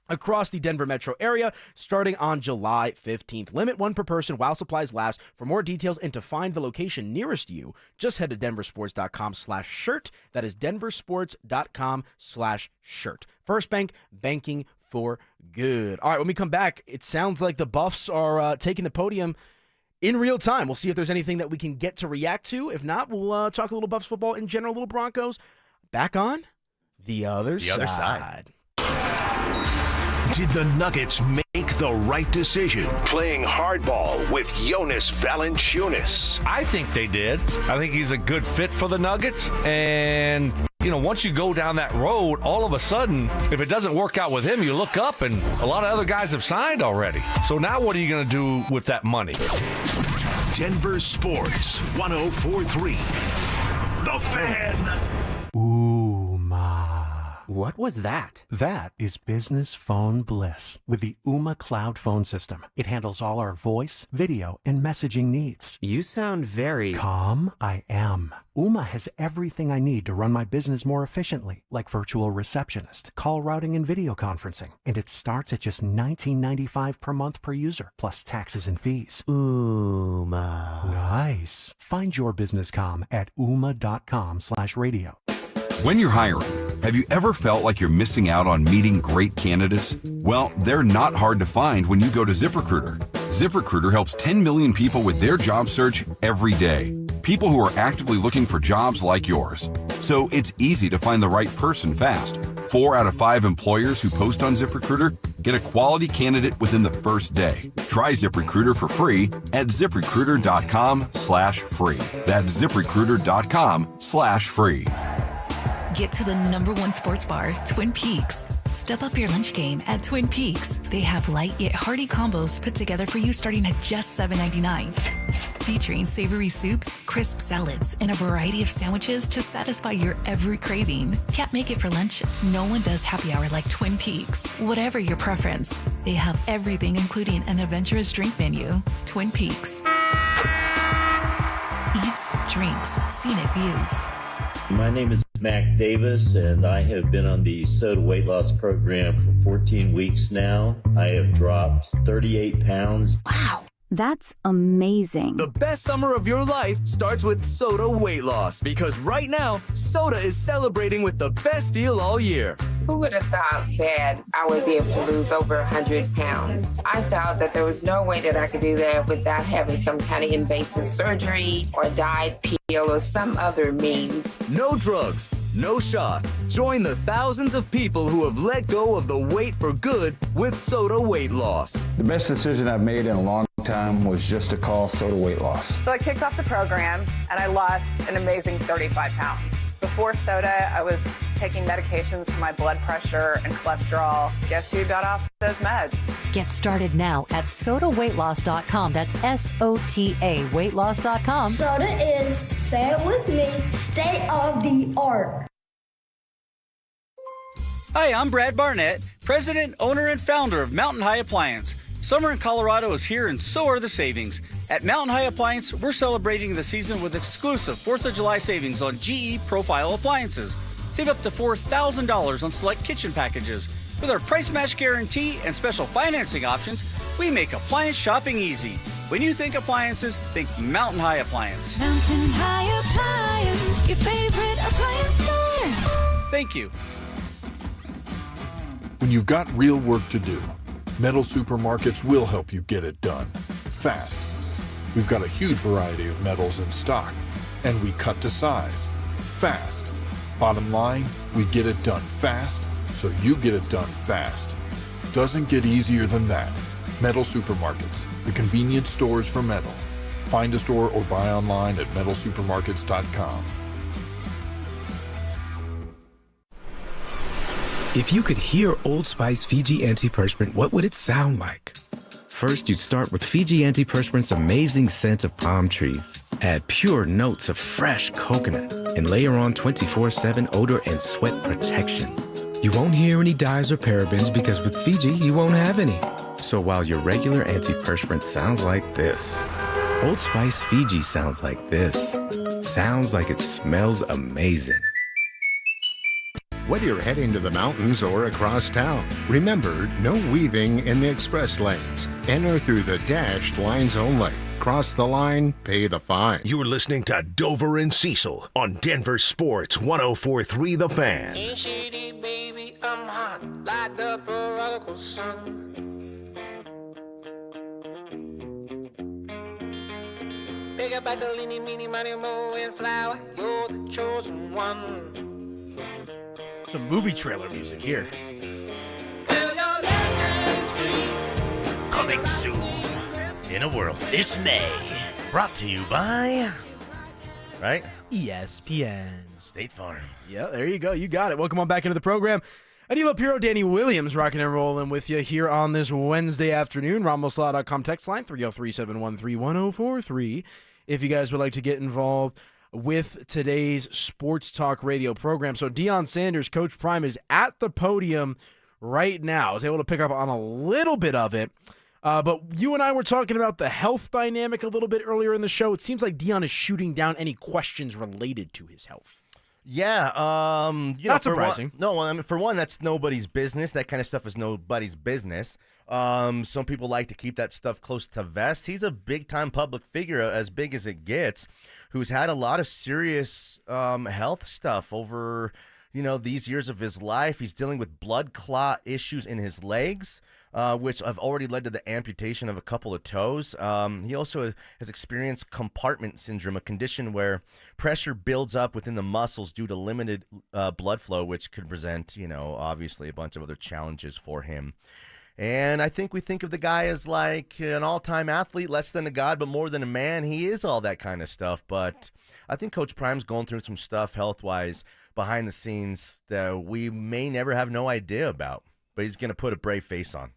Speaker 17: across the Denver metro area starting on July 15th. Limit 1 per person while supplies last. For more details and to find the location nearest you, just head to DenverSports.com/shirt. That is DenverSports.com/shirt. First Bank, banking for good. All right, when we come back, it sounds like the Buffs are taking the podium in real time. We'll see if there's anything that we can get to react to. If not, we'll talk a little Buffs football in general, a little Broncos. Back on the other side.
Speaker 3: Did the Nuggets make the right decision playing hardball with Jonas Valanciunas?
Speaker 1: I think they did. I think he's a good fit for the Nuggets. And, once you go down that road, all of a sudden, if it doesn't work out with him, you look up and a lot of other guys have signed already. So now what are you going to do with that money?
Speaker 3: Denver Sports 104.3. The Fan.
Speaker 4: What was that? That is business phone bliss with the Ooma Cloud phone system. It handles all our voice, video, and messaging needs.
Speaker 6: You sound very
Speaker 4: calm. I am. Ooma has everything I need to run my business more efficiently, like virtual receptionist, call routing, and video conferencing. And it starts at just $19.95 per month per user, plus taxes and fees.
Speaker 6: Ooma.
Speaker 4: Nice. Find your business comm at ooma.com/radio.
Speaker 7: When you're hiring, have you ever felt like you're missing out on meeting great candidates? Well, they're not hard to find when you go to ZipRecruiter. ZipRecruiter helps 10 million people with their job search every day. People who are actively looking for jobs like yours. So it's easy to find the right person fast. 4 out of 5 employers who post on ZipRecruiter get a quality candidate within the first day. Try ZipRecruiter for free at ZipRecruiter.com/free. That's ZipRecruiter.com/free.
Speaker 8: Get to the #1 sports bar, Twin Peaks. Step up your lunch game at Twin Peaks. They have light yet hearty combos put together for you starting at just $7.99. Featuring savory soups, crisp salads, and a variety of sandwiches to satisfy your every craving. Can't make it for lunch? No one does happy hour like Twin Peaks. Whatever your preference, they have everything including an adventurous drink menu. Twin Peaks. Eats, drinks, scenic views.
Speaker 9: My name is Mac Davis, and I have been on the soda weight loss program for 14 weeks now. I have dropped 38 pounds.
Speaker 11: Wow. That's amazing.
Speaker 13: The best summer of your life starts with Soda Weight Loss, because right now, Soda is celebrating with the best deal all year.
Speaker 22: Who would have thought that I would be able to lose over 100 pounds? I thought that there was no way that I could do that without having some kind of invasive surgery or diet pill or some other means.
Speaker 13: No drugs, no shots. Join the thousands of people who have let go of the weight for good with Soda Weight Loss.
Speaker 29: The best decision I've made in a long time was just to call Soda Weight Loss.
Speaker 30: So I kicked off the program and I lost an amazing 35 pounds. Before Soda, I was taking medications for my blood pressure and cholesterol. Guess who got off those meds?
Speaker 31: Get started now at sodaweightloss.com. That's SOTA weightloss.com.
Speaker 32: Soda is, say it with me, state of the art.
Speaker 5: Hi, I'm Brad Barnett, president, owner, and founder of Mountain High Appliance. Summer in Colorado is here, and so are the savings. At Mountain High Appliance, we're celebrating the season with exclusive 4th of July savings on GE Profile appliances. Save up to $4,000 on select kitchen packages. With our price match guarantee and special financing options, we make appliance shopping easy. When you think appliances, think Mountain High Appliance.
Speaker 10: Mountain High Appliance, your favorite appliance store.
Speaker 5: Thank you.
Speaker 12: When you've got real work to do, Metal Supermarkets will help you get it done fast. We've got a huge variety of metals in stock, and we cut to size fast. Bottom line, we get it done fast, so you get it done fast. Doesn't get easier than that. Metal Supermarkets, the convenient stores for metal. Find a store or buy online at metalsupermarkets.com.
Speaker 14: If you could hear Old Spice Fiji Antiperspirant, what would it sound like? First, you'd start with Fiji Antiperspirant's amazing scent of palm trees. Add pure notes of fresh coconut and layer on 24/7 odor and sweat protection. You won't hear any dyes or parabens because with Fiji, you won't have any. So while your regular antiperspirant sounds like this, Old Spice Fiji sounds like this. Sounds like it smells amazing.
Speaker 15: Whether you're heading to the mountains or across town, remember, no weaving in the express lanes. Enter through the dashed lines only. Cross the line, pay the fine.
Speaker 3: You're listening to Dover and Cecil on Denver Sports 104.3 The Fan.
Speaker 18: Ain't shady, baby, I'm hot like the prodigal son. Big up Bartolini, meeny, money, mo, and flower. You're the chosen one.
Speaker 17: Some movie trailer music here.
Speaker 23: Coming soon in a world this May. Brought to you by, right?
Speaker 17: ESPN.
Speaker 23: State Farm.
Speaker 17: Yeah, there you go. You got it. Welcome on back into the program. Anilo Piro, Danny Williams, rocking and rolling with you here on this Wednesday afternoon. RamosLaw.com text line 303-713-1043. If you guys would like to get involved with today's Sports Talk Radio program. So Deion Sanders, Coach Prime, is at the podium right now. I was able to pick up on a little bit of it. But you and I were talking about the health dynamic a little bit earlier in the show. It seems like Deion is shooting down any questions related to his health.
Speaker 23: Yeah,
Speaker 17: Not surprising.
Speaker 23: For one, that's nobody's business. That kind of stuff is nobody's business. Some people like to keep that stuff close to vest. He's a big-time public figure, as big as it gets, who's had a lot of serious health stuff over, these years of his life. He's dealing with blood clot issues in his legs, which have already led to the amputation of a couple of toes. He also has experienced compartment syndrome, a condition where pressure builds up within the muscles due to limited blood flow, which could present, obviously a bunch of other challenges for him. And I think we think of the guy as like an all-time athlete, less than a god, but more than a man. He is all that kind of stuff. But I think Coach Prime's going through some stuff health-wise behind the scenes that we may never have no idea about. But he's going to put a brave face on.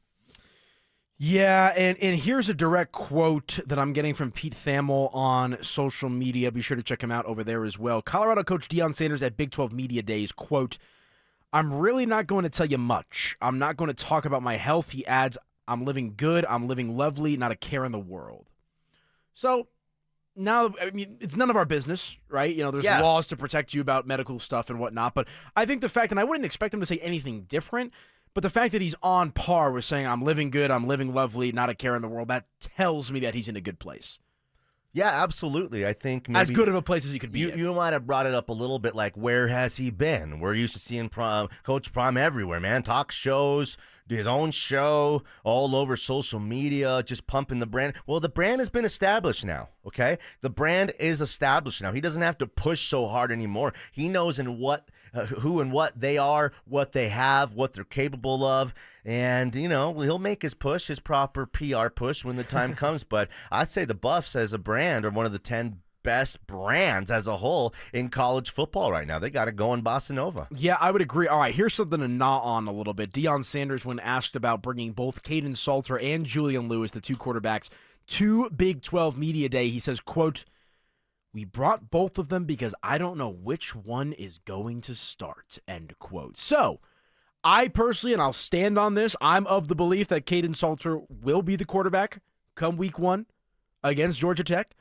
Speaker 17: Yeah, and here's a direct quote that I'm getting from Pete Thamel on social media. Be sure to check him out over there as well. Colorado coach Deion Sanders at Big 12 Media Days, quote, "I'm really not going to tell you much. I'm not going to talk about my health." He adds, "I'm living good. I'm living lovely. Not a care in the world." So now, it's none of our business, right? There's laws to protect you about medical stuff and whatnot. But I think the fact, and I wouldn't expect him to say anything different, but the fact that he's on par with saying, "I'm living good. I'm living lovely. Not a care in the world," that tells me that he's in a good place.
Speaker 23: Yeah, absolutely. I think maybe
Speaker 17: as good of a place as he could be.
Speaker 23: You might have brought it up a little bit, like, where has he been? We're used to seeing Coach Prime everywhere, man. Talk shows, his own show, all over social media, just pumping the brand. Well, the brand has been established now, okay? The brand is established now. He doesn't have to push so hard anymore. He knows who and what they are, what they have, what they're capable of. And, he'll make his push, his proper PR push when the time comes. But I'd say the Buffs as a brand are one of the 10 best brands as a whole in college football right now. They got to go in Bossa Nova.
Speaker 17: Yeah, I would agree. All right, here's something to gnaw on a little bit. Deion Sanders, when asked about bringing both Caden Salter and Julian Lewis, the two quarterbacks, to Big 12 Media Day, he says, quote, "We brought both of them because I don't know which one is going to start," end quote. So I personally, and I'll stand on this, I'm of the belief that Payton Salter will be the quarterback come week 1 against Georgia Tech,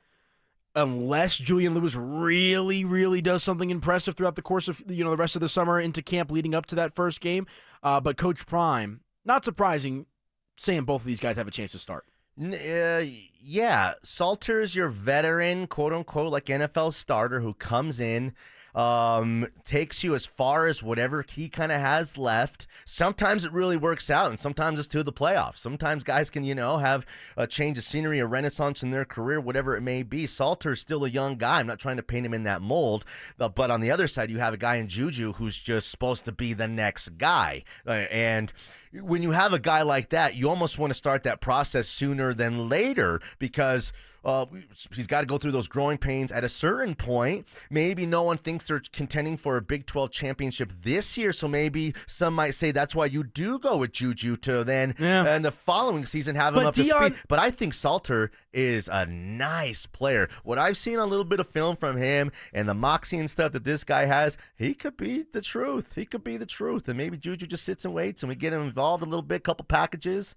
Speaker 17: unless Julian Lewis really, really does something impressive throughout the course of the rest of the summer into camp leading up to that first game. But Coach Prime, not surprising, saying both of these guys have a chance to start.
Speaker 23: Yeah, Salter's your veteran, quote-unquote, like NFL starter who comes in, takes you as far as whatever he kind of has left. Sometimes it really works out, and sometimes it's to the playoffs. Sometimes guys can, have a change of scenery, a renaissance in their career, whatever it may be. Salter's still a young guy. I'm not trying to paint him in that mold, but on the other side, you have a guy in Juju who's just supposed to be the next guy, and when you have a guy like that, you almost want to start that process sooner than later because he's got to go through those growing pains. At a certain point, maybe no one thinks they're contending for a Big 12 championship this year, so maybe some might say that's why you do go with Juju to then and the following season have him up to speed. But I think Salter is a nice player. What I've seen a little bit of film from him and the moxie and stuff that this guy has, he could be the truth. He could be the truth. And maybe Juju just sits and waits and we get him involved a little bit, couple packages.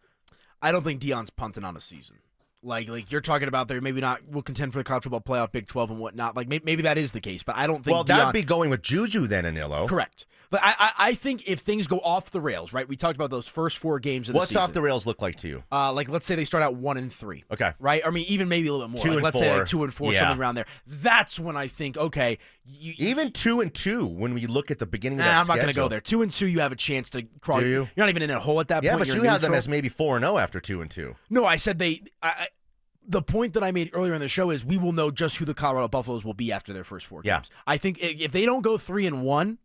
Speaker 17: I don't think Deion's punting on a season. Like you're talking about there, maybe not will contend for the college football playoff, Big 12 and whatnot. Like maybe that is the case, but I don't think.
Speaker 23: Well, that'd be going with Juju then, Anillo.
Speaker 17: Correct. But I think if things go off the rails, right? We talked about those first 4 games of the season.
Speaker 23: What's off the rails look like to you?
Speaker 17: Like let's say they start out 1-3.
Speaker 23: Okay.
Speaker 17: Right? I mean, even maybe a little bit more.
Speaker 23: 2 and
Speaker 17: let's
Speaker 23: 4.
Speaker 17: say like 2 and 4, something around there. That's when I think, okay,
Speaker 23: even 2-2. When we look at the beginning of that
Speaker 17: I'm not going to
Speaker 23: schedule.
Speaker 17: go there. 2-2, you have a chance to crawl.
Speaker 23: Do you?
Speaker 17: You're not even in a hole at that point.
Speaker 23: Yeah, but
Speaker 17: You're
Speaker 23: you have them
Speaker 17: neutral.
Speaker 23: as maybe 4-0 after 2-2.
Speaker 17: No, I said the point that I made earlier in the show is we will know just who the Colorado Buffaloes will be after their first 4 games. I think if they don't go 3-1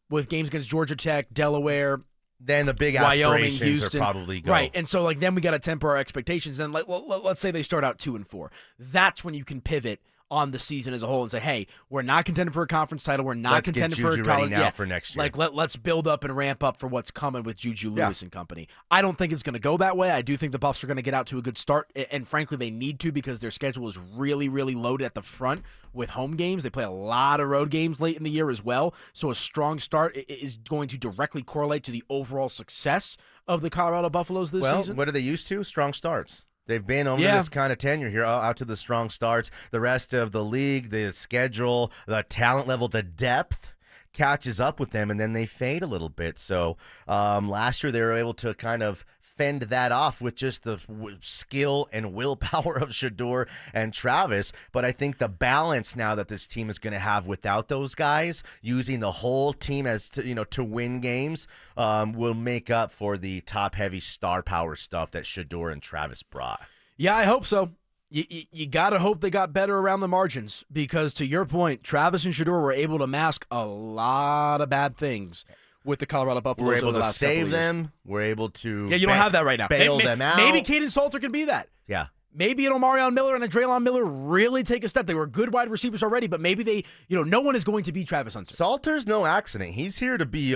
Speaker 17: with games against Georgia Tech, Delaware,
Speaker 23: then the big
Speaker 17: Wyoming,
Speaker 23: aspirations
Speaker 17: Houston,
Speaker 23: are probably go.
Speaker 17: Right, and so then we got to temper our expectations. And let's say they start out 2-4. That's when you can pivot on the season as a whole and say, hey, we're not contending for a conference title. We're not contending for a college.
Speaker 23: Ready now for next year.
Speaker 17: Like let's build up and ramp up for what's coming with Juju Lewis and company. I don't think it's going to go that way. I do think the Buffs are going to get out to a good start, and frankly, they need to because their schedule is really, really loaded at the front with home games. They play a lot of road games late in the year as well. So a strong start is going to directly correlate to the overall success of the Colorado Buffaloes this season.
Speaker 23: What are they used to? Strong starts. They've been over this kind of tenure here, out to the strong starts. The rest of the league, the schedule, the talent level, the depth catches up with them, and then they fade a little bit. So last year they were able to kind of fend that off with just the skill and willpower of Shedeur and Travis. But I think the balance now that this team is going to have without those guys, using the whole team as to win games, will make up for the top-heavy star power stuff that Shedeur and Travis brought.
Speaker 17: Yeah, I hope so. You got to hope they got better around the margins because, to your point, Travis and Shedeur were able to mask a lot of bad things with the Colorado Buffaloes.
Speaker 23: We're able to save them. We're able to
Speaker 17: you don't have that right now.
Speaker 23: Bail them out.
Speaker 17: Maybe Payton Salter can be that.
Speaker 23: Yeah.
Speaker 17: Maybe an Omarion Miller and a Draylon Miller really take a step. They were good wide receivers already, but maybe they, no one is going to be Travis Hunter.
Speaker 23: Salter's no accident. He's here to be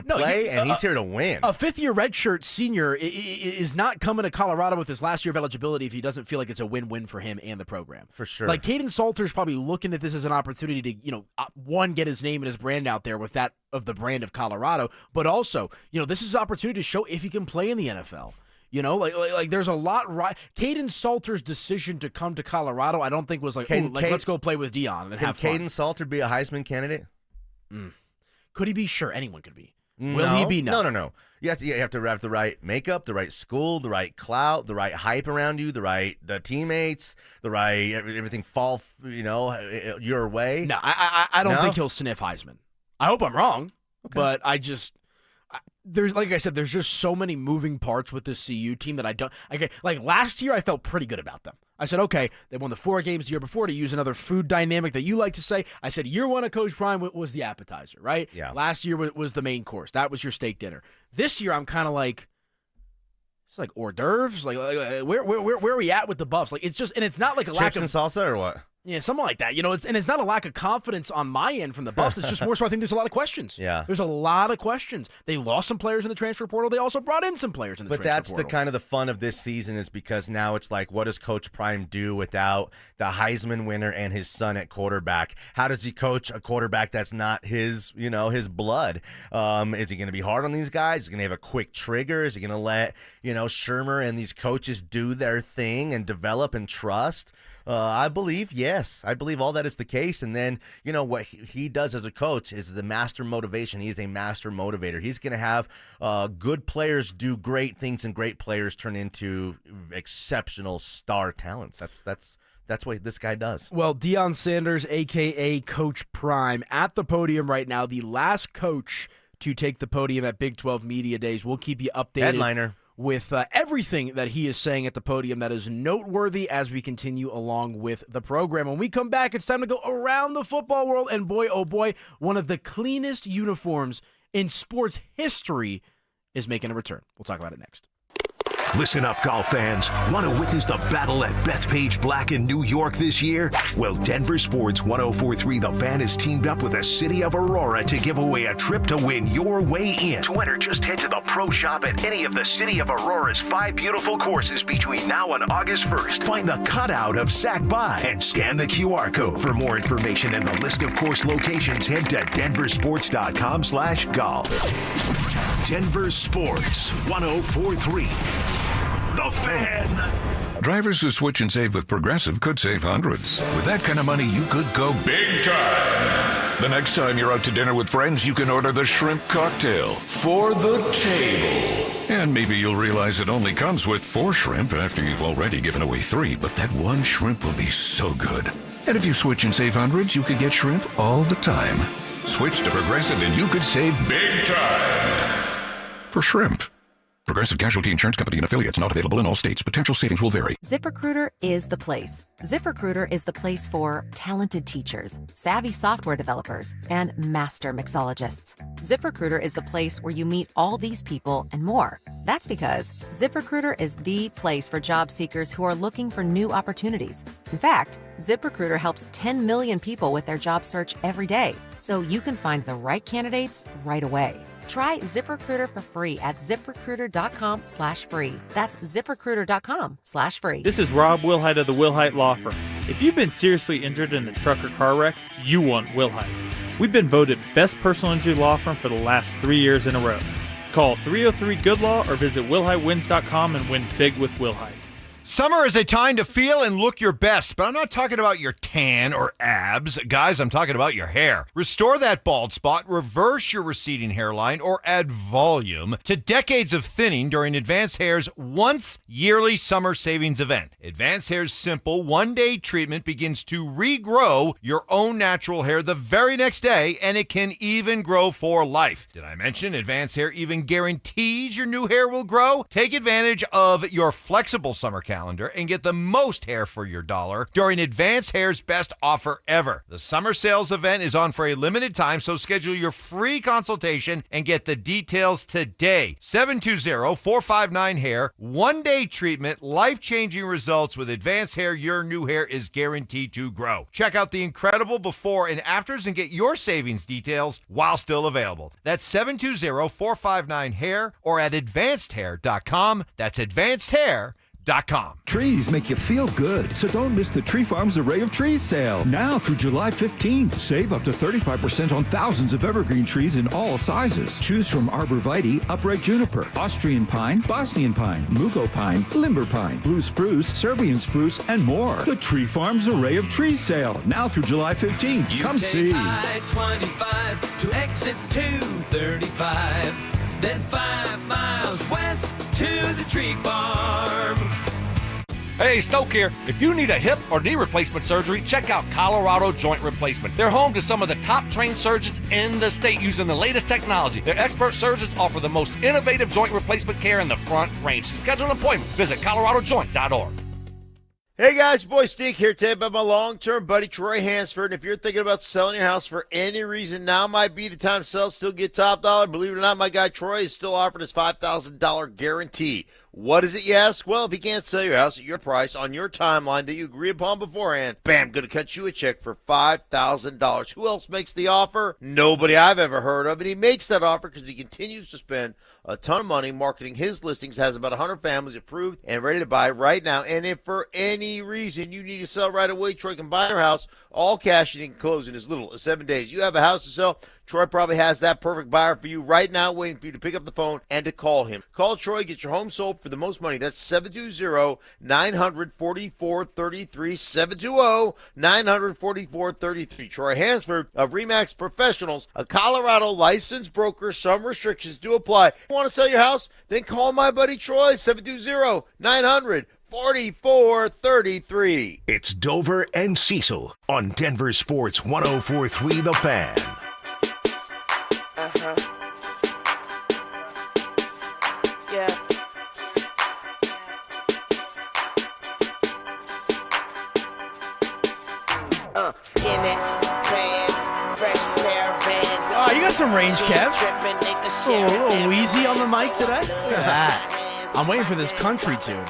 Speaker 23: play, and he's here to win.
Speaker 17: A fifth-year redshirt senior is not coming to Colorado with his last year of eligibility if he doesn't feel like it's a win-win for him and the program.
Speaker 23: For sure.
Speaker 17: Like Payton Salter's probably looking at this as an opportunity to, one, get his name and his brand out there with that of the brand of Colorado, but also, this is an opportunity to show if he can play in the NFL. Like there's a lot right. Payton Salter's decision to come to Colorado, I don't think was let's go play with Deion and have fun.
Speaker 23: Can Payton Salter be a Heisman candidate?
Speaker 17: Could he be? Sure, anyone could be.
Speaker 23: No.
Speaker 17: Will he be? No.
Speaker 23: You have to have the right makeup, the right school, the right clout, the right hype around you, the teammates, the right everything fall your way.
Speaker 17: No, I don't think he'll sniff Heisman. I hope I'm wrong, but there's, like I said, there's just so many moving parts with this CU team that I don't. Like last year, I felt pretty good about them. I said, okay, they won the 4 games the year before. To use another food dynamic that you like to say, I said year 1 of Coach Prime was the appetizer, right?
Speaker 23: Yeah.
Speaker 17: Last year was the main course. That was your steak dinner. This year, I'm kind of like, it's like hors d'oeuvres. Like where are we at with the Buffs? Like it's just, and it's not like a lack
Speaker 23: chips
Speaker 17: of
Speaker 23: and salsa or what?
Speaker 17: Yeah, something like that. It's not a lack of confidence on my end from the Buffs. It's just more so I think there's a lot of questions.
Speaker 23: Yeah.
Speaker 17: There's a lot of questions. They lost some players in the transfer portal. They also brought in some players in the transfer portal.
Speaker 23: But that's the kind of the fun of this season is because now it's like, what does Coach Prime do without the Heisman winner and his son at quarterback? How does he coach a quarterback that's not his blood? Is he going to be hard on these guys? Is he going to have a quick trigger? Is he going to let, Shermer and these coaches do their thing and develop and trust? I believe, yes. I believe all that is the case. And then, what he does as a coach is the master motivation. He is a master motivator. He's going to have good players do great things and great players turn into exceptional star talents. That's what this guy does.
Speaker 17: Well, Deion Sanders, a.k.a. Coach Prime, at the podium right now, the last coach to take the podium at Big 12 Media Days. We'll keep you updated.
Speaker 23: Headliner.
Speaker 17: With everything that he is saying at the podium that is noteworthy as we continue along with the program. When we come back, it's time to go around the football world, and boy, oh boy, one of the cleanest uniforms in sports history is making a return. We'll talk about it next.
Speaker 3: Listen up, golf fans. Want to witness the battle at Bethpage Black in New York this year? Well, Denver Sports 104.3 The Fan has teamed up with the city of Aurora to give away a trip to win your way in. To enter, just head to the pro shop at any of the city of Aurora's 5 beautiful courses between now and August 1st. Find the cutout of Sac By and scan the QR code. For more information and the list of course locations, head to denversports.com/golf. Denver Sports 104.3 The Fan.
Speaker 1: Drivers who switch and save with Progressive could save hundreds. With that kind of money, you could go big time. The next time you're out to dinner with friends, you can order the shrimp cocktail for the table. And maybe you'll realize it only comes with 4 shrimp after you've already given away 3, but that one shrimp will be so good. And if you switch and save hundreds, you could get shrimp all the time. Switch to Progressive and you could save big time. For shrimp. Progressive Casualty Insurance Company and affiliates, not available in all states. Potential savings will vary.
Speaker 31: ZipRecruiter is the place. ZipRecruiter is the place for talented teachers, savvy software developers, and master mixologists. ZipRecruiter is the place where you meet all these people and more. That's because ZipRecruiter is the place for job seekers who are looking for new opportunities. In fact, ZipRecruiter helps 10 million people with their job search every day, so you can find the right candidates right away. Try ZipRecruiter for free at ZipRecruiter.com/free. That's ZipRecruiter.com/free.
Speaker 2: This is Rob Wilhite of the Wilhite Law Firm. If you've been seriously injured in a truck or car wreck, you want Wilhite. We've been voted Best Personal Injury Law Firm for the last 3 years in a row. Call 303-GOOD-LAW or visit WilhiteWins.com and win big with Wilhite.
Speaker 16: Summer is a time to feel and look your best, but I'm not talking about your tan or abs. Guys, I'm talking about your hair. Restore that bald spot, reverse your receding hairline, or add volume to decades of thinning during Advanced Hair's once-yearly summer savings event. Advanced Hair's simple one-day treatment begins to regrow your own natural hair the very next day, and it can even grow for life. Did I mention Advanced Hair even guarantees your new hair will grow? Take advantage of your flexible summer calendar and get the most hair for your dollar during Advanced Hair's best offer ever. The summer sales event is on for a limited time, so schedule your free consultation and get the details today. 720-459-HAIR. One-day treatment, life-changing results with Advanced Hair. Your new hair is guaranteed to grow. Check out the incredible before and afters and get your savings details while still available. That's 720-459-HAIR or at advancedhair.com. That's advancedhair.com.
Speaker 19: Trees make you feel good, so don't miss the Tree Farm's Array of Trees sale. Now through July 15th, save up to 35% on thousands of evergreen trees in all sizes. Choose from arborvitae, upright juniper, Austrian pine, Bosnian pine, mugo pine, limber pine, blue spruce, Serbian spruce, and more. The Tree Farm's Array of Trees sale, now through July 15th. Come see.
Speaker 20: I-25 to exit 235, then 5 miles west to the Tree Farm.
Speaker 21: Hey, Stoke here. If you need a hip or knee replacement surgery, check out Colorado Joint Replacement. They're home to some of the top trained surgeons in the state using the latest technology. Their expert surgeons offer the most innovative joint replacement care in the Front Range. To schedule an appointment, visit coloradojoint.org.
Speaker 24: Hey guys, boy Stink here today about my long-term buddy Troy Hansford. And if you're thinking about selling your house for any reason, now might be the time to sell, still get top dollar. Believe it or not, my guy Troy is still offering his $5,000 guarantee. What is it, you ask? Well, if he can't sell your house at your price on your timeline that you agree upon beforehand, bam, going to cut you a check for $5,000. Who else makes the offer? Nobody I've ever heard of. And he makes that offer because he continues to spend a ton of money marketing his listings, has about 100 families approved and ready to buy right now. And if for any reason you need to sell right away, Troy can buy your house, all cash, and he can close in as little as 7 days. You have a house to sell, Troy probably has that perfect buyer for you right now, waiting for you to pick up the phone and to call him. Call Troy, get your home sold for the most money. That's 720-900-4433, 720-900-4433. Troy Hansford of RE/MAX Professionals, a Colorado licensed broker. Some restrictions do apply. Want to sell your house? Then call my buddy Troy, 720-900-4433.
Speaker 3: It's Dover and Cecil on Denver Sports 104.3 The Fan.
Speaker 18: Yeah. Skinny pants, fresh pair of Vans.
Speaker 17: Oh, you got some range, Kev. A little wheezy on the mic today. Look at that. I'm waiting for this country tune.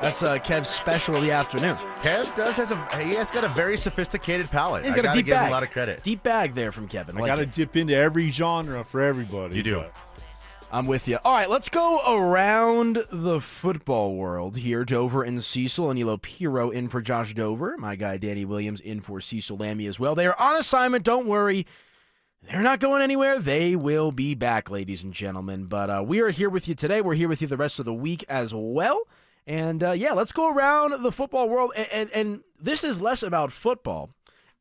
Speaker 17: That's Kev's special of the afternoon.
Speaker 23: Kev he has got a very sophisticated palate.
Speaker 17: He's
Speaker 23: I
Speaker 17: got a
Speaker 23: gotta
Speaker 17: deep
Speaker 23: give
Speaker 17: bag.
Speaker 23: him a lot of credit.
Speaker 17: Deep bag there from Kevin.
Speaker 4: I got to dip into every genre for everybody.
Speaker 23: You do.
Speaker 17: I'm with you. All right, let's go around the football world here. Dover and Cecil. Anilo Piro in for Josh Dover. My guy Danny Williams in for Cecil Lammy as well. They are on assignment. Don't worry. They're not going anywhere. They will be back, ladies and gentlemen. But we are here with you today. We're here with you the rest of the week as well. And, let's go around the football world. And this is less about football,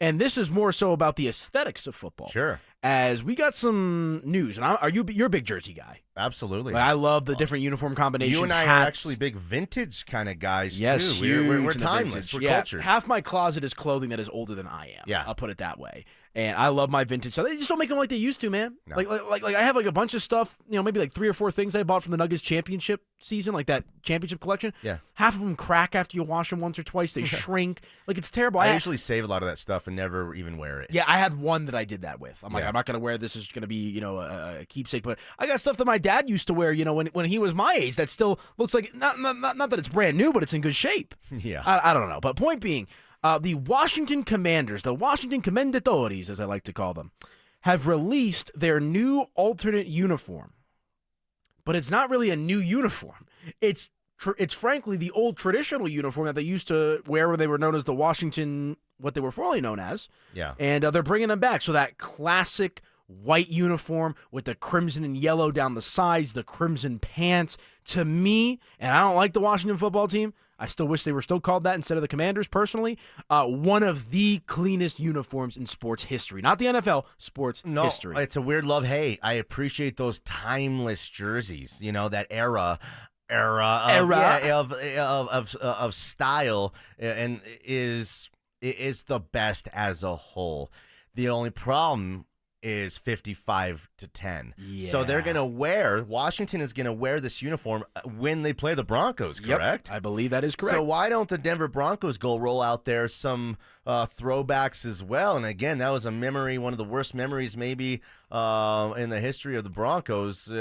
Speaker 17: and this is more so about the aesthetics of football.
Speaker 23: Sure.
Speaker 17: As we got some news. And you're a big jersey guy.
Speaker 23: Absolutely.
Speaker 17: Like, I love the different uniform combinations.
Speaker 23: You and I
Speaker 17: hats.
Speaker 23: are actually big vintage kind of guys,
Speaker 17: yes,
Speaker 23: too. We're
Speaker 17: huge into
Speaker 23: timeless.
Speaker 17: vintage.
Speaker 23: We're cultured.
Speaker 17: Half my closet is clothing that is older than I am.
Speaker 23: Yeah.
Speaker 17: I'll put it that way. And I love my vintage stuff. They just don't make them like they used to, man.
Speaker 23: No.
Speaker 17: Like I have like a bunch of stuff, maybe like 3 or 4 things I bought from the Nuggets championship season, like that championship collection.
Speaker 23: Yeah.
Speaker 17: Half of them crack after you wash them once or twice. They shrink. Like, it's terrible.
Speaker 23: I usually save a lot of that stuff and never even wear it.
Speaker 17: Yeah, I had one that I did that with. I'm like,
Speaker 23: Yeah.
Speaker 17: I'm not going to wear this. It's going to be, a keepsake. But I got stuff that my dad used to wear, when he was my age that still looks like, not that it's brand new, but it's in good shape.
Speaker 23: Yeah.
Speaker 17: I don't know. But point being, the Washington Commanders, the Washington Commendatores, as I like to call them, have released their new alternate uniform. But it's not really a new uniform. It's frankly the old traditional uniform that they used to wear when they were known as the Washington, what they were formerly known as.
Speaker 23: Yeah.
Speaker 17: And they're bringing them back. So that classic white uniform with the crimson and yellow down the sides, the crimson pants. To me, and I don't like the Washington football team, I still wish they were still called that instead of the Commanders, personally. One of the cleanest uniforms in sports history. Not the NFL, sports history.
Speaker 23: It's a weird love-hate. I appreciate those timeless jerseys, that era of style, and is the best as a whole. The only problem is 55-10.
Speaker 17: Yeah.
Speaker 23: So Washington is going to wear this uniform when they play the Broncos, correct?
Speaker 17: Yep, I believe that is correct.
Speaker 23: So why don't the Denver Broncos go roll out there some throwbacks as well? And again, that was a memory, one of the worst memories maybe in the history of the Broncos.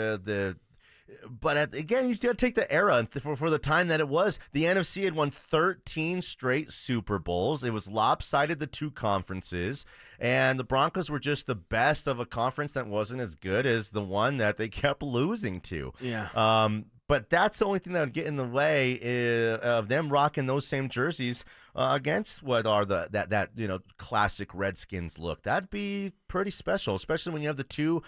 Speaker 23: But again, you got to take the era for the time that it was. The NFC had won 13 straight Super Bowls. It was lopsided, the two conferences, and the Broncos were just the best of a conference that wasn't as good as the one that they kept losing to.
Speaker 17: Yeah.
Speaker 23: But that's the only thing that would get in the way of them rocking those same jerseys against what are that classic Redskins look. That'd be pretty special, especially when you have the two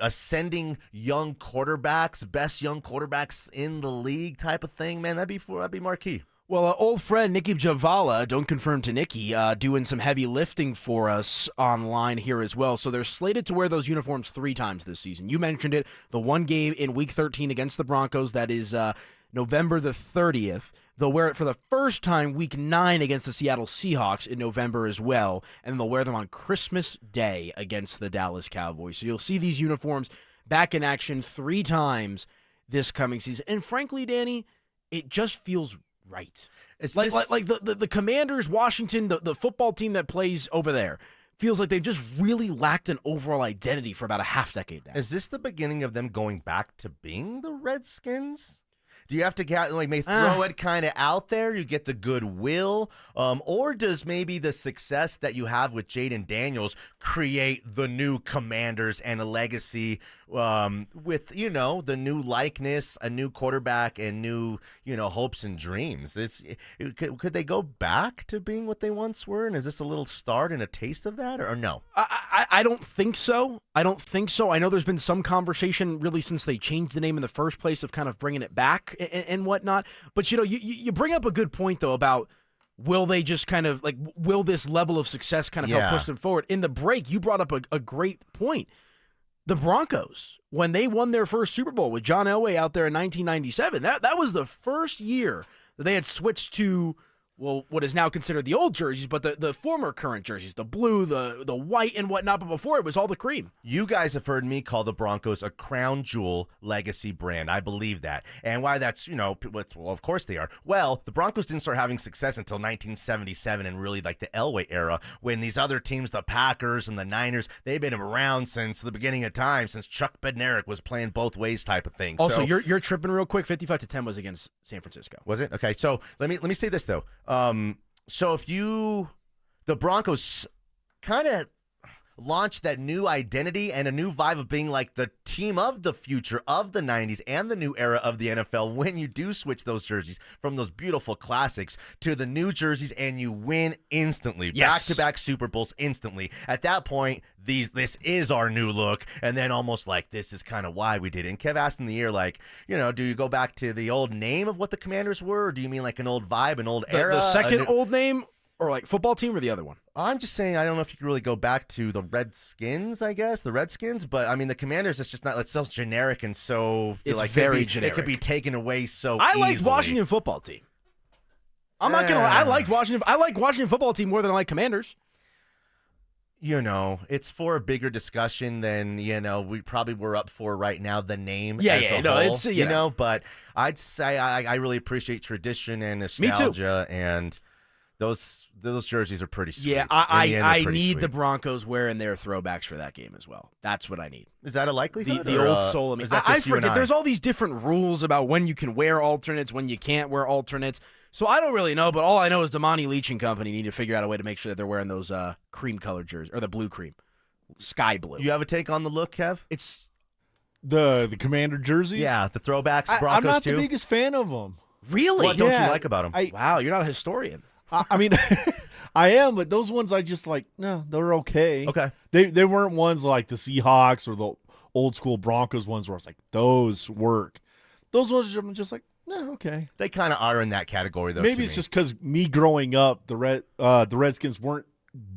Speaker 23: ascending young quarterbacks, best young quarterbacks in the league type of thing, man. That'd be marquee.
Speaker 17: Well, old friend Nikki Javala, don't confirm to Nikki, doing some heavy lifting for us online here as well. So they're slated to wear those uniforms 3 times this season. You mentioned it, the one game in Week 13 against the Broncos, that is November the 30th. They'll wear it for the first time Week 9 against the Seattle Seahawks in November as well, and they'll wear them on Christmas Day against the Dallas Cowboys. So you'll see these uniforms back in action 3 times this coming season. And frankly, Danny, it just feels right. It's like the Commanders, Washington, the football team that plays over there, feels like they've just really lacked an overall identity for about a half decade now.
Speaker 23: Is this the beginning of them going back to being the Redskins? Do you have to throw it kind of out there? You get the goodwill, or does maybe the success that you have with Jaden Daniels create the new Commanders and a legacy with the new likeness, a new quarterback, and new hopes and dreams? Could they go back to being what they once were? And is this a little start and a taste of that, or no?
Speaker 17: I don't think so. I know there's been some conversation really since they changed the name in the first place of kind of bringing it back and whatnot. But, you bring up a good point, though, about will they just kind of, will this level of success kind of help push them forward? In the break, you brought up a great point. The Broncos, when they won their first Super Bowl with John Elway out there in 1997, that was the first year that they had switched to, what is now considered the old jerseys, but the former current jerseys, the blue, the white, and whatnot. But before, it was all the cream.
Speaker 23: You guys have heard me call the Broncos a crown jewel legacy brand. I believe that. And why that's, of course they are. Well, the Broncos didn't start having success until 1977 and really the Elway era, when these other teams, the Packers and the Niners, they've been around since the beginning of time, since Chuck Bednarik was playing both ways type of thing.
Speaker 17: Also, you're tripping real quick. 55-10 was against San Francisco.
Speaker 23: Was it? Okay, so let me say this, though. So if the Broncos kind of launched that new identity and a new vibe of being like the team of the future of the 90s and the new era of the NFL, when you do switch those jerseys from those beautiful classics to the new jerseys and you win instantly, back-to-back Super Bowls instantly. At that point, this is our new look, and then almost this is kind of why we did it. And Kev asked in the ear, do you go back to the old name of what the Commanders were, or do you mean an old vibe, an old era?
Speaker 17: The second old name, or football team, or the other one?
Speaker 23: I'm just saying, I don't know if you can really go back to the Redskins, I guess, the Redskins, but I mean, the Commanders, it's just not, it's so generic and so,
Speaker 17: it's very generic.
Speaker 23: It could be taken away so
Speaker 17: I
Speaker 23: easily.
Speaker 17: like Washington football team. I'm not going to lie, I like Washington football team more than I like Commanders.
Speaker 23: It's for a bigger discussion than, we probably were up for right now, the name
Speaker 17: as
Speaker 23: a
Speaker 17: no,
Speaker 23: whole,
Speaker 17: it's,
Speaker 23: but I'd say I really appreciate tradition and nostalgia, and those jerseys are pretty sweet.
Speaker 17: Yeah, I need the Broncos wearing their throwbacks for that game as well. That's what I need.
Speaker 23: Is that a likelihood?
Speaker 17: The old soul. I forget. There's all these different rules about when you can wear alternates, when you can't wear alternates. So I don't really know, but all I know is Damani Leach and company need to figure out a way to make sure that they're wearing those cream-colored jerseys, or the blue cream, sky blue.
Speaker 23: You have a take on the look, Kev?
Speaker 4: It's the Commander jerseys?
Speaker 23: Yeah, the throwbacks, Broncos
Speaker 4: I'm not
Speaker 23: too.
Speaker 4: the biggest fan of them.
Speaker 17: Really?
Speaker 23: What don't you like about them?
Speaker 17: Wow, you're not a historian.
Speaker 4: I mean, I am, but those ones I just no, they're okay.
Speaker 23: Okay.
Speaker 4: They weren't ones like the Seahawks or the old school Broncos ones where it's those work. Those ones I'm just no, okay.
Speaker 23: They kind of are in that category, though.
Speaker 4: Maybe it's just because me growing up, the Redskins weren't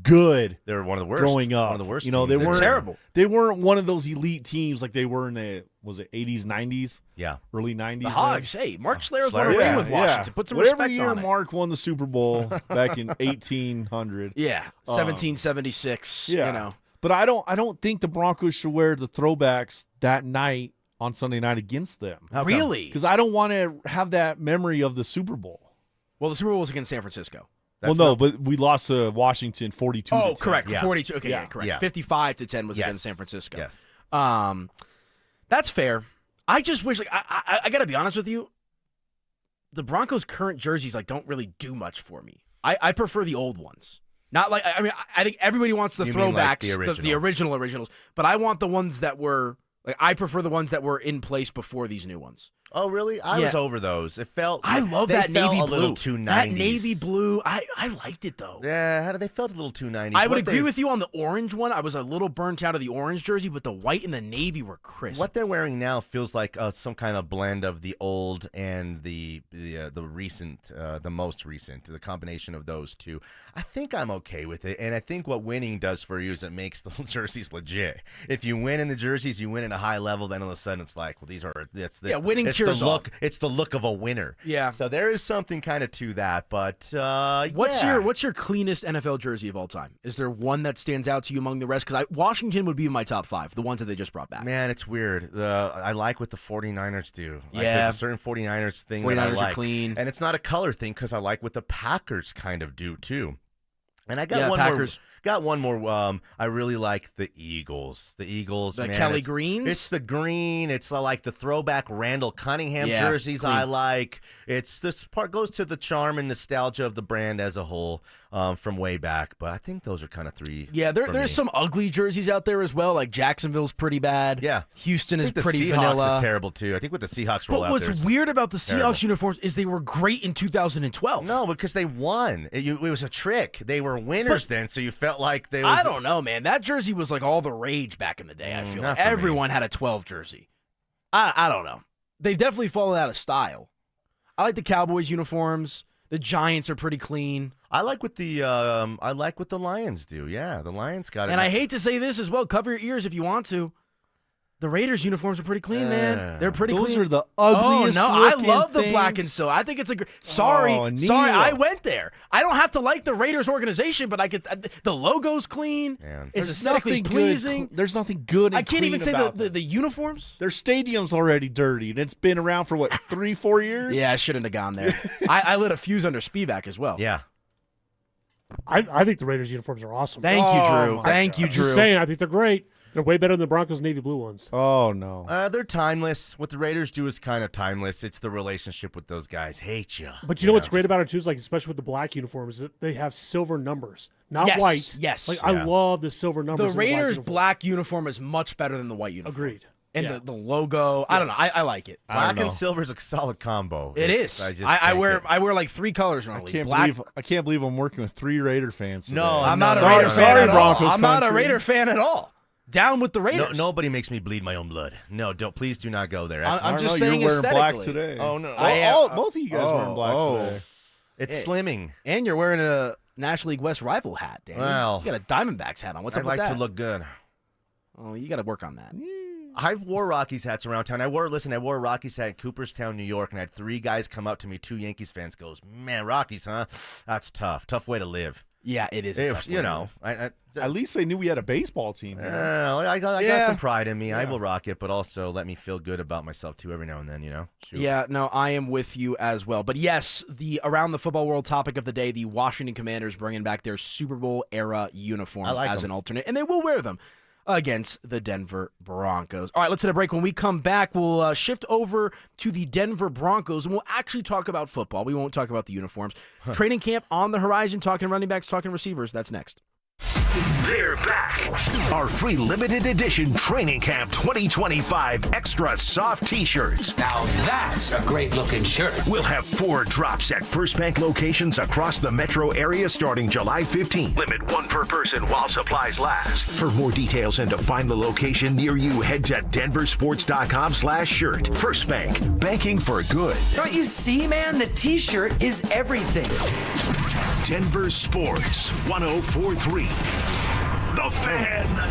Speaker 4: good.
Speaker 23: They were one of the worst.
Speaker 4: Growing up,
Speaker 23: one of the worst.
Speaker 4: They weren't
Speaker 23: terrible.
Speaker 4: They weren't one of those elite teams like they were in the 80s, 90s.
Speaker 23: Yeah,
Speaker 4: early 90s.
Speaker 17: The Hogs. Hey, Mark Schlereth won a ring with Washington. Put some
Speaker 4: Whatever
Speaker 17: respect
Speaker 4: year
Speaker 17: on it.
Speaker 4: Mark won the Super Bowl back in 1800.
Speaker 17: Yeah, 1776.
Speaker 4: Yeah, But I don't think the Broncos should wear the throwbacks that night on Sunday night against them.
Speaker 17: Really?
Speaker 4: Because I don't want to have that memory of the Super Bowl.
Speaker 17: Well, the Super Bowl was against San Francisco.
Speaker 4: But we lost to Washington 42.
Speaker 17: Oh,
Speaker 4: to 10.
Speaker 17: correct.
Speaker 23: Yeah.
Speaker 17: 42. Okay, yeah, correct.
Speaker 23: Yeah.
Speaker 17: 55-10 was against San Francisco.
Speaker 23: Yes.
Speaker 17: That's fair. I just wish, I got to be honest with you, the Broncos' current jerseys don't really do much for me. I prefer the old ones. Not I think everybody wants the throwbacks, the originals, but I want the ones that were, I prefer the ones that were in place before these new ones.
Speaker 23: Oh, really? I was over those. It felt.
Speaker 17: I love that
Speaker 23: felt
Speaker 17: navy
Speaker 23: a
Speaker 17: blue.
Speaker 23: little too 90s.
Speaker 17: That navy blue, I liked it though.
Speaker 23: Yeah, they felt a little too 90s.
Speaker 17: I would agree with you on the orange one. I was a little burnt out of the orange jersey, but the white and the navy were crisp.
Speaker 23: What they're wearing now feels like some kind of blend of the old and the recent, the most recent, the combination of those two. I think I'm okay with it, and I think what winning does for you is it makes the jerseys legit. If you win in the jerseys, you win at a high level. Then all of a sudden it's these are
Speaker 17: winning cheers
Speaker 23: the look.
Speaker 17: on.
Speaker 23: It's the look of a winner.
Speaker 17: Yeah.
Speaker 23: So there is something kind of to that, but
Speaker 17: what's your cleanest NFL jersey of all time? Is there one that stands out to you among the rest? Because Washington would be in my top 5, the ones that they just brought back.
Speaker 23: Man, it's weird. I like what the 49ers do.
Speaker 17: Yeah.
Speaker 23: There's a certain 49ers thing
Speaker 17: 49ers
Speaker 23: that I like.
Speaker 17: are clean.
Speaker 23: And it's not a color thing because I like what the Packers kind of do too. And I got one more. I really like the Eagles. The Eagles,
Speaker 17: The
Speaker 23: man,
Speaker 17: Kelly Greens?
Speaker 23: It's the green. It's like the throwback Randall Cunningham
Speaker 17: Yeah,
Speaker 23: jerseys.
Speaker 17: clean.
Speaker 23: I like. It's this part goes to the charm and nostalgia of the brand as a whole from way back. But I think those are kind of three.
Speaker 17: Yeah, there's some ugly jerseys out there as well. Like Jacksonville's pretty bad.
Speaker 23: Yeah,
Speaker 17: Houston
Speaker 23: I
Speaker 17: is
Speaker 23: think
Speaker 17: pretty
Speaker 23: the Seahawks
Speaker 17: vanilla.
Speaker 23: is terrible too. I think what the Seahawks roll
Speaker 17: But
Speaker 23: out
Speaker 17: what's
Speaker 23: there is
Speaker 17: weird about the
Speaker 23: terrible.
Speaker 17: Seahawks uniforms is they were great in 2012.
Speaker 23: No, because they won. It was a trick. They were winners then, so you felt like they was.
Speaker 17: I don't know, man. That jersey was like all the rage back in the day. I feel
Speaker 23: not
Speaker 17: like
Speaker 23: for me.
Speaker 17: everyone had a 12 jersey. I don't know. They've definitely fallen out of style. I like the Cowboys uniforms. The Giants are pretty clean.
Speaker 23: I like what the Lions do. Yeah, the Lions got it.
Speaker 17: And I hate to say this as well. Cover your ears if you want to. The Raiders uniforms are pretty clean, man. They're pretty clean.
Speaker 4: Those are the ugliest
Speaker 17: Oh, no, I
Speaker 4: looking
Speaker 17: love the
Speaker 4: things.
Speaker 17: black and silver. I think it's a sorry,
Speaker 4: Neil.
Speaker 17: I went there. I don't have to like the Raiders organization, but I could. The logo's clean. It's
Speaker 4: There's
Speaker 17: aesthetically
Speaker 4: nothing
Speaker 17: pleasing.
Speaker 4: There's nothing good. And
Speaker 17: I can't even
Speaker 4: clean
Speaker 17: say
Speaker 4: about
Speaker 17: the uniforms.
Speaker 4: Their stadium's already dirty, and it's been around for what 3-4 years.
Speaker 17: Yeah, I shouldn't have gone there. I lit a fuse under Spivak as well.
Speaker 23: Yeah.
Speaker 6: I think the Raiders uniforms are awesome.
Speaker 17: Thank you, Drew. Thank you, Drew.
Speaker 6: Just saying, I think they're great. They're way better than the Broncos navy blue ones.
Speaker 4: Oh no,
Speaker 23: they're timeless. What the Raiders do is kind of timeless. It's the relationship with those guys. Hate you.
Speaker 6: But you know what's great about it too is like especially with the black uniforms, that they have silver numbers, not
Speaker 17: Yes,
Speaker 6: white.
Speaker 17: yes.
Speaker 6: Like
Speaker 17: Yeah.
Speaker 6: I love the silver numbers.
Speaker 17: The
Speaker 6: in black
Speaker 17: Raiders'
Speaker 6: uniform.
Speaker 17: black uniform is much better than the white uniform.
Speaker 6: Agreed.
Speaker 17: And
Speaker 6: Yeah.
Speaker 17: the logo, I don't know. I like it.
Speaker 23: Black and silver is a solid combo.
Speaker 17: It is. I wear like three colors normally.
Speaker 4: I can't believe I'm working with 3 Raider fans. Today.
Speaker 23: No,
Speaker 17: I'm not a
Speaker 4: sorry,
Speaker 17: Raider fan
Speaker 4: sorry,
Speaker 17: at all.
Speaker 4: Broncos
Speaker 17: I'm not a
Speaker 4: country.
Speaker 17: Raider fan at all. Down with the Raiders.
Speaker 23: Nobody makes me bleed my own blood. No, don't. Please do not go there.
Speaker 17: I'm just
Speaker 4: you're
Speaker 17: saying
Speaker 4: wearing black
Speaker 17: aesthetically.
Speaker 4: today.
Speaker 23: Oh no!
Speaker 4: Both of you guys wearing black today.
Speaker 23: It's slimming.
Speaker 17: And you're wearing a National League West rival hat, Danny.
Speaker 23: Well,
Speaker 17: you got a Diamondbacks hat on. What's
Speaker 23: I
Speaker 17: up with
Speaker 23: like
Speaker 17: that?
Speaker 23: to look good.
Speaker 17: Oh, you got to work on that.
Speaker 23: I've wore Rockies hats around town. I wore a Rockies hat in Cooperstown, New York, and I had 3 guys come up to me, 2 Yankees fans, goes, "Man, Rockies, huh? That's tough. Tough way to live."
Speaker 17: Yeah, it is. A tough way
Speaker 23: you
Speaker 17: to
Speaker 23: know,
Speaker 17: live.
Speaker 4: At least they knew we had a baseball team.
Speaker 23: I got some pride in me. I will rock it, but also let me feel good about myself too every now and then. You know. Shoot.
Speaker 17: Yeah, no, I am with you as well. But yes, the around the football world topic of the day: the Washington Commanders bringing back their Super Bowl era uniforms as an alternate, and they will wear them against the Denver Broncos. All right, let's hit a break. When we come back, we'll shift over to the Denver Broncos, and we'll actually talk about football. We won't talk about the uniforms. Training camp on the horizon, talking running backs, talking receivers. That's next.
Speaker 3: They're back. Our free limited edition Training Camp 2025 Extra Soft T-shirts.
Speaker 20: Now that's a great looking shirt.
Speaker 3: We'll have 4 drops at First Bank locations across the metro area starting July 15th. Limit 1 per person while supplies last. For more details and to find the location near you, head to DenverSports.com/shirt. First Bank, banking for good.
Speaker 20: Don't you see, man? The T-shirt is everything.
Speaker 3: Denver Sports 104.3. The Fan.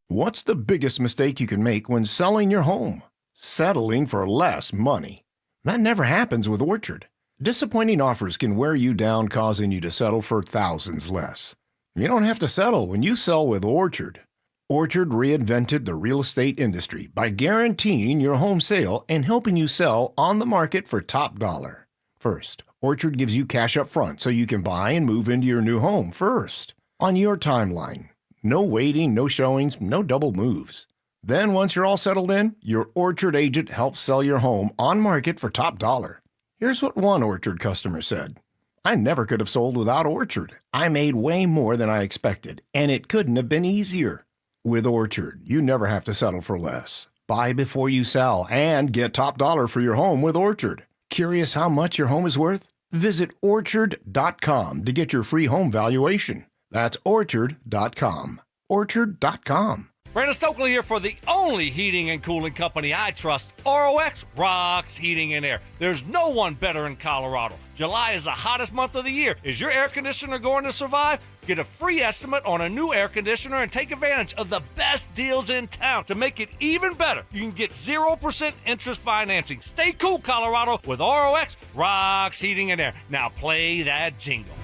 Speaker 7: What's the biggest mistake you can make when selling your home? Settling for less money. That never happens with Orchard. Disappointing offers can wear you down, causing you to settle for thousands less. You don't have to settle when you sell with Orchard. Orchard reinvented the real estate industry by guaranteeing your home sale and helping you sell on the market for top dollar. First, Orchard gives you cash up front so you can buy and move into your new home first, on your timeline. No waiting, no showings, no double moves. Then once you're all settled in, your Orchard agent helps sell your home on market for top dollar. Here's what one Orchard customer said. "I never could have sold without Orchard. I made way more than I expected, and it couldn't have been easier." With Orchard, you never have to settle for less. Buy before you sell and get top dollar for your home with Orchard. Curious how much your home is worth? Visit Orchard.com to get your free home valuation. That's Orchard.com. Orchard.com.
Speaker 21: Brandon Stokley here for the only heating and cooling company I trust. ROX rocks heating and air. There's no one better in Colorado. July is the hottest month of the year. Is your air conditioner going to survive? Get a free estimate on a new air conditioner and take advantage of the best deals in town. To make it even better, you can get 0% interest financing. Stay cool, Colorado, with ROX rocks heating and air. Now play that jingle.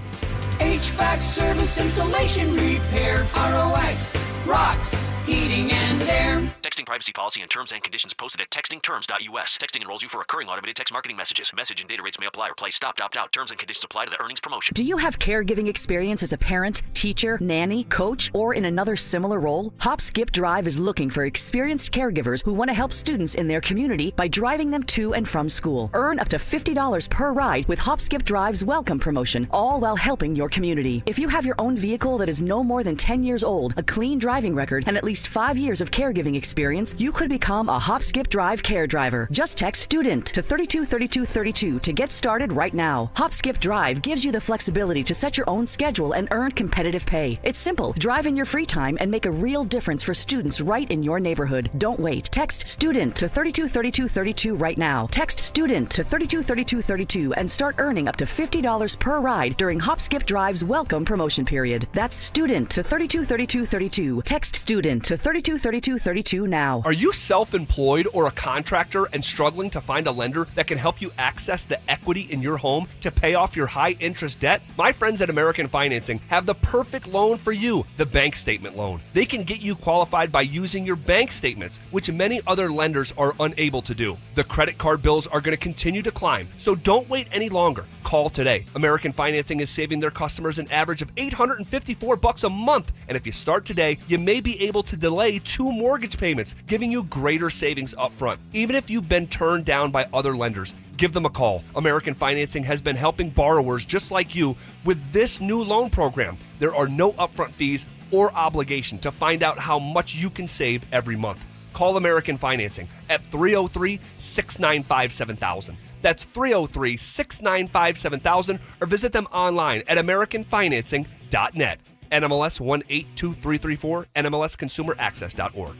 Speaker 8: HVAC service, installation, repair, ROX, rocks, heating and air.
Speaker 9: Text
Speaker 8: Texting privacy policy and terms and conditions posted at textingterms.us. Texting enrolls you for recurring automated text marketing messages. Message and data rates may apply or play. Stop, opt out. Terms and conditions apply to the earnings promotion.
Speaker 9: Do you have caregiving experience as a parent, teacher, nanny, coach, or in another similar role? Hop Skip Drive is looking for experienced caregivers who want to help students in their community by driving them to and from school. Earn up to $50 per ride with Hop Skip Drive's welcome promotion, all while helping your community. If you have your own vehicle that is no more than 10 years old, a clean driving record, and at least 5 years of caregiving experience, you could become a Hop Skip Drive care driver. Just text STUDENT to 323232 to get started right now. Hop Skip Drive gives you the flexibility to set your own schedule and earn competitive pay. It's simple. Drive in your free time and make a real difference for students right in your neighborhood. Don't wait. Text STUDENT to 323232 right now. Text STUDENT to 323232 and start earning up to $50 per ride during Hop Skip Drive's welcome promotion period. That's STUDENT to 323232. Text STUDENT to 323232 now.
Speaker 11: Are you self-employed or a contractor and struggling to find a lender that can help you access the equity in your home to pay off your high-interest debt? My friends at American Financing have the perfect loan for you, the bank statement loan. They can get you qualified by using your bank statements, which many other lenders are unable to do. The credit card bills are going to continue to climb, so don't wait any longer. Call today. American Financing is saving their customers an average of $854 a month, and if you start today, you may be able to delay 2 mortgage payments, giving you greater savings up front. Even if you've been turned down by other lenders, give them a call. American Financing has been helping borrowers just like you with this new loan program. There are no upfront fees or obligation to find out how much you can save every month. Call American Financing at 303-695-7000. That's 303-695-7000, or visit them online at americanfinancing.net. NMLS 182334, NMLSconsumeraccess.org.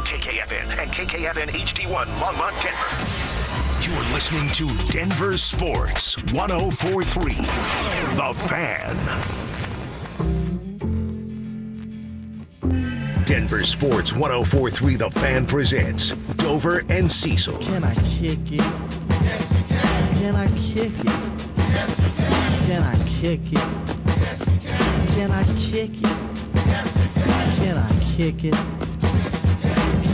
Speaker 3: KKFN and KKFN HD1 Longmont, Denver. You're listening to Denver Sports 104.3 The Fan. Denver Sports 104.3 The Fan presents Dover and Cecil.
Speaker 13: Can I kick it? Yes, you can. Can I kick it? Yes, you can. Can I kick it? Yes, you can. Can I kick it? Yes, you can. Can I kick it?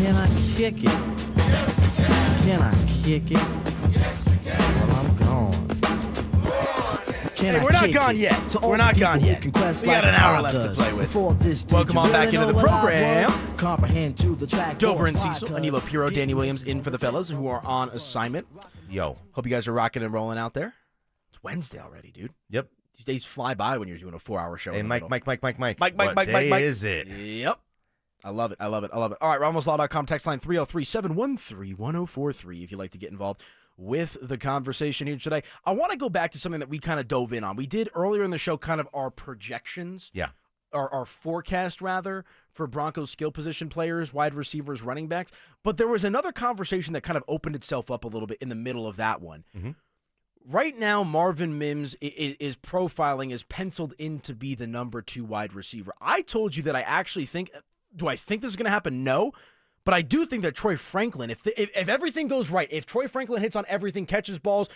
Speaker 13: Can I kick it? Yes, you can. Can I kick it? Yes, you can. Well, I'm gone.
Speaker 17: Hey, we're not gone yet. We're not gone yet. We got an hour left to play with. Welcome on back into the program. Dover and Cecil, Anilo Piro, Danny Williams in for the fellas who are on assignment.
Speaker 23: Yo.
Speaker 17: Hope you guys are rocking and rolling out there. It's Wednesday already, dude.
Speaker 23: Yep.
Speaker 17: These days fly by when you're doing a 4-hour show.
Speaker 23: Hey, Mike.
Speaker 17: What
Speaker 23: day is it?
Speaker 17: Yep. I love it. All right, RamosLaw.com, text line 303-713-1043 if you'd like to get involved with the conversation here today. I want to go back to something that we kind of dove in on. We did earlier in the show kind of our projections.
Speaker 23: Yeah.
Speaker 17: Our forecast, rather, for Broncos skill position players, wide receivers, running backs. But there was another conversation that kind of opened itself up a little bit in the middle of that one.
Speaker 23: Mm-hmm.
Speaker 17: Right now, Marvin Mims is profiling, is penciled in to be the number 2 wide receiver. I told you that I actually think, do I think this is going to happen? No. But I do think that Troy Franklin, if everything goes right, if Troy Franklin hits on everything, catches balls,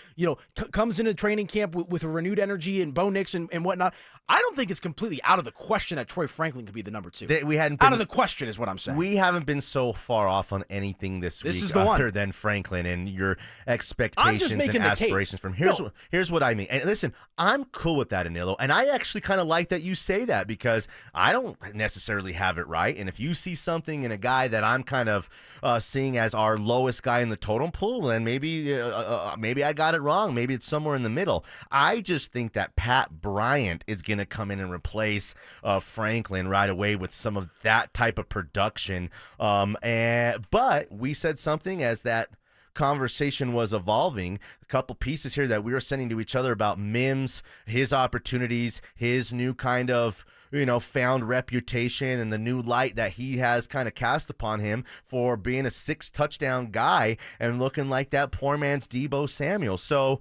Speaker 17: comes into training camp with a renewed energy and Bo Nix and whatnot, I don't think it's completely out of the question that Troy Franklin could be the number 2. Out of the question is what I'm saying.
Speaker 23: We haven't been so far off on anything this week
Speaker 17: is the
Speaker 23: other
Speaker 17: one.
Speaker 23: than Franklin and your expectations and aspirations from here's what I mean. And listen, I'm cool with that, Anilo, and I actually kind of like that you say that because I don't necessarily have it right. And if you see something in a guy that I'm kind of seeing as our lowest guy in the totem pool, then maybe I got it wrong. Maybe it's somewhere in the middle. I just think that Pat Bryant is going to come in and replace Franklin right away with some of that type of production. But we said something as that conversation was evolving, a couple pieces here that we were sending to each other about Mims, his opportunities, his new kind of found reputation and the new light that he has kind of cast upon him for being a 6-touchdown guy and looking like that poor man's Deebo Samuel. So,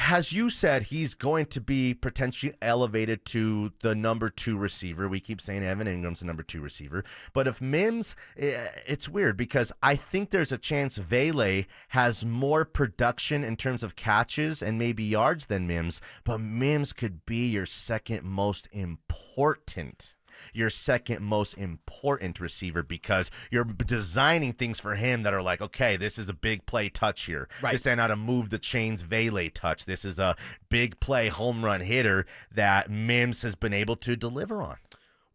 Speaker 23: as you said, he's going to be potentially elevated to the number 2 receiver. We keep saying Evan Ingram's the number 2 receiver. But if Mims, it's weird because I think there's a chance Vele has more production in terms of catches and maybe yards than Mims. But Mims could be your second most important your second most important receiver because you're designing things for him that are like, okay, this is a big play touch here.
Speaker 17: Right.
Speaker 23: This ain't how to move the chains Vele touch. This is a big play home run hitter that Mims has been able to deliver on.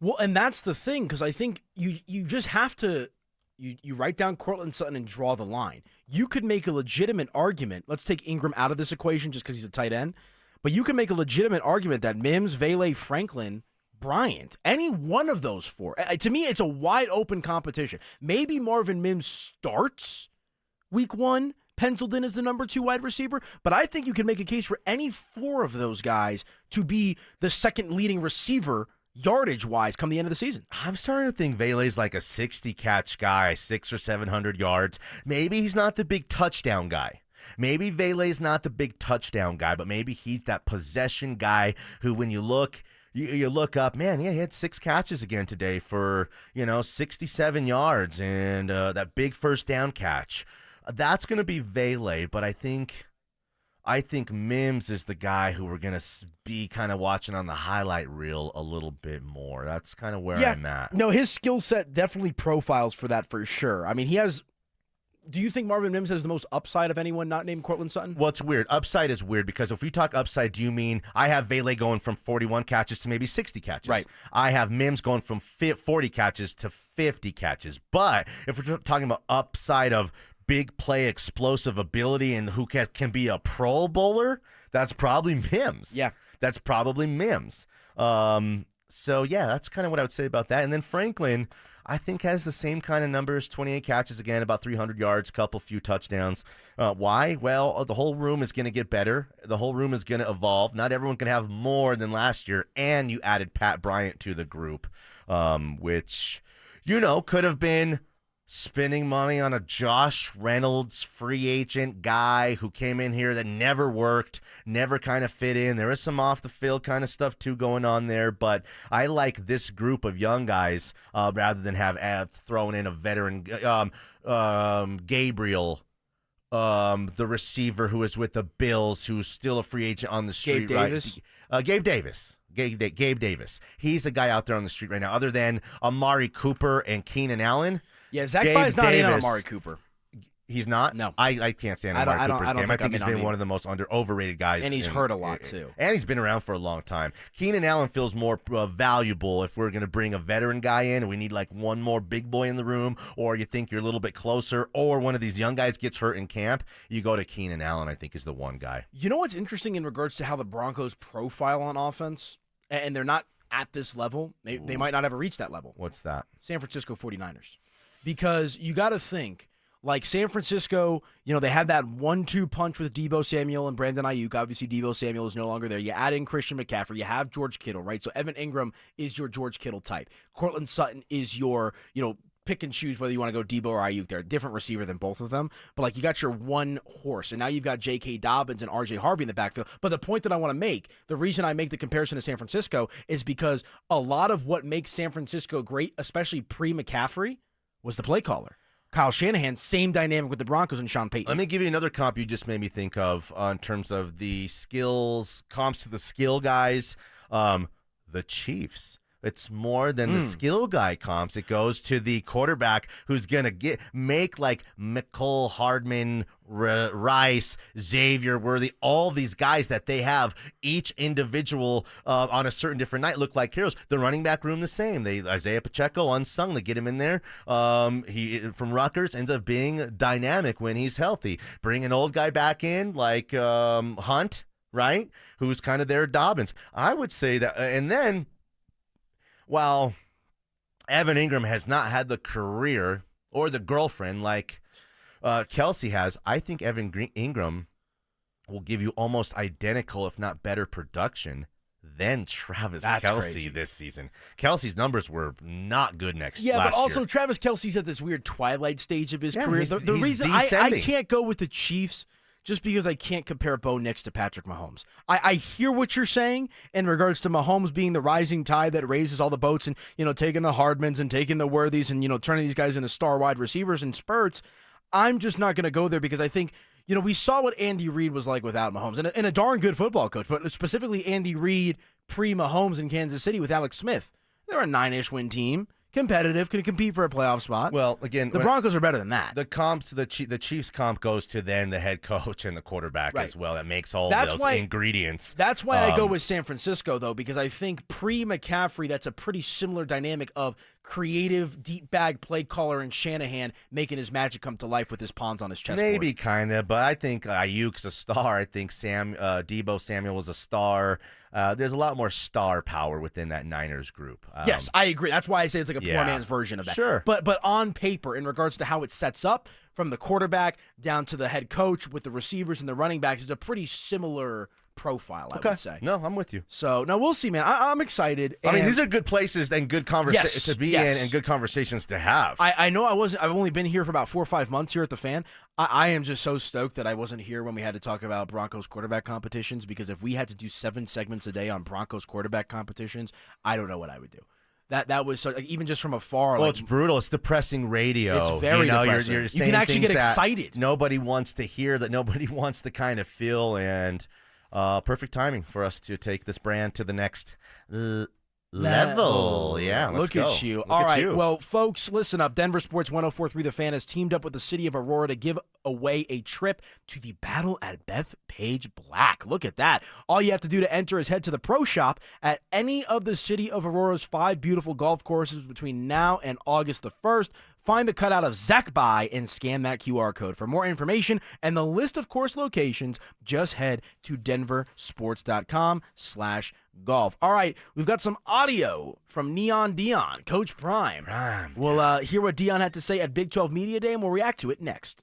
Speaker 17: Well, and that's the thing, because I think you just have to you write down Courtland Sutton and draw the line. You could make a legitimate argument. Let's take Ingram out of this equation just because he's a tight end. But you can make a legitimate argument that Mims, Vele, Franklin, Bryant, any one of those four. To me, it's a wide open competition. Maybe Marvin Mims starts week 1, penciled in as the number 2 wide receiver, but I think you can make a case for any 4 of those guys to be the second leading receiver yardage-wise come the end of the season.
Speaker 23: I'm starting to think Vele's like a 60-catch guy, 600 or 700 yards. Maybe he's not the big touchdown guy. Maybe Vele's not the big touchdown guy, but maybe he's that possession guy who, when you look, you look up, man, yeah, he had 6 catches again today for, 67 yards and that big first down catch. That's going to be Vele, but I think Mims is the guy who we're going to be kind of watching on the highlight reel a little bit more. That's kind of where I'm at.
Speaker 17: No, his skill set definitely profiles for that for sure. I mean, do you think Marvin Mims has the most upside of anyone not named Courtland Sutton?
Speaker 23: Well, it's weird. Upside is weird because if we talk upside, do you mean I have Vele going from 41 catches to maybe 60 catches?
Speaker 17: Right.
Speaker 23: I have Mims going from 40 catches to 50 catches. But if we're talking about upside of big play explosive ability and who can be a Pro Bowler, that's probably Mims.
Speaker 17: Yeah.
Speaker 23: That's probably Mims. So, yeah, that's kind of what I would say about that. And then Franklin, I think, has the same kind of numbers, 28 catches, again, about 300 yards, few touchdowns. Why? Well, the whole room is going to get better. The whole room is going to evolve. Not everyone can have more than last year, and you added Pat Bryant to the group, which, could have been spending money on a Josh Reynolds free agent guy who came in here that never worked, never kind of fit in. There is some off the field kind of stuff too going on there, but I like this group of young guys rather than have thrown in a veteran Gabriel, the receiver who is with the Bills, who's still a free agent on the street. Gabe Davis. Gabe Davis. He's a guy out there on the street right now. Other than Amari Cooper and Keenan Allen.
Speaker 17: Yeah, Zach Bye's not in on Amari Cooper.
Speaker 23: He's not?
Speaker 17: No.
Speaker 23: I can't stand Amari Cooper's game. I think he's been
Speaker 17: either.
Speaker 23: one of the most overrated guys.
Speaker 17: And he's hurt a lot, too.
Speaker 23: And he's been around for a long time. Keenan Allen feels more valuable if we're going to bring a veteran guy in and we need like one more big boy in the room, or you think you're a little bit closer, or one of these young guys gets hurt in camp, you go to Keenan Allen, I think, is the one guy.
Speaker 17: You know what's interesting in regards to how the Broncos profile on offense? And they're not at this level. They might not ever reach that level.
Speaker 23: What's that?
Speaker 17: San Francisco 49ers. Because you got to think, like San Francisco, they had that 1-2 punch with Deebo Samuel and Brandon Ayuk. Obviously, Deebo Samuel is no longer there. You add in Christian McCaffrey. You have George Kittle, right? So Evan Ingram is your George Kittle type. Courtland Sutton is your, pick and choose whether you want to go Deebo or Ayuk. They're a different receiver than both of them. But, like, you got your one horse, and now you've got J.K. Dobbins and R.J. Harvey in the backfield. But the point that I want to make, the reason I make the comparison to San Francisco is because a lot of what makes San Francisco great, especially pre-McCaffrey, was the play caller. Kyle Shanahan, same dynamic with the Broncos and Sean Payton.
Speaker 23: Let me give you another comp you just made me think of in terms of the skills, comps to the skill guys. The Chiefs. It's more than the skill guy comps. It goes to the quarterback who's going to make like Mecole Hardman, Rice, Xavier Worthy, all these guys that they have, each individual on a certain different night look like heroes. The running back room the same. Isaiah Pacheco, unsung, they get him in there. He from Rutgers ends up being dynamic when he's healthy. Bring an old guy back in like Hunt, right? Who's kind of their Dobbins. I would say that, and then, while Evan Ingram has not had the career or the girlfriend like Kelsey has, I think Evan Ingram will give you almost identical, if not better, production than Travis Kelce this season. Kelsey's numbers were not good last year.
Speaker 17: Yeah, but also Travis Kelce's at this weird twilight stage of his career. The
Speaker 23: he's
Speaker 17: reason I can't go with the Chiefs just because I can't compare Bo Nix to Patrick Mahomes. I hear what you're saying in regards to Mahomes being the rising tide that raises all the boats and, taking the Hardmans and taking the Worthies and, turning these guys into star wide receivers in spurts. I'm just not going to go there because I think, we saw what Andy Reid was like without Mahomes and a darn good football coach, but specifically Andy Reid pre-Mahomes in Kansas City with Alex Smith. They're a 9-ish win team. Competitive, can compete for a playoff spot.
Speaker 23: Well, again,
Speaker 17: the Broncos are better than that.
Speaker 23: The comps, the Chiefs comp goes to then the head coach and the quarterback as well. That makes all those ingredients.
Speaker 17: That's why I go with San Francisco, though, because I think pre-McCaffrey, that's a pretty similar dynamic of creative, deep bag play caller and Shanahan making his magic come to life with his pawns on his chessboard.
Speaker 23: Maybe kind of, but I think Ayuk's a star. I think Deebo Samuel was a star. There's a lot more star power within that Niners group.
Speaker 17: Yes, I agree. That's why I say it's like a poor man's version of that.
Speaker 23: Sure.
Speaker 17: But on paper, in regards to how it sets up, from the quarterback down to the head coach with the receivers and the running backs, it's a pretty similar profile, I would say.
Speaker 23: No, I'm with you.
Speaker 17: So, no, we'll see, man. I'm excited.
Speaker 23: I mean, these are good places and good conversations to be in and good conversations to have.
Speaker 17: I know I've only been here for about 4 or 5 months here at the Fan. I am just so stoked that I wasn't here when we had to talk about Broncos quarterback competitions, because if we had to do 7 segments a day on Broncos quarterback competitions, I don't know what I would do. That was so, like, even just from afar.
Speaker 23: Well, it's brutal. It's depressing radio.
Speaker 17: It's very depressing.
Speaker 23: You're saying
Speaker 17: you can actually
Speaker 23: things
Speaker 17: get excited.
Speaker 23: Nobody wants to hear, that nobody wants to kind of feel, and perfect timing for us to take this brand to the next level. Yeah, let's
Speaker 17: Look
Speaker 23: go.
Speaker 17: at you.
Speaker 23: Look
Speaker 17: All
Speaker 23: at
Speaker 17: right,
Speaker 23: you.
Speaker 17: well, folks, listen up. Denver Sports 104.3 The Fan has teamed up with the city of Aurora to give away a trip to the Battle at Bethpage Black. Look at that. All you have to do to enter is head to the Pro Shop at any of the city of Aurora's 5 beautiful golf courses between now and August the 1st. Find the cutout of Zach By and scan that QR code. For more information and the list of course locations, just head to denversports.com/golf. All right, we've got some audio from Neon Dion, Coach Prime. We'll hear what Dion had to say at Big 12 Media Day, and we'll react to it next.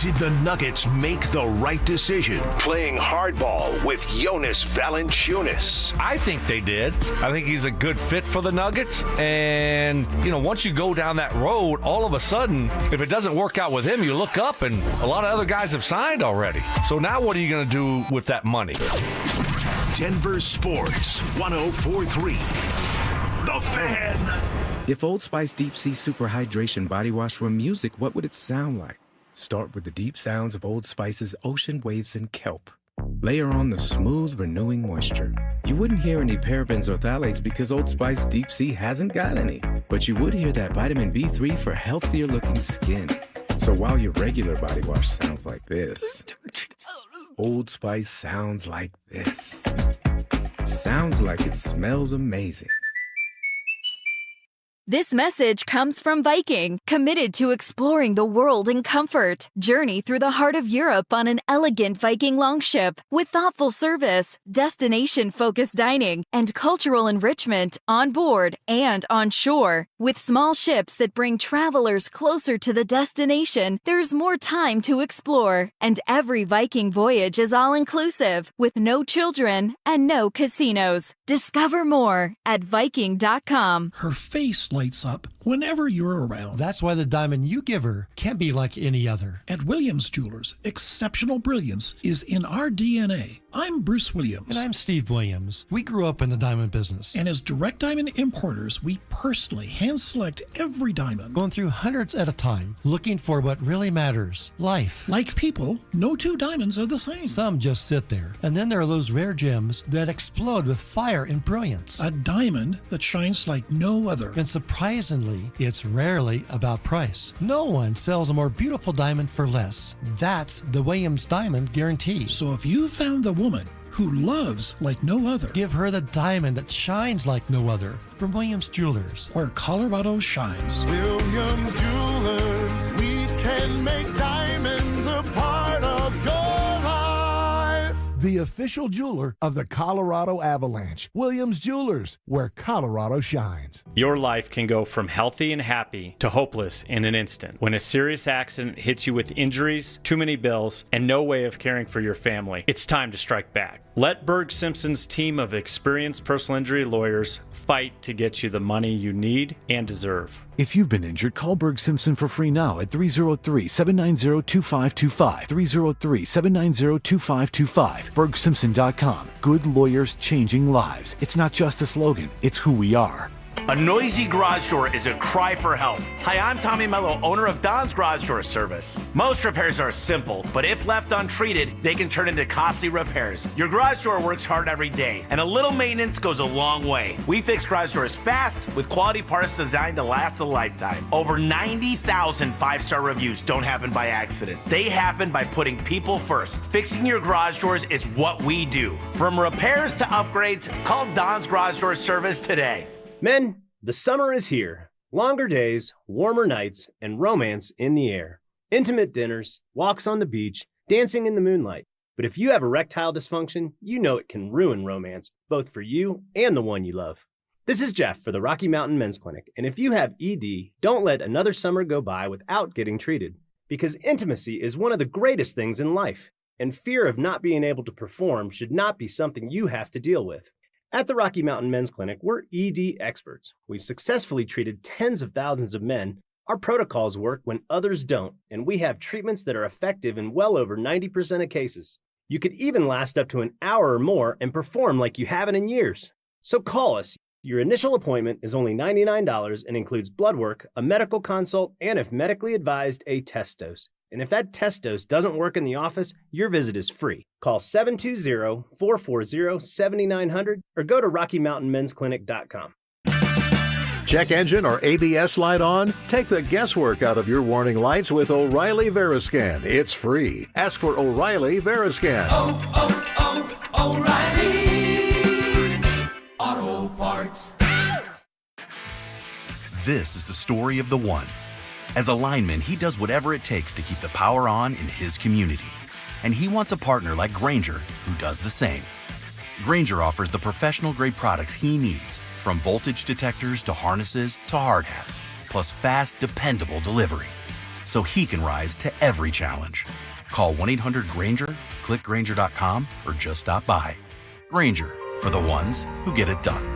Speaker 3: Did the Nuggets make the right decision playing hardball with Jonas Valanciunas?
Speaker 21: I think they did. I think he's a good fit for the Nuggets. And, once you go down that road, all of a sudden, if it doesn't work out with him, you look up and a lot of other guys have signed already. So now what are you going to do with that money?
Speaker 3: Denver Sports 104.3 The Fan.
Speaker 5: If Old Spice Deep Sea Super Hydration Body Wash were music, what would it sound like? Start with the deep sounds of Old Spice's ocean waves and kelp. Layer on the smooth, renewing moisture. You wouldn't hear any parabens or phthalates because Old Spice Deep Sea hasn't got any. But you would hear that vitamin B3 for healthier looking skin. So while your regular body wash sounds like this, Old Spice sounds like this. Sounds like it smells amazing.
Speaker 10: This message comes from Viking, committed to exploring the world in comfort. Journey through the heart of Europe on an elegant Viking longship with thoughtful service, destination-focused dining, and cultural enrichment on board and on shore. With small ships that bring travelers closer to the destination, there's more time to explore. And every Viking voyage is all-inclusive, with no children and no casinos. Discover more at Viking.com.
Speaker 12: Her face lights up whenever you're around. That's why the diamond you give her can't be like any other. At Williams Jewelers, exceptional brilliance is in our DNA. I'm Bruce Williams. And I'm Steve Williams. We grew up in the diamond business. And as direct diamond importers, we personally hand select every diamond. Going through hundreds at a time, looking for what really matters. Life. Like people, no 2 diamonds are the same. Some just sit there. And then there are those rare gems that explode with fire and brilliance. A diamond that shines like no other. And surprisingly, it's rarely about price. No one sells a more beautiful diamond for less. That's the Williams Diamond Guarantee. So if you found the woman who loves like no other, give her the diamond that shines like no other from Williams Jewelers, where Colorado shines.
Speaker 14: Williams Jewelers, we can make diamonds a part of your life.
Speaker 22: The official jeweler of the Colorado Avalanche. Williams Jewelers, where Colorado shines.
Speaker 25: Your life can go from healthy and happy to hopeless in an instant. When a serious accident hits you with injuries, too many bills, and no way of caring for your family, it's time to strike back. Let Berg Simpson's team of experienced personal injury lawyers fight to get you the money you need and deserve.
Speaker 26: If you've been injured, call Berg Simpson for free now at 303-790-2525. 303-790-2525. BergSimpson.com. Good lawyers changing lives. It's not just a slogan, it's who we are.
Speaker 1: A noisy garage door is a cry for help. Hi, I'm Tommy Mello, owner of Don's Garage Door Service. Most repairs are simple, but if left untreated, they can turn into costly repairs. Your garage door works hard every day, and a little maintenance goes a long way. We fix garage doors fast with quality parts designed to last a lifetime. Over 90,000 five-star reviews don't happen by accident. They happen by putting people first. Fixing your garage doors is what we do. From repairs to upgrades, call Don's Garage Door Service today.
Speaker 2: Men, the summer is here. Longer days, warmer nights, and romance in the air. Intimate dinners, walks on the beach, dancing in the moonlight. But if you have erectile dysfunction, you know it can ruin romance, both for you and the one you love. This is Jeff for the Rocky Mountain Men's Clinic, and if you have ED, don't let another summer go by without getting treated. Because intimacy is one of the greatest things in life, and fear of not being able to perform should not be something you have to deal with. At the Rocky Mountain Men's Clinic, we're ED experts. We've successfully treated tens of thousands of men. Our protocols work when others don't, and we have treatments that are effective in well over 90% of cases. You could even last up to an hour or more and perform like you haven't in years. So call us. Your initial appointment is only $99 and includes blood work, a medical consult, and if medically advised, a test dose. And if that test dose doesn't work in the office, your visit is free. Call 720-440-7900 or go to RockyMountainMen'sClinic.com.
Speaker 15: Check engine or ABS light on? Take the guesswork out of your warning lights with O'Reilly Veriscan. It's free. Ask for O'Reilly Veriscan.
Speaker 16: O'Reilly Auto Parts.
Speaker 19: This is the story of the one. As a lineman, he does whatever it takes to keep the power on in his community. And he wants a partner like Grainger who does the same. Grainger offers the professional-grade products he needs, from voltage detectors to harnesses to hard hats, plus fast, dependable delivery, so he can rise to every challenge. Call 1-800-GRAINGER, click Grainger.com, or just stop by. Grainger, for the ones who get it done.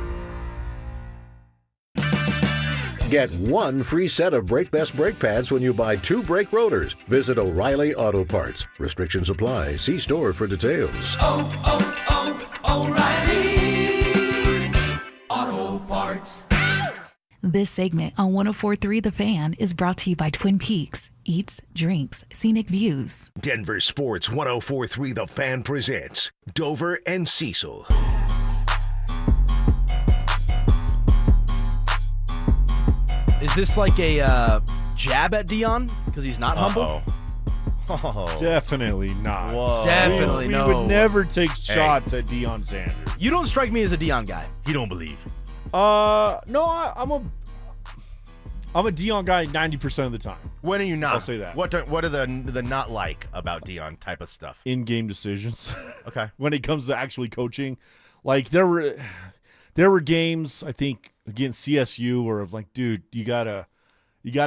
Speaker 15: Get one free set of Brake Best brake pads when you buy 2 brake rotors. Visit O'Reilly Auto Parts. Restrictions apply. See store for details.
Speaker 16: O'Reilly Auto Parts.
Speaker 24: This segment on 104.3 The Fan is brought to you by Twin Peaks. Eats, drinks, scenic views.
Speaker 3: Denver Sports 104.3 The Fan presents Dover and Cecil.
Speaker 17: Is this like a jab at Dion because he's not humble?
Speaker 4: Oh. Definitely not.
Speaker 17: Whoa. Definitely
Speaker 4: we
Speaker 17: no.
Speaker 4: would never take shots at Deion Sanders.
Speaker 17: You don't strike me as a Dion guy.
Speaker 1: You don't believe?
Speaker 4: No, I'm a Dion guy 90% of the time.
Speaker 1: When are you not?
Speaker 4: I'll say that.
Speaker 1: What are the not like about Dion type of stuff?
Speaker 4: In-game decisions.
Speaker 1: Okay.
Speaker 4: When it comes to actually coaching, like there were games I think against CSU where I was like, dude, you gotta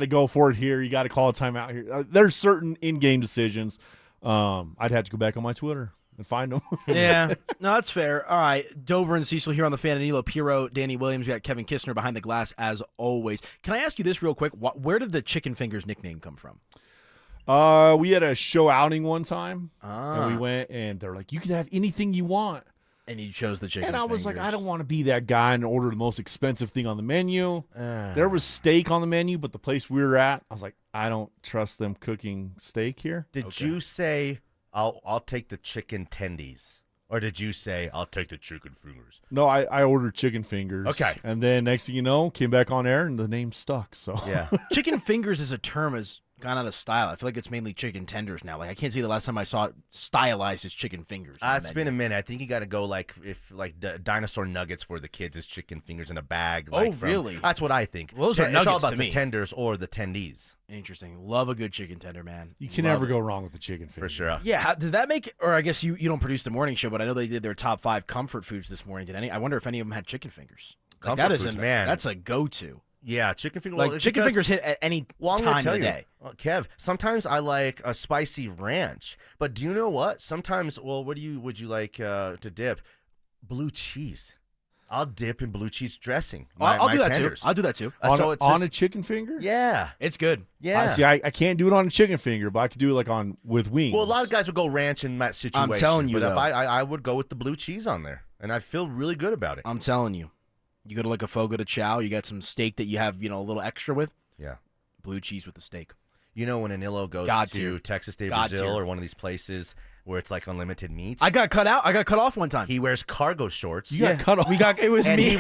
Speaker 4: go for it here. You gotta call a timeout here. There's certain in-game decisions. I'd have to go back on my Twitter and find them.
Speaker 17: Yeah, no, that's fair. All right, Dover and Cecil here on the Fan. Danilo Piro, Danny Williams. We got Kevin Kistner behind the glass as always. Can I ask you this real quick? Where did the Chicken Fingers nickname come from?
Speaker 4: We had a show outing one time, and we went, and they're like, you can have anything you want.
Speaker 17: And you chose the chicken
Speaker 4: And I was
Speaker 17: fingers.
Speaker 4: like, I don't want to be that guy and order the most expensive thing on the menu. There was steak on the menu, but the place we were at, I was like, I don't trust them cooking steak here.
Speaker 1: Did you say, I'll take the chicken tendies? Or did you say, I'll take the chicken fingers?
Speaker 4: No, I ordered chicken fingers.
Speaker 1: Okay.
Speaker 4: And then next thing you know, came back on air and the name stuck. So
Speaker 1: yeah.
Speaker 17: Chicken fingers as a term has gone out of style. I feel like it's mainly chicken tenders now. Like I can't see the last time I saw it stylized as chicken fingers.
Speaker 1: It's been a minute. I think you got to go like dinosaur nuggets for the kids is chicken fingers in a bag. Like
Speaker 17: really?
Speaker 1: That's what I think.
Speaker 17: Well, those are
Speaker 1: it's
Speaker 17: nuggets
Speaker 1: all about
Speaker 17: to
Speaker 1: the
Speaker 17: me.
Speaker 1: tenders or the tendies.
Speaker 17: Interesting. Love a good chicken tender, man.
Speaker 4: You can
Speaker 17: Love
Speaker 4: never
Speaker 17: it.
Speaker 4: go wrong with the chicken finger.
Speaker 1: For sure.
Speaker 17: Yeah, did that make, or I guess you don't produce the morning show, but I know they did their top 5 comfort foods this morning. I wonder if any of them had chicken fingers. Like,
Speaker 1: Comfort
Speaker 17: that is
Speaker 1: foods, man.
Speaker 17: That's a go-to.
Speaker 1: Yeah, chicken fingers.
Speaker 17: Like chicken fingers hit at any time of the day.
Speaker 1: Kev, sometimes I like a spicy ranch, but do you know what? Sometimes, would you like to dip? Blue cheese. I'll dip in blue cheese dressing.
Speaker 17: I'll do that
Speaker 1: tenders.
Speaker 17: too. I'll do that too.
Speaker 4: On a chicken finger?
Speaker 1: Yeah,
Speaker 17: it's good.
Speaker 1: Yeah.
Speaker 4: See, I can't do it on a chicken finger, but I could do it like with wings.
Speaker 1: Well, a lot of guys would go ranch in that situation.
Speaker 17: I'm telling you,
Speaker 1: but if
Speaker 17: though.
Speaker 1: I would go with the blue cheese on there, and I'd feel really good about it.
Speaker 17: I'm telling you. You go to like a Fogo de Chao, you got some steak that you have, a little extra with.
Speaker 23: Yeah.
Speaker 17: Blue cheese with the steak.
Speaker 23: You know when Anilo goes to Texas de Brazil or one of these places where it's like unlimited meat.
Speaker 17: I got cut off one time.
Speaker 23: He wears cargo shorts.
Speaker 4: You got cut off.
Speaker 17: It was
Speaker 23: and
Speaker 17: me.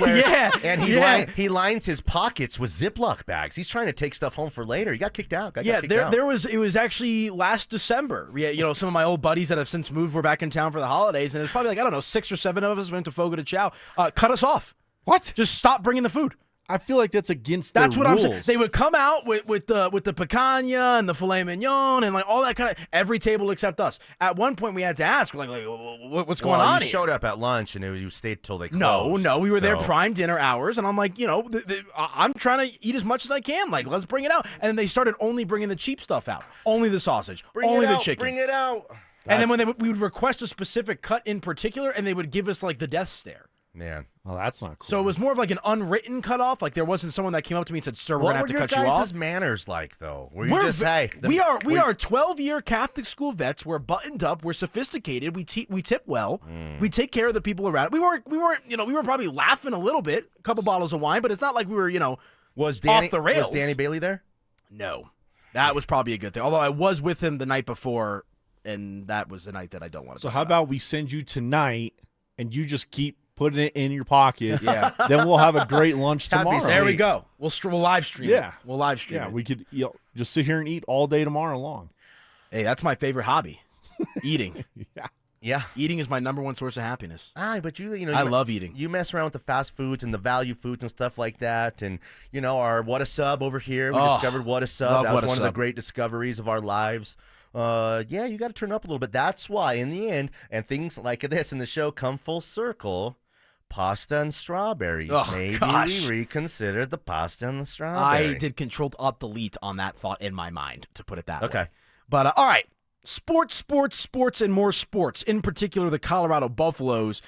Speaker 23: He lines his pockets with Ziploc bags. He's trying to take stuff home for later. He got kicked out.
Speaker 17: It was actually last December. Some of my old buddies that have since moved were back in town for the holidays, and it was probably 6 or 7 of us went to Fogo de Chao. Cut us off.
Speaker 4: What?
Speaker 17: Just stop bringing the food.
Speaker 4: I feel like that's against
Speaker 17: That's
Speaker 4: their
Speaker 17: what
Speaker 4: rules.
Speaker 17: I'm saying. They would come out with the picanha and the filet mignon and like all that kind of every table except us. At one point, we had to ask, we're like what's going on?
Speaker 23: You
Speaker 17: here?
Speaker 23: showed up at lunch and you stayed till they closed.
Speaker 17: No, we were there prime dinner hours, and I'm like, I'm trying to eat as much as I can. Like, let's bring it out. And then they started only bringing the cheap stuff out, only the sausage, only the chicken.
Speaker 23: Bring it out.
Speaker 17: And then when we would request a specific cut in particular, and they would give us like the death stare.
Speaker 23: Man.
Speaker 4: Well, that's not cool.
Speaker 17: So it was more of like an unwritten cutoff. Like there wasn't someone that came up to me and said, "Sir, we're
Speaker 23: What
Speaker 17: gonna have
Speaker 23: were
Speaker 17: to
Speaker 23: your
Speaker 17: cut you off."
Speaker 23: guys' manners like though? Were you just
Speaker 17: we are 12-year Catholic school vets. We're buttoned up. We're sophisticated. We tip well. We take care of the people around. We weren't we were probably laughing a little bit, a couple bottles of wine, but it's not like we were
Speaker 23: was Danny,
Speaker 17: off the rails.
Speaker 23: Was Danny Bailey there?
Speaker 17: No, that was probably a good thing. Although I was with him the night before, and that was the night that I don't want to.
Speaker 4: So how about we send you tonight, and you just keep putting it in your pockets. Yeah. Then we'll have a great lunch tomorrow.
Speaker 17: There we go. We'll live stream.
Speaker 4: Yeah.
Speaker 17: We'll live stream.
Speaker 4: Yeah, we could just sit here and eat all day tomorrow long.
Speaker 17: Hey, that's my favorite hobby. Eating.
Speaker 23: Yeah.
Speaker 17: Eating is my number one source of happiness.
Speaker 23: But
Speaker 17: I love eating.
Speaker 23: You mess around with the fast foods and the value foods and stuff like that. And, our What a Sub over here. We discovered What a Sub. That was one of the great discoveries of our lives. You got to turn up a little bit. That's why, in the end, and things like this in the show come full circle. Pasta and strawberries. Maybe we reconsider the pasta and the strawberry.
Speaker 17: I did Control-Alt-Delete on that thought in my mind, to put it that way.
Speaker 23: Okay.
Speaker 17: But, all right. Sports, and more sports. In particular, the Colorado Buffaloes.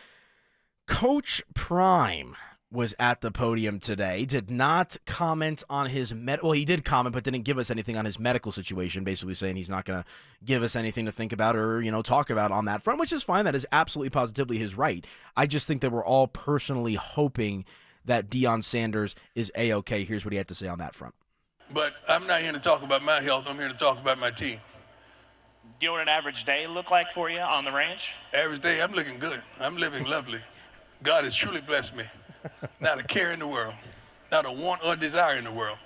Speaker 17: Coach Prime was at the podium today, did not comment on his well, he did comment, but didn't give us anything on his medical situation, basically saying he's not going to give us anything to think about or, talk about on that front, which is fine. That is absolutely positively his right. I just think that we're all personally hoping that Deion Sanders is A-okay. Here's what he had to say on that front.
Speaker 6: But I'm not here to talk about my health. I'm here to talk about my team.
Speaker 7: Do you know what an average day look like for you on the ranch?
Speaker 6: Average day, I'm looking good. I'm living lovely. God has truly blessed me. Not a care in the world. Not a want or desire in the world.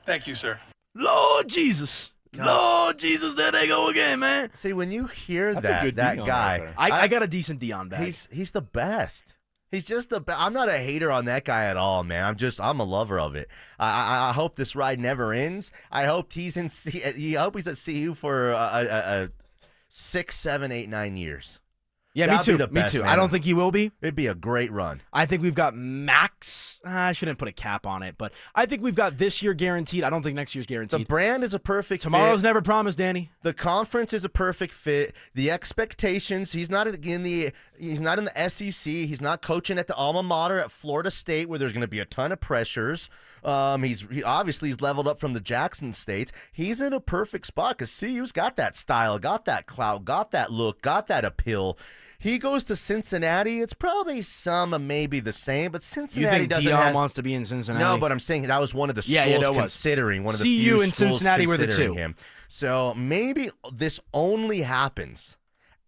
Speaker 6: Thank you, sir.
Speaker 17: Lord Jesus. God. Lord Jesus, there they go again, man.
Speaker 23: See, when you hear
Speaker 17: That's
Speaker 23: that
Speaker 17: a good
Speaker 23: guy,
Speaker 17: right I got a decent Deion back.
Speaker 23: He's the best. He's just the best. I'm not a hater on that guy at all, man. I'm a lover of it. I hope this ride never ends. I hope he's at CU for 6, 7, 8, 9 years.
Speaker 17: Yeah,
Speaker 23: That'd
Speaker 17: me too. I don't think he will be.
Speaker 23: It'd be a great run.
Speaker 17: I think we've got max. I shouldn't put a cap on it, but I think we've got this year guaranteed. I don't think next year's guaranteed.
Speaker 23: The brand is a perfect
Speaker 17: Tomorrow's
Speaker 23: fit.
Speaker 17: never promised, Danny.
Speaker 23: The conference is a perfect fit. The expectations, he's not in the SEC. He's not coaching at the alma mater at Florida State where there's going to be a ton of pressures. He obviously leveled up from the Jackson States. He's in a perfect spot because CU's got that style, got that clout, got that look, got that appeal. He goes to Cincinnati. It's probably maybe the same, but Cincinnati doesn't
Speaker 17: Deion
Speaker 23: have...
Speaker 17: wants to be in Cincinnati?
Speaker 23: No, but I'm saying that was one of the schools considering. One of the few
Speaker 17: CU and
Speaker 23: schools
Speaker 17: Cincinnati were the two.
Speaker 23: Him. So maybe this only happens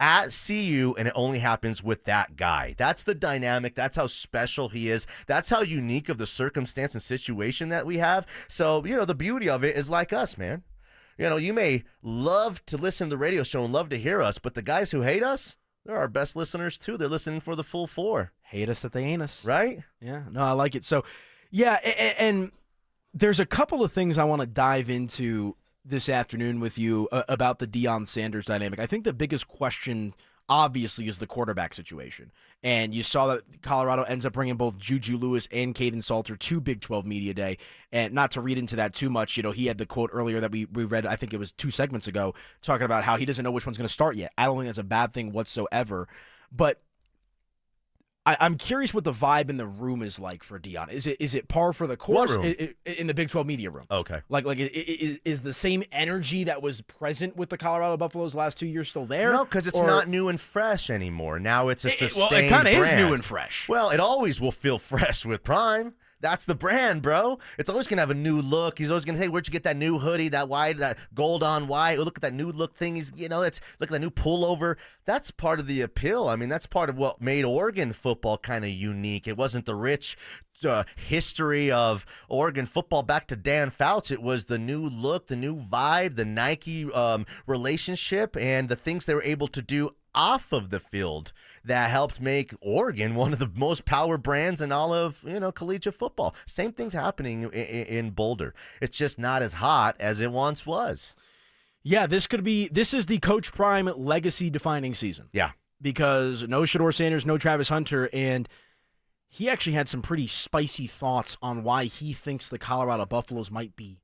Speaker 23: at CU, and it only happens with that guy. That's the dynamic. That's how special he is. That's how unique of the circumstance and situation that we have. So, the beauty of it is like us, man. You may love to listen to the radio show and love to hear us, but the guys who hate us, they're our best listeners, too. They're listening for the full 4.
Speaker 17: Hate us that they ain't us.
Speaker 23: Right?
Speaker 17: Yeah. No, I like it. So, yeah, and there's a couple of things I want to dive into this afternoon with you about the Deion Sanders dynamic. I think the biggest question, obviously, is the quarterback situation. And you saw that Colorado ends up bringing both Juju Lewis and Caden Salter to Big 12 Media Day. And not to read into that too much, he had the quote earlier that we read, I think it was 2 segments ago, talking about how he doesn't know which one's going to start yet. I don't think that's a bad thing whatsoever. But I'm curious what the vibe in the room is like for Dion. Is it par for the course?
Speaker 23: What room?
Speaker 17: In the Big 12 media room?
Speaker 23: Okay.
Speaker 17: Is the same energy that was present with the Colorado Buffaloes last 2 years still there?
Speaker 23: No, because it's not new and fresh anymore. Now it's a sustained
Speaker 17: Well, it kind of is
Speaker 23: brand.
Speaker 17: new and fresh.
Speaker 23: Well, it always will feel fresh with Prime. That's the brand, bro. It's always going to have a new look. He's always going to say, where'd you get that new hoodie, that gold on white? Oh, look at that new look thing. Look at that new pullover. That's part of the appeal. I mean, that's part of what made Oregon football kind of unique. It wasn't the rich history of Oregon football back to Dan Fouts. It was the new look, the new vibe, the Nike relationship, and the things they were able to do off of the field that helped make Oregon one of the most power brands in all of collegiate football. Same thing's happening in Boulder. It's just not as hot as it once was.
Speaker 17: Yeah, this is the Coach Prime legacy defining season.
Speaker 23: Yeah.
Speaker 17: Because no Shedeur Sanders, no Travis Hunter, and he actually had some pretty spicy thoughts on why he thinks the Colorado Buffaloes might be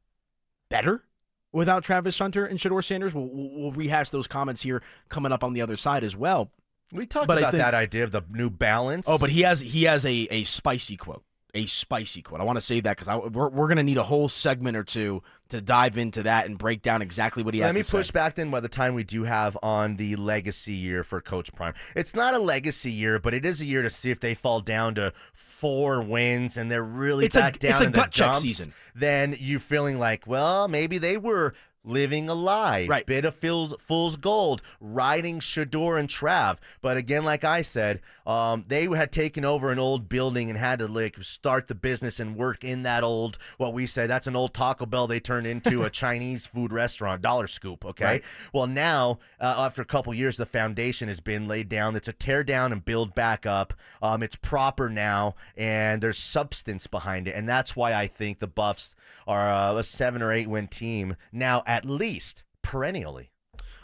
Speaker 17: better without Travis Hunter and Shedeur Sanders. We'll rehash those comments here coming up on the other side as well.
Speaker 23: We talked about that idea of the new balance.
Speaker 17: Oh, but he has a spicy quote. A spicy quote. I want to say that because we're going to need a whole segment or two to dive into that and break down exactly what he had to say.
Speaker 23: Let me push back then by the time we do have on the legacy year for Coach Prime. It's not a legacy year, but it is a year to see if they fall down to 4 wins and they're really back down in the dumps. It's a gut check season. Then you feeling like, well, maybe they were living a lie.
Speaker 17: Right.
Speaker 23: Bit of fool's gold, riding Shedeur and Trav. But again, like I said, they had taken over an old building and had to start the business and work in that old, what we say, that's an old Taco Bell they turned into a Chinese food restaurant, Dollar Scoop, okay? Right. Well, now, after a couple years, the foundation has been laid down. It's a tear down and build back up. It's proper now, and there's substance behind it. And that's why I think the Buffs are a 7 or 8 win team now, at least perennially.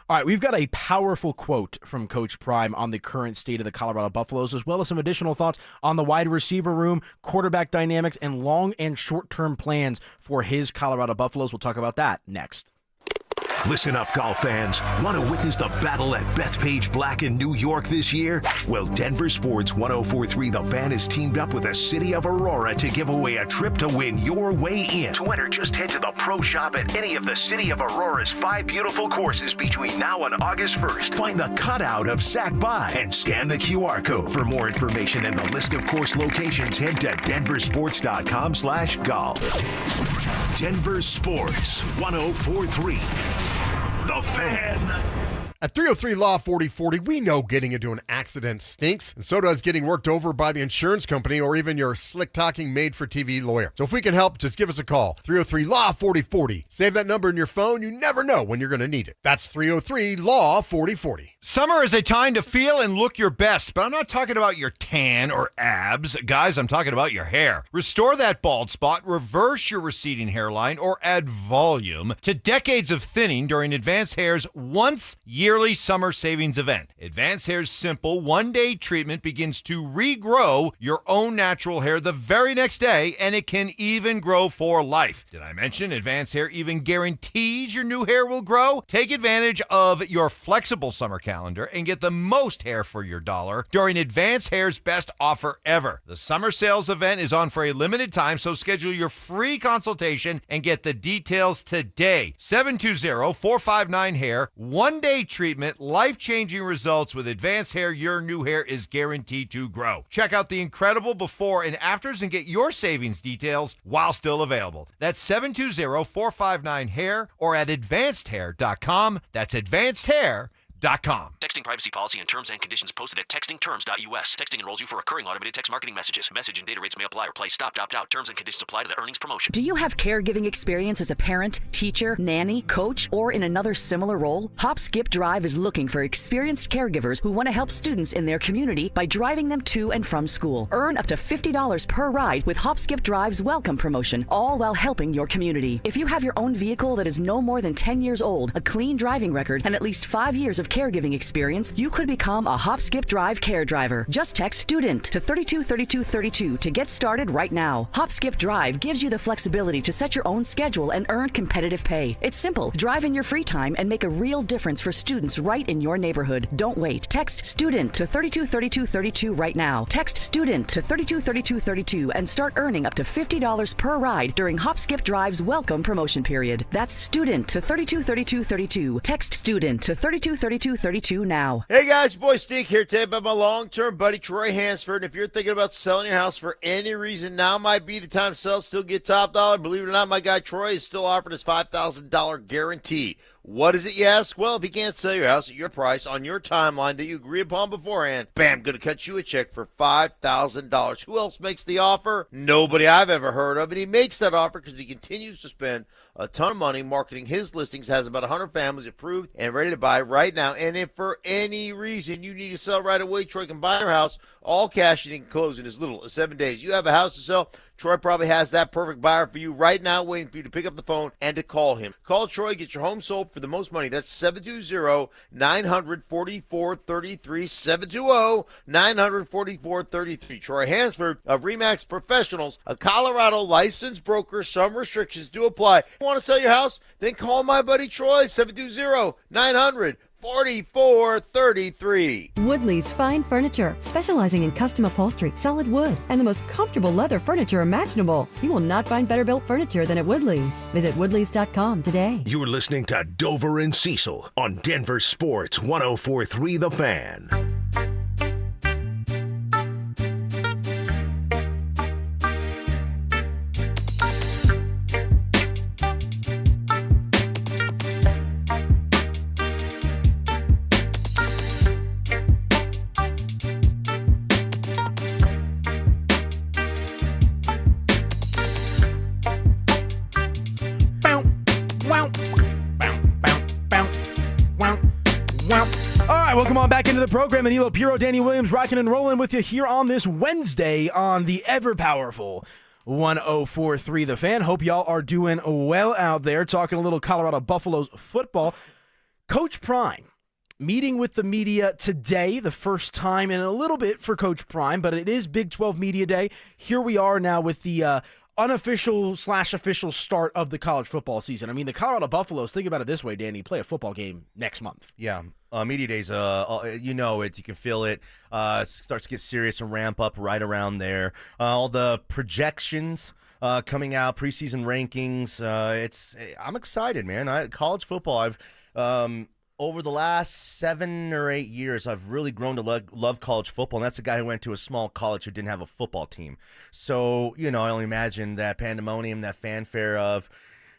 Speaker 17: All right, we've got a powerful quote from Coach Prime on the current state of the Colorado Buffaloes, as well as some additional thoughts on the wide receiver room, quarterback dynamics, and long and short-term plans for his Colorado Buffaloes. We'll talk about that next.
Speaker 3: Listen up, golf fans. Want to witness the battle at Bethpage Black in New York this year? Well, Denver Sports 104.3 The Fan has teamed up with the City of Aurora to give away a trip to win your way in. To enter, just head to the Pro Shop at any of the City of Aurora's 5 beautiful courses between now and August 1st. Find the cutout of Sac By and scan the QR code. For more information and the list of course locations, head to denversports.com/golf. Denver Sports 104.3 The Fan.
Speaker 8: At 303 Law 4040, we know getting into an accident stinks, and so does getting worked over by the insurance company or even your slick-talking made-for-TV lawyer. So if we can help, just give us a call. 303 Law 4040. Save that number in your phone. You never know when you're going to need it. That's 303 Law 4040.
Speaker 9: Summer is a time to feel and look your best, but I'm not talking about your tan or abs. Guys, I'm talking about your hair. Restore that bald spot, reverse your receding hairline, or add volume to decades of thinning during Advanced Hair's once-yearly summer savings event. Advanced Hair's simple one-day treatment begins to regrow your own natural hair the very next day, and it can even grow for life. Did I mention Advanced Hair even guarantees your new hair will grow? Take advantage of your flexible summer calendar and get the most hair for your dollar during Advanced Hair's best offer ever. The summer sales event is on for a limited time, so schedule your free consultation and get the details today. 720-459-HAIR. One-day treatment, life-changing results with Advanced Hair. Your new hair is guaranteed to grow. Check out the incredible before and afters and get your savings details while still available. That's 720-459-HAIR or at advancedhair.com. That's advancedhair.com.
Speaker 11: Texting privacy policy and terms and conditions posted at textingterms.us. Texting enrolls you for recurring automated text marketing messages. Message and data rates may apply or play. Stop, opt out. Terms and conditions apply to the earnings promotion.
Speaker 13: Do you have caregiving experience as a parent, teacher, nanny, coach, or in another similar role? Hop Skip Drive is looking for experienced caregivers who want to help students in their community by driving them to and from school. Earn up to $50 per ride with Hop Skip Drive's welcome promotion, all while helping your community. If you have your own vehicle that is no more than 10 years old, a clean driving record, and at least 5 years of caregiving experience, you could become a Hop Skip Drive care driver. Just text STUDENT to 323232 to get started right now. Hop Skip Drive gives you the flexibility to set your own schedule and earn competitive pay. It's simple. Drive in your free time and make a real difference for students right in your neighborhood. Don't wait. Text STUDENT to 323232 right now. Text STUDENT to 323232 and start earning up to $50 per ride during Hop Skip Drive's welcome promotion period. That's STUDENT to 323232. Text STUDENT to 323232 now.
Speaker 5: Hey guys, your boy Stink here today about my long-term buddy Troy Hansford. And if you're thinking about selling your house for any reason, now might be the time to sell, still get top dollar. Believe it or not, my guy Troy is still offering his $5,000 guarantee. What is it, you ask? Well, if you can't sell your house at your price on your timeline that you agree upon beforehand, bam, going to cut you a check for $5,000. Who else makes the offer? Nobody I've ever heard of. And he makes that offer because he continues to spend a ton of money marketing his listings, has about 100 families approved and ready to buy right now. And if for any reason you need to sell right away, Troy can buy your house, all cash, and he can close in as little as 7 days. You have a house to sell, Troy probably has that perfect buyer for you right now, waiting for you to pick up the phone and to call him. Call Troy, get your home sold for the most money. That's 720-900-4433, 720-900-4433. Troy Hansford of RE/MAX Professionals, a Colorado licensed broker. Some restrictions do apply. Want to sell your house? Then call my buddy Troy, 720-900-4433.
Speaker 10: Woodley's Fine Furniture, specializing in custom upholstery, solid wood, and the most comfortable leather furniture imaginable. You will not find better built furniture than at Woodley's. Visit woodleys.com today.
Speaker 3: You're listening to Dover and Cecil on Denver Sports 104.3 The Fan.
Speaker 17: Welcome on back into the program. Anilo Piro, Danny Williams, rocking and rolling with you here on this Wednesday on the ever-powerful 104.3 The Fan. Hope y'all are doing well out there. Talking a little Colorado Buffaloes football. Coach Prime meeting with the media today, the first time in a little bit for Coach Prime, but it is Big 12 Media Day. Here we are now with the unofficial/official start of the college football season. I mean, the Colorado Buffaloes, think about it this way, Danny, play a football game next month.
Speaker 23: Yeah. Media days, you know it. You can feel it. It starts to get serious and ramp up right around there. All the projections coming out, preseason rankings. I'm excited, man. College football, I've over the last 7 or 8 years, I've really grown to love college football, and that's a guy who went to a small college who didn't have a football team. So, I only imagine that pandemonium, that fanfare of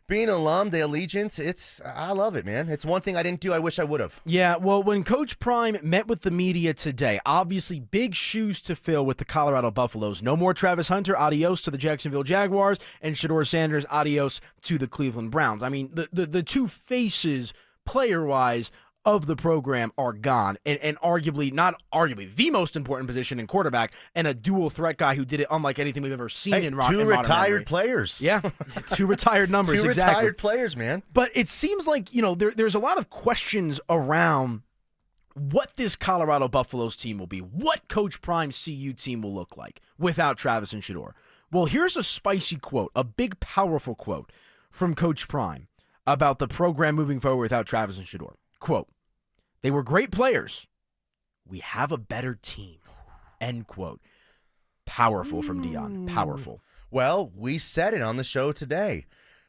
Speaker 23: being an alum, the allegiance, I love it, man. It's one thing I didn't do, I wish I would have.
Speaker 17: Yeah, well, when Coach Prime met with the media today, obviously big shoes to fill with the Colorado Buffaloes. No more Travis Hunter, adios to the Jacksonville Jaguars, and Shedeur Sanders, adios to the Cleveland Browns. I mean, the two faces, player-wise, of the program are gone, and not arguably, the most important position in quarterback, and a dual threat guy who did it unlike anything we've ever seen in modern
Speaker 23: two retired players.
Speaker 17: Yeah, two retired numbers,
Speaker 23: two
Speaker 17: exactly.
Speaker 23: retired players, man.
Speaker 17: But it seems like, there's a lot of questions around what this Colorado Buffaloes team will be, what Coach Prime's CU team will look like without Travis and Shedeur. Well, here's a spicy quote, a big, powerful quote from Coach Prime about the program moving forward without Travis and Shedeur. Quote, "They were great players. We have a better team." End quote. Powerful from Dion. Powerful.
Speaker 23: Well, we said it on the show today.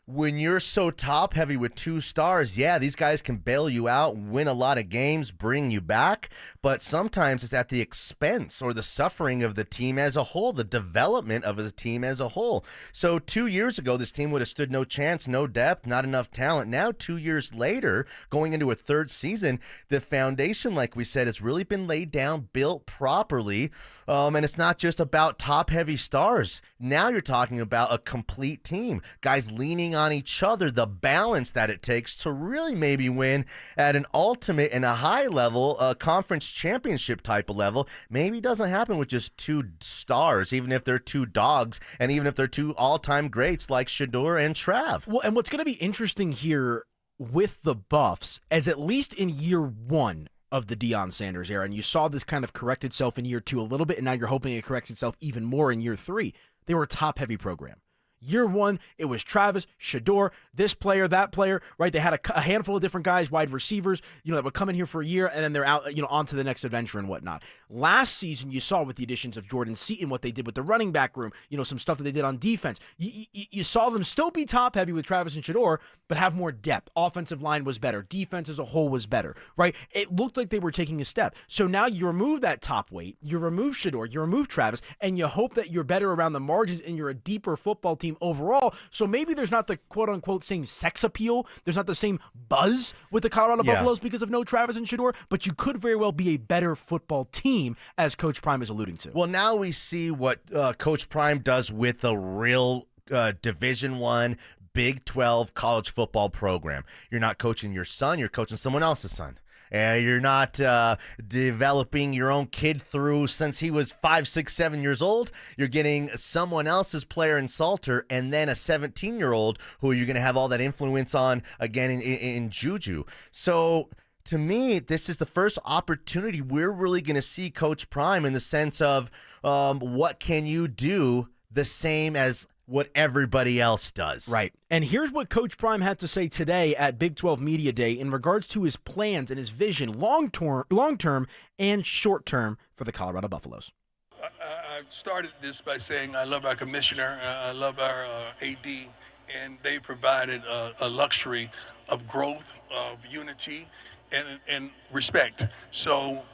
Speaker 23: When you're so top-heavy with 2 stars, yeah, these guys can bail you out, win a lot of games, bring you back, but sometimes it's at the expense or the suffering of the team as a whole, the development of the team as a whole. So 2 years ago, this team would have stood no chance, no depth, not enough talent. Now, 2 years later, going into a third season, the foundation, like we said, has really been laid down, built properly, and it's not just about top-heavy stars. Now you're talking about a complete team, guys leaning on each other, the balance that it takes to really maybe win at an ultimate and a high level, conference championship type of level. Maybe doesn't happen with just 2 stars, even if they're 2 dogs, and even if they're 2 all-time greats like Shedeur and Trav.
Speaker 17: Well, and what's going to be interesting here with the Buffs, as at least in year 1, of the Deion Sanders era, and you saw this kind of correct itself in year 2 a little bit, and now you're hoping it corrects itself even more in year 3. They were a top-heavy program. Year 1, it was Travis, Shedeur, this player, that player, right? They had a handful of different guys, wide receivers, that would come in here for a year, and then they're out, on to the next adventure and whatnot. Last season, you saw with the additions of Jordan Seaton, what they did with the running back room, some stuff that they did on defense. You saw them still be top-heavy with Travis and Shedeur, but have more depth. Offensive line was better. Defense as a whole was better, right? It looked like they were taking a step. So now you remove that top weight, you remove Shedeur, you remove Travis, and you hope that you're better around the margins and you're a deeper football team overall. So maybe there's not the quote-unquote same sex appeal. There's not the same buzz with the Colorado Buffaloes because of no Travis and Shedeur, but you could very well be a better football team, as Coach Prime is alluding to.
Speaker 23: Well, now we see what Coach Prime does with a real Division I, Big 12 college football program. You're not coaching your son, you're coaching someone else's son. You're not developing your own kid through since he was 5, 6, 7 years old. You're getting someone else's player in Salter and then a 17-year-old who you're going to have all that influence on again in Juju. So to me, this is the first opportunity we're really going to see Coach Prime in the sense of what can you do the same as what everybody else does.
Speaker 17: Right. And here's what Coach Prime had to say today at Big 12 Media Day in regards to his plans and his vision long-term and short-term for the Colorado Buffaloes.
Speaker 6: I started this by saying I love our commissioner, I love our AD, and they provided a luxury of growth, of unity, and respect. So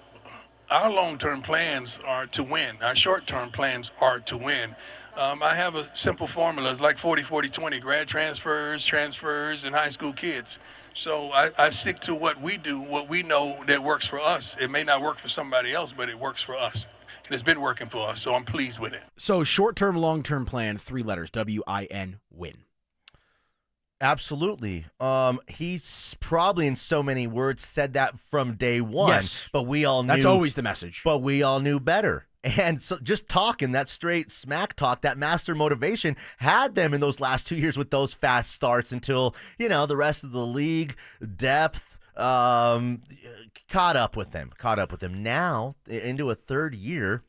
Speaker 6: our long-term plans are to win. Our short-term plans are to win. I have a simple formula. It's like 40-40-20, grad transfers, and high school kids. So I stick to what we do, what we know that works for us. It may not work for somebody else, but it works for us. And it's been working for us, so I'm pleased with it.
Speaker 17: So short-term, long-term plan, 3 letters, W-I-N, win.
Speaker 23: Absolutely. He's probably in so many words said that from day one.
Speaker 17: Yes.
Speaker 23: But we all knew.
Speaker 17: That's always the message.
Speaker 23: But we all knew better. And so just talking, that straight smack talk, that master motivation had them in those last 2 years with those fast starts until, the rest of the league, depth, caught up with them. Now, into a third year,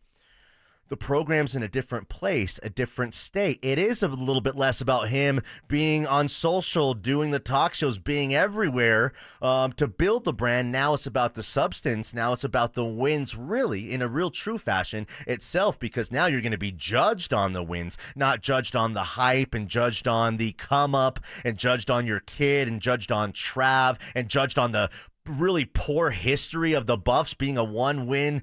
Speaker 23: the program's in a different place, a different state. It is a little bit less about him being on social, doing the talk shows, being everywhere to build the brand. Now it's about the substance. Now it's about the wins, really, in a real true fashion itself, because now you're going to be judged on the wins, not judged on the hype and judged on the come up and judged on your kid and judged on Trav and judged on the really poor history of the Buffs being a one-win,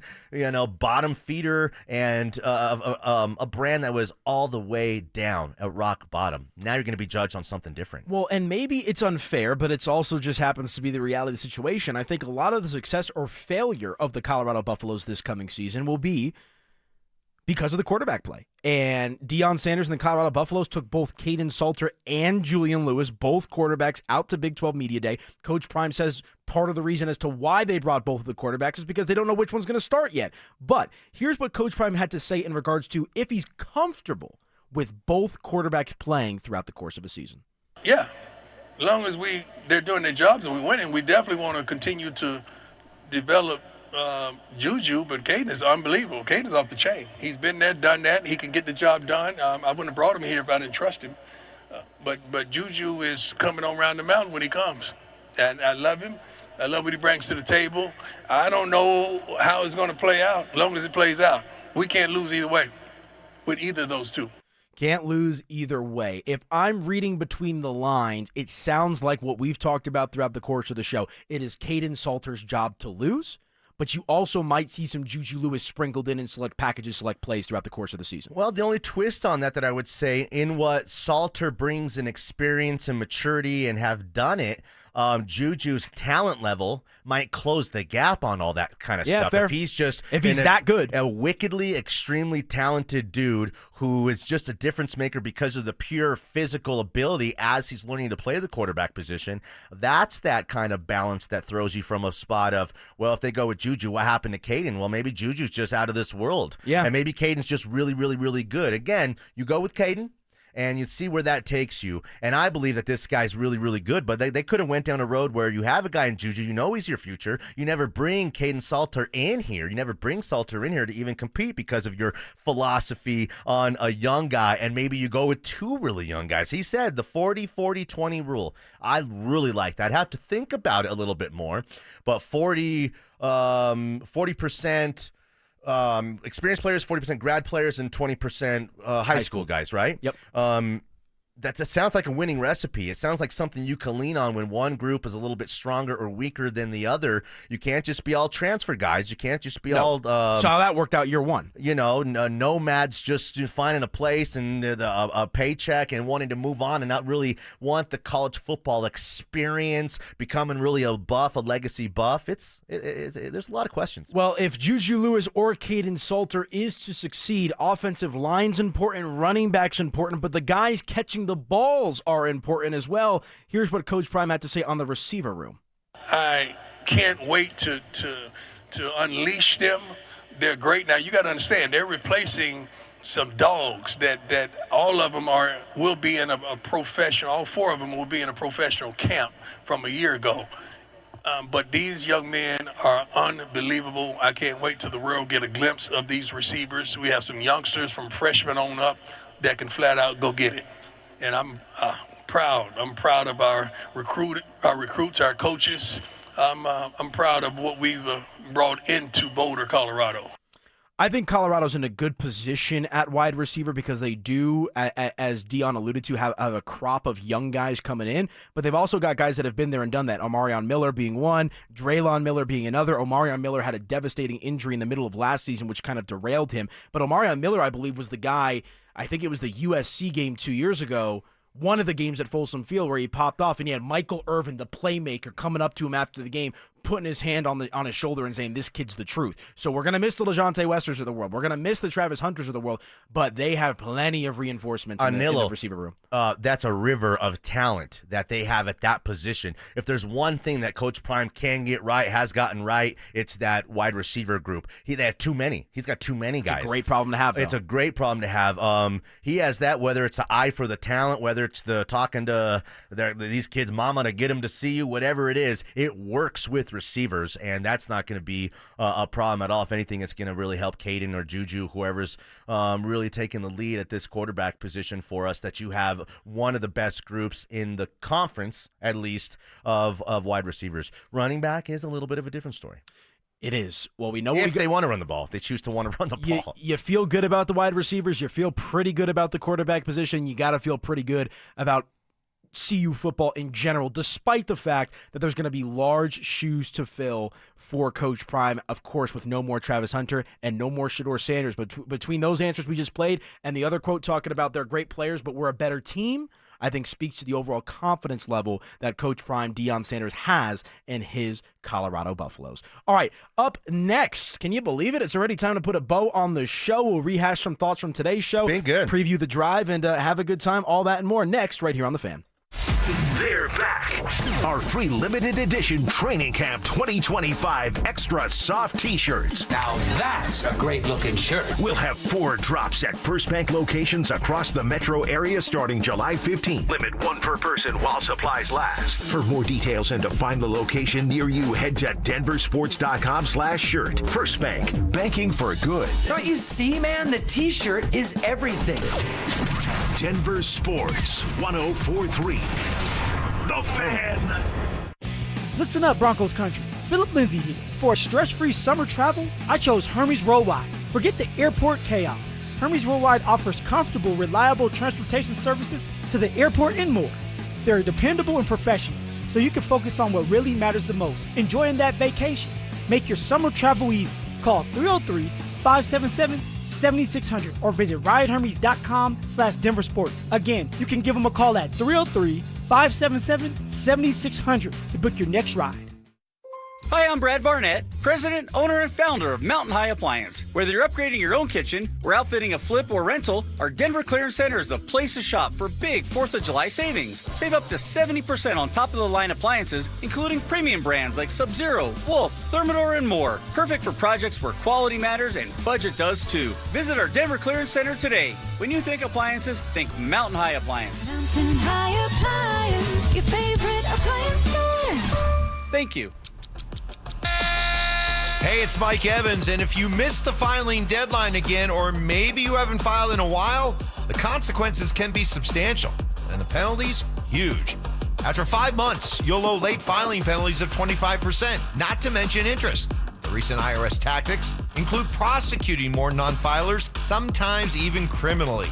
Speaker 23: bottom feeder and a brand that was all the way down at rock bottom. Now you're going to be judged on something different.
Speaker 17: Well, and maybe it's unfair, but it's also just happens to be the reality of the situation. I think a lot of the success or failure of the Colorado Buffaloes this coming season will be because of the quarterback play. And Deion Sanders and the Colorado Buffaloes took both Caden Salter and Julian Lewis, both quarterbacks, out to Big 12 Media Day. Coach Prime says part of the reason as to why they brought both of the quarterbacks is because they don't know which one's going to start yet. But here's what Coach Prime had to say in regards to if he's comfortable with both quarterbacks playing throughout the course of a season.
Speaker 6: Yeah. As long as they're doing their jobs and we're winning, we definitely want to continue to develop Juju, but Caden is unbelievable. Caden's off the chain. He's been there, done that. He can get the job done. I wouldn't have brought him here if I didn't trust him. But Juju is coming on around the mountain when he comes. And I love him. I love what he brings to the table. I don't know how it's going to play out, as long as it plays out. We can't lose either way with either of those two.
Speaker 17: Can't lose either way. If I'm reading between the lines, it sounds like what we've talked about throughout the course of the show. It is Caden Salter's job to lose, but you also might see some Juju Lewis sprinkled in select packages, select plays throughout the course of the season.
Speaker 23: Well, the only twist on that I would say in what Salter brings in experience and maturity and have done it, Juju's talent level might close the gap on all that kind of stuff.
Speaker 17: Fair.
Speaker 23: If he's
Speaker 17: that good.
Speaker 23: A wickedly, extremely talented dude who is just a difference maker because of the pure physical ability as he's learning to play the quarterback position, that's that kind of balance that throws you from a spot of, well, if they go with Juju, what happened to Caden? Well, maybe Juju's just out of this world.
Speaker 17: Yeah.
Speaker 23: And maybe Caden's just really, really, really good. Again, you go with Caden, and you see where that takes you. And I believe that this guy's really, really good, but they could have went down a road where you have a guy in Juju, you know he's your future. You never bring Caden Salter in here. You never bring Salter in here to even compete because of your philosophy on a young guy, and maybe you go with two really young guys. He said the 40-40-20 rule. I really like that. I'd have to think about it a little bit more, but 40% experienced players, 40% grad players, and 20% high school guys, right?
Speaker 17: Yep.
Speaker 23: That sounds like a winning recipe. It sounds like something you can lean on when one group is a little bit stronger or weaker than the other. You can't just be all transfer guys. You can't just be all...
Speaker 17: so how that worked out year one.
Speaker 23: You know, nomads just finding a place and a paycheck and wanting to move on and not really want the college football experience, becoming really a legacy buff. There's a lot of questions.
Speaker 17: Well, if Juju Lewis or Caden Salter is to succeed, offensive line's important, running back's important, but the guys catching the balls are important as well. Here's what Coach Prime had to say on the receiver room.
Speaker 6: I can't wait to unleash them. They're great. Now, you got to understand, they're replacing some dogs that all of them will be in a professional, all four of them will be in a professional camp from a year ago. But these young men are unbelievable. I can't wait till the world get a glimpse of these receivers. We have some youngsters from freshmen on up that can flat out go get it. And I'm proud. I'm proud of our recruits, our coaches. I'm proud of what we've brought into Boulder, Colorado.
Speaker 17: I think Colorado's in a good position at wide receiver because they do, as Dion alluded to, have a crop of young guys coming in, but they've also got guys that have been there and done that. Omarion Miller being one, Draylon Miller being another. Omarion Miller had a devastating injury in the middle of last season, which kind of derailed him. But Omarion Miller, I believe, was the guy, I think it was the USC game 2 years ago, one of the games at Folsom Field where he popped off and he had Michael Irvin, the playmaker, coming up to him after the game, putting his hand on his shoulder and saying, this kid's the truth. So we're going to miss the LeJontay Westers of the world. We're going to miss the Travis Hunters of the world, but they have plenty of reinforcements in the receiver room.
Speaker 23: That's a river of talent that they have at that position. If there's one thing that Coach Prime can get right, has gotten right, it's that wide receiver group. They have too many. He's got too many guys.
Speaker 17: It's a great problem to have, though.
Speaker 23: It's a great problem to have. He has that, whether it's an eye for the talent, whether it's the talking to these kids' mama to get them to see you, whatever it is, it works with receivers, and that's not going to be a problem at all. If anything, it's going to really help Caden or Juju, whoever's really taking the lead at this quarterback position for us, that you have one of the best groups in the conference, at least, of wide receivers. Running back is a little bit of a different story.
Speaker 17: It is. Well, we know
Speaker 23: if they want to run the ball, if they choose to want to run the ball.
Speaker 17: You feel good about the wide receivers. You feel pretty good about the quarterback position. You got to feel pretty good about CU football in general, despite the fact that there's going to be large shoes to fill for Coach Prime, of course, with no more Travis Hunter and no more Shedeur Sanders. But between those answers we just played and the other quote talking about they're great players, but we're a better team, I think speaks to the overall confidence level that Coach Prime, Deion Sanders, has in his Colorado Buffaloes. All right, up next, can you believe it? It's already time to put a bow on the show. We'll rehash some thoughts from today's show,
Speaker 23: it's been good.
Speaker 17: Preview the drive, and have a good time. All that and more next right here on The Fan.
Speaker 3: They're back. Our free limited edition Training Camp 2025 Extra Soft T-shirts.
Speaker 16: Now that's a great looking shirt.
Speaker 3: We'll have 4 drops at First Bank locations across the metro area starting July 15th. Limit 1 per person while supplies last. For more details and to find the location near you, head to DenverSports.com/shirt. First Bank, banking for good.
Speaker 16: Don't you see, man? The T-shirt is everything.
Speaker 3: Denver Sports 104.3. The Fan.
Speaker 12: Listen up, Broncos country. Phillip Lindsay here. For a stress-free summer travel, I chose Hermes Worldwide. Forget the airport chaos. Hermes Worldwide offers comfortable, reliable transportation services to the airport and more. They're dependable and professional, so you can focus on what really matters the most, enjoying that vacation. Make your summer travel easy. Call 303-577-7600 or visit ridehermes.com/DenverSports. Again, you can give them a call at 303-577-7600 to book your next ride.
Speaker 14: Hi, I'm Brad Barnett, president, owner, and founder of Mountain High Appliance. Whether you're upgrading your own kitchen or outfitting a flip or rental, our Denver Clearance Center is the place to shop for big 4th of July savings. Save up to 70% on top-of-the-line appliances, including premium brands like Sub-Zero, Wolf, Thermador, and more. Perfect for projects where quality matters and budget does too. Visit our Denver Clearance Center today. When you think appliances, think Mountain High Appliance.
Speaker 18: Mountain High Appliance, your favorite appliance store.
Speaker 14: Thank you.
Speaker 9: Hey, it's Mike Evans, and if you missed the filing deadline again, or maybe you haven't filed in a while, the consequences can be substantial, and the penalties, huge. After 5 months, you'll owe late filing penalties of 25%, not to mention interest. The recent IRS tactics include prosecuting more non-filers, sometimes even criminally.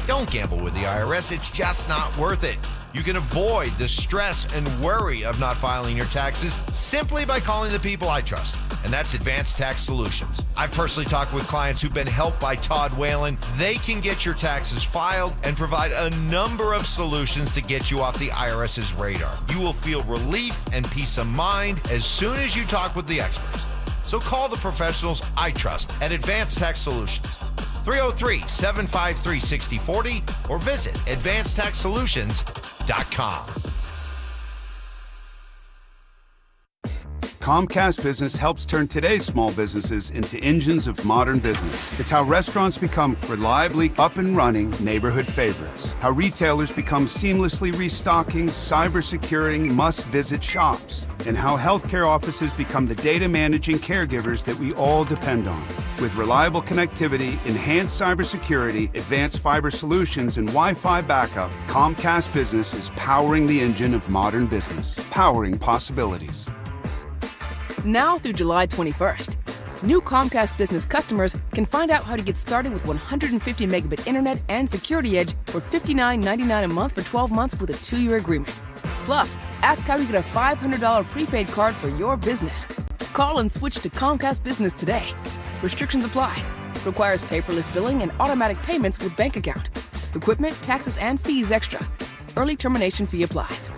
Speaker 9: Don't gamble with the IRS, it's just not worth it. You can avoid the stress and worry of not filing your taxes simply by calling the people I trust, and that's Advanced Tax Solutions. I've personally talked with clients who've been helped by Todd Whalen. They can get your taxes filed and provide a number of solutions to get you off the IRS's radar. You will feel relief and peace of mind as soon as you talk with the experts. So call the professionals I trust at Advanced Tax Solutions. 303-753-6040 or visit advancedtaxsolutions.com.
Speaker 20: Comcast Business helps turn today's small businesses into engines of modern business. It's how restaurants become reliably up and running neighborhood favorites. How retailers become seamlessly restocking, cyber-securing, must-visit shops. And how healthcare offices become the data managing caregivers that we all depend on. With reliable connectivity, enhanced cybersecurity, advanced fiber solutions, and Wi-Fi backup, Comcast Business is powering the engine of modern business. Powering possibilities.
Speaker 21: Now through July 21st, new Comcast Business customers can find out how to get started with 150 megabit internet and Security Edge for $59.99 a month for 12 months with a 2-year agreement. Plus, ask how you get a $500 prepaid card for your business. Call and switch to Comcast Business today. Restrictions apply. Requires paperless billing and automatic payments with bank account. Equipment, taxes, and fees extra. Early termination fee applies.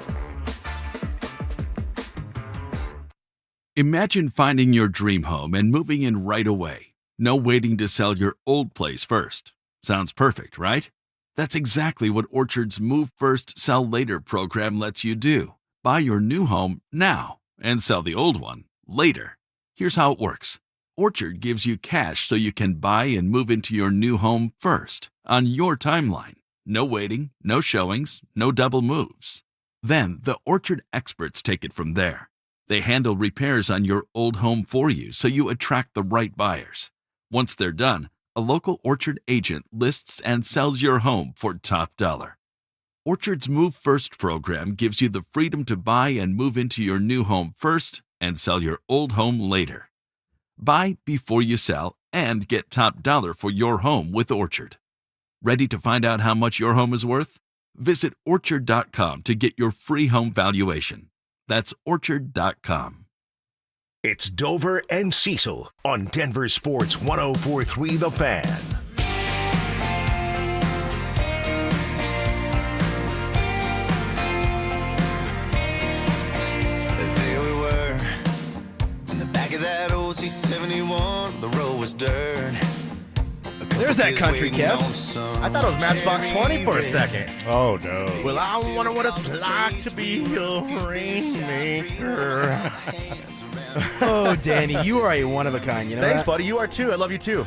Speaker 22: Imagine finding your dream home and moving in right away. No waiting to sell your old place first. Sounds perfect, right? That's exactly what Orchard's Move First, Sell Later program lets you do. Buy your new home now and sell the old one later. Here's how it works. Orchard gives you cash so you can buy and move into your new home first, on your timeline. No waiting, no showings, no double moves. Then the Orchard experts take it from there. They handle repairs on your old home for you so you attract the right buyers. Once they're done, a local Orchard agent lists and sells your home for top dollar. Orchard's Move First program gives you the freedom to buy and move into your new home first and sell your old home later. Buy before you sell and get top dollar for your home with Orchard. Ready to find out how much your home is worth? Visit Orchard.com to get your free home valuation. That's Orchard.com.
Speaker 3: It's Dover and Cecil on Denver Sports 104.3 The Fan.
Speaker 25: There we were, in the back of that old C71, the road was dirt.
Speaker 17: There's that country, Kev. I thought it was Matchbox 20 for a second.
Speaker 4: Oh, no.
Speaker 23: Well, I wonder what it's like to be a rainmaker.
Speaker 17: Oh, Danny, you are a one-of-a-kind, you know
Speaker 23: Thanks,
Speaker 17: that?
Speaker 23: buddy. You are too. I love you too.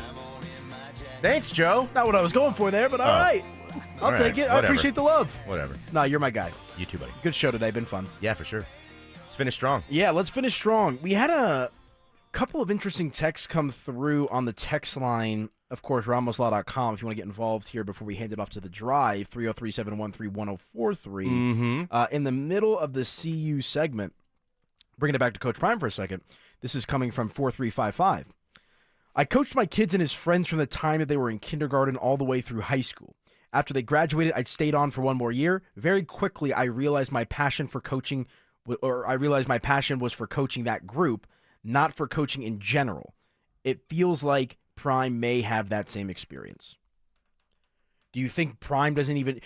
Speaker 23: Thanks, Joe.
Speaker 17: Not what I was going for there, but all right. I'll take it. I appreciate the love.
Speaker 23: Whatever.
Speaker 17: No, you're my guy.
Speaker 23: You too, buddy.
Speaker 17: Good show today. Been fun.
Speaker 23: Yeah, for sure. Let's finish strong.
Speaker 17: Yeah, let's finish strong. We had a couple of interesting texts come through on the text line. Of course, RamosLaw.com if you want to get involved here before we hand it off to the drive, 303-713-1043. In the middle of the CU segment, bringing it back to Coach Prime for a second, this is coming from 4355. I coached my kids and his friends from the time that they were in kindergarten all the way through high school. After they graduated, I stayed on for one more year. Very quickly, I realized my passion for coaching, was for coaching that group, not for coaching in general. It feels like Prime may have that same experience. Do you think Prime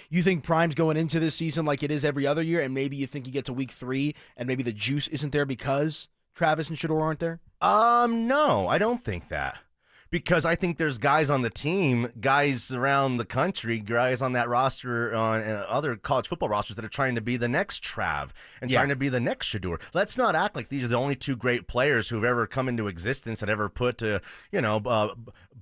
Speaker 17: you think Prime's going into this season like it is every other year, and maybe you think you get to week 3 and maybe the juice isn't there because Travis and Shedeur aren't there?
Speaker 23: No, I don't think that. Because I think there's guys on the team, guys around the country, guys on that roster, on other college football rosters that are trying to be the next Trav and trying to be the next Shedeur. Let's not act like these are the only two great players who've ever come into existence that ever put,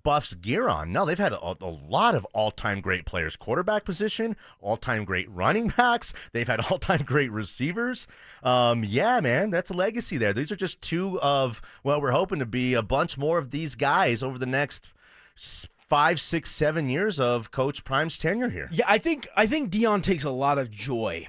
Speaker 23: Buff's gear on. No, they've had a lot of all-time great players. Quarterback position, all-time great running backs. They've had all-time great receivers. Yeah, man, that's a legacy there. These are just two of, well, we're hoping to be a bunch more of these guys over the next 5, 6, 7 years of Coach Prime's tenure here.
Speaker 17: Yeah, I think Deion takes a lot of joy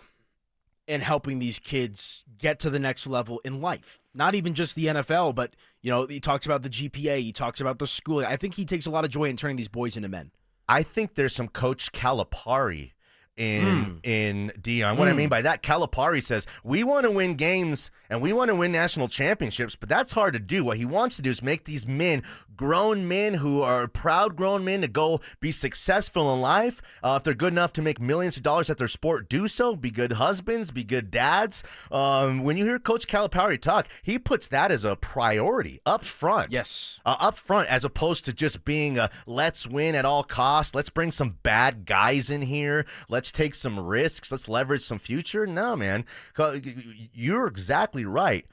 Speaker 17: in helping these kids get to the next level in life. Not even just the NFL, but he talks about the GPA, he talks about the schooling. I think he takes a lot of joy in turning these boys into men.
Speaker 23: I think there's some Coach Calipari in Deion. What I mean by that, Calipari says, we want to win games and we want to win national championships, but that's hard to do. What he wants to do is make these men, grown men who are proud grown men, to go be successful in life. If they're good enough to make millions of dollars at their sport, do so. Be good husbands, be good dads. When you hear Coach Calipari talk, he puts that as a priority up front.
Speaker 17: Yes.
Speaker 23: Up front, as opposed to just being a let's win at all costs. Let's bring some bad guys in here. Let's take some risks. Let's leverage some future. No, man. You're exactly right.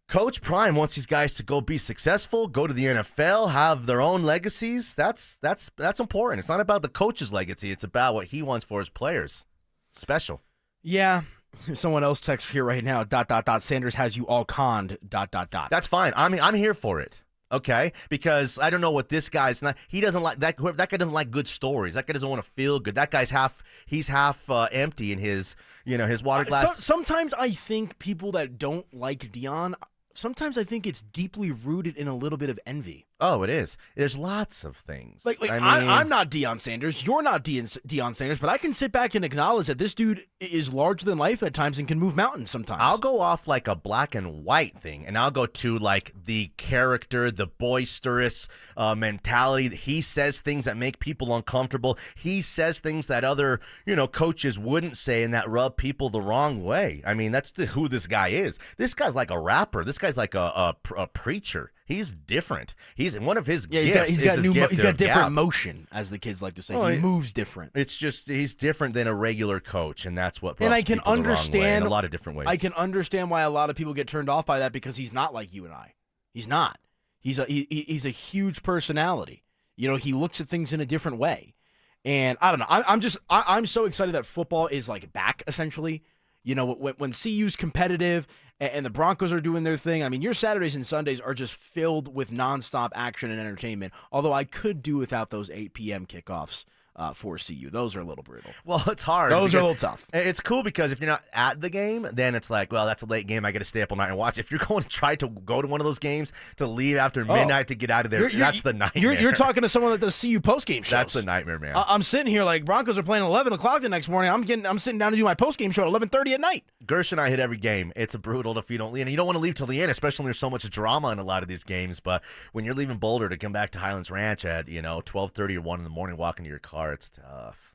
Speaker 23: Coach Prime wants these guys to go be successful, go to the NFL, have their own legacies. That's important. It's not about the coach's legacy. It's about what he wants for his players. It's special.
Speaker 17: Yeah. Someone else texts here right now. ... Sanders has you all conned. ...
Speaker 23: That's fine. I'm here for it. Okay, because I don't know what this guy's not. He doesn't like that. That guy doesn't like good stories. That guy doesn't want to feel good. That guy's half empty in his water glass.
Speaker 17: Sometimes I think people that don't like Deion, sometimes I think it's deeply rooted in a little bit of envy.
Speaker 23: Oh, it is. There's lots of things.
Speaker 17: I'm not Deion Sanders. You're not Deion Sanders, but I can sit back and acknowledge that this dude is larger than life at times and can move mountains sometimes.
Speaker 23: I'll go off like a black and white thing, and I'll go to like the character, the boisterous mentality. He says things that make people uncomfortable. He says things that other coaches wouldn't say and that rub people the wrong way. I mean, that's who this guy is. This guy's like a rapper. This guy's like a preacher. He's different. He's one of his gifts.
Speaker 17: He's got different motion, as the kids like to say. He moves different.
Speaker 23: It's just he's different than a regular coach, and that's what.
Speaker 17: And I can understand
Speaker 23: in a lot of different ways.
Speaker 17: I can understand why a lot of people get turned off by that, because he's not like you and I. He's not. He's a huge personality. He looks at things in a different way, and I don't know. I'm so excited that football is like back essentially. When CU's competitive and the Broncos are doing their thing, I mean, your Saturdays and Sundays are just filled with nonstop action and entertainment, although I could do without those 8 p.m. kickoffs for CU. Those are a little brutal.
Speaker 23: Well, it's hard.
Speaker 17: Those are a little tough.
Speaker 23: It's cool because if you're not at the game, then it's like, well, that's a late game. I got to stay up all night and watch. If you're going to try to go to one of those games, to leave after midnight to get out of there, that's the nightmare.
Speaker 17: You're talking to someone that does CU postgame shows.
Speaker 23: That's the nightmare, man.
Speaker 17: I'm sitting here like Broncos are playing 11 o'clock the next morning. I'm sitting down to do my postgame show at 11:30 at night.
Speaker 23: Gersh and I hit every game. It's brutal if you don't leave. And you don't want to leave till the end, especially when there's so much drama in a lot of these games. But when you're leaving Boulder to come back to Highlands Ranch at 12:30 or 1 in the morning, walking to your car, it's tough.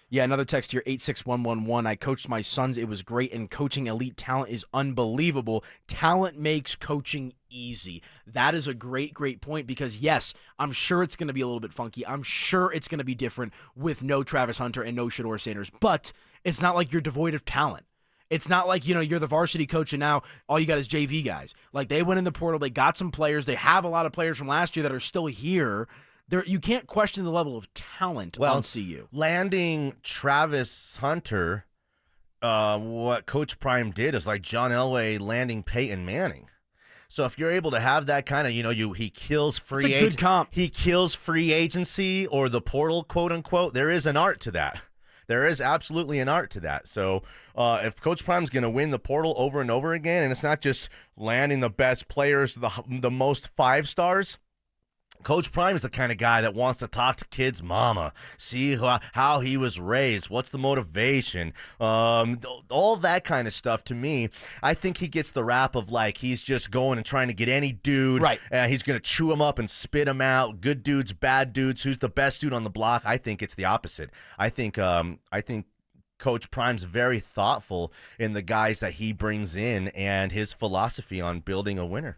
Speaker 17: Yeah, another text here, 86111. I coached my sons. It was great, and coaching elite talent is unbelievable. Talent makes coaching easy. That is a great, great point because, yes, I'm sure it's going to be a little bit funky. I'm sure it's going to be different with no Travis Hunter and no Shedeur Sanders, but it's not like you're devoid of talent. It's not like, you're the varsity coach and now all you got is JV guys. Like, they went in the portal. They got some players. They have a lot of players from last year that are still here. You can't question the level of talent on CU.
Speaker 23: Landing Travis Hunter, what Coach Prime did is like John Elway landing Peyton Manning. So if you're able to have that kind of, he kills free
Speaker 17: agency. Good comp.
Speaker 23: He kills free agency or the portal, quote unquote. There is an art to that. There is absolutely an art to that. So if Coach Prime's going to win the portal over and over again, and it's not just landing the best players, the most 5-stars. Coach Prime is the kind of guy that wants to talk to kids' mama, see how he was raised, what's the motivation, all that kind of stuff. To me, I think he gets the rap of like he's just going and trying to get any dude.
Speaker 17: Right.
Speaker 23: He's going to chew him up and spit him out. Good dudes, bad dudes. Who's the best dude on the block? I think it's the opposite. I think Coach Prime's very thoughtful in the guys that he brings in and his philosophy on building a winner.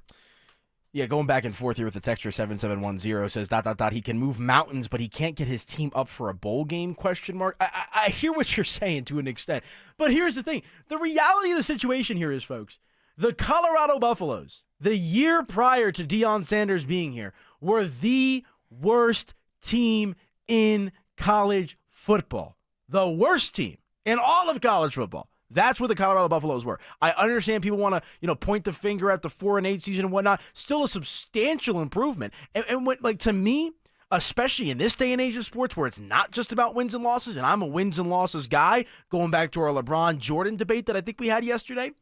Speaker 17: Yeah, going back and forth here with the texture 7710 says ... he can move mountains, but he can't get his team up for a bowl game, ? I hear what you're saying to an extent, but here's the thing. The reality of the situation here is, folks, the Colorado Buffaloes, the year prior to Deion Sanders being here, were the worst team in college football. The worst team in all of college football. That's what the Colorado Buffaloes were. I understand people want to, point the finger at the 4-8 season and whatnot. Still a substantial improvement. And what, to me, especially in this day and age of sports where it's not just about wins and losses, and I'm a wins and losses guy, going back to our LeBron Jordan debate that I think we had yesterday,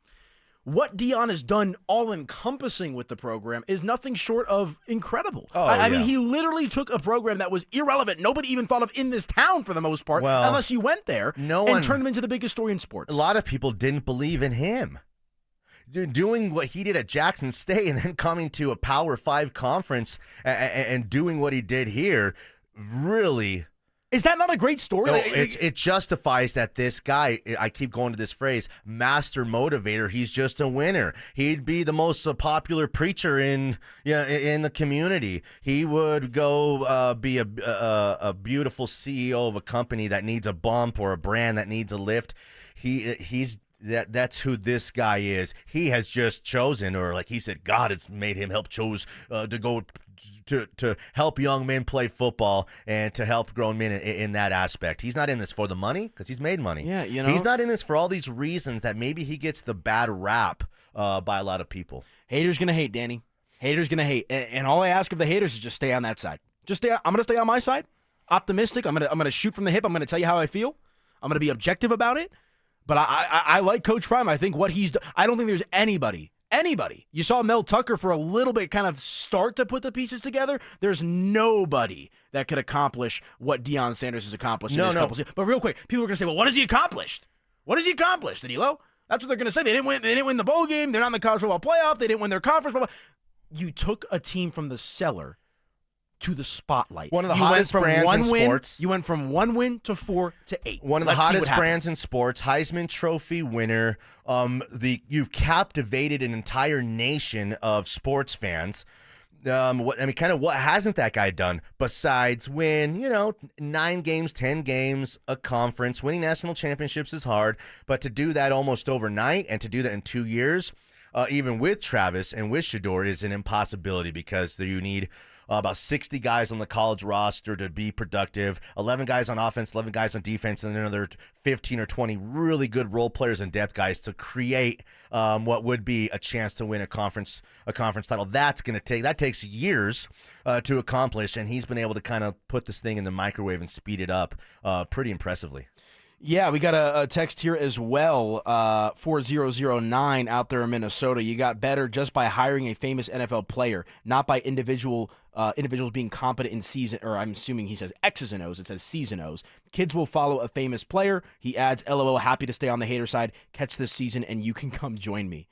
Speaker 17: what Deion has done all-encompassing with the program is nothing short of incredible. I mean, he literally took a program that was irrelevant, nobody even thought of in this town for the most part, unless you went there, and turned him into the biggest story in sports.
Speaker 23: A lot of people didn't believe in him. Doing what he did at Jackson State and then coming to a Power 5 conference and doing what he did here really...
Speaker 17: Is that not a great story?
Speaker 23: No, it justifies that this guy, I keep going to this phrase, master motivator, he's just a winner. He'd be the most popular preacher in the community. He would go be a beautiful CEO of a company that needs a bump or a brand that needs a lift. That's who this guy is. He has just chosen, or like he said, God has made him chose to go to help young men play football and to help grown men in that aspect. He's not in this for the money because he's made money.
Speaker 17: Yeah,
Speaker 23: He's not in this for all these reasons that maybe he gets the bad rap by a lot of people.
Speaker 17: Haters gonna hate, Danny. Haters gonna hate, and all I ask of the haters is just stay on that side. I'm gonna stay on my side. Optimistic. I'm gonna shoot from the hip. I'm gonna tell you how I feel. I'm gonna be objective about it. But I like Coach Prime. I think what he's done, I don't think there's anybody. You saw Mel Tucker for a little bit kind of start to put the pieces together. There's nobody that could accomplish what Deion Sanders has accomplished in his couple seasons. But real quick, people are going to say, well, what has he accomplished? What has he accomplished, Danilo? That's what they're going to say. They didn't win the bowl game. They're not in the college football playoff. They didn't win their conference. Blah, blah. You took a team from the cellar to the spotlight.
Speaker 23: One of the hottest brands in sports.
Speaker 17: You went from 1 win to 4 to 8.
Speaker 23: One of the hottest brands in sports. Heisman Trophy winner. You've captivated an entire nation of sports fans. What hasn't that guy done besides win, 9 games, 10 games, a conference? Winning national championships is hard, but to do that almost overnight and to do that in 2 years, even with Travis and with Shedeur, is an impossibility because you need about 60 guys on the college roster to be productive, 11 guys on offense, 11 guys on defense, and then another 15 or 20 really good role players and depth guys to create what would be a chance to win a conference title. That takes years to accomplish, and he's been able to kind of put this thing in the microwave and speed it up pretty impressively.
Speaker 17: Yeah, we got a text here as well, 4009 out there in Minnesota. You got better just by hiring a famous NFL player, not by individuals being competent in season, or I'm assuming he says X's and O's. It says C's and O's. Kids will follow a famous player. He adds, LOL, happy to stay on the hater side. Catch this season, and you can come join me.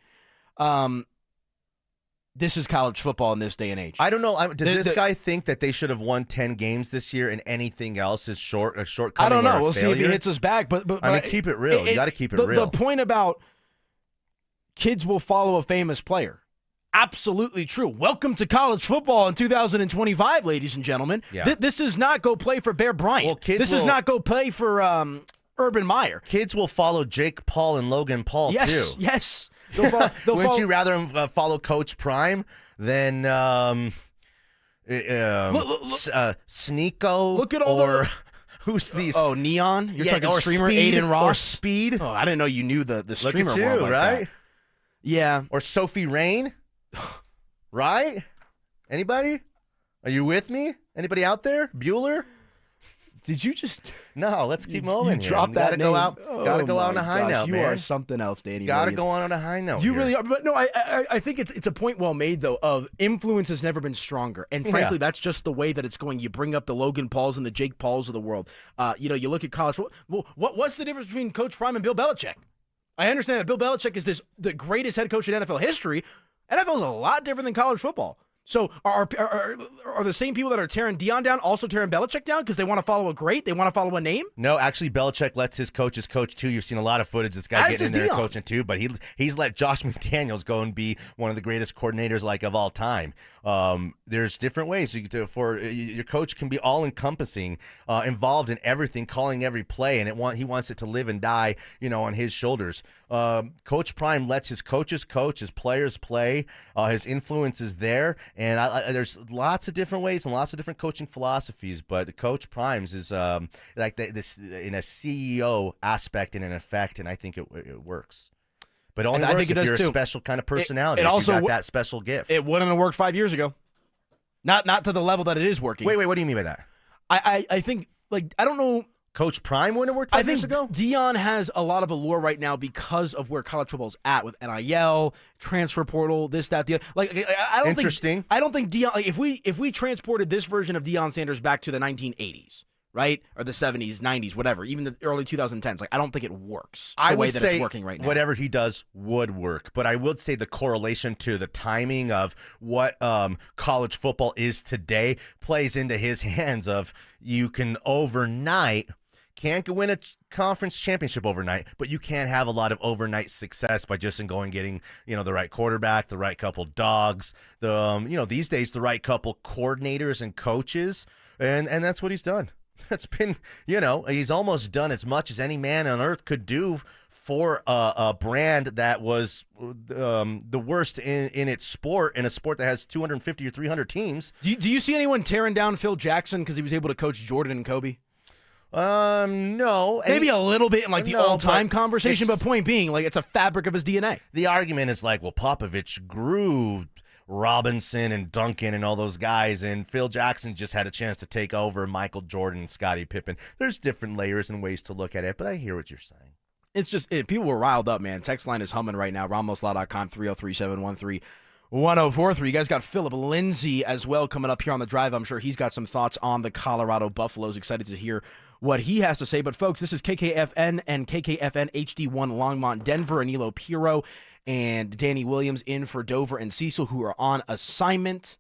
Speaker 17: This is college football in this day and age.
Speaker 23: I don't know. Does this guy think that they should have won 10 games this year and anything else is shortcoming?
Speaker 17: I don't know. We'll
Speaker 23: failure?
Speaker 17: see if he hits us back. But
Speaker 23: keep it real. You got to keep it real.
Speaker 17: The point about kids will follow a famous player, absolutely true. Welcome to college football in 2025, ladies and gentlemen.
Speaker 23: Yeah.
Speaker 17: This is not go play for Bear Bryant. This is not go play for Urban Meyer.
Speaker 23: Kids will follow Jake Paul and Logan Paul too.
Speaker 17: Yes.
Speaker 23: Wouldn't you rather follow Coach Prime than Sneeko?
Speaker 17: Look at all
Speaker 23: who's these?
Speaker 17: Oh, Neon? You're talking streamer Aiden Ross?
Speaker 23: Or Speed?
Speaker 17: Oh, I didn't know you knew the streamer.
Speaker 23: Look at you,
Speaker 17: world like
Speaker 23: right?
Speaker 17: That. Yeah.
Speaker 23: Or Sophie Rain? Right? Anybody? Are you with me? Anybody out there? Bueller?
Speaker 17: Did you just...
Speaker 23: No, let's keep moving.
Speaker 17: You dropped that name.
Speaker 23: Gotta go out on a high note, man.
Speaker 17: You are something else, Danny.
Speaker 23: Gotta go on a high note.
Speaker 17: You really are. But no, I think it's a point well made, though, of influence has never been stronger. And frankly, that's just the way that it's going. You bring up the Logan Pauls and the Jake Pauls of the world. You look at college. Well, what's the difference between Coach Prime and Bill Belichick? I understand that Bill Belichick is the greatest head coach in NFL history. NFL is a lot different than college football. So are the same people that are tearing Deion down also tearing Belichick down because they want to follow a great? They want to follow a name?
Speaker 23: No, actually, Belichick lets his coaches coach too. You've seen a lot of footage. This guy getting in there coaching too, but he's let Josh McDaniels go and be one of the greatest coordinators of all time. There's different ways for your coach can be all encompassing, involved in everything, calling every play, and he wants it to live and die, on his shoulders. Coach Prime lets his coaches coach, his players play, his influence is there, and there's lots of different ways and lots of different coaching philosophies. But Coach Prime's is this in a CEO aspect and an effect, and I think it works. But only works if you're a special kind of personality. It also got that special gift.
Speaker 17: It wouldn't have worked 5 years ago. Not to the level that it is working.
Speaker 23: Wait, what do you mean by that?
Speaker 17: I think I don't know.
Speaker 23: Coach Prime wouldn't have worked 5 years ago?
Speaker 17: Deion has a lot of allure right now because of where college football's at with NIL, transfer portal, this, that, the other. I don't
Speaker 23: Interesting.
Speaker 17: I don't think Deion. If we transported this version of Deion Sanders back to the 1980s, right, or the 70s, 90s, whatever, even the early 2010s, I don't think it works the way that it's working right now.
Speaker 23: Whatever he does would work, but I would say the correlation to the timing of what college football is today plays into his hands. Of you can overnight. Can't win a conference championship overnight, but you can have a lot of overnight success by just going getting, the right quarterback, the right couple dogs, these days the right couple coordinators and coaches, and that's what he's done. That's been, he's almost done as much as any man on earth could do for a brand that was the worst in its sport, in a sport that has 250 or 300 teams.
Speaker 17: Do you see anyone tearing down Phil Jackson because he was able to coach Jordan and Kobe?
Speaker 23: No.
Speaker 17: Maybe a little bit in the all-time conversation, but point being, it's a fabric of his DNA.
Speaker 23: The argument is Popovich grew Robinson and Duncan and all those guys, and Phil Jackson just had a chance to take over Michael Jordan and Scottie Pippen. There's different layers and ways to look at it, but I hear what you're saying.
Speaker 17: It's just, people were riled up, man. Text line is humming right now. RamosLaw.com, 303-713-1043. You guys got Phillip Lindsay as well coming up here on the drive. I'm sure he's got some thoughts on the Colorado Buffaloes. Excited to hear what he has to say. But, folks, this is KKFN and KKFN HD1 Longmont, Denver, and Elo Piro and Danny Williams in for Dover and Cecil, who are on assignment.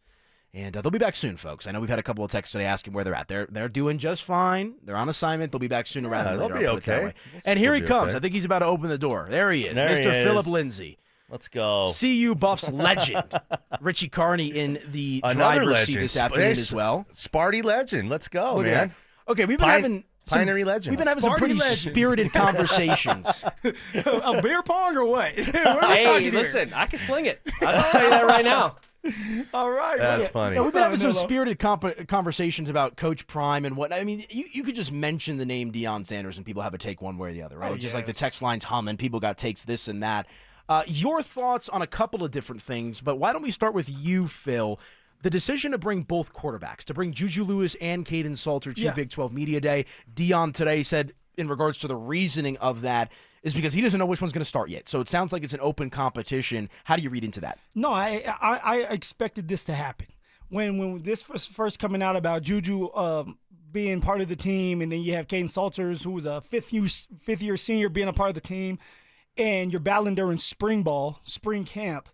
Speaker 17: And they'll be back soon, folks. I know we've had a couple of texts today asking where they're at. They're doing just fine. They're on assignment. They'll be back sooner rather than later.
Speaker 23: They'll be okay.
Speaker 17: And here he comes. Okay. I think he's about to open the door. There he is, Mr. Phillip Lindsay.
Speaker 23: Let's go.
Speaker 17: CU Buffs legend, Richie Carney in the driver's seat this afternoon as well.
Speaker 23: Sparty legend. Let's go, man.
Speaker 17: Okay, we've been having
Speaker 23: Pioneer legend.
Speaker 17: We've been having some pretty spirited conversations. A beer pong or what?
Speaker 1: Hey, listen, I can sling it. I'll just tell you that right now.
Speaker 17: All right.
Speaker 23: That's funny.
Speaker 17: Yeah, we've been having some spirited conversations about Coach Prime and what. I mean, you could just mention the name Deion Sanders and people have a take one way or the other, right? Just like the text line's humming. People got takes this and that. Your thoughts on a couple of different things, but why don't we start with you, Phil? The decision to bring both quarterbacks, to bring Juju Lewis and Caden Salter to Big 12 Media Day. Deion today said, in regards to the reasoning of that, is because he doesn't know which one's going to start yet. So it sounds like it's an open competition. How do you read into that?
Speaker 12: No, I expected this to happen. When this was first coming out about Juju being part of the team, and then you have Caden Salters, who was a fifth-year senior, being a part of the team, and you're battling during spring camp,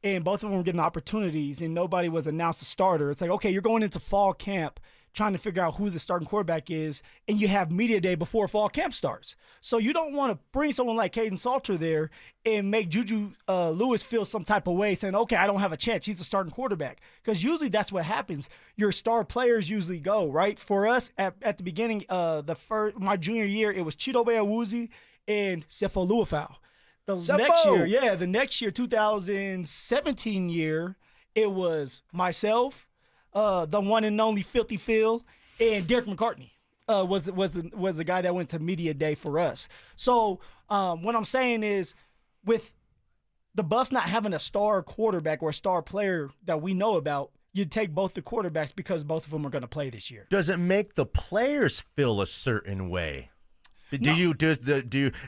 Speaker 12: and both of them were getting opportunities, and nobody was announced a starter. It's like, okay, you're going into fall camp trying to figure out who the starting quarterback is, and you have media day before fall camp starts. So you don't want to bring someone like Caden Salter there and make Juju Lewis feel some type of way, saying, okay, I don't have a chance. He's the starting quarterback. Because usually that's what happens. Your star players usually go, right? For us, at the beginning, my junior year, it was Chidobe Awuzie and Sefo Luafau. The next year, 2017 year, it was myself, the one and only Filthy Phil, and Derek McCartney was the guy that went to media day for us. So what I'm saying is, with the Buffs not having a star quarterback or a star player that we know about, you take both the quarterbacks because both of them are going to play this year.
Speaker 23: Does it make the players feel a certain way? Do you,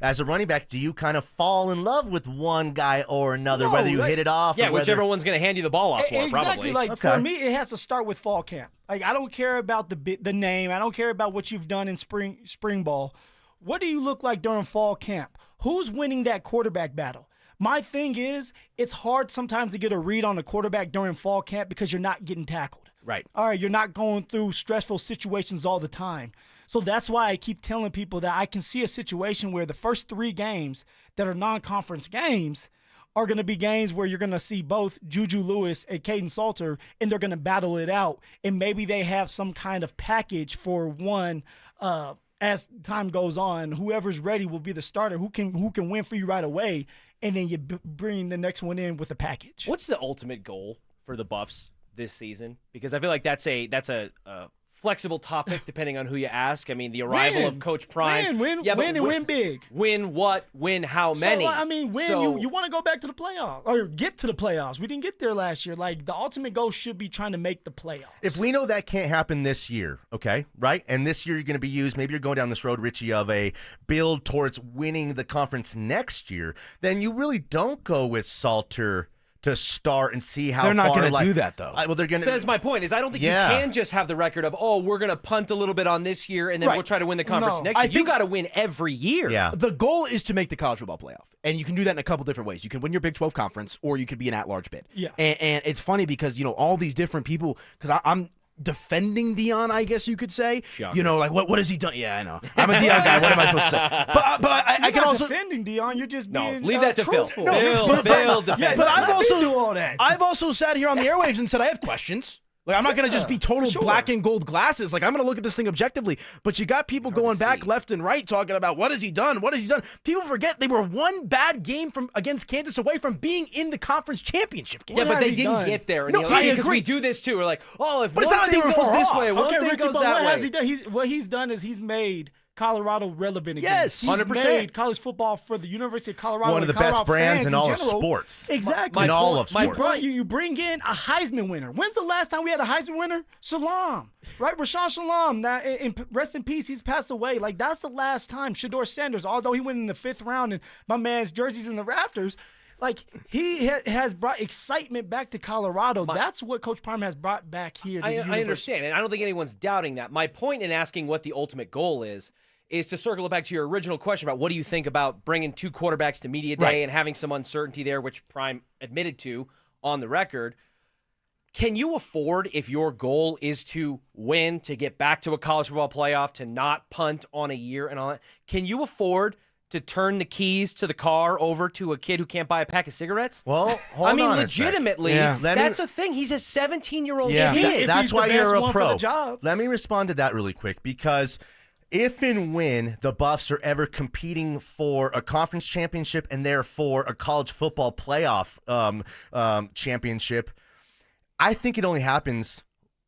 Speaker 23: as a running back, do you kind of fall in love with one guy or another, whether you hit it off?
Speaker 1: Yeah, whichever one's going to hand you the ball off more,
Speaker 12: probably. For me, it has to start with fall camp. I don't care about the name. I don't care about what you've done in spring ball. What do you look like during fall camp? Who's winning that quarterback battle? My thing is, it's hard sometimes to get a read on a quarterback during fall camp because you're not getting tackled.
Speaker 17: Right.
Speaker 12: All right, you're not going through stressful situations all the time. So that's why I keep telling people that I can see a situation where the first 3 games that are non-conference games are going to be games where you're going to see both Juju Lewis and Caden Salter, and they're going to battle it out. And maybe they have some kind of package for one as time goes on. Whoever's ready will be the starter who can win for you right away, and then you bring the next one in with a package.
Speaker 1: What's the ultimate goal for the Buffs this season? Because I feel like that's a flexible topic depending on who you ask. I mean, the arrival of Coach Prime.
Speaker 12: Win big.
Speaker 1: Win what? Win how many?
Speaker 12: So, I mean, you want to go back to the playoffs or get to the playoffs. We didn't get there last year. Like, the ultimate goal should be trying to make the playoffs.
Speaker 23: If we know that can't happen this year, okay, right? And this year you're going to be used, maybe you're going down this road, Richie, of a build towards winning the conference next year, then you really don't go with Salter to start and see how
Speaker 17: they're not
Speaker 23: going to
Speaker 17: do that, though.
Speaker 23: Well, they're going to.
Speaker 1: So that's my point. Is I don't think you can just have the record of we're going to punt a little bit on this year and then we'll try to win the conference next year. You got to win every year.
Speaker 23: Yeah.
Speaker 17: The goal is to make the college football playoff, and you can do that in a couple different ways. You can win your Big 12 conference, or you could be an at-large bid.
Speaker 12: Yeah.
Speaker 17: And it's funny because all these different people. Because I'm defending Dion, I guess you could say.
Speaker 1: Shocking.
Speaker 17: Like what has he done? Yeah, I know. I'm a Dion guy. What am I supposed to say? But I can also
Speaker 12: defending Dion. You're just being
Speaker 1: leave that to
Speaker 12: truthful.
Speaker 1: Phil. Phil defends.
Speaker 17: But I've also sat here on the airwaves and said I have questions. Like, I'm not going to just be total black and gold glasses. Like, I'm going to look at this thing objectively. But you got people going back left and right talking about what has he done? What has he done? People forget they were one bad game against Kansas away from being in the conference championship game.
Speaker 1: Yeah, but they didn't get there.
Speaker 17: No, I agree.
Speaker 1: Because we do this too. We're like, if
Speaker 17: but
Speaker 1: one thing goes this way, one
Speaker 12: okay,
Speaker 1: thing
Speaker 12: Richie,
Speaker 1: goes
Speaker 12: but
Speaker 1: that
Speaker 12: what
Speaker 1: way.
Speaker 12: has he done? What he's done is he's made Colorado relevant again.
Speaker 17: Yes,
Speaker 12: he's
Speaker 17: 100%.
Speaker 12: made college football for the University of Colorado.
Speaker 23: One of the
Speaker 12: Colorado
Speaker 23: best brands
Speaker 12: fans
Speaker 23: in all of
Speaker 12: general.
Speaker 23: sports.
Speaker 12: Exactly.
Speaker 23: In all of sports.
Speaker 12: You bring in a Heisman winner. When's the last time we had a Heisman winner? Salam. Right? Rashawn Salam. Now, rest in peace. He's passed away. Like, that's the last time. Shedeur Sanders, although he went in the 5th round and my man's jersey's in the rafters, like, he has brought excitement back to Colorado. That's what Coach Prime has brought back here.
Speaker 1: I understand, and I don't think anyone's doubting that. My point in asking what the ultimate goal is to circle it back to your original question about what do you think about bringing 2 quarterbacks to media day and having some uncertainty there, which Prime admitted to on the record. Can you afford, if your goal is to win, to get back to a college football playoff, to not punt on a year and all that, can you afford to turn the keys to the car over to a kid who can't buy a pack of cigarettes?
Speaker 23: Well, hold on
Speaker 1: legitimately, that's a thing. He's a 17-year-old kid.
Speaker 23: That's why you're a pro.
Speaker 12: Job.
Speaker 23: Let me respond to that really quick, because if and when the Buffs are ever competing for a conference championship and therefore a college football playoff championship, I think it only happens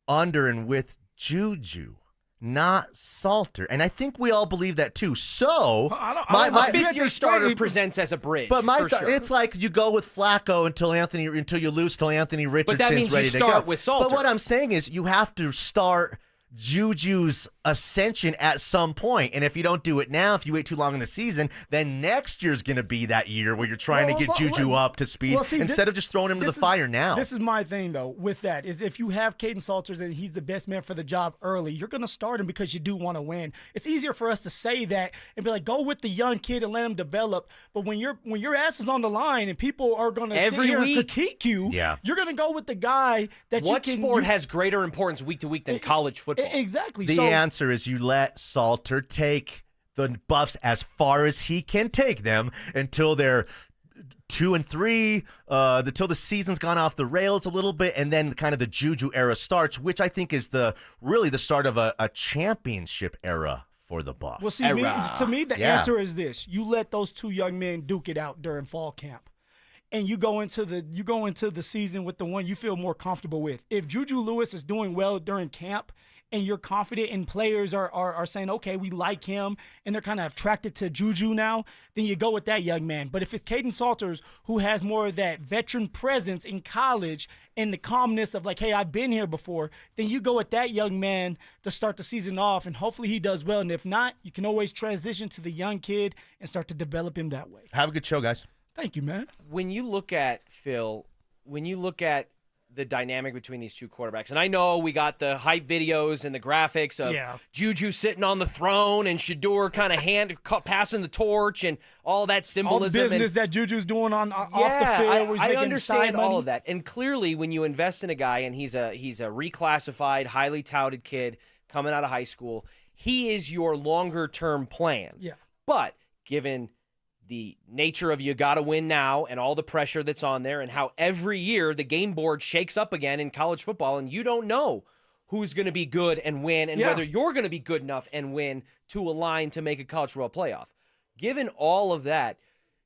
Speaker 23: under and with Juju, not Salter. And I think we all believe that too. So,
Speaker 1: my fifth-year starter presents as a bridge.
Speaker 23: But
Speaker 1: sure.
Speaker 23: It's like you go with Flacco until you lose till Anthony Richardson's ready to go.
Speaker 1: But that means you start with Salter.
Speaker 23: But what I'm saying is you have to start Juju's ascension at some point. And if you don't do it now, if you wait too long in the season, then next year's going to be that year where you're trying to get Juju up to speed instead of just throwing him to the fire now.
Speaker 12: This is my thing, though, with that, is if you have Caden Salters and he's the best man for the job early, you're going to start him because you do want to win. It's easier for us to say that and be like, go with the young kid and let him develop. But when your ass is on the line and people are going to sit here and critique you, you're going to go with the guy that
Speaker 1: what sport has greater importance week to week than college football?
Speaker 12: Exactly.
Speaker 23: The answer is you let Salter take the Buffs as far as he can take them until they're 2-3, until the season's gone off the rails a little bit, and then kind of the Juju era starts, which I think is really the start of a championship era for the Buffs.
Speaker 12: Well, see, to me, the answer is this: you let those 2 young men duke it out during fall camp. And you go into the season with the one you feel more comfortable with. If Juju Lewis is doing well during camp, and you're confident and players are saying, okay, we like him, and they're kind of attracted to Juju now, then you go with that young man. But if it's Caden Salters, who has more of that veteran presence in college and the calmness of like, hey, I've been here before, then you go with that young man to start the season off, and hopefully he does well. And if not, you can always transition to the young kid and start to develop him that way.
Speaker 23: Have a good show, guys.
Speaker 12: Thank you, man.
Speaker 1: When you look at, Phil, the dynamic between these two quarterbacks. And I know we got the hype videos and the graphics of Juju sitting on the throne and Shador kind of passing the torch and all that symbolism.
Speaker 12: All the business that Juju's doing off the field. Where he's
Speaker 1: I
Speaker 12: making
Speaker 1: understand
Speaker 12: side money.
Speaker 1: all of that. And clearly when you invest in a guy and he's a reclassified, highly touted kid coming out of high school, he is your longer-term plan.
Speaker 12: Yeah.
Speaker 1: But given the nature of you got to win now and all the pressure that's on there and how every year the game board shakes up again in college football and you don't know who's going to be good and win and whether you're going to be good enough and win to align to make a college football playoff. Given all of that,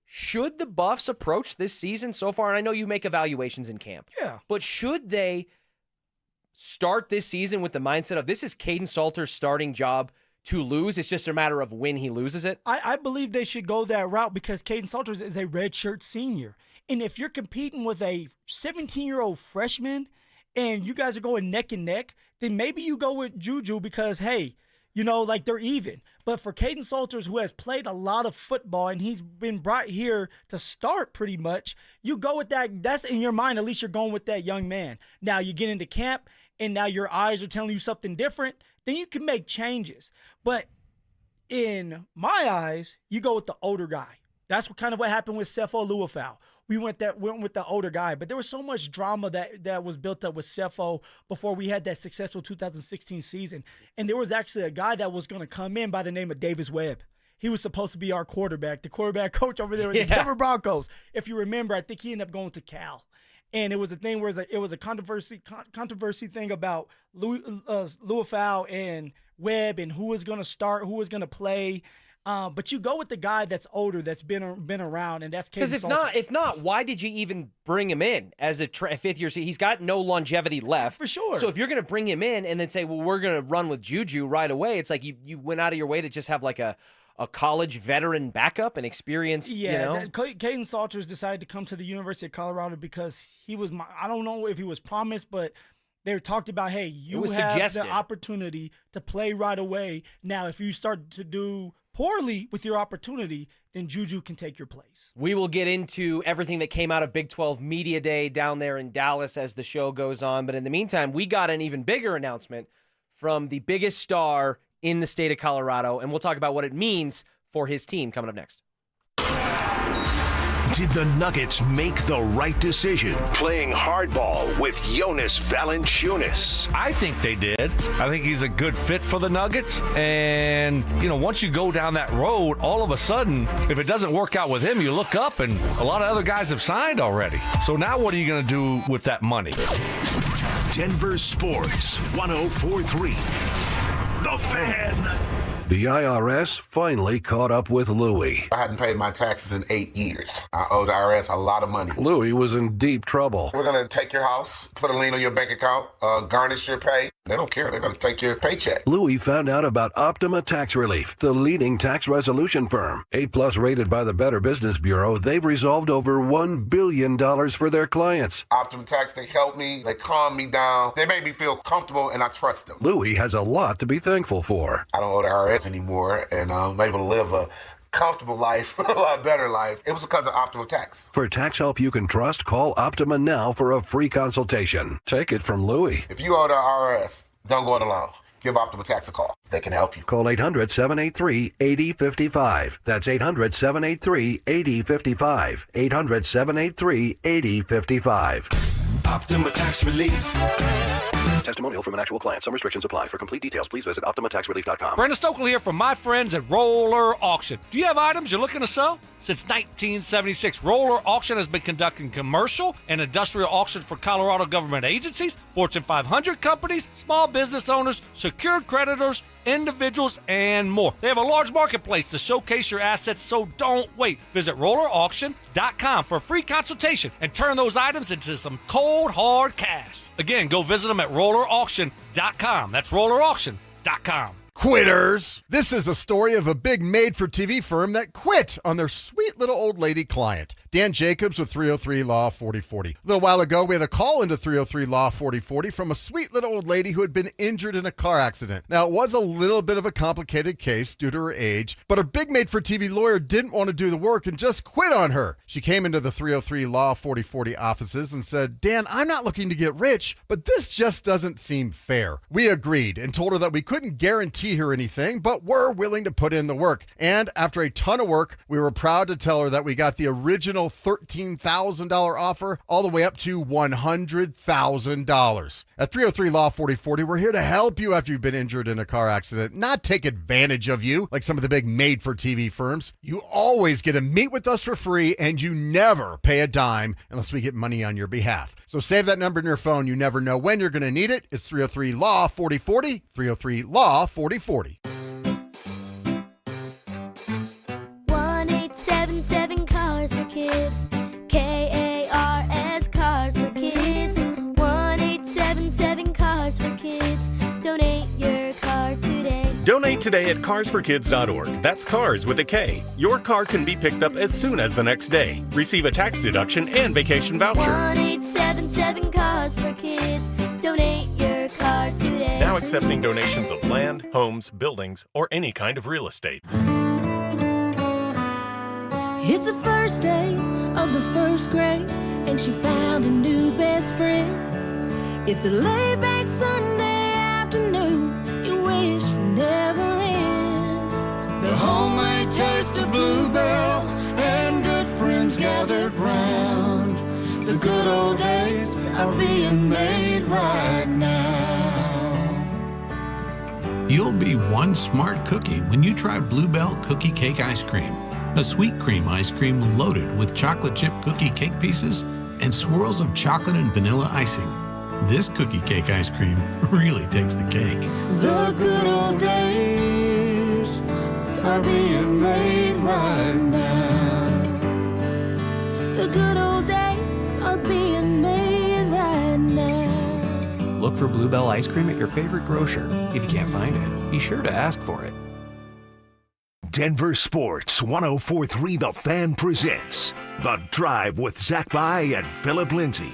Speaker 1: should the Buffs approach this season so far, and I know you make evaluations in camp, but should they start this season with the mindset of this is Caden Salter's starting job to lose? It's just a matter of when he loses it.
Speaker 12: I believe they should go that route because Caden Salters is a redshirt senior. And if you're competing with a 17-year-old freshman and you guys are going neck and neck, then maybe you go with Juju because, hey, they're even. But for Caden Salters, who has played a lot of football and he's been brought here to start pretty much, you go with that. That's in your mind. At least you're going with that young man. Now you get into camp and now your eyes are telling you something different. Then you can make changes. But in my eyes, you go with the older guy. That's what happened with Sefo Luafau. We went with the older guy, but there was so much drama that was built up with Sefo before we had that successful 2016 season. And there was actually a guy that was going to come in by the name of Davis Webb. He was supposed to be our quarterback, the quarterback coach over there at the Denver Broncos. If you remember, I think he ended up going to Cal. And it was a thing where it was a controversy thing about Luafau and Webb and who was going to start, who was going to play. But you go with the guy that's older, that's been around, and that's Caden Salter.
Speaker 1: Because if not, why did you even bring him in as a fifth-year season? He's got no longevity left.
Speaker 12: For sure.
Speaker 1: So if you're going to bring him in and then say, well, we're going to run with Juju right away, it's like you went out of your way to just have like a college veteran backup and experienced,
Speaker 12: Caden Salters decided to come to the University of Colorado because he was, I don't know if he was promised, but they talked about, hey, you have the opportunity to play right away. Now, if you start to do poorly with your opportunity, then Juju can take your place.
Speaker 1: We will get into everything that came out of Big 12 Media Day down there in Dallas as the show goes on. But in the meantime, we got an even bigger announcement from the biggest star in the state of Colorado, and we'll talk about what it means for his team coming up next.
Speaker 3: Did the Nuggets make the right decision playing hardball with Jonas Valanciunas?
Speaker 2: I think they did. I think he's a good fit for the Nuggets. And, once you go down that road, all of a sudden, if it doesn't work out with him, you look up and a lot of other guys have signed already. So now what are you going to do with that money?
Speaker 3: Denver Sports 104.3. The Fan.
Speaker 7: The IRS finally caught up with Louie.
Speaker 15: I hadn't paid my taxes in 8 years. I owed the IRS a lot of money.
Speaker 7: Louie was in deep trouble.
Speaker 15: We're going to take your house, put a lien on your bank account, garnish your pay. They don't care. They're going to take your paycheck.
Speaker 7: Louie found out about Optima Tax Relief, the leading tax resolution firm. A+ rated by the Better Business Bureau, they've resolved over $1 billion for their clients.
Speaker 15: Optima Tax, they helped me. They calmed me down. They made me feel comfortable, and I trust them.
Speaker 7: Louie has a lot to be thankful for.
Speaker 15: I don't owe the IRS anymore, and I'm able to live a comfortable life, a lot better life. It was because of Optima Tax.
Speaker 7: For tax help you can trust, call Optima now for a free consultation. Take it from Louie.
Speaker 15: If you owe the IRS, don't go it alone. Give Optima Tax a call. They can help you.
Speaker 7: Call 800-783-8055. That's 800-783-8055. 800-783-8055.
Speaker 25: Optima Tax Relief.
Speaker 7: Testimonial from an actual client. Some restrictions apply. For complete details, please visit OptimaTaxRelief.com.
Speaker 2: Brandon Stokley here from my friends at Roller Auction. Do you have items you're looking to sell? Since 1976, Roller Auction has been conducting commercial and industrial auctions for Colorado government agencies, Fortune 500 companies, small business owners, secured creditors, individuals, and more. They have a large marketplace to showcase your assets, so don't wait. Visit rollerauction.com for a free consultation and turn those items into some cold, hard cash. Again, go visit them at rollerauction.com. That's rollerauction.com.
Speaker 8: Quitters! This is a story of a big made-for-TV firm that quit on their sweet little old lady client. Dan Jacobs with 303 Law 4040. A little while ago, we had a call into 303 Law 4040 from a sweet little old lady who had been injured in a car accident. Now, it was a little bit of a complicated case due to her age, but her big made-for-TV lawyer didn't want to do the work and just quit on her. She came into the 303 Law 4040 offices and said, Dan, I'm not looking to get rich, but this just doesn't seem fair. We agreed and told her that we couldn't guarantee her anything, but we're willing to put in the work. And after a ton of work, we were proud to tell her that we got the original $13,000 offer all the way up to $100,000. At 303 Law 4040, we're here to help you after you've been injured in a car accident, not take advantage of you like some of the big made-for-TV firms. You always get to meet with us for free, and you never pay a dime unless we get money on your behalf. So save that number in your phone. You never know when you're going to need it. It's 303 Law 4040, 303 Law 4040.
Speaker 18: 1-877 Cars for Kids. KARS Cars for Kids. 1-877 Cars for Kids. Donate your car today.
Speaker 11: Donate today at carsforkids.org. That's cars with a K. Your car can be picked up as soon as the next day. Receive a tax deduction and vacation voucher.
Speaker 18: 1-877 Cars for Kids. Donate your car today.
Speaker 11: Now accepting donations of land, homes, buildings, or any kind of real estate.
Speaker 18: It's the first day of the first grade, and she found a new best friend. It's a laid-back Sunday afternoon you wish would never end.
Speaker 13: The homemade taste of Bluebell and good friends gathered round. The good old days are being made right now.
Speaker 19: You'll be one smart cookie when you try Bluebell Cookie Cake Ice Cream. A sweet cream ice cream loaded with chocolate chip cookie cake pieces and swirls of chocolate and vanilla icing. This cookie cake ice cream really takes the cake.
Speaker 13: The good old days are being made right now.
Speaker 18: The good old days are being made right now.
Speaker 24: Look for Bluebell ice cream at your favorite grocer. If you can't find it, be sure to ask for it.
Speaker 3: Denver Sports 104.3 The Fan presents The Drive with Zach By and Phillip Lindsay.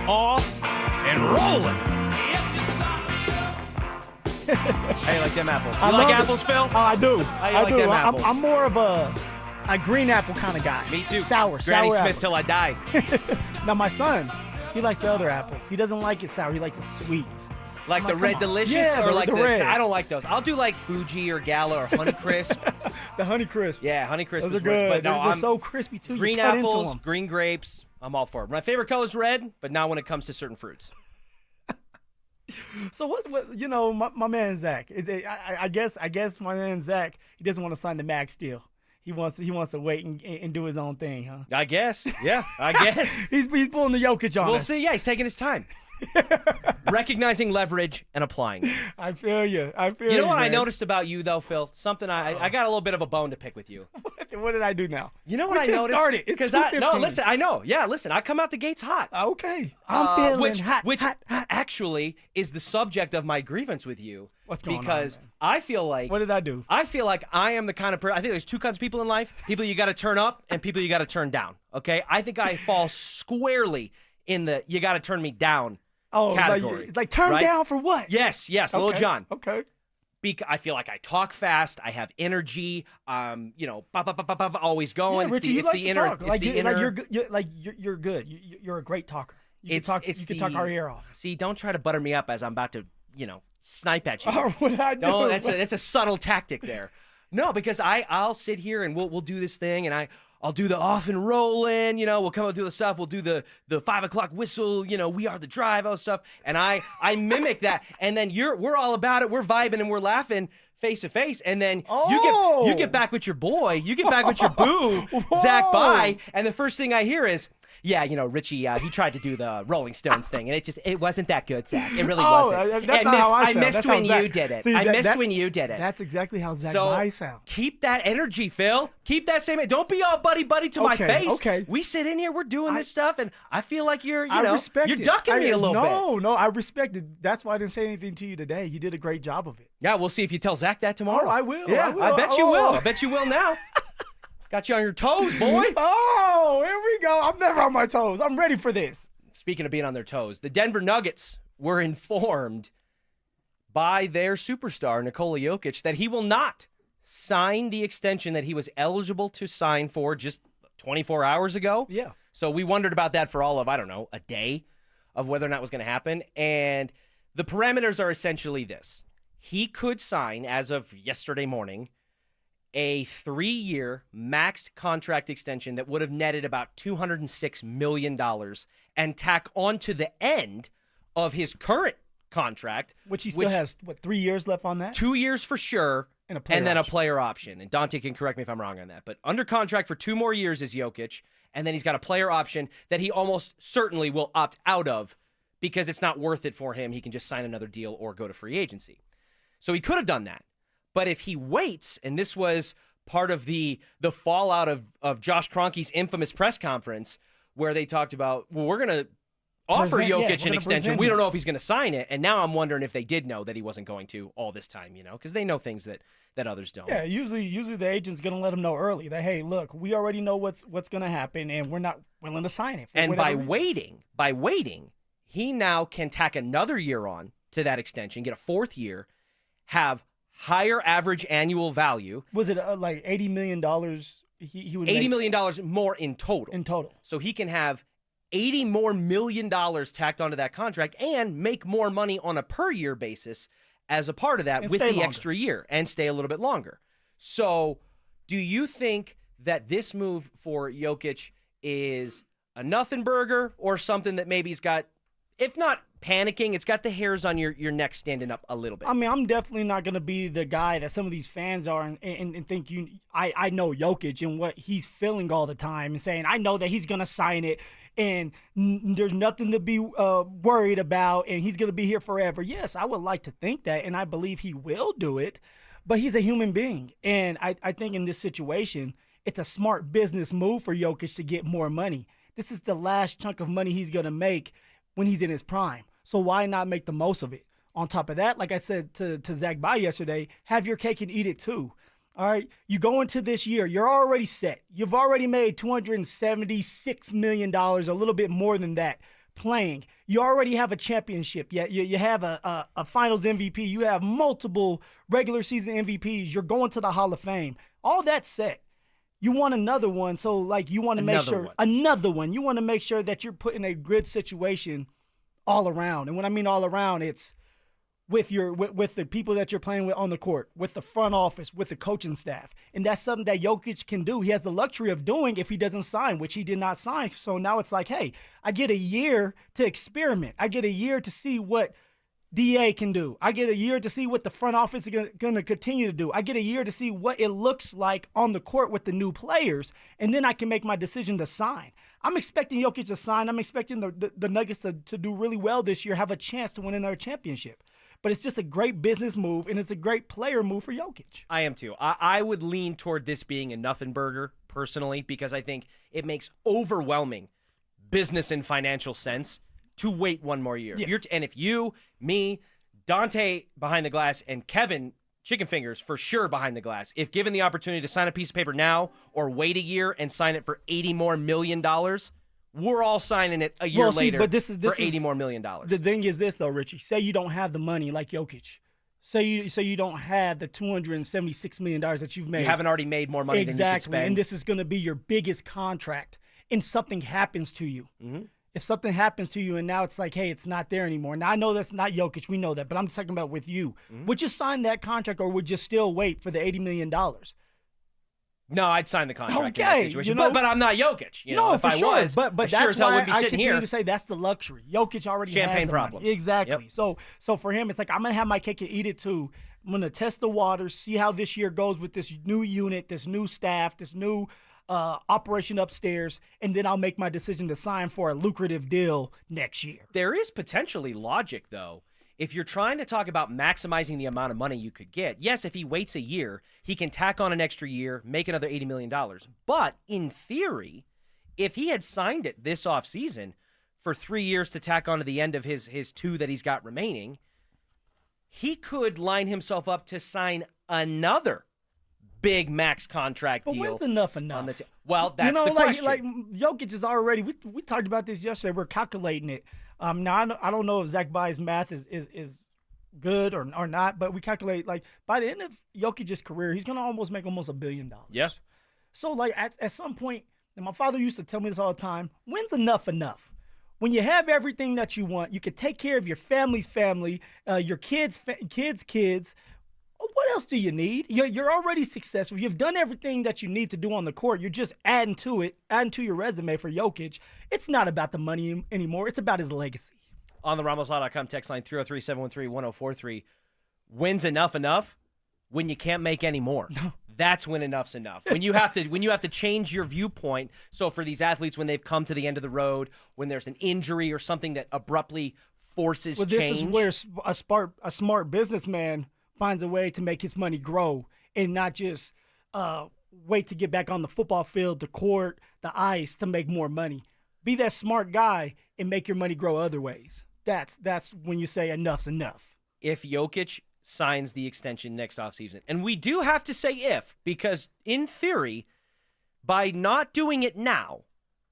Speaker 1: Off and rolling. How you like them apples? You like apples, Phil?
Speaker 12: Oh, I do.
Speaker 1: How you
Speaker 12: I
Speaker 1: like
Speaker 12: do.
Speaker 1: them apples?
Speaker 12: I'm more of a green apple kind of guy.
Speaker 1: Me too.
Speaker 12: Sour
Speaker 1: Granny Smith
Speaker 12: apple.
Speaker 1: till I die.
Speaker 12: Now my son, he likes the other apples. He doesn't like it sour. He likes it sweet.
Speaker 1: Like the
Speaker 12: come
Speaker 1: Red
Speaker 12: on.
Speaker 1: Delicious,
Speaker 12: Yeah,
Speaker 1: or like
Speaker 12: the red.
Speaker 1: I don't like those. I'll do like Fuji or Gala or Honeycrisp.
Speaker 12: The Honeycrisp.
Speaker 1: Yeah, Honeycrisp
Speaker 12: Those
Speaker 1: is
Speaker 12: are good.
Speaker 1: But no,
Speaker 12: They're
Speaker 1: I'm
Speaker 12: so crispy too.
Speaker 1: green
Speaker 12: you cut into
Speaker 1: apples,
Speaker 12: them.
Speaker 1: green grapes. I'm all for it. My favorite color is red, but not when it comes to certain fruits.
Speaker 12: So what you know, my man Zach. I guess my man Zach, he doesn't want to sign the max deal. He wants to wait and do his own thing, huh?
Speaker 1: I guess. Yeah, I guess.
Speaker 12: he's pulling the Jokic on
Speaker 1: We'll
Speaker 12: us.
Speaker 1: see. Yeah, he's taking his time. Recognizing leverage and applying it.
Speaker 12: I feel you.
Speaker 1: You know what I
Speaker 12: man.
Speaker 1: noticed about you, though, Phil? Something I got a little bit of a bone to pick with you.
Speaker 12: What did I do now?
Speaker 1: You know
Speaker 12: We
Speaker 1: what I
Speaker 12: just
Speaker 1: noticed?
Speaker 12: started. It's 2:15.
Speaker 1: Listen, I know. Yeah, listen, I come out the gates hot.
Speaker 12: Okay. I'm feeling hot.
Speaker 1: Which actually is the subject of my grievance with you.
Speaker 12: What's going on,
Speaker 1: Because
Speaker 12: man?
Speaker 1: I feel like...
Speaker 12: What did I do?
Speaker 1: I feel like I am the kind of person... I think there's two kinds of people in life. People you got to turn up and people you got to turn down. Okay? I think I fall squarely in the you got to turn me down category.
Speaker 12: Like turn
Speaker 1: right?
Speaker 12: down for what?
Speaker 1: Yes, Little
Speaker 12: Okay,
Speaker 1: John.
Speaker 12: Okay.
Speaker 1: I feel like I talk fast. I have energy. Always going.
Speaker 12: Yeah, Richie,
Speaker 1: it's the inner. It's the inner.
Speaker 12: You're good. You're a great talker. You can talk our ear off.
Speaker 1: See, don't try to butter me up as I'm about to, snipe at you.
Speaker 12: What did I do?
Speaker 1: That's a subtle tactic there. No, because I'll sit here and we'll do this thing, and I'll do the off and rolling, we'll come up do the stuff, we'll do the 5 o'clock whistle, we are the drive, all stuff, and I mimic that, and then we're all about it, we're vibing and we're laughing face to face, and then you get back with your boy, you get back with your boo, Zach By, and the first thing I hear is, Yeah, Richie, he tried to do the Rolling Stones thing, and it wasn't that good, Zach. It really wasn't.
Speaker 12: That's not how I sound.
Speaker 1: I missed
Speaker 12: That's how
Speaker 1: when
Speaker 12: Zach-
Speaker 1: you did it.
Speaker 12: See,
Speaker 1: I
Speaker 12: that-
Speaker 1: missed
Speaker 12: that-
Speaker 1: when you did it.
Speaker 12: That's exactly how Zach
Speaker 1: So
Speaker 12: Bye sounds.
Speaker 1: keep that energy, Phil. Keep that same. Don't be all buddy to my
Speaker 12: Okay,
Speaker 1: face.
Speaker 12: okay.
Speaker 1: We sit in here, we're doing this stuff, and I feel like you're
Speaker 12: respect
Speaker 1: you're
Speaker 12: it.
Speaker 1: ducking me a little bit.
Speaker 12: No, I respect it. That's why I didn't say anything to you today. You did a great job of it.
Speaker 1: Yeah, we'll see if you tell Zach that tomorrow.
Speaker 12: Oh, I will.
Speaker 1: Yeah,
Speaker 12: I will.
Speaker 1: I bet you
Speaker 12: Oh.
Speaker 1: will. I bet you will now. Got you on your toes, boy.
Speaker 12: Oh, here we go. I'm never on my toes. I'm ready for this.
Speaker 1: Speaking of being on their toes, the Denver Nuggets were informed by their superstar, Nikola Jokic, that he will not sign the extension that he was eligible to sign for just 24 hours ago.
Speaker 12: Yeah.
Speaker 1: So we wondered about that for all of, a day of whether or not it was going to happen. And the parameters are essentially this. He could sign, as of yesterday morning, a 3-year max contract extension that would have netted about $206 million and tack onto the end of his current contract.
Speaker 12: Which he still has, 3 years left on that?
Speaker 1: 2 years for sure,
Speaker 12: And a player
Speaker 1: then a
Speaker 12: option.
Speaker 1: player option. And Dante can correct me if I'm wrong on that. But under contract for 2 more years is Jokic, and then he's got a player option that he almost certainly will opt out of because it's not worth it for him. He can just sign another deal or go to free agency. So he could have done that. But if he waits, and this was part of the fallout of Josh Kroenke's infamous press conference where they talked about, well, we're going to offer Jokic an extension. We don't know if he's going to sign it. And now I'm wondering if they did know that he wasn't going to all this time, because they know things that others don't.
Speaker 12: Yeah, usually the agent's going to let them know early that, hey, look, we already know what's going to happen, and we're not willing to sign it.
Speaker 1: And by waiting, he now can tack another year on to that extension, get a 4th year, have higher average annual value.
Speaker 12: Was it like $80 million? He would
Speaker 1: $80
Speaker 12: make
Speaker 1: million more in total.
Speaker 12: in total.
Speaker 1: So he can have $80 more million tacked onto that contract and make more money on a per year basis as a part of that
Speaker 12: And
Speaker 1: with
Speaker 12: stay
Speaker 1: the
Speaker 12: longer.
Speaker 1: extra year and stay a little bit longer. So do you think that this move for Jokic is a nothing burger or something that maybe he's got, if not panicking, it's got the hairs on your neck standing up a little bit?
Speaker 12: I mean, I'm definitely not going to be the guy that some of these fans are and think I know Jokic and what he's feeling all the time and saying, I know that he's going to sign it and there's nothing to be worried about and he's going to be here forever. Yes, I would like to think that, and I believe he will do it, but he's a human being. And I think in this situation, it's a smart business move for Jokic to get more money. This is the last chunk of money he's going to make when he's in his prime. So why not make the most of it? On top of that, like I said to Zach Bye yesterday, have your cake and eat it too. All right, you go into this year, you're already set. You've already made $276 million, a little bit more than that, playing. You already have a championship. You have a finals MVP. You have multiple regular season MVPs. You're going to the Hall of Fame. All that's set. You want another one, so like you want to make sure another one. You want to make sure that you're put in a good situation all around. And when I mean all around, it's with the people that you're playing with on the court, with the front office, with the coaching staff. And that's something that Jokic can do. He has the luxury of doing if he doesn't sign, which he did not sign. So now it's like, hey, I get a year to experiment. I get a year to see what DA can do. I get a year to see what the front office is going to continue to do. I get a year to see what it looks like on the court with the new players, and then I can make my decision to sign. I'm expecting Jokic to sign. I'm expecting the Nuggets to do really well this year, have a chance to win another championship. But it's just a great business move, and it's a great player move for Jokic.
Speaker 1: I am too. I would lean toward this being a nothing burger personally because I think it makes overwhelming business and financial sense to wait one more year.
Speaker 12: Yeah.
Speaker 1: And if you, me, Dante behind the glass, and Kevin Chicken Fingers for sure behind the glass, if given the opportunity to sign a piece of paper now or wait a year and sign it for $80 more million, we're all signing it a year later for $80 more million.
Speaker 12: The thing is this, though, Richie. Say you don't have the money like Jokic. Say you don't have the $276 million that you've made.
Speaker 1: You haven't already made more money than you could spend.
Speaker 12: And this is going to be your biggest contract, and something happens to you.
Speaker 1: Mm-hmm.
Speaker 12: If something happens to you and now it's like, hey, it's not there anymore. Now, I know that's not Jokic. We know that. But I'm talking about with you.
Speaker 1: Mm-hmm.
Speaker 12: Would you sign that contract or would you still wait for the $80 million?
Speaker 1: No, I'd sign the contract in that
Speaker 12: Okay,
Speaker 1: situation.
Speaker 12: you know-
Speaker 1: but I'm not Jokic. You know,
Speaker 12: No,
Speaker 1: if
Speaker 12: for
Speaker 1: I
Speaker 12: sure.
Speaker 1: was,
Speaker 12: but
Speaker 1: I
Speaker 12: that's
Speaker 1: sure as hell
Speaker 12: why
Speaker 1: wouldn't be
Speaker 12: I
Speaker 1: sitting
Speaker 12: continue
Speaker 1: here.
Speaker 12: to say that's the luxury. Jokic already has
Speaker 1: Champagne
Speaker 12: the
Speaker 1: problems.
Speaker 12: money. Exactly.
Speaker 1: Yep.
Speaker 12: So for him, it's like I'm gonna have my cake and eat it too. I'm gonna test the waters, see how this year goes with this new unit, this new staff, this new operation upstairs, and then I'll make my decision to sign for a lucrative deal next year.
Speaker 1: There is potentially logic, though. If you're trying to talk about maximizing the amount of money you could get, yes, if he waits a year, he can tack on an extra year, make another $80 million. But in theory, if he had signed it this offseason for 3 years to tack on to the end of his 2 that he's got remaining, he could line himself up to sign another big max contract
Speaker 12: but
Speaker 1: deal.
Speaker 12: When's enough?
Speaker 1: Well, that's the question.
Speaker 12: Like Jokic is already. We talked about this yesterday. We're calculating it. Now I don't know if Zach Bai's math is good or not, but we calculate like by the end of Jokic's career, he's gonna make almost $1 billion.
Speaker 1: Yeah.
Speaker 12: So like at some point, and my father used to tell me this all the time. When's enough? When you have everything that you want, you can take care of your family's family, your kids' kids. What else do you need? You're already successful. You've done everything that you need to do on the court. You're just adding to your resume for Jokic. It's not about the money anymore. It's about his legacy.
Speaker 1: On the RamosLaw.com text line 303-713-1043, when's enough? When you can't make any more. No. That's when enough's enough. When you have to change your viewpoint. So for these athletes, when they've come to the end of the road, when there's an injury or something that abruptly forces change.
Speaker 12: This is where a smart businessman finds a way to make his money grow and not just wait to get back on the football field, the court, the ice to make more money. Be that smart guy and make your money grow other ways. That's when you say enough's enough.
Speaker 1: If Jokic signs the extension next offseason, and we do have to say if, because in theory, by not doing it now,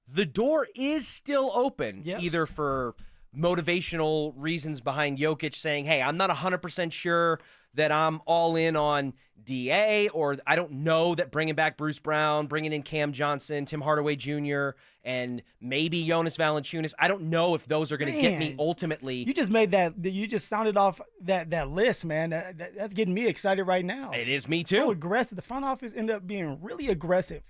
Speaker 1: the door is still open, either for motivational reasons behind Jokic saying, hey, I'm not 100% sure that I'm all in on DA, or I don't know that bringing back Bruce Brown, bringing in Cam Johnson, Tim Hardaway Jr., and maybe Jonas Valanciunas, I don't know if those are going to get me ultimately.
Speaker 12: You just made you just sounded off that list, man. That's getting me excited right now.
Speaker 1: It is me too.
Speaker 12: So aggressive. The front office ended up being really aggressive.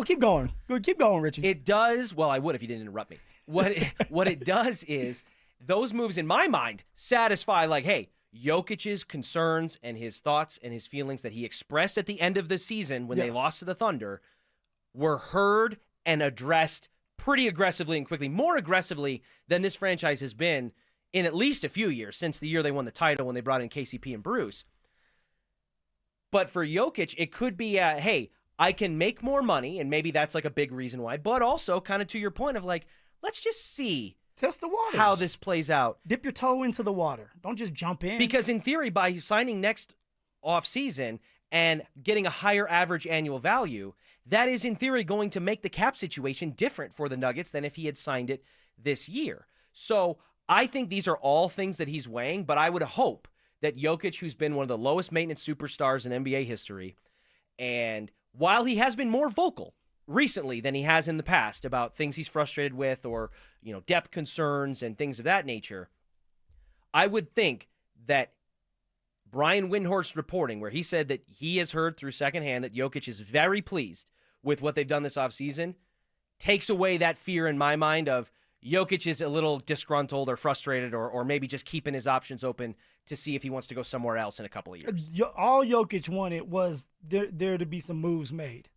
Speaker 12: Keep going, Richie.
Speaker 1: It does. Well, I would if you didn't interrupt me. What it does is those moves in my mind satisfy like, hey, Jokic's concerns and his thoughts and his feelings that he expressed at the end of the season when they lost to the Thunder were heard and addressed pretty aggressively and quickly, more aggressively than this franchise has been in at least a few years since the year they won the title when they brought in KCP and Bruce. But for Jokic, it could be, hey, I can make more money, and maybe that's like a big reason why, but also kind of to your point of like, let's just see.
Speaker 12: Test the waters.
Speaker 1: How this plays out.
Speaker 12: Dip your toe into the water. Don't just jump in.
Speaker 1: Because in theory, by signing next offseason and getting a higher average annual value, that is in theory going to make the cap situation different for the Nuggets than if he had signed it this year. So I think these are all things that he's weighing, but I would hope that Jokic, who's been one of the lowest maintenance superstars in NBA history, and while he has been more vocal recently than he has in the past about things he's frustrated with or, depth concerns and things of that nature, I would think that Brian Windhorst's reporting, where he said that he has heard through secondhand that Jokic is very pleased with what they've done this offseason, takes away that fear in my mind of Jokic is a little disgruntled or frustrated or maybe just keeping his options open to see if he wants to go somewhere else in a couple of years.
Speaker 12: All Jokic wanted was there to be some moves made.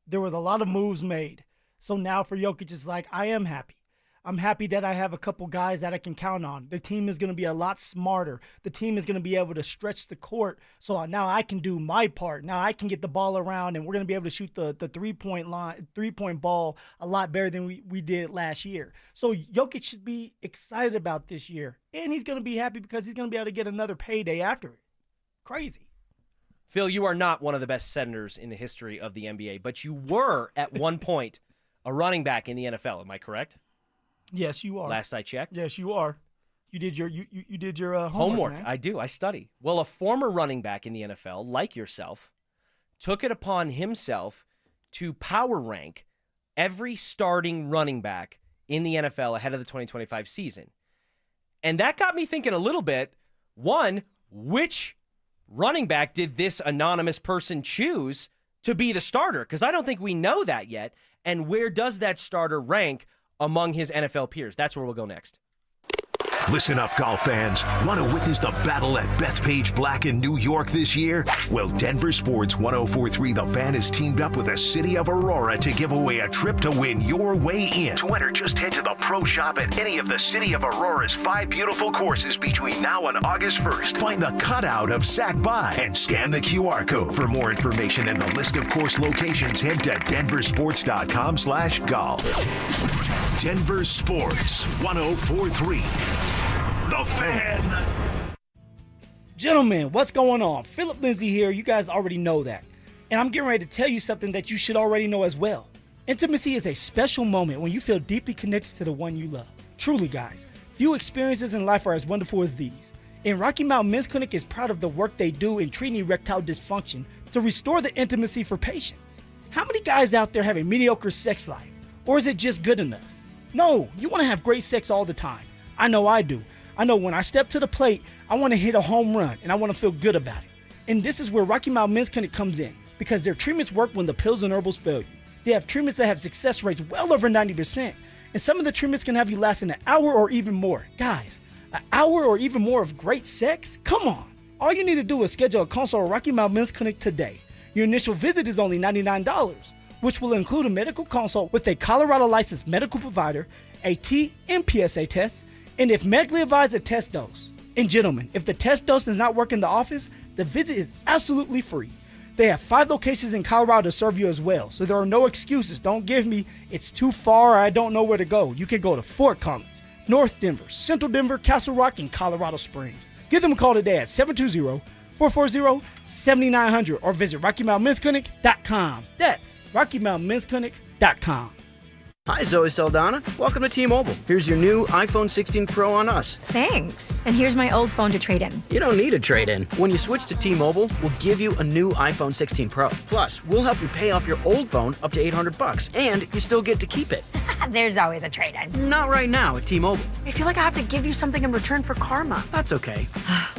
Speaker 12: There was a lot of moves made. So now for Jokic, it's like, I am happy. I'm happy that I have a couple guys that I can count on. The team is going to be a lot smarter. The team is going to be able to stretch the court. So now I can do my part. Now I can get the ball around, and we're going to be able to shoot the 3-point ball a lot better than we did last year. So Jokic should be excited about this year. And he's going to be happy because he's going to be able to get another payday after it. Crazy.
Speaker 1: Phil, you are not one of the best centers in the history of the NBA, but you were at one point a running back in the NFL. Am I correct?
Speaker 12: Yes, you are.
Speaker 1: Last I checked.
Speaker 12: Yes, you are. You did your homework.
Speaker 1: Man. I do. I study. Well, a former running back in the NFL, like yourself, took it upon himself to power rank every starting running back in the NFL ahead of the 2025 season. And that got me thinking a little bit. One, which running back did this anonymous person choose to be the starter? Because I don't think we know that yet. And where does that starter rank among his NFL peers? That's where we'll go next.
Speaker 3: Listen up, golf fans. Want to witness the battle at Bethpage Black in New York this year? Well, Denver Sports 104.3 The Fan is teamed up with the City of Aurora to give away a trip to win your way in. To enter, just head to the Pro Shop at any of the City of Aurora's 5 beautiful courses between now and August 1st. Find the cutout of Sac By and scan the QR code. For more information and the list of course locations, head to DenverSports.com/golf. Denver Sports 104.3 The Fan.
Speaker 12: Gentlemen, what's going on? Phillip, Lindsay here. You guys already know that. And I'm getting ready to tell you something that you should already know as well. Intimacy is a special moment when you feel deeply connected to the one you love. Truly, guys, few experiences in life are as wonderful as these. And Rocky Mountain Men's Clinic is proud of the work they do in treating erectile dysfunction to restore the intimacy for patients. How many guys out there have a mediocre sex life? Or is it just good enough? No, you want to have great sex all the time. I know I do. I know when I step to the plate, I want to hit a home run and I want to feel good about it. And this is where Rocky Mountain Men's Clinic comes in, because their treatments work when the pills and herbals fail you. They have treatments that have success rates well over 90%. And some of the treatments can have you lasting an hour or even more. Guys, an hour or even more of great sex? Come on. All you need to do is schedule a consult at Rocky Mountain Men's Clinic today. Your initial visit is only $99, which will include a medical consult with a Colorado licensed medical provider, a TMPSA test, and if medically advised, a test dose. And gentlemen, if the test dose does not work in the office, the visit is absolutely free. They have 5 locations in Colorado to serve you as well, so there are no excuses. Don't give me, it's too far or I don't know where to go. You can go to Fort Collins, North Denver, Central Denver, Castle Rock, and Colorado Springs. Give them a call today at 720-440-7900 or visit RockyMountainMen'sClinic.com. That's RockyMountainMen'sClinic.com.
Speaker 5: Hi, Zoe Saldana. Welcome to T-Mobile. Here's your new iPhone 16 Pro on us.
Speaker 6: Thanks. And here's my old phone to trade in.
Speaker 5: You don't need a trade-in. When you switch to T-Mobile, we'll give you a new iPhone 16 Pro. Plus, we'll help you pay off your old phone up to $800, and you still get to keep it.
Speaker 6: There's always a trade-in.
Speaker 5: Not right now at T-Mobile.
Speaker 6: I feel like I have to give you something in return for karma.
Speaker 5: That's okay.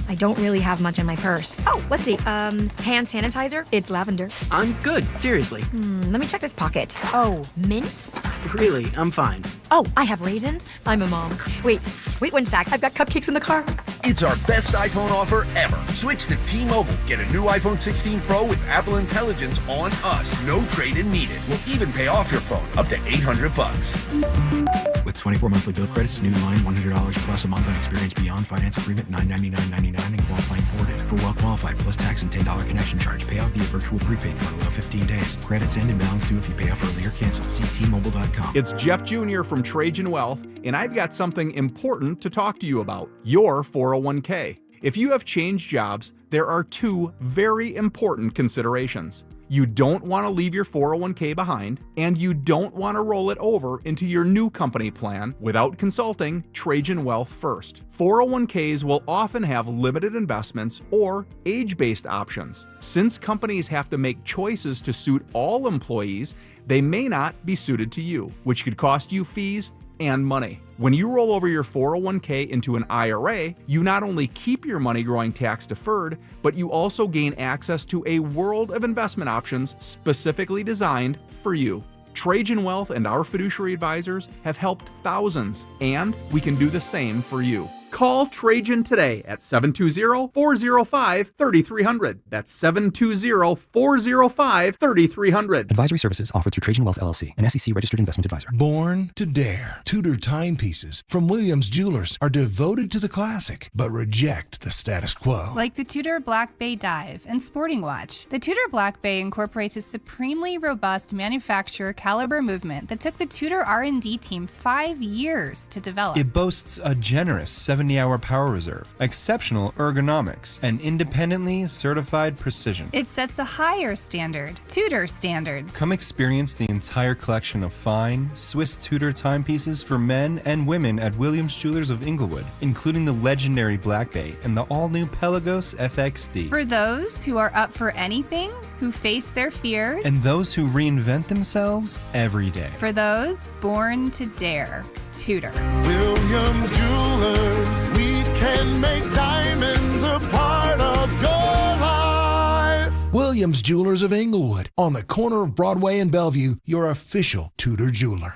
Speaker 6: I don't really have much in my purse. Oh, let's see. Hand sanitizer? It's lavender.
Speaker 5: I'm good. Seriously.
Speaker 6: Let me check this pocket. Oh, mints?
Speaker 5: Really, I'm fine.
Speaker 6: Oh, I have raisins. I'm a mom. Wait 1 sec. I've got cupcakes in the car.
Speaker 10: It's our best iPhone offer ever. Switch to T-Mobile. Get a new iPhone 16 Pro with Apple Intelligence on us. No trade-in needed. We'll even pay off your phone up to $800.
Speaker 14: With 24 monthly bill credits, new line, $100 plus a month on experience beyond finance agreement, $999.99 and qualifying forwarded. For well qualified plus tax and $10 connection charge. Pay off via virtual prepaid card below 15 days. Credits end and balance due if you pay off early or cancel. See T-Mobile.com.
Speaker 16: It's Jeff Jr. from Trajan Wealth, and I've got something important to talk to you about. Your 401k. If you have changed jobs, there are 2 very important considerations. You don't want to leave your 401k behind, and you don't want to roll it over into your new company plan without consulting Trajan Wealth first. 401ks will often have limited investments or age-based options. Since companies have to make choices to suit all employees, they may not be suited to you, which could cost you fees and money. When you roll over your 401k into an IRA, you not only keep your money growing tax deferred, but you also gain access to a world of investment options specifically designed for you. Trajan Wealth and our fiduciary advisors have helped thousands, and we can do the same for you. Call Trajan today at 720-405-3300. That's 720-405-3300.
Speaker 26: Advisory services offered through Trajan Wealth LLC, an SEC registered investment advisor.
Speaker 27: Born to Dare. Tudor timepieces from Williams Jewelers are devoted to the classic, but reject the status quo.
Speaker 28: Like the Tudor Black Bay Dive and Sporting Watch, the Tudor Black Bay incorporates a supremely robust manufacturer caliber movement that took the Tudor R&D team 5 years to develop.
Speaker 29: It boasts a generous 70-hour power reserve, exceptional ergonomics, and independently certified precision.
Speaker 28: It sets a higher standard, Tudor standards.
Speaker 29: Come experience the entire collection of fine, Swiss Tudor timepieces for men and women at Williams Jewelers of Inglewood, including the legendary Black Bay and the all-new Pelagos FXD.
Speaker 28: For those who are up for anything, who face their fears,
Speaker 29: and those who reinvent themselves every day.
Speaker 28: For those born to dare, Tudor.
Speaker 13: Williams Jewelers, we can make diamonds a part of your life.
Speaker 27: Williams Jewelers of Inglewood, on the corner of Broadway and Bellevue, your official Tudor jeweler.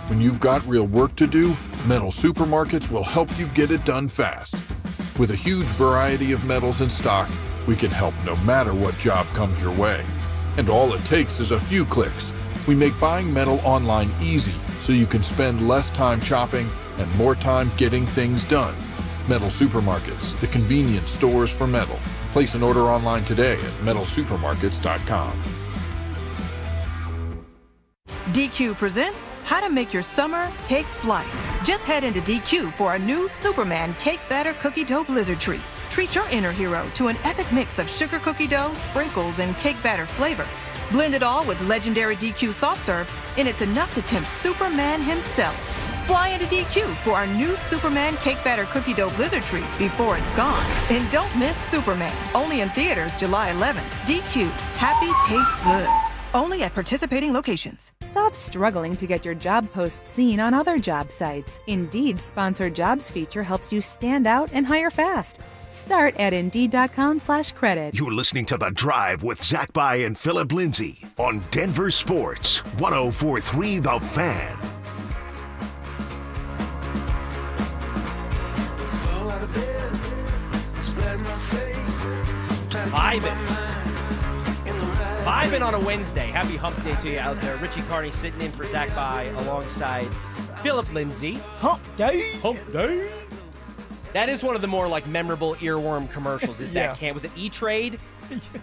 Speaker 30: When you've got real work to do,
Speaker 4: Metal Supermarkets will help you get it done fast. With a huge variety of metals in stock, we can help no matter what job comes your way. And all it takes is a few clicks. We make buying metal online easy so you can spend less time shopping and more time getting things done. Metal Supermarkets, the convenience stores for metal. Place an order online today at metalsupermarkets.com.
Speaker 9: DQ presents How to Make Your Summer Take Flight. Just head into DQ for a new Superman Cake Batter Cookie Dough Blizzard Treat. Treat your inner hero to an epic mix of sugar cookie dough, sprinkles, and cake batter flavor. Blend it all with legendary DQ soft serve, and it's enough to tempt Superman himself. Fly into DQ for our new Superman Cake Batter Cookie Dough Blizzard Treat before it's gone. And don't miss Superman. Only in theaters July 11th. DQ. Happy tastes good. Only at participating locations.
Speaker 15: Stop struggling to get your job post seen on other job sites. Indeed's sponsored jobs feature helps you stand out and hire fast. Start at Indeed.com/credit.
Speaker 3: You're listening to The Drive with Zach By and Phillip Lindsay on Denver Sports 104.3 The Fan.
Speaker 1: Vibing on a Wednesday. Happy hump day to you out there. Richie Carney sitting in for Zach By alongside Phillip Lindsay.
Speaker 12: Hump day.
Speaker 1: Hump day. That is one of the more like memorable earworm commercials. Is
Speaker 12: Yeah.
Speaker 1: that was it E-Trade?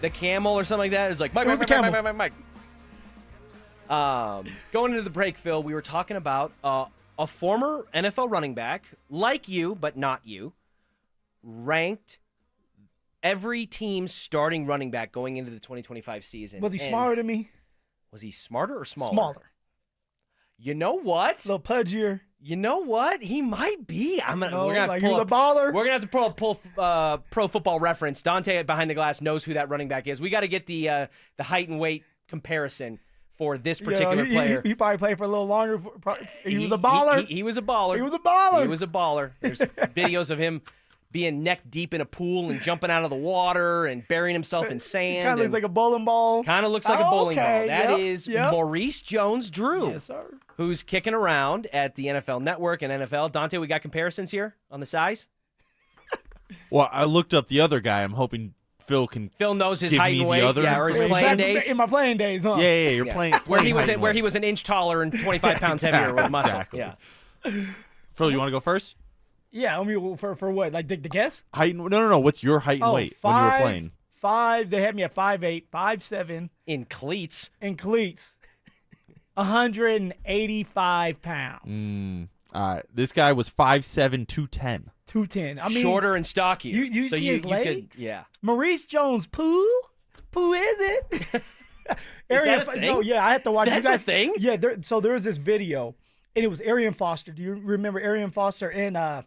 Speaker 1: The camel or something like that? It was like Mike. Going into the break, Phil, we were talking about a former NFL running back, like you, but not you, ranked every team's starting running back going into the 2025 season.
Speaker 12: Was he smarter than me?
Speaker 1: Was he smarter or smaller?
Speaker 12: Smaller.
Speaker 1: You know what?
Speaker 12: A little pudgier.
Speaker 1: You know what? He might be. We're gonna have to
Speaker 12: he was a baller.
Speaker 1: We're gonna have to pull Pro Football Reference. Dante behind the glass knows who that running back is. We got to get the height and weight comparison for this particular player.
Speaker 12: He probably played for a little longer. He was a baller.
Speaker 1: He was a baller.
Speaker 12: He was a baller.
Speaker 1: He was a baller. There's videos of him being neck deep in a pool and jumping out of the water and burying himself in sand.
Speaker 12: He kind of looks like a bowling ball.
Speaker 1: Kind of looks like a bowling ball. That is
Speaker 12: yep.
Speaker 1: Maurice Jones-Drew.
Speaker 12: Yes, sir.
Speaker 1: Who's kicking around at the NFL Network and NFL. Dante, we got comparisons here on the size?
Speaker 17: Well, I looked up the other guy. I'm hoping Phil knows
Speaker 1: his
Speaker 17: give
Speaker 1: height
Speaker 17: me
Speaker 1: and weight,
Speaker 17: the other
Speaker 1: or his playing days.
Speaker 12: In my playing days, huh?
Speaker 17: Yeah, you're playing
Speaker 1: where he was
Speaker 17: height and
Speaker 1: where
Speaker 17: weight.
Speaker 1: he was an inch taller and 25 pounds heavier with muscle.
Speaker 17: Exactly.
Speaker 1: Yeah.
Speaker 17: Phil, you want to go first?
Speaker 12: Yeah, I mean, for what? Like, the guess?
Speaker 17: Height? No. What's your height and weight when you were playing?
Speaker 12: 5'5". They had me at 5'8", 5'7".
Speaker 1: In cleats.
Speaker 12: 185 pounds.
Speaker 17: All right. This guy was 5'7", 210.
Speaker 12: 210. I mean,
Speaker 1: shorter and stocky.
Speaker 12: You see his legs?
Speaker 1: Yeah.
Speaker 12: Maurice Jones-Poo? Poo is it?
Speaker 1: Is that a thing?
Speaker 12: No, yeah, I had to watch.
Speaker 1: That's
Speaker 12: you guys,
Speaker 1: a thing?
Speaker 12: Yeah, so there was this video, and it was Arian Foster. Do you remember Arian Foster and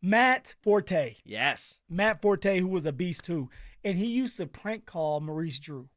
Speaker 12: Matt Forte?
Speaker 1: Yes.
Speaker 12: Matt Forte, who was a beast too, and he used to prank call Maurice Drew.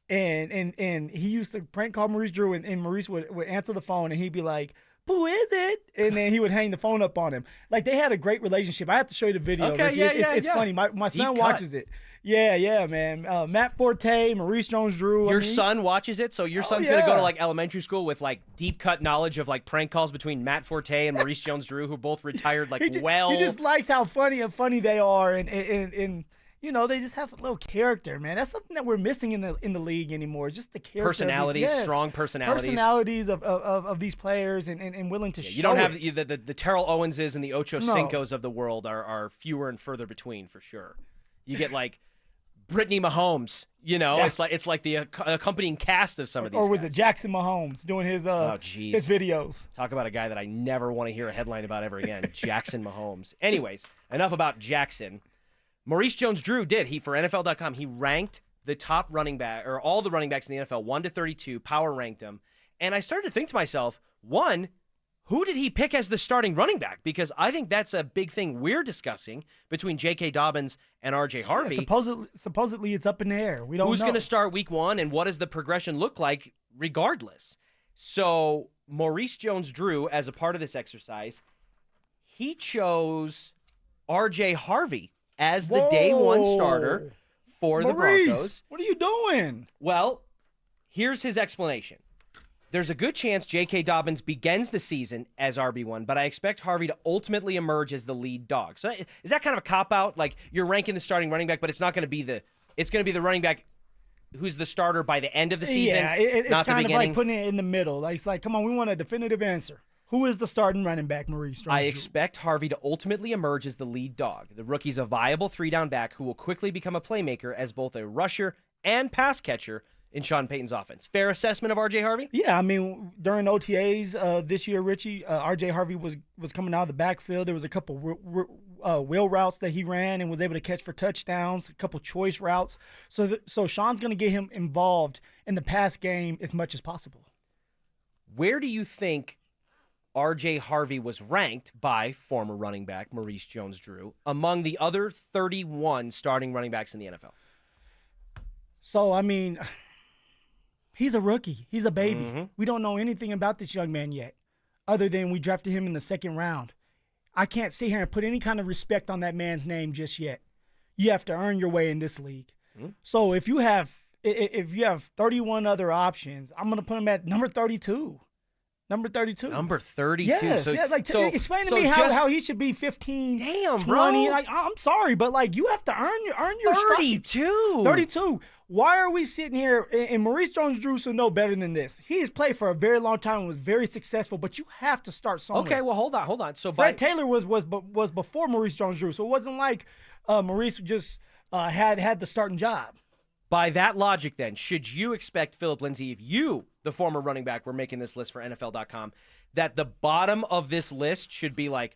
Speaker 12: And he used to prank call Maurice Drew, and Maurice would answer the phone, and he'd be like, "Who is it?" And then he would hang the phone up on him. Like, they had a great relationship. I have to show you the video.
Speaker 1: Okay,
Speaker 12: Richie.
Speaker 1: yeah,
Speaker 12: It's funny. My son watches it. Yeah, man. Matt Forte, Maurice Jones-Drew.
Speaker 1: Your son watches it, so your son's going to go to like elementary school with like deep cut knowledge of like prank calls between Matt Forte and Maurice Jones-Drew, who both retired like
Speaker 12: He just likes how funny they are, and you know, they just have a little character, man. That's something that we're missing in the league anymore. Just the character.
Speaker 1: Personalities, strong personalities.
Speaker 12: Personalities of these players and willing to show
Speaker 1: you don't have
Speaker 12: it.
Speaker 1: the Terrell Owenses and the Ocho Cincos of the world are fewer and further between for sure. You get like Brittany Mahomes, you know, it's like the accompanying cast of some of these
Speaker 12: Or was
Speaker 1: guys.
Speaker 12: it Jackson Mahomes doing his videos?
Speaker 1: Talk about a guy that I never want to hear a headline about ever again. Jackson Mahomes. Anyways, enough about Jackson. Maurice Jones-Drew did. For NFL.com, he ranked the top running back, or all the running backs in the NFL, 1 to 32, power ranked them. And I started to think to myself, one, who did he pick as the starting running back? Because I think that's a big thing we're discussing between J.K. Dobbins and R.J. Harvey.
Speaker 12: Yeah, supposedly it's up in the air. We don't know.
Speaker 1: Who's going to start week 1, and what does the progression look like regardless? So Maurice Jones-Drew, as a part of this exercise, he chose R.J. Harvey as the day one starter for the Broncos.
Speaker 12: What are you doing?
Speaker 1: Well, here's his explanation. There's a good chance J.K. Dobbins begins the season as RB1, but I expect Harvey to ultimately emerge as the lead dog. So is that kind of a cop-out? Like, you're ranking the starting running back, but it's not going to be it's going to be the running back who's the starter by the end of the season,
Speaker 12: Yeah, it's
Speaker 1: not the
Speaker 12: kind of
Speaker 1: beginning?
Speaker 12: like putting it in the middle. Like, it's like, come on, we want a definitive answer. Who is the starting running back, Maurice Jones-Drew?
Speaker 1: I expect Harvey to ultimately emerge as the lead dog. The rookie's a viable 3-down back who will quickly become a playmaker as both a rusher and pass catcher in Sean Payton's offense. Fair assessment of R.J. Harvey?
Speaker 12: Yeah, I mean, during OTAs this year, Richie, R.J. Harvey was coming out of the backfield. There was a couple wheel routes that he ran and was able to catch for touchdowns, a couple choice routes. So Sean's going to get him involved in the pass game as much as possible.
Speaker 1: Where do you think R.J. Harvey was ranked by former running back Maurice Jones-Drew among the other 31 starting running backs in the NFL?
Speaker 12: So, I mean, he's a rookie. He's a baby.
Speaker 1: Mm-hmm.
Speaker 12: We don't know anything about this young man yet, other than we drafted him in the 2nd round. I can't sit here and put any kind of respect on that man's name just yet. You have to earn your way in this league. Mm-hmm. So if you have 31 other options, I'm going to put him at number 32. Number 32.
Speaker 1: Number 32.
Speaker 12: Yes.
Speaker 1: So,
Speaker 12: explain to me how he should be 15,
Speaker 1: damn,
Speaker 12: 20.
Speaker 1: bro.
Speaker 12: Like, I'm sorry, but like you have to earn your
Speaker 1: 32.
Speaker 12: 32. Why are we sitting here? And Maurice Jones-Drew should know better than this. He has played for a very long time and was very successul, but you have to start somewhere.
Speaker 1: Okay, well, hold on. So
Speaker 12: Fred Taylor was before Maurice Jones-Drew, so it wasn't like Maurice just had the starting job.
Speaker 1: By that logic, then, should you expect, Phillip Lindsay, if you, the former running back, were making this list for NFL.com, that the bottom of this list should be like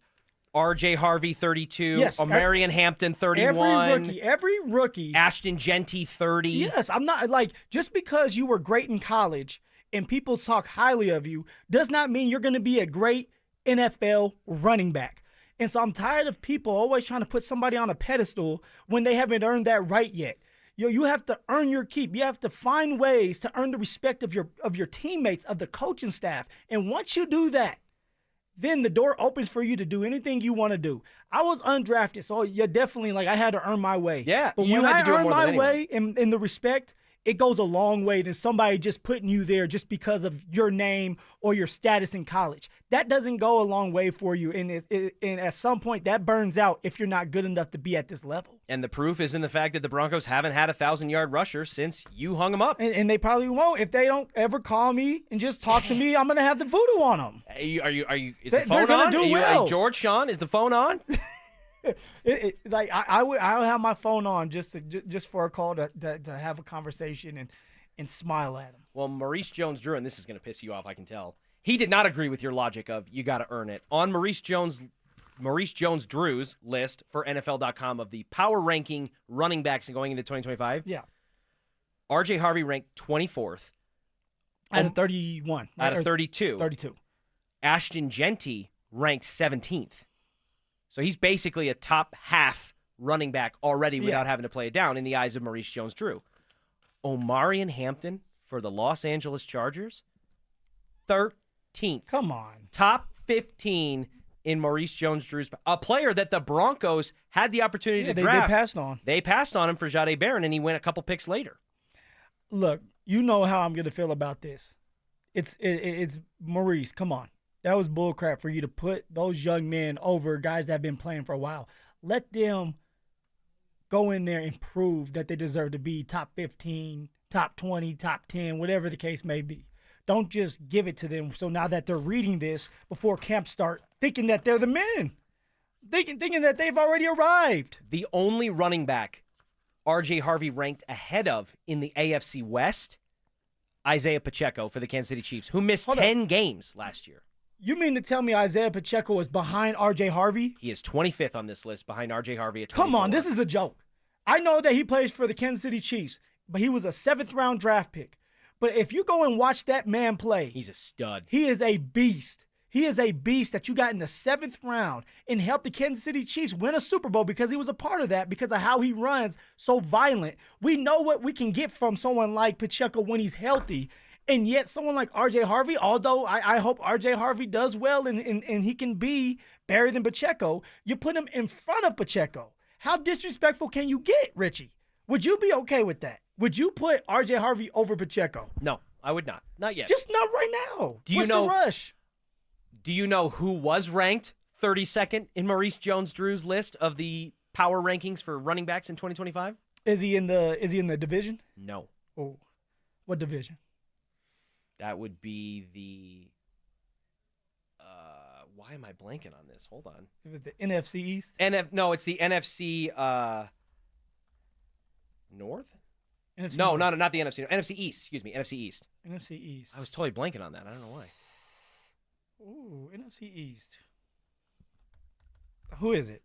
Speaker 1: R.J. Harvey, 32,
Speaker 12: yes,
Speaker 1: Marion Hampton, 31.
Speaker 12: Every rookie.
Speaker 1: Ashton Genty, 30.
Speaker 12: Yes, I'm not, like, just because you were great in college and people talk highly of you does not mean you're going to be a great NFL running back. And so I'm tired of people always trying to put somebody on a pedestal when they haven't earned that right yet. You have to earn your keep. You have to find ways to earn the respect of your teammates, of the coaching staff. And once you do that, then the door opens for you to do anything you want to do. I was undrafted, so you're definitely like I had to earn my way.
Speaker 1: Yeah,
Speaker 12: but when I earn my way in the respect, it goes a long way than somebody just putting you there just because of your name or your status in college. That doesn't go a long way for you, and at some point that burns out if you're not good enough to be at this level.
Speaker 1: And the proof is in the fact that the Broncos haven't had a 1,000-yard rusher since you hung them up.
Speaker 12: And they probably won't. If they don't ever call me and just talk to me, I'm going to have the voodoo on them.
Speaker 1: Are you? Is the phone on?
Speaker 12: Do well.
Speaker 1: George Sean, is the phone on?
Speaker 12: I'll have my phone on just for a call to have a conversation and smile at him.
Speaker 1: Well, Maurice Jones-Drew, and this is going to piss you off, I can tell. He did not agree with your logic of you got to earn it. On Maurice Jones-Drew's list for NFL.com of the power ranking running backs going into 2025.
Speaker 12: Yeah.
Speaker 1: R.J. Harvey ranked 24th.
Speaker 12: Out of 31.
Speaker 1: Out of 32.
Speaker 12: 32.
Speaker 1: Ashton Genty ranked 17th. So he's basically a top half running back already without having to play it down in the eyes of Maurice Jones-Drew. Omarion Hampton for the Los Angeles Chargers, 13th.
Speaker 12: Come on.
Speaker 1: Top 15 in Maurice Jones-Drew's. A player that the Broncos had the opportunity to draft.
Speaker 12: They passed on.
Speaker 1: They passed on him for Jahdae Barron, and he went a couple picks later.
Speaker 12: Look, you know how I'm going to feel about this. It's Maurice, come on. That was bullcrap for you to put those young men over guys that have been playing for a while. Let them go in there and prove that they deserve to be top 15, top 20, top 10, whatever the case may be. Don't just give it to them so now that they're reading this before camp start, thinking that they're the men, thinking that they've already arrived.
Speaker 1: The only running back R.J. Harvey ranked ahead of in the AFC West, Isaiah Pacheco for the Kansas City Chiefs, who missed 10 games last year.
Speaker 12: You mean to tell me Isaiah Pacheco is behind R.J. Harvey?
Speaker 1: He is 25th on this list, behind R.J. Harvey at 24.
Speaker 12: Come on, this is a joke. I know that he plays for the Kansas City Chiefs, but he was a 7th-round draft pick. But if you go and watch that man play,
Speaker 1: he's a stud.
Speaker 12: He is a beast. He is a beast that you got in the 7th round and helped the Kansas City Chiefs win a Super Bowl because he was a part of that, because of how he runs so violent. We know what we can get from someone like Pacheco when he's healthy. And yet someone like R.J. Harvey, although I hope R.J. Harvey does well and he can be better than Pacheco, you put him in front of Pacheco. How disrespectful can you get, Richie? Would you be okay with that? Would you put R.J. Harvey over Pacheco?
Speaker 1: No. I would not. Not yet.
Speaker 12: Just not right now. What's the rush?
Speaker 1: Do you know who was ranked 32nd in Maurice Jones-Drew's list of the power rankings for running backs in 2025?
Speaker 12: Is he in the division?
Speaker 1: No.
Speaker 12: Oh, what division?
Speaker 1: That would be the. Why am I blanking on this? Hold on.
Speaker 12: Is it the NFC East?
Speaker 1: No, it's the NFC North.
Speaker 12: NFC
Speaker 1: no,
Speaker 12: North.
Speaker 1: not the NFC. NFC East. Excuse me, NFC East.
Speaker 12: NFC East.
Speaker 1: I was totally blanking on that. I don't know why.
Speaker 12: Ooh, NFC East. Who is it?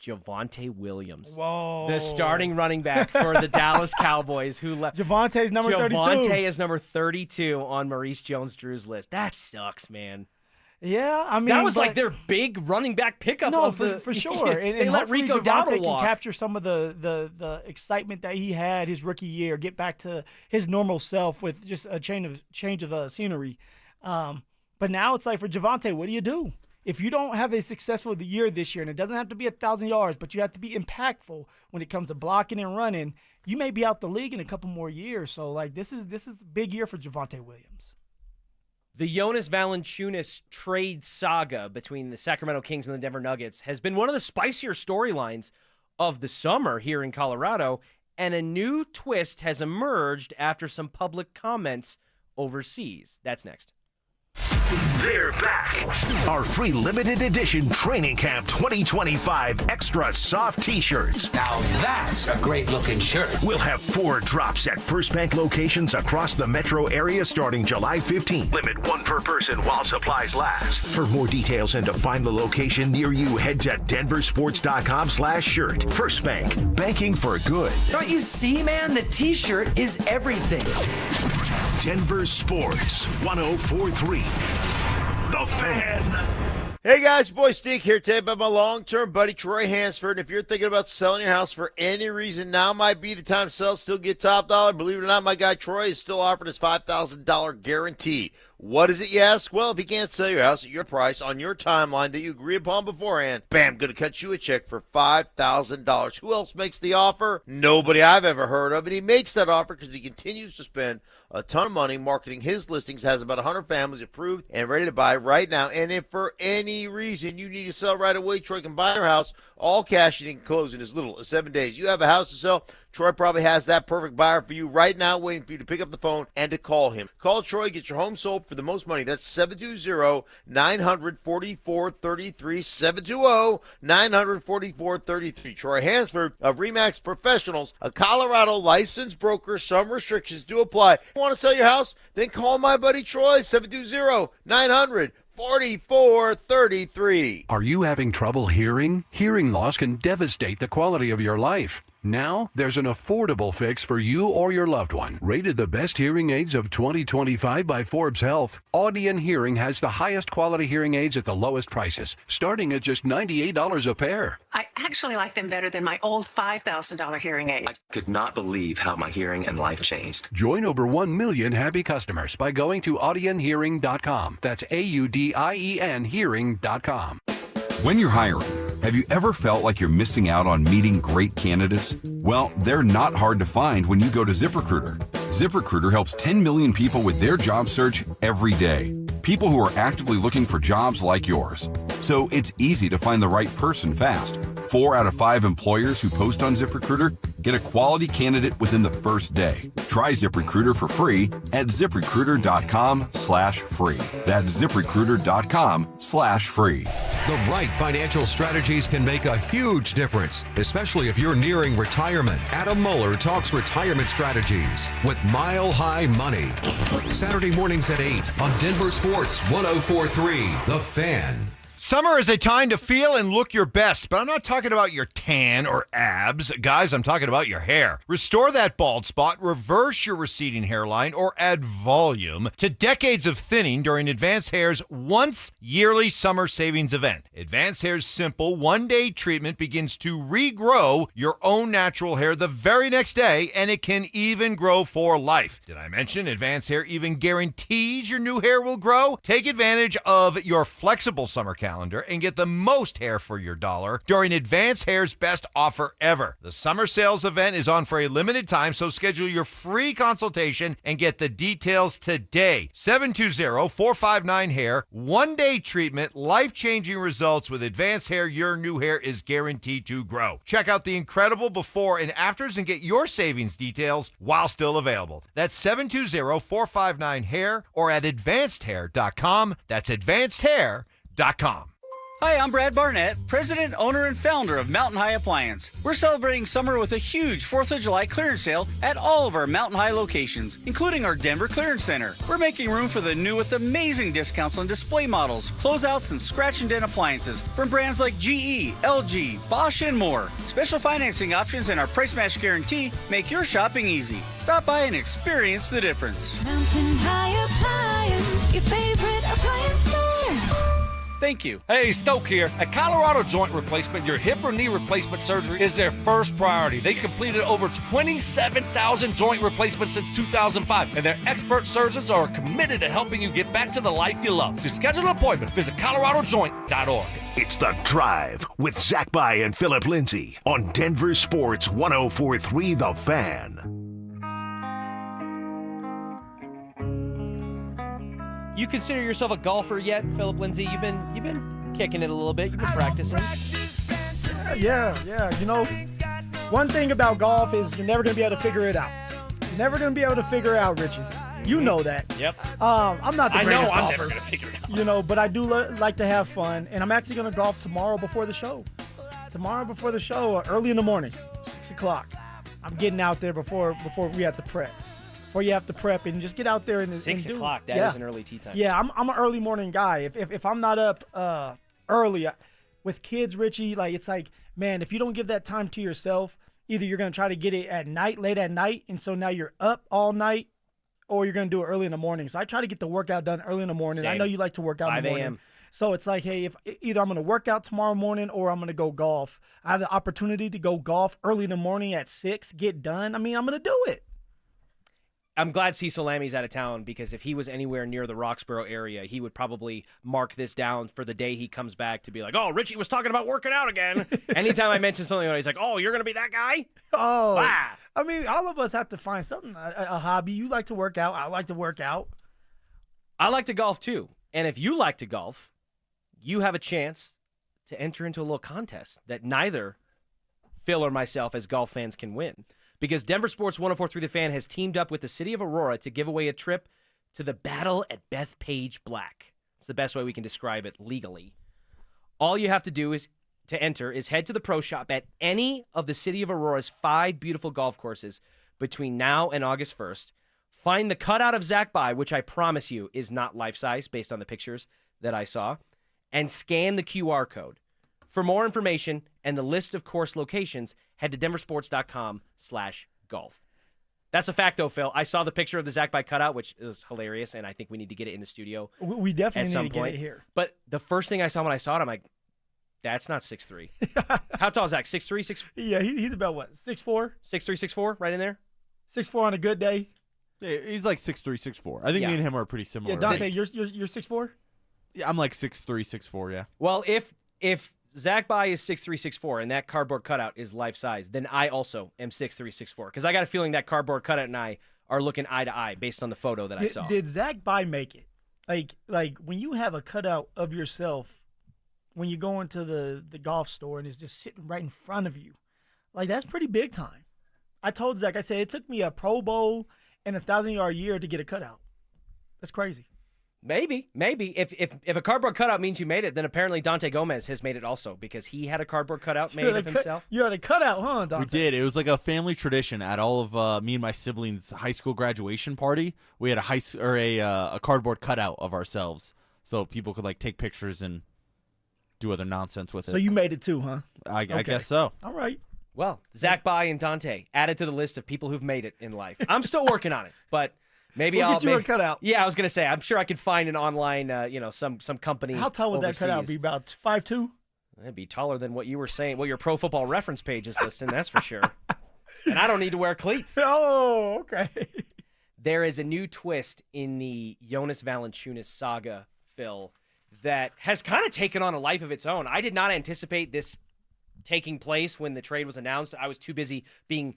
Speaker 1: Javonte Williams.
Speaker 12: Whoa.
Speaker 1: The starting running back for the Dallas Cowboys who left.
Speaker 12: Javonte's number 32.
Speaker 1: Javonte is number 32 on Maurice Jones-Drew's list. That sucks, man.
Speaker 12: Yeah, I mean.
Speaker 1: That was like their big running back pickup.
Speaker 12: No,
Speaker 1: of
Speaker 12: for sure. And
Speaker 1: they let Rico Dowdle
Speaker 12: can
Speaker 1: walk.
Speaker 12: capture some of the excitement that he had his rookie year, get back to his normal self with just a change of scenery. But now it's like for Javonte, what do you do? If you don't have a successful year this year, and it doesn't have to be 1,000 yards, but you have to be impactful when it comes to blocking and running, you may be out the league in a couple more years. So, like, this is a big year for Javonte Williams.
Speaker 1: The Jonas Valanciunas trade saga between the Sacramento Kings and the Denver Nuggets has been one of the spicier storylines of the summer here in Colorado, and a new twist has emerged after some public comments overseas. That's next.
Speaker 3: They're back. Our free limited edition Training Camp 2025 Extra Soft T-shirts.
Speaker 2: Now that's a great looking shirt.
Speaker 3: We'll have 4 drops at First Bank locations across the metro area starting July 15th. Limit 1 per person while supplies last. For more details and to find the location near you, head to DenverSports.com/shirt. First Bank, banking for good.
Speaker 2: Don't you see, man? The T-shirt is everything.
Speaker 3: Denver Sports 104.3. The Fan.
Speaker 7: Hey guys, boy Steve here today about my long-term buddy Troy Hansford. And if you're thinking about selling your house for any reason, now might be the time to sell, still get top dollar. Believe it or not, my guy Troy is still offering his $5,000 guarantee. What is it, you ask? Well, if he can't sell your house at your price on your timeline that you agree upon beforehand, bam, going to cut you a check for $5,000. Who else makes the offer? Nobody I've ever heard of. And he makes that offer because he continues to spend a ton of money marketing his listings, has about 100 families approved and ready to buy right now. And if for any reason you need to sell right away, Troy can buy your house, all cash, and he can close in as little as 7 days. You have a house to sell, Troy probably has that perfect buyer for you right now, waiting for you to pick up the phone and to call him. Call Troy, get your home sold for the most money. That's 720-900-4433, 720-900-4433. Troy Hansford of RE/MAX Professionals, a Colorado licensed broker. Some restrictions do apply. Want to sell your house? Then call my buddy Troy, 720-900-4433.
Speaker 8: Are you having trouble hearing? Hearing loss can devastate the quality of your life. Now, there's an affordable fix for you or your loved one. Rated the best hearing aids of 2025 by Forbes Health, Audion Hearing has the highest quality hearing aids at the lowest prices, starting at just $98 a pair.
Speaker 11: I actually like them better than my old $5,000 hearing aid.
Speaker 20: I could not believe how my hearing and life changed.
Speaker 8: Join over 1 million happy customers by going to audionhearing.com. That's AUDIEN hearing.com.
Speaker 21: When you're hiring, have you ever felt like you're missing out on meeting great candidates? Well, they're not hard to find when you go to ZipRecruiter. ZipRecruiter helps 10 million people with their job search every day. People who are actively looking for jobs like yours. So it's easy to find the right person fast. 4 out of 5 employers who post on ZipRecruiter get a quality candidate within the first day. Try ZipRecruiter for free at ZipRecruiter.com/free. That's ZipRecruiter.com/free.
Speaker 22: The right financial strategies can make a huge difference, especially if you're nearing retirement. Adam Mueller talks retirement strategies with Mile High Money. Saturday mornings at 8 on Denver Sports 104.3, The Fan.
Speaker 23: Summer is a time to feel and look your best, but I'm not talking about your tan or abs. Guys, I'm talking about your hair. Restore that bald spot, reverse your receding hairline, or add volume to decades of thinning during Advanced Hair's once yearly summer savings event. Advanced Hair's simple one-day treatment begins to regrow your own natural hair the very next day, and it can even grow for life. Did I mention Advanced Hair even guarantees your new hair will grow? Take advantage of your flexible summer calendar and get the most hair for your dollar during Advanced Hair's best offer ever. The summer sales event is on for a limited time, so schedule your free consultation and get the details today. 720-459-HAIR. One-day treatment, life-changing results with Advanced Hair. Your new hair is guaranteed to grow. Check out the incredible before and afters and get your savings details while still available. That's 720-459-HAIR or at advancedhair.com. That's advancedhair.com.
Speaker 5: Hi, I'm Brad Barnett, president, owner, and founder of Mountain High Appliance. We're celebrating summer with a huge 4th of July clearance sale at all of our Mountain High locations, including our Denver Clearance Center. We're making room for the new with amazing discounts on display models, closeouts, and scratch and dent appliances from brands like GE, LG, Bosch, and more. Special financing options and our price match guarantee make your shopping easy. Stop by and experience the difference.
Speaker 13: Mountain High Appliance, your favorite appliance store.
Speaker 5: Thank you.
Speaker 6: Hey, Stoke here. At Colorado Joint Replacement, your hip or knee replacement surgery is their first priority. They completed over 27,000 joint replacements since 2005, and their expert surgeons are committed to helping you get back to the life you love. To schedule an appointment, visit coloradojoint.org.
Speaker 3: It's The Drive with Zach By and Phillip Lindsay on Denver Sports 104.3 The Fan.
Speaker 1: You consider yourself a golfer yet, Phillip Lindsay? You've been kicking it a little bit. You've been practicing.
Speaker 12: Yeah. You know, one thing about golf is you're never going to be able to figure it out. You're never going to be able to figure it out, Richie. You know that.
Speaker 1: Yep.
Speaker 12: I'm not the greatest golfer.
Speaker 1: I'm never going to figure it out.
Speaker 12: You know, but I do like to have fun, and I'm actually going to golf tomorrow before the show. Early in the morning, 6 o'clock. I'm getting out there before we have to prep. Or you have to prep and just get out there and
Speaker 1: 6
Speaker 12: do.
Speaker 1: o'clock. That is an early tee time.
Speaker 12: Yeah, I'm an early morning guy. If I'm not up early with kids, Richie, it's like, man, if you don't give that time to yourself, either you're gonna try to get it at night, late at night, and so now you're up all night, or you're gonna do it early in the morning. So I try to get the workout done early in the morning.
Speaker 1: Same.
Speaker 12: I know you like to work out in the
Speaker 1: 5
Speaker 12: morning.
Speaker 1: a.m.
Speaker 12: So it's like, hey, if either I'm gonna work out tomorrow morning or I'm gonna go golf. I have the opportunity to go golf early in the morning at 6, get done. I mean, I'm gonna do it.
Speaker 1: I'm glad Cecil Lammy's out of town, because if he was anywhere near the Roxborough area, he would probably mark this down for the day he comes back to be like, oh, Richie was talking about working out again. Anytime I mention something, he's like, oh, you're going to be that guy?
Speaker 12: Oh,
Speaker 1: ah.
Speaker 12: I mean, all of us have to find something, a hobby. You like to work out. I like to work out.
Speaker 1: I like to golf, too. And if you like to golf, you have a chance to enter into a little contest that neither Phil or myself as golf fans can win. Because Denver Sports 104.3 The Fan has teamed up with the city of Aurora to give away a trip to the Battle at Bethpage Black. It's the best way we can describe it legally. All you have to do to enter is head to the pro shop at any of the city of Aurora's 5 beautiful golf courses between now and August 1st. Find the cutout of Zach By, which I promise you is not life-size based on the pictures that I saw, and scan the QR code. For more information and the list of course locations, head to denversports.com/golf. That's a fact, though, Phil. I saw the picture of the Zach By cutout, which is hilarious, and I think we need to get it in the studio.
Speaker 12: We definitely
Speaker 1: at some
Speaker 12: need to
Speaker 1: point.
Speaker 12: get it here.
Speaker 1: But the first thing I saw when I saw it, I'm like, that's not 6'3". How tall is Zach? 6'3", 6'4"?
Speaker 12: Yeah, he's about what, 6'4"?
Speaker 1: 6'3", 6'4", right in there?
Speaker 12: 6'4" on a good day.
Speaker 17: Yeah, he's like 6'3", 6'4". I think me and him are pretty similar.
Speaker 12: Yeah, Dante, you're 6'4"?
Speaker 17: Yeah, I'm like 6'3", 6'4", yeah.
Speaker 1: Well, if Zach By is 6'3", 6'4", and that cardboard cutout is life-size, then I also am 6'3", 6'4", because I got a feeling that cardboard cutout and I are looking eye to eye based on the photo that I saw.
Speaker 12: Did Zach By make it? Like when you have a cutout of yourself, when you go into the golf store and it's just sitting right in front of you, like that's pretty big time. I told Zach, I said, it took me a Pro Bowl and a 1,000-yard year to get a cutout. That's crazy.
Speaker 1: Maybe. If a cardboard cutout means you made it, then apparently Dante Gomez has made it also, because he had a cardboard cutout made of himself.
Speaker 12: You had a cutout, huh, Dante?
Speaker 17: We did. It was like a family tradition at all of me and my siblings' high school graduation party. We had a cardboard cutout of ourselves, so people could like take pictures and do other nonsense with it.
Speaker 12: So you made it too, huh?
Speaker 17: I guess so.
Speaker 12: All right.
Speaker 1: Well, Zach By and Dante added to the list of people who've made it in life. I'm still working on it, but maybe
Speaker 12: we'll get you a cutout.
Speaker 1: Yeah, I was gonna say, I'm sure I could find an online, some company.
Speaker 12: How tall would
Speaker 1: overseas.
Speaker 12: that cutout be? About 5'2"?
Speaker 1: It'd be taller than what you were saying, what your Pro Football Reference page is listing. That's for sure. And I don't need to wear cleats.
Speaker 12: Oh, okay.
Speaker 1: There is a new twist in the Jonas Valanciunas saga, Phil, that has kind of taken on a life of its own. I did not anticipate this taking place when the trade was announced. I was too busy being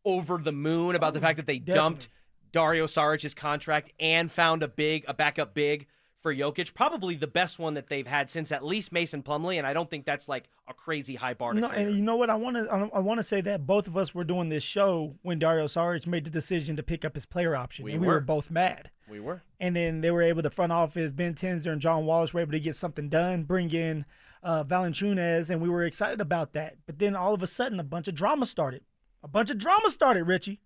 Speaker 1: over the moon about the fact that they dumped Dario Saric's contract and found a backup big for Jokic, probably the best one that they've had since at least Mason Plumlee, and I don't think that's like a crazy high bar to clear.
Speaker 12: And you know what? I want to say that both of us were doing this show when Dario Saric made the decision to pick up his player option, we were both mad.
Speaker 1: We were.
Speaker 12: And then they were able, the front office, Ben Tenzer and John Wallace were able to get something done, bring in Valanciunas, and we were excited about that. But then all of a sudden, a bunch of drama started. Richie.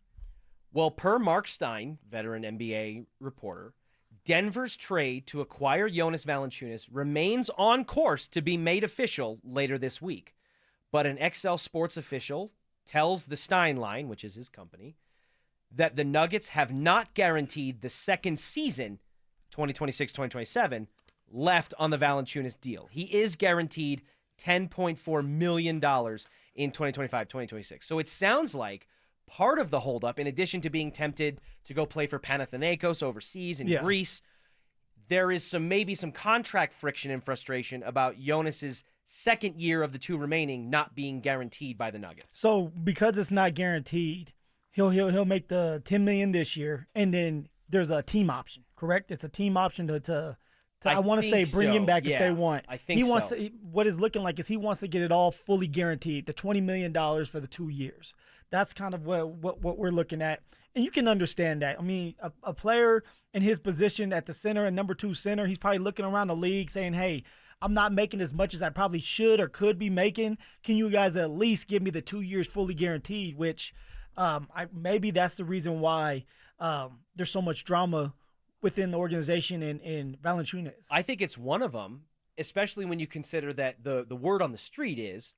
Speaker 1: Well, per Mark Stein, veteran NBA reporter, Denver's trade to acquire Jonas Valanciunas remains on course to be made official later this week. But an XL Sports official tells the Stein line, which is his company, that the Nuggets have not guaranteed the second season, 2026-2027, left on the Valanciunas deal. He is guaranteed $10.4 million in 2025-2026. So it sounds like part of the holdup, in addition to being tempted to go play for Panathinaikos overseas in Greece, there is maybe some contract friction and frustration about Jonas's second year of the two remaining not being guaranteed by the Nuggets.
Speaker 12: So because it's not guaranteed, he'll make the $10 million this year, and then there's a team option, correct? It's a team option to I want to say bring him back if they want.
Speaker 1: I think
Speaker 12: he wants to, what it's looking like is he wants to get it all fully guaranteed, the $20 million for the 2 years. That's kind of what we're looking at. And you can understand that. I mean, a player in his position at the center and number 2 center, he's probably looking around the league saying, hey, I'm not making as much as I probably should or could be making. Can you guys at least give me the 2 years fully guaranteed, which maybe that's the reason why there's so much drama within the organization in Valanciunas.
Speaker 1: I think it's one of them, especially when you consider that the word on the street is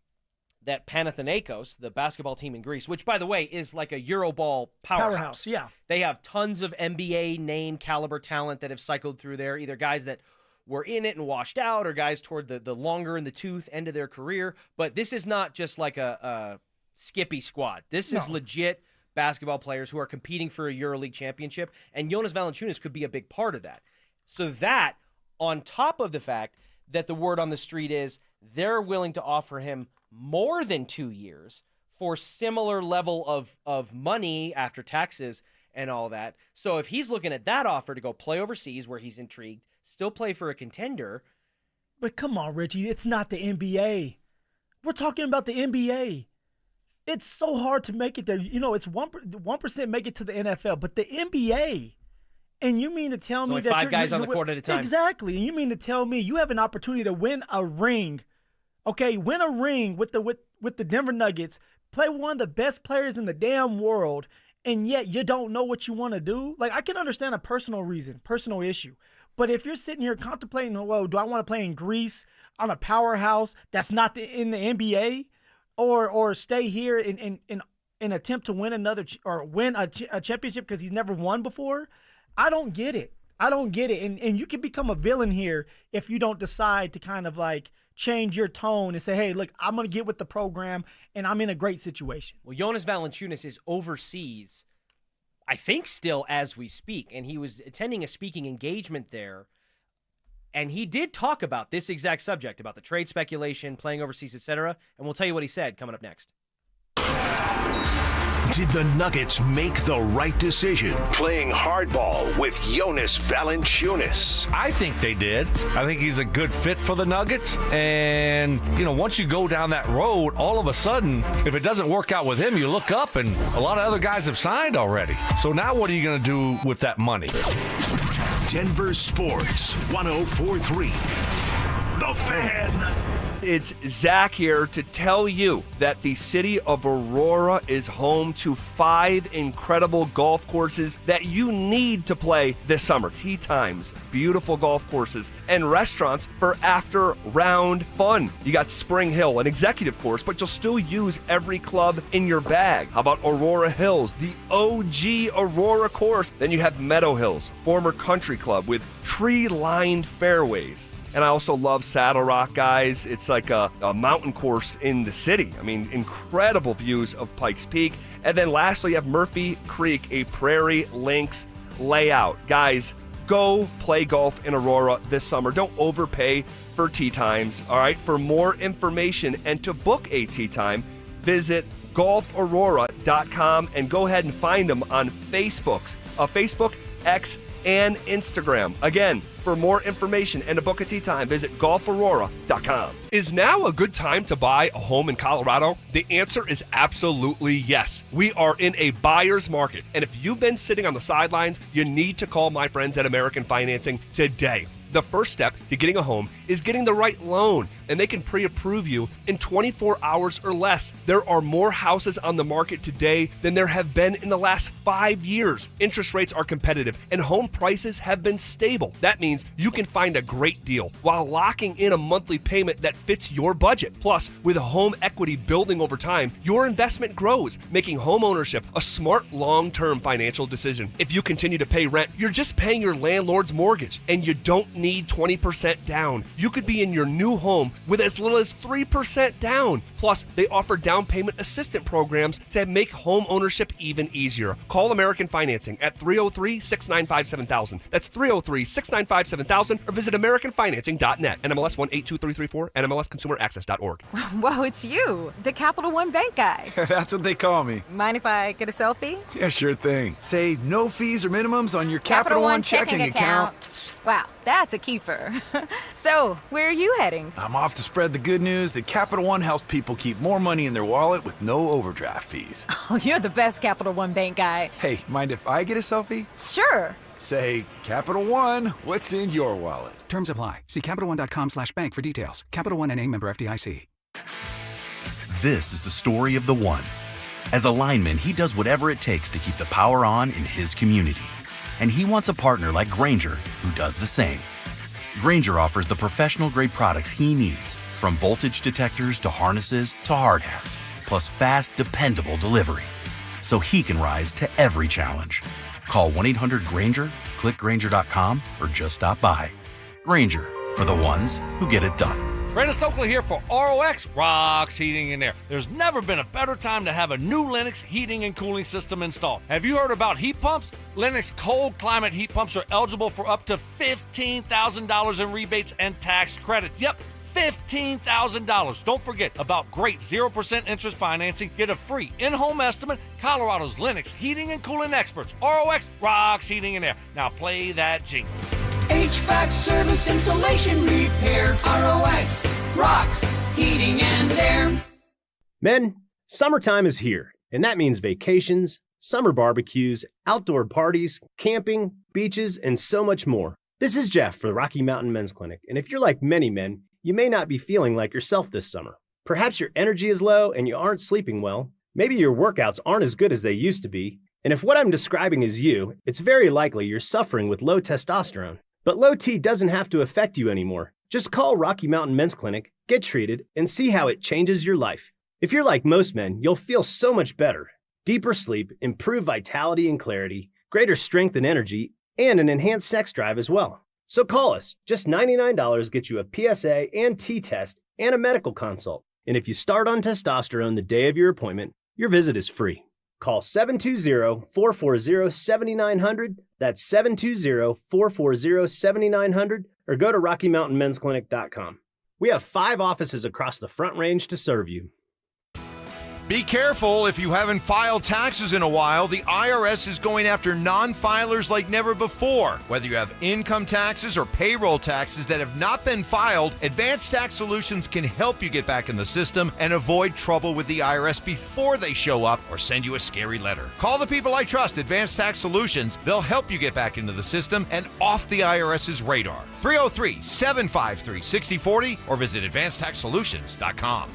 Speaker 1: that Panathinaikos, the basketball team in Greece, which, by the way, is like a Euroball powerhouse.
Speaker 12: Yeah.
Speaker 1: They have tons of NBA name caliber talent that have cycled through there, either guys that were in it and washed out or guys toward the longer in the tooth end of their career. But this is not just like a Skippy squad. This is legit basketball players who are competing for a EuroLeague championship, and Jonas Valanciunas could be a big part of that. So that, on top of the fact that the word on the street is they're willing to offer him more than 2 years for similar level of money after taxes and all that. So if he's looking at that offer to go play overseas where he's intrigued, still play for a contender.
Speaker 12: But come on, Richie, it's not the NBA. We're talking about the NBA. It's so hard to make it there. You know, it's 1% make it to the NFL, but the NBA. And you mean to tell me that
Speaker 1: 5 guys on the court at a time.
Speaker 12: Exactly. And you mean to tell me you have an opportunity to win a ring. Okay, win a ring with the Denver Nuggets, play one of the best players in the damn world, and yet you don't know what you want to do? Like, I can understand a personal reason, personal issue. But if you're sitting here contemplating, well, do I want to play in Greece on a powerhouse that's not in the NBA? Or stay here and attempt to win win a championship because he's never won before? I don't get it. And you can become a villain here if you don't decide to kind of like change your tone and say, hey, look, I'm going to get with the program and I'm in a great situation.
Speaker 1: Well, Jonas Valanciunas is overseas, I think still as we speak, and he was attending a speaking engagement there. And he did talk about this exact subject, about the trade speculation, playing overseas, etc. And we'll tell you what he said coming up next.
Speaker 3: Did the Nuggets make the right decision playing hardball with Jonas Valanciunas?
Speaker 6: I think they did. I think he's a good fit for the Nuggets. And, once you go down that road, all of a sudden, if it doesn't work out with him, you look up and a lot of other guys have signed already. So now what are you going to do with that money?
Speaker 3: Denver Sports 104.3. The Fan.
Speaker 10: It's Zach here to tell you that the city of Aurora is home to 5 incredible golf courses that you need to play this summer. Tee times, beautiful golf courses, and restaurants for after-round fun. You got Spring Hill, an executive course, but you'll still use every club in your bag. How about Aurora Hills, the OG Aurora course? Then you have Meadow Hills, former country club with tree-lined fairways. And I also love Saddle Rock, guys. It's like a mountain course in the city. I mean, incredible views of Pikes Peak. And then lastly, you have Murphy Creek, a prairie links layout. Guys, Go play golf in Aurora this summer. Don't overpay for tee times, all right? For more information and to book a tee time, visit golfaurora.com and go ahead and find them on Facebook, X, and Instagram. Again, for more information and to book a tee time, visit golfaurora.com. Is now a good time to buy a home in Colorado? The answer is absolutely yes. We are in a buyer's market, and if you've been sitting on the sidelines, you need to call my friends at American Financing today. The first step to getting a home is getting the right loan, and they can pre-approve you in 24 hours or less. There are more houses on the market today than there have been in the last 5 years. Interest rates are competitive, and home prices have been stable. That means you can find a great deal while locking in a monthly payment that fits your budget. Plus, with home equity building over time, your investment grows, making home ownership a smart long-term financial decision. If you continue to pay rent, you're just paying your landlord's mortgage, and you don't need 20% down. You could be in your new home with as little as 3% down. Plus, they offer down payment assistance programs to make home ownership even easier. Call American Financing at 303-695-7000. That's 303-695-7000 or visit AmericanFinancing.net. NMLS 182334, NMLSConsumerAccess.org.
Speaker 14: Whoa, it's you, the Capital One Bank guy.
Speaker 16: That's what they call me.
Speaker 14: Mind if I get a selfie?
Speaker 16: Yeah, sure thing. Say no fees or minimums on your Capital One checking account.
Speaker 14: Wow, that's a keeper. So, where are you heading?
Speaker 16: I'm off to spread the good news that Capital One helps people keep more money in their wallet with no overdraft fees.
Speaker 14: Oh, you're the best Capital One Bank guy.
Speaker 16: Hey, mind if I get a selfie?
Speaker 14: Sure.
Speaker 16: Say, Capital One, what's in your wallet?
Speaker 18: Terms apply. See CapitalOne.com/bank for details. Capital One NA, member FDIC.
Speaker 19: This is the story of the one. As a lineman, he does whatever it takes to keep the power on in his community. And he wants a partner like Grainger who does the same. Grainger offers the professional-grade products he needs, from voltage detectors to harnesses to hard hats, plus fast, dependable delivery, so he can rise to every challenge. Call 1-800-GRAINGER, click Grainger.com, or just stop by. Grainger, for the ones who get it done.
Speaker 6: Brandon Stokley here for ROX Rocks Heating and Air. There's never been a better time to have a new Lennox heating and cooling system installed. Have you heard about heat pumps? Lennox cold climate heat pumps are eligible for up to $15,000 in rebates and tax credits. Yep, $15,000. Don't forget about great 0% interest financing. Get a free in-home estimate. Colorado's Lennox heating and cooling experts. ROX Rocks Heating and Air. Now play that jingle.
Speaker 13: HVAC service, installation, repair. ROX rocks heating and air.
Speaker 24: Men, summertime is here, and that means vacations, summer barbecues, outdoor parties, camping, beaches, and so much more. This is Jeff for the Rocky Mountain Men's Clinic, and if you're like many men, you may not be feeling like yourself this summer. Perhaps your energy is low and you aren't sleeping well. Maybe your workouts aren't as good as they used to be. And if what I'm describing is you, it's very likely you're suffering with low testosterone. But low T doesn't have to affect you anymore. Just call Rocky Mountain Men's Clinic, get treated, and see how it changes your life. If you're like most men, you'll feel so much better. Deeper sleep, improved vitality and clarity, greater strength and energy, and an enhanced sex drive as well. So call us. Just $99 gets you a PSA and T-test and a medical consult. And if you start on testosterone the day of your appointment, your visit is free. Call 720-440-7900. That's 720-440-7900. Or go to RockyMountainMen'sClinic.com. We have 5 offices across the Front Range to serve you.
Speaker 23: Be careful if you haven't filed taxes in a while. The IRS is going after non-filers like never before. Whether you have income taxes or payroll taxes that have not been filed, Advanced Tax Solutions can help you get back in the system and avoid trouble with the IRS before they show up or send you a scary letter. Call the people I trust, Advanced Tax Solutions. They'll help you get back into the system and off the IRS's radar. 303-753-6040 or visit advancedtaxsolutions.com.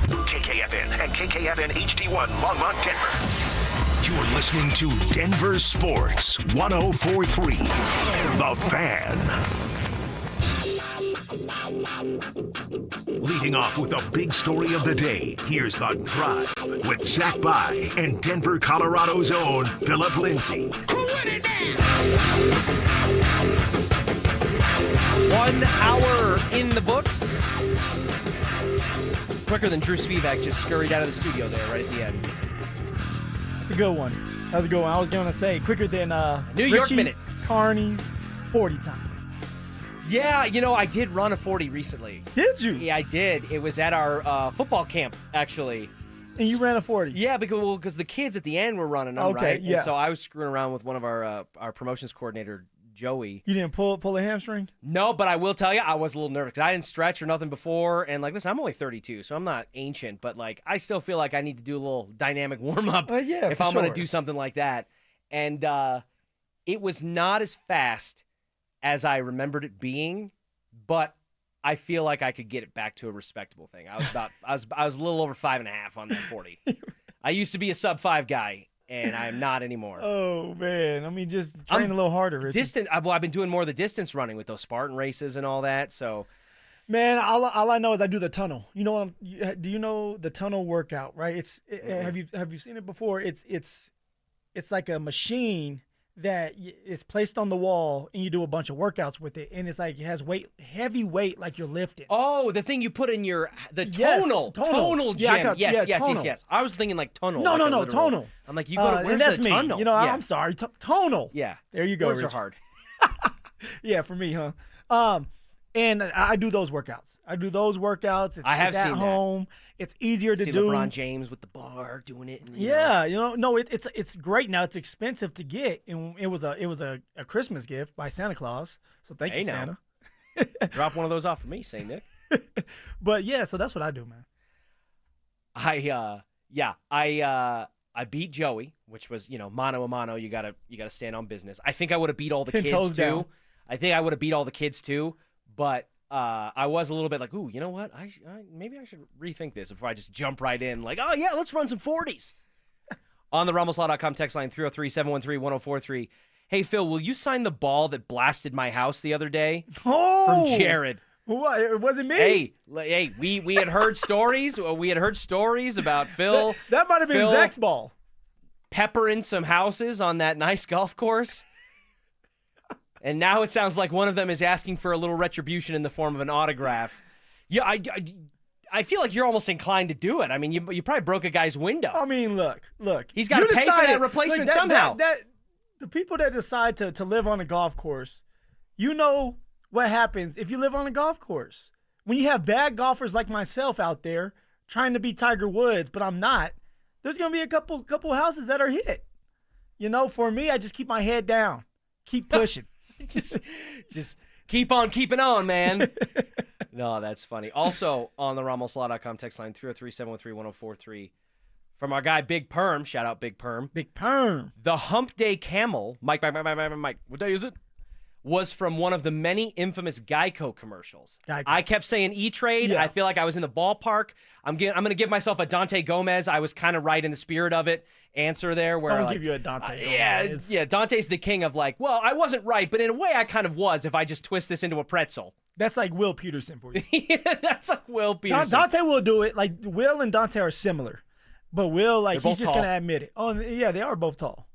Speaker 3: KKFN and KKFN HD1 Longmont, Denver. You're listening to Denver Sports 104.3. The Fan. Leading off with the big story of the day, here's The Drive with Zach By and Denver, Colorado's own Phillip Lindsay.
Speaker 1: 1 hour in the books. Quicker than Drew Spivak just scurried out of the studio there right at the end.
Speaker 12: It's a good one. That was a good one. I was going to say quicker than
Speaker 1: New York
Speaker 12: Richie
Speaker 1: minute.
Speaker 12: Carney's 40 time.
Speaker 1: Yeah, I did run a 40 recently.
Speaker 12: Did you?
Speaker 1: Yeah, I did. It was at our football camp, actually.
Speaker 12: And you ran a 40?
Speaker 1: Yeah, because the kids at the end were running them,
Speaker 12: Okay,
Speaker 1: right?
Speaker 12: yeah.
Speaker 1: And so I was screwing around with one of our promotions coordinator, Joey.
Speaker 12: You didn't pull a hamstring?
Speaker 1: No, but I will tell you, I was a little nervous because I didn't stretch or nothing before. And, listen, I'm only 32, so I'm not ancient. But, I still feel like I need to do a little dynamic warm-up if I'm going to do something like that. And it was not as fast as I remembered it being, but I feel like I could get it back to a respectable thing. I was a little over 5.5 on that 40. I used to be a sub-5 guy, and I am not anymore.
Speaker 12: Oh, man. I mean, just train a little harder, Richie.
Speaker 1: I've been doing more of the distance running with those Spartan races and all that, so.
Speaker 12: Man, all I know is I do the tunnel. You know do you know the tunnel workout, right? Have you seen it before? It's like a machine that is placed on the wall, and you do a bunch of workouts with it, and it's like it has heavy weight, like you're lifting.
Speaker 1: Oh, the thing you put in tonal gym.
Speaker 12: Yeah,
Speaker 1: Yes. I was thinking like tunnel.
Speaker 12: No, tonal.
Speaker 1: I'm like, you go to where's
Speaker 12: and that's
Speaker 1: the
Speaker 12: me.
Speaker 1: tunnel?
Speaker 12: I'm sorry, tonal.
Speaker 1: Yeah,
Speaker 12: there you go.
Speaker 1: Words
Speaker 12: Rich.
Speaker 1: are hard.
Speaker 12: Yeah, for me, huh? And I do those workouts.
Speaker 1: I have
Speaker 12: it's
Speaker 1: seen
Speaker 12: at home.
Speaker 1: That.
Speaker 12: It's easier to
Speaker 1: see
Speaker 12: do.
Speaker 1: LeBron James with the bar doing it. And,
Speaker 12: It's great now. It's expensive to get, and it was a Christmas gift by Santa Claus. So thank you, Santa.
Speaker 1: Drop one of those off for me, Saint Nick.
Speaker 12: But yeah, so that's what I do, man.
Speaker 1: I beat Joey, which was mano a mano. You gotta stand on business. I think I would have beat all the kids too.
Speaker 12: Down.
Speaker 1: I think I would have beat all the kids too, but. I was a little bit like, ooh, you know what? Maybe I should rethink this before I just jump right in. Like, oh, yeah, let's run some 40s. On the RamosLaw.com text line, 303-713-1043. Hey, Phil, will you sign the ball that blasted my house the other day?
Speaker 12: Oh!
Speaker 1: From Jared.
Speaker 12: What? It wasn't me?
Speaker 1: Hey, we had heard stories. We had heard stories about Phil.
Speaker 12: That might have been Zach's ball.
Speaker 1: Peppering some houses on that nice golf course. And now it sounds like one of them is asking for a little retribution in the form of an autograph. Yeah, I feel like you're almost inclined to do it. I mean, you probably broke a guy's window.
Speaker 12: I mean, look.
Speaker 1: He's got to pay for that replacement somehow.
Speaker 12: The people that decide to live on a golf course, you know what happens if you live on a golf course. When you have bad golfers like myself out there trying to be Tiger Woods, but I'm not, there's going to be a couple houses that are hit. For me, I just keep my head down. Keep pushing.
Speaker 1: just keep on keeping on, man. No, that's funny. Also, on the RamosLaw.com text line, 303-713-1043, from our guy Big Perm, shout out Big Perm.
Speaker 12: Big Perm.
Speaker 1: The Hump Day Camel, Mike, what day is it? Was from one of the many infamous Geico commercials. I kept saying E-Trade. Yeah. I feel like I was in the ballpark. I'm going to give myself a Dante Gomez. I was kind of right in the spirit of it. Answer there where
Speaker 12: I'll give you a Dante Gomez.
Speaker 1: Yeah, Dante's the king of I wasn't right, but in a way I kind of was if I just twist this into a pretzel.
Speaker 12: That's like Will Peterson for you.
Speaker 1: Yeah, that's like Will Peterson.
Speaker 12: Dante will do it. Like Will and Dante are similar, but Will he's just going to admit it. Oh, yeah, they are both tall.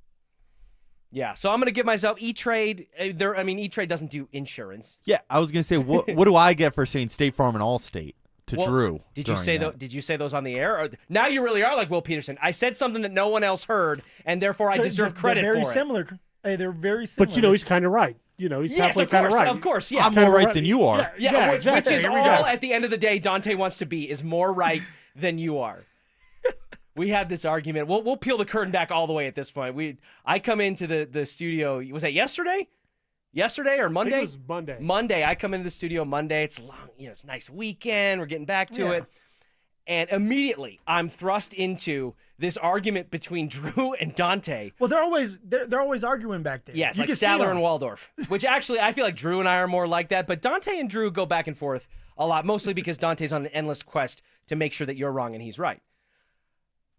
Speaker 1: Yeah, so I'm going to give myself E-Trade. E-Trade doesn't do insurance.
Speaker 17: Yeah, I was going to say, what do I get for saying State Farm and Allstate to Drew?
Speaker 1: Did you say those on the air? Or, now you really are like Will Peterson. I said something that no one else heard, and therefore I deserve credit for it.
Speaker 12: Hey, they're very similar.
Speaker 2: But, he's kind of right. He's halfway kind of right.
Speaker 1: Of course, yeah.
Speaker 17: I'm more right than you are.
Speaker 1: Yeah, which is all, at the end of the day, Dante wants to be, is more right than you are. We had this argument. We'll peel the curtain back all the way at this point. I come into the studio. Was that yesterday? Yesterday or Monday?
Speaker 2: I think it was Monday.
Speaker 1: Monday. I come into the studio Monday. It's long. It's a nice weekend. We're getting back to it. And immediately I'm thrust into this argument between Drew and Dante.
Speaker 12: Well, they're always arguing back there.
Speaker 1: Yeah, it's like Statler and Waldorf. Which actually I feel like Drew and I are more like that. But Dante and Drew go back and forth a lot, mostly because Dante's on an endless quest to make sure that you're wrong and he's right.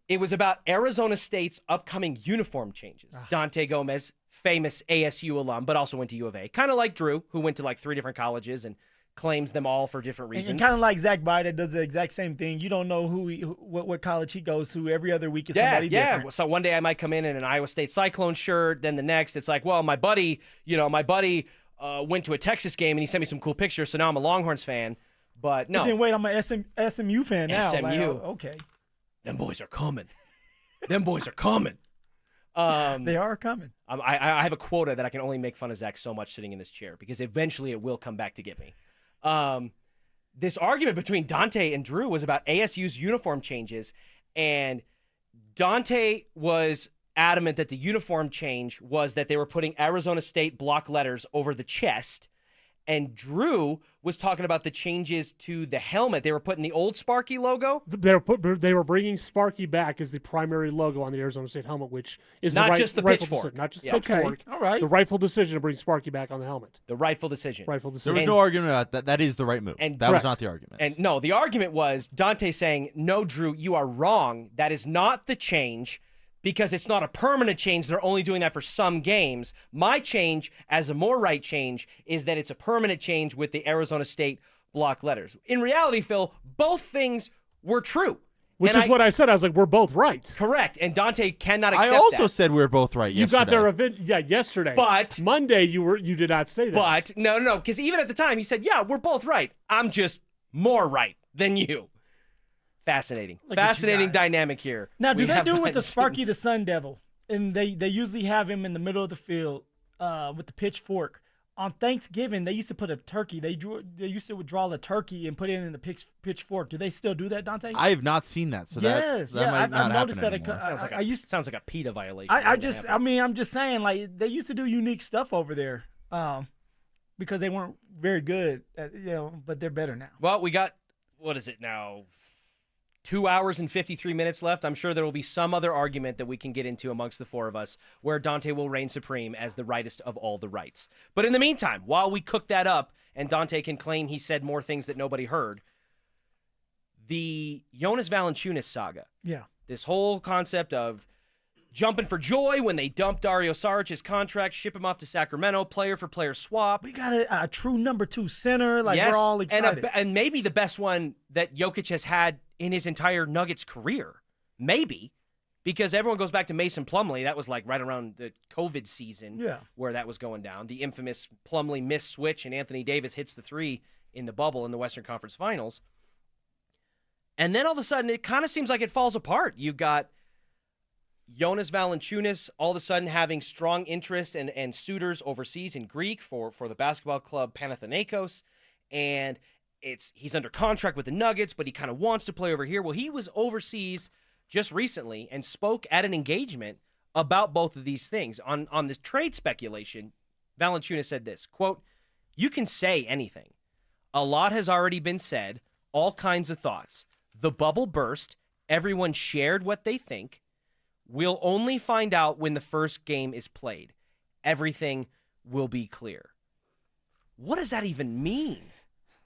Speaker 1: It was about Arizona State's upcoming uniform changes. Dante Gomez, famous ASU alum, but also went to U of A. Kind of like Drew, who went to 3 different colleges and claims them all for different reasons.
Speaker 12: And kind of like Zach Biden does the exact same thing. You don't know what college he goes to. Every other week is somebody different.
Speaker 1: Yeah. So one day I might come in an Iowa State Cyclone shirt. Then the next, it's like, well, my buddy went to a Texas game and he sent me some cool pictures. So now I'm a Longhorns fan. But no.
Speaker 12: But then wait, I'm an SMU fan now.
Speaker 1: SMU.
Speaker 12: Okay.
Speaker 1: Them boys are coming. Them boys are coming.
Speaker 12: They are coming.
Speaker 1: I have a quota that I can only make fun of Zach so much sitting in this chair because eventually it will come back to get me. This argument between Dante and Drew was about ASU's uniform changes, and Dante was adamant that the uniform change was that they were putting Arizona State block letters over the chest, and Drew was talking about the changes to the helmet. They were putting the old Sparky logo.
Speaker 2: They were bringing Sparky back as the primary logo on the Arizona State helmet, which is
Speaker 1: not
Speaker 2: the
Speaker 1: just the
Speaker 2: rightful
Speaker 1: pitchfork.
Speaker 2: decision, not just the
Speaker 1: Yeah.
Speaker 2: pitchfork.
Speaker 12: Okay. All right.
Speaker 2: The rightful decision to bring Sparky back on the helmet.
Speaker 1: The rightful decision.
Speaker 2: Rightful
Speaker 17: There
Speaker 2: decision.
Speaker 17: was no argument about that. That is the right move.
Speaker 1: And
Speaker 17: that was not the argument.
Speaker 1: And no, the argument was Dante saying, "No, Drew, you are wrong. That is not the change." Because it's not a permanent change. They're only doing that for some games. My change, as a more right change, is that it's a permanent change with the Arizona State block letters. In reality, Phil, both things were true.
Speaker 2: Which is what I said. I was like, we're both right.
Speaker 1: Correct. And Dante cannot accept
Speaker 17: I also
Speaker 1: that.
Speaker 17: said we were both right
Speaker 2: You
Speaker 17: yesterday.
Speaker 2: got their event, yesterday.
Speaker 1: But
Speaker 2: Monday, you did not say that.
Speaker 1: But no, because even at the time, he said, yeah, we're both right. I'm just more right than you. Fascinating. Fascinating dynamic here.
Speaker 12: Now, do
Speaker 1: We
Speaker 12: they
Speaker 1: have
Speaker 12: do it with the
Speaker 1: behind
Speaker 12: Sparky
Speaker 1: scenes.
Speaker 12: the Sun Devil? And they usually have him in the middle of the field with the pitchfork. On Thanksgiving, they used to put a turkey. They used to draw a turkey and put it in the pitchfork. Do they still do that, Dante?
Speaker 17: I have not seen that. So that might not
Speaker 12: I've noticed
Speaker 17: happen
Speaker 12: that.
Speaker 17: anymore.
Speaker 1: Sounds like a PETA violation.
Speaker 12: I'm just saying, like, they used to do unique stuff over there because they weren't very good, but they're better now.
Speaker 1: Well, we got, what is it now? 2 hours and 53 minutes left. I'm sure there will be some other argument that we can get into amongst the four of us where Dante will reign supreme as the rightest of all the rights. But in the meantime, while we cook that up and Dante can claim he said more things that nobody heard, the Jonas Valanciunas saga.
Speaker 12: Yeah.
Speaker 1: This whole concept of jumping for joy when they dumped Dario Saric's contract, ship him off to Sacramento, player for player swap.
Speaker 12: We got a true number 2 center. Like,
Speaker 1: Yes,
Speaker 12: we're all excited.
Speaker 1: and maybe the best one that Jokic has had in his entire Nuggets career. Maybe. Because everyone goes back to Mason Plumlee. That was like right around the COVID season where that was going down. The infamous Plumlee missed switch and Anthony Davis hits the three in the bubble in the Western Conference Finals. And then all of a sudden, it kind of seems like it falls apart. You got Jonas Valanciunas all of a sudden having strong interest and suitors overseas in Greek for the basketball club Panathinaikos. And he's under contract with the Nuggets, but he kind of wants to play over here. Well, he was overseas just recently and spoke at an engagement about both of these things. On this trade speculation, Valanciunas said this, quote, "You can say anything. A lot has already been said, all kinds of thoughts. The bubble burst. Everyone shared what they think. We'll only find out when the first game is played. Everything will be clear." What does that even mean?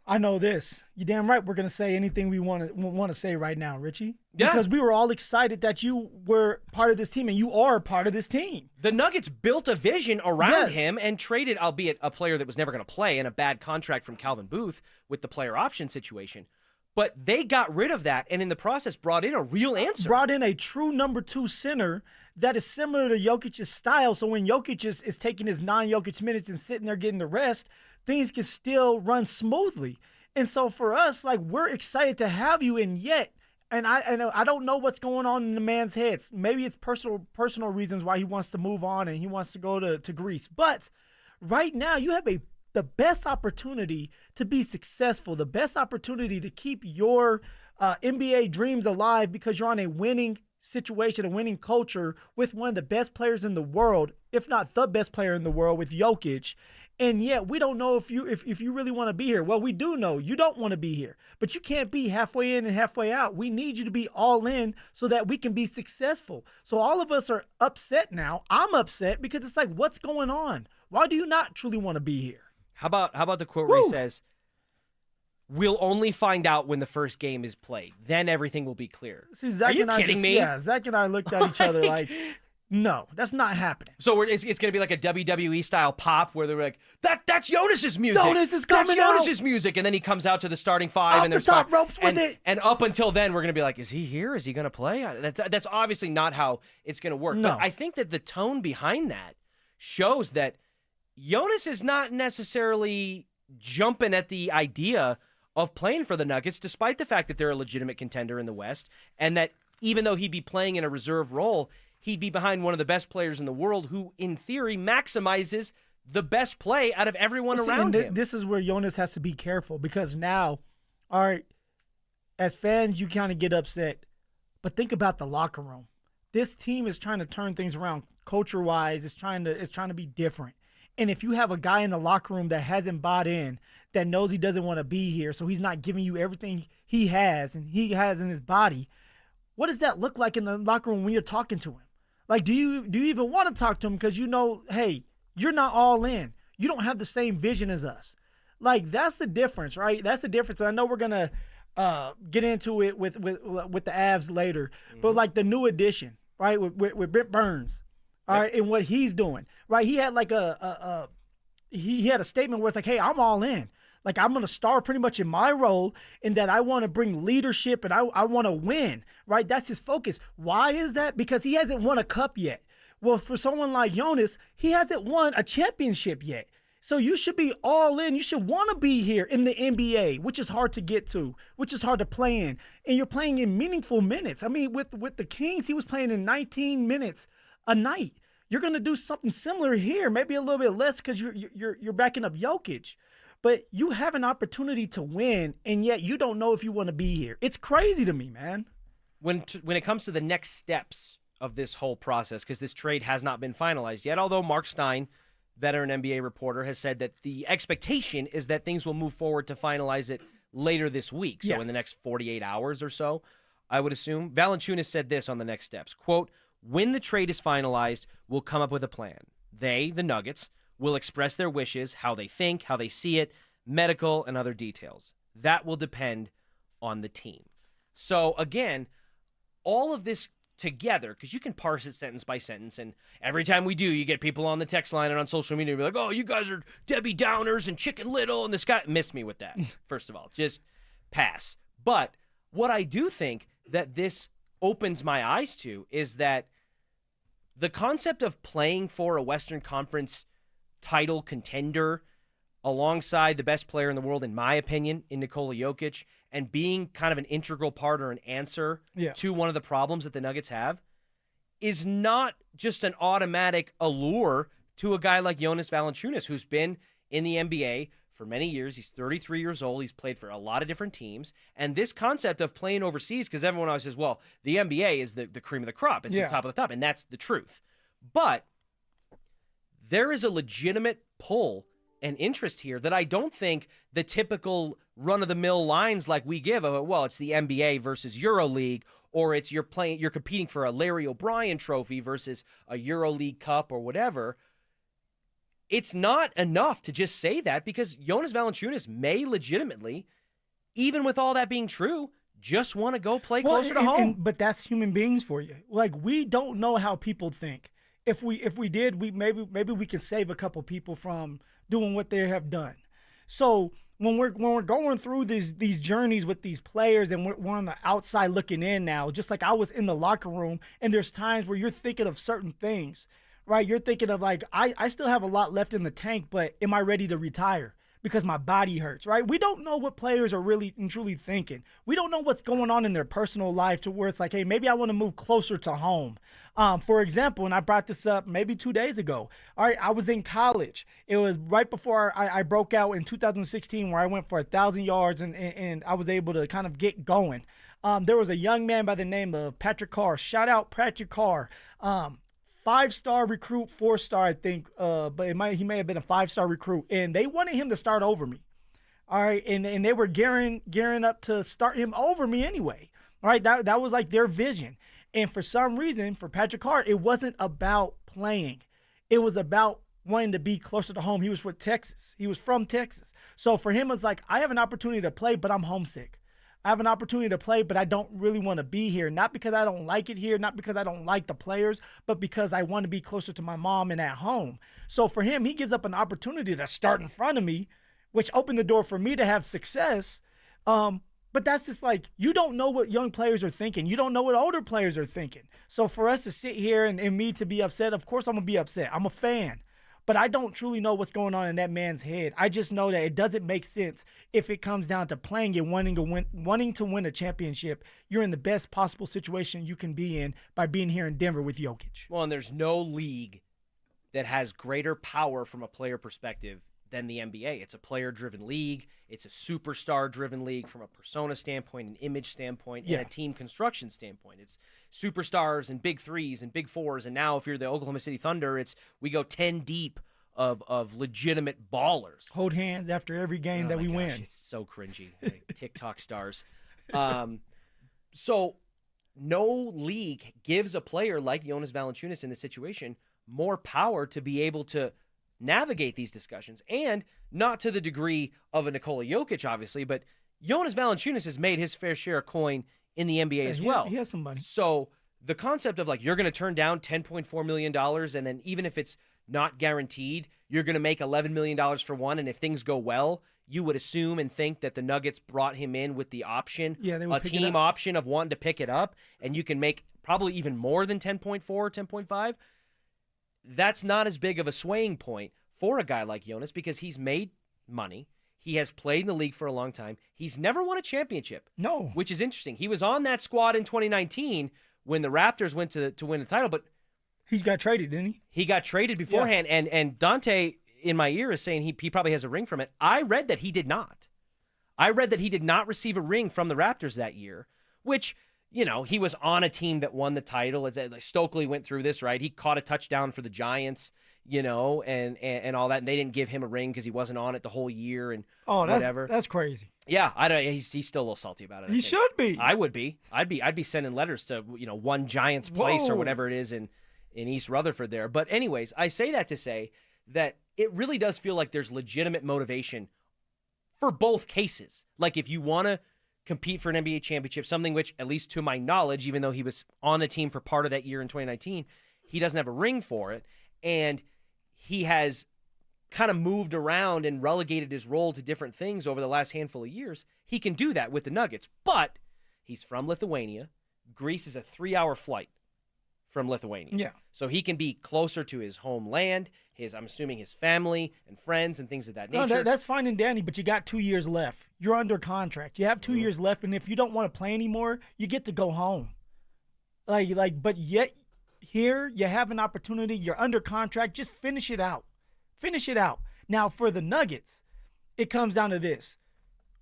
Speaker 12: I know this. You're damn right. We're gonna say anything we want to say right now, Richie.
Speaker 1: Yeah.
Speaker 12: Because we were all excited that you were part of this team, and you are part of this team.
Speaker 1: The Nuggets built a vision around
Speaker 12: Yes.
Speaker 1: him and traded, albeit a player that was never going to play, and a bad contract from Calvin Booth with the player option situation. But they got rid of that, and in the process brought in a real answer.
Speaker 12: Brought in a true number 2 center that is similar to Jokic's style. So when Jokic is taking his non-Jokic minutes and sitting there getting the rest, things can still run smoothly. And so for us, like, we're excited to have you in yet. And I don't know what's going on in the man's heads. Maybe it's personal reasons why he wants to move on and he wants to go to Greece. But right now you have the best opportunity to be successful, the best opportunity to keep your NBA dreams alive because you're on a winning situation, a winning culture with one of the best players in the world, if not the best player in the world, with Jokic. And yet we don't know if you really want to be here. Well, we do know you don't want to be here, but you can't be halfway in and halfway out. We need you to be all in so that we can be successful. So all of us are upset now. I'm upset because it's like, what's going on? Why do you not truly want to be here?
Speaker 1: How about the quote where he says, "We'll only find out when the first game is played. Then everything will be clear."
Speaker 12: See, Zach
Speaker 1: Are you
Speaker 12: and I
Speaker 1: kidding
Speaker 12: just,
Speaker 1: me?
Speaker 12: Yeah, Zach and I looked at each other like, no, that's not happening.
Speaker 1: So it's going to be like a WWE style pop where they're like, that's Jonas's music.
Speaker 12: Jonas is coming
Speaker 1: That's Jonas's music. And then he comes out to the starting five.
Speaker 12: Off
Speaker 1: and
Speaker 12: the
Speaker 1: there's
Speaker 12: top
Speaker 1: five.
Speaker 12: ropes with it.
Speaker 1: And up until then, we're going to be like, is he here? Is he going to play? That's obviously not how it's going to work.
Speaker 12: No.
Speaker 1: But I think that the tone behind that shows that Jonas is not necessarily jumping at the idea of playing for the Nuggets, despite the fact that they're a legitimate contender in the West, and that even though he'd be playing in a reserve role, he'd be behind one of the best players in the world who, in theory, maximizes the best play out of everyone around him.
Speaker 12: This is where Jonas has to be careful because now, all right, as fans, you kind of get upset, but think about the locker room. This team is trying to turn things around culture-wise. It's trying to be different. And if you have a guy in the locker room that hasn't bought in, that knows he doesn't want to be here, so he's not giving you everything he has and he has in his body, what does that look like in the locker room when you're talking to him? Like, do you even want to talk to him because you know, hey, you're not all in. You don't have the same vision as us. Like, that's the difference, right? That's the difference. And I know we're going to get into it with the Avs later, but like the new addition, right, with Brent Burns, all right, and what he's doing, right? He had like he had a statement where it's like, hey, I'm all in. Like, I'm going to star pretty much in my role in that I want to bring leadership and I want to win, right? That's his focus. Why is that? Because he hasn't won a cup yet. Well, for someone like Jonas, he hasn't won a championship yet. So you should be all in. You should want to be here in the NBA, which is hard to get to, which is hard to play in. And you're playing in meaningful minutes. I mean, with the Kings, he was playing in 19 minutes a night. You're going to do something similar here, maybe a little bit less because you're backing up Jokic. But you have an opportunity to win, and yet you don't know if you want to be here. It's crazy to me, man.
Speaker 1: When it comes to the next steps of this whole process, because this trade has not been finalized yet, although Mark Stein, veteran NBA reporter, has said that the expectation is that things will move forward to finalize it later this week. So in the next 48 hours or so, I would assume. Valanciunas said this on the next steps, quote, when the trade is finalized, we'll come up with a plan. They, the Nuggets, will express their wishes, how they think, how they see it, medical and other details. That will depend on the team. So again, all of this together, because you can parse it sentence by sentence, and every time we do, you get people on the text line and on social media be like, oh, you guys are Debbie Downers and Chicken Little, and this guy, miss me with that, first of all. Just pass. But what I do think that this opens my eyes to is that the concept of playing for a Western Conference title contender alongside the best player in the world, in my opinion, in Nikola Jokic, and being kind of an integral part or an answer to one of the problems that the Nuggets have, is not just an automatic allure to a guy like Jonas Valanciunas, who's been in the NBA for many years. He's 33 years old. He's played for a lot of different teams. And this concept of playing overseas, because everyone always says, well, the NBA is the cream of the crop. It's the top of the top, and that's the truth. But there is a legitimate pull and interest here that I don't think the typical run-of-the-mill lines like we give of, well, it's the NBA versus EuroLeague, or it's you're competing for a Larry O'Brien trophy versus a EuroLeague Cup or whatever. It's not enough to just say that, because Jonas Valanciunas may legitimately, even with all that being true, just want to go play closer to home.
Speaker 12: But that's human beings for you. Like, we don't know how people think. If we did, maybe we can save a couple people from doing what they have done. So when we're going through these journeys with these players, and we're on the outside looking in now, just like I was in the locker room, and there's times where you're thinking of certain things, right? You're thinking of like, I still have a lot left in the tank, but am I ready to retire? Because my body hurts, right? We don't know what players are really and truly thinking. We don't know what's going on in their personal life to where it's like, hey, maybe I want to move closer to home. For example, and I brought this up maybe 2 days ago. All right, I was in college. It was right before I broke out in 2016, where I went for 1,000 yards and I was able to kind of get going. There was a young man by the name of Patrick Carr. Shout out Patrick Carr. 5-star recruit, 4-star, I think, but he may have been a 5-star recruit, and they wanted him to start over me. All right, and they were gearing up to start him over me anyway. All right, that was like their vision. And for some reason, for Patrick Carr, it wasn't about playing. It was about wanting to be closer to home. He was from Texas. He was from Texas. So for him, it's like, I have an opportunity to play, but I'm homesick. I have an opportunity to play, but I don't really want to be here. Not because I don't like it here, not because I don't like the players, but because I want to be closer to my mom and at home. So for him, he gives up an opportunity to start in front of me, which opened the door for me to have success. But that's just like, you don't know what young players are thinking. You don't know what older players are thinking. So for us to sit here and me to be upset, of course I'm going to be upset. I'm a fan. But I don't truly know what's going on in that man's head. I just know that it doesn't make sense if it comes down to playing and wanting to win a championship. You're in the best possible situation you can be in by being here in Denver with Jokic.
Speaker 1: Well, and there's no league that has greater power from a player perspective than the NBA. It's a player-driven league. It's a superstar-driven league from a persona standpoint, an image standpoint, and a team construction standpoint. It's superstars and big threes and big fours, and now if you're the Oklahoma City Thunder, we go 10 deep of legitimate ballers.
Speaker 12: Hold hands after every game that we win.
Speaker 1: It's so cringy. Like TikTok stars. So no league gives a player like Jonas Valanciunas in this situation more power to be able to navigate these discussions, and not to the degree of a Nikola Jokic, obviously, but Jonas Valanciunas has made his fair share of coin in the NBA as well.
Speaker 12: He has some money.
Speaker 1: So the concept of you're going to turn down $10.4 million, and then even if it's not guaranteed, you're going to make $11 million for one, and if things go well, you would assume and think that the Nuggets brought him in with the option, a team option of wanting to pick it up, and you can make probably even more than 10.4, 10.5. That's not as big of a swaying point for a guy like Jonas because he's made money. He has played in the league for a long time. He's never won a championship.
Speaker 12: No.
Speaker 1: Which is interesting. He was on that squad in 2019 when the Raptors went to win the title, but
Speaker 12: he got traded, didn't he?
Speaker 1: He got traded beforehand, and Dante, in my ear, is saying he probably has a ring from it. I read that he did not. I read that he did not receive a ring from the Raptors that year, which... he was on a team that won the title. Like Stokley went through this, right? He caught a touchdown for the Giants, and all that, and they didn't give him a ring because he wasn't on it the whole year and whatever.
Speaker 12: That's crazy.
Speaker 1: Yeah, he's still a little salty about it.
Speaker 12: He should be.
Speaker 1: I would be. I'd be sending letters to one Giants place or whatever it is in East Rutherford there. But anyways, I say that to say that it really does feel like there's legitimate motivation for both cases. Like if you want to compete for an NBA championship, something which, at least to my knowledge, even though he was on the team for part of that year in 2019, he doesn't have a ring for it. And he has kind of moved around and relegated his role to different things over the last handful of years. He can do that with the Nuggets, but he's from Lithuania. Greece is a 3-hour flight from Lithuania.
Speaker 12: Yeah.
Speaker 1: So he can be closer to his homeland, I'm assuming his family and friends and things of that nature.
Speaker 12: No, that's fine and dandy, but you got 2 years left. You're under contract. You have 2 years left, and if you don't want to play anymore, you get to go home. But yet here you have an opportunity. You're under contract. Just finish it out. Finish it out. Now, for the Nuggets, it comes down to this.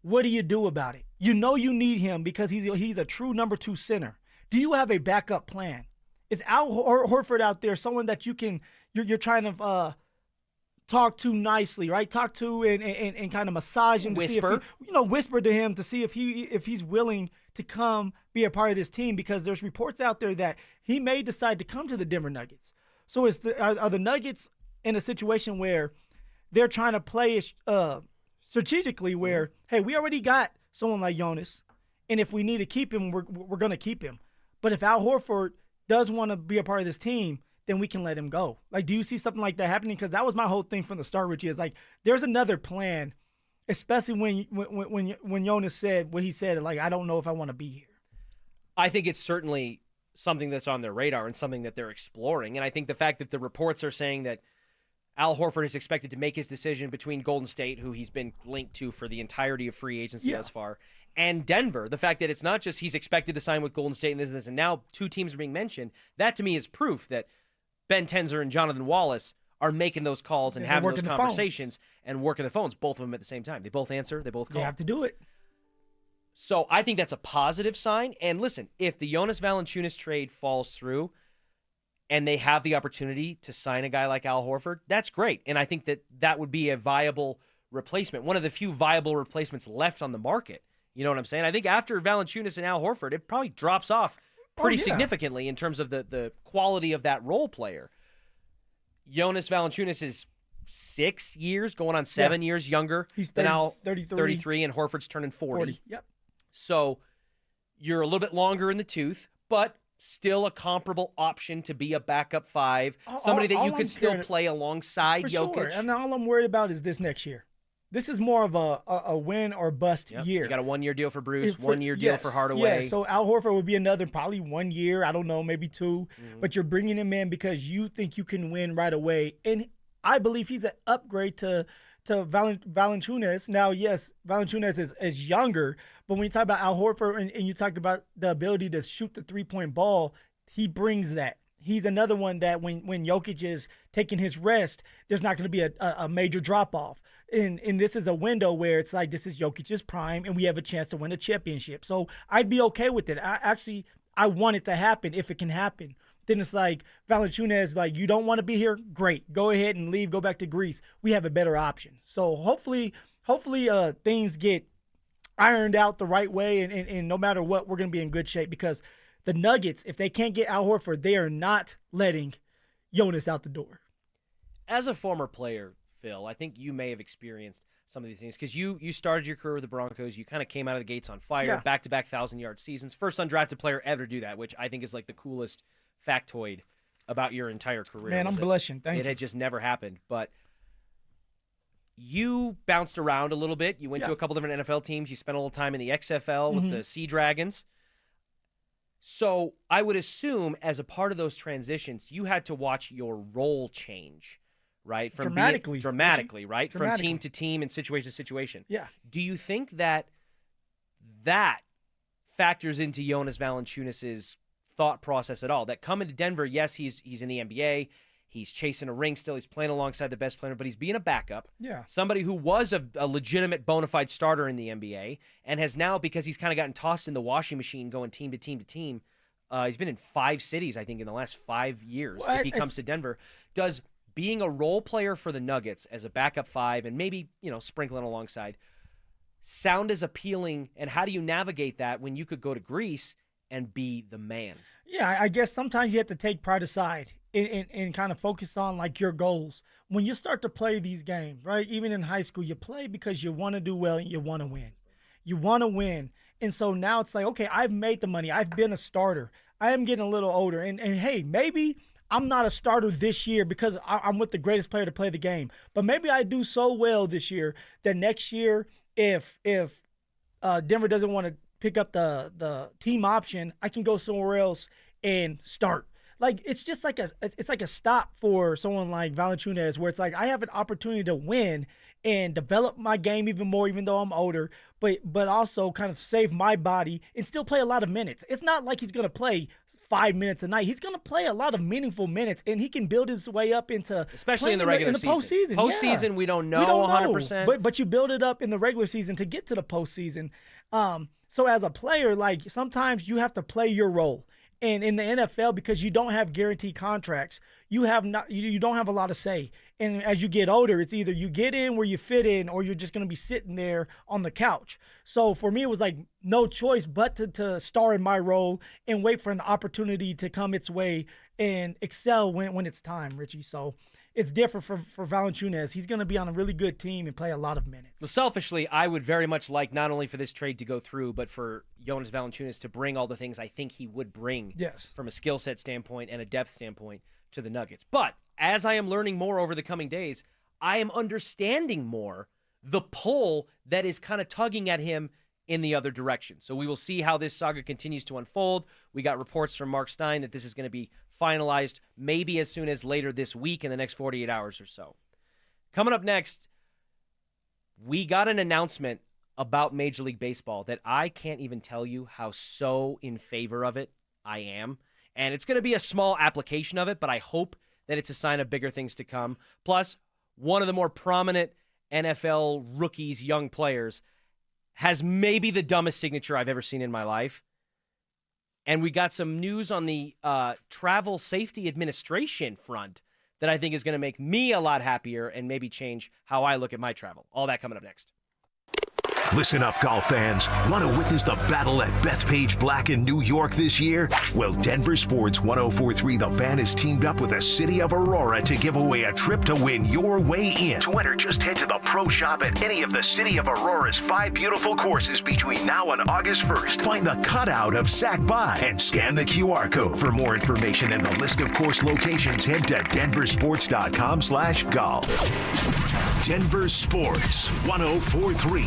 Speaker 12: What do you do about it? You need him because he's a true number 2 center. Do you have a backup plan? Is Al Horford out there someone that you're trying to talk to nicely, right? Talk to and kind of massage him,
Speaker 1: whisper,
Speaker 12: whisper to him to see if he's willing to come be a part of this team, because there's reports out there that he may decide to come to the Denver Nuggets. So are the Nuggets in a situation where they're trying to play strategically, where hey, we already got someone like Jonas, and if we need to keep him, we're going to keep him. But if Al Horford does want to be a part of this team, then we can let him go. Like, do you see something like that happening? Because that was my whole thing from the start, Richie, is like, there's another plan, especially when Jonas said what he said, like, I don't know if I want to be here.
Speaker 1: I think it's certainly something that's on their radar and something that they're exploring. And I think the fact that the reports are saying that Al Horford is expected to make his decision between Golden State, who he's been linked to for the entirety of free agency thus far, and Denver, the fact that it's not just he's expected to sign with Golden State and this, and now 2 teams are being mentioned, that to me is proof that Ben Tenzer and Jonathan Wallace are making those calls and having those conversations and working the phones, both of them at the same time. They both answer, they both call.
Speaker 12: They have to do it.
Speaker 1: So I think that's a positive sign. And listen, if the Jonas Valanciunas trade falls through and they have the opportunity to sign a guy like Al Horford, that's great. And I think that would be a viable replacement, one of the few viable replacements left on the market. You know what I'm saying? I think after Valanciunas and Al Horford, it probably drops off pretty significantly in terms of the quality of that role player. Jonas Valanciunas is 6 years, going on 7 years younger than Al, 33, and Horford's turning 40.
Speaker 12: Yep.
Speaker 1: So you're a little bit longer in the tooth, but still a comparable option to be a backup 5, somebody that you could still play alongside Jokic.
Speaker 12: Sure. And all I'm worried about is this next year. This is more of a win or bust year.
Speaker 1: You got a 1-year deal for Bruce, 1-year deal for Hardaway.
Speaker 12: Yeah, so Al Horford would be another probably 1 year. I don't know, maybe 2. But you're bringing him in because you think you can win right away. And I believe he's an upgrade to Valanciunas. Now, yes, Valanciunas is younger, but when you talk about Al Horford and you talk about the ability to shoot the three-point ball, he brings that. He's another one that when Jokic is taking his rest, there's not going to be a major drop-off. And this is a window where it's like this is Jokic's prime, and we have a chance to win a championship. So I'd be okay with it. I want it to happen if it can happen. Then it's like Valanciunas, like, you don't want to be here? Great. Go ahead and leave. Go back to Greece. We have a better option. So hopefully things get ironed out the right way, and no matter what, we're going to be in good shape because the Nuggets, if they can't get Al Horford, they are not letting Jonas out the door.
Speaker 1: As a former player, Phil, I think you may have experienced some of these things because you started your career with the Broncos. You kind of came out of the gates on fire, back-to-back 1,000-yard seasons. First undrafted player ever to do that, which I think is like the coolest factoid about your entire career.
Speaker 12: Man, I'm blushing. Thank you.
Speaker 1: It had just never happened. But you bounced around a little bit. You went to a couple different NFL teams. You spent a little time in the XFL with the Sea Dragons. So I would assume as a part of those transitions, you had to watch your role change, right? From dramatically, right? From team to team and situation to situation.
Speaker 12: Yeah.
Speaker 1: Do you think that factors into Jonas Valanciunas' thought process at all? That coming to Denver, yes, he's in the NBA. He's chasing a ring still. He's playing alongside the best player, but he's being a backup.
Speaker 12: Yeah.
Speaker 1: Somebody who was a legitimate bona fide starter in the NBA and has now, because he's kind of gotten tossed in the washing machine going team to team to team, he's been in 5 cities, I think, in the last 5 years if he comes to Denver. Does being a role player for the Nuggets as a backup 5 and maybe, sprinkling alongside sound as appealing, and how do you navigate that when you could go to Greece and be the man?
Speaker 12: Yeah, I guess sometimes you have to take pride aside and kind of focus on like your goals. When you start to play these games, right, even in high school, you play because you want to do well and you want to win. You want to win. And so now it's like, okay, I've made the money. I've been a starter. I am getting a little older. And hey, maybe I'm not a starter this year because I'm with the greatest player to play the game. But maybe I do so well this year that next year, if Denver doesn't want to pick up the team option, I can go somewhere else and start. Like, it's just like a stop for someone like Valanciunas, where it's like I have an opportunity to win and develop my game even more, even though I'm older, but also kind of save my body and still play a lot of minutes. It's not like he's going to play 5 minutes a night. He's going to play a lot of meaningful minutes, and he can build his way up into,
Speaker 1: especially in the regular season.
Speaker 12: Postseason.
Speaker 1: Postseason, we don't know 100%.
Speaker 12: But you build it up in the regular season to get to the postseason. So as a player, like, sometimes you have to play your role. And in the NFL, because you don't have guaranteed contracts, you don't have a lot of say. And as you get older, it's either you get in where you fit in, or you're just going to be sitting there on the couch. So for me, it was like no choice but to star in my role and wait for an opportunity to come its way and excel when it's time, Richie. So it's different for Valanciunas. He's going to be on a really good team and play a lot of minutes.
Speaker 1: Well, selfishly, I would very much like not only for this trade to go through, but for Jonas Valanciunas to bring all the things I think he would bring from a skill set standpoint and a depth standpoint to the Nuggets. But as I am learning more over the coming days, I am understanding more the pull that is kind of tugging at him in the other direction. So we will see how this saga continues to unfold. We got reports from Mark Stein that this is going to be finalized maybe as soon as later this week, in the next 48 hours or so. Coming up next, we got an announcement about Major League Baseball that I can't even tell you how so in favor of it I am. And it's going to be a small application of it, but I hope that it's a sign of bigger things to come. Plus, one of the more prominent NFL rookies, young players, has maybe the dumbest signature I've ever seen in my life. And we got some news on the Travel Safety Administration front that I think is going to make me a lot happier and maybe change how I look at my travel. All that coming up next.
Speaker 3: Listen up, golf fans. Want to witness the battle at Bethpage Black in New York this year? Well, Denver Sports 104.3 The Fan is teamed up with the City of Aurora to give away a trip to win your way in. To enter, just head to the pro shop at any of the City of Aurora's 5 beautiful courses between now and August 1st. Find the cutout of Sac By and scan the QR code. For more information and the list of course locations, head to denversports.com/golf. Denver Sports 104.3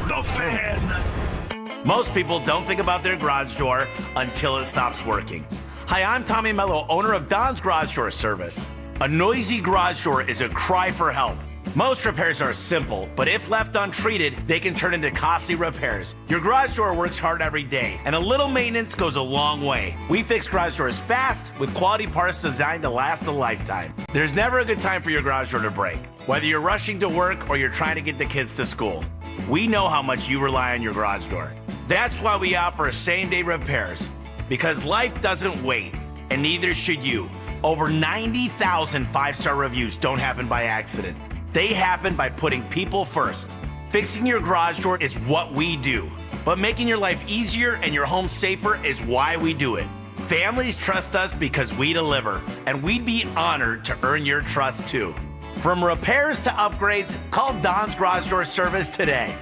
Speaker 3: The Fan.
Speaker 4: Most people don't think about their garage door until it stops working. Hi, I'm Tommy Mello, owner of Don's Garage Door Service. A noisy garage door is a cry for help. Most repairs are simple, but if left untreated, they can turn into costly repairs. Your garage door works hard every day, and a little maintenance goes a long way. We fix garage doors fast with quality parts designed to last a lifetime. There's never a good time for your garage door to break, whether you're rushing to work or you're trying to get the kids to school. We know how much you rely on your garage door. That's why we offer same-day repairs, because life doesn't wait, and neither should you. Over 90,000 five-star reviews don't happen by accident. They happen by putting people first. Fixing your garage door is what we do, but making your life easier and your home safer is why we do it. Families trust us because we deliver, and we'd be honored to earn your trust too. From repairs to upgrades, call Don's Garage Door Service today.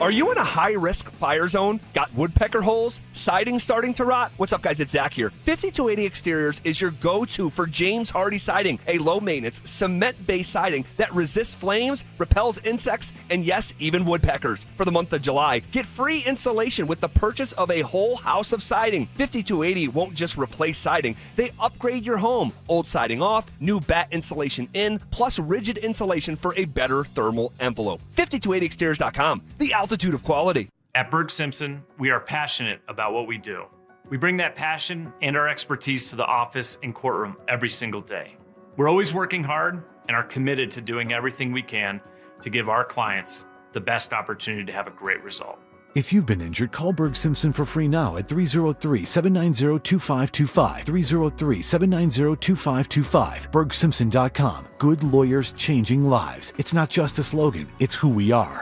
Speaker 10: Are you in a high-risk fire zone? Got woodpecker holes? Siding starting to rot? What's up, guys? It's Zach here. 5280 Exteriors is your go-to for James Hardy siding, a low-maintenance, cement-based siding that resists flames, repels insects, and yes, even woodpeckers. For the month of July, get free installation with the purchase of a whole house of siding. 5280 won't just replace siding. They upgrade your home. Old siding off, new bat insulation in, plus rigid insulation for a better thermal envelope. 5280exteriors.com. The altitude of quality.
Speaker 7: At Berg Simpson, we are passionate about what we do. We bring that passion and our expertise to the office and courtroom every single day. We're always working hard and are committed to doing everything we can to give our clients the best opportunity to have a great result.
Speaker 9: If you've been injured, call Berg Simpson for free now at 303-790-2525. 303-790-2525. BergSimpson.com. Good lawyers changing lives. It's not just a slogan, it's who we are.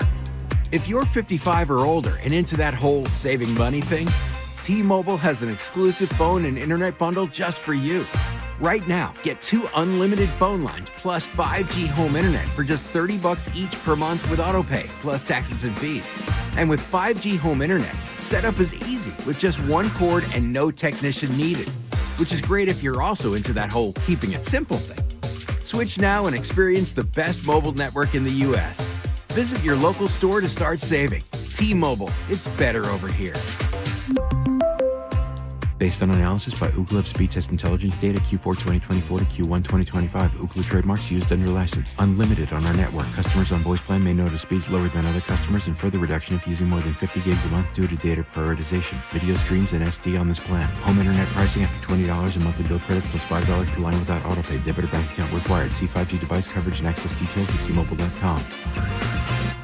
Speaker 11: If you're 55 or older and into that whole saving money thing, T-Mobile has an exclusive phone and internet bundle just for you. Right now, get 2 unlimited phone lines plus 5G home internet for just $30 each per month with autopay, plus taxes and fees. And with 5G home internet, setup is easy with just 1 cord and no technician needed, which is great if you're also into that whole keeping it simple thing. Switch now and experience the best mobile network in the U.S. Visit your local store to start saving. T-Mobile, it's better over here.
Speaker 15: Based on analysis by Ookla Speed Test Intelligence data Q4 2024 to Q1 2025, Ookla trademarks used under license. Unlimited on our network. Customers on voice plan may notice speeds lower than other customers and further reduction if using more than 50 gigs a month due to data prioritization. Video streams and SD on this plan. Home internet pricing after $20 a monthly bill credit plus $5 per line without autopay. Debit or bank account required. See 5G device coverage and access details at T-Mobile.com.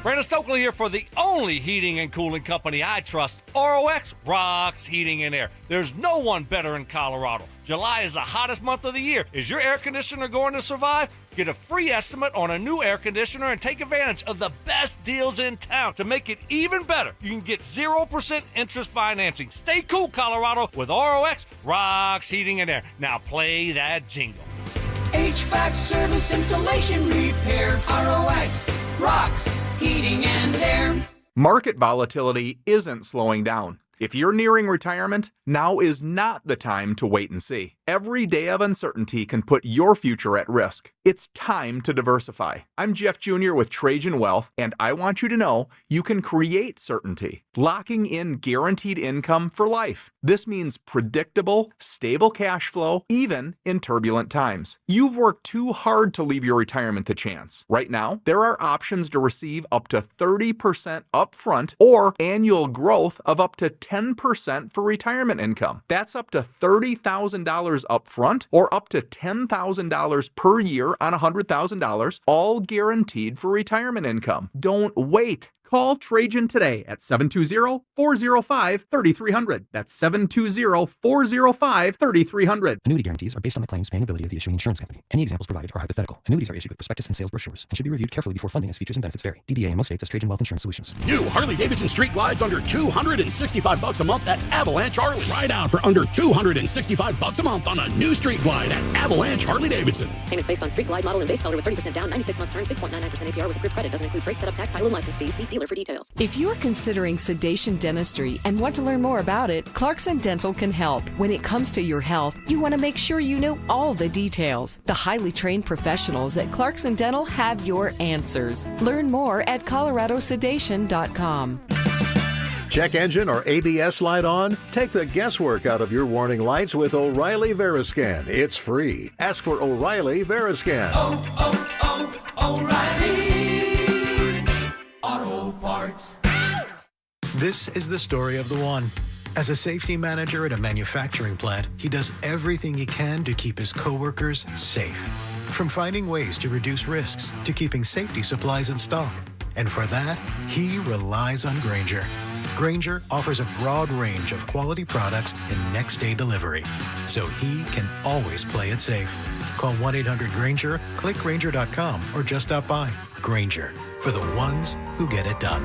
Speaker 6: Brandon Stokley here for the only heating and cooling company I trust. ROX rocks heating and air. There's no one better in Colorado. July is the hottest month of the year. Is your air conditioner going to survive? Get a free estimate on a new air conditioner and take advantage of the best deals in town. To make it even better, you can get 0% interest financing. Stay cool, Colorado, with ROX rocks heating and air. Now play that jingle.
Speaker 13: HVAC service, installation, repair. ROX rocks heating and air.
Speaker 25: Market volatility isn't slowing down. If you're nearing retirement, now is not the time to wait and see. Every day of uncertainty can put your future at risk. It's time to diversify. I'm Jeff Jr. with Trajan Wealth, and I want you to know you can create certainty, locking in guaranteed income for life. This means predictable, stable cash flow, even in turbulent times. You've worked too hard to leave your retirement to chance. Right now, there are options to receive up to 30% upfront or annual growth of up to 10% for retirement income. That's up to $30,000 upfront or up to $10,000 per year on $100,000, all guaranteed for retirement income. Don't wait. Call Trajan today at 720-405-3300. That's 720-405-3300.
Speaker 18: Annuity guarantees are based on the claims paying ability of the issuing insurance company. Any examples provided are hypothetical. Annuities are issued with prospectus and sales brochures and should be reviewed carefully before funding as features and benefits vary. DBA in most states as Trajan Wealth Insurance Solutions.
Speaker 26: New Harley-Davidson Street Glides under $265 a month at Avalanche Harley. Ride out for under $265 a month on a new Street Glide at Avalanche Harley-Davidson.
Speaker 27: Payments based on Street Glide model and base color with 30% down, 96-month term, 6.99% APR with approved credit. Doesn't include freight, setup, tax, title, and license fees. See dealer for details.
Speaker 28: If you're considering sedation dentistry and want to learn more about it, Clarkson Dental can help. When it comes to your health, you want to make sure you know all the details. The highly trained professionals at Clarkson Dental have your answers. Learn more at coloradosedation.com.
Speaker 5: Check engine or ABS light on? Take the guesswork out of your warning lights with O'Reilly Veriscan. It's free. Ask for O'Reilly Veriscan.
Speaker 13: O'Reilly Auto Parts.
Speaker 8: This is the story of the one. As a safety manager at a manufacturing plant, he does everything he can to keep his coworkers safe. From finding ways to reduce risks to keeping safety supplies in stock. And for that, he relies on Grainger. Grainger offers a broad range of quality products and next-day delivery, so he can always play it safe. Call 1-800-GRAINGER, click Grainger.com, or just stop by. Grainger, for the ones who get it done.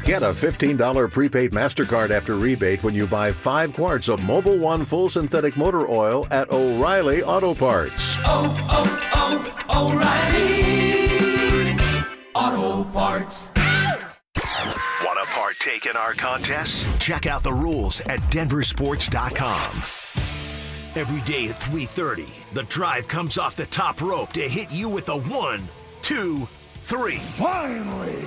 Speaker 5: Get a $15 prepaid MasterCard after rebate when you buy 5 quarts of Mobil 1 full synthetic motor oil at O'Reilly Auto Parts.
Speaker 13: O'Reilly Auto Parts.
Speaker 3: Want to partake in our contests? Check out the rules at DenverSports.com. Every day at 3:30, the drive comes off the top rope to hit you with a 1, 2, 3.
Speaker 13: Finally,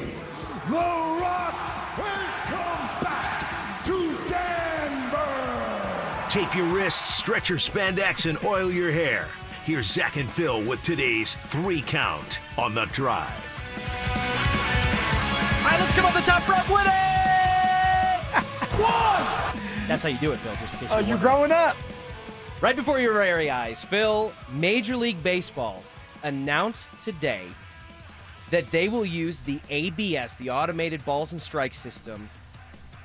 Speaker 13: the Rock has come back to Denver.
Speaker 3: Tape your wrists, stretch your spandex, and oil your hair. Here's Zach and Phil with today's 3 count on the drive.
Speaker 1: All right, let's come off the top rope with it! 1! That's how you do it, Phil, just in case
Speaker 12: you're growing up.
Speaker 1: Right before your very eyes, Phil, Major League Baseball announced today that they will use the ABS, the automated balls and strikes system,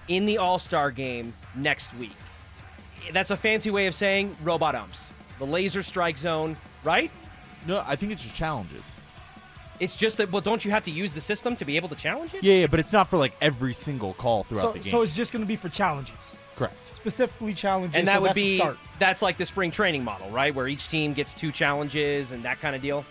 Speaker 1: in the All-Star game next week. That's a fancy way of saying robot umps. The laser strike zone, right?
Speaker 17: No, I think it's just challenges.
Speaker 1: It's just that, well, don't you have to use the system to be able to challenge it?
Speaker 17: Yeah, but it's not for like every single call throughout the game.
Speaker 12: So it's just going to be for challenges.
Speaker 17: Correct.
Speaker 12: Specifically challenges.
Speaker 1: And that
Speaker 12: so
Speaker 1: would
Speaker 12: that's the
Speaker 1: be,
Speaker 12: start.
Speaker 1: that's like the spring training model, right? Where each team gets 2 challenges and that kind of deal.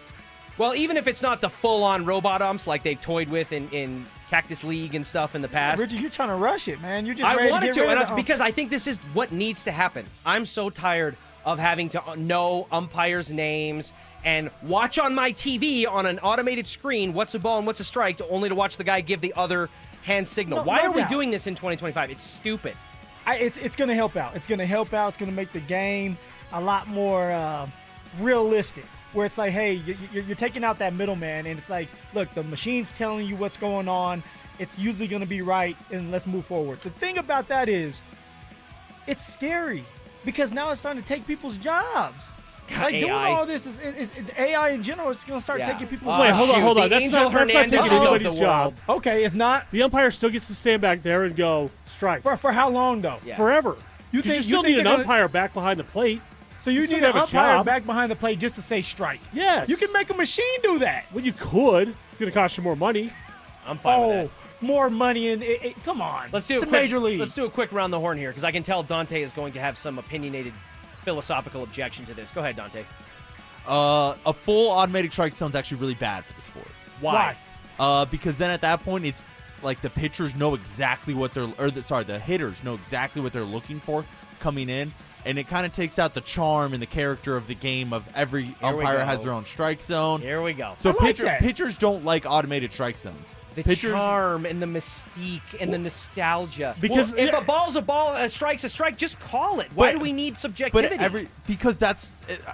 Speaker 1: Well, even if it's not the full-on robot umps like they've toyed with in Cactus League and stuff in the past.
Speaker 12: Richard, you're trying to rush it, man. You're just
Speaker 1: I
Speaker 12: ready
Speaker 1: wanted
Speaker 12: to, get rid of the
Speaker 1: because I think this is what needs to happen. I'm so tired of having to know umpires' names and watch on my TV on an automated screen what's a ball and what's a strike, only to watch the guy give the other hand signal. Why are we doing this in 2025? It's stupid.
Speaker 12: It's going to help out. It's going to help out. It's going to make the game a lot more realistic, where it's like, hey, you're taking out that middleman, and it's like, look, the machine's telling you what's going on. It's usually going to be right, and let's move forward. The thing about that is, it's scary, because now it's starting to take people's jobs. Like
Speaker 1: AI.
Speaker 12: doing all this is AI in general is going to start taking people's
Speaker 2: Wait,
Speaker 12: jobs.
Speaker 2: hold on. That's not taking anybody's job.
Speaker 12: Okay, it's not.
Speaker 2: The umpire still gets to stand back there and go strike.
Speaker 12: For how long, though?
Speaker 2: Forever. You still need an umpire back behind the plate.
Speaker 12: So you need an umpire back behind the plate just to say strike.
Speaker 2: Yes.
Speaker 12: You can make a machine do that.
Speaker 2: Well, you could. It's going to cost you more money.
Speaker 1: I'm fine with that.
Speaker 12: More money in it. Come on.
Speaker 1: Let's do
Speaker 12: the Major League.
Speaker 1: Let's do a quick round the horn here, because I can tell Dante is going to have some opinionated philosophical objection to this. Go ahead, Dante.
Speaker 17: A full automatic strike zone is actually really bad for the sport.
Speaker 1: Why?
Speaker 17: Because then at that point, it's like the pitchers know exactly what the hitters know exactly what they're looking for coming in, and it kind of takes out the charm and the character of the game of every umpire has their own strike zone.
Speaker 1: Here we go.
Speaker 17: So pitchers don't like automated strike zones.
Speaker 1: The charm and the mystique and the nostalgia.
Speaker 2: Because
Speaker 1: if a ball's a ball, a strike's a strike, just call it. Why do we need subjectivity?
Speaker 17: Because that's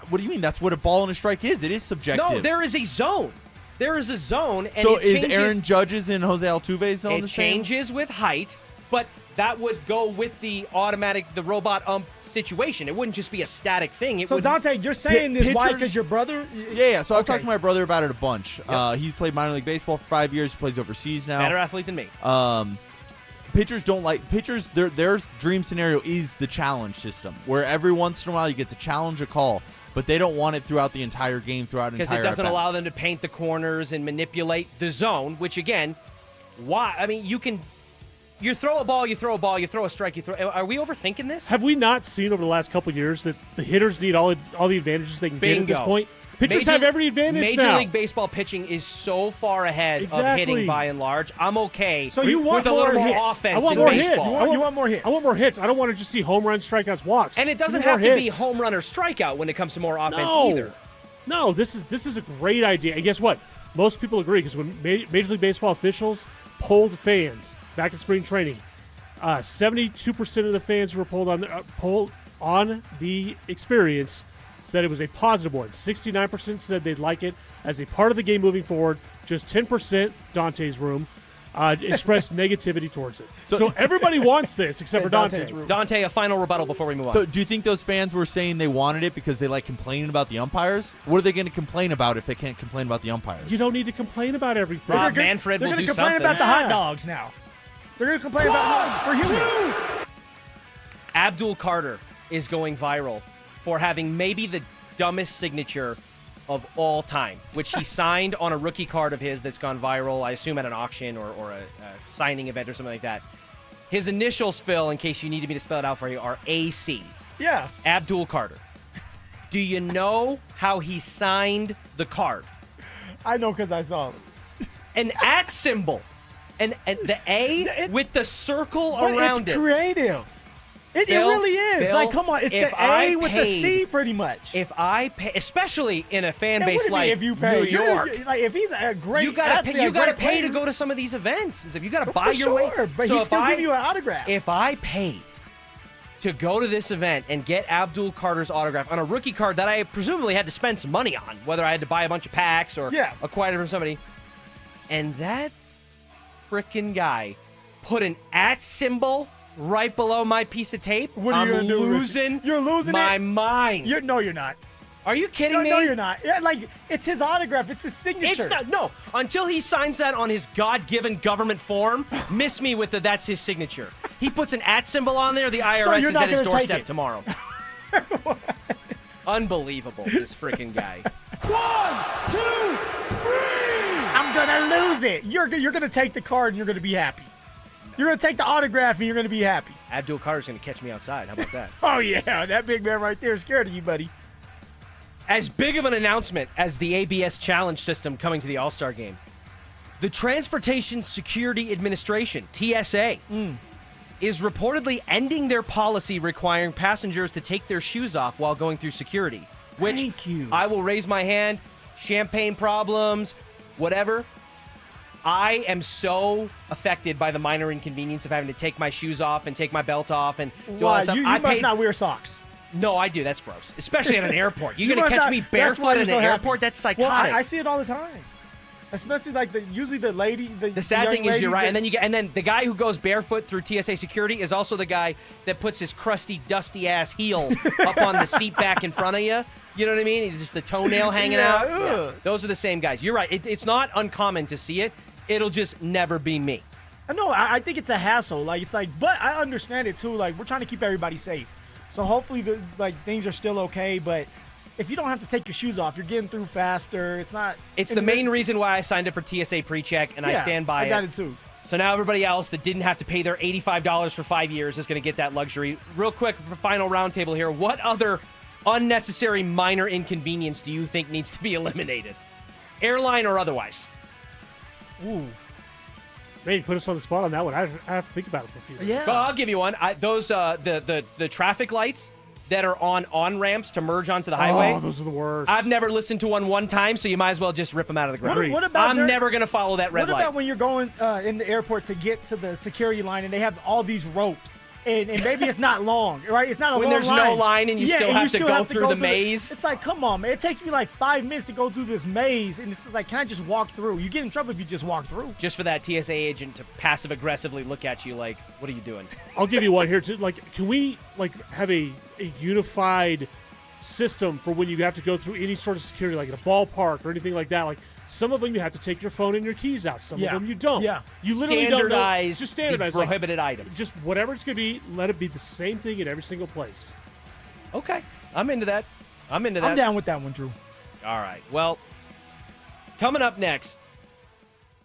Speaker 17: what do you mean? That's what a ball and a strike is. It is subjective.
Speaker 1: No, there is a zone. There is a zone, and
Speaker 17: so
Speaker 1: it
Speaker 17: is
Speaker 1: changes,
Speaker 17: Aaron Judge's and Jose Altuve's zone the same?
Speaker 1: It changes with height, but that would go with the robot ump situation. It wouldn't just be a static thing.
Speaker 12: So Dante, you're saying this why? Because your brother?
Speaker 17: Yeah. So I've talked to my brother about it a bunch. Yep. He's played minor league baseball for 5 years. He plays overseas now.
Speaker 1: Better athlete than me.
Speaker 17: Pitchers don't like pitchers. Their dream scenario is the challenge system, where every once in a while you get to challenge a call, but they don't want it throughout the entire game,
Speaker 1: because it doesn't allow them to paint the corners and manipulate the zone. Which again, why? I mean, you throw a ball, you throw a strike, Are we overthinking this?
Speaker 2: Have we not seen over the last couple of years that the hitters need all the advantages they can get at this point? Pitchers have every advantage now.
Speaker 1: Major League Baseball pitching is so far ahead of hitting by and large. I'm okay
Speaker 12: so you want
Speaker 1: with a little more
Speaker 12: hits.
Speaker 1: offense
Speaker 2: I want
Speaker 1: in
Speaker 2: more
Speaker 1: baseball.
Speaker 2: hits.
Speaker 12: You want more hits.
Speaker 2: I want more hits. I don't want to just see home runs, strikeouts, walks.
Speaker 1: And it doesn't have to be home run or strikeout when it comes to more offense either.
Speaker 2: No, this is a great idea. And guess what? most people agree because when Major League Baseball officials polled fans back in spring training, 72% of the fans who were polled on the experience said it was a positive one. 69% said they'd like it as a part of the game moving forward. Just 10%, Dante's room, expressed negativity towards it. So everybody wants this except for Dante's room.
Speaker 1: Dante, a final rebuttal before we move on.
Speaker 17: So do you think those fans were saying they wanted it because they like complaining about the umpires? What are they going to complain about if they can't complain about the umpires?
Speaker 2: You don't need to complain about everything.
Speaker 1: Rob Manfred will do something.
Speaker 12: They're going to complain about the hot dogs now. They're going to complain about we're humans.
Speaker 1: Abdul Carter is going viral for having maybe the dumbest signature of all time, which he signed on a rookie card of his that's gone viral, I assume at an auction or a signing event or something like that. His initials, Phil, in case you needed me to spell it out for you, are AC.
Speaker 12: Yeah.
Speaker 1: Abdul Carter. Do you know how he signed the card?
Speaker 12: I know because I saw it.
Speaker 1: An @ symbol. And the A with the circle
Speaker 12: but
Speaker 1: around
Speaker 12: it's
Speaker 1: it.
Speaker 12: creative. It really is.
Speaker 1: Phil,
Speaker 12: like, come on, it's the A with the C pretty much.
Speaker 1: If I pay, especially in a fan
Speaker 12: It
Speaker 1: base
Speaker 12: wouldn't
Speaker 1: like
Speaker 12: be if you pay.
Speaker 1: New York,
Speaker 12: Like if he's a great,
Speaker 1: you gotta pay. You gotta pay
Speaker 12: player,
Speaker 1: to go to some of these events. You gotta buy
Speaker 12: for
Speaker 1: your way.
Speaker 12: sure, but
Speaker 1: So
Speaker 12: he
Speaker 1: if
Speaker 12: still give you an autograph.
Speaker 1: If I paid to go to this event and get Abdul Carter's autograph on a rookie card that I presumably had to spend some money on, whether I had to buy a bunch of packs or acquire it from somebody, and that frickin' guy put an @ symbol right below my piece of tape.
Speaker 12: What are you gonna do?
Speaker 1: You're losing my mind.
Speaker 12: No, you're not.
Speaker 1: Are you kidding me?
Speaker 12: No, you're not. Yeah, like, it's his autograph. It's his signature.
Speaker 1: It's not. No, until he signs that on his God-given government form, miss me with that's his signature. He puts an @ symbol on there. The IRS is at his doorstep tomorrow. Unbelievable, this freaking guy.
Speaker 12: 1, 2, 3. I'm gonna lose it. You're gonna take the card and you're gonna be happy. You're going to take the autograph and you're going to be happy.
Speaker 1: Abdul Carter's going to catch me outside. How about that?
Speaker 12: Oh, yeah. That big man right there is scared of you, buddy.
Speaker 1: As big of an announcement as the ABS challenge system coming to the All-Star game, the Transportation Security Administration, TSA, is reportedly ending their policy requiring passengers to take their shoes off while going through security. Which
Speaker 12: Thank you.
Speaker 1: I will raise my hand, champagne problems, whatever. I am so affected by the minor inconvenience of having to take my shoes off and take my belt off and do all that stuff.
Speaker 12: You must not wear socks.
Speaker 1: No, I do. That's gross. Especially at an airport. You're going to catch me barefoot at an airport? That's psychotic.
Speaker 12: Well, I see it all the time. Especially like usually the lady.
Speaker 1: The sad thing is you're right, and then the guy who goes barefoot through TSA security is also the guy that puts his crusty, dusty ass heel up on the seat back in front of you. You know what I mean? It's just the toenail hanging out. Yeah. Those are the same guys. You're right. It's not uncommon to see it. It'll just never be me.
Speaker 12: No, I think it's a hassle. But I understand it too. Like, we're trying to keep everybody safe. So hopefully, things are still okay. But if you don't have to take your shoes off, you're getting through faster. It's not.
Speaker 1: It's the main reason why I signed up for TSA PreCheck, and I stand by it.
Speaker 12: I got it too.
Speaker 1: So now everybody else that didn't have to pay their $85 for 5 years is going to get that luxury. Real quick, for final roundtable here, what other unnecessary minor inconvenience do you think needs to be eliminated? Airline or otherwise?
Speaker 2: Ooh. Man, you put us on the spot on that one. I have to think about it for a few minutes.
Speaker 1: Yeah. Well, I'll give you one. The traffic lights that are on ramps to merge onto the highway.
Speaker 2: Oh, those are the worst.
Speaker 1: I've never listened to one time, so you might as well just rip them out of the ground.
Speaker 12: What about
Speaker 1: I'm never going to follow that red light.
Speaker 12: What about when you're going in the airport to get to the security line and they have all these ropes? And maybe it's not long, right? It's not a long line.
Speaker 1: When there's no line and you still have to go through the maze.
Speaker 12: It's like, come on, man. It takes me like 5 minutes to go through this maze. And it's like, can I just walk through? You get in trouble if you just walk through.
Speaker 1: Just for that TSA agent to passive-aggressively look at you like, what are you doing?
Speaker 2: I'll give you one here, too. Like, can we have a unified system for when you have to go through any sort of security, like at a ballpark or anything like that? Like, some of them you have to take your phone and your keys out. Some of them you don't.
Speaker 12: Yeah.
Speaker 2: You literally don't know.
Speaker 1: Just standardize the prohibited items.
Speaker 2: Just whatever it's going to be, let it be the same thing in every single place.
Speaker 1: Okay. I'm into that. I'm
Speaker 12: down with that one, Drew.
Speaker 1: All right. Well, coming up next,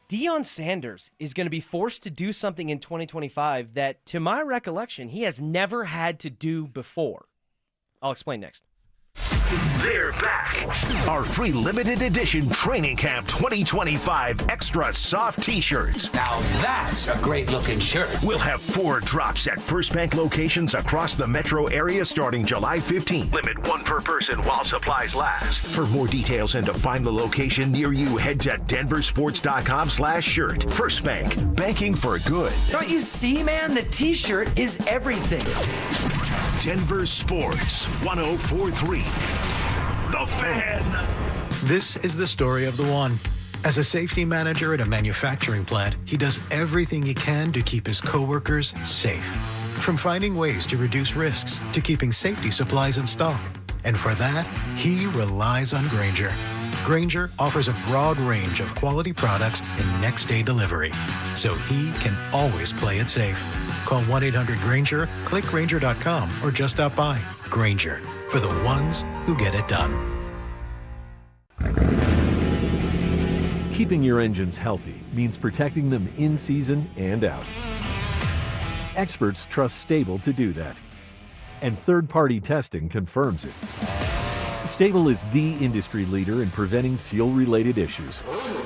Speaker 1: Deion Sanders is going to be forced to do something in 2025 that, to my recollection, he has never had to do before. I'll explain next.
Speaker 3: They're back. Our free limited edition Training Camp 2025 Extra Soft T-shirts.
Speaker 14: Now that's a great looking shirt.
Speaker 3: We'll have 4 drops at First Bank locations across the metro area starting July 15th. Limit 1 per person while supplies last. For more details and to find the location near you, head to DenverSports.com/shirt. First Bank, banking for good.
Speaker 14: Don't you see, man? The T-shirt is everything.
Speaker 3: Denver Sports 1043. The Fan.
Speaker 8: This is the story of the one. As a safety manager at a manufacturing plant, he does everything he can to keep his coworkers safe. From finding ways to reduce risks to keeping safety supplies in stock. And for that, he relies on Grainger. Grainger offers a broad range of quality products and next-day delivery, so he can always play it safe. Call 1-800-GRAINGER, click Grainger.com, or just stop by. Grainger, for the ones who get it done.
Speaker 16: Keeping your engines healthy means protecting them in season and out. Experts trust Stable to do that. And third-party testing confirms it. Stable is the industry leader in preventing fuel-related issues,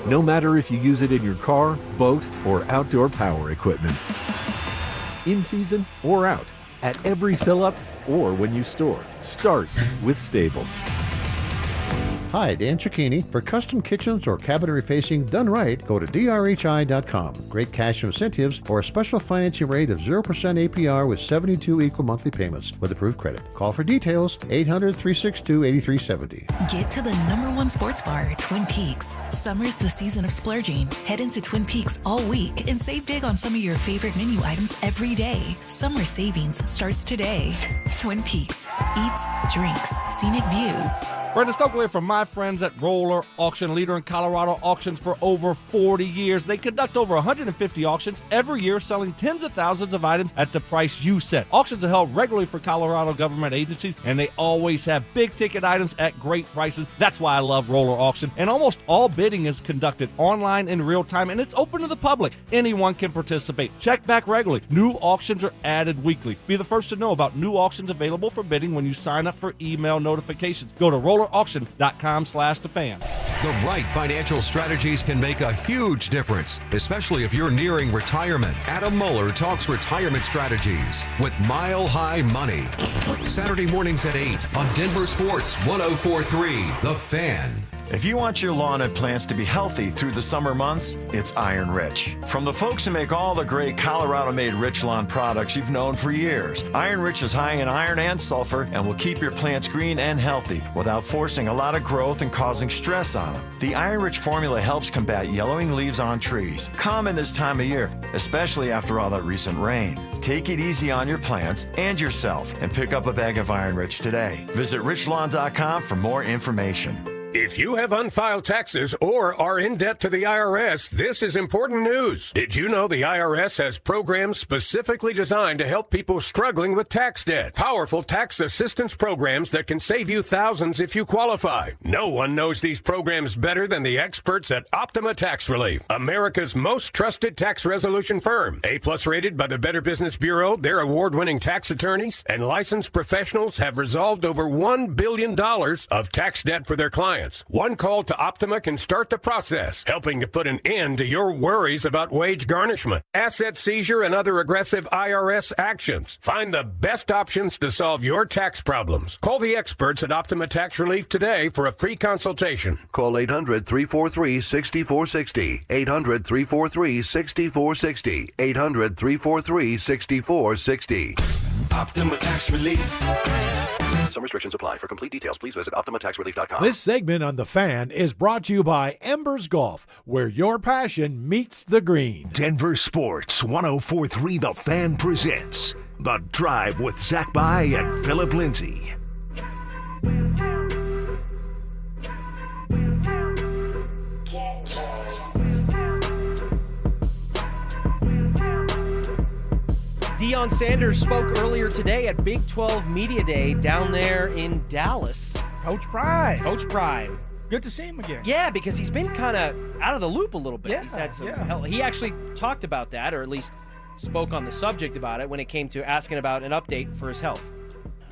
Speaker 16: no matter if you use it in your car, boat, or outdoor power equipment. In season or out, at every fill-up or when you store, start with Stable.
Speaker 19: Hi, Dan Cicchini. For custom kitchens or cabinetry facing done right, go to drhi.com. Great cash incentives or a special financing rate of 0% APR with 72 equal monthly payments with approved credit. Call for details, 800-362-8370.
Speaker 20: Get to the #1 sports bar, Twin Peaks. Summer's the season of splurging. Head into Twin Peaks all week and save big on some of your favorite menu items every day. Summer savings starts today. Twin Peaks. Eats, drinks, scenic views.
Speaker 6: Brandon Stokley from my friends at Roller Auction, leader in Colorado auctions for over 40 years. They conduct over 150 auctions every year, selling tens of thousands of items at the price you set. Auctions are held regularly for Colorado government agencies, and they always have big-ticket items at great prices. That's why I love Roller Auction. And almost all bidding is conducted online in real time, and it's open to the public. Anyone can participate. Check back regularly. New auctions are added weekly. Be the first to know about new auctions available for bidding when you sign up for email notifications. Go to rollerauction.com/thefan.
Speaker 21: The right financial strategies can make a huge difference, especially if you're nearing retirement. Adam Mueller talks retirement strategies with Mile High Money. Saturday mornings at 8 on Denver Sports 1043, The Fan.
Speaker 22: If you want your lawn and plants to be healthy through the summer months, it's Iron Rich. From the folks who make all the great Colorado-made Rich Lawn products you've known for years, Iron Rich is high in iron and sulfur and will keep your plants green and healthy without forcing a lot of growth and causing stress on them. The Iron Rich formula helps combat yellowing leaves on trees, common this time of year, especially after all that recent rain. Take it easy on your plants and yourself and pick up a bag of Iron Rich today. Visit richlawn.com for more information.
Speaker 23: If you have unfiled taxes or are in debt to the IRS, this is important news. Did you know the IRS has programs specifically designed to help people struggling with tax debt? Powerful tax assistance programs that can save you thousands if you qualify. No one knows these programs better than the experts at Optima Tax Relief, America's most trusted tax resolution firm. A+ rated by the Better Business Bureau, their award-winning tax attorneys and licensed professionals have resolved over $1 billion of tax debt for their clients. One call to Optima can start the process, helping to put an end to your worries about wage garnishment, asset seizure, and other aggressive IRS actions. Find the best options to solve your tax problems. Call the experts at Optima Tax Relief today for a free consultation.
Speaker 21: Call 800-343-6460. 800-343-6460. 800-343-6460.
Speaker 14: Optima Tax Relief.
Speaker 21: Some restrictions apply. For complete details, please visit OptimaTaxRelief.com.
Speaker 24: This segment on The Fan is brought to you by Embers Golf, where your passion meets the green.
Speaker 3: Denver Sports 1043 The Fan presents The Drive with Zach By and Phillip Lindsay.
Speaker 1: Deion Sanders spoke earlier today at Big 12 Media Day down there in Dallas.
Speaker 12: Coach Prime.
Speaker 1: Coach Prime.
Speaker 12: Good to see him again.
Speaker 1: Yeah, because he's been kind of out of the loop a little bit.
Speaker 12: Yeah,
Speaker 1: he's had some help. He actually talked about that, or at least spoke on the subject about it when it came to asking about an update for his health.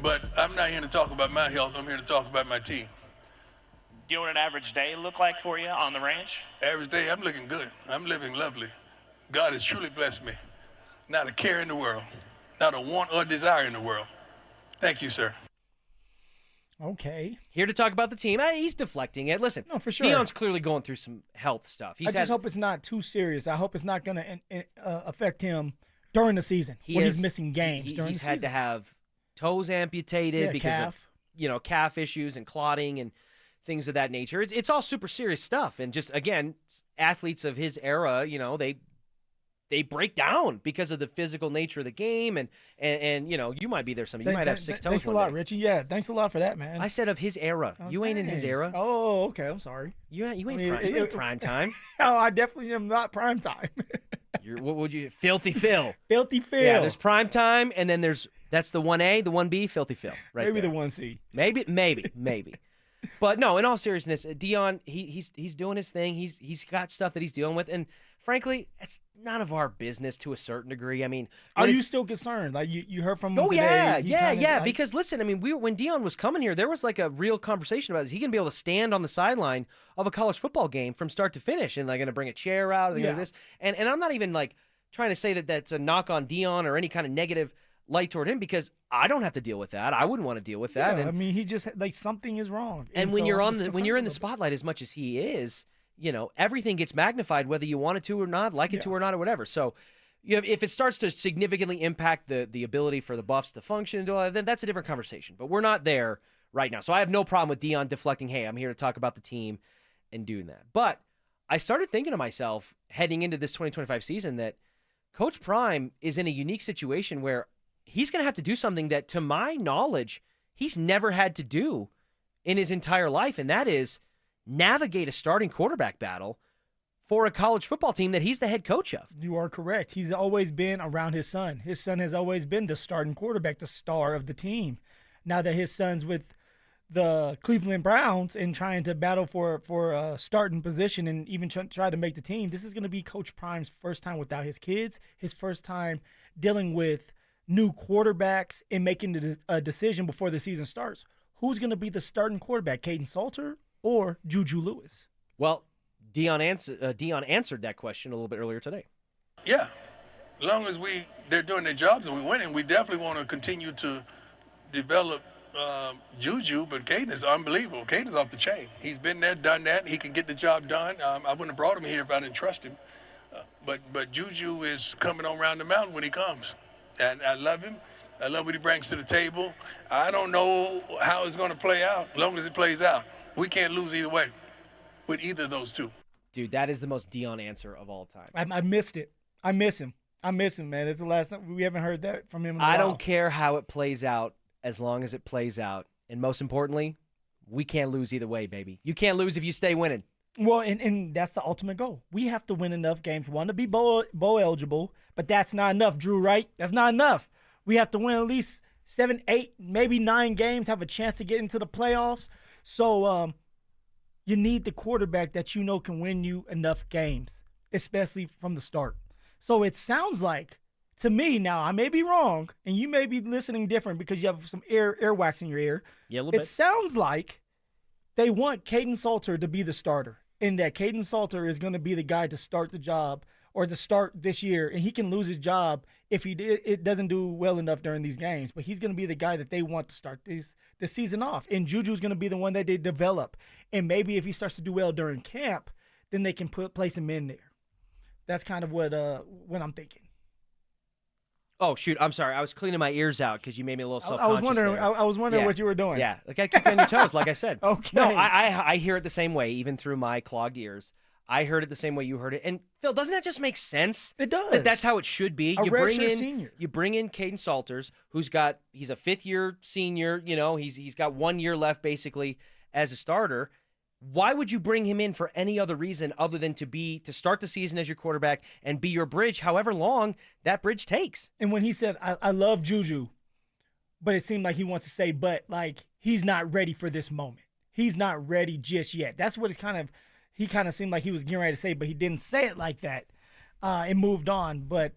Speaker 4: But I'm not here to talk about my health. I'm here to talk about my team.
Speaker 7: Do you know what an average day look like for you on the ranch?
Speaker 4: Average day, I'm looking good. I'm living lovely. God has truly blessed me. Not a care in the world. Not a want or desire in the world. Thank you, sir.
Speaker 9: Okay.
Speaker 1: Here to talk about the team. He's deflecting it. Listen,
Speaker 9: no, for sure.
Speaker 1: Deion's clearly going through some health stuff.
Speaker 9: I just hope it's not too serious. I hope it's not going to affect him during the season when he's missing games during the season.
Speaker 1: He's had to have toes amputated because of calf issues and clotting and things of that nature. It's all super serious stuff. And just, again, athletes of his era, they break down because of the physical nature of the game. And you might be there sometime. You might have six toes.
Speaker 9: Thanks a lot, Richie. Yeah, thanks a lot for that, man.
Speaker 1: I said of his era.
Speaker 9: Oh,
Speaker 1: you ain't in his era.
Speaker 9: Oh, okay. I'm sorry.
Speaker 1: You ain't prime time.
Speaker 9: Oh, I definitely am not prime time.
Speaker 1: What would you? Filthy Phil.
Speaker 9: Filthy Phil.
Speaker 1: Yeah, there's prime time, and then that's the 1A, the 1B, Filthy Phil. Right.
Speaker 9: Maybe
Speaker 1: there.
Speaker 9: the 1C.
Speaker 1: Maybe. But no, in all seriousness, Deion, he's doing his thing. He's got stuff that he's dealing with, and frankly, it's none of our business to a certain degree. I mean,
Speaker 9: are you still concerned? Like you heard from him
Speaker 1: today?
Speaker 9: Yeah.
Speaker 1: Because listen, I mean, when Deion was coming here, there was like a real conversation about, is he gonna be able to stand on the sideline of a college football game from start to finish, and they're gonna bring a chair out, and this, and I'm not even like trying to say that that's a knock on Deion or any kind of negative light toward him, because I don't have to deal with that. I wouldn't want to deal with that.
Speaker 9: Yeah, I mean, he just something is wrong.
Speaker 1: And when you're in the spotlight as much as he is, everything gets magnified, whether you want it to or not, like it to or not, or whatever. So, if it starts to significantly impact the ability for the Buffs to function and do all that, then that's a different conversation. But we're not there right now. So I have no problem with Deion deflecting, hey, I'm here to talk about the team and doing that. But I started thinking to myself heading into this 2025 season that Coach Prime is in a unique situation where he's going to have to do something that, to my knowledge, he's never had to do in his entire life, and that is navigate a starting quarterback battle for a college football team that he's the head coach of.
Speaker 9: You are correct. He's always been around his son. His son has always been the starting quarterback, the star of the team. Now that his son's with the Cleveland Browns and trying to battle for a starting position and even try to make the team, this is going to be Coach Prime's first time without his kids, his first time dealing with new quarterbacks and making a decision before the season starts. Who's going to be the starting quarterback, Kaidon Salter or Juju Lewis?
Speaker 1: Well, Deion answered that question a little bit earlier today.
Speaker 4: Yeah, as long as they're doing their jobs and we're winning, we definitely want to continue to develop Juju, but Kaidon is unbelievable. Caden's off the chain. He's been there, done that. He can get the job done. I wouldn't have brought him here if I didn't trust him. But Juju is coming on around the mountain when he comes. And I love him. I love what he brings to the table. I don't know how it's going to play out. As long as it plays out, we can't lose either way with either of those two.
Speaker 1: Dude, that is the most Deion answer of all time.
Speaker 9: I missed it. I miss him, man. It's the last time we haven't heard that from him in a while.
Speaker 1: I don't care how it plays out as long as it plays out. And most importantly, we can't lose either way, baby. You can't lose if you stay winning.
Speaker 9: Well, and that's the ultimate goal. We have to win enough games, one, to be bowl eligible, but that's not enough, Drew, right? That's not enough. We have to win at least 7, 8, maybe 9 games, have a chance to get into the playoffs. So you need the quarterback that you know can win you enough games, especially from the start. So it sounds like, to me now, I may be wrong, and you may be listening different because you have some earwax in your ear.
Speaker 1: Yeah, a little bit.
Speaker 9: It sounds like they want Kaidon Salter to be the starter, and that Kaidon Salter is going to be the guy to start the job or to start this year, and he can lose his job if it doesn't do well enough during these games. But he's going to be the guy that they want to start this season off, and Juju's going to be the one that they develop. And maybe if he starts to do well during camp, then they can place him in there. That's kind of what I'm thinking.
Speaker 1: Oh, shoot. I'm sorry. I was cleaning my ears out because you made me a little self-conscious.
Speaker 9: I was wondering what you were doing.
Speaker 1: Yeah. Like, I keep on your toes, like I said.
Speaker 9: Okay.
Speaker 1: No, I hear it the same way, even through my clogged ears. I heard it the same way you heard it. And, Phil, doesn't that just make sense?
Speaker 9: It does.
Speaker 1: That's how it should be.
Speaker 9: A redshirt senior.
Speaker 1: You bring in Kaidon Salters, he's a fifth-year senior. He's got 1 year left, basically, as a starter. Why would you bring him in for any other reason other than to start the season as your quarterback and be your bridge, however long that bridge takes?
Speaker 9: And when he said, I love Juju, but it seemed like he wants to say, but like he's not ready for this moment. He's not ready just yet. That's what he kind of seemed like he was getting ready to say, but he didn't say it like that and moved on. But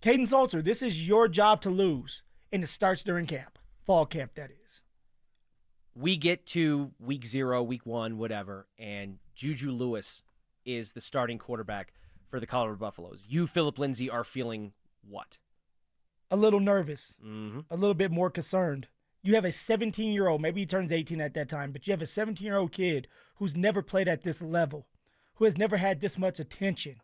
Speaker 9: Kaidon Salter, this is your job to lose, and it starts during camp. fall camp, that is.
Speaker 1: We get to week 0, week 1, whatever, and Juju Lewis is the starting quarterback for the Colorado Buffaloes. You, Phillip Lindsay, are feeling what?
Speaker 9: A little nervous,
Speaker 1: Mm-hmm.
Speaker 9: a little bit more concerned. You have a 17-year-old, maybe he turns 18 at that time, but you have a 17-year-old kid who's never played at this level, who has never had this much attention,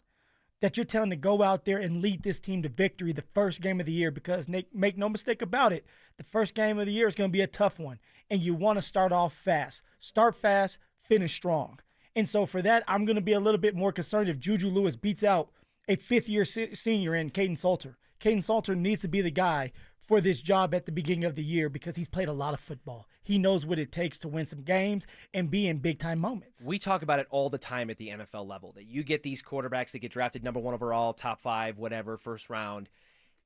Speaker 9: that you're telling to go out there and lead this team to victory the first game of the year, because make no mistake about it, the first game of the year is going to be a tough one, and you want to start off fast. Start fast, finish strong. And so for that, I'm going to be a little bit more concerned if Juju Lewis beats out a fifth-year senior in Payton Salter. Payton Salter needs to be the guy for this job at the beginning of the year because he's played a lot of football. He knows what it takes to win some games and be in big-time moments.
Speaker 1: We talk about it all the time at the NFL level, that you get these quarterbacks that get drafted number 1 overall, top 5, whatever, first round,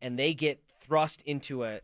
Speaker 1: and they get thrust into a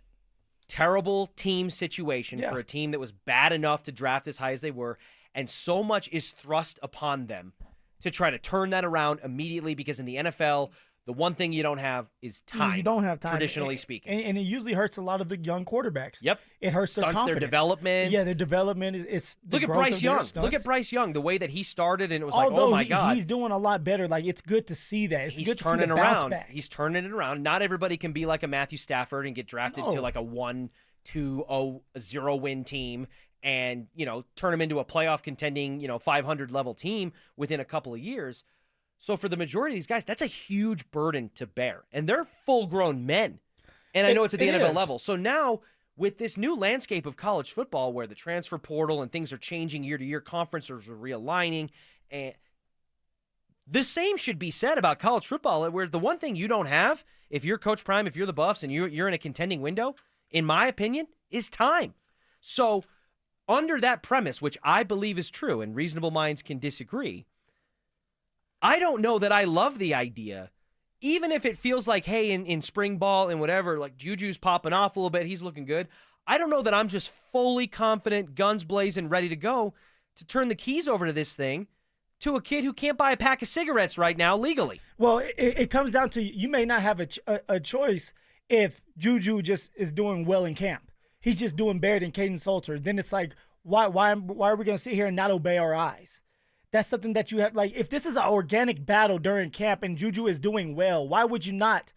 Speaker 1: terrible team situation for a team that was bad enough to draft as high as they were, and so much is thrust upon them to try to turn that around immediately, because in the NFL, the one thing you don't have is time.
Speaker 9: You don't have time,
Speaker 1: traditionally speaking.
Speaker 9: And it usually hurts a lot of the young quarterbacks.
Speaker 1: Yep.
Speaker 9: It hurts their
Speaker 1: Stunts
Speaker 9: confidence.
Speaker 1: their development.
Speaker 9: Yeah, their development is the
Speaker 1: Look at
Speaker 9: growth
Speaker 1: Bryce
Speaker 9: of their
Speaker 1: Young.
Speaker 9: stunts.
Speaker 1: Look at Bryce Young, the way that he started, and it was
Speaker 9: Although
Speaker 1: like, oh my God.
Speaker 9: He's doing a lot better. Like, it's good to see that. It's
Speaker 1: He's
Speaker 9: good to see
Speaker 1: turning
Speaker 9: the bounce
Speaker 1: around.
Speaker 9: back.
Speaker 1: He's turning it around. Not everybody can be like a Matthew Stafford and get drafted to
Speaker 9: No.
Speaker 1: like a 1-2-0 0-win team and, turn him into a playoff contending, 500 level team within a couple of years. So for the majority of these guys, that's a huge burden to bear. And they're full-grown men. And I know it's at the NFL level. So now, with this new landscape of college football where the transfer portal and things are changing year to year, conferences are realigning, and the same should be said about college football, where the one thing you don't have, if you're Coach Prime, if you're the Buffs, and you're in a contending window, in my opinion, is time. So under that premise, which I believe is true, and reasonable minds can disagree, I don't know that I love the idea, even if it feels like, hey, in spring ball and whatever, like Juju's popping off a little bit, he's looking good. I don't know that I'm just fully confident, guns blazing, ready to go to turn the keys over to this thing to a kid who can't buy a pack of cigarettes right now legally.
Speaker 9: Well, it comes down to you may not have a choice if Juju just is doing well in camp. He's just doing better than Payton Salter. Then it's like, why are we going to sit here and not obey our eyes? That's something that you have. Like, if this is an organic battle during camp and Juju is doing well, why would you not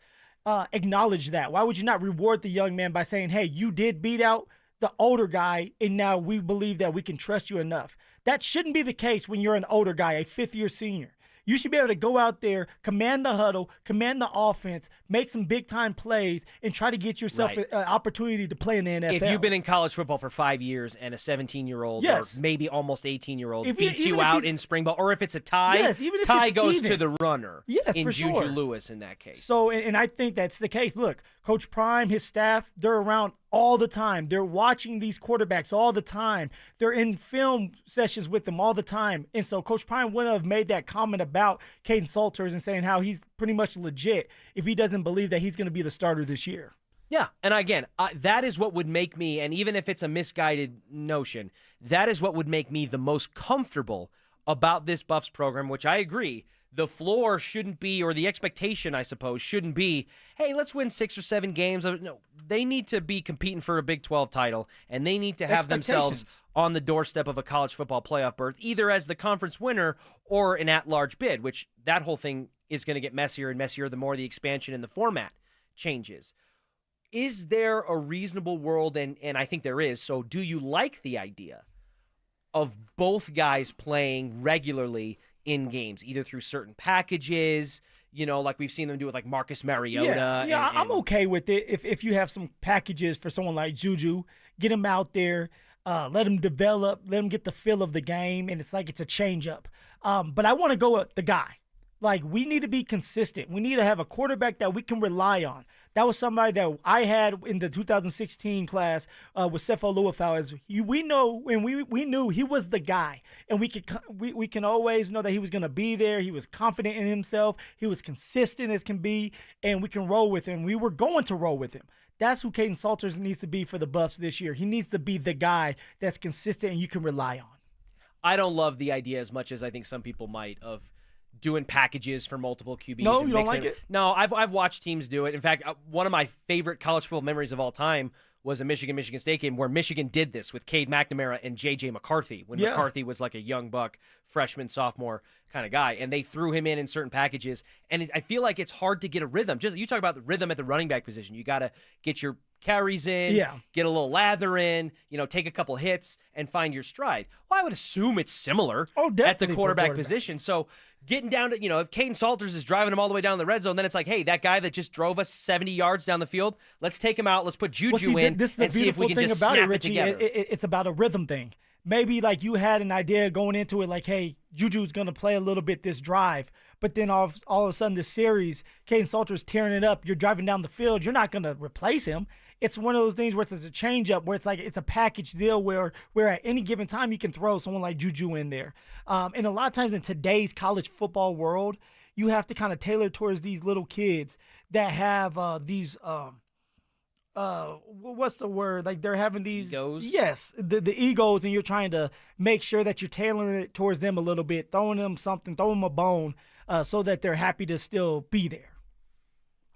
Speaker 9: acknowledge that? Why would you not reward the young man by saying, hey, you did beat out the older guy, and now we believe that we can trust you enough? That shouldn't be the case when you're an older guy, a fifth-year senior. You should be able to go out there, command the huddle, command the offense, make some big-time plays, and try to get yourself an opportunity to play in the NFL.
Speaker 1: If you've been in college football for 5 years and a 17-year-old or maybe almost 18-year-old beats you out in spring ball, or if it's a tie, tie goes to the runner in Juju Lewis in that case.
Speaker 9: So, and I think that's the case. Look, Coach Prime, his staff, they're around all the time. They're watching these quarterbacks all the time. They're in film sessions with them all the time. And so Coach Prime wouldn't have made that comment about Payton Salters and saying how he's pretty much legit if he doesn't believe that he's going to be the starter this year.
Speaker 1: Yeah, and again, that is what would make me, and even if it's a misguided notion, that is what would make me the most comfortable about this Buffs program, which I agree, the floor shouldn't be, or the expectation, I suppose, shouldn't be, hey, let's win 6 or 7 games. No, they need to be competing for a Big 12 title, and they need to have themselves on the doorstep of a college football playoff berth, either as the conference winner or an at-large bid, which that whole thing is going to get messier and messier the more the expansion in the format changes. Is there a reasonable world, and I think there is, so do you like the idea of both guys playing regularly in games, either through certain packages, like we've seen them do with like Marcus Mariota?
Speaker 9: Yeah, I'm okay with it. If you have some packages for someone like Juju, get him out there, let him develop, let him get the feel of the game, and it's like it's a change-up. But I want to go with the guy. Like, we need to be consistent. We need to have a quarterback that we can rely on. That was somebody that I had in the 2016 class with Sefo Luafau. We know, and we knew he was the guy, and we can always know that he was going to be there. He was confident in himself. He was consistent as can be, and we can roll with him. We were going to roll with him. That's who Payton Salters needs to be for the Buffs this year. He needs to be the guy that's consistent and you can rely on.
Speaker 1: I don't love the idea as much as I think some people might of doing packages for multiple QBs.
Speaker 9: No,
Speaker 1: and
Speaker 9: you don't like it?
Speaker 1: No, I've watched teams do it. In fact, one of my favorite college football memories of all time was a Michigan State game where Michigan did this with Cade McNamara and J.J. McCarthy when McCarthy was like a young buck, freshman, sophomore kind of guy. And they threw him in certain packages. And I feel like it's hard to get a rhythm. Just you talk about the rhythm at the running back position. You got to get your carries in, get a little lather in, take a couple hits and find your stride. Well, I would assume it's similar at the quarterback position. So getting down to, if Caden Salters is driving him all the way down the red zone, then it's like, hey, that guy that just drove us 70 yards down the field, let's take him out. Let's put Juju in
Speaker 9: this is
Speaker 1: and see if we can just snap it together.
Speaker 9: It's about a rhythm thing. Maybe like you had an idea going into it like, hey, Juju's going to play a little bit this drive. But then all of a sudden this series, Caden Salters tearing it up. You're driving down the field. You're not going to replace him. It's one of those things where it's a change-up, where it's like it's a package deal where at any given time you can throw someone like Juju in there. And a lot of times in today's college football world, you have to kind of tailor towards these little kids that have these what's the word? Like they're having these
Speaker 1: egos.
Speaker 9: Yes, the egos, and you're trying to make sure that you're tailoring it towards them a little bit, throwing them something, throwing them a bone, so that they're happy to still be there.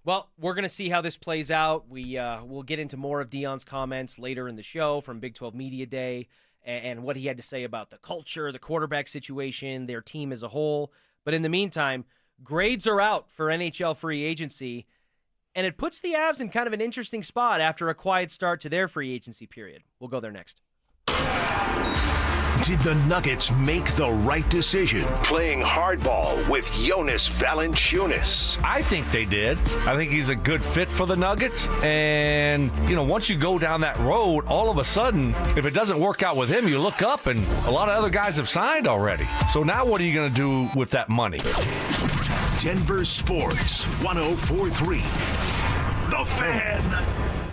Speaker 1: Well, we're going to see how this plays out. We'll get into more of Deion's comments later in the show from Big 12 Media Day and what he had to say about the culture, the quarterback situation, their team as a whole. But in the meantime, grades are out for NHL free agency, and it puts the Avs in kind of an interesting spot after a quiet start to their free agency period. We'll go there next.
Speaker 3: Did the Nuggets make the right decision playing hardball with Jonas Valanciunas?
Speaker 6: I think they did. I think he's a good fit for the Nuggets. And, once you go down that road, all of a sudden, if it doesn't work out with him, you look up and a lot of other guys have signed already. So now what are you going to do with that money?
Speaker 3: Denver Sports 104.3. The Fan.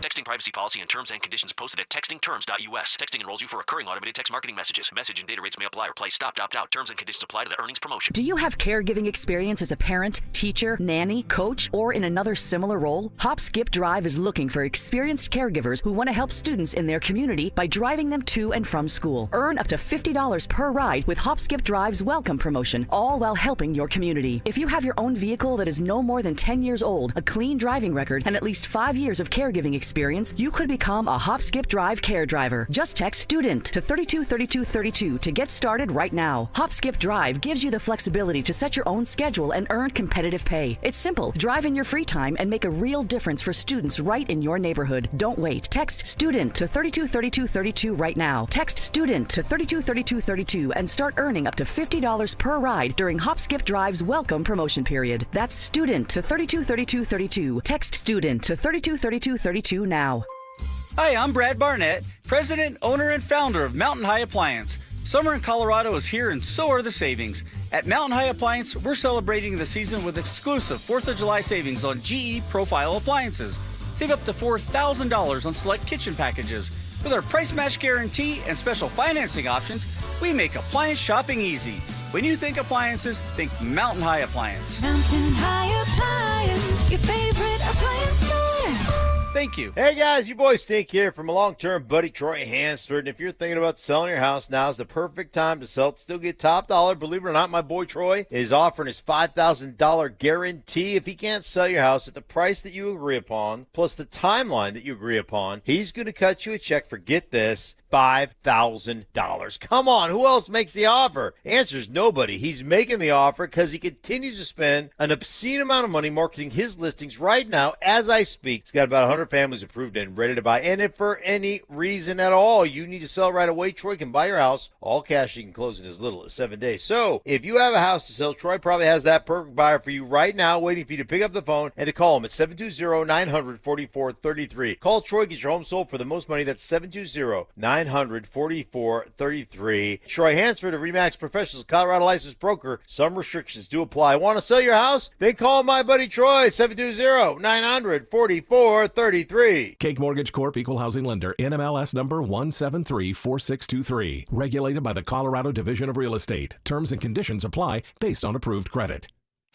Speaker 10: Texting privacy policy and terms and conditions posted at textingterms.us. Texting enrolls you for recurring automated text marketing messages. Message and data rates may apply. Reply stop, opt out. Terms and conditions apply to the earnings promotion.
Speaker 11: Do you have caregiving experience as a parent, teacher, nanny, coach, or in another similar role? Hop Skip Drive is looking for experienced caregivers who want to help students in their community by driving them to and from school. Earn up to $50 per ride with Hop Skip Drive's welcome promotion, all while helping your community. If you have your own vehicle that is no more than 10 years old, a clean driving record, and at least 5 years of caregiving experience, you could become a Hop Skip Drive care driver. Just text STUDENT to 323232 to get started right now. Hop Skip Drive gives you the flexibility to set your own schedule and earn competitive pay. It's simple. Drive in your free time and make a real difference for students right in your neighborhood. Don't wait. Text STUDENT to 323232 right now. Text STUDENT to 323232 and start earning up to $50 per ride during Hop Skip Drive's welcome promotion period. That's STUDENT to 323232. Text STUDENT to 323232 now.
Speaker 15: Hi, I'm Brad Barnett, president, owner, and founder of Mountain High Appliance. Summer in Colorado is here, and so are the savings. At Mountain High Appliance, we're celebrating the season with exclusive 4th of July savings on GE Profile appliances. Save up to $4,000 on select kitchen packages. With our price match guarantee and special financing options, we make appliance shopping easy. When you think appliances, think Mountain High Appliance.
Speaker 13: Mountain High Appliance, your favorite appliance store.
Speaker 15: Thank you.
Speaker 18: Hey guys, you boys Stink here from a long-term buddy Troy Hansford. And if you're thinking about selling your house, now's the perfect time to sell it. Still get top dollar. Believe it or not, my boy Troy is offering his $5,000 guarantee. If he can't sell your house at the price that you agree upon, plus the timeline that you agree upon, he's going to cut you a check for, get this, $5,000. Come on, who else makes the offer? Answer's nobody. He's making the offer because he continues to spend an obscene amount of money marketing his listings right now as I speak. He's got about 100 families approved and ready to buy. And if for any reason at all you need to sell right away, Troy can buy your house all cash. He can close in as little as 7 days. So if you have a house to sell, Troy probably has that perfect buyer for you right now, waiting for you to pick up the phone and to call him at 720-900-4433. Call Troy, get your home sold for the most money. That's 720-900-4433. Troy Hansford of RE/MAX Professionals, Colorado licensed broker. Some restrictions do apply. Want to sell your house? Then call my buddy Troy, 720-900-4433.
Speaker 25: Cake Mortgage Corp. Equal Housing Lender. NMLS number 1734623. Regulated by the Colorado Division of Real Estate. Terms and conditions apply based on approved credit.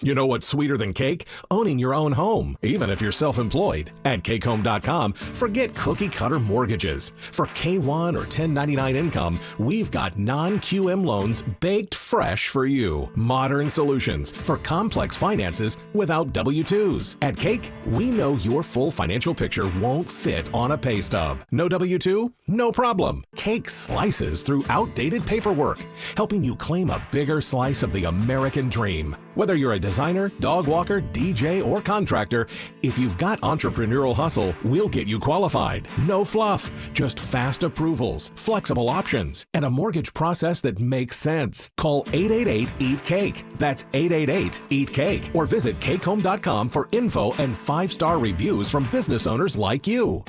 Speaker 23: You know what's sweeter than cake? Owning your own home, even if you're self-employed. At cakehome.com, forget cookie-cutter mortgages. For K-1 or 1099 income, we've got non-QM loans baked fresh for you. Modern solutions for complex finances without W-2s. At Cake, we know your full financial picture won't fit on a pay stub. No W-2? No problem. Cake slices through outdated paperwork, helping you claim a bigger slice of the American dream. Whether you're a designer, dog walker, DJ, or contractor, if you've got entrepreneurial hustle, we'll get you qualified. No fluff, just fast approvals, flexible options, and a mortgage process that makes sense. Call 888-EAT-CAKE. That's 888-EAT-CAKE. Or visit cakehome.com for info and 5-star reviews from business owners like you.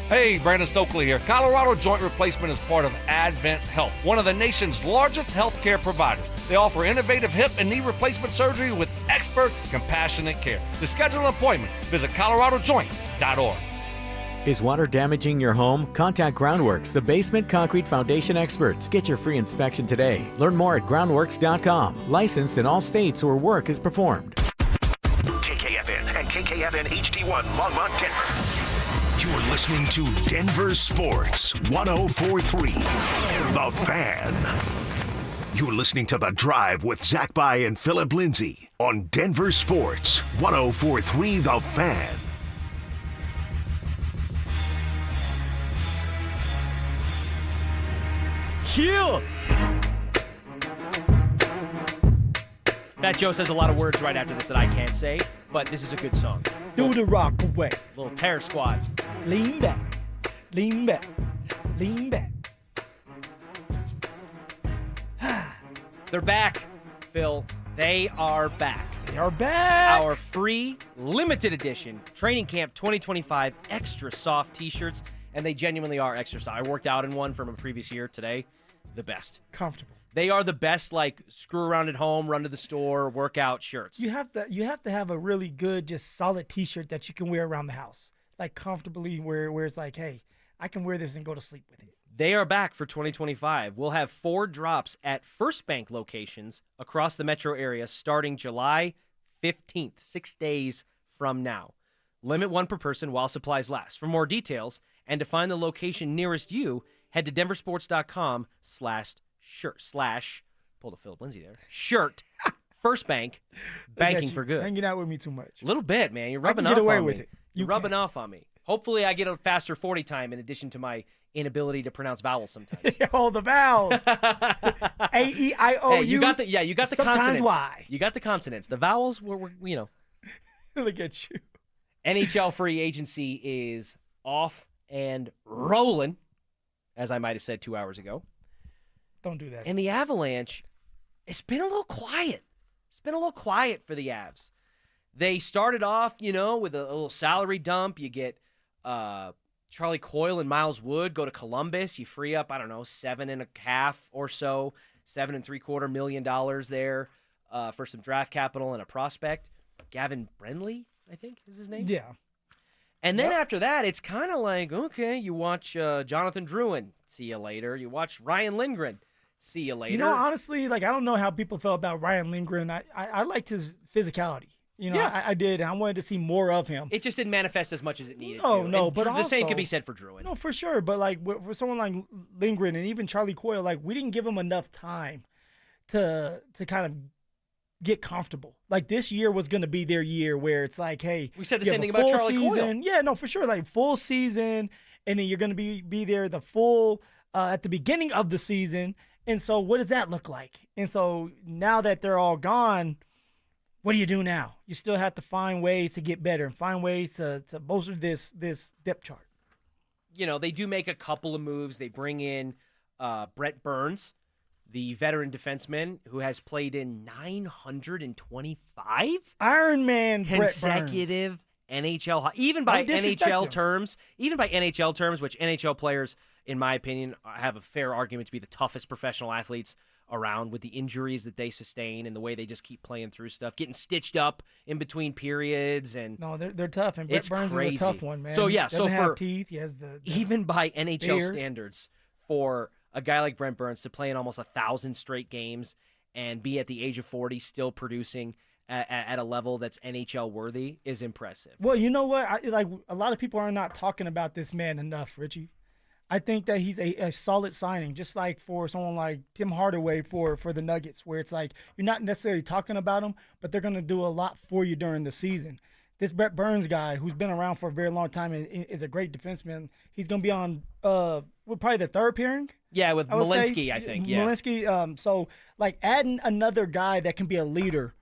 Speaker 6: Hey, Brandon Stokley here. Colorado Joint Replacement is part of Advent Health, one of the nation's largest healthcare providers. They offer innovative hip and knee replacement surgery with expert, compassionate care. To schedule an appointment, visit coloradojoint.org.
Speaker 2: Is water damaging your home? Contact Groundworks, the basement concrete foundation experts. Get your free inspection today. Learn more at groundworks.com. Licensed in all states where work is performed.
Speaker 3: KKFN and KKFN HD1 Longmont, Denver. You're listening to Denver Sports 104.3 The Fan. You're listening to The Drive with Zach By and Phillip Lindsay on Denver Sports 104.3 The Fan.
Speaker 1: Chill. Fat Joe says a lot of words right after this that I can't say, but this is a good song.
Speaker 9: Do the rock away.
Speaker 1: Little Terror Squad.
Speaker 9: Lean back. Lean back. Lean back.
Speaker 1: They're back, Phil. They are back.
Speaker 9: They are back.
Speaker 1: Our free, limited edition Training Camp 2025 Extra Soft t-shirts, and they genuinely are extra soft. I worked out in one from a previous year today. The best.
Speaker 9: Comfortable.
Speaker 1: They are the best, like, screw around at home, run to the store, workout shirts.
Speaker 9: You have to have a really good, just solid t-shirt that you can wear around the house. Like, comfortably where it's like, hey, I can wear this and go to sleep with it.
Speaker 1: They are back for 2025. We'll have 4 drops at First Bank locations across the metro area starting July 15th, 6 days from now. Limit 1 per person while supplies last. For more details and to find the location nearest you, head to denversports.com/shirt/ pull a Phillip Lindsay there. Shirt. First Bank. Banking for good.
Speaker 9: Hanging out with me too much.
Speaker 1: A little bit, man. You're rubbing off on me. You're rubbing off on me. Hopefully I get a faster 40 time in addition to my inability to pronounce vowels sometimes.
Speaker 9: Oh, the vowels. A-E-I-O-U.
Speaker 1: Hey, you got the
Speaker 9: Sometimes
Speaker 1: consonants.
Speaker 9: Y.
Speaker 1: You got the consonants. The vowels were you know.
Speaker 9: Look at you.
Speaker 1: NHL free agency is off and rolling, as I might have said 2 hours ago.
Speaker 9: Don't do that.
Speaker 1: And the Avalanche, it's been a little quiet. It's been a little quiet for the Avs. They started off, with a little salary dump. You get Charlie Coyle and Miles Wood go to Columbus. You free up, $7.5 or so, $7.75 million there for some draft capital and a prospect. Gavin Brenly, I think is his name.
Speaker 9: Yeah.
Speaker 1: And then after that, it's kind of like, okay, you watch Jonathan Drouin, see you later. You watch Ryan Lindgren, see you later.
Speaker 9: Honestly, I don't know how people felt about Ryan Lindgren. I liked his physicality. I did, and I wanted to see more of him.
Speaker 1: It just didn't manifest as much as it needed to.
Speaker 9: No,
Speaker 1: and
Speaker 9: but
Speaker 1: the same
Speaker 9: also,
Speaker 1: could be said for Drouin.
Speaker 9: No, for sure. But for someone like Lindgren and even Charlie Coyle, we didn't give him enough time to kind of get comfortable. This year was going to be their year where it's like, hey,
Speaker 1: we said the same thing about Charlie Coyle.
Speaker 9: Yeah, no, for sure. Full season, and then you're going to be there the full at the beginning of the season. And so what does that look like? And so now that they're all gone, what do you do now? You still have to find ways to get better and find ways to bolster this depth chart.
Speaker 1: They do make a couple of moves. They bring in Brent Burns, the veteran defenseman who has played in 925
Speaker 9: Iron Man
Speaker 1: consecutive NHL, even by NHL terms, which NHL players, in my opinion, have a fair argument to be the toughest professional athletes around with the injuries that they sustain and the way they just keep playing through stuff, getting stitched up in between periods. And
Speaker 9: no, they're tough. And Brent Burns
Speaker 1: crazy.
Speaker 9: Is a tough one, man.
Speaker 1: So yeah,
Speaker 9: Doesn't
Speaker 1: so
Speaker 9: have teeth. He has
Speaker 1: even by NHL
Speaker 9: beard.
Speaker 1: standards, for a guy like Brent Burns to play in almost 1,000 straight games and be at the age of 40 still producing at a level that's NHL worthy is impressive.
Speaker 9: Well, you know what? Like a lot of people are not talking about this man enough, Richie. I think that he's a solid signing, just like for someone like Tim Hardaway for the Nuggets, where it's like you're not necessarily talking about him, but they're going to do a lot for you during the season. This Brett Burns guy, who's been around for a very long time and is a great defenseman, he's going to be on probably the third pairing.
Speaker 1: Yeah, with Malinsky, I think. Yeah,
Speaker 9: Malinsky. So, like, adding another guy that can be a leader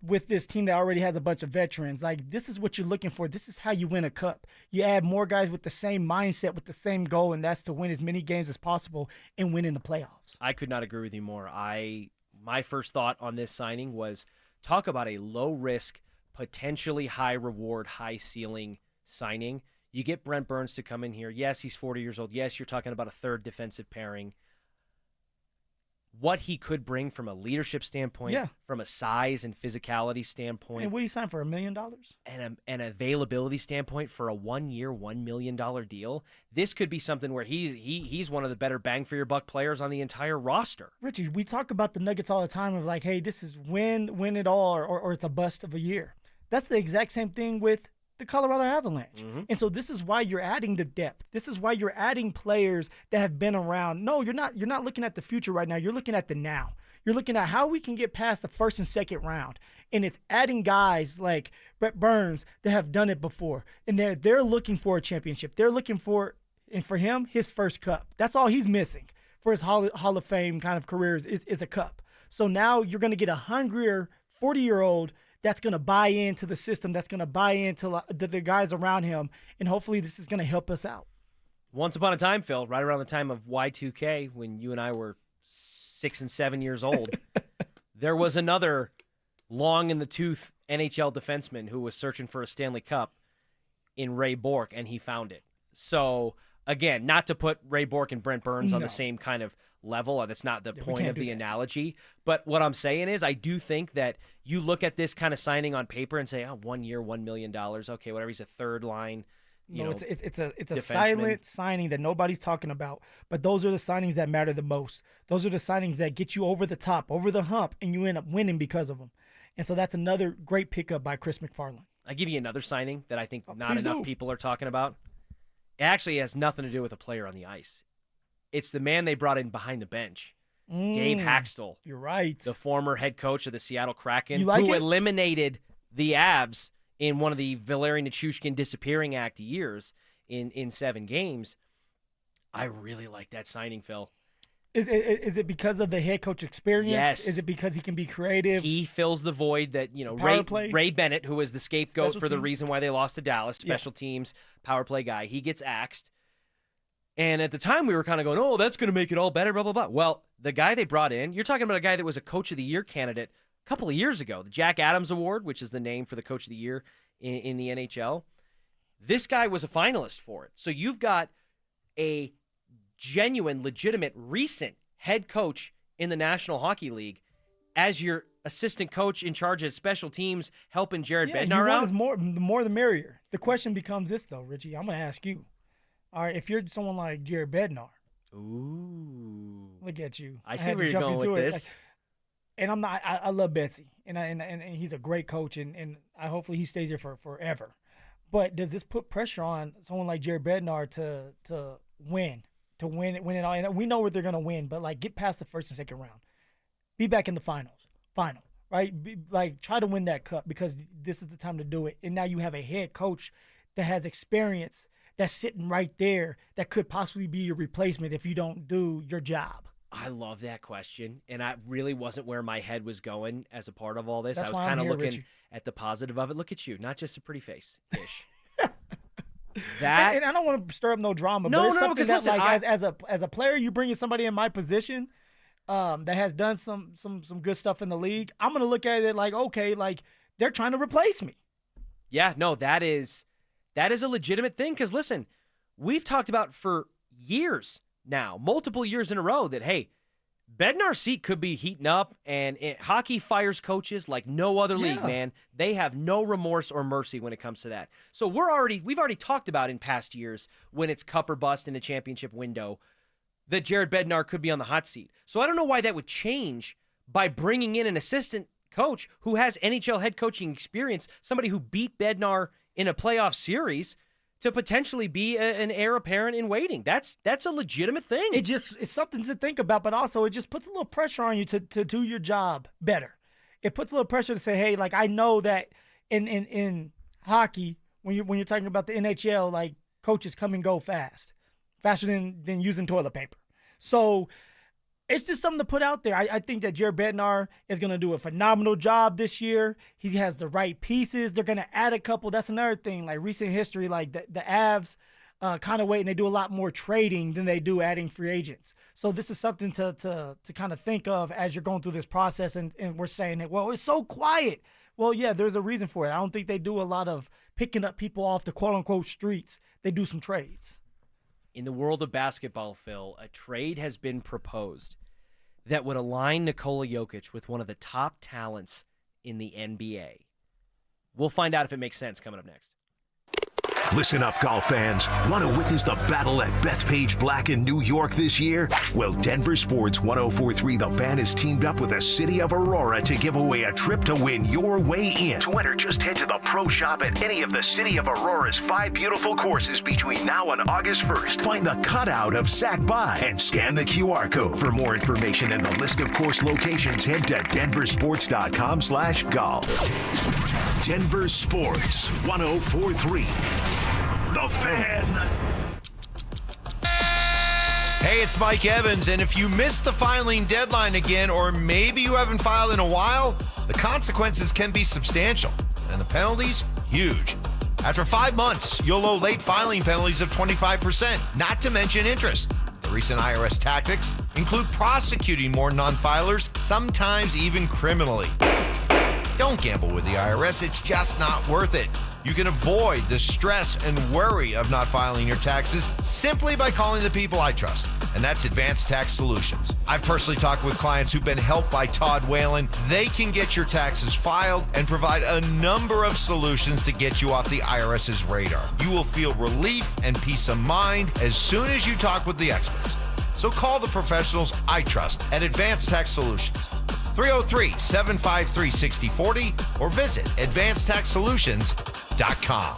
Speaker 9: with this team that already has a bunch of veterans, like, this is what you're looking for. This is how you win a cup. You add more guys with the same mindset, with the same goal, and that's to win as many games as possible and win in the playoffs.
Speaker 1: I could not agree with you more. My first thought on this signing was talk about a low-risk, potentially high-reward, high-ceiling signing. You get Brent Burns to come in here. Yes, he's 40 years old. Yes, you're talking about a third defensive pairing. What he could bring from a leadership standpoint, from a size and physicality standpoint.
Speaker 9: And what do you sign for, $1 million?
Speaker 1: And an availability standpoint for a 1-year, $1 million deal. This could be something where he's one of the better bang-for-your-buck players on the entire roster.
Speaker 9: Richie, we talk about the Nuggets all the time of like, hey, this is win it all or it's a bust of a year. That's the exact same thing with the Colorado Avalanche.
Speaker 1: Mm-hmm.
Speaker 9: And so this is why you're adding the depth. This is why you're adding players that have been around. No, you're not looking at the future right now. You're looking at the now. You're looking at how we can get past the first and second round. And it's adding guys like Brett Burns that have done it before. And they're looking for a championship. They're looking for, and for him, his first cup. That's all he's missing for his Hall of Fame kind of career is a cup. So now you're going to get a hungrier 40-year-old that's going to buy into the system, that's going to buy into the guys around him, and hopefully this is going to help us out.
Speaker 1: Once upon a time, Phil, right around the time of Y2K, when you and I were 6 and 7 years old, there was another long-in-the-tooth NHL defenseman who was searching for a Stanley Cup in Ray Bourque, and he found it. So, again, not to put Ray Bourque and Brent Burns on the same kind of level. That's not the point of the analogy. But what I'm saying is I do think that you look at this kind of signing on paper and say, 1 year, $1 million. Okay, whatever. He's a third line.
Speaker 9: It's a silent signing that nobody's talking about. But those are the signings that matter the most. Those are the signings that get you over the top, over the hump, and you end up winning because of them. And so that's another great pickup by Chris McFarland.
Speaker 1: I give you another signing that I think not enough people are talking about. It actually has nothing to do with a player on the ice. It's the man they brought in behind the bench, Gabe Haxtell.
Speaker 9: You're right.
Speaker 1: The former head coach of the Seattle Kraken,
Speaker 9: who
Speaker 1: eliminated the Avs in one of the Valeri Nichushkin disappearing act years in 7 games. I really like that signing, Phil.
Speaker 9: Is it because of the head coach experience?
Speaker 1: Yes.
Speaker 9: Is it because he can be creative?
Speaker 1: He fills the void that, Ray Bennett, who was the scapegoat for the reason why they lost to Dallas, special teams, power play guy, he gets axed. And at the time, we were kind of going, oh, that's going to make it all better, blah, blah, blah. Well, the guy they brought in, you're talking about a guy that was a Coach of the Year candidate a couple of years ago, the Jack Adams Award, which is the name for the Coach of the Year in the NHL. This guy was a finalist for it. So you've got a genuine, legitimate, recent head coach in the National Hockey League as your assistant coach in charge of special teams, helping Jared Bednar out.
Speaker 9: The more the merrier. The question becomes this, though, Richie. I'm going to ask you. All right, if you're someone like Jared Bednar.
Speaker 1: Ooh.
Speaker 9: Look at you.
Speaker 1: I see where you're going with this.
Speaker 9: And I'm not. I love Betsy, and he's a great coach, and I hopefully he stays here for forever. But does this put pressure on someone like Jared Bednar to win it all? And we know what they're going to win, but like get past the first and second round, be back in the final, right? Try to win that cup because this is the time to do it. And now you have a head coach that has experience that's sitting right there that could possibly be your replacement if you don't do your job.
Speaker 1: I love that question, and I really wasn't where my head was going as a part of all this.
Speaker 9: That's
Speaker 1: I was kind of looking at the positive of it. Look at you, not just a pretty face-ish.
Speaker 9: And I don't want to stir up no drama, but it's something that, listen, as a player, you bring in somebody in my position that has done some good stuff in the league, I'm going to look at it like, okay, like they're trying to replace me.
Speaker 1: Yeah, no, that is a legitimate thing because, listen, we've talked about for years now, multiple years in a row that, hey, Bednar's seat could be heating up, and hockey fires coaches like no other league, man. They have no remorse or mercy when it comes to that. So we've already talked about in past years when it's cup or bust in a championship window that Jared Bednar could be on the hot seat. So I don't know why that would change by bringing in an assistant coach who has NHL head coaching experience, somebody who beat Bednar in a playoff series, to potentially be an heir apparent in waiting. That's a legitimate thing.
Speaker 9: It's something to think about, but also it just puts a little pressure on you to do your job better. It puts a little pressure to say, hey, like, I know that in hockey, when you're talking about the NHL, like, coaches come and go faster than using toilet paper. So it's just something to put out there. I think that Jared Bednar is going to do a phenomenal job this year. He has the right pieces. They're going to add a couple. That's another thing. Like, recent history, like the Avs kind of wait, and they do a lot more trading than they do adding free agents. So this is something to kind of think of as you're going through this process, and we're saying that, well, it's so quiet. Well, yeah, there's a reason for it. I don't think they do a lot of picking up people off the quote-unquote streets. They do some trades.
Speaker 1: In the world of basketball, Phil, a trade has been proposed that would align Nikola Jokic with one of the top talents in the NBA. We'll find out if it makes sense coming up next.
Speaker 3: Listen up, golf fans. Want to witness the battle at Bethpage Black in New York this year? Well, Denver Sports 104.3 The Fan has teamed up with the City of Aurora to give away a trip to win your way in. To enter, just head to the Pro Shop at any of the City of Aurora's 5 beautiful courses between now and August 1st. Find the cutout of Sac By and scan the QR code. For more information and the list of course locations, head to denversports.com/golf. Denver Sports 104.3 The Fan.
Speaker 5: Hey, it's Mike Evans, and if you missed the filing deadline again, or maybe you haven't filed in a while, the consequences can be substantial, and the penalties, huge. After 5 months, you'll owe late filing penalties of 25%, not to mention interest. The recent IRS tactics include prosecuting more non-filers, sometimes even criminally. Don't gamble with the IRS, it's just not worth it. You can avoid the stress and worry of not filing your taxes simply by calling the people I trust, and that's Advanced Tax Solutions. I've personally talked with clients who've been helped by Todd Whalen. They can get your taxes filed and provide a number of solutions to get you off the IRS's radar. You will feel relief and peace of mind as soon as you talk with the experts. So call the professionals I trust at Advanced Tax Solutions. 303-753-6040 or visit advancedtaxsolutions.com.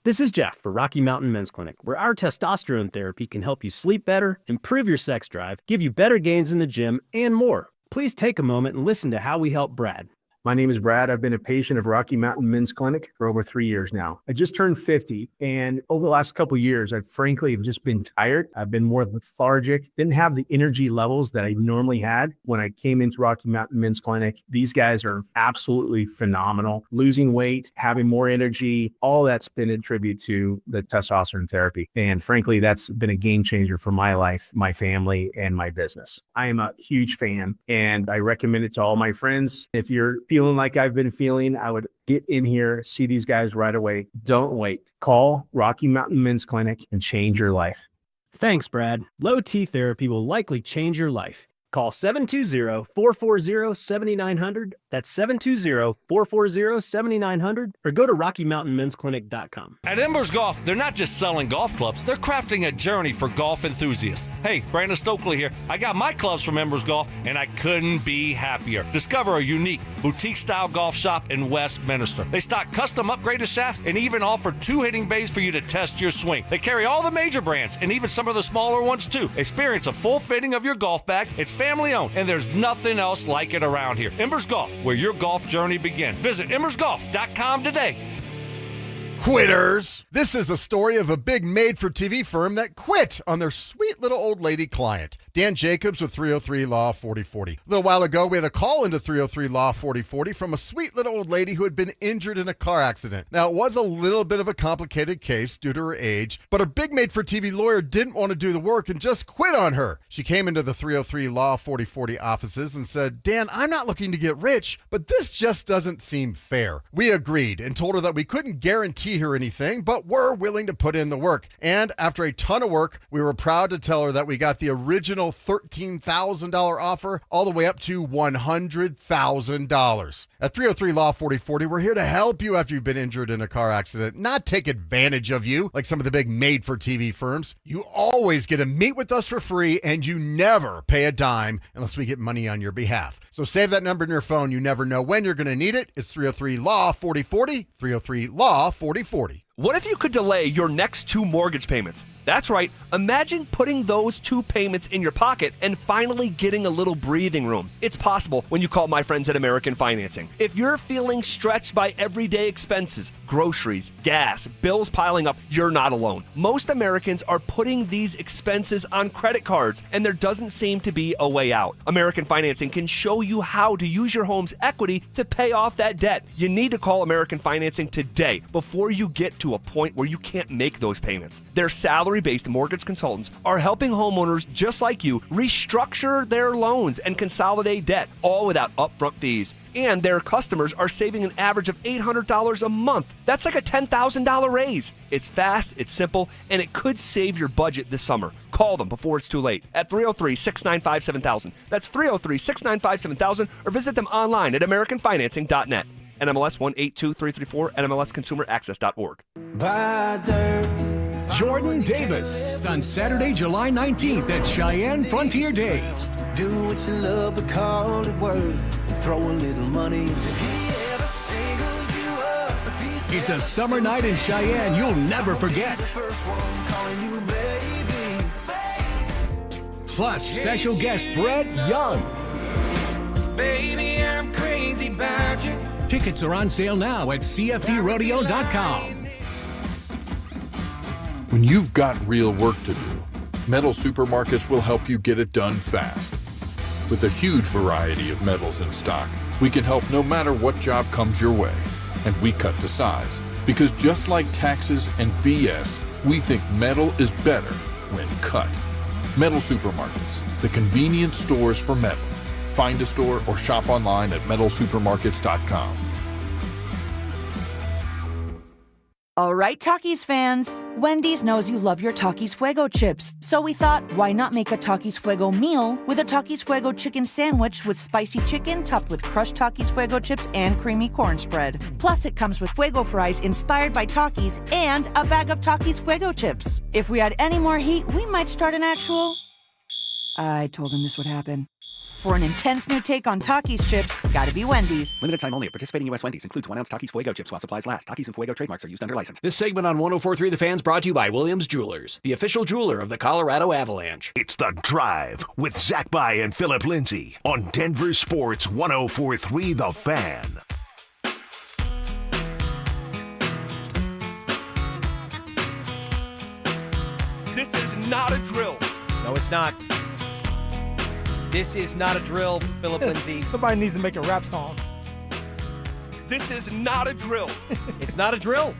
Speaker 8: This is Jeff for Rocky Mountain Men's Clinic, where our testosterone therapy can help you sleep better, improve your sex drive, give you better gains in the gym, and more. Please take a moment and listen to how we help Brad.
Speaker 16: My name is Brad. I've been a patient of Rocky Mountain Men's Clinic for over 3 years now. I just turned 50, and over the last couple of years, I've frankly just been tired. I've been more lethargic, didn't have the energy levels that I normally had when I came into Rocky Mountain Men's Clinic. These guys are absolutely phenomenal. Losing weight, having more energy, all that's been a tribute to the testosterone therapy. And frankly, that's been a game changer for my life, my family, and my business. I am a huge fan, and I recommend it to all my friends. If you're feeling like I've been feeling, I would get in here, see these guys right away. Don't wait. Call Rocky Mountain Men's Clinic and change your life.
Speaker 8: Thanks, Brad. Low T therapy will likely change your life. Call 720-440-7900. That's 720-440-7900. Or go to RockyMountainMen'sClinic.com.
Speaker 6: At Embers Golf, they're not just selling golf clubs, they're crafting a journey for golf enthusiasts. Hey, Brandon Stokley here. I got my clubs from Embers Golf, and I couldn't be happier. Discover a unique boutique-style golf shop in Westminster. They stock custom upgraded shafts and even offer 2 hitting bays for you to test your swing. They carry all the major brands and even some of the smaller ones too. Experience a full fitting of your golf bag. It's family owned, and there's nothing else like it around here. Embers Golf, where your golf journey begins. Visit embersgolf.com today.
Speaker 17: Quitters! This is the story of a big made-for-TV firm that quit on their sweet little old lady client. Dan Jacobs with 303 Law 4040. A little while ago, we had a call into 303 Law 4040 from a sweet little old lady who had been injured in a car accident. Now, it was a little bit of a complicated case due to her age, but her big made-for-TV lawyer didn't want to do the work and just quit on her. She came into the 303 Law 4040 offices and said, Dan, I'm not looking to get rich, but this just doesn't seem fair. We agreed and told her that we couldn't guarantee guarantee her anything, but we're willing to put in the work. And after a ton of work, we were proud to tell her that we got the original $13,000 offer all the way up to $100,000. At 303 Law 4040, we're here to help you after you've been injured in a car accident, not take advantage of you like some of the big made-for-TV firms. You always get to meet with us for free, and you never pay a dime unless we get money on your behalf. So save that number in your phone. You never know when you're going to need it. It's 303 Law 4040, 303 Law 4040.
Speaker 14: What if you could delay your next 2 mortgage payments? That's right. Imagine putting those 2 payments in your pocket and finally getting a little breathing room. It's possible when you call my friends at American Financing. If you're feeling stretched by everyday expenses, groceries, gas, bills piling up, you're not alone. Most Americans are putting these expenses on credit cards, and there doesn't seem to be a way out. American Financing can show you how to use your home's equity to pay off that debt. You need to call American Financing today before you get to a point where you can't make those payments. Their salary-based mortgage consultants are helping homeowners just like you restructure their loans and consolidate debt, all without upfront fees. And their customers are saving an average of $800 a month. That's like a $10,000 raise. It's fast, it's simple, and it could save your budget this summer. Call them before it's too late at 303-695-7000. That's 303-695-7000, or visit them online at AmericanFinancing.net. NMLS 182334, NMLSConsumerAccess.org.
Speaker 24: Jordan Davis on Saturday, July 19th at Cheyenne Frontier Days.
Speaker 13: Do what you love, but call it work and throw a little money.
Speaker 24: It's a summer night in Cheyenne you'll never forget. Plus, special guest Brett Young.
Speaker 13: Baby, I'm crazy about you.
Speaker 24: Tickets are on sale now at CFDrodeo.com.
Speaker 19: When you've got real work to do, Metal Supermarkets will help you get it done fast. With a huge variety of metals in stock, we can help no matter what job comes your way. And we cut to size. Because just like taxes and BS, we think metal is better when cut. Metal Supermarkets, the convenient stores for metal. Find a store or shop online at metalsupermarkets.com.
Speaker 20: All right, Takis fans. Wendy's knows you love your Takis Fuego chips. So we thought, why not make a Takis Fuego meal with a Takis Fuego chicken sandwich with spicy chicken topped with crushed Takis Fuego chips and creamy corn spread. Plus, it comes with Fuego fries inspired by Takis and a bag of Takis Fuego chips. If we had any more heat, we might start an actual... I told him this would happen. For an intense new take on Takis chips, gotta be Wendy's.
Speaker 10: Limited time only at participating U.S. Wendy's. Includes 1 ounce Takis Fuego chips while supplies last. Takis and Fuego trademarks are used under license. This segment on 104.3 The Fan's brought to you by Williams Jewelers, the official jeweler of the Colorado Avalanche.
Speaker 3: It's The Drive with Zach By and Phillip Lindsay on Denver Sports 104.3 The Fan.
Speaker 14: This is not a drill.
Speaker 1: No, it's not. This is not a drill, Phillip Lindsay.
Speaker 9: Somebody needs to make a rap song.
Speaker 14: This is not a drill.
Speaker 1: It's not a drill.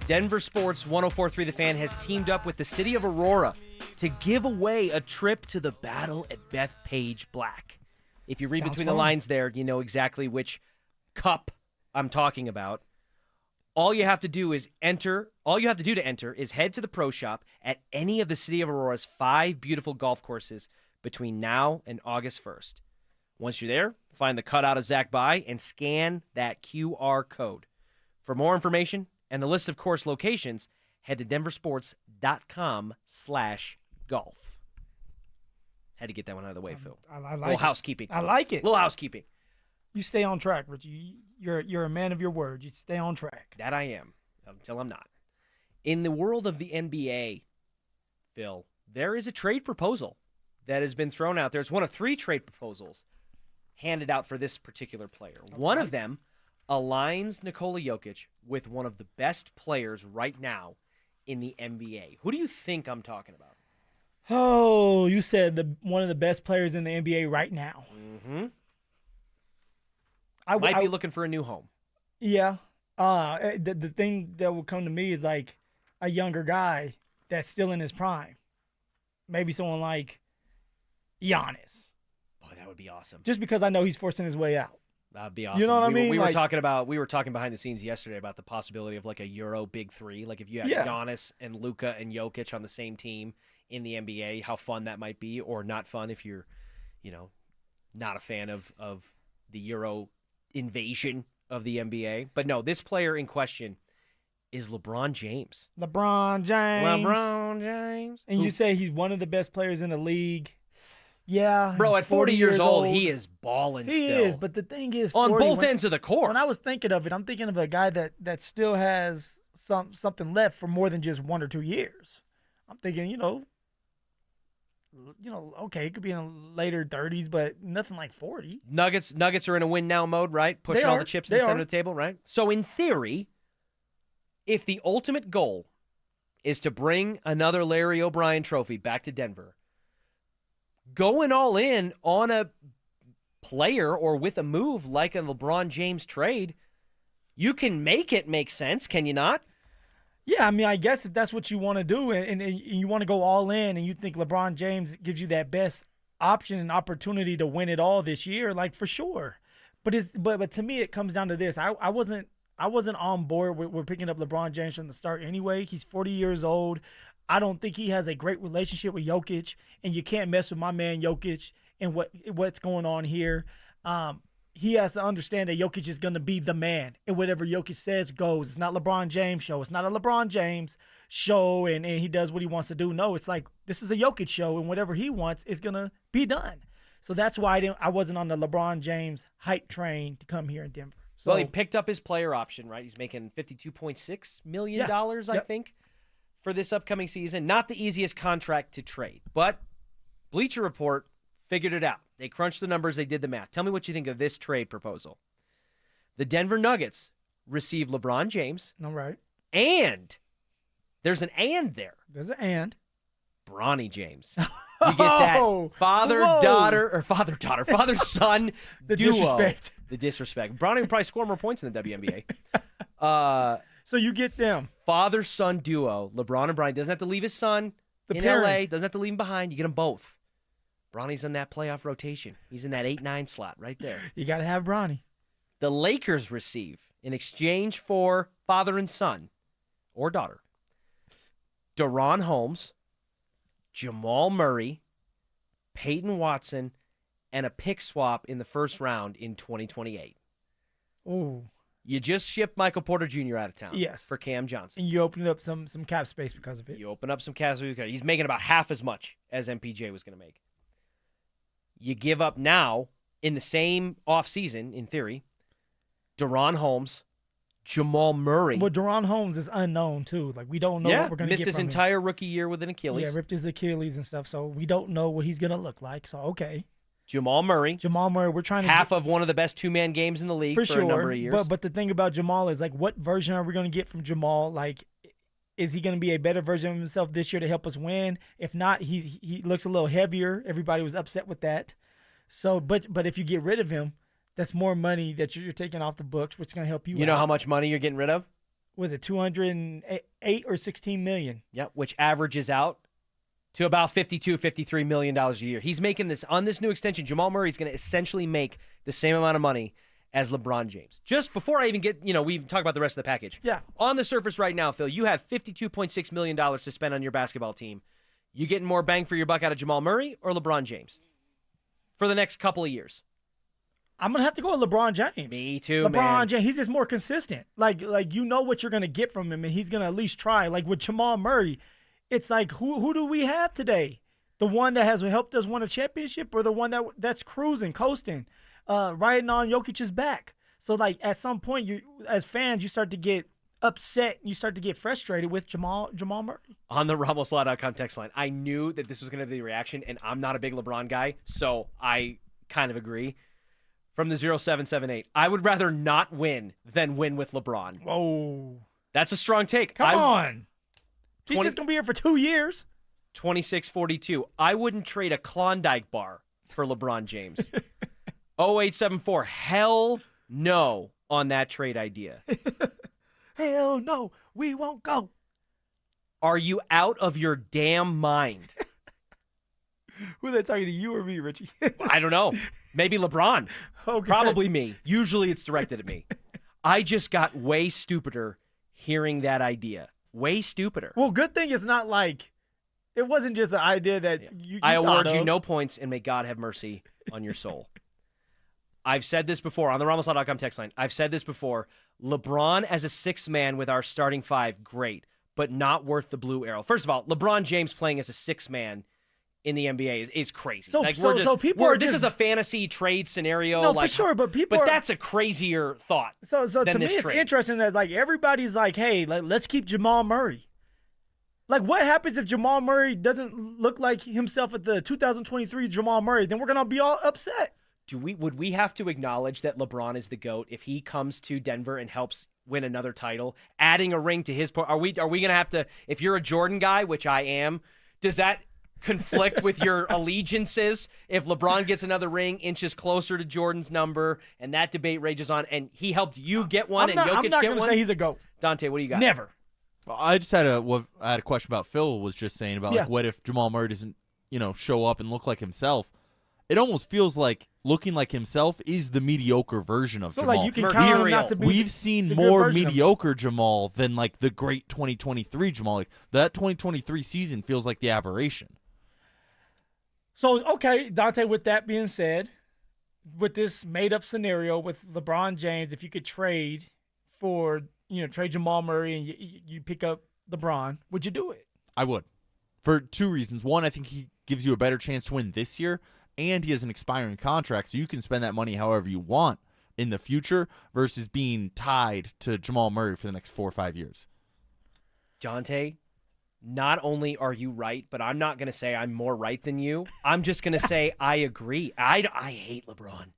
Speaker 1: Denver Sports 104.3 The Fan has teamed up with the city of Aurora to give away a trip to the battle at Bethpage Black. If you read
Speaker 9: Sounds
Speaker 1: between
Speaker 9: fun.
Speaker 1: the lines there, you know exactly which cup I'm talking about. All you have to do to enter is head to the pro shop at any of the city of Aurora's 5 beautiful golf courses between now and August 1st. Once you're there, find the cutout of Zach By and scan that QR code. For more information and the list of course locations, head to denversports.com/golf. Had to get that one out of the way, Phil.
Speaker 9: I like
Speaker 1: little
Speaker 9: it.
Speaker 1: housekeeping.
Speaker 9: I like it.
Speaker 1: Little housekeeping.
Speaker 9: You stay on track, Rich. You're a man of your word. You stay on track.
Speaker 1: That I am, until I'm not. In the world of the NBA, Phil, there is a trade proposal that has been thrown out there. It's one of 3 trade proposals handed out for this particular player. One of them aligns Nikola Jokic with one of the best players right now in the NBA. Who do you think I'm talking about?
Speaker 9: Oh, you said one of the best players in the NBA right now.
Speaker 1: Mm-hmm. Might be looking for a new home.
Speaker 9: Yeah. The thing that will come to me is like a younger guy that's still in his prime. Maybe someone like Giannis.
Speaker 1: Oh, that would be awesome.
Speaker 9: Just because I know he's forcing his way out.
Speaker 1: That'd be awesome.
Speaker 9: You know what I mean?
Speaker 1: We were talking behind the scenes yesterday about the possibility of like a Euro Big Three. Like if you had Giannis and Luka and Jokic on the same team in the NBA, how fun that might be, or not fun if you're, not a fan of the Euro invasion of the NBA. But no, this player in question is LeBron James.
Speaker 9: LeBron James. And you say he's one of the best players in the league. Yeah.
Speaker 1: Bro, at 40 years old, he is balling still.
Speaker 9: He is, but the thing is,
Speaker 1: on both ends of the court.
Speaker 9: When I was thinking of it, I'm thinking of a guy that still has something left for more than just 1 or 2 years. I'm thinking, okay, it could be in the later 30s, but nothing like 40.
Speaker 1: Nuggets are in a win now mode, right? Pushing all the chips in the center of the table, right? So in theory, if the ultimate goal is to bring another Larry O'Brien trophy back to Denver, going all in on a player or with a move like a LeBron James trade, you can make it make sense, can you not?
Speaker 9: Yeah, I mean, I guess if that's what you want to do and you want to go all in and you think LeBron James gives you that best option and opportunity to win it all this year, like for sure. But to me, it comes down to this. I wasn't on board with picking up LeBron James from the start anyway. He's 40 years old. I don't think he has a great relationship with Jokic, and you can't mess with my man Jokic and what's going on here. He has to understand that Jokic is going to be the man, and whatever Jokic says goes. It's not LeBron James show. It's not a LeBron James show, and he does what he wants to do. No, it's like this is a Jokic show, and whatever he wants is going to be done. So that's why I wasn't on the LeBron James hype train to come here in Denver. So,
Speaker 1: well, he picked up his player option, right? He's making $52.6 million, I think, for this upcoming season. Not the easiest contract to trade, but Bleacher Report figured it out. They crunched the numbers. They did the math. Tell me what you think of this trade proposal. The Denver Nuggets receive LeBron James.
Speaker 9: All right.
Speaker 1: And there's an and there.
Speaker 9: There's an and.
Speaker 1: Bronny James. You get that father-son
Speaker 9: the
Speaker 1: duo.
Speaker 9: Disrespect.
Speaker 1: The disrespect. Bronny would probably score more points in the WNBA.
Speaker 9: So you get them.
Speaker 1: Father-son duo. LeBron and Bronny. Doesn't have to leave his son in L.A. Doesn't have to leave him behind. You get them both. Bronny's in that playoff rotation. He's in that 8-9 slot right there.
Speaker 9: You got to have Bronny.
Speaker 1: The Lakers receive, in exchange for father and son, or daughter, Deron Holmes, Jamal Murray, Peyton Watson, and a pick swap in the first round in 2028.
Speaker 9: Ooh.
Speaker 1: You just shipped Michael Porter Jr. out of town.
Speaker 9: Yes.
Speaker 1: For Cam Johnson.
Speaker 9: And you opened up some cap space because of it.
Speaker 1: You open up some cap space because he's making about half as much as MPJ was going to make. You give up now, in the same offseason, in theory, Deron Holmes, Jamal Murray.
Speaker 9: Well, Deron Holmes is unknown, too. Like, we don't know what we're going to get
Speaker 1: missed his
Speaker 9: from
Speaker 1: entire rookie year with an Achilles.
Speaker 9: Yeah, ripped his Achilles and stuff, so we don't know what he's going to look like. So, okay.
Speaker 1: Jamal Murray,
Speaker 9: we're trying to
Speaker 1: half of one of the best two-man games in the league for a number of years.
Speaker 9: But the thing about Jamal is, like, what version are we going to get from Jamal? Like, is he going to be a better version of himself this year to help us win? If not, he looks a little heavier. Everybody was upset with that. So, but if you get rid of him, that's more money that you're taking off the books, which is going to help you.
Speaker 1: You know how much money you're getting rid of?
Speaker 9: Was it $208 or $16 million?
Speaker 1: Yep, which averages out to about $53 million a year. He's making this on this new extension. Jamal Murray is going to essentially make the same amount of money as LeBron James. Just before I even get, we talk about the rest of the package.
Speaker 9: Yeah.
Speaker 1: On the surface right now, Phil, you have $52.6 million to spend on your basketball team. You getting more bang for your buck out of Jamal Murray or LeBron James for the next couple of years?
Speaker 9: I'm going to have to go with LeBron James.
Speaker 1: Me too,
Speaker 9: LeBron James, he's just more consistent. Like you know what you're going to get from him, and he's going to at least try. Like with Jamal Murray, it's like who do we have today? The one that has helped us win a championship, or the one that's cruising, coasting, riding on Jokic's back? So like at some point, you as fans, you start to get upset. You start to get frustrated with Jamal Murray. On
Speaker 1: the RamosLaw.com text line, I knew that this was going to be the reaction, and I'm not a big LeBron guy, so I kind of agree. From the 0778, I would rather not win than win with LeBron.
Speaker 9: Whoa.
Speaker 1: That's a strong take.
Speaker 9: Come on. He's just going to be here for 2 years.
Speaker 1: 2642. I wouldn't trade a Klondike bar for LeBron James. 0874. Hell no on that trade idea.
Speaker 9: Hell no. We won't go.
Speaker 1: Are you out of your damn mind?
Speaker 9: Who are they talking to, you or me, Richie?
Speaker 1: I don't know. Maybe LeBron.
Speaker 9: Okay.
Speaker 1: Probably me. Usually it's directed at me. I just got way stupider hearing that idea. Way stupider.
Speaker 9: Well, good thing it's not like it wasn't just an idea that you
Speaker 1: I award
Speaker 9: thought
Speaker 1: you
Speaker 9: of.
Speaker 1: no points, and may God have mercy on your soul. I've said this before on the RamosLaw.com text line. I've said this before. LeBron as a sixth man with our starting five, great, but not worth the blue arrow. First of all, LeBron James playing as a sixth man in the NBA is crazy.
Speaker 9: So people
Speaker 1: this is a fantasy trade scenario.
Speaker 9: No, for sure, but
Speaker 1: that's a crazier thought.
Speaker 9: So
Speaker 1: than
Speaker 9: to me,
Speaker 1: this
Speaker 9: it's
Speaker 1: trade.
Speaker 9: interesting that like everybody's like, hey, let's keep Jamal Murray. Like, what happens if Jamal Murray doesn't look like himself at the 2023 Jamal Murray? Then we're gonna be all upset.
Speaker 1: Would we have to acknowledge that LeBron is the GOAT if he comes to Denver and helps win another title, adding a ring to his part? Are we going to have to, if you're a Jordan guy, which I am, does that conflict with your allegiances? If LeBron gets another ring, inches closer to Jordan's number, and that debate rages on, and he helped you get one
Speaker 9: I'm
Speaker 1: and Jokic
Speaker 9: not
Speaker 1: get
Speaker 9: gonna
Speaker 1: one?
Speaker 9: say he's a GOAT.
Speaker 1: Dante, what do you got?
Speaker 9: Never.
Speaker 4: Well, I just had a question about Phil was just saying about like what if Jamal Murray doesn't show up and look like himself? It almost feels like looking like himself is the mediocre version of Jamal.
Speaker 9: Like you can count him not to be
Speaker 4: We've seen
Speaker 9: the
Speaker 4: more
Speaker 9: good version of him.
Speaker 4: mediocre Jamal than like the great 2023 Jamal. Like that 2023 season feels like the aberration.
Speaker 9: So, okay, Dante, with that being said, with this made-up scenario with LeBron James, if you could trade for, trade Jamal Murray and you pick up LeBron, would you do it?
Speaker 4: I would. For two reasons. One, I think he gives you a better chance to win this year, and he has an expiring contract, so you can spend that money however you want in the future versus being tied to Jamal Murray for the next 4 or 5 years.
Speaker 1: Dante, not only are you right, but I'm not going to say I'm more right than you. I'm just going to say I agree. I hate LeBron.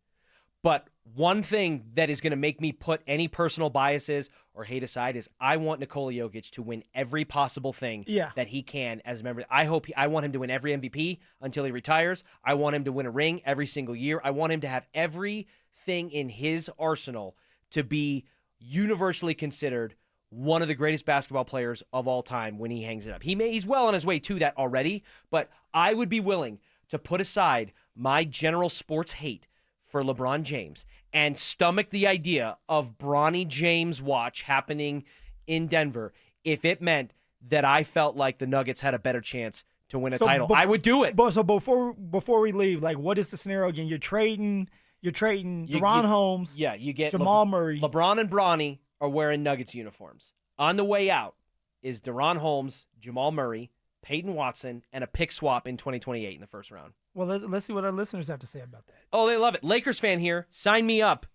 Speaker 1: But one thing that is going to make me put any personal biases or hate aside is I want Nikola Jokic to win every possible thing that he can as a member. I want him to win every MVP until he retires. I want him to win a ring every single year. I want him to have everything in his arsenal to be universally considered one of the greatest basketball players of all time when he hangs it up. He's well on his way to that already, but I would be willing to put aside my general sports hate for LeBron James and stomach the idea of Bronny James watch happening in Denver if it meant that I felt like the Nuggets had a better chance to win a title. I would do it.
Speaker 9: But so before we leave, like, what is the scenario again? You're trading Deron Holmes.
Speaker 1: Yeah, you get
Speaker 9: Jamal Murray.
Speaker 1: LeBron and Bronny are wearing Nuggets uniforms. On the way out is Deron Holmes, Jamal Murray, Payton Watson, and a pick swap in 2028 in the first round.
Speaker 9: Well, let's see what our listeners have to say about that.
Speaker 1: Oh, they love it. Lakers fan here. Sign me up.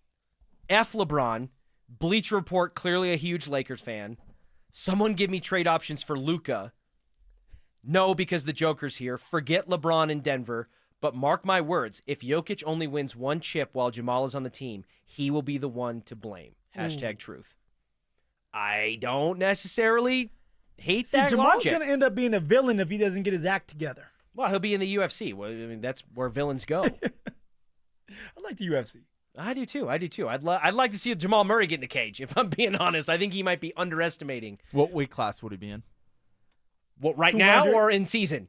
Speaker 1: F LeBron. Bleacher Report, clearly a huge Lakers fan. Someone give me trade options for Luka. No, because the Joker's here. Forget LeBron in Denver. But mark my words, if Jokic only wins one chip while Jamal is on the team, he will be the one to blame. #truth. I don't necessarily hate that
Speaker 9: Jamal's
Speaker 1: logic.
Speaker 9: going to end up being a villain if he doesn't get his act together.
Speaker 1: Well, he'll be in the UFC. Well, I mean, that's where villains go.
Speaker 9: I like the UFC.
Speaker 1: I do too. I'd like to see Jamal Murray get in the cage, if I'm being honest. I think he might be underestimating.
Speaker 4: What weight class would he be in?
Speaker 1: What, right 200? Now or in season?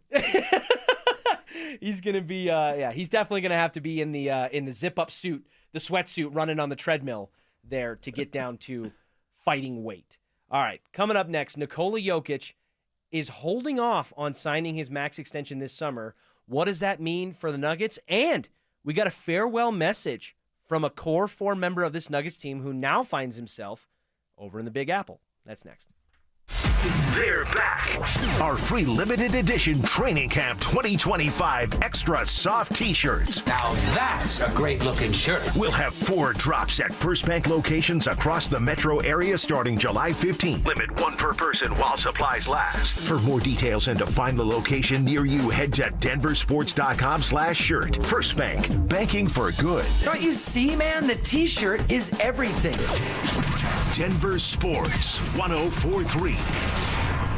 Speaker 1: He's going to be, he's definitely going to have to be in the zip-up suit, the sweatsuit, running on the treadmill there to get down to fighting weight. All right, coming up next, Nikola Jokic is holding off on signing his max extension this summer. What does that mean for the Nuggets? And we got a farewell message from a core 4 member of this Nuggets team who now finds himself over in the Big Apple. That's next.
Speaker 3: They're back. Our free limited edition Training Camp 2025 Extra Soft T-shirts.
Speaker 7: Now that's a great looking shirt.
Speaker 3: We'll have 4 drops at First Bank locations across the metro area starting July 15th. Limit 1 per person while supplies last. For more details and to find the location near you, head to DenverSports.com/shirt. First Bank, banking for good.
Speaker 7: Don't you see, man? The T-shirt is everything.
Speaker 3: Denver Sports 104.3.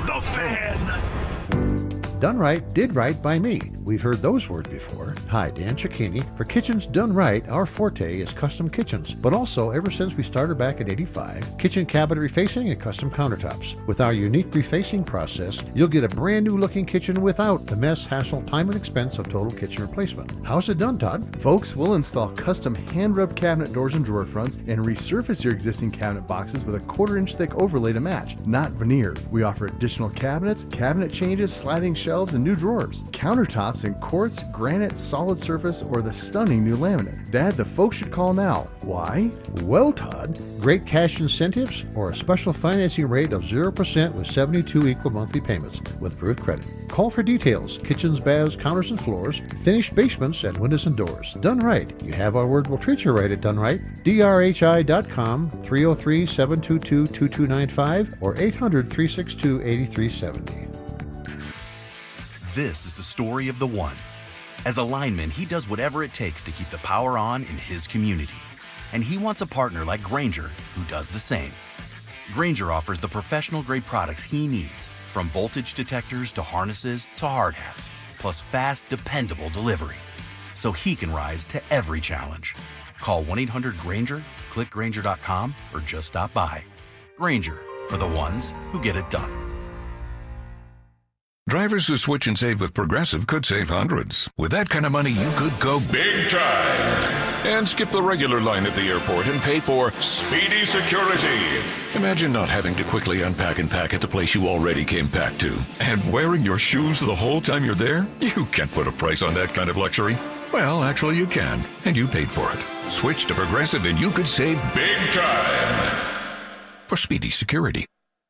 Speaker 3: The Fan.
Speaker 12: Done right, did right by me.
Speaker 11: We've heard those words before. Hi, Dan Cicchini. For kitchens done right, our forte is custom kitchens. But also, ever since we started back in '85, kitchen cabinet refacing and custom countertops. With our unique refacing process, you'll get a brand new looking kitchen without the mess, hassle, time, and expense of total kitchen replacement. How's it done, Todd?
Speaker 12: Folks, we'll install custom hand-rubbed cabinet doors and drawer fronts and resurface your existing cabinet boxes with a 1/4-inch thick overlay to match, not veneer. We offer additional cabinets, cabinet changes, sliding shelves, and new drawers. Countertops in quartz, granite, solid surface, or the stunning new laminate. Dad, the folks should call now. Why?
Speaker 11: Well, Todd, great cash incentives or a special financing rate of 0% with 72 equal monthly payments with approved credit. Call for details. Kitchens, baths, counters, and floors. Finished basements and windows and doors. Done right. You have our word. We'll treat you right at Done Right. DRHI.com, 303-722-2295 or 800-362-8370.
Speaker 15: This is the story of the one. As a lineman, he does whatever it takes to keep the power on in his community. And he wants a partner like Grainger who does the same. Grainger offers the professional-grade products he needs, from voltage detectors to harnesses to hard hats, plus fast, dependable delivery, so he can rise to every challenge. Call 1-800-GRAINGER, click Grainger.com, or just stop by. Grainger, for the ones who get it done.
Speaker 21: Drivers who switch and save with Progressive could save hundreds. With that kind of money, you could go big time and skip the regular line at the airport and pay for speedy security. Imagine not having to quickly unpack and pack at the place you already came packed to. And wearing your shoes the whole time you're there? You can't put a price on that kind of luxury. Well, actually you can, and you paid for it. Switch to Progressive and you could save big time for speedy security.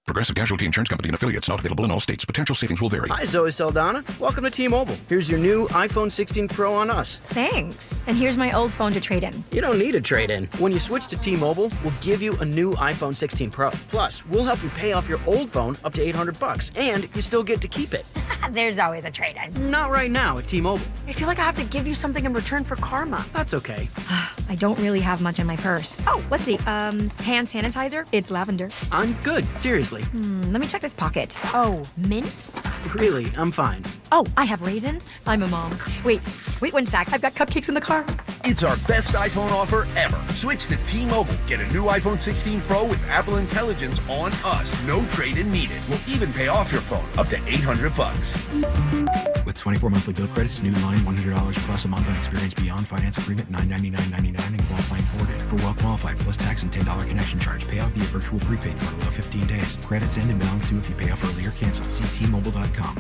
Speaker 21: Progressive Casualty Insurance Company and affiliates, not available in all states. Potential savings will vary.
Speaker 22: Hi, Zoe Saldana. Welcome to T-Mobile. Here's your new iPhone 16 Pro on us.
Speaker 26: Thanks. And here's my old phone to trade in.
Speaker 22: You don't need a trade-in. When you switch to T-Mobile, we'll give you a new iPhone 16 Pro. Plus, we'll help you pay off your old phone up to $800, and you still get to keep it.
Speaker 26: There's always a trade-in.
Speaker 22: Not right now at T-Mobile.
Speaker 26: I feel like I have to give you something in return for karma.
Speaker 22: That's okay.
Speaker 26: I don't really have much in my purse. Oh, let's see. Hand sanitizer. It's lavender.
Speaker 22: I'm good. Seriously.
Speaker 26: Let me check this pocket. Oh, mints?
Speaker 22: Really, I'm fine.
Speaker 26: Oh, I have raisins. I'm a mom. Wait 1 sec. I've got cupcakes in the car.
Speaker 27: It's our best iPhone offer ever. Switch to T-Mobile. Get a new iPhone 16 Pro with Apple Intelligence on us. No trade-in needed. We'll even pay off your phone up to $800.
Speaker 28: With 24 monthly bill credits, new line $100 plus a month on experience beyond finance agreement, $999.99 and qualifying forwarded. For well qualified plus tax and $10 connection charge. Pay off via virtual prepaid card. Allow 15 days. Credits end and balance due if you pay off early or cancel. See T-Mobile.com.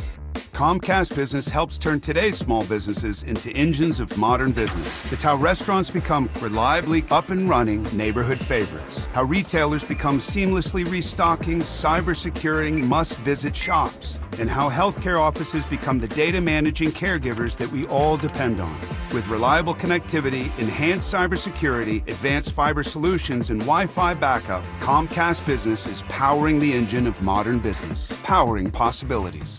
Speaker 29: Comcast Business helps turn today's small businesses into engines of modern business. It's how restaurants become reliably up and running neighborhood favorites. How retailers become seamlessly restocking, cyber-securing, must-visit shops. And how healthcare offices become the data managing caregivers that we all depend on. With reliable connectivity, enhanced cybersecurity, advanced fiber solutions, and Wi-Fi backup, Comcast Business is powering the engine of modern business. Powering possibilities.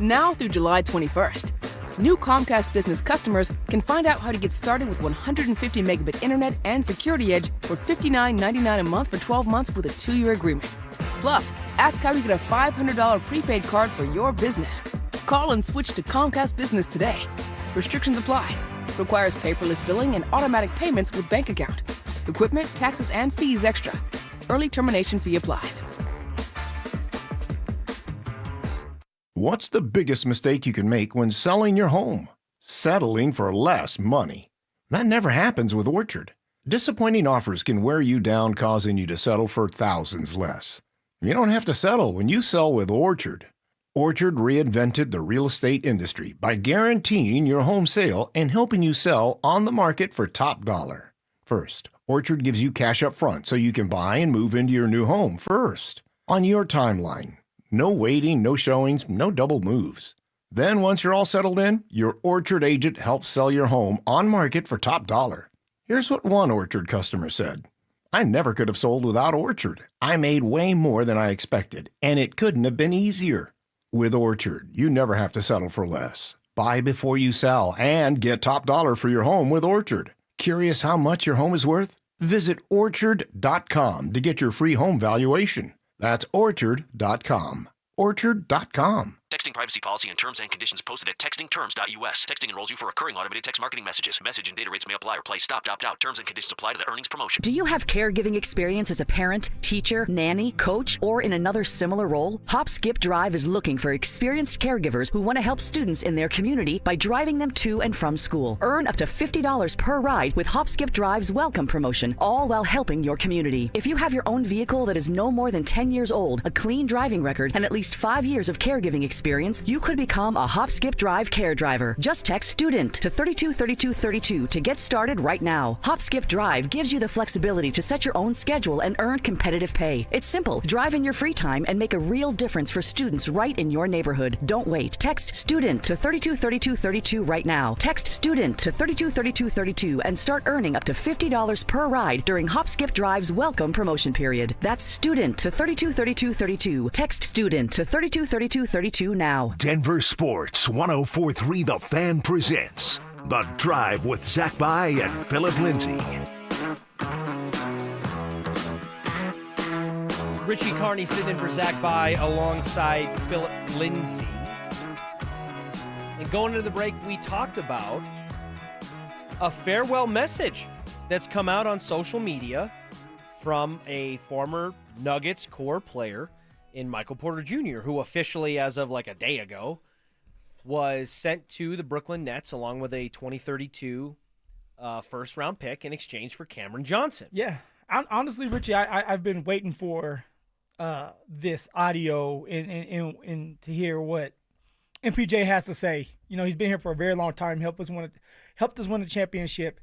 Speaker 30: Now through July 21st, new Comcast Business customers can find out how to get started with 150 megabit internet and Security Edge for $59.99 a month for 12 months with a 2-year agreement. Plus, ask how you get a $500 prepaid card for your business. Call and switch to Comcast Business today. Restrictions apply. Requires paperless billing and automatic payments with bank account. Equipment, taxes, and fees extra. Early termination fee applies.
Speaker 31: What's the biggest mistake you can make when selling your home? Settling for less money. That never happens with Orchard. Disappointing offers can wear you down, causing you to settle for thousands less. You don't have to settle when you sell with Orchard. Orchard reinvented the real estate industry by guaranteeing your home sale and helping you sell on the market for top dollar. First, Orchard gives you cash up front so you can buy and move into your new home first, on your timeline. No waiting, no showings, no double moves. Then once you're all settled in, your Orchard agent helps sell your home on market for top dollar. Here's what one Orchard customer said. I never could have sold without Orchard. I made way more than I expected, and it couldn't have been easier. With Orchard, you never have to settle for less. Buy before you sell and get top dollar for your home with Orchard. Curious how much your home is worth? Visit Orchard.com to get your free home valuation. That's Orchard.com. Orchard.com.
Speaker 10: Texting privacy policy and terms and conditions posted at textingterms.us. Texting enrolls you for recurring automated text marketing messages. Message and data rates may apply or play. Stop, opt out. Terms and conditions apply to the earnings promotion.
Speaker 2: Do you have caregiving experience as a parent, teacher, nanny, coach, or in another similar role? Hop Skip Drive is looking for experienced caregivers who want to help students in their community by driving them to and from school. Earn up to $50 per ride with Hop Skip Drive's welcome promotion, all while helping your community. If you have your own vehicle that is no more than 10 years old, a clean driving record, and at least 5 years of caregiving experience, you could become a Hop Skip Drive care driver. Just text STUDENT to 323232 to get started right now. Hop Skip Drive gives you the flexibility to set your own schedule and earn competitive pay. It's simple. Drive in your free time and make a real difference for students right in your neighborhood. Don't wait. Text STUDENT to 323232 right now. Text STUDENT to 323232 and start earning up to $50 per ride during Hop Skip Drive's welcome promotion period. That's STUDENT to 323232. Text STUDENT to 323232 now.
Speaker 3: Denver Sports 104.3 The Fan presents The Drive with Zach By and Phillip Lindsay.
Speaker 1: Richie Carney sitting in for Zach By alongside Phillip Lindsay. And going into the break, we talked about a farewell message that's come out on social media from a former Nuggets core player in Michael Porter Jr., who officially, as of like a day ago, was sent to the Brooklyn Nets along with a 2032 first-round pick in exchange for Cameron Johnson.
Speaker 9: Yeah. Honestly, Richie, I've been waiting for this audio and to hear what MPJ has to say. You know, he's been here for a very long time, helped us win a championship,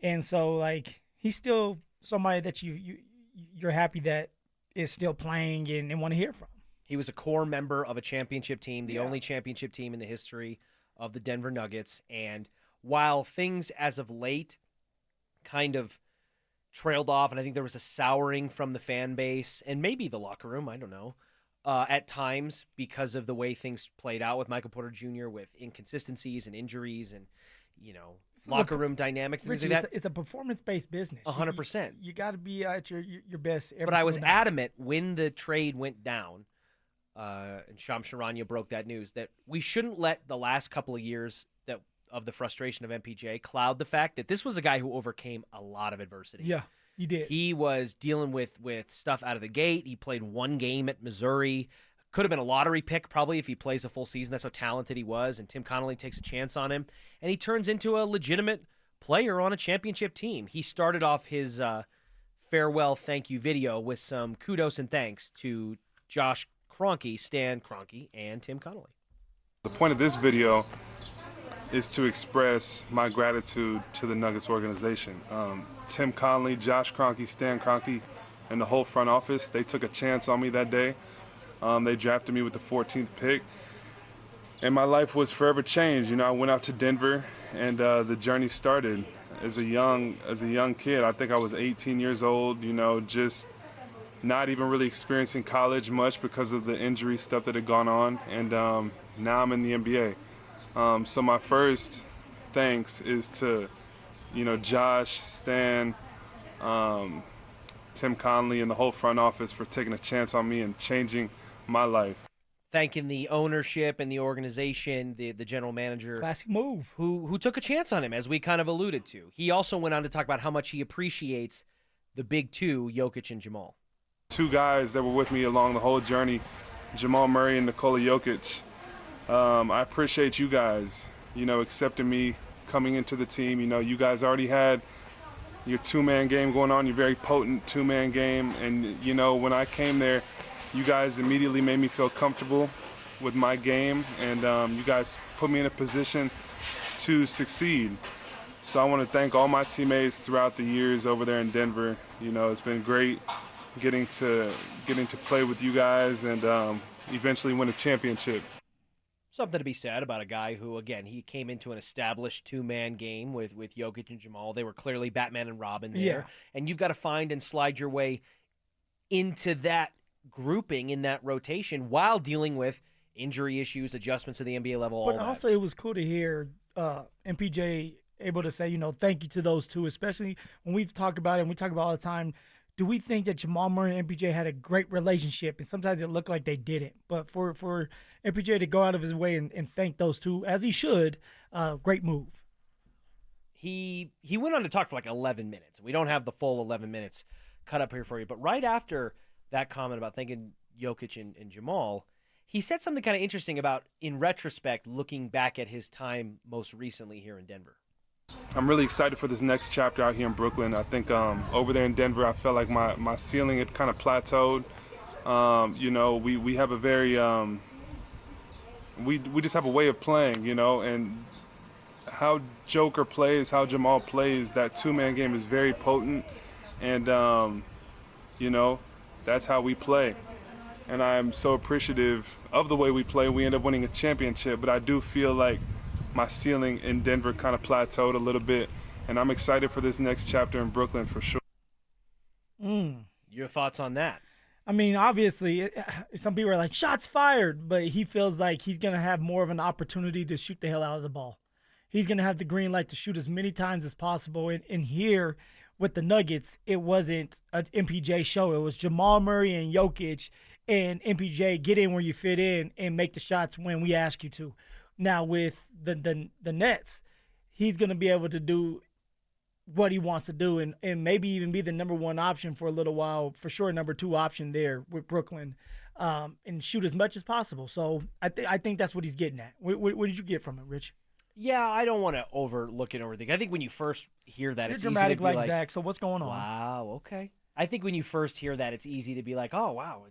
Speaker 9: and so like he's still somebody that you're happy that is still playing and want to hear from.
Speaker 1: He was a core member of a championship team, the only championship team in the history of the Denver Nuggets, and while things as of late kind of trailed off, and I think there was a souring from the fan base and maybe the locker room, I don't know, at times because of the way things played out with Michael Porter Jr. with inconsistencies and injuries and, you know, locker room dynamics and
Speaker 9: Richie,
Speaker 1: things like that.
Speaker 9: It's a performance-based business.
Speaker 1: 100%.
Speaker 9: You got to be at your best every
Speaker 1: But I was
Speaker 9: single night.
Speaker 1: adamant when the trade went down, and Shams Charania broke that news, that we shouldn't let the last couple of years of the frustration of MPJ cloud the fact that this was a guy who overcame a lot of adversity.
Speaker 9: Yeah, you did.
Speaker 1: He was dealing with stuff out of the gate. He played one game at Missouri. Could have been a lottery pick probably if he plays a full season. That's how talented he was. And Tim Connolly takes a chance on him. And he turns into a legitimate player on a championship team. He started off his farewell thank you video with some kudos and thanks to Josh Kroenke, Stan Kroenke, and Tim Connolly.
Speaker 5: The point of this video is to express my gratitude to the Nuggets organization. Tim Connolly, Josh Kroenke, Stan Kroenke, and the whole front office, they took a chance on me that day. They drafted me with the 14th pick, and my life was forever changed. You know, I went out to Denver, and the journey started as a young kid. I think I was 18 years old, you know, just not even really experiencing college much because of the injury stuff that had gone on, and now I'm in the NBA. So my first thanks is to, you know, Josh, Stan, Tim Connolly, and the whole front office for taking a chance on me and changing my life.
Speaker 1: Thanking the ownership and the organization, the general manager.
Speaker 9: Classic move.
Speaker 1: Who took a chance on him, as we kind of alluded to. He also went on to talk about how much he appreciates the big two, Jokic and Jamal.
Speaker 5: Two guys that were with me along the whole journey, Jamal Murray and Nikola Jokic. I appreciate you guys, you know, accepting me coming into the team. You know, you guys already had your two-man game going on, your very potent two-man game. And, you know, when I came there, you guys immediately made me feel comfortable with my game. And you guys put me in a position to succeed. So I want to thank all my teammates throughout the years over there in Denver. You know, it's been great getting to play with you guys and eventually win a championship.
Speaker 1: Something to be said about a guy who, again, he came into an established two-man game with Jokic and Jamal. They were clearly Batman and Robin there.
Speaker 9: Yeah.
Speaker 1: And you've got to find and slide your way into that grouping, in that rotation, while dealing with injury issues, adjustments to the NBA level, all
Speaker 9: But
Speaker 1: that.
Speaker 9: also it was cool to hear MPJ able to say, you know, thank you to those two, especially when we've talked about it and we talk about all the time, do we think that Jamal Murray and MPJ had a great relationship? And sometimes it looked like they didn't. But for MPJ to go out of his way and thank those two, as he should, great move.
Speaker 1: He went on to talk for like 11 minutes. We don't have the full 11 minutes cut up here for you. But right after that comment about thanking Jokic and Jamal, he said something kind of interesting about, in retrospect, looking back at his time most recently here in Denver.
Speaker 5: I'm really excited for this next chapter out here in Brooklyn. I think over there in Denver, I felt like my ceiling had kind of plateaued. We have a very we just have a way of playing, and how Joker plays, how Jamal plays, that two-man game is very potent, and that's how we play. And I'm so appreciative of the way we play. We end up winning a championship, but I do feel like my ceiling in Denver kind of plateaued a little bit, and I'm excited for this next chapter in Brooklyn for sure.
Speaker 1: Your thoughts on that?
Speaker 9: I mean, obviously, some people are like, shots fired, but he feels like he's going to have more of an opportunity to shoot the hell out of the ball. He's going to have the green light to shoot as many times as possible. And here with the Nuggets, it wasn't an MPJ show. It was Jamal Murray and Jokic, and MPJ, get in where you fit in and make the shots when we ask you to. Now with the Nets, he's going to be able to do what he wants to do and maybe even be the number one option for a little while, for sure number two option there with Brooklyn, and shoot as much as possible. So I think that's what he's getting at. What did you get from it, Rich?
Speaker 1: Yeah, I don't want to overlook it or overthink. I think when you first hear that, it's
Speaker 9: dramatic
Speaker 1: easy to be like
Speaker 9: Zach, so what's going on?
Speaker 1: Wow, okay. I think when you first hear that, it's easy to be like, oh, wow.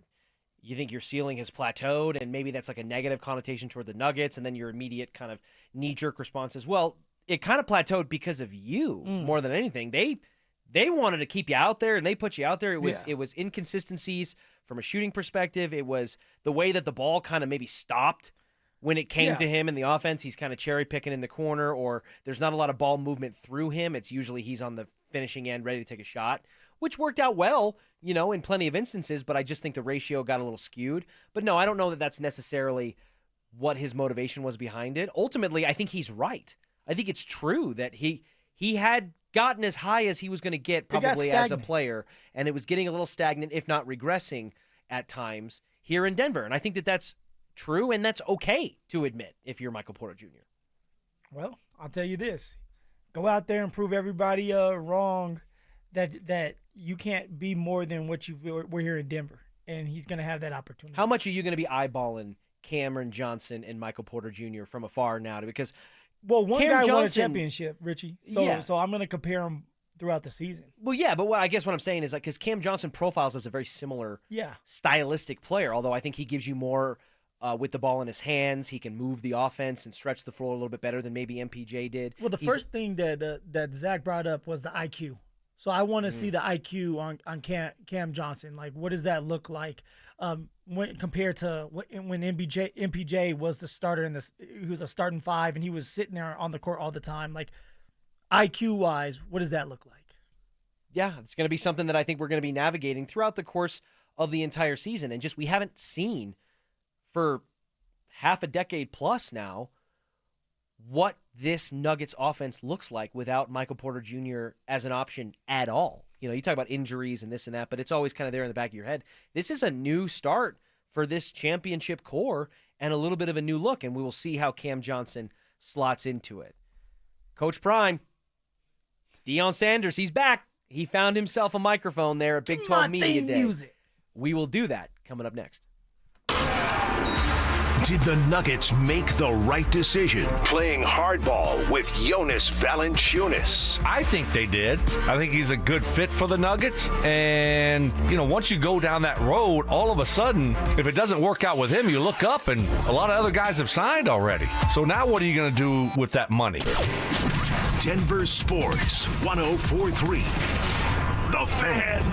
Speaker 1: You think your ceiling has plateaued, and maybe that's like a negative connotation toward the Nuggets, and then your immediate kind of knee-jerk response is, well, it kind of plateaued because of you more than anything. They wanted to keep you out there, and they put you out there. It was inconsistencies from a shooting perspective. It was the way that the ball kind of maybe stopped when it came to him in the offense. He's kind of cherry-picking in the corner, or there's not a lot of ball movement through him. It's usually he's on the finishing end ready to take a shot, which worked out well, in plenty of instances, but I just think the ratio got a little skewed. But no, I don't know that that's necessarily what his motivation was behind it. Ultimately, I think he's right. I think it's true that he had gotten as high as he was going to get probably as a player, and it was getting a little stagnant, if not regressing at times here in Denver. And I think that that's true, and that's okay to admit if you're Michael Porter Jr.
Speaker 9: Well, I'll tell you this. Go out there and prove everybody wrong that you can't be more than what we're here in Denver, and he's going to have that opportunity.
Speaker 1: How much are you going to be eyeballing Cameron Johnson and Michael Porter Jr. from afar now? Because
Speaker 9: one
Speaker 1: Cam
Speaker 9: guy
Speaker 1: Johnson
Speaker 9: won a championship, Richie, so I'm going to compare him throughout the season.
Speaker 1: Well, yeah, but I guess what I'm saying is like because Cam Johnson profiles as a very similar stylistic player, although I think he gives you more with the ball in his hands. He can move the offense and stretch the floor a little bit better than maybe MPJ did.
Speaker 9: Well, first thing that Zach brought up was the IQ. So I want to see the IQ on Cam Johnson. Like, what does that look like when compared to when MPJ was the starter he was a starting five and he was sitting there on the court all the time. Like, IQ wise, what does that look like?
Speaker 1: Yeah, it's going to be something that I think we're going to be navigating throughout the course of the entire season, and just we haven't seen for half a decade plus now what this Nuggets offense looks like without Michael Porter Jr. as an option at all. You talk about injuries and this and that, but it's always kind of there in the back of your head. This is a new start for this championship core and a little bit of a new look, and we will see how Cam Johnson slots into it. Coach Prime, Deion Sanders, he's back. He found himself a microphone there at Big 12 Media Day.
Speaker 9: Music.
Speaker 1: We will do that coming up next.
Speaker 3: Did the Nuggets make the right decision playing hardball with Jonas Valanciunas?
Speaker 14: I think they did. I think he's a good fit for the Nuggets. And, once you go down that road, all of a sudden, if it doesn't work out with him, you look up and a lot of other guys have signed already. So now what are you going to do with that money?
Speaker 3: Denver Sports 104.3. The Fan.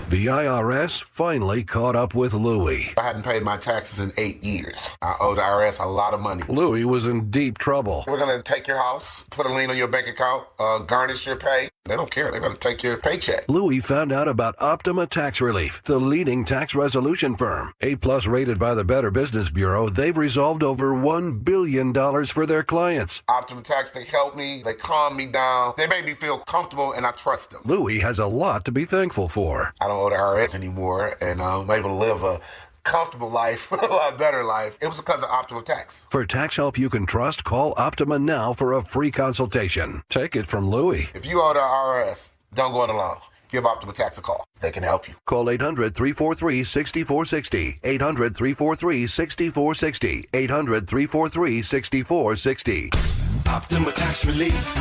Speaker 6: The IRS finally caught up with Louie.
Speaker 8: I hadn't paid my taxes in 8 years. I owe the IRS a lot of money.
Speaker 6: Louie was in deep trouble.
Speaker 8: We're going to take your house, put a lien on your bank account, garnish your pay. They don't care. They're going to take your paycheck.
Speaker 6: Louis found out about Optima Tax Relief, the leading tax resolution firm. A-plus rated by the Better Business Bureau, they've resolved over $1 billion for their clients.
Speaker 8: Optima Tax, they help me. They calm me down. They make me feel comfortable, and I trust them.
Speaker 6: Louis has a lot to be thankful for.
Speaker 8: I don't owe the IRS anymore, and I'm able to live a comfortable life, a lot better life. It was because of Optima Tax.
Speaker 6: For tax help you can trust, call Optima now for a free consultation. Take it from Louis.
Speaker 8: If you owe the IRS, don't go it alone. Give Optima Tax a call. They can help you.
Speaker 6: Call 800-343-6460. 800-343-6460. 800-343-6460.
Speaker 3: Optima Tax Relief.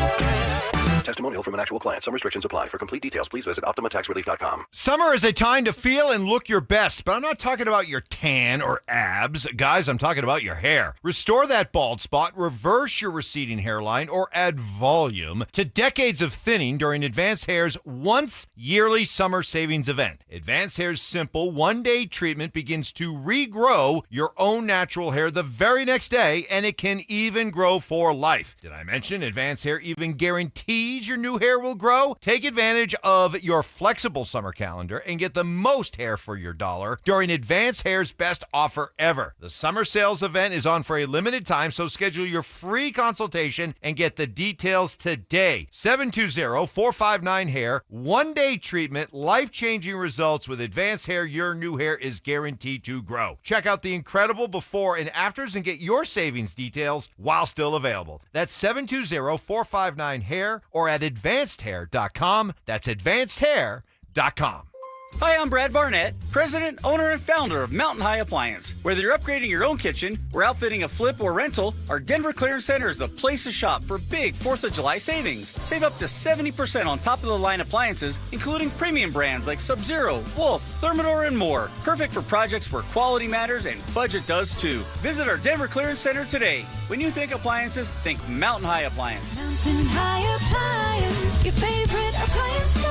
Speaker 6: Testimonial from an actual client. Some restrictions apply. For complete details, please visit OptimaTaxRelief.com.
Speaker 4: Summer is a time to feel and look your best, but I'm not talking about your tan or abs. Guys, I'm talking about your hair. Restore that bald spot, reverse your receding hairline, or add volume to decades of thinning during Advanced Hair's once yearly summer savings event. Advanced Hair's simple one-day treatment begins to regrow your own natural hair the very next day, and it can even grow for life. Did I mention Advanced Hair even guarantees your new hair will grow? Take advantage of your flexible summer calendar and get the most hair for your dollar during Advanced Hair's best offer ever. The summer sales event is on for a limited time, so schedule your free consultation and get the details today. 720-459-HAIR. One-day treatment, life-changing results with Advanced Hair. Your new hair is guaranteed to grow. Check out the incredible before and afters and get your savings details while still available. That's 720-459-HAIR or at advancedhair.com. That's advancedhair.com.
Speaker 7: Hi, I'm Brad Barnett, president, owner, and founder of Mountain High Appliance. Whether you're upgrading your own kitchen or outfitting a flip or rental, our Denver Clearance Center is the place to shop for big 4th of July savings. Save up to 70% on top-of-the-line appliances, including premium brands like Sub-Zero, Wolf, Thermador, and more. Perfect for projects where quality matters and budget does too. Visit our Denver Clearance Center today. When you think appliances, think Mountain High Appliance.
Speaker 13: Mountain High Appliance, your favorite appliance store.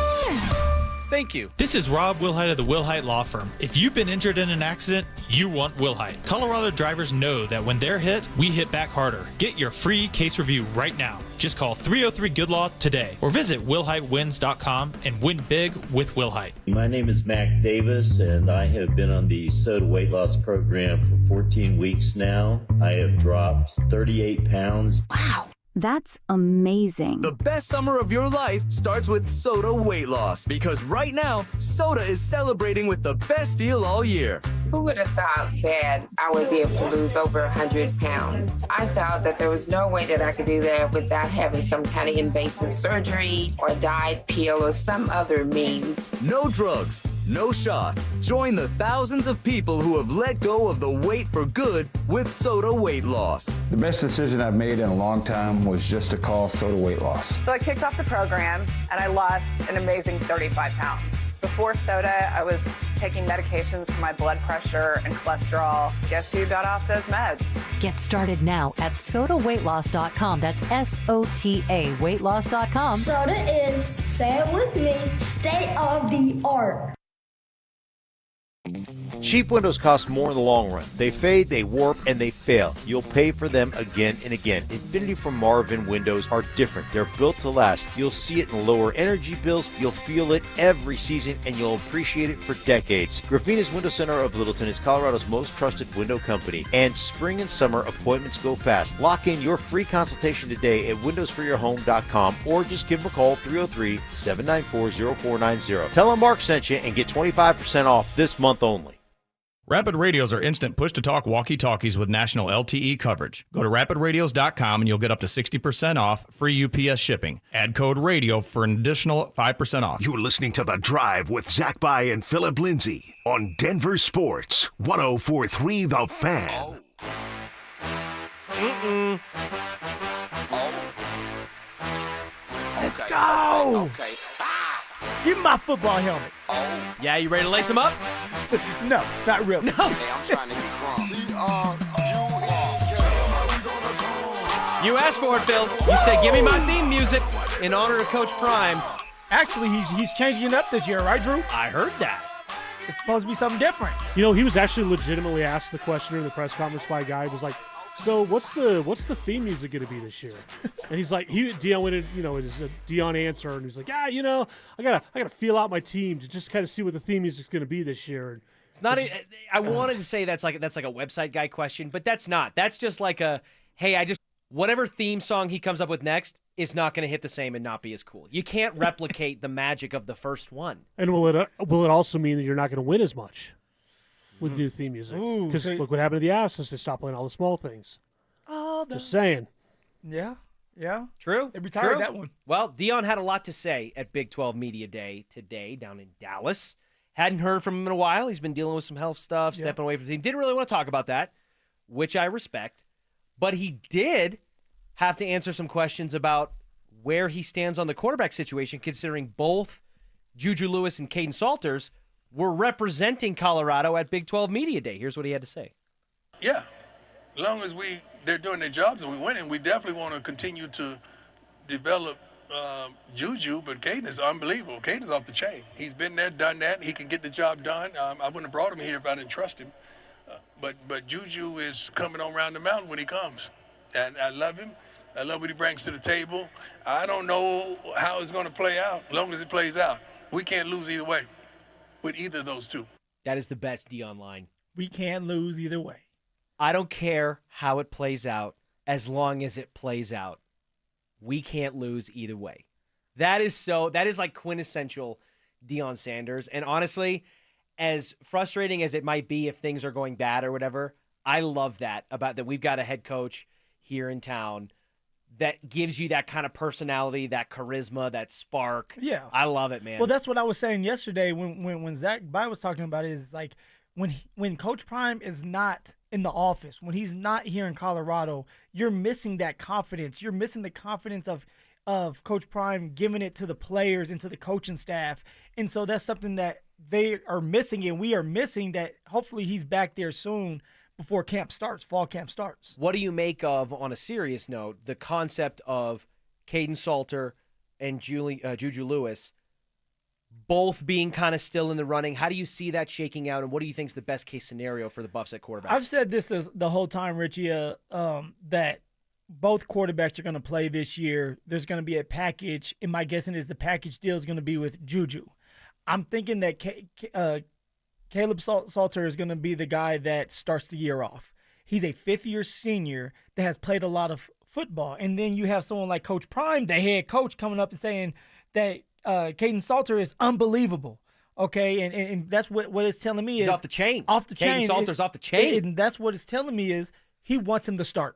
Speaker 7: Thank you.
Speaker 16: This is Rob Wilhite of the Wilhite Law Firm. If you've been injured in an accident, you want Wilhite. Colorado drivers know that when they're hit, we hit back harder. Get your free case review right now. Just call 303-GOOD-LAW today or visit WilhiteWins.com and win big with Wilhite.
Speaker 17: My name is Mac Davis, and I have been on the SOTA weight loss program for 14 weeks now. I have dropped 38 pounds.
Speaker 18: Wow. That's amazing.
Speaker 19: The best summer of your life starts with SOTA weight loss, because right now, SOTA is celebrating with the best deal all year.
Speaker 21: Who would have thought that I would be able to lose over 100 pounds? I thought that there was no way that I could do that without having some kind of invasive surgery or diet pill or some other means.
Speaker 19: No drugs, no shots. Join the thousands of people who have let go of the weight for good with SOTA weight loss.
Speaker 22: The best decision I've made in a long time was just to call SOTA weight loss.
Speaker 20: So I kicked off the program and I lost an amazing 35 pounds. Before SOTA, I was taking medications for my blood pressure and cholesterol. Guess who got off those meds?
Speaker 23: Get started now at SOTAweightloss.com. That's SOTA weightloss.com.
Speaker 24: SOTA is, say it with me, state of the art.
Speaker 25: Cheap windows cost more in the long run. They fade, they warp, and they fail. You'll pay for them again and again. Infinity from Marvin windows are different. They're built to last. You'll see it in lower energy bills. You'll feel it every season, and you'll appreciate it for decades. Gravina's Window Center of Littleton is Colorado's most trusted window company, and spring and summer appointments go fast. Lock in your free consultation today at windowsforyourhome.com or just give them a call, 303-794-0490. Tell them Mark sent you and get 25% off this month only.
Speaker 26: Rapid Radios are instant push-to-talk walkie-talkies with national LTE coverage. Go to rapidradios.com and you'll get up to 60% off, free UPS shipping. Add code RADIO for an additional 5% off.
Speaker 3: You're listening to The Drive with Zach By and Phillip Lindsay on Denver Sports, 104.3 The Fan.
Speaker 9: Let's go!
Speaker 1: Okay.
Speaker 9: Give me my football helmet.
Speaker 1: Yeah, you ready to lace him up?
Speaker 9: No, not really.
Speaker 1: No.
Speaker 8: Hey, I'm trying to get crunk.
Speaker 1: You asked for it, Phil. You said, give me my theme music in honor of Coach Prime.
Speaker 9: Actually, he's changing it up this year, right, Drew?
Speaker 1: I heard that.
Speaker 9: It's supposed to be something different.
Speaker 27: You know, he was actually legitimately asked the question in the press conference by a guy who was like,
Speaker 2: so what's the theme music going to be this year? And he's like, Dion went in, it is a Dion answer, and he's like, I gotta feel out my team to just kind of see what the theme music's going to be this year. And
Speaker 1: it's not. I wanted to say that's like a website guy question, but that's not. That's just like whatever theme song he comes up with next is not going to hit the same and not be as cool. You can't replicate the magic of the first one.
Speaker 2: And will it also mean that you're not going to win as much with new theme music? Because look what happened to the Avs since they stopped playing all the small things.
Speaker 9: Oh,
Speaker 2: just saying.
Speaker 9: Yeah.
Speaker 1: True.
Speaker 9: They retired
Speaker 1: True.
Speaker 9: that one.
Speaker 1: Well, Dion had a lot to say at Big 12 Media Day today down in Dallas. Hadn't heard from him in a while. He's been dealing with some health stuff, stepping away from the team. Didn't really want to talk about that, which I respect. But he did have to answer some questions about where he stands on the quarterback situation, considering both Juju Lewis and Caden Salters were representing Colorado at Big 12 Media Day. Here's what he had to say.
Speaker 5: Yeah, as long as they're doing their jobs and we're winning, we definitely want to continue to develop Juju, but Caden is unbelievable. Caden's off the chain. He's been there, done that. He can get the job done. I wouldn't have brought him here if I didn't trust him. But Juju is coming on around the mountain when he comes. And I love him. I love what he brings to the table. I don't know how it's going to play out. As long as it plays out, we can't lose either way with either of those two.
Speaker 1: That is the best Dion line.
Speaker 9: We can't lose either way.
Speaker 1: I don't care how it plays out as long as it plays out. We can't lose either way. That is like quintessential Deion Sanders. And honestly, as frustrating as it might be if things are going bad or whatever, I love that about that we've got a head coach here in town that gives you that kind of personality, that charisma, that spark.
Speaker 9: Yeah.
Speaker 1: I love it, man.
Speaker 9: Well, that's what I was saying yesterday when Zach Bai was talking about it, is like when Coach Prime is not in the office, when he's not here in Colorado, you're missing that confidence. You're missing the confidence of Coach Prime giving it to the players and to the coaching staff. And so that's something that they are missing, and we are missing, that hopefully he's back there soon before fall camp starts.
Speaker 1: What do you make of, on a serious note, the concept of Caden Salter and Juju Lewis both being kind of still in the running? How do you see that shaking out, and what do you think is the best case scenario for the Buffs at quarterback?
Speaker 9: I've said this the whole time, Richie, that both quarterbacks are going to play this year. There's going to be a package, and my guessing is the package deal is going to be with Juju. I'm thinking that Caleb Salter is going to be the guy that starts the year off. He's a fifth-year senior that has played a lot of football. And then you have someone like Coach Prime, the head coach, coming up and saying that Caden Salter is unbelievable. Okay, and that's what it's telling me is...
Speaker 1: He's off the chain.
Speaker 9: Off the chain.
Speaker 1: Caden Salter's off the chain.
Speaker 9: And that's what it's telling me is he wants him to start.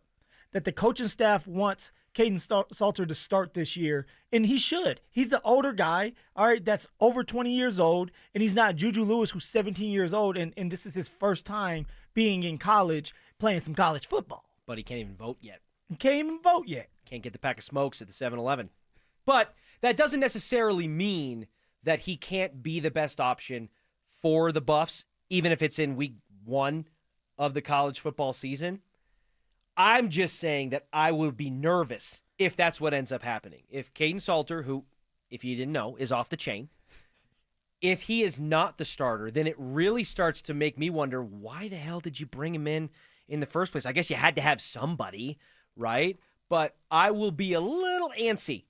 Speaker 9: That the coaching staff wants Caden Salter to start this year, and he should. He's the older guy, all right, that's over 20 years old, and he's not Juju Lewis, who's 17 years old, and this is his first time being in college, playing some college football.
Speaker 1: But he can't even vote yet.
Speaker 9: Can't
Speaker 1: get the pack of smokes at the 7-Eleven. But that doesn't necessarily mean that he can't be the best option for the Buffs, even if it's in week 1 of the college football season. I'm just saying that I would be nervous if that's what ends up happening. If Caden Salter, who, if you didn't know, is off the chain, if he is not the starter, then it really starts to make me wonder, why the hell did you bring him in the first place? I guess you had to have somebody, right? But I will be a little antsy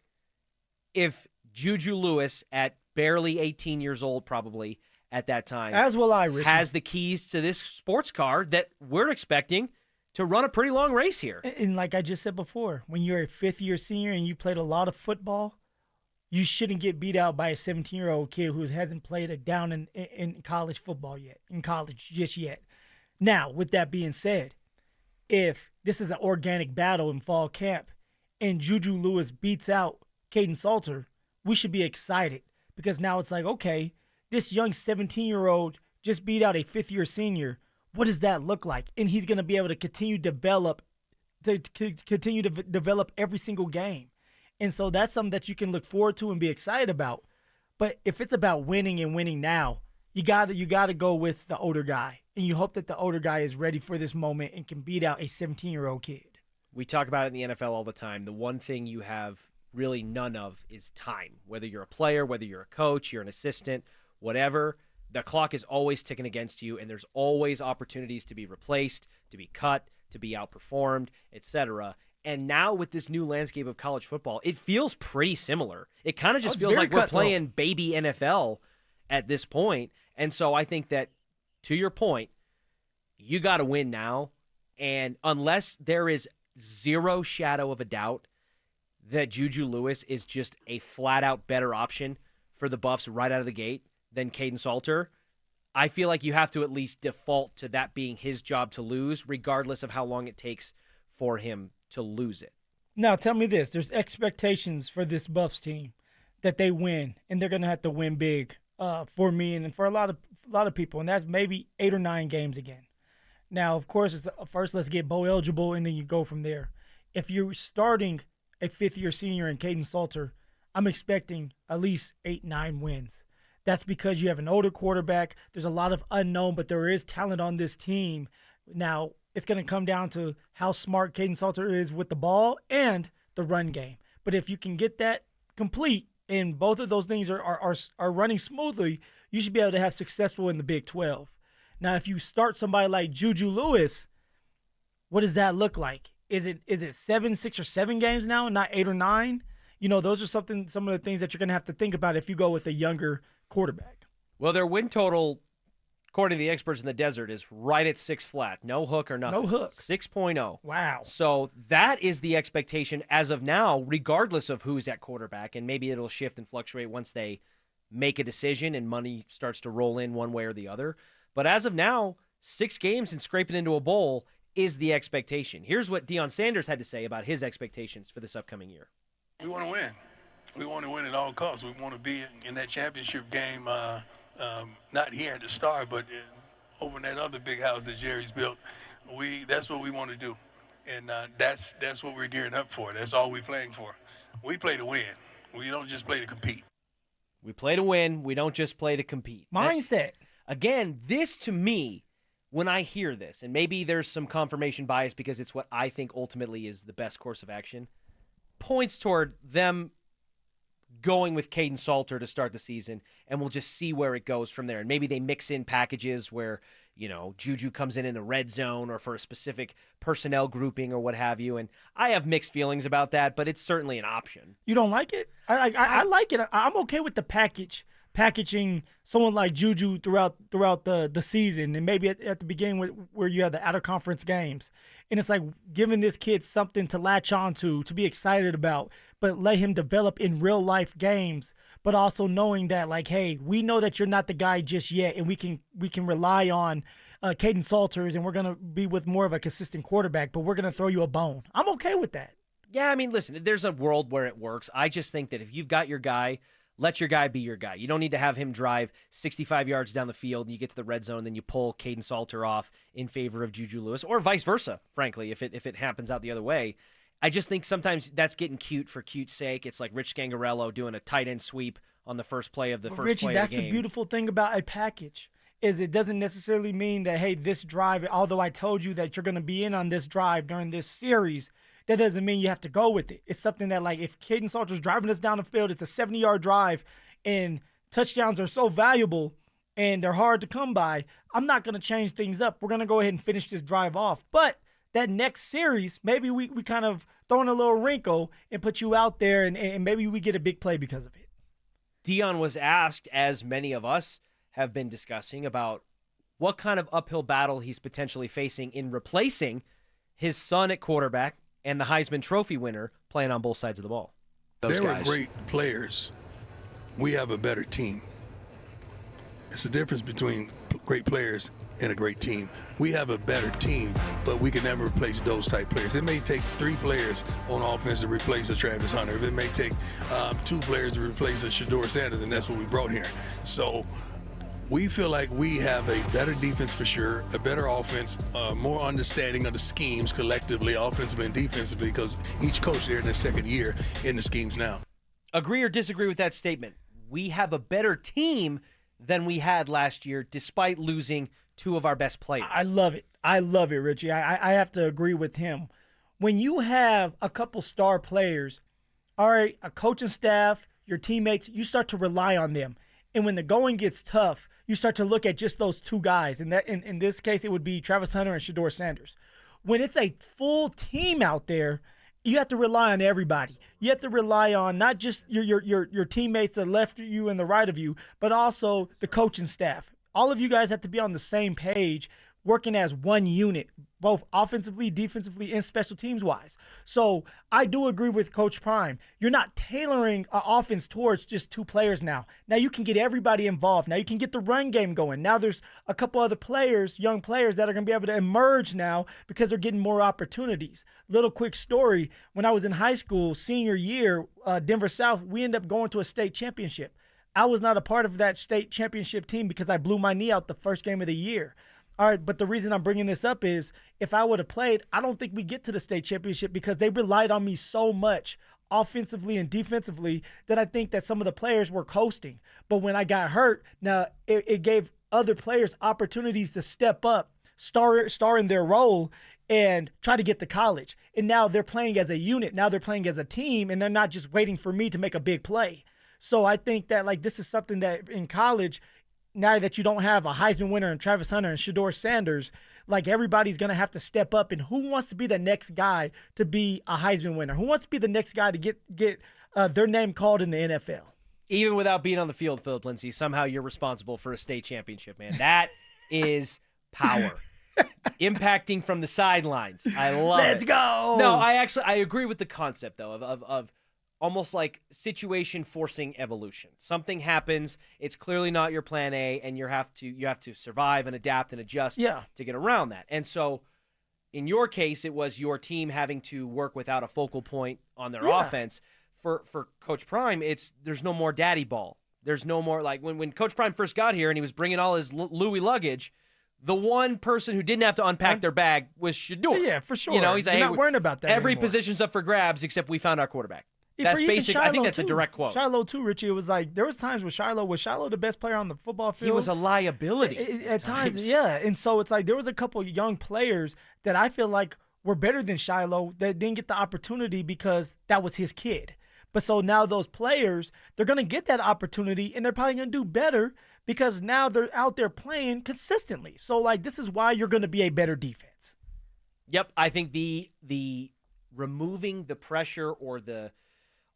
Speaker 1: if Juju Lewis, at barely 18 years old probably at that time,
Speaker 9: as will I, Richard,
Speaker 1: has the keys to this sports car that we're expecting to run a pretty long race here.
Speaker 9: And like I just said before, when you're a fifth-year senior and you played a lot of football, you shouldn't get beat out by a 17-year-old kid who hasn't played it down in college football yet, just yet. Now, with that being said, if this is an organic battle in fall camp and Juju Lewis beats out Caden Salter, we should be excited, because now it's like, okay, this young 17-year-old just beat out a fifth-year senior. What does that look like? And he's going to be able to continue to develop every single game. And so that's something that you can look forward to and be excited about. But if it's about winning and winning now, you got to go with the older guy. And you hope that the older guy is ready for this moment and can beat out a 17-year-old kid.
Speaker 1: We talk about it in the NFL all the time. The one thing you have really none of is time. Whether you're a player, whether you're a coach, you're an assistant, whatever, the clock is always ticking against you, and there's always opportunities to be replaced, to be cut, to be outperformed, etc. And now with this new landscape of college football, it feels pretty similar. It kind of just feels like we're playing baby NFL at this point. And so I think that, to your point, you got to win now. And unless there is zero shadow of a doubt that Juju Lewis is just a flat-out better option for the Buffs right out of the gate than Caden Salter, I feel like you have to at least default to that being his job to lose, regardless of how long it takes for him to lose it.
Speaker 9: Now, tell me this. There's expectations for this Buffs team that they win, and they're going to have to win big for me and for a lot of people, and that's maybe 8 or 9 games again. Now, of course, first let's get bowl eligible, and then you go from there. If you're starting a fifth-year senior in Caden Salter, I'm expecting at least 8-9 wins. That's because you have an older quarterback. There's a lot of unknown, but there is talent on this team. Now, it's going to come down to how smart Caden Salter is with the ball and the run game. But if you can get that complete and both of those things are running smoothly, you should be able to have successful in the Big 12. Now, if you start somebody like Juju Lewis, what does that look like? Is it 6 or 7 games now and not 8 or 9? You know, those are some of the things that you're going to have to think about if you go with a younger quarterback.
Speaker 1: Well, their win total, according to the experts in the desert, is right at 6 flat. No hook or nothing.
Speaker 9: No hook.
Speaker 1: 6.0.
Speaker 9: Wow.
Speaker 1: So that is the expectation as of now, regardless of who's at quarterback. And maybe it'll shift and fluctuate once they make a decision and money starts to roll in one way or the other. But as of now, 6 games and scraping into a bowl is the expectation. Here's what Deion Sanders had to say about his expectations for this upcoming year.
Speaker 5: We want to win. We want to win at all costs. We want to be in that championship game, not here at the Star, but over in that other big house that Jerry's built. That's what we want to do, and that's what we're gearing up for. That's all we're playing for. We play to win. We don't just play to compete.
Speaker 1: We play to win. We don't just play to compete.
Speaker 9: Mindset.
Speaker 1: Again, this to me, when I hear this, and maybe there's some confirmation bias because it's what I think ultimately is the best course of action, points toward them going with Caden Salter to start the season, and we'll just see where it goes from there. And maybe they mix in packages where, you know, Juju comes in the red zone or for a specific personnel grouping or what have you. And I have mixed feelings about that, but it's certainly an option.
Speaker 9: You don't like it? I like it. I'm okay with the packaging someone like Juju throughout the season, and maybe at the beginning where you have the out-of-conference games. And it's like giving this kid something to latch on to be excited about, but let him develop in real-life games, but also knowing that, like, hey, we know that you're not the guy just yet, and we can rely on Caden Salters, and we're going to be with more of a consistent quarterback, but we're going to throw you a bone. I'm okay with that.
Speaker 1: Yeah, I mean, listen, there's a world where it works. I just think that if you've got your guy, let your guy be your guy. You don't need to have him drive 65 yards down the field and you get to the red zone and then you pull Caden Salter off in favor of Juju Lewis, or vice versa, frankly, if it happens out the other way. I just think sometimes that's getting cute for cute's sake. It's like Rich Scangarello doing a tight end sweep on the first play of the first
Speaker 9: Richie,
Speaker 1: play of the game.
Speaker 9: that's the beautiful thing about a package, is it doesn't necessarily mean that, hey, this drive, although I told you that you're going to be in on this drive during this series, that doesn't mean you have to go with it. It's something that, like, if Caden Salter's driving us down the field, it's a 70-yard drive, and touchdowns are so valuable and they're hard to come by, I'm not going to change things up. We're going to go ahead and finish this drive off. But that next series, maybe we kind of throw in a little wrinkle and put you out there, and maybe we get a big play because of it.
Speaker 1: Deion was asked, as many of us have been discussing, about what kind of uphill battle he's potentially facing in replacing his son at quarterback and the Heisman Trophy winner playing on both sides of the ball.
Speaker 5: They were great players. We have a better team. It's the difference between great players and a great team. We have a better team, but we can never replace those type players. It may take 3 players on offense to replace a Travis Hunter. It may take 2 players to replace a Shedeur Sanders, and that's what we brought here. So we feel like we have a better defense for sure, a better offense, more understanding of the schemes collectively, offensively and defensively, because each coach there in their second year in the schemes now.
Speaker 1: Agree or disagree with that statement? We have a better team than we had last year, despite losing 2 of our best players.
Speaker 9: I love it. I love it, Richie. I have to agree with him. When you have a couple star players, all right, a coaching staff, your teammates, you start to rely on them. And when the going gets tough, you start to look at just those 2 guys. And that in this case, it would be Travis Hunter and Shedeur Sanders. when it's a full team out there, you have to rely on everybody. You have to rely on not just your teammates to the left of you and the right of you, but also the coaching staff. All of you guys have to be on the same page, working as one unit, both offensively, defensively, and special teams wise. So I do agree with Coach Prime. You're not tailoring an offense towards just 2 players now. Now you can get everybody involved. Now you can get the run game going. Now there's a couple other players, young players, that are going to be able to emerge now because they're getting more opportunities. Little quick story. When I was in high school, senior year, Denver South, we ended up going to a state championship. I was not a part of that state championship team because I blew my knee out the first game of the year. All right, but the reason I'm bringing this up is if I would have played, I don't think we get to the state championship because they relied on me so much offensively and defensively that I think that some of the players were coasting. But when I got hurt, now it gave other players opportunities to step up, star in their role, and try to get to college. And now they're playing as a unit. Now they're playing as a team, and they're not just waiting for me to make a big play. So I think that this is something that in college, now that you don't have a Heisman winner and Travis Hunter and Shedeur Sanders, everybody's going to have to step up. And who wants to be the next guy to be a Heisman winner? Who wants to be the next guy to get their name called in the NFL?
Speaker 1: Even without being on the field, Phillip, Lindsay, somehow you're responsible for a state championship, man. That is power. Impacting from the sidelines. I love it.
Speaker 9: Let's go.
Speaker 1: No, I agree with the concept, though, of almost like situation forcing evolution. Something happens, it's clearly not your plan A, and you have to survive and adapt and adjust to get around that. And so in your case, it was your team having to work without a focal point on their offense. For Coach Prime, there's no more daddy ball. There's no more, when Coach Prime first got here and he was bringing all his Louis luggage, the one person who didn't have to unpack their bag was Shedeur.
Speaker 9: Yeah, for sure.
Speaker 1: He's like,
Speaker 9: You're not worrying about that
Speaker 1: every
Speaker 9: anymore.
Speaker 1: position's up for grabs except we found our quarterback.
Speaker 9: Yeah,
Speaker 1: That's
Speaker 9: for even
Speaker 1: basic.
Speaker 9: Shiloh
Speaker 1: I think that's
Speaker 9: too.
Speaker 1: a direct quote.
Speaker 9: Shiloh too, Richie. It was there was times with Shiloh. Was Shiloh the best player on the football field?
Speaker 1: He was a liability
Speaker 9: at times. Yeah, and so it's there was a couple of young players that I feel like were better than Shiloh that didn't get the opportunity because that was his kid. But so now those players, they're going to get that opportunity and they're probably going to do better because now they're out there playing consistently. So this is why you're going to be a better defense.
Speaker 1: Yep, I think the removing the pressure or the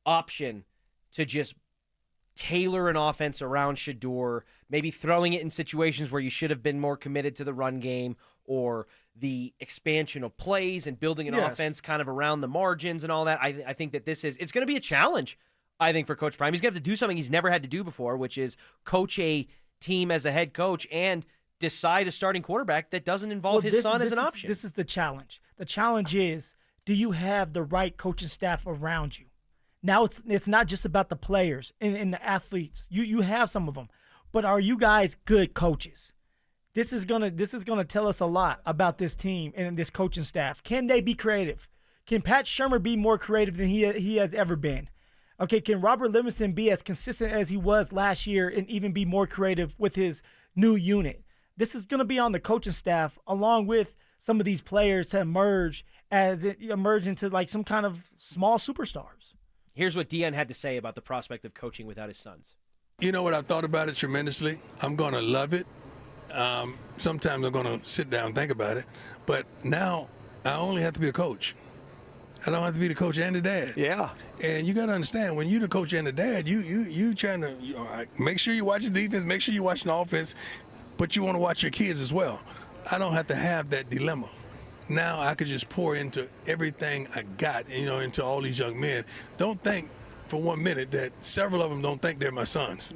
Speaker 1: option to just tailor an offense around Shedeur, maybe throwing it in situations where you should have been more committed to the run game, or the expansion of plays and building an offense kind of around the margins and all that. I think that it's going to be a challenge, I think, for Coach Prime. He's going to have to do something he's never had to do before, which is coach a team as a head coach and decide a starting quarterback that doesn't involve his son as an option.
Speaker 9: This is the challenge. The challenge is, do you have the right coaching staff around you? Now it's not just about the players and the athletes. You have some of them, but are you guys good coaches? This is gonna tell us a lot about this team and this coaching staff. Can they be creative? Can Pat Shurmur be more creative than he has ever been? Okay, can Robert Livingston be as consistent as he was last year and even be more creative with his new unit? This is going to be on the coaching staff along with some of these players to emerge into some kind of small superstars.
Speaker 1: Here's what Dion had to say about the prospect of coaching without his sons.
Speaker 5: You know what? I've thought about it tremendously. I'm going to love it. Sometimes I'm going to sit down and think about it. But now I only have to be a coach. I don't have to be the coach and the dad.
Speaker 1: Yeah.
Speaker 5: And you got to understand, when you're the coach and the dad, you trying to make sure you watch the defense, make sure you watch the offense, but you want to watch your kids as well. I don't have to have that dilemma. Now I could just pour into everything I got, into all these young men. Don't think for 1 minute that several of them don't think they're my sons.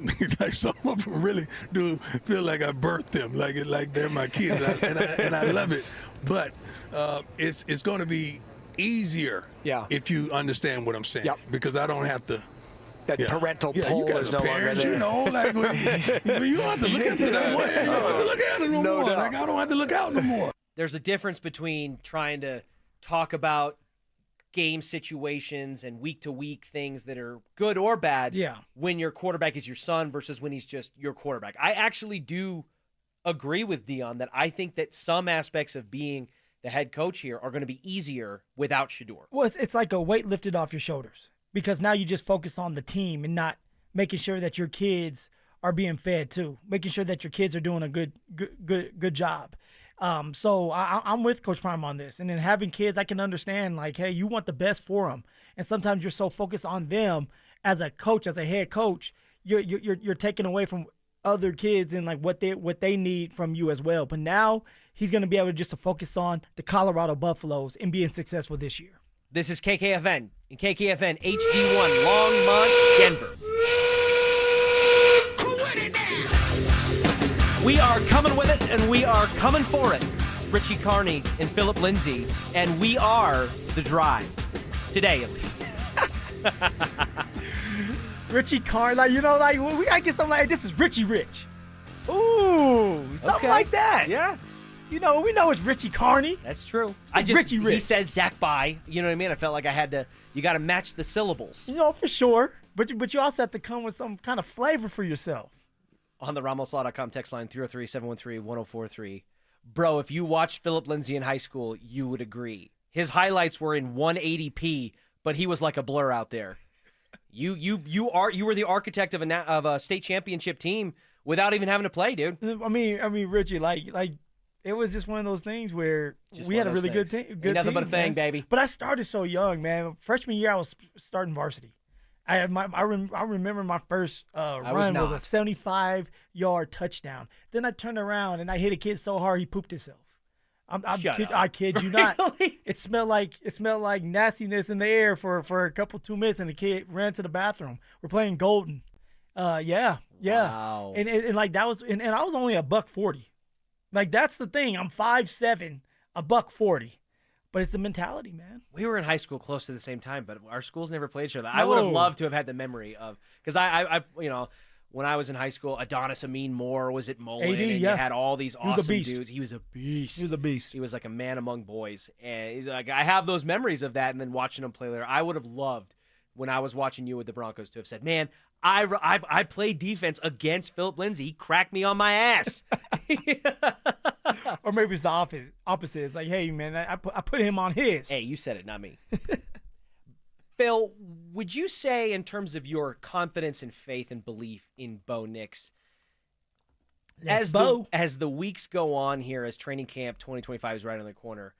Speaker 5: Some of them really do feel like I birthed them, like they're my kids, and I love it. But it's going to be easier if you understand what I'm saying, because I don't have to.
Speaker 4: That parental pull
Speaker 5: you guys
Speaker 4: is no
Speaker 5: parents,
Speaker 4: longer there.
Speaker 5: You don't have to look at it that way. You don't have to look at it no more. I don't have to look out no more.
Speaker 1: There's a difference between trying to talk about game situations and week-to-week things that are good or bad when your quarterback is your son versus when he's just your quarterback. I actually do agree with Dion that I think that some aspects of being the head coach here are going to be easier without Shedeur.
Speaker 9: Well, it's like a weight lifted off your shoulders because now you just focus on the team and not making sure that your kids are being fed too, making sure that your kids are doing a good job. So I'm with Coach Prime on this. And then having kids, I can understand, like, hey, you want the best for them. And sometimes you're so focused on them as a coach, as a head coach, you're taking away from other kids and like what they need from you as well. But now he's going to be able just to focus on the Colorado Buffaloes and being successful this year.
Speaker 1: This is KKFN and KKFN HD1 Longmont, Denver. We are coming with it, and we are coming for it. It's Richie Carney and Phillip Lindsay, and we are the Drive. Today, at least.
Speaker 9: Richie Carney, like, we gotta get something like, this is Richie Rich. Ooh, something like that.
Speaker 1: Yeah.
Speaker 9: We know it's Richie Carney.
Speaker 1: That's true.
Speaker 9: Richie Rich.
Speaker 1: He says Zach By. You know what I mean? I felt like I had to, you got to match the syllables.
Speaker 9: For sure. But you also have to come with some kind of flavor for yourself.
Speaker 1: On the RamosLaw.com text line, 303-713-1043. Bro, if you watched Phillip Lindsay in high school, you would agree. His highlights were in 180p, but he was like a blur out there. You were the architect of a state championship team without even having to play, dude.
Speaker 9: I mean, Richie, like it was just one of those things where we had a really good team.
Speaker 1: Ain't nothing but a thing, baby.
Speaker 9: But I started so young, man. Freshman year, I was starting varsity. I remember my first run was a 75-yard touchdown. Then I turned around and I hit a kid so hard he pooped himself. I kid you not.
Speaker 1: Really?
Speaker 9: It smelled like nastiness in the air for a couple 2 minutes, and the kid ran to the bathroom. We're playing Golden. Yeah.
Speaker 1: Wow.
Speaker 9: And like that was, and I was only $140. Like that's the thing. I'm 5'7", $140. But it's the mentality, man.
Speaker 1: We were in high school close to the same time, but our schools never played each other. No. I would have loved to have had the memory of, because I when I was in high school, Adonis Amin Moore was at Mullen, and you had all these awesome dudes. He was a beast. He was like a man among boys, and he's like, I have those memories of that, and then watching him play later. I would have loved when I was watching you with the Broncos to have said, man, I played defense against Phillip Lindsay. He cracked me on my ass.
Speaker 9: Or maybe it's the opposite. It's like, hey, man, I put him on his.
Speaker 1: Hey, you said it, not me. Phil, would you say in terms of your confidence and faith and belief in Bo Nix, as the weeks go on here, as training camp 2025 is right on the corner,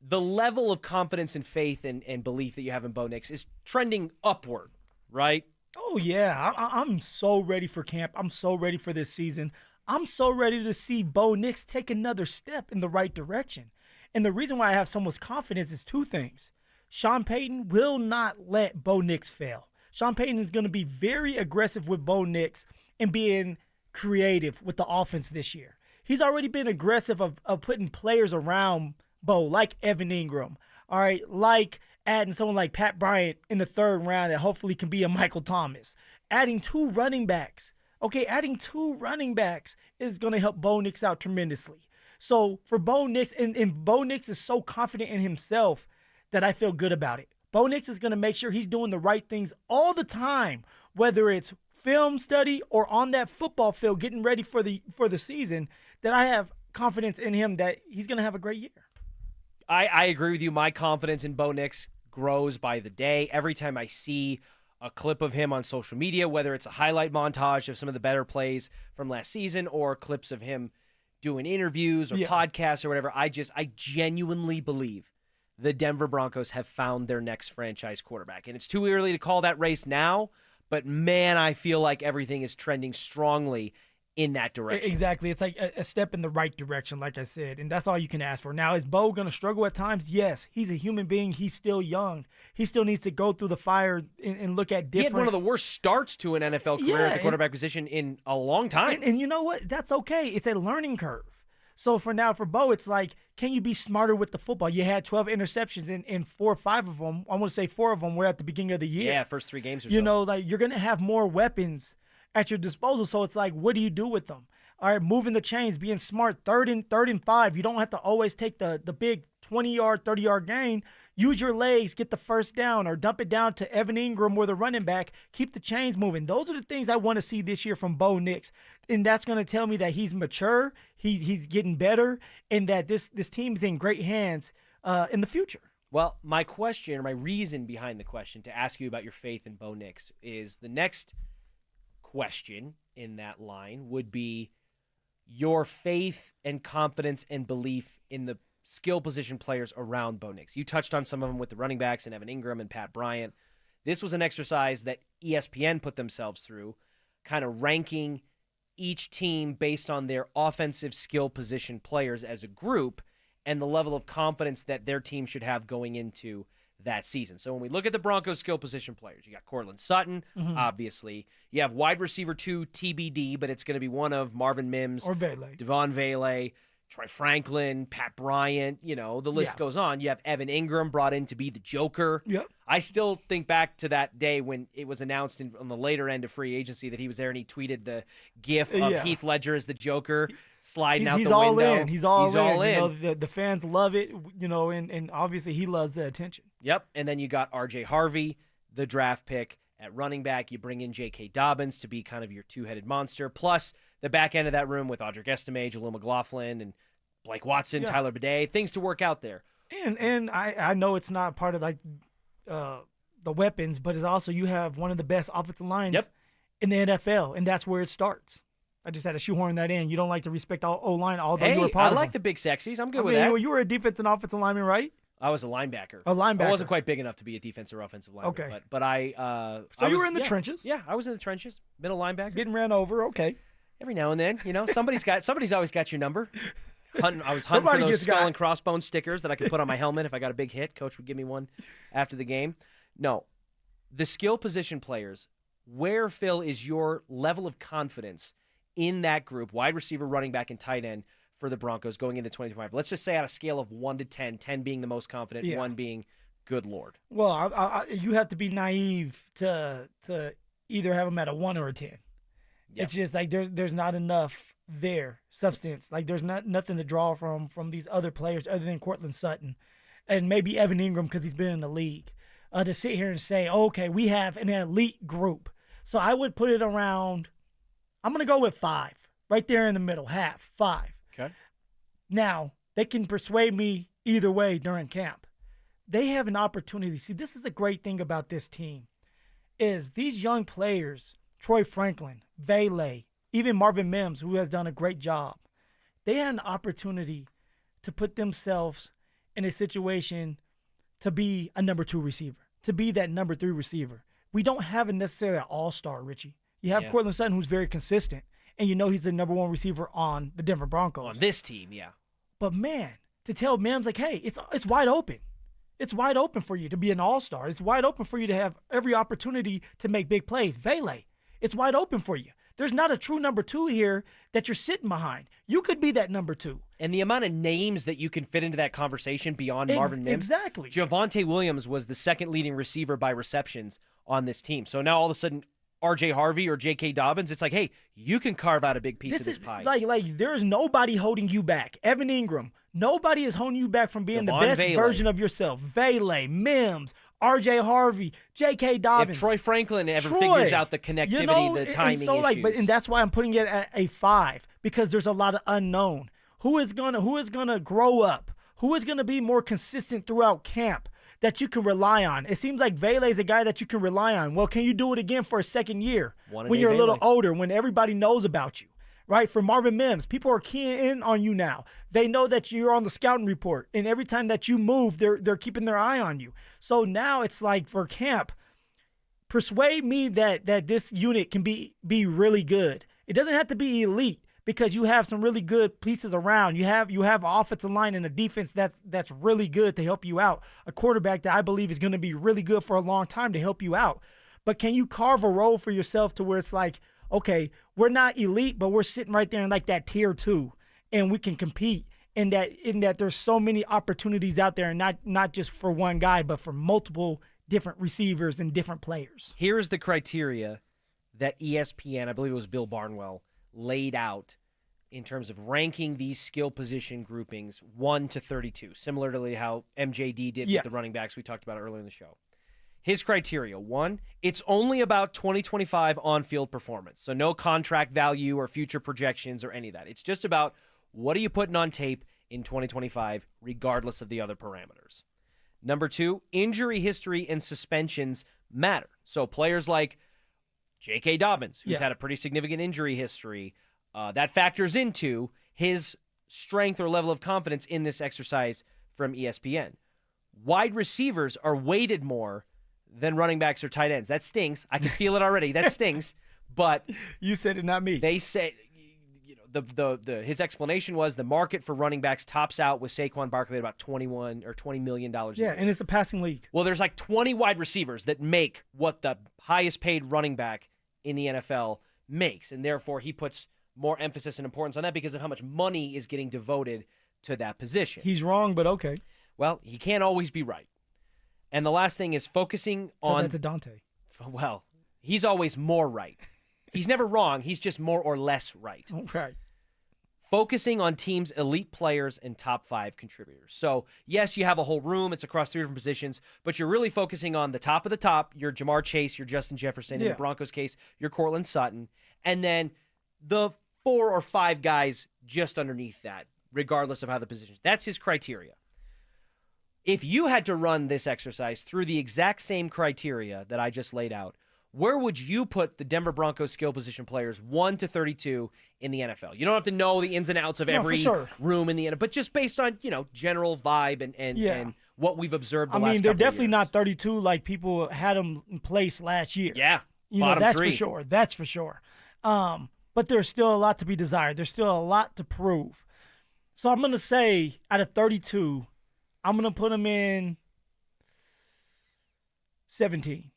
Speaker 1: the level of confidence and faith and belief that you have in Bo Nix is trending upward, right?
Speaker 9: Oh, yeah. I'm so ready for camp. I'm so ready for this season. I'm so ready to see Bo Nix take another step in the right direction. And the reason why I have so much confidence is two things. Sean Payton will not let Bo Nix fail. Sean Payton is going to be very aggressive with Bo Nix and being creative with the offense this year. He's already been aggressive of putting players around Bo, like Evan Ingram, all right, like adding someone like Pat Bryant in the third round that hopefully can be a Michael Thomas. Adding two running backs. Okay, adding two running backs is going to help Bo Nix out tremendously. So for Bo Nix, and Bo Nix is so confident in himself that I feel good about it. Bo Nix is going to make sure he's doing the right things all the time, whether it's film study or on that football field getting ready for the season, that I have confidence in him that he's going to have a great year.
Speaker 1: I agree with you. My confidence in Bo Nix grows by the day. Every time I see a clip of him on social media, whether it's a highlight montage of some of the better plays from last season or clips of him doing interviews or podcasts or whatever, I genuinely believe the Denver Broncos have found their next franchise quarterback. And it's too early to call that race now, but man, I feel like everything is trending strongly in that direction.
Speaker 9: Exactly. It's like a step in the right direction, like I said, and that's all you can ask for. Now, is Bo going to struggle at times? Yes. He's a human being. He's still young. He still needs to go through the fire and look at different...
Speaker 1: He had one of the worst starts to an NFL career at the quarterback position in a long time.
Speaker 9: And you know what? That's okay. It's a learning curve. So for Bo, it's like, can you be smarter with the football? You had 12 interceptions in 4 or 5 of them. I want to say 4 of them were at the beginning of the year.
Speaker 1: Yeah, first 3 games or so.
Speaker 9: You know, like you're going to have more weapons at your disposal. So it's like, what do you do with them? All right, moving the chains, being smart, third and 5. You don't have to always take the big 20-yard, 30-yard gain. Use your legs, get the first down, or dump it down to Evan Ingram or the running back. Keep the chains moving. Those are the things I want to see this year from Bo Nix. And that's going to tell me that he's mature, he's getting better, and that this team is in great hands in the future.
Speaker 1: Well, my question, or my reason behind the question to ask you about your faith in Bo Nix is the next question in that line would be, your faith and confidence and belief in the skill position players around Bo Nix. You touched on some of them with the running backs and Evan Ingram and Pat Bryant. This was an exercise that ESPN put themselves through, kind of ranking each team based on their offensive skill position players as a group and the level of confidence that their team should have going into that season. So when we look at the Broncos skill position players, you got Cortland Sutton, obviously. You have wide receiver 2 TBD, but it's going to be one of Marvin Mims,
Speaker 9: or Vele.
Speaker 1: Devon Vele, Troy Franklin, Pat Bryant, the list goes on. You have Evan Ingram brought in to be the Joker.
Speaker 9: Yep.
Speaker 1: I still think back to that day when it was announced on the later end of free agency that he was there, and he tweeted the gif of Heath Ledger as the Joker sliding out the window.
Speaker 9: He's all in. The fans love it, and obviously he loves the attention.
Speaker 1: Yep. And then you got R.J. Harvey, the draft pick at running back. You bring in J.K. Dobbins to be kind of your two-headed monster, plus the back end of that room with Audric Estime, Jaleel McLaughlin, and Blake Watson, Tyler Bidet, things to work out there.
Speaker 9: And I know it's not part of the weapons, but it's also you have one of the best offensive lines in the NFL, and that's where it starts. I just had to shoehorn that in. You don't like to respect O-line, although you were part of
Speaker 1: I like
Speaker 9: them.
Speaker 1: the big sexies. I'm good with that.
Speaker 9: You were a defensive and offensive lineman, right?
Speaker 1: I was a linebacker.
Speaker 9: A linebacker.
Speaker 1: I wasn't quite big enough to be a defensive or offensive lineman.
Speaker 9: Okay.
Speaker 1: But I
Speaker 9: So
Speaker 1: I
Speaker 9: you
Speaker 1: was,
Speaker 9: were in the trenches?
Speaker 1: Yeah, I was in the trenches. Middle linebacker.
Speaker 9: Getting ran over, okay.
Speaker 1: Every now and then, somebody's always got your number. I was hunting for those skull and crossbones stickers that I could put on my helmet if I got a big hit. Coach would give me one after the game. No, the skill position players, where, Phil, is your level of confidence in that group, wide receiver, running back, and tight end for the Broncos going into 2025? Let's just say on a scale of 1 to 10, 10 being the most confident, 1 being good Lord.
Speaker 9: Well, you have to be naive to either have them at a 1 or a 10. Yeah. It's just like there's not enough there, substance. Like there's nothing to draw from these other players other than Cortland Sutton and maybe Evan Ingram because he's been in the league. To sit here and say, okay, we have an elite group. So I would put it around, I'm going to go with 5, right there in the middle, half, 5.
Speaker 1: Okay.
Speaker 9: Now, they can persuade me either way during camp. They have an opportunity. See, this is a great thing about this team is these young players, Troy Franklin, Vele, even Marvin Mims, who has done a great job, they had an opportunity to put themselves in a situation to be a number 2 receiver, to be that number 3 receiver. We don't have necessarily an all-star, Richie. You have Cortland Sutton, who's very consistent, and he's the number 1 receiver on the Denver Broncos.
Speaker 1: On this team, yeah.
Speaker 9: But, man, to tell Mims, like, hey, it's wide open. It's wide open for you to be an all-star. It's wide open for you to have every opportunity to make big plays. Vele, it's wide open for you. There's not a true number 2 here that you're sitting behind. You could be that number 2.
Speaker 1: And the amount of names that you can fit into that conversation beyond Marvin Mims.
Speaker 9: Exactly.
Speaker 1: Javonte Williams was the second leading receiver by receptions on this team. So now all of a sudden, R.J. Harvey or J.K. Dobbins, it's like, hey, you can carve out a big piece of this pie.
Speaker 9: Like there's nobody holding you back. Evan Ingram, nobody is holding you back from being the best version of yourself. Vele, Mims, R.J. Harvey, J.K. Dobbins.
Speaker 1: If Troy Franklin ever figures out the connectivity, the timing issues.
Speaker 9: And that's why I'm putting it at a 5 because there's a lot of unknown. Who is gonna grow up? Who is gonna be more consistent throughout camp that you can rely on? It seems like Vele is a guy that you can rely on. Well, can you do it again for a second year when you're a little older, when everybody knows about you? Right? For Marvin Mims, people are keying in on you now. They know that you're on the scouting report, and every time that you move, they're keeping their eye on you. So now it's like for camp, persuade me that this unit can be really good. It doesn't have to be elite because you have some really good pieces around. You have an offensive line and a defense that's really good to help you out. A quarterback that I believe is going to be really good for a long time to help you out. But can you carve a role for yourself to where it's like, okay, we're not elite, but we're sitting right there in like that tier 2, and we can compete in that there's so many opportunities out there, and not just for one guy, but for multiple different receivers and different players.
Speaker 1: Here's the criteria that ESPN, I believe it was Bill Barnwell, laid out in terms of ranking these skill position groupings 1 to 32, similar to how MJD did with the running backs we talked about earlier in the show. His criteria, 1, it's only about 2025 on-field performance. So no contract value or future projections or any of that. It's just about what are you putting on tape in 2025, regardless of the other parameters. Number 2, injury history and suspensions matter. So players like J.K. Dobbins, who's had a pretty significant injury history, That factors into his strength or level of confidence in this exercise from ESPN. Wide receivers are weighted more than running backs or tight ends. That stings. I can feel it already. That stings. But
Speaker 9: you said it, not me.
Speaker 1: They say, his explanation was the market for running backs tops out with Saquon Barkley at about $21 or $20 million a year.
Speaker 9: And it's a passing league.
Speaker 1: Well, there's like 20 wide receivers that make what the highest paid running back in the NFL makes, and therefore he puts more emphasis and importance on that because of how much money is getting devoted to that position.
Speaker 9: He's wrong, but okay.
Speaker 1: Well, he can't always be right. And the last thing is focusing on...
Speaker 9: that to Dante.
Speaker 1: Well, he's always more right. He's never wrong. He's just more or less right.
Speaker 9: Okay.
Speaker 1: Focusing on teams' elite players and top 5 contributors. So, yes, you have a whole room. It's across 3 different positions, but you're really focusing on the top of the top, your Jamar Chase, your Justin Jefferson, in the Broncos case, your Cortland Sutton, and then the 4 or 5 guys just underneath that, regardless of how the positions. That's his criteria. If you had to run this exercise through the exact same criteria that I just laid out, where would you put the Denver Broncos skill position players 1 to 32 in the NFL? You don't have to know the ins and outs of every room in the NFL, but just based on, general vibe and what we've observed the last couple of years.
Speaker 9: They're definitely not 32 like people had them in place last year.
Speaker 1: Yeah,
Speaker 9: that's
Speaker 1: 3.
Speaker 9: for sure. That's for sure. But there's still a lot to be desired. There's still a lot to prove. So I'm going to say out of 32, I'm going to put them in 17.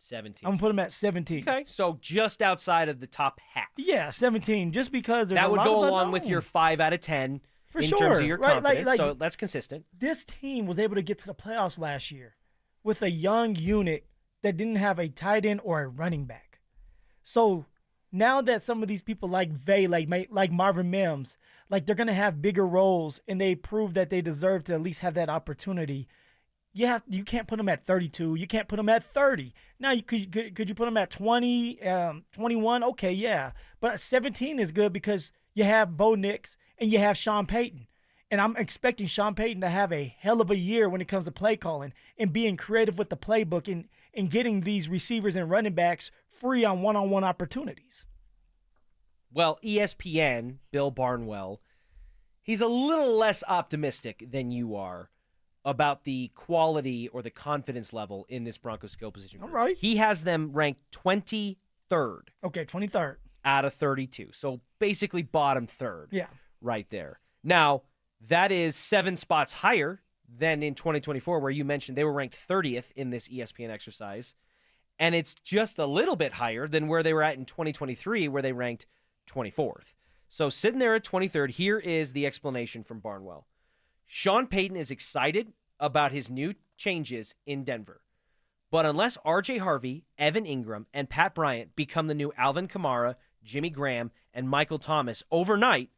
Speaker 1: 17.
Speaker 9: I'm going to put them at 17.
Speaker 1: Okay, so just outside of the top half.
Speaker 9: Yeah, 17, just because there's
Speaker 1: that
Speaker 9: a
Speaker 1: would
Speaker 9: lot
Speaker 1: go
Speaker 9: of
Speaker 1: along with your 5 out of 10
Speaker 9: for
Speaker 1: in
Speaker 9: sure,
Speaker 1: terms of your
Speaker 9: right?
Speaker 1: confidence, so that's consistent.
Speaker 9: This team was able to get to the playoffs last year with a young unit that didn't have a tight end or a running back. So now that some of these people like like Marvin Mims, they're going to have bigger roles and they prove that they deserve to at least have that opportunity, you can't put them at 32. You can't put them at 30. Now, could you put them at 20, 21? Okay, yeah. But 17 is good because you have Bo Nix and you have Sean Payton. And I'm expecting Sean Payton to have a hell of a year when it comes to play calling and being creative with the playbook and getting these receivers and running backs free on one-on-one opportunities.
Speaker 1: Well, ESPN, Bill Barnwell, he's a little less optimistic than you are about the quality or the confidence level in this Broncos skill position group.
Speaker 9: All right.
Speaker 1: He has them ranked 23rd.
Speaker 9: Okay, 23rd.
Speaker 1: Out of 32. So basically bottom third.
Speaker 9: Yeah.
Speaker 1: Right there. Now, that is 7 spots higher than in 2024, where you mentioned they were ranked 30th in this ESPN exercise. And it's just a little bit higher than where they were at in 2023, where they ranked 24th. So sitting there at 23rd, here is the explanation from Barnwell. Sean Payton is excited about his new changes in Denver. But unless R.J. Harvey, Evan Ingram, and Pat Bryant become the new Alvin Kamara, Jimmy Graham, and Michael Thomas overnight,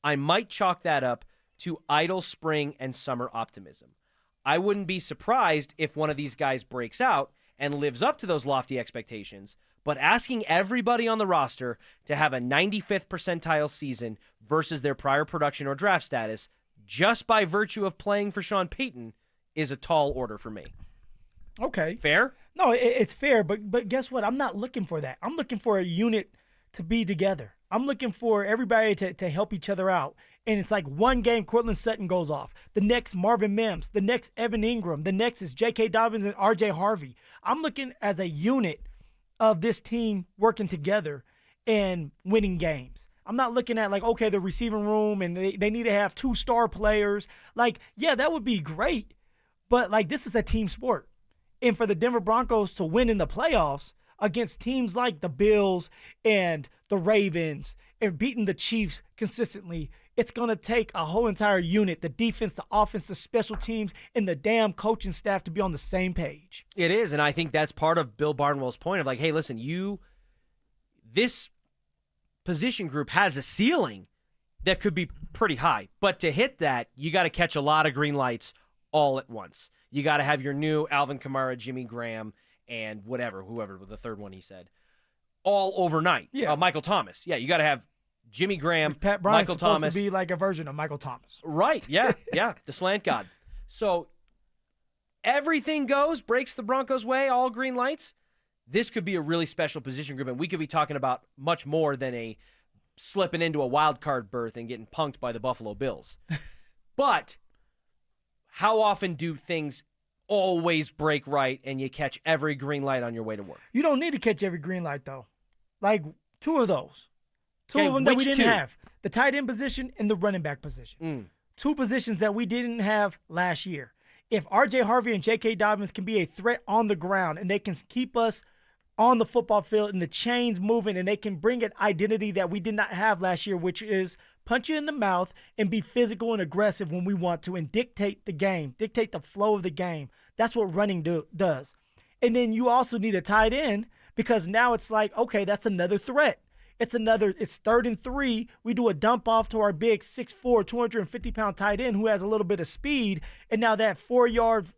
Speaker 1: I might chalk that up to idle spring and summer optimism. I wouldn't be surprised if one of these guys breaks out and lives up to those lofty expectations, but asking everybody on the roster to have a 95th percentile season versus their prior production or draft status just by virtue of playing for Sean Payton is a tall order for me.
Speaker 9: Okay.
Speaker 1: Fair?
Speaker 9: No, it's fair, but guess what? I'm not looking for that. I'm looking for a unit to be together. I'm looking for everybody to help each other out. And it's like one game, Cortland Sutton goes off. The next, Marvin Mims. The next, Evan Ingram. The next is J.K. Dobbins and R.J. Harvey. I'm looking as a unit of this team working together and winning games. I'm not looking at the receiving room and they need to have 2 star players. Yeah, that would be great. But this is a team sport. And for the Denver Broncos to win in the playoffs against teams like the Bills and the Ravens and beating the Chiefs consistently, it's going to take a whole entire unit, the defense, the offense, the special teams, and the damn coaching staff to be on the same page.
Speaker 1: It is, and I think that's part of Bill Barnwell's point of hey, listen, this position group has a ceiling that could be pretty high. But to hit that, you got to catch a lot of green lights all at once. You got to have your new Alvin Kamara, Jimmy Graham, and whoever, the third one he said, all overnight.
Speaker 9: Yeah.
Speaker 1: Michael Thomas. Yeah, you got to have Jimmy Graham,
Speaker 9: Pat Bryant's
Speaker 1: Michael
Speaker 9: supposed
Speaker 1: Thomas.
Speaker 9: to be like a version of Michael Thomas.
Speaker 1: Right, yeah, the slant god. So everything goes, breaks the Broncos' way, all green lights. This could be a really special position group, and we could be talking about much more than a slipping into a wild card berth and getting punked by the Buffalo Bills. But how often do things always break right and you catch every green light on your way to work?
Speaker 9: You don't need to catch every green light, though. Like 2 of those. Two
Speaker 1: Okay,
Speaker 9: of them that we
Speaker 1: which
Speaker 9: didn't
Speaker 1: two?
Speaker 9: have. The tight end position and the running back position. 2 positions that we didn't have last year. If R.J. Harvey and J.K. Dobbins can be a threat on the ground and they can keep us on the football field and the chains moving and they can bring an identity that we did not have last year, which is punch you in the mouth and be physical and aggressive when we want to and dictate the game, dictate the flow of the game. That's what running does. And then you also need a tight end because now it's like, okay, that's another threat. It's 3rd and 3. We do a dump off to our big 6'4", 250-pound tight end who has a little bit of speed. And now that 4-yard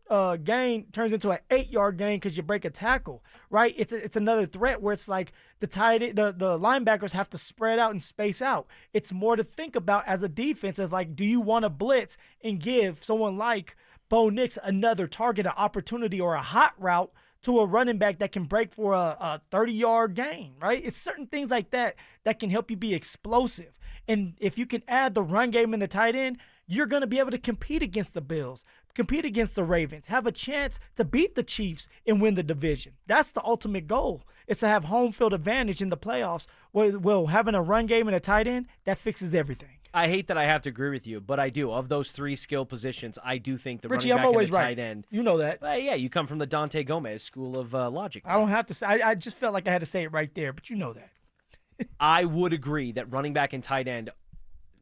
Speaker 9: gain turns into an 8-yard gain because you break a tackle, right? It's another threat where it's like the linebackers have to spread out and space out. It's more to think about as a defense of like, do you want to blitz and give someone like Bo Nix another target, an opportunity, or a hot route to a running back that can break for a 30-yard gain, right? It's certain things like that that can help you be explosive. And if you can add the run game and the tight end, you're going to be able to compete against the Bills, compete against the Ravens, have a chance to beat the Chiefs and win the division. That's the ultimate goal. It's to have home field advantage in the playoffs. Well, having a run game and a tight end, that fixes everything.
Speaker 1: I hate that I have to agree with you, but I do. Of those 3 skill positions, I do think the
Speaker 9: Richie,
Speaker 1: running back
Speaker 9: I'm always
Speaker 1: and the
Speaker 9: right.
Speaker 1: tight end.
Speaker 9: You know that.
Speaker 1: Yeah, you come from the Dante Gomez school of logic.
Speaker 9: I don't have to say. I just felt like I had to say it right there, but you know that.
Speaker 1: I would agree that running back and tight end,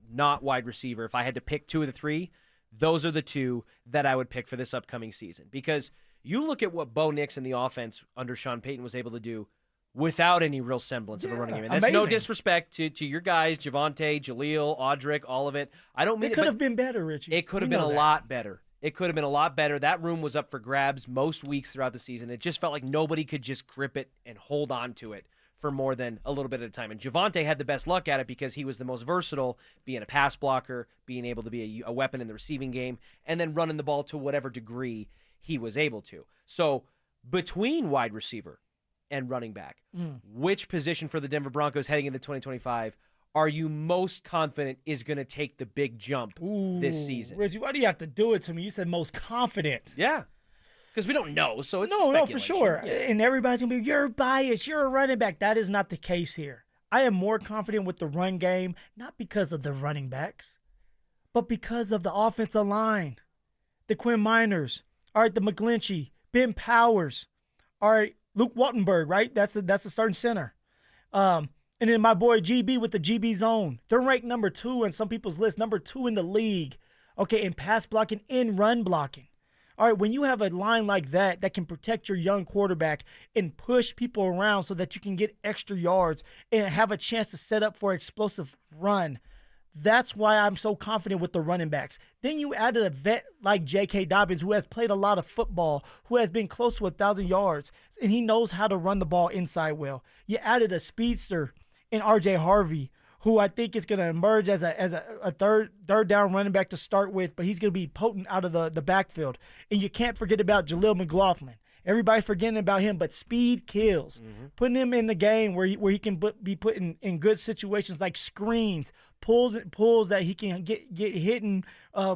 Speaker 1: not wide receiver. If I had to pick 2 of the 3, those are the 2 that I would pick for this upcoming season. Because you look at what Bo Nix and the offense under Sean Payton was able to do without any real semblance of a running game. And that's no disrespect to your guys, Javonte, Jaleel, Audric, all of it. I don't mean
Speaker 9: it could have been better, Richie.
Speaker 1: It could have been a lot better. It could have been a lot better. That room was up for grabs most weeks throughout the season. It just felt like nobody could just grip it and hold on to it for more than a little bit at a time. And Javonte had the best luck at it because he was the most versatile, being a pass blocker, being able to be a weapon in the receiving game, and then running the ball to whatever degree he was able to. So between wide receiver and running back, which position for the Denver Broncos heading into 2025 are you most confident is going to take the big jump this season?
Speaker 9: Reggie, why do you have to do it to me? You said most confident.
Speaker 1: Yeah, because we don't know, so it's
Speaker 9: no, for sure.
Speaker 1: Yeah.
Speaker 9: And everybody's going to be, you're biased, you're a running back. That is not the case here. I am more confident with the run game, not because of the running backs, but because of the offensive line. The Quinn Miners, all right, the McGlinchey, Ben Powers, all right, Luke Wattenberg, right? That's the starting center. And then my boy GB with the GB zone. They're ranked number 2 on some people's list, number 2 in the league, okay, in pass blocking, in run blocking. All right, when you have a line like that that can protect your young quarterback and push people around so that you can get extra yards and have a chance to set up for an explosive run, that's why I'm so confident with the running backs. Then you added a vet like J.K. Dobbins, who has played a lot of football, who has been close to 1,000 yards, and he knows how to run the ball inside well. You added a speedster in R.J. Harvey, who I think is going to emerge as a third down running back to start with, but he's going to be potent out of the backfield. And you can't forget about Jaleel McLaughlin. Everybody's forgetting about him, but speed kills. Putting him in the game where he can be put in good situations like screens, pulls that he can get hit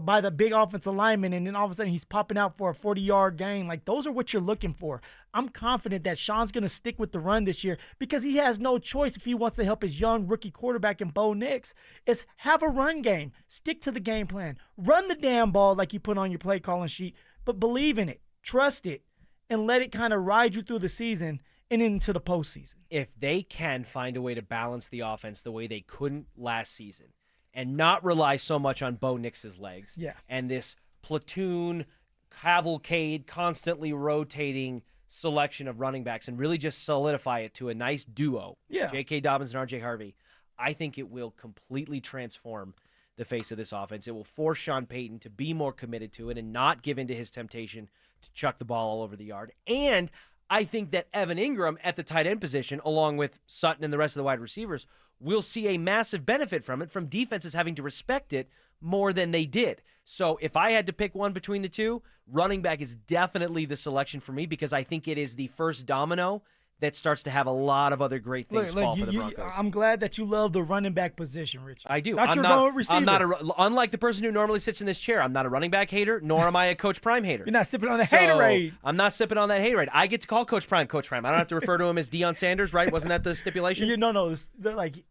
Speaker 9: by the big offensive lineman, and then all of a sudden he's popping out for a 40-yard gain. Like, those are what you're looking for. I'm confident that Sean's going to stick with the run this year because he has no choice if he wants to help his young rookie quarterback in Bo Nix. Is have a run game. Stick to the game plan. Run the damn ball like you put on your play calling sheet, but believe in it. Trust it. And let it kind of ride you through the season and into the postseason.
Speaker 1: If they can find a way to balance the offense the way they couldn't last season and not rely so much on Bo Nix's legs and this platoon, cavalcade, constantly rotating selection of running backs and really just solidify it to a nice duo, J.K. Dobbins and R.J. Harvey, I think it will completely transform the face of this offense. It will force Sean Payton to be more committed to it and not give in to his temptation to chuck the ball all over the yard. And I think that Evan Ingram at the tight end position, along with Sutton and the rest of the wide receivers, will see a massive benefit from it, from defenses having to respect it more than they did. So if I had to pick one between the two, running back is definitely the selection for me because I think it is the first domino that starts to have a lot of other great things fall for the Broncos.
Speaker 9: I'm glad that you love the running back position, Rich.
Speaker 1: I do.
Speaker 9: I'm not receiver.
Speaker 1: Unlike the person who normally sits in this chair, I'm not a running back hater, nor am I a Coach Prime hater.
Speaker 9: You're not sipping on the haterade.
Speaker 1: I'm not sipping on that haterade. I get to call Coach Prime Coach Prime. I don't have to refer to him as Deion Sanders, right? Wasn't that the stipulation?
Speaker 9: No. Like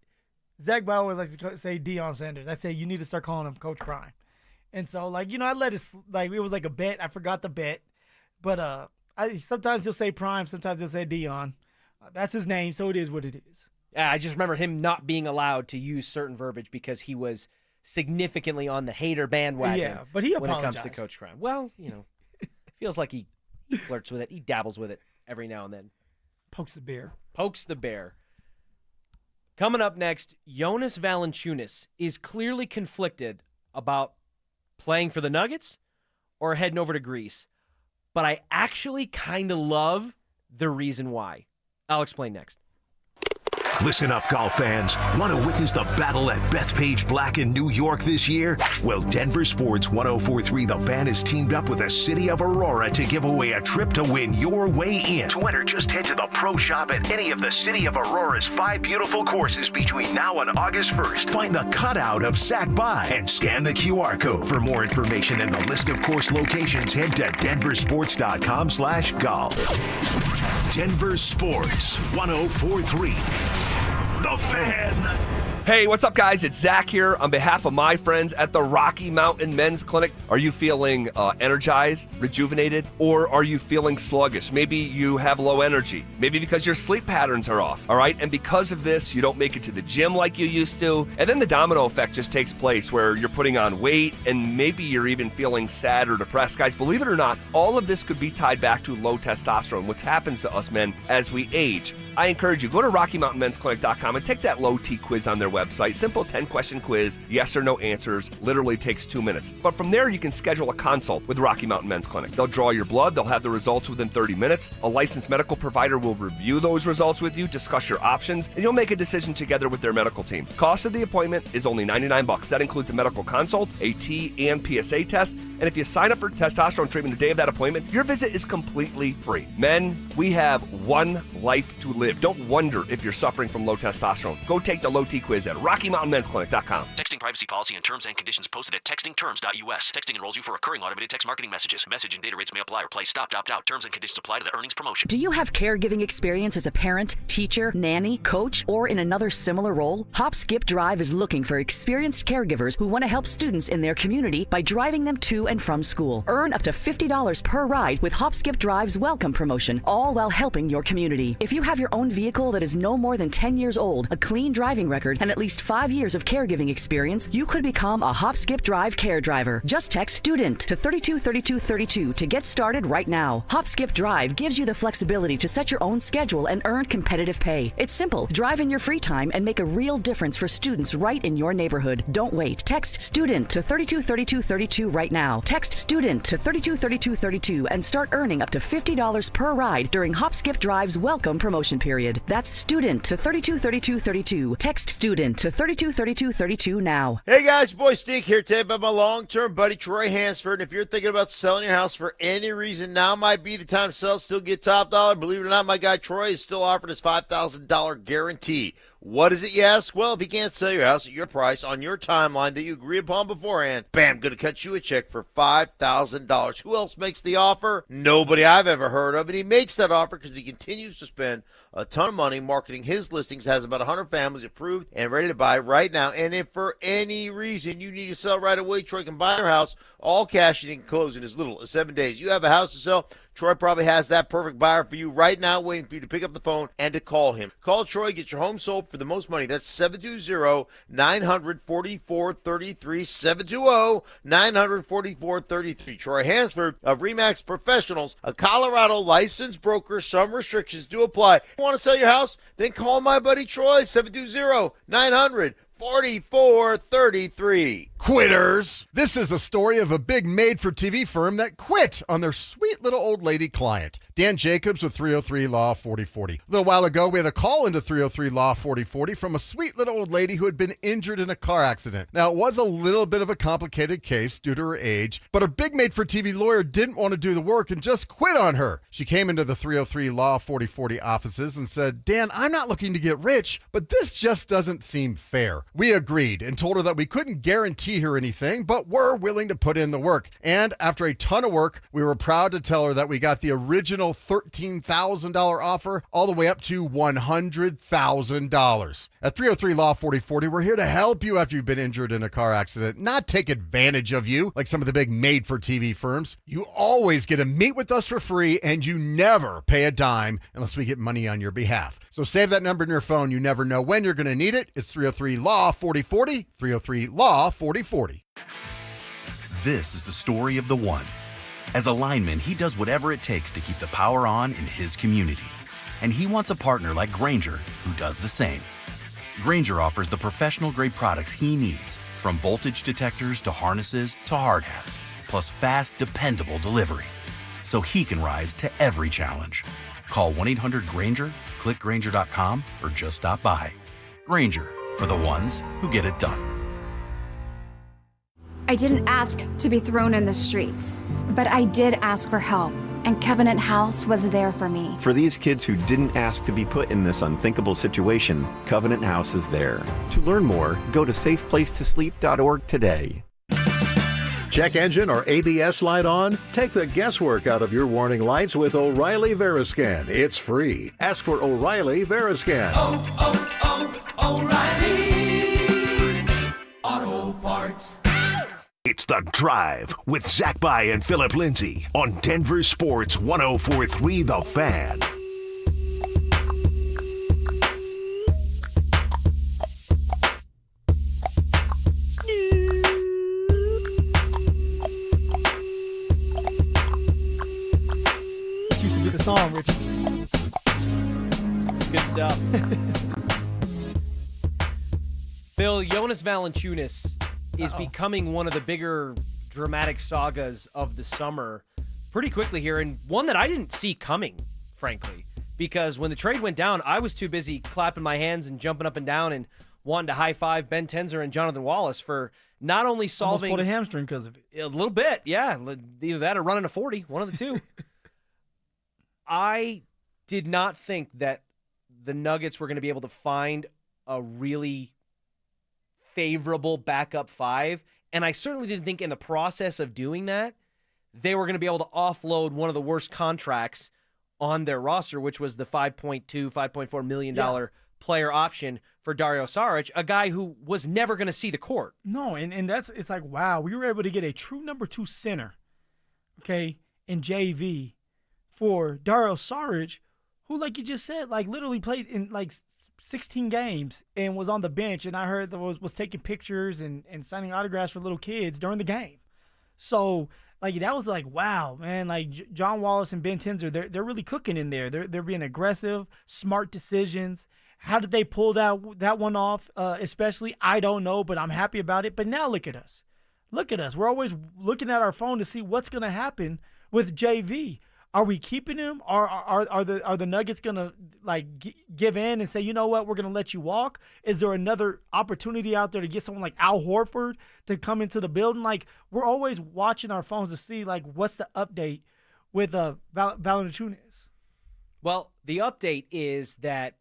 Speaker 9: Zach Bauer always likes to say Deion Sanders. I say you need to start calling him Coach Prime. And so, I let it, it was like a bet. I forgot the bet. But sometimes he'll say Prime, sometimes he'll say Deion. That's his name, so it is what it is.
Speaker 1: I just remember him not being allowed to use certain verbiage because he was significantly on the hater bandwagon.
Speaker 9: Yeah, but he
Speaker 1: when
Speaker 9: apologized.
Speaker 1: it comes to Coach Prime. Well, feels like he flirts with it. He dabbles with it every now and then.
Speaker 9: Pokes the bear.
Speaker 1: Coming up next, Jonas Valanciunas is clearly conflicted about playing for the Nuggets or heading over to Greece. But I actually kind of love the reason why. I'll explain next.
Speaker 3: Listen up, golf fans. Want to witness the battle at Bethpage Black in New York this year? Well, Denver Sports 104.3 The Fan has teamed up with the City of Aurora to give away a trip to win your way in. To enter, just head to the pro shop at any of the City of Aurora's 5 beautiful courses between now and August 1st. Find the cutout of Sac By and scan the QR code. For more information and the list of course locations, head to denversports.com/golf. Denver Sports 104.3 The Fan.
Speaker 6: Hey, what's up, guys? It's Zach here on behalf of my friends at the Rocky Mountain Men's Clinic. Are you feeling energized, rejuvenated, or are you feeling sluggish? Maybe you have low energy. Maybe because your sleep patterns are off, all right? And because of this, you don't make it to the gym like you used to. And then the domino effect just takes place where you're putting on weight and maybe you're even feeling sad or depressed. Guys, believe it or not, all of this could be tied back to low testosterone, which happens to us men as we age. I encourage you, go to RockyMountainMen'sClinic.com and take that low T quiz on their website. Simple 10-question quiz, yes or no answers, literally takes 2 minutes. But from there, you can schedule a consult with Rocky Mountain Men's Clinic. They'll draw your blood, they'll have the results within 30 minutes. A licensed medical provider will review those results with you, discuss your options, and you'll make a decision together with their medical team. Cost of the appointment is only $99. That includes a medical consult, a T and PSA test, and if you sign up for testosterone treatment the day of that appointment, your visit is completely free. Men, we have one life to live. Don't wonder if you're suffering from low testosterone. Go take the low T quiz at RockyMountainMen'sClinic.com.
Speaker 10: Texting privacy policy and terms and conditions posted at textingterms.us. Texting enrolls you for recurring automated text marketing messages. Message and data rates may apply. Replace stop, opt out. Terms and conditions apply to the earnings promotion.
Speaker 23: Do you have caregiving experience as a parent, teacher, nanny, coach, or in another similar role? Hop Skip Drive is looking for experienced caregivers who want to help students in their community by driving them to and from school. Earn up to $50 per ride with Hop Skip Drive's welcome promotion, all while helping your community. If you have your own vehicle that is no more than 10 years old, a clean driving record, and at least 5 years of caregiving experience, you could become a Hop Skip Drive care driver. Just text STUDENT to 323232 to get started right now. Hop Skip Drive gives you the flexibility to set your own schedule and earn competitive pay. It's simple. Drive in your free time and make a real difference for students right in your neighborhood. Don't wait. Text STUDENT to 323232 right now. Text STUDENT to 323232 and start earning up to $50 per ride during Hop Skip Drive's welcome promotion period. That's STUDENT to 323232. Text STUDENT to 323232 now.
Speaker 25: Hey guys, your boy Steve here today about my long-term buddy Troy Hansford. And if you're thinking about selling your house for any reason, now might be the time to sell, still get top dollar. Believe it or not, my guy Troy is still offering his $5,000 guarantee. What is it, you ask? Well, if you can't sell your house at your price on your timeline that you agree upon beforehand, bam, going to cut you a check for $5,000. Who else makes the offer? Nobody I've ever heard of. And he makes that offer because he continues to spend a ton of money marketing his listings, has about 100 families approved and ready to buy right now. And if for any reason you need to sell right away, Troy can buy your house all cash and he can close in as little as 7 days. You have a house to sell, Troy probably has that perfect buyer for you right now, waiting for you to pick up the phone and to call him. Call Troy, get your home sold for the most money. That's 720-900-4433, 720-900-4433. Troy Hansford of RE/MAX Professionals, a Colorado licensed broker. Some restrictions do apply. Want to sell your house? Then call my buddy Troy, 720-900-4433.
Speaker 7: Quitters! This is the story of a big made-for-TV firm that quit on their sweet little old lady client. Dan Jacobs with 303 Law 4040. A little while ago, we had a call into 303 Law 4040 from a sweet little old lady who had been injured in a car accident. Now, it was a little bit of a complicated case due to her age, but her big made-for-TV lawyer didn't want to do the work and just quit on her. She came into the 303 Law 4040 offices and said, Dan, I'm not looking to get rich, but this just doesn't seem fair. We agreed and told her that we couldn't guarantee her anything, but we're willing to put in the work. And after a ton of work, we were proud to tell her that we got the original $13,000 offer all the way up to $100,000. At 303 Law 4040, we're here to help you after you've been injured in a car accident, not take advantage of you like some of the big made-for-TV firms. You always get to meet with us for free, and you never pay a dime unless we get money on your behalf. So save that number in your phone. You never know when you're going to need it. It's 303 Law 4040, 303 Law 4040.
Speaker 11: This is the story of the one. As a lineman, he does whatever it takes to keep the power on in his community. And he wants a partner like Grainger who does the same. Grainger offers the professional-grade products he needs, from voltage detectors to harnesses to hard hats, plus fast, dependable delivery, so he can rise to every challenge. Call 1-800-GRAINGER, click Grainger.com, or just stop by. Grainger, for the ones who get it done.
Speaker 12: I didn't ask to be thrown in the streets, but I did ask for help, and Covenant House was there for me.
Speaker 13: For these kids who didn't ask to be put in this unthinkable situation, Covenant House is there. To learn more, go to safeplacetosleep.org today.
Speaker 14: Check engine or ABS light on? Take the guesswork out of your warning lights with O'Reilly Veriscan. It's free. Ask for O'Reilly Veriscan.
Speaker 3: O'Reilly Auto Parts. It's The Drive with Zach By and Phillip Lindsay on Denver Sports 104.3 The Fan.
Speaker 9: This used to be the song, Richard.
Speaker 1: Good stuff. Phil, Jonas Valanciunas is becoming one of the bigger dramatic sagas of the summer pretty quickly here, and one that I didn't see coming, frankly, because when the trade went down, I was too busy clapping my hands and jumping up and down and wanting to high-five Ben Tenzer and Jonathan Wallace for not only solving...
Speaker 9: Almost pulled a hamstring because of it.
Speaker 1: A little bit, yeah. Either that or running a 40, one of the two. I did not think that the Nuggets were going to be able to find a really favorable backup five, and I certainly didn't think in the process of doing that they were going to be able to offload one of the worst contracts on their roster, which was the $5.4 million player option for Dario Saric, a guy who was never going to see the court.
Speaker 9: No, and it's like, wow, we were able to get a true number 2 center, okay, in JV for Dario Saric, who, like you just said, like literally played in like 16 games and was on the bench, and I heard that was taking pictures and signing autographs for little kids during the game. So, like, that was like, wow, man, like John Wallace and Ben Tenzer, they're really cooking in there. They're being aggressive, smart decisions. How did they pull that one off, especially? I don't know, but I'm happy about it. But now look at us. Look at us. We're always looking at our phone to see what's going to happen with JV. Are we keeping him? Are the Nuggets gonna give in and say, you know what, we're gonna let you walk? Is there another opportunity out there to get someone like Al Horford to come into the building? Like, we're always watching our phones to see like what's the update with Valanciunas.
Speaker 1: Well, the update is that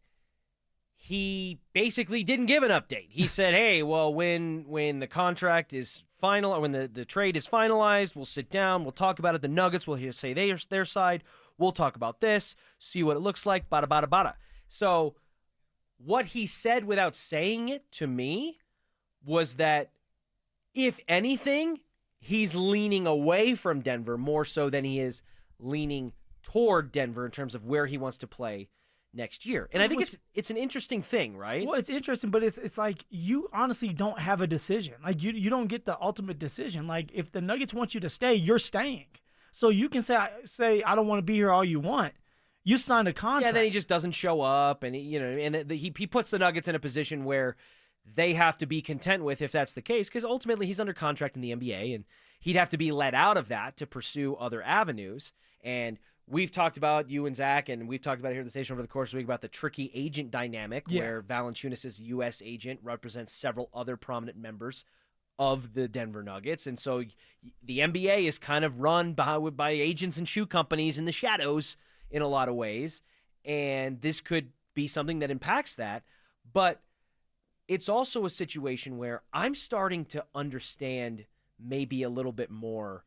Speaker 1: he basically didn't give an update. He said, hey, well, when the contract is final, or when the trade is finalized, we'll sit down, we'll talk about it. The Nuggets will say their side. We'll talk about this, see what it looks like, bada, bada, bada. So what he said without saying it to me was that, if anything, he's leaning away from Denver more so than he is leaning toward Denver in terms of where he wants to play next year. And I think it's an interesting thing, right?
Speaker 9: Well, it's interesting, but it's like you honestly don't have a decision. Like you don't get the ultimate decision. Like if the Nuggets want you to stay, you're staying. So you can say I don't want to be here all you want. You signed a contract.
Speaker 1: Yeah, then he just doesn't show up, and he puts the Nuggets in a position where they have to be content with if that's the case, because ultimately he's under contract in the NBA, and he'd have to be let out of that to pursue other avenues. And we've talked about, you and Zach, and we've talked about it here at the station over the course of the week, about the tricky agent dynamic where Valanciunas' U.S. agent represents several other prominent members of the Denver Nuggets. And so the NBA is kind of run by agents and shoe companies in the shadows in a lot of ways. And this could be something that impacts that. But it's also a situation where I'm starting to understand maybe a little bit more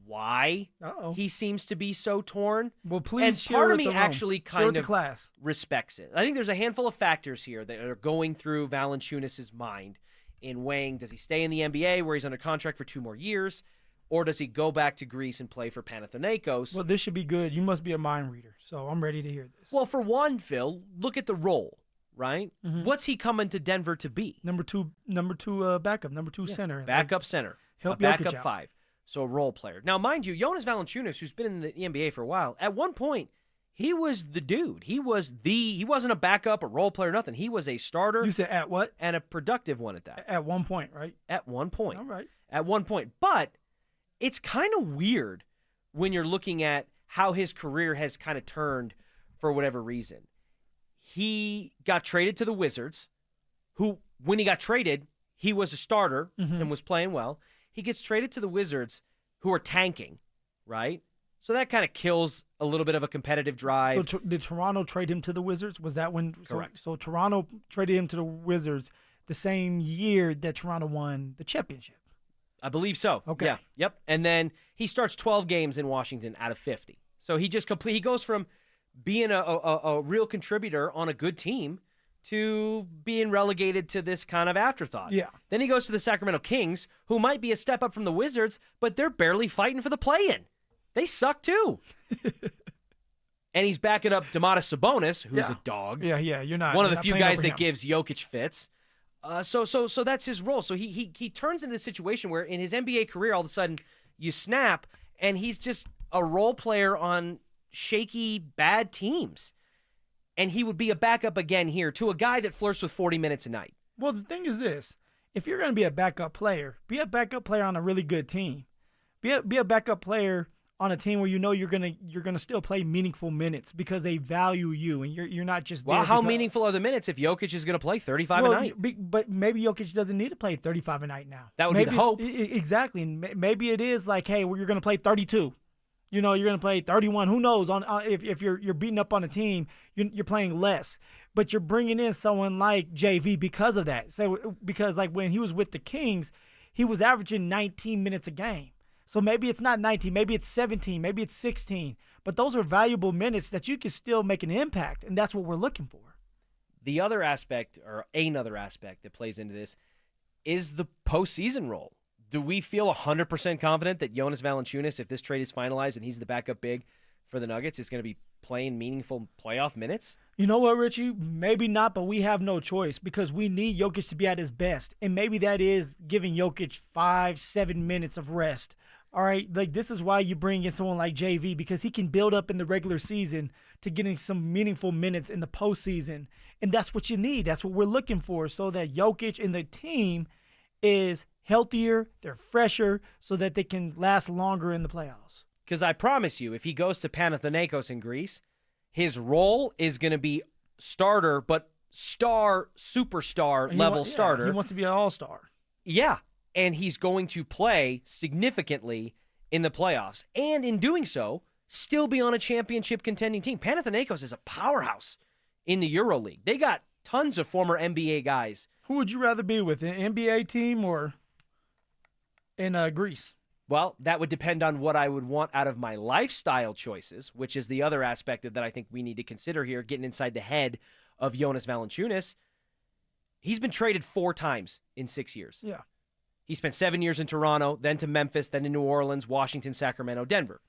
Speaker 1: why he seems to be so torn.
Speaker 9: Well, please,
Speaker 1: and
Speaker 9: share
Speaker 1: part of
Speaker 9: with
Speaker 1: me
Speaker 9: the room.
Speaker 1: actually
Speaker 9: Share
Speaker 1: kind
Speaker 9: with
Speaker 1: of
Speaker 9: the class.
Speaker 1: respects it. I think there's a handful of factors here that are going through Valanciunas' mind in weighing, does he stay in the NBA where he's under contract for 2 more years, or does he go back to Greece and play for Panathinaikos?
Speaker 9: Well, this should be good. You must be a mind reader, so I'm ready to hear this.
Speaker 1: Well, for one, Phil, look at the role, right?
Speaker 9: Mhm.
Speaker 1: What's he coming to Denver to be?
Speaker 9: Number two backup, number 2 center.
Speaker 1: Backup center,
Speaker 9: Help
Speaker 1: a backup
Speaker 9: Jokic out.
Speaker 1: 5. So a role player. Now, mind you, Jonas Valanciunas, who's been in the NBA for a while, at one point, he was the dude. He wasn't a backup, a role player, nothing. He was a starter.
Speaker 9: You said at what?
Speaker 1: And a productive one at that.
Speaker 9: At one point, right?
Speaker 1: At one point.
Speaker 9: All right.
Speaker 1: At one point. But it's kind of weird when you're looking at how his career has kind of turned for whatever reason. He got traded to the Wizards, who, when he got traded, he was a starter and was playing well. He gets traded to the Wizards, who are tanking, right? So that kind of kills a little bit of a competitive drive.
Speaker 9: So did Toronto trade him to the Wizards? Was that when?
Speaker 1: Correct.
Speaker 9: So Toronto traded him to the Wizards the same year that Toronto won the championship.
Speaker 1: I believe so.
Speaker 9: Okay.
Speaker 1: Yeah. Yep. And then he starts 12 games in Washington out of 50. So he just he goes from being a real contributor on a good team to being relegated to this kind of afterthought.
Speaker 9: Yeah.
Speaker 1: Then he goes to the Sacramento Kings, who might be a step up from the Wizards, but they're barely fighting for the play-in. They suck too. And he's backing up Domantas Sabonis, who's a dog.
Speaker 9: Yeah, you're not
Speaker 1: one of the
Speaker 9: you're
Speaker 1: few
Speaker 9: not playing
Speaker 1: guys
Speaker 9: over
Speaker 1: that
Speaker 9: him.
Speaker 1: gives Jokic fits. So that's his role. So he turns into this situation where in his NBA career, all of a sudden you snap, and he's just a role player on shaky, bad teams. And he would be a backup again here to a guy that flirts with 40 minutes a night.
Speaker 9: Well, the thing is this: if you're going to be a backup player, be a backup player on a really good team. Be a backup player on a team where you know you're gonna still play meaningful minutes because they value you, and you're not just there.
Speaker 1: Well, how
Speaker 9: because-
Speaker 1: meaningful are the minutes if Jokic is going to play 35 a night?
Speaker 9: But maybe Jokic doesn't need to play 35 a night now.
Speaker 1: That would be the hope.
Speaker 9: Exactly. And maybe it is like, hey, well, you're going to play 32. You know, you're going to play 31. Who knows? If you're beating up on a team, you're playing less. But you're bringing in someone like JV because of that. So because like when he was with the Kings, he was averaging 19 minutes a game. So maybe it's not 19, maybe it's 17, maybe it's 16. But those are valuable minutes that you can still make an impact, and that's what we're looking for.
Speaker 1: The other aspect, or another aspect that plays into this, is the postseason role. Do we feel 100% confident that Jonas Valanciunas, if this trade is finalized and he's the backup big for the Nuggets, is going to be playing meaningful playoff minutes?
Speaker 9: You know what, Richie? Maybe not, but we have no choice because we need Jokic to be at his best. And maybe that is giving Jokic 5-7 minutes of rest. All right, like this is why you bring in someone like JV, because he can build up in the regular season to getting some meaningful minutes in the postseason. And that's what you need. That's what we're looking for, so that Jokic and the team is healthier, they're fresher, so that they can last longer in the playoffs.
Speaker 1: Because I promise you, if he goes to Panathinaikos in Greece, his role is going to be starter, but superstar level starter.
Speaker 9: He wants to be an all-star.
Speaker 1: Yeah, and he's going to play significantly in the playoffs. And in doing so, still be on a championship contending team. Panathinaikos is a powerhouse in the EuroLeague. They got tons of former NBA guys.
Speaker 9: Who would you rather be with, an NBA team or in Greece?
Speaker 1: Well, that would depend on what I would want out of my lifestyle choices, which is the other aspect that I think we need to consider here, getting inside the head of Jonas Valanciunas. He's been traded 4 times in 6 years.
Speaker 9: Yeah.
Speaker 1: He spent 7 years in Toronto, then to Memphis, then to New Orleans, Washington, Sacramento, Denver.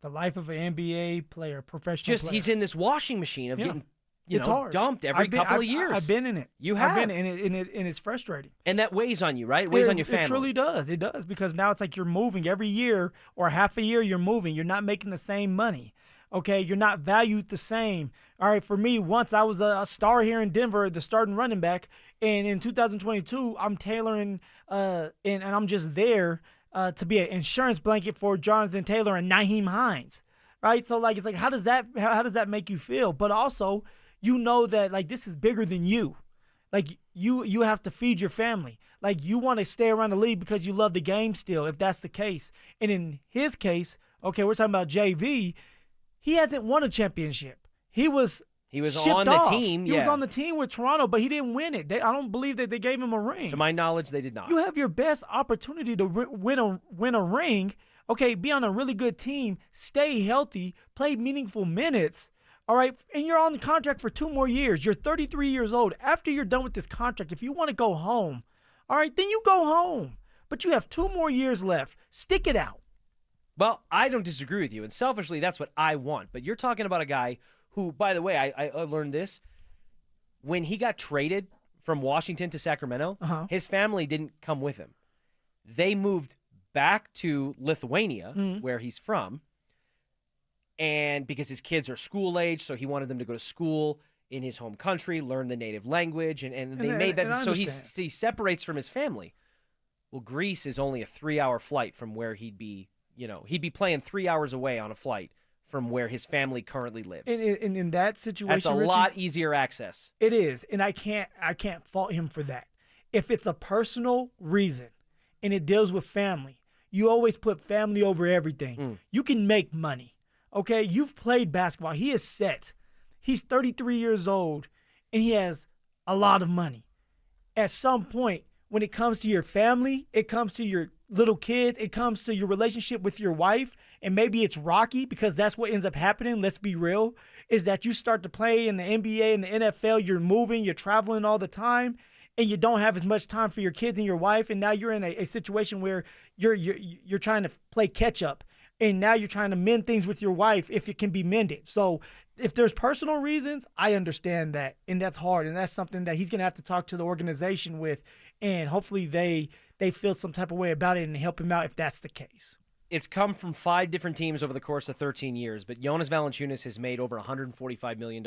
Speaker 9: The life of an NBA player, professional player.
Speaker 1: He's in this washing machine of getting
Speaker 9: it's hard.
Speaker 1: dumped every couple of years.
Speaker 9: I've been in it.
Speaker 1: You have.
Speaker 9: I've been in it, and it's frustrating.
Speaker 1: And that weighs on you, right? It weighs on your family.
Speaker 9: It truly does. It does, because now it's like you're moving every year or half a year you're moving. You're not making the same money. Okay, you're not valued the same. All right, for me, once I was a star here in Denver, the starting running back, And in 2022, I'm tailoring and I'm just there to be an insurance blanket for Jonathan Taylor and Nyheim Hines, right? So like it's like how does that make you feel? But also, you know that like this is bigger than you. Like you have to feed your family. Like you want to stay around the league because you love the game still, if that's the case. And in his case, okay, we're talking about JV. He hasn't won a championship. He was
Speaker 1: on the team.
Speaker 9: He was on the team with Toronto, but he didn't win it. I don't believe that they gave him a ring.
Speaker 1: To my knowledge, they did not.
Speaker 9: You have your best opportunity to win a ring. Okay, be on a really good team, stay healthy, play meaningful minutes. All right, and you're on the contract for 2 more years. You're 33 years old. After you're done with this contract, if you want to go home, all right, then you go home. But you have 2 more years left. Stick it out.
Speaker 1: Well, I don't disagree with you, and selfishly, that's what I want. But you're talking about a guy who, by the way, I learned this. When he got traded from Washington to Sacramento, his family didn't come with him. They moved back to Lithuania, where he's from, and because his kids are school age, so he wanted them to go to school in his home country, learn the native language, and they made that. So he separates from his family. Well, Greece is only a 3-hour flight from where he'd be playing 3 hours away on a flight from where his family currently lives.
Speaker 9: And in that situation,
Speaker 1: that's a lot easier access.
Speaker 9: It is, and I can't fault him for that. If it's a personal reason and it deals with family, you always put family over everything. You can make money. Okay, you've played basketball. He is set. He's 33 years old, and he has a lot of money. At some point, when it comes to your family, it comes to your little kids, it comes to your relationship with your wife, and maybe it's rocky because that's what ends up happening, let's be real, is that you start to play in the NBA and the NFL, you're moving, you're traveling all the time, and you don't have as much time for your kids and your wife, and now you're in a situation where you're trying to play catch-up. And now you're trying to mend things with your wife if it can be mended. So if there's personal reasons, I understand that. And that's hard. And that's something that he's going to have to talk to the organization with. And hopefully they feel some type of way about it and help him out if that's the case.
Speaker 1: It's come from 5 different teams over the course of 13 years. But Jonas Valanciunas has made over $145 million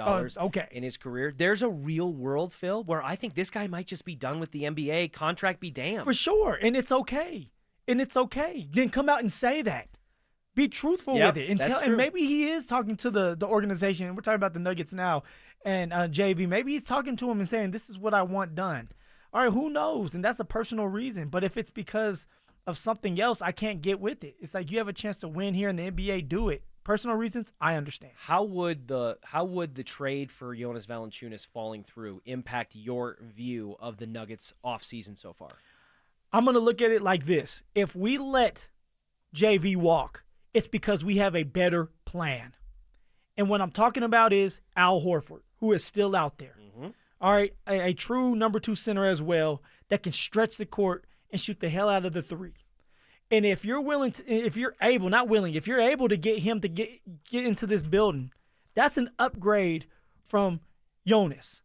Speaker 1: in his career. There's a real world, Phil, where I think this guy might just be done with the NBA. Contract be damned.
Speaker 9: For sure. And it's okay. Then come out and say that. Be truthful with it. And maybe he is talking to the organization. We're talking about the Nuggets now and JV. Maybe he's talking to him and saying, this is what I want done. All right, who knows? And that's a personal reason. But if it's because of something else, I can't get with it. It's like you have a chance to win here in the NBA, do it. Personal reasons, I understand.
Speaker 1: How would the trade for Jonas Valanciunas falling through impact your view of the Nuggets offseason so far?
Speaker 9: I'm going to look at it like this. If we let JV walk, it's because we have a better plan. And what I'm talking about is Al Horford, who is still out there. All right, a true number 2 center as well that can stretch the court and shoot the hell out of the 3. And if you're able to get him to get into this building, that's an upgrade from Jonas.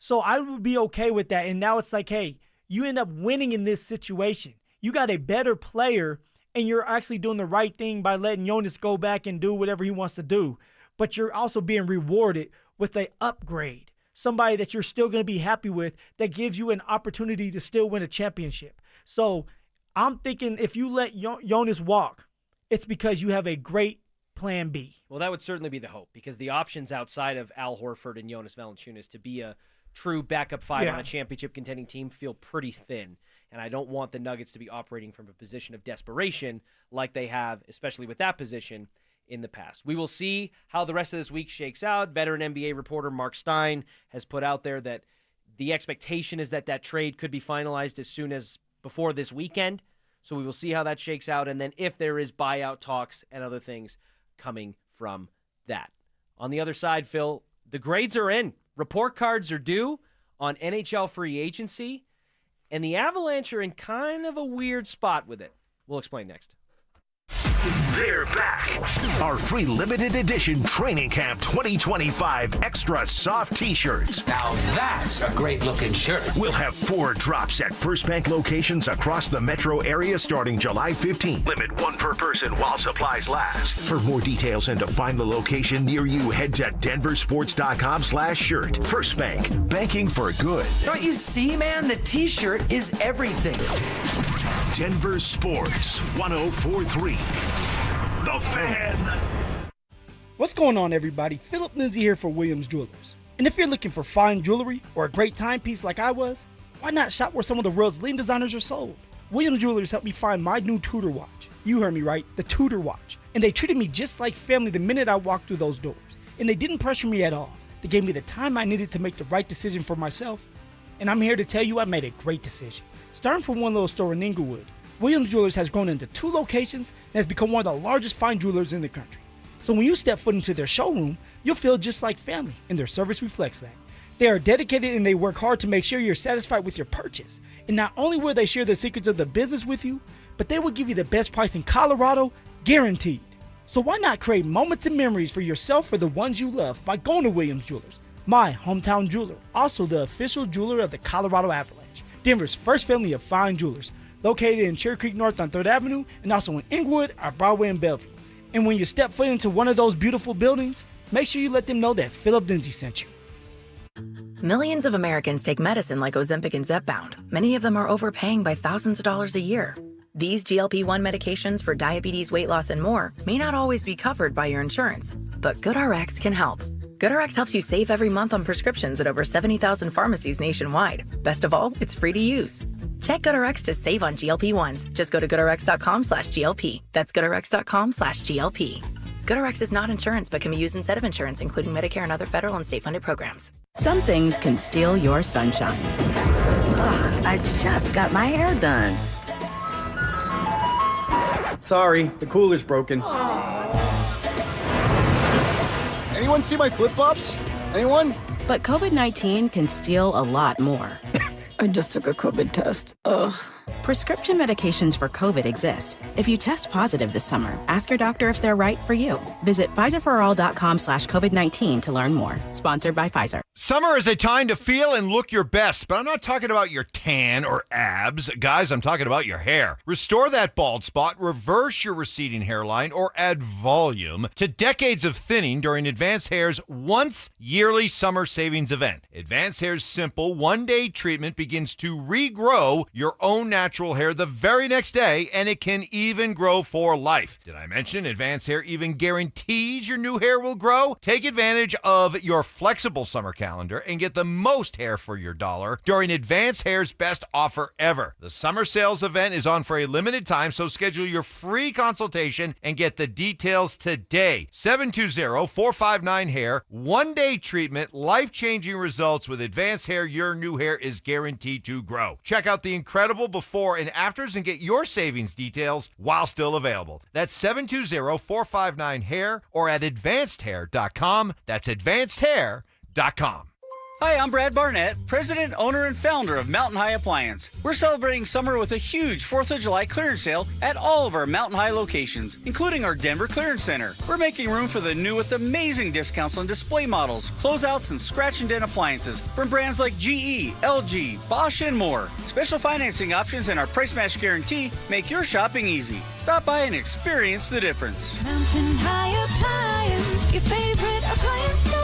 Speaker 9: So I would be okay with that. And now it's like, hey, you end up winning in this situation. You got a better player, and you're actually doing the right thing by letting Jonas go back and do whatever he wants to do. But you're also being rewarded with an upgrade, somebody that you're still going to be happy with that gives you an opportunity to still win a championship. So I'm thinking if you let Jonas walk, it's because you have a great plan B.
Speaker 1: Well, that would certainly be the hope because the options outside of Al Horford and Jonas Valanciunas to be a true backup 5 on a championship contending team feel pretty thin. And I don't want the Nuggets to be operating from a position of desperation like they have, especially with that position, in the past. We will see how the rest of this week shakes out. Veteran NBA reporter Mark Stein has put out there that the expectation is that trade could be finalized as soon as before this weekend. So we will see how that shakes out. And then if there is buyout talks and other things coming from that. On the other side, Phil, the grades are in. Report cards are due on NHL free agency. And the Avalanche are in kind of a weird spot with it. We'll explain next.
Speaker 3: They're back. Our free limited edition Training Camp 2025 Extra Soft T-shirts.
Speaker 15: Now that's a great looking shirt.
Speaker 3: We'll have 4 drops at First Bank locations across the metro area starting July 15th. Limit 1 per person while supplies last. For more details and to find the location near you, head to DenverSports.com/shirt. First Bank, banking for good.
Speaker 15: Don't you see, man? The T-shirt is everything.
Speaker 3: Denver Sports 104.3. The Fan.
Speaker 9: What's going on, everybody? Phillip, Lindsay here for Williams Jewelers. And if you're looking for fine jewelry or a great timepiece like I was, why not shop where some of the world's leading designers are sold? Williams Jewelers helped me find my new Tudor watch. You heard me right, the Tudor watch. And they treated me just like family the minute I walked through those doors. And they didn't pressure me at all. They gave me the time I needed to make the right decision for myself. And I'm here to tell you I made a great decision. Starting from one little store in Inglewood, Williams Jewelers has grown into 2 locations and has become one of the largest fine jewelers in the country. So when you step foot into their showroom, you'll feel just like family, and their service reflects that. They are dedicated and they work hard to make sure you're satisfied with your purchase. And not only will they share the secrets of the business with you, but they will give you the best price in Colorado, guaranteed. So why not create moments and memories for yourself or the ones you love by going to Williams Jewelers, my hometown jeweler, also the official jeweler of the Colorado Avalanche, Denver's first family of fine jewelers, located in Cherry Creek North on 3rd Avenue and also in Inglewood, our Broadway, and Bellevue. And when you step foot into one of those beautiful buildings, make sure you let them know that Phillip Lindsay sent you.
Speaker 16: Millions of Americans take medicine like Ozempic and Zepbound. Many of them are overpaying by thousands of dollars a year. These GLP-1 medications for diabetes, weight loss, and more may not always be covered by your insurance, but GoodRx can help. GoodRx helps you save every month on prescriptions at over 70,000 pharmacies nationwide. Best of all, it's free to use. Check GoodRx to save on GLP-1s. Just go to GoodRx.com/GLP. That's GoodRx.com/GLP. GoodRx is not insurance but can be used instead of insurance, including Medicare and other federal and state-funded programs.
Speaker 17: Some things can steal your sunshine. Ugh, I just got my hair done.
Speaker 18: Sorry, the cooler's broken. Anyone see my flip-flops? Anyone?
Speaker 17: But COVID-19 can steal a lot more.
Speaker 19: I just took a COVID test. Ugh.
Speaker 17: Prescription medications for COVID exist. If you test positive this summer, ask your doctor if they're right for you. Visit PfizerForAll.com/COVID-19 to learn more. Sponsored by Pfizer.
Speaker 21: Summer is a time to feel and look your best, but I'm not talking about your tan or abs. Guys, I'm talking about your hair. Restore that bald spot, reverse your receding hairline, or add volume to decades of thinning during Advanced Hair's once-yearly summer savings event. Advanced Hair's simple one-day treatment begins to regrow your own natural hair the very next day, and it can even grow for life. Did I mention Advanced Hair even guarantees your new hair will grow? Take advantage of your flexible summer calendar and get the most hair for your dollar during Advanced Hair's best offer ever. The summer sales event is on for a limited time, so schedule your free consultation and get the details today. 720-459-HAIR. One-day treatment, life-changing results with Advanced Hair. Your new hair is guaranteed to grow. Check out the incredible before and afters and get your savings details while still available. That's 720-459-HAIR or at advancedhair.com. That's advancedhair.com.
Speaker 22: Hi, I'm Brad Barnett, president, owner, and founder of Mountain High Appliance. We're celebrating summer with a huge 4th of July clearance sale at all of our Mountain High locations, including our Denver Clearance Center. We're making room for the new with amazing discounts on display models, closeouts, and scratch and dent appliances from brands like GE, LG, Bosch, and more. Special financing options and our price match guarantee make your shopping easy. Stop by and experience the difference.
Speaker 28: Mountain High Appliance, your favorite appliance store.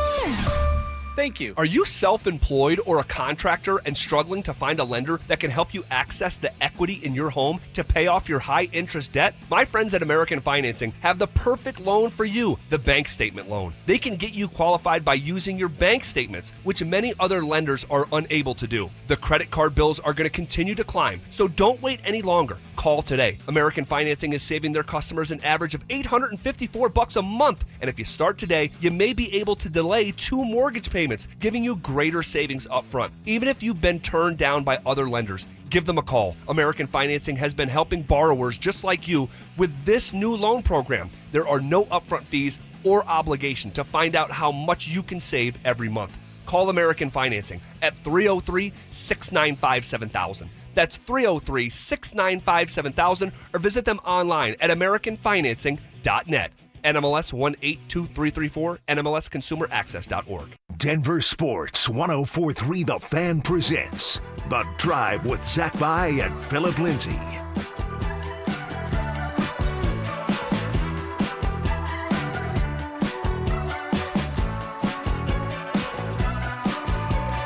Speaker 6: Thank you. Are you self-employed or a contractor and struggling to find a lender that can help you access the equity in your home to pay off your high-interest debt? My friends at American Financing have the perfect loan for you, the bank statement loan. They can get you qualified by using your bank statements, which many other lenders are unable to do. The credit card bills are going to continue to climb, so don't wait any longer. Call today. American Financing is saving their customers an average of $854 a month, and if you start today, you may be able to delay 2 mortgage payments, giving you greater savings up front. Even if you've been turned down by other lenders, give them a call. American Financing has been helping borrowers just like you with this new loan program. There are no upfront fees or obligation to find out how much you can save every month. Call American Financing at 303-695-7000. That's 303-695-7000, or visit them online at AmericanFinancing.com. NMLSconsumeraccess.net. NMLS 182334, NMLSconsumeraccess.org.
Speaker 3: Denver Sports 104.3 The Fan presents The Drive with Zach By and Phillip Lindsay.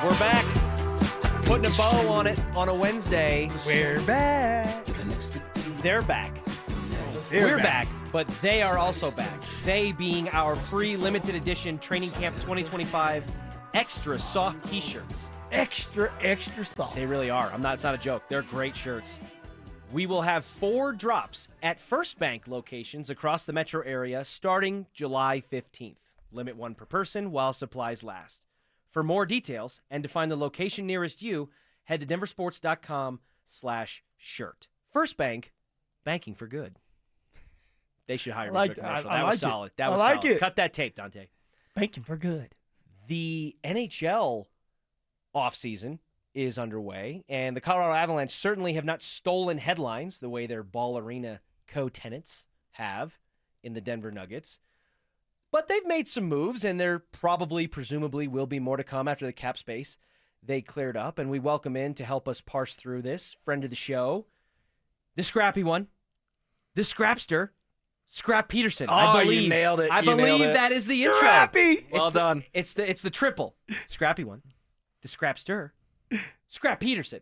Speaker 1: We're back. Putting a bow on it on a Wednesday.
Speaker 9: We're back.
Speaker 1: They're back. We're back, but they are also back. They being our free limited edition Training Camp 2025 extra soft t-shirts.
Speaker 9: Extra soft.
Speaker 1: They really are. It's not a joke. They're great shirts. We will have 4 drops at First Bank locations across the metro area starting July 15th. Limit 1 per person while supplies last. For more details and to find the location nearest you, head to denversports.com/shirt. First Bank, banking for good. They should hire me for a commercial. That was solid. That was solid. Cut that tape, Dante.
Speaker 9: Banking for good.
Speaker 1: The NHL offseason is underway, and the Colorado Avalanche certainly have not stolen headlines the way their Ball Arena co-tenants have in the Denver Nuggets. But they've made some moves, and there presumably will be more to come after the cap space they cleared up. And we welcome in to help us parse through this, friend of the show, the scrappy one, the scrapster, Scrap Peterson. I believe
Speaker 2: you nailed it.
Speaker 1: I believe that is the intro.
Speaker 9: Scrappy.
Speaker 2: Well done.
Speaker 1: It's the triple. Scrappy one, the scrapster, Scrap Peterson.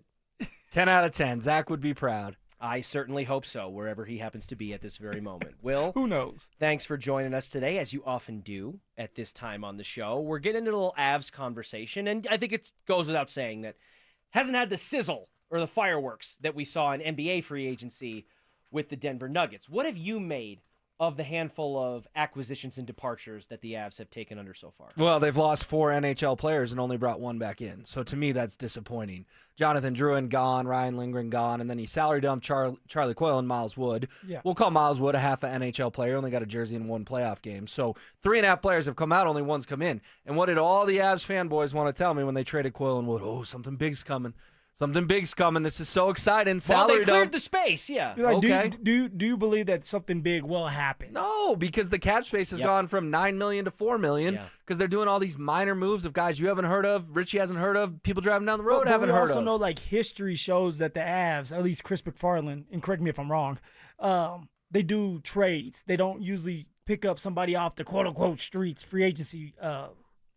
Speaker 2: 10 out of 10. Zach would be proud.
Speaker 1: I certainly hope so, wherever he happens to be at this very moment. Will,
Speaker 9: who knows?
Speaker 1: Thanks for joining us today, as you often do at this time on the show. We're getting into a little Avs conversation, and I think it goes without saying that hasn't had the sizzle or the fireworks that we saw in NBA free agency with the Denver Nuggets. What have you made of the handful of acquisitions and departures that the Avs have taken under so far?
Speaker 2: Well, they've lost 4 NHL players and only brought 1 back in. So to me, that's disappointing. Jonathan Drouin gone, Ryan Lindgren gone, and then he salary dumped Charlie Coyle and Miles Wood.
Speaker 9: Yeah.
Speaker 2: We'll call Miles Wood a half an NHL player, only got a jersey in 1 playoff game. So 3.5 players have come out, only 1's come in. And what did all the Avs fanboys want to tell me when they traded Coyle and Wood? Oh, something big's coming. Something big's coming. This is so exciting. Salary
Speaker 1: they cleared
Speaker 2: dump.
Speaker 1: the space, yeah.
Speaker 9: Like,
Speaker 2: okay.
Speaker 9: Do you believe that something big will happen?
Speaker 2: No, because the cap space has gone from $9 million to $4 million because they're doing all these minor moves of guys you haven't heard of, Richie hasn't heard of, people driving down the road haven't heard of.
Speaker 9: We also know, like, history shows that the Avs, at least Chris McFarland, and correct me if I'm wrong, they do trades. They don't usually pick up somebody off the quote-unquote streets, free agency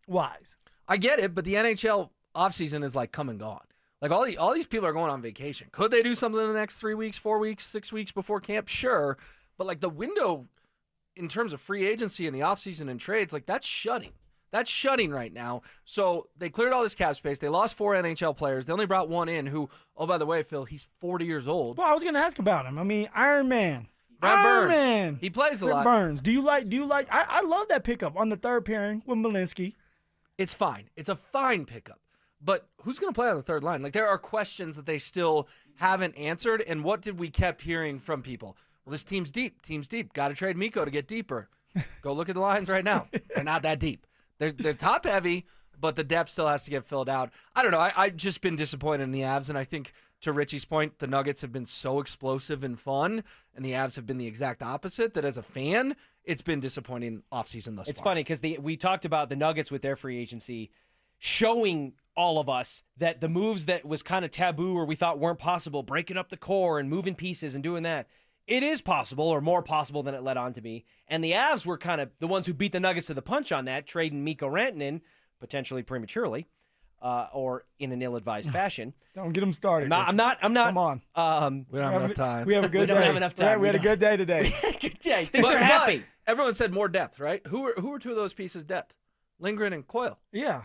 Speaker 9: wise.
Speaker 2: I get it, but the NHL offseason is, like, come and gone. Like, all these people are going on vacation. Could they do something in the next 3 weeks, 4 weeks, 6 weeks before camp? Sure. But, like, the window in terms of free agency and the offseason and trades, like, that's shutting. That's shutting right now. So they cleared all this cap space. They lost 4 NHL players. They only brought 1 in who, oh, by the way, Phil, he's 40 years old.
Speaker 9: Well, I was going to ask about him. I mean, Iron Man.
Speaker 2: Brent
Speaker 9: Iron
Speaker 2: Burns.
Speaker 9: Man.
Speaker 2: He plays a lot.
Speaker 9: Burns. Do you like I love that pickup on the third pairing with Malinsky.
Speaker 2: It's fine. It's a fine pickup. But who's going to play on the third line? Like, there are questions that they still haven't answered. And what did we kept hearing from people? Well, this team's deep. Team's deep. Got to trade Mikko to get deeper. Go look at the lines right now. They're not that deep. They're top heavy, but the depth still has to get filled out. I don't know. I've just been disappointed in the Avs. And I think, to Richie's point, the Nuggets have been so explosive and fun, and the Avs have been the exact opposite, that as a fan, it's been disappointing offseason thus far.
Speaker 1: It's funny because we talked about the Nuggets with their free agency showing all of us that the moves that was kind of taboo or we thought weren't possible, breaking up the core and moving pieces and doing that, it is possible, or more possible than it led on to be. And the Avs were kind of the ones who beat the Nuggets to the punch on that, trading Mikko Rantanen, potentially prematurely, or in an ill-advised fashion.
Speaker 9: Don't get them started.
Speaker 1: I'm not.
Speaker 9: Come on.
Speaker 2: We don't have enough time.
Speaker 9: We have a good day.
Speaker 1: We don't have enough time.
Speaker 9: We had a good day today.
Speaker 1: Good day. Things are happy.
Speaker 2: Everyone said more depth, right? Who were 2 of those pieces depth? Lindgren and Coyle.
Speaker 9: Yeah.